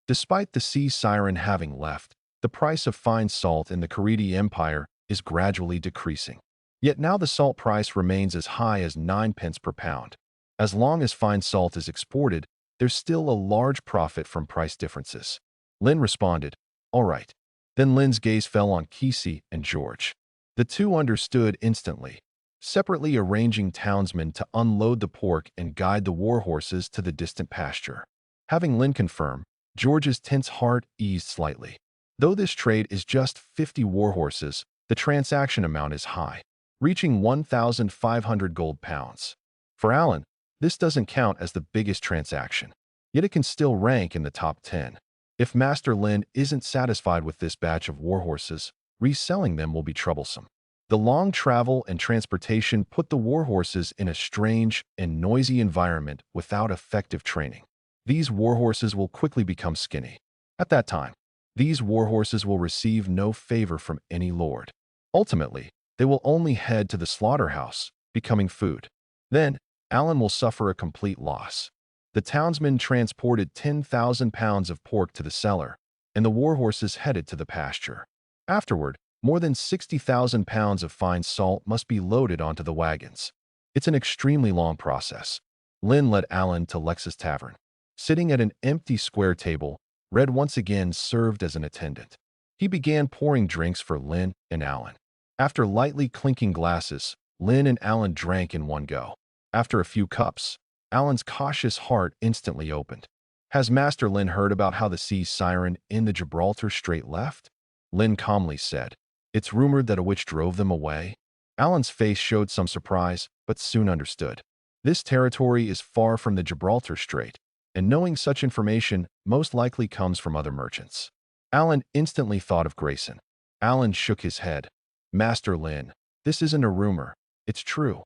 Despite the sea siren having left, the price of fine salt in the Karidi Empire is gradually decreasing. Yet now the salt price remains as high as 9 pence per pound. As long as fine salt is exported, there's still a large profit from price differences. Lynn responded, "All right." Then Lynn's gaze fell on Kesey and George. The two understood instantly, separately arranging townsmen to unload the pork and guide the warhorses to the distant pasture. Having Lynn confirm, George's tense heart eased slightly. Though this trade is just 50 warhorses, the transaction amount is high, reaching 1,500 gold pounds. For Alan, this doesn't count as the biggest transaction, yet it can still rank in the top 10. If Master Lynn isn't satisfied with this batch of warhorses, reselling them will be troublesome. The long travel and transportation put the warhorses in a strange and noisy environment without effective training. These warhorses will quickly become skinny. At that time, these warhorses will receive no favor from any lord. Ultimately, they will only head to the slaughterhouse, becoming food. Then, Alan will suffer a complete loss. The townsmen transported 10,000 pounds of pork to the cellar, and the warhorses headed to the pasture. Afterward, more than 60,000 pounds of fine salt must be loaded onto the wagons. It's an extremely long process. Lin led Alan to Lex's tavern. Sitting at an empty square table, Red once again served as an attendant. He began pouring drinks for Lin and Alan. After lightly clinking glasses, Lin and Alan drank in one go. After a few cups, Alan's cautious heart instantly opened. Has Master Lin heard about how the sea siren in the Gibraltar Strait left? Lin calmly said. It's rumored that a witch drove them away. Alan's face showed some surprise, but soon understood. This territory is far from the Gibraltar Strait, and knowing such information most likely comes from other merchants. Alan instantly thought of Grayson. Alan shook his head. Master Lin, this isn't a rumor. It's true.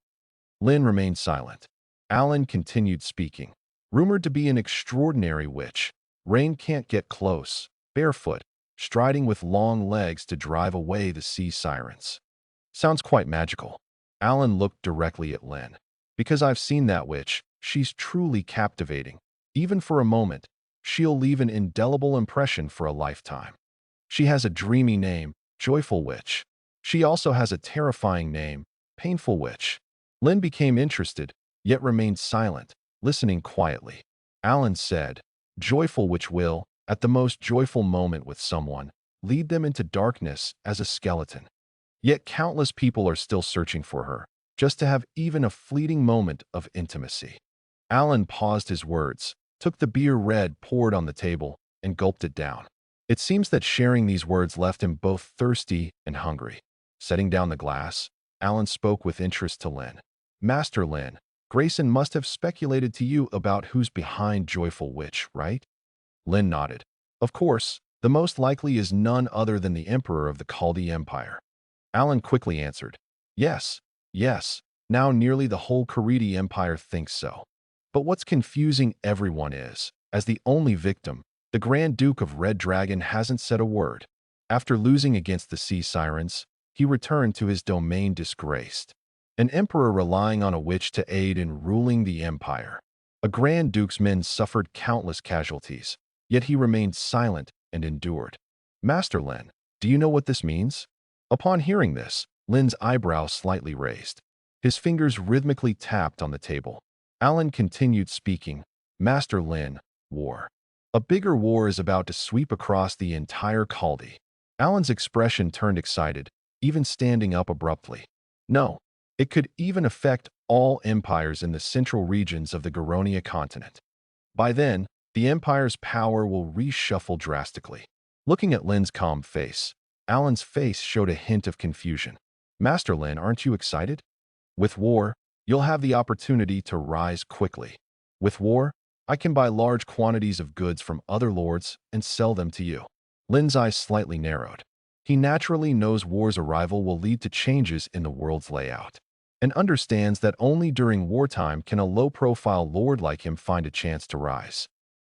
Lin remained silent. Alan continued speaking. Rumored to be an extraordinary witch. Rain can't get close, barefoot, striding with long legs to drive away the sea sirens. Sounds quite magical. Alan looked directly at Lin. Because I've seen that witch, she's truly captivating. Even for a moment, she'll leave an indelible impression for a lifetime. She has a dreamy name, Joyful Witch. She also has a terrifying name, Painful Witch. Lin became interested, yet remained silent, listening quietly. Alan said, Joyful Witch will, at the most joyful moment with someone, lead them into darkness as a skeleton. Yet countless people are still searching for her, just to have even a fleeting moment of intimacy. Alan paused his words, took the beer Red poured on the table, and gulped it down. It seems that sharing these words left him both thirsty and hungry. Setting down the glass, Alan spoke with interest to Lin. Master Lin, Grayson must have speculated to you about who's behind Joyful Witch, right? Lin nodded. Of course, the most likely is none other than the Emperor of the Chaldee Empire. Alan quickly answered. Yes, now nearly the whole Karidi Empire thinks so. But what's confusing everyone is, as the only victim, the Grand Duke of Red Dragon hasn't said a word. After losing against the sea sirens, he returned to his domain disgraced. An emperor relying on a witch to aid in ruling the empire. A Grand Duke's men suffered countless casualties, yet he remained silent and endured. Master Lin, do you know what this means? Upon hearing this, Lin's eyebrows slightly raised. His fingers rhythmically tapped on the table. Alan continued speaking. Master Lin, war. A bigger war is about to sweep across the entire Chaldee. Alan's expression turned excited, even standing up abruptly. No, it could even affect all empires in the central regions of the Garonia continent. By then, the empire's power will reshuffle drastically. Looking at Lin's calm face, Alan's face showed a hint of confusion. Master Lin, aren't you excited? With war, you'll have the opportunity to rise quickly. With war, I can buy large quantities of goods from other lords and sell them to you. Lin's eyes slightly narrowed. He naturally knows war's arrival will lead to changes in the world's layout, and understands that only during wartime can a low-profile lord like him find a chance to rise.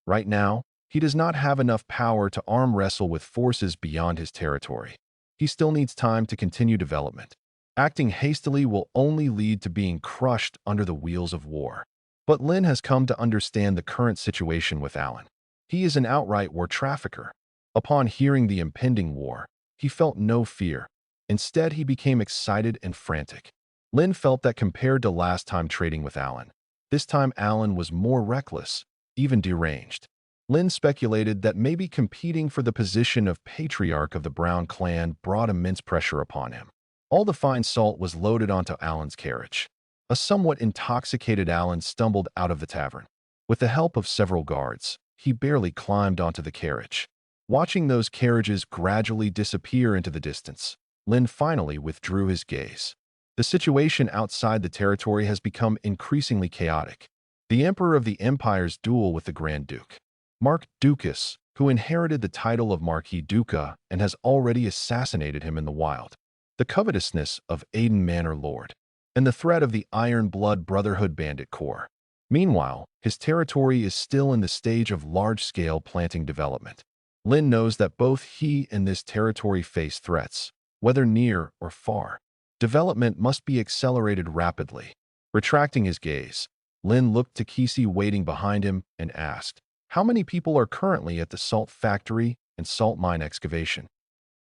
Right now, he does not have enough power to arm wrestle with forces beyond his territory. He still needs time to continue development. Acting hastily will only lead to being crushed under the wheels of war. But Lin has come to understand the current situation with Alan. He is an outright war trafficker. Upon hearing the impending war, he felt no fear. Instead, he became excited and frantic. Lin felt that compared to last time trading with Alan, this time Alan was more reckless, even deranged. Lin speculated that maybe competing for the position of patriarch of the Brown clan brought immense pressure upon him. All the fine salt was loaded onto Alan's carriage. A somewhat intoxicated Alan stumbled out of the tavern. With the help of several guards, he barely climbed onto the carriage. Watching those carriages gradually disappear into the distance, Lin finally withdrew his gaze. The situation outside the territory has become increasingly chaotic. The Emperor of the Empire's duel with the Grand Duke, Mark Dukas, who inherited the title of Marquis Duca and has already assassinated him in the wild. The covetousness of Aiden Manor Lord, and the threat of the Iron Blood Brotherhood Bandit Corps. Meanwhile, his territory is still in the stage of large-scale planting development. Lin knows that both he and this territory face threats, whether near or far. Development must be accelerated rapidly. Retracting his gaze, Lin looked to Kisi waiting behind him and asked, "How many people are currently at the salt factory and salt mine excavation?"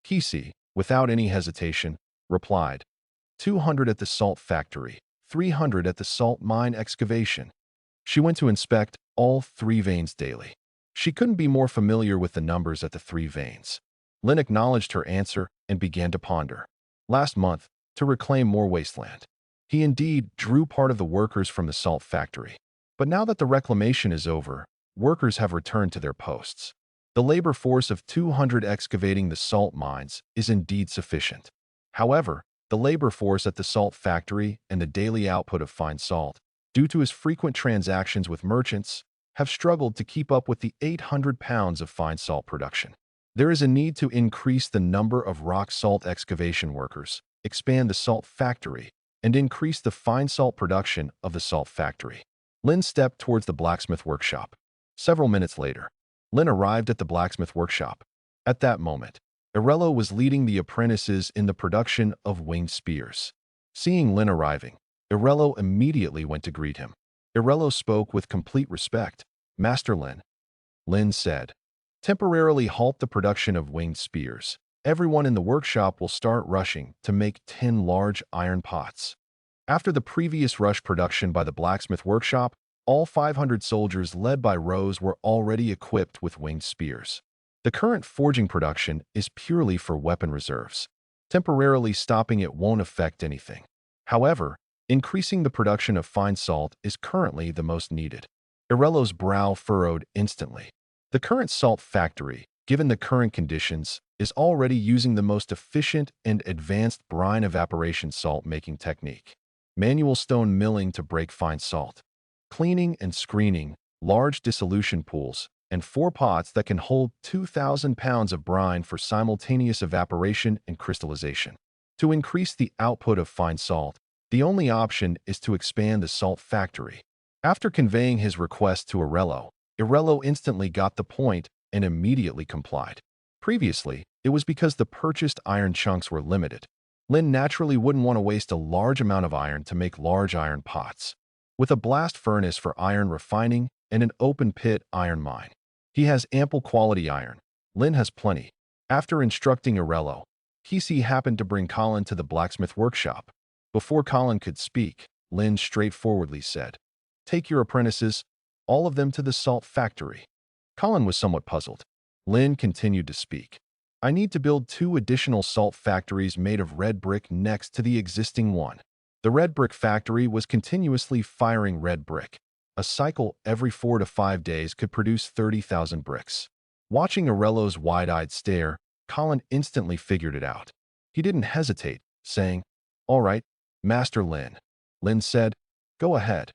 Kisi, without any hesitation, replied, 200 at the salt factory, 300 at the salt mine excavation. She went to inspect all 3 veins daily. She couldn't be more familiar with the numbers at the 3 veins. Lynn acknowledged her answer and began to ponder. Last month, to reclaim more wasteland. He indeed drew part of the workers from the salt factory. But now that the reclamation is over, workers have returned to their posts. The labor force of 200 excavating the salt mines is indeed sufficient. However, the labor force at the salt factory and the daily output of fine salt, due to his frequent transactions with merchants, have struggled to keep up with the 800 pounds of fine salt production. There is a need to increase the number of rock salt excavation workers, expand the salt factory, and increase the fine salt production of the salt factory. Lynn stepped towards the blacksmith workshop. Several minutes later, Lynn arrived at the blacksmith workshop. At that moment, Arello was leading the apprentices in the production of winged spears. Seeing Lynn arriving, Arello immediately went to greet him. Arello spoke with complete respect. Master Lynn. Lynn said, temporarily halt the production of winged spears. Everyone in the workshop will start rushing to make 10 large iron pots. After the previous rush production by the blacksmith workshop, all 500 soldiers led by Rose were already equipped with winged spears. The current forging production is purely for weapon reserves. Temporarily stopping it won't affect anything. However, increasing the production of fine salt is currently the most needed. Arello's brow furrowed instantly. The current salt factory, given the current conditions, is already using the most efficient and advanced brine evaporation salt-making technique. Manual stone milling to break fine salt. Cleaning and screening, large dissolution pools, and 4 pots that can hold 2,000 pounds of brine for simultaneous evaporation and crystallization. To increase the output of fine salt, the only option is to expand the salt factory. After conveying his request to Arello, Arello instantly got the point and immediately complied. Previously, it was because the purchased iron chunks were limited. Lynn naturally wouldn't want to waste a large amount of iron to make large iron pots. With a blast furnace for iron refining and an open-pit iron mine, he has ample quality iron. Lynn has plenty. After instructing Arello, Kesey happened to bring Colin to the blacksmith workshop. Before Colin could speak, Lynn straightforwardly said, take your apprentices, all of them to the salt factory. Colin was somewhat puzzled. Lynn continued to speak. I need to build 2 additional salt factories made of red brick next to the existing one. The red brick factory was continuously firing red brick. A cycle every 4 to 5 days could produce 30,000 bricks. Watching Arello's wide-eyed stare, Colin instantly figured it out. He didn't hesitate, saying, all right, Master Lynn. Lynn said, go ahead.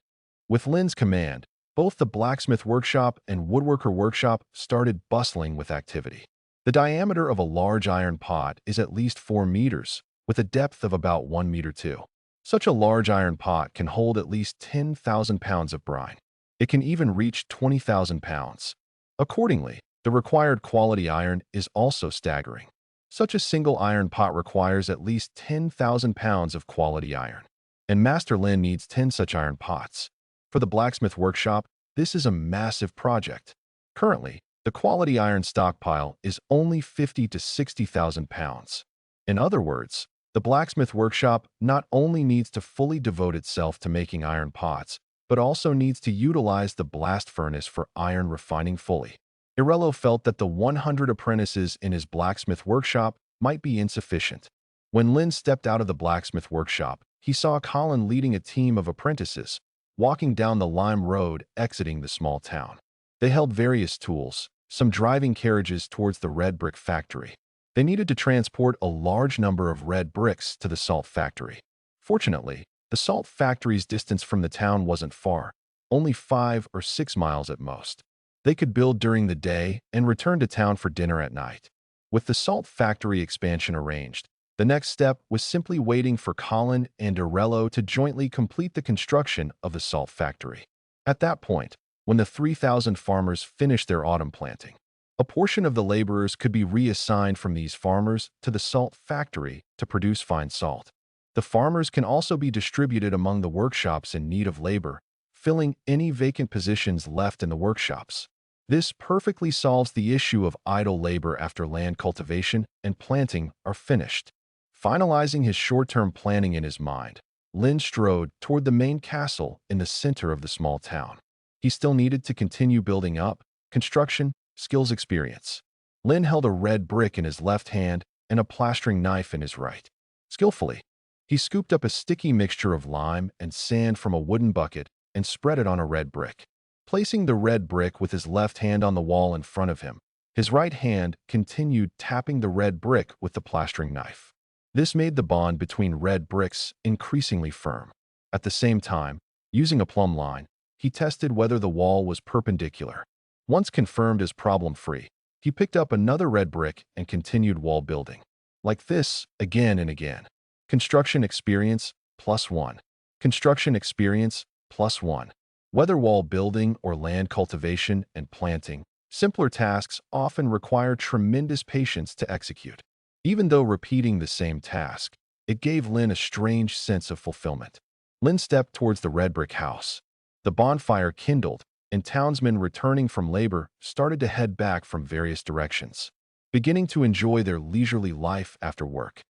With Lynn's command, both the blacksmith workshop and woodworker workshop started bustling with activity. The diameter of a large iron pot is at least 4 meters, with a depth of about 1 meter too. Such a large iron pot can hold at least 10,000 pounds of brine. It can even reach 20,000 pounds. Accordingly, the required quality iron is also staggering. Such a single iron pot requires at least 10,000 pounds of quality iron. And Master Lin needs 10 such iron pots. For the blacksmith workshop, this is a massive project. Currently, the quality iron stockpile is only 50 to 60,000 pounds. In other words, the blacksmith workshop not only needs to fully devote itself to making iron pots, but also needs to utilize the blast furnace for iron refining fully. Arello felt that the 100 apprentices in his blacksmith workshop might be insufficient. When Lin stepped out of the blacksmith workshop, he saw Colin leading a team of apprentices, walking down the lime road exiting the small town. They held various tools, some driving carriages towards the red brick factory. They needed to transport a large number of red bricks to the salt factory. Fortunately, the salt factory's distance from the town wasn't far, only 5 or 6 miles at most. They could build during the day and return to town for dinner at night. With the salt factory expansion arranged, the next step was simply waiting for Colin and Arello to jointly complete the construction of the salt factory. At that point, when the 3,000 farmers finished their autumn planting, a portion of the laborers could be reassigned from these farmers to the salt factory to produce fine salt. The farmers can also be distributed among the workshops in need of labor, filling any vacant positions left in the workshops. This perfectly solves the issue of idle labor after land cultivation and planting are finished. Finalizing his short-term planning in his mind, Lin strode toward the main castle in the center of the small town. He still needed to continue building up construction skills experience. Lin held a red brick in his left hand and a plastering knife in his right. Skillfully, he scooped up a sticky mixture of lime and sand from a wooden bucket and spread it on a red brick. Placing the red brick with his left hand on the wall in front of him, his right hand continued tapping the red brick with the plastering knife. This made the bond between red bricks increasingly firm. At the same time, using a plumb line, he tested whether the wall was perpendicular. Once confirmed as problem-free, he picked up another red brick and continued wall building. Like this, again and again. Construction experience, +1. Construction experience, +1. Whether wall building or land cultivation and planting, simpler tasks often require tremendous patience to execute. Even though repeating the same task, it gave Lin a strange sense of fulfillment. Lin stepped towards the red brick house. The bonfire kindled, and townsmen returning from labor started to head back from various directions, beginning to enjoy their leisurely life after work.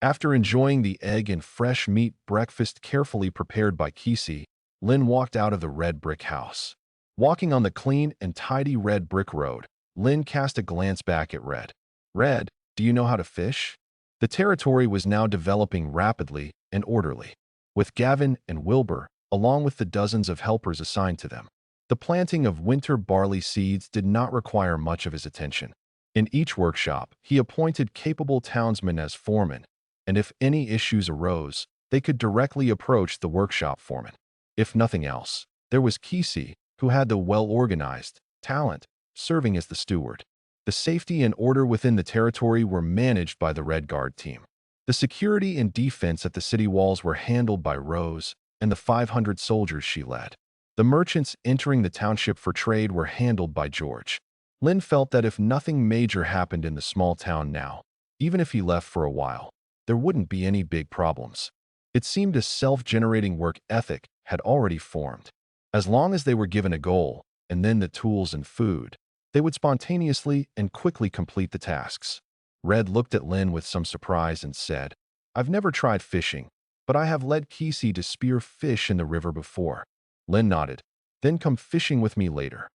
After enjoying the egg and fresh meat breakfast carefully prepared by Kisi, Lin walked out of the red brick house. Walking on the clean and tidy red brick road, Lin cast a glance back at Red. Red, do you know how to fish? The territory was now developing rapidly and orderly, with Gavin and Wilbur, along with the dozens of helpers assigned to them. The planting of winter barley seeds did not require much of his attention. In each workshop, he appointed capable townsmen as foremen, and if any issues arose, they could directly approach the workshop foreman. If nothing else, there was Kisi, who had the well-organized talent, serving as the steward. The safety and order within the territory were managed by the Red Guard team. The security and defense at the city walls were handled by Rose and the 500 soldiers she led. The merchants entering the township for trade were handled by George. Lin felt that if nothing major happened in the small town now, even if he left for a while, there wouldn't be any big problems. It seemed a self-generating work ethic had already formed. As long as they were given a goal, and then the tools and food, they would spontaneously and quickly complete the tasks. Red looked at Lin with some surprise and said, I've never tried fishing, but I have led Kisi to spear fish in the river before. Lin nodded. Then come fishing with me later.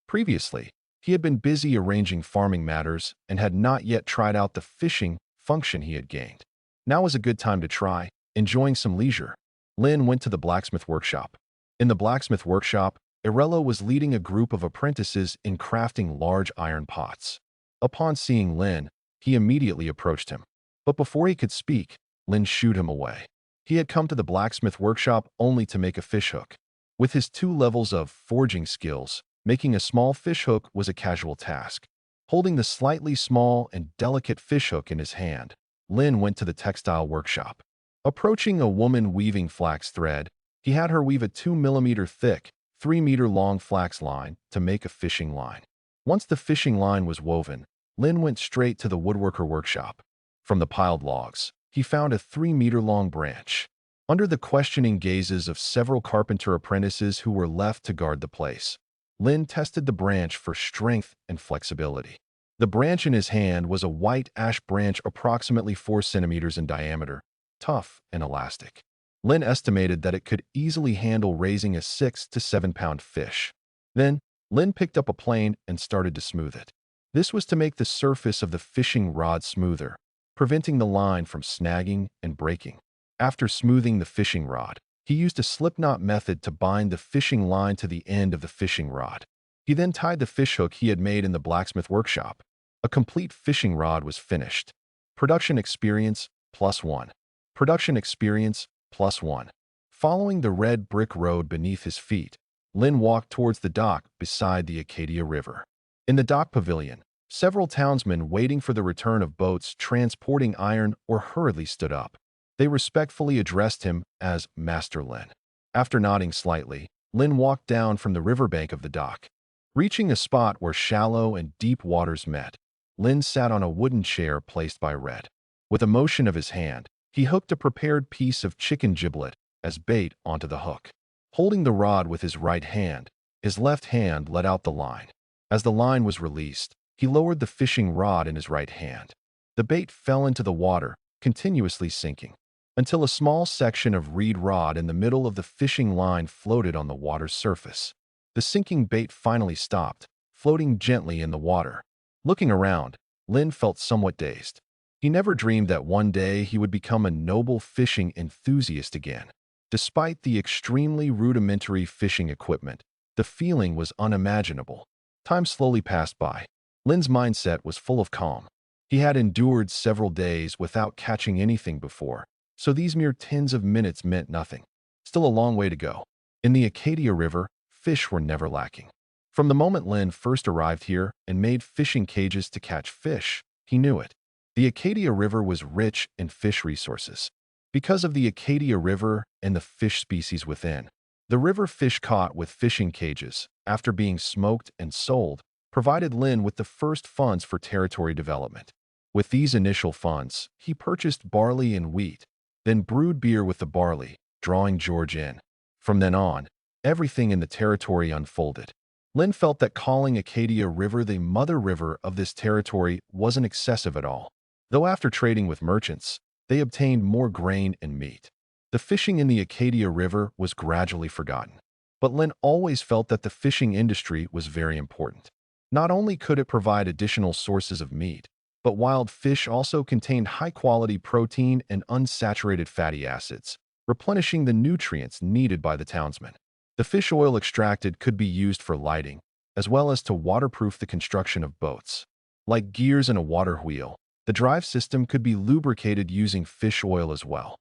Previously, he had been busy arranging farming matters and had not yet tried out the fishing function he had gained. Now was a good time to try, enjoying some leisure. Lin went to the blacksmith workshop. In the blacksmith workshop, Irello was leading a group of apprentices in crafting large iron pots. Upon seeing Lin, he immediately approached him. But before he could speak, Lin shooed him away. He had come to the blacksmith workshop only to make a fishhook. With his 2 levels of forging skills, making a small fishhook was a casual task. Holding the slightly small and delicate fishhook in his hand, Lin went to the textile workshop. Approaching a woman weaving flax thread, he had her weave a 2 mm thick, 3 m long flax line to make a fishing line. Once the fishing line was woven, Lin went straight to the woodworker workshop. From the piled logs, he found a 3 m long branch. Under the questioning gazes of several carpenter apprentices who were left to guard the place, Lin tested the branch for strength and flexibility. The branch in his hand was a white ash branch approximately 4 centimeters in diameter, tough and elastic. Lin estimated that it could easily handle raising a 6 to 7 pound fish. Then, Lin picked up a plane and started to smooth it. This was to make the surface of the fishing rod smoother, preventing the line from snagging and breaking. After smoothing the fishing rod, he used a slipknot method to bind the fishing line to the end of the fishing rod. He then tied the fishhook he had made in the blacksmith workshop. A complete fishing rod was finished. Production experience, +1. Production experience, +1. Following the red brick road beneath his feet, Lin walked towards the dock beside the Acadia River. In the dock pavilion, several townsmen waiting for the return of boats transporting iron or hurriedly stood up. They respectfully addressed him as Master Lin. After nodding slightly, Lin walked down from the riverbank of the dock. Reaching a spot where shallow and deep waters met, Lin sat on a wooden chair placed by Red. With a motion of his hand, he hooked a prepared piece of chicken giblet as bait onto the hook. Holding the rod with his right hand, his left hand let out the line. As the line was released, he lowered the fishing rod in his right hand. The bait fell into the water, continuously sinking, until a small section of reed rod in the middle of the fishing line floated on the water's surface. The sinking bait finally stopped, floating gently in the water. Looking around, Lin felt somewhat dazed. He never dreamed that one day he would become a noble fishing enthusiast again. Despite the extremely rudimentary fishing equipment, the feeling was unimaginable. Time slowly passed by. Lin's mindset was full of calm. He had endured several days without catching anything before, so these mere tens of minutes meant nothing. Still a long way to go. In the Acadia River, fish were never lacking. From the moment Lin first arrived here and made fishing cages to catch fish, he knew it. The Acadia River was rich in fish resources. Because of the Acadia River and the fish species within, the river fish caught with fishing cages, after being smoked and sold, provided Lin with the first funds for territory development. With these initial funds, he purchased barley and wheat, then brewed beer with the barley, drawing George in. From then on, everything in the territory unfolded. Lin felt that calling Acadia River the mother river of this territory wasn't excessive at all. Though after trading with merchants, they obtained more grain and meat. The fishing in the Acadia River was gradually forgotten. But Lin always felt that the fishing industry was very important. Not only could it provide additional sources of meat, but wild fish also contained high-quality protein and unsaturated fatty acids, replenishing the nutrients needed by the townsmen. The fish oil extracted could be used for lighting, as well as to waterproof the construction of boats. Like gears in a water wheel, the drive system could be lubricated using fish oil as well.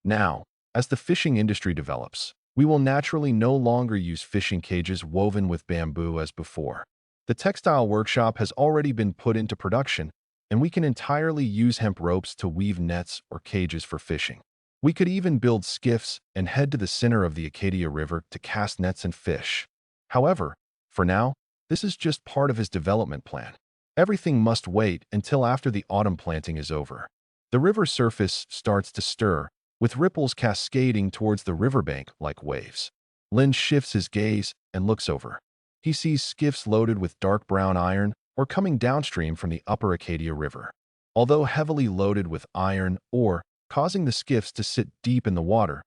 Now, as the fishing industry develops, we will naturally no longer use fishing cages woven with bamboo as before. The textile workshop has already been put into production, and we can entirely use hemp ropes to weave nets or cages for fishing. We could even build skiffs and head to the center of the Acadia River to cast nets and fish. However, for now, this is just part of his development plan. Everything must wait until after the autumn planting is over. The river surface starts to stir, with ripples cascading towards the riverbank like waves. Lin shifts his gaze and looks over. He sees skiffs loaded with dark brown iron or coming downstream from the upper Acadia River. Although heavily loaded with iron ore, causing the skiffs to sit deep in the water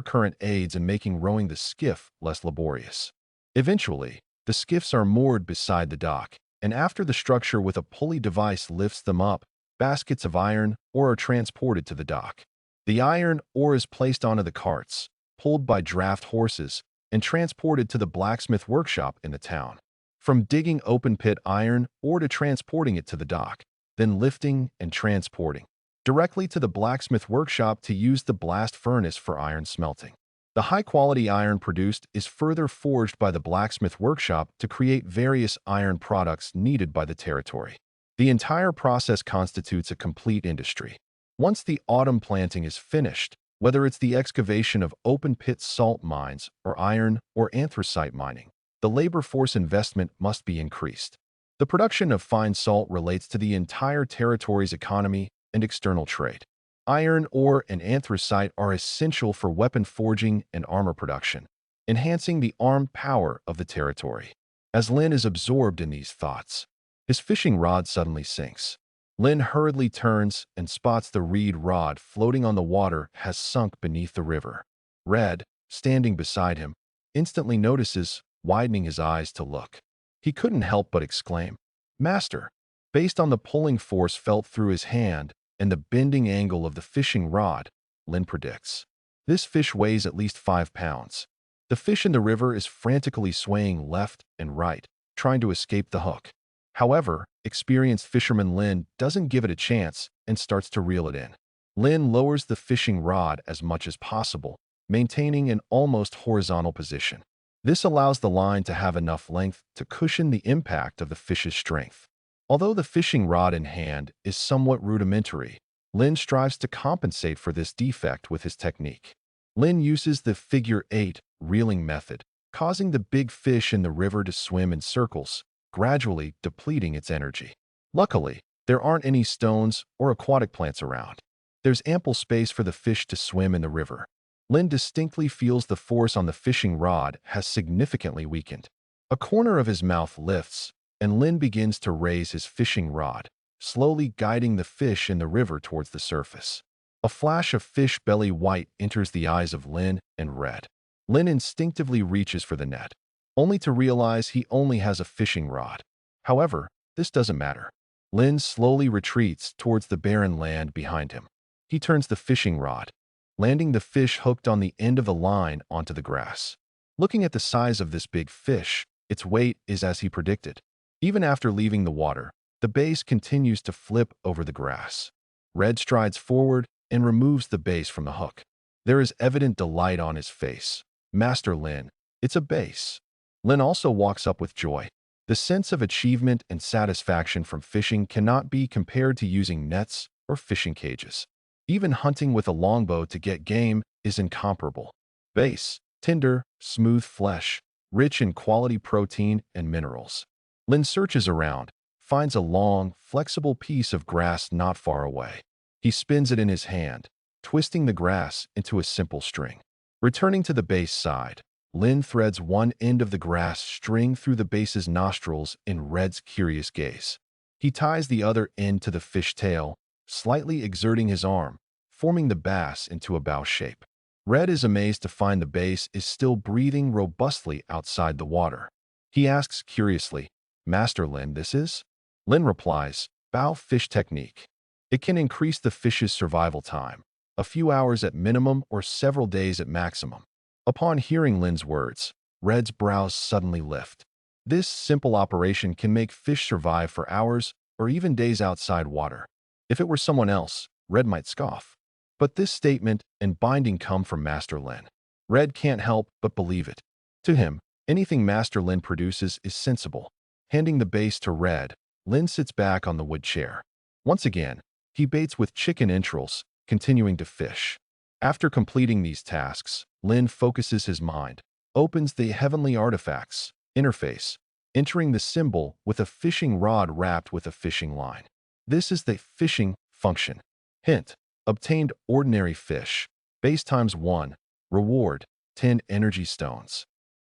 current aids in making rowing the skiff less laborious. Eventually, the skiffs are moored beside the dock, and after the structure with a pulley device lifts them up, baskets of iron ore are transported to the dock. The iron ore is placed onto the carts, pulled by draft horses, and transported to the blacksmith workshop in the town. From digging open-pit iron ore to transporting it to the dock, then lifting and transporting directly to the blacksmith workshop to use the blast furnace for iron smelting. The high-quality iron produced is further forged by the blacksmith workshop to create various iron products needed by the territory. The entire process constitutes a complete industry. Once the autumn planting is finished, whether it's the excavation of open-pit salt mines or iron or anthracite mining, the labor force investment must be increased. The production of fine salt relates to the entire territory's economy and external trade. Iron ore and anthracite are essential for weapon forging and armor production, enhancing the armed power of the territory. As Lin is absorbed in these thoughts, his fishing rod suddenly sinks. Lin hurriedly turns and spots the reed rod floating on the water has sunk beneath the river. Red, standing beside him, instantly notices, widening his eyes to look. He couldn't help but exclaim, "Master!" Based on the pulling force felt through his hand and the bending angle of the fishing rod, Lin predicts. This fish weighs at least 5 pounds. The fish in the river is frantically swaying left and right, trying to escape the hook. However, experienced fisherman Lin doesn't give it a chance and starts to reel it in. Lin lowers the fishing rod as much as possible, maintaining an almost horizontal position. This allows the line to have enough length to cushion the impact of the fish's strength. Although the fishing rod in hand is somewhat rudimentary, Lin strives to compensate for this defect with his technique. Lin uses the figure-8 reeling method, causing the big fish in the river to swim in circles, gradually depleting its energy. Luckily, there aren't any stones or aquatic plants around. There's ample space for the fish to swim in the river. Lin distinctly feels the force on the fishing rod has significantly weakened. A corner of his mouth lifts, and Lin begins to raise his fishing rod, slowly guiding the fish in the river towards the surface. A flash of fish belly white enters the eyes of Lin and Red. Lin instinctively reaches for the net, only to realize he only has a fishing rod. However, this doesn't matter. Lin slowly retreats towards the barren land behind him. He turns the fishing rod, landing the fish hooked on the end of the line onto the grass. Looking at the size of this big fish, its weight is as he predicted. Even after leaving the water, the base continues to flip over the grass. Red strides forward and removes the base from the hook. There is evident delight on his face. Master Lin, it's a base. Lin also walks up with joy. The sense of achievement and satisfaction from fishing cannot be compared to using nets or fishing cages. Even hunting with a longbow to get game is incomparable. Base, tender, smooth flesh, rich in quality protein and minerals. Lin searches around, finds a long, flexible piece of grass not far away. He spins it in his hand, twisting the grass into a simple string. Returning to the base side, Lin threads one end of the grass string through the base's nostrils in Red's curious gaze. He ties the other end to the fish tail, slightly exerting his arm, forming the bass into a bow shape. Red is amazed to find the base is still breathing robustly outside the water. He asks curiously, "Master Lin, this is?" Lin replies, "Bow fish technique. It can increase the fish's survival time, a few hours at minimum or several days at maximum." Upon hearing Lin's words, Red's brows suddenly lift. This simple operation can make fish survive for hours or even days outside water. If it were someone else, Red might scoff. But this statement and binding come from Master Lin. Red can't help but believe it. To him, anything Master Lin produces is sensible. Handing the base to Red, Lin sits back on the wood chair. Once again, he baits with chicken entrails, continuing to fish. After completing these tasks, Lin focuses his mind, opens the Heavenly Artifacts interface, entering the symbol with a fishing rod wrapped with a fishing line. This is the fishing function. Hint: obtained ordinary fish. Base times 1. Reward: 10 energy stones.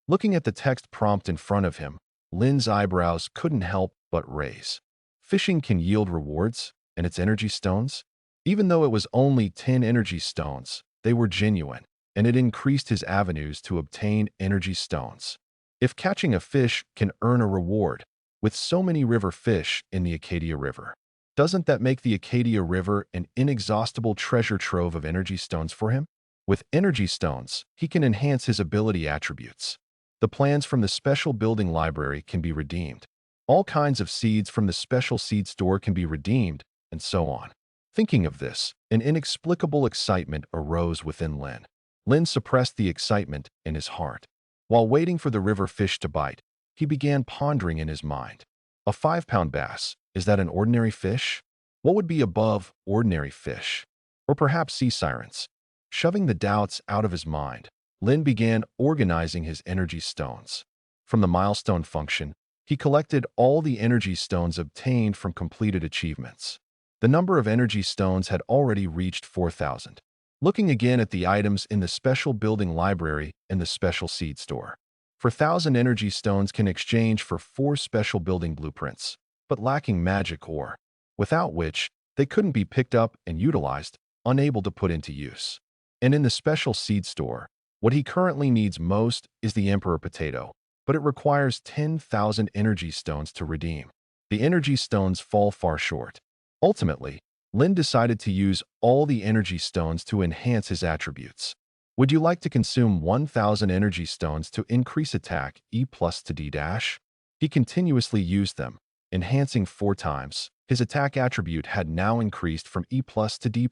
Looking at the text prompt in front of him, Lin's eyebrows couldn't help but raise. Fishing can yield rewards, and its energy stones? Even though it was only 10 energy stones, they were genuine, and it increased his avenues to obtain energy stones. If catching a fish can earn a reward, with so many river fish in the Acadia River, doesn't that make the Acadia River an inexhaustible treasure trove of energy stones for him? With energy stones, he can enhance his ability attributes. The plans from the special building library can be redeemed. All kinds of seeds from the special seed store can be redeemed, and so on. Thinking of this, an inexplicable excitement arose within Lin. Lin suppressed the excitement in his heart. While waiting for the river fish to bite, he began pondering in his mind. A 5-pound bass, is that an ordinary fish? What would be above ordinary fish? Or perhaps sea sirens? Shoving the doubts out of his mind, Lin began organizing his energy stones. From the milestone function, he collected all the energy stones obtained from completed achievements. The number of energy stones had already reached 4,000. Looking again at the items in the special building library and the special seed store. 4,000 energy stones can exchange for 4 special building blueprints, but lacking magic ore, without which they couldn't be picked up and utilized, unable to put into use. And in the special seed store, what he currently needs most is the Emperor Potato, but it requires 10,000 energy stones to redeem. The energy stones fall far short. Ultimately, Lin decided to use all the energy stones to enhance his attributes. Would you like to consume 1,000 energy stones to increase attack E+ to D-? He continuously used them, enhancing 4 times. His attack attribute had now increased from E+ to D+.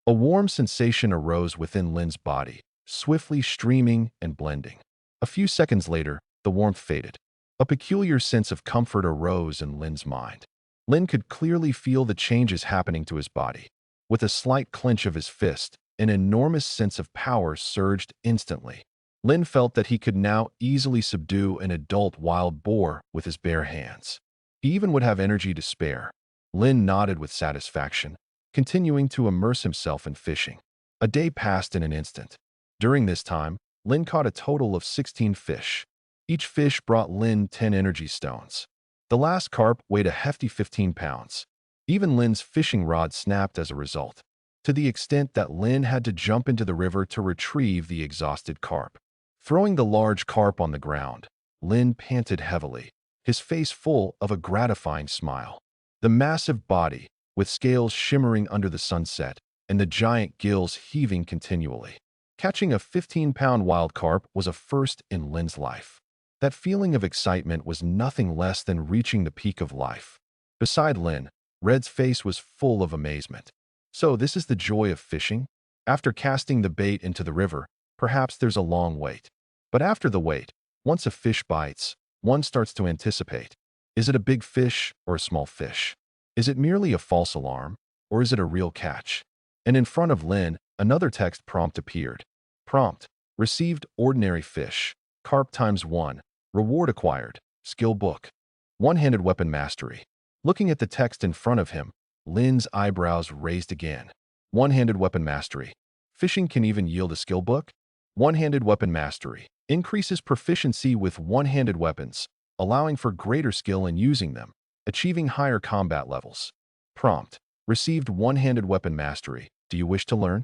A warm sensation arose within Lin's body, swiftly streaming and blending. A few seconds later, the warmth faded. A peculiar sense of comfort arose in Lin's mind. Lin could clearly feel the changes happening to his body. With a slight clench of his fist, an enormous sense of power surged instantly. Lin felt that he could now easily subdue an adult wild boar with his bare hands. He even would have energy to spare. Lin nodded with satisfaction, continuing to immerse himself in fishing. A day passed in an instant. During this time, Lin caught a total of 16 fish. Each fish brought Lin 10 energy stones. The last carp weighed a hefty 15 pounds. Even Lin's fishing rod snapped as a result, to the extent that Lin had to jump into the river to retrieve the exhausted carp. Throwing the large carp on the ground, Lin panted heavily, his face full of a gratifying smile. The massive body, with scales shimmering under the sunset, and the giant gills heaving continually. Catching a 15-pound wild carp was a first in Lin's life. That feeling of excitement was nothing less than reaching the peak of life. Beside Lin, Red's face was full of amazement. So this is the joy of fishing? After casting the bait into the river, perhaps there's a long wait. But after the wait, once a fish bites, one starts to anticipate. Is it a big fish or a small fish? Is it merely a false alarm, or is it a real catch? And in front of Lin, another text prompt appeared. Prompt: received ordinary fish. Carp ×1. Reward acquired. Skill book. One-handed weapon mastery. Looking at the text in front of him, Lin's eyebrows raised again. One-handed weapon mastery. Fishing can even yield a skill book? One-handed weapon mastery. Increases proficiency with one-handed weapons, allowing for greater skill in using them, achieving higher combat levels. Prompt: received one-handed weapon mastery. Do you wish to learn?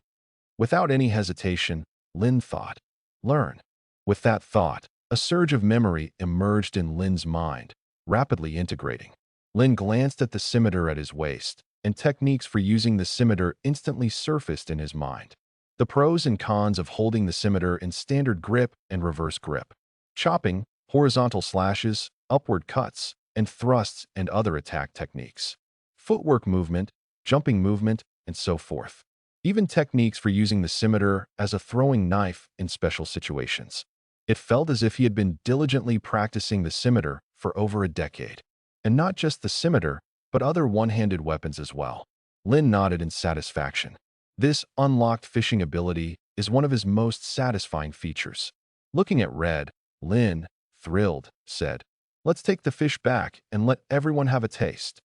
Without any hesitation, Lin thought. Learn. With that thought, a surge of memory emerged in Lin's mind, rapidly integrating. Lin glanced at the scimitar at his waist, and techniques for using the scimitar instantly surfaced in his mind. The pros and cons of holding the scimitar in standard grip and reverse grip. Chopping, horizontal slashes, upward cuts, and thrusts and other attack techniques. Footwork movement, jumping movement, and so forth. Even techniques for using the scimitar as a throwing knife in special situations. It felt as if he had been diligently practicing the scimitar for over a decade. And not just the scimitar, but other one-handed weapons as well. Lin nodded in satisfaction. This unlocked fishing ability is one of his most satisfying features. Looking at Red, Lin, thrilled, said, "Let's take the fish back and let everyone have a taste."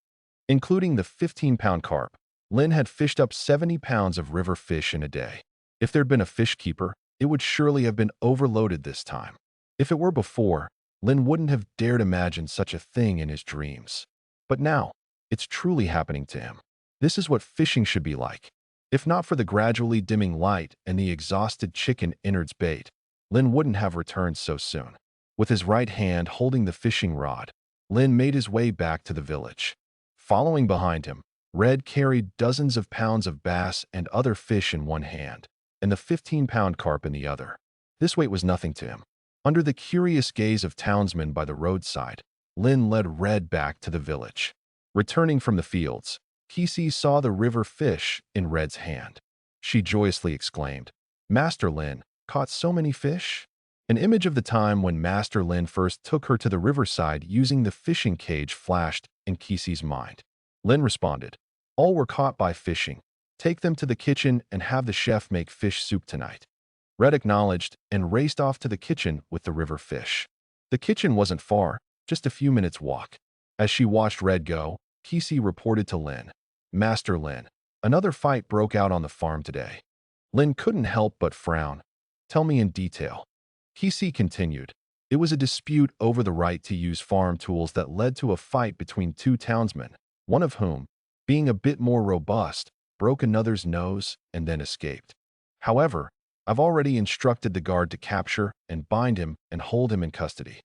Including the 15-pound carp, Lin had fished up 70 pounds of river fish in a day. If there'd been a fish keeper, it would surely have been overloaded this time. If it were before, Lin wouldn't have dared imagine such a thing in his dreams. But now, it's truly happening to him. This is what fishing should be like. If not for the gradually dimming light and the exhausted chicken innards bait, Lin wouldn't have returned so soon. With his right hand holding the fishing rod, Lin made his way back to the village. Following behind him, Red carried dozens of pounds of bass and other fish in one hand, and the 15-pound carp in the other. This weight was nothing to him. Under the curious gaze of townsmen by the roadside, Lin led Red back to the village. Returning from the fields, Kisi saw the river fish in Red's hand. She joyously exclaimed, "Master Lin, caught so many fish?" An image of the time when Master Lin first took her to the riverside using the fishing cage flashed in Kisi's mind. Lin responded, "All were caught by fishing. Take them to the kitchen and have the chef make fish soup tonight." Red acknowledged and raced off to the kitchen with the river fish. The kitchen wasn't far, just a few minutes' walk. As she watched Red go, Kisi reported to Lin, "Master Lin, another fight broke out on the farm today." Lin couldn't help but frown. "Tell me in detail." Kisi continued, "It was a dispute over the right to use farm tools that led to a fight between two townsmen, one of whom, being a bit more robust, broke another's nose and then escaped. However, I've already instructed the guard to capture and bind him and hold him in custody.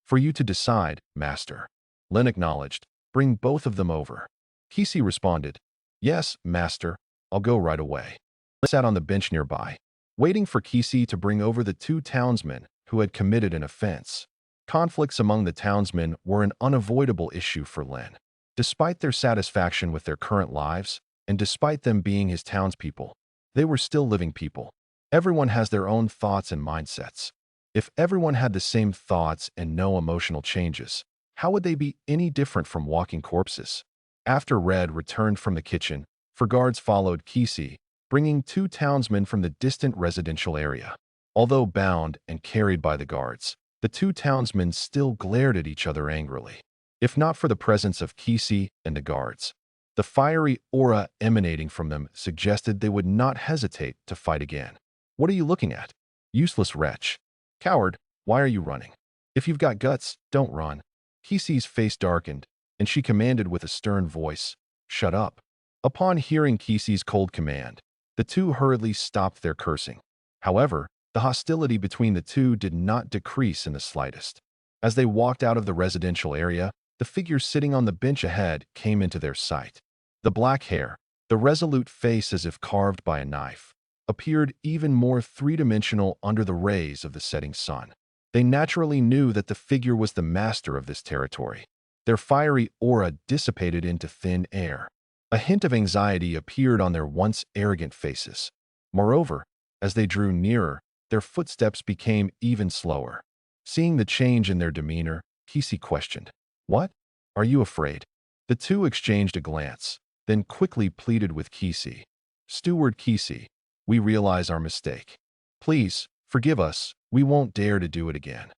For you to decide, Master." Lin acknowledged, "Bring both of them over." Kisi responded, "Yes, Master, I'll go right away." Lin sat on the bench nearby, waiting for Kisi to bring over the two townsmen who had committed an offense. Conflicts among the townsmen were an unavoidable issue for Lin. Despite their satisfaction with their current lives, and despite them being his townspeople, they were still living people. Everyone has their own thoughts and mindsets. If everyone had the same thoughts and no emotional changes, how would they be any different from walking corpses? After Red returned from the kitchen, four guards followed Kisi, bringing two townsmen from the distant residential area. Although bound and carried by the guards, the two townsmen still glared at each other angrily. If not for the presence of Kisi and the guards, the fiery aura emanating from them suggested they would not hesitate to fight again. "What are you looking at? Useless wretch. Coward, why are you running? If you've got guts, don't run." Kisi's face darkened, and she commanded with a stern voice, "Shut up." Upon hearing Kisi's cold command, the two hurriedly stopped their cursing. However, the hostility between the two did not decrease in the slightest. As they walked out of the residential area, the figure sitting on the bench ahead came into their sight. The black hair, the resolute face as if carved by a knife, appeared even more three-dimensional under the rays of the setting sun. They naturally knew that the figure was the master of this territory. Their fiery aura dissipated into thin air. A hint of anxiety appeared on their once arrogant faces. Moreover, as they drew nearer, their footsteps became even slower. Seeing the change in their demeanor, Kisi questioned, "What? Are you afraid?" The two exchanged a glance, then quickly pleaded with Kisi. "Steward Kisi, we realize our mistake. Please, forgive us, we won't dare to do it again."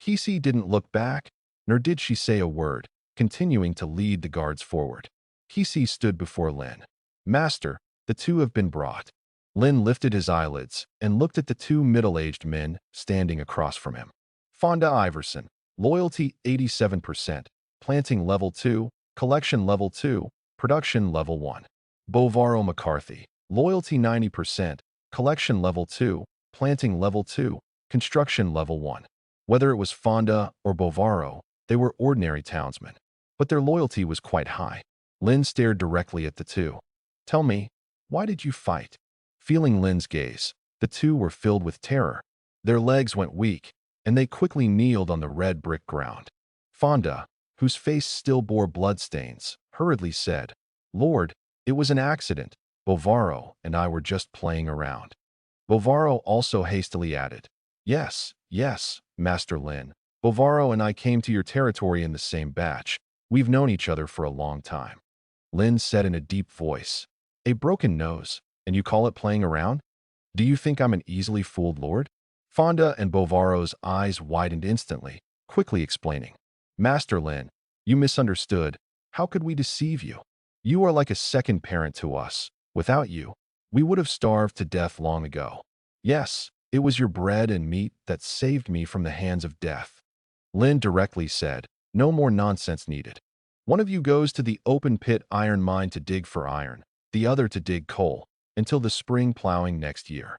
Kisi didn't look back, nor did she say a word, continuing to lead the guards forward. Kisi stood before Lin. "Master, the two have been brought." Lin lifted his eyelids and looked at the two middle-aged men standing across from him. Fonda Iverson, loyalty 87%, planting level 2, collection level 2, production level 1. Bovaro McCarthy, loyalty 90%, collection level 2, planting level 2, construction level 1. Whether it was Fonda or Bovaro, they were ordinary townsmen, but their loyalty was quite high. Lin stared directly at the two. "Tell me, why did you fight?" Feeling Lin's gaze, the two were filled with terror. Their legs went weak, and they quickly kneeled on the red brick ground. Fonda, whose face still bore bloodstains, hurriedly said, "Lord, it was an accident. Bovaro and I were just playing around." Bovaro also hastily added, Yes, Master Lin. Bovaro and I came to your territory in the same batch. We've known each other for a long time." Lin said in a deep voice, "A broken nose, and you call it playing around? Do you think I'm an easily fooled lord?" Fonda and Bovaro's eyes widened instantly, quickly explaining, "Master Lin, you misunderstood. How could we deceive you? You are like a second parent to us. Without you, we would have starved to death long ago. Yes, it was your bread and meat that saved me from the hands of death." Lin directly said, "No more nonsense needed. One of you goes to the open pit iron mine to dig for iron, the other to dig coal, until the spring plowing next year."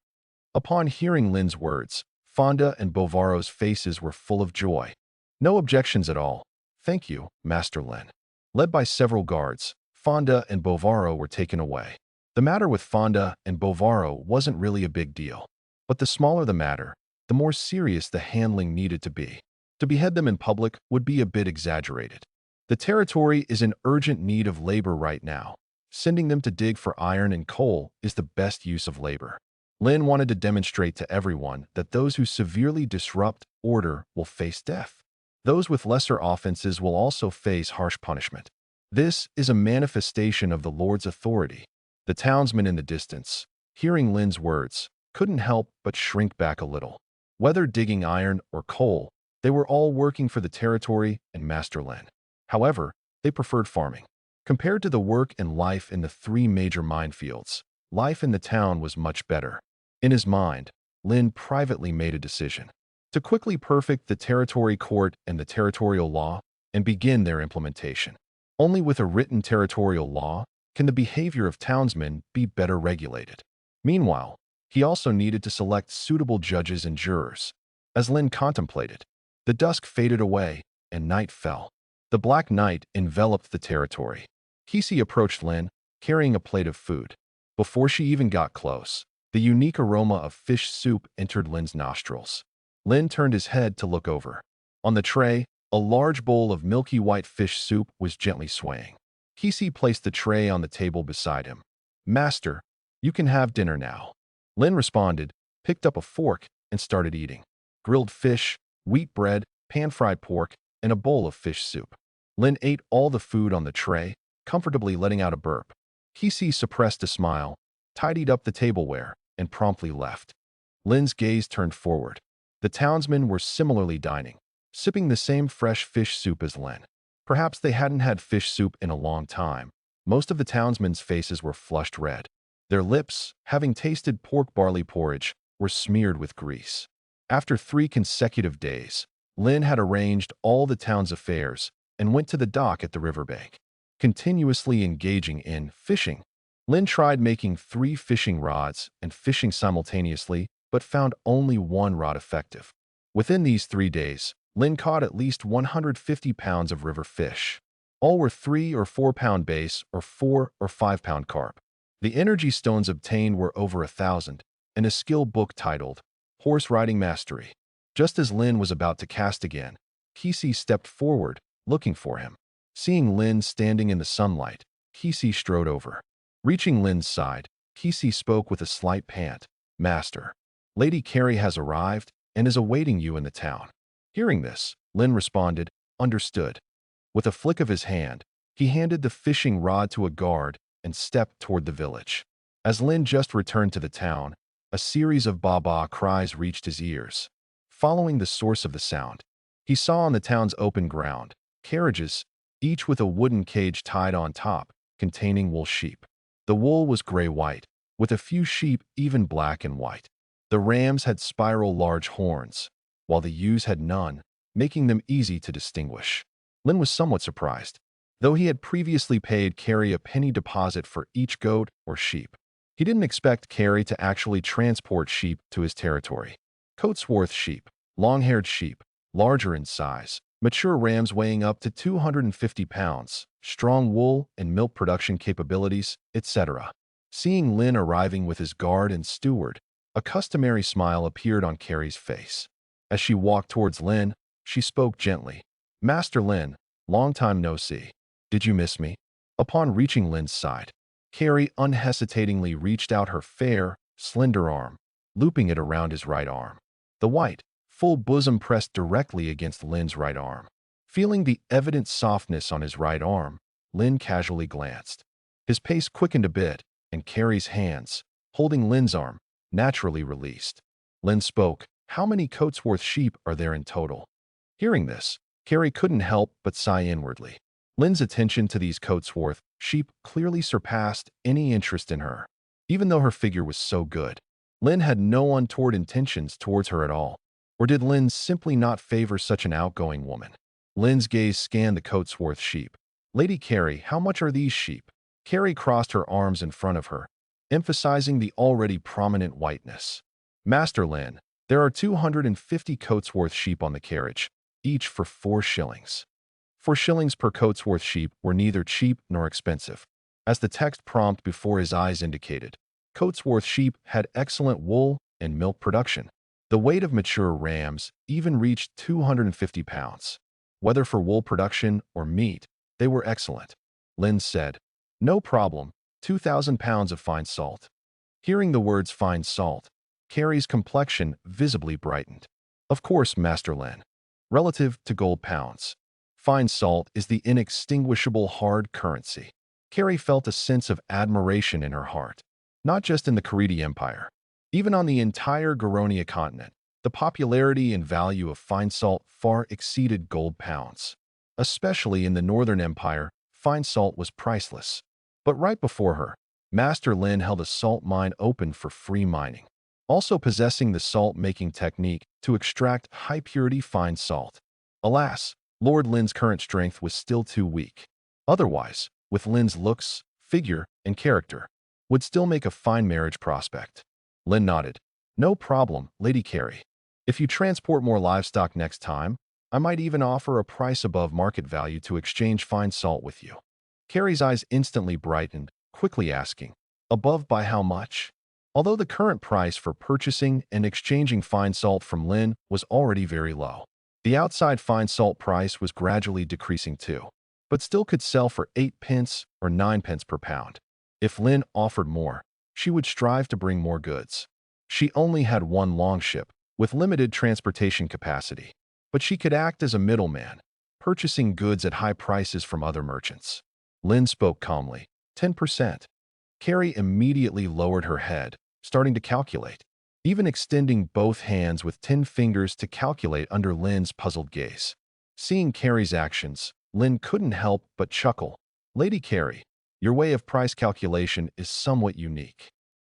Upon hearing Lin's words, Fonda and Bovaro's faces were full of joy. "No objections at all. Thank you, Master Lin." Led by several guards, Fonda and Bovaro were taken away. The matter with Fonda and Bovaro wasn't really a big deal, but the smaller the matter, the more serious the handling needed to be. To behead them in public would be a bit exaggerated. The territory is in urgent need of labor right now. Sending them to dig for iron and coal is the best use of labor. Lin wanted to demonstrate to everyone that those who severely disrupt order will face death. Those with lesser offenses will also face harsh punishment. This is a manifestation of the Lord's authority. The townsmen in the distance, hearing Lin's words, couldn't help but shrink back a little. Whether digging iron or coal, they were all working for the territory and Master Lin. However, they preferred farming. Compared to the work and life in the three major minefields, life in the town was much better. In his mind, Lin privately made a decision to quickly perfect the territory court and the territorial law and begin their implementation. Only with a written territorial law can the behavior of townsmen be better regulated. Meanwhile, he also needed to select suitable judges and jurors. As Lin contemplated, the dusk faded away and night fell. The black night enveloped the territory. Kisi approached Lin, carrying a plate of food. Before she even got close, the unique aroma of fish soup entered Lin's nostrils. Lin turned his head to look over. On the tray, a large bowl of milky white fish soup was gently swaying. Kisi placed the tray on the table beside him. "Master, you can have dinner now." Lin responded, picked up a fork, and started eating. Grilled fish, wheat bread, pan-fried pork, and a bowl of fish soup. Lin ate all the food on the tray, comfortably letting out a burp. Kisi suppressed a smile, tidied up the tableware, and promptly left. Lin's gaze turned forward. The townsmen were similarly dining, sipping the same fresh fish soup as Lin. Perhaps they hadn't had fish soup in a long time. Most of the townsmen's faces were flushed red. Their lips, having tasted pork barley porridge, were smeared with grease. After 3 consecutive days, Lin had arranged all the town's affairs and went to the dock at the riverbank, continuously engaging in fishing. Lin tried making 3 fishing rods and fishing simultaneously, but found only 1 rod effective. Within these 3 days, Lin caught at least 150 pounds of river fish. All were 3 or 4 pound bass or 4 or 5 pound carp. The energy stones obtained were over 1,000, and a skill book titled Horse Riding Mastery. Just as Lin was about to cast again, Kisi stepped forward, looking for him. Seeing Lin standing in the sunlight, Kisi strode over. Reaching Lin's side, Kisi spoke with a slight pant. "Master, Lady Carrie has arrived and is awaiting you in the town." Hearing this, Lin responded, "Understood." With a flick of his hand, he handed the fishing rod to a guard and stepped toward the village. As Lin just returned to the town, a series of ba-ba cries reached his ears. Following the source of the sound, he saw on the town's open ground carriages, each with a wooden cage tied on top, containing wool sheep. The wool was gray-white, with a few sheep even black and white. The rams had spiral large horns, while the ewes had none, making them easy to distinguish. Lin was somewhat surprised, though he had previously paid Carrie a penny deposit for each goat or sheep. He didn't expect Carrie to actually transport sheep to his territory. Coatsworth sheep, long-haired sheep, larger in size, mature rams weighing up to 250 pounds, strong wool and milk production capabilities, etc. Seeing Lin arriving with his guard and steward, a customary smile appeared on Carrie's face. As she walked towards Lin, she spoke gently. "Master Lin, long time no see. Did you miss me?" Upon reaching Lin's side, Carrie unhesitatingly reached out her fair, slender arm, looping it around his right arm. The white, full bosom pressed directly against Lin's right arm. Feeling the evident softness on his right arm, Lin casually glanced. His pace quickened a bit, and Carrie's hands, holding Lin's arm, naturally released. Lin spoke, "How many Coatsworth sheep are there in total?" Hearing this, Carrie couldn't help but sigh inwardly. Lin's attention to these Coatsworth sheep clearly surpassed any interest in her. Even though her figure was so good, Lin had no untoward intentions towards her at all. Or did Lin simply not favor such an outgoing woman? Lin's gaze scanned the Coatsworth sheep. "Lady Carrie, how much are these sheep?" Carrie crossed her arms in front of her, emphasizing the already prominent whiteness. "Master Lin, there are 250 Coatsworth sheep on the carriage, each for 4 shillings. 4 shillings per Coatsworth sheep were neither cheap nor expensive. As the text prompt before his eyes indicated, Coatsworth sheep had excellent wool and milk production. The weight of mature rams even reached 250 pounds. Whether for wool production or meat, they were excellent. Lin said, "No problem, 2,000 pounds of fine salt." Hearing the words fine salt, Carrie's complexion visibly brightened. "Of course, Master Lin. Relative to gold pounds, fine salt is the inextinguishable hard currency." Carrie felt a sense of admiration in her heart, not just in the Karidi Empire. Even on the entire Garonia continent, the popularity and value of fine salt far exceeded gold pounds. Especially in the Northern Empire, fine salt was priceless. But right before her, Master Lin held a salt mine open for free mining, also possessing the salt-making technique to extract high-purity fine salt. Alas, Lord Lin's current strength was still too weak. Otherwise, with Lin's looks, figure, and character, would still make a fine marriage prospect. Lin nodded. "No problem, Lady Carrie. If you transport more livestock next time, I might even offer a price above market value to exchange fine salt with you." Carrie's eyes instantly brightened, quickly asking, "Above by how much?" Although the current price for purchasing and exchanging fine salt from Lin was already very low, the outside fine salt price was gradually decreasing too, but still could sell for 8 pence or 9 pence per pound. If Lin offered more, she would strive to bring more goods. She only had one longship, with limited transportation capacity, but she could act as a middleman, purchasing goods at high prices from other merchants. Lin spoke calmly, 10%. Carrie immediately lowered her head, starting to calculate, even extending both hands with 10 fingers to calculate under Lin's puzzled gaze. Seeing Carrie's actions, Lin couldn't help but chuckle. "Lady Carrie, your way of price calculation is somewhat unique.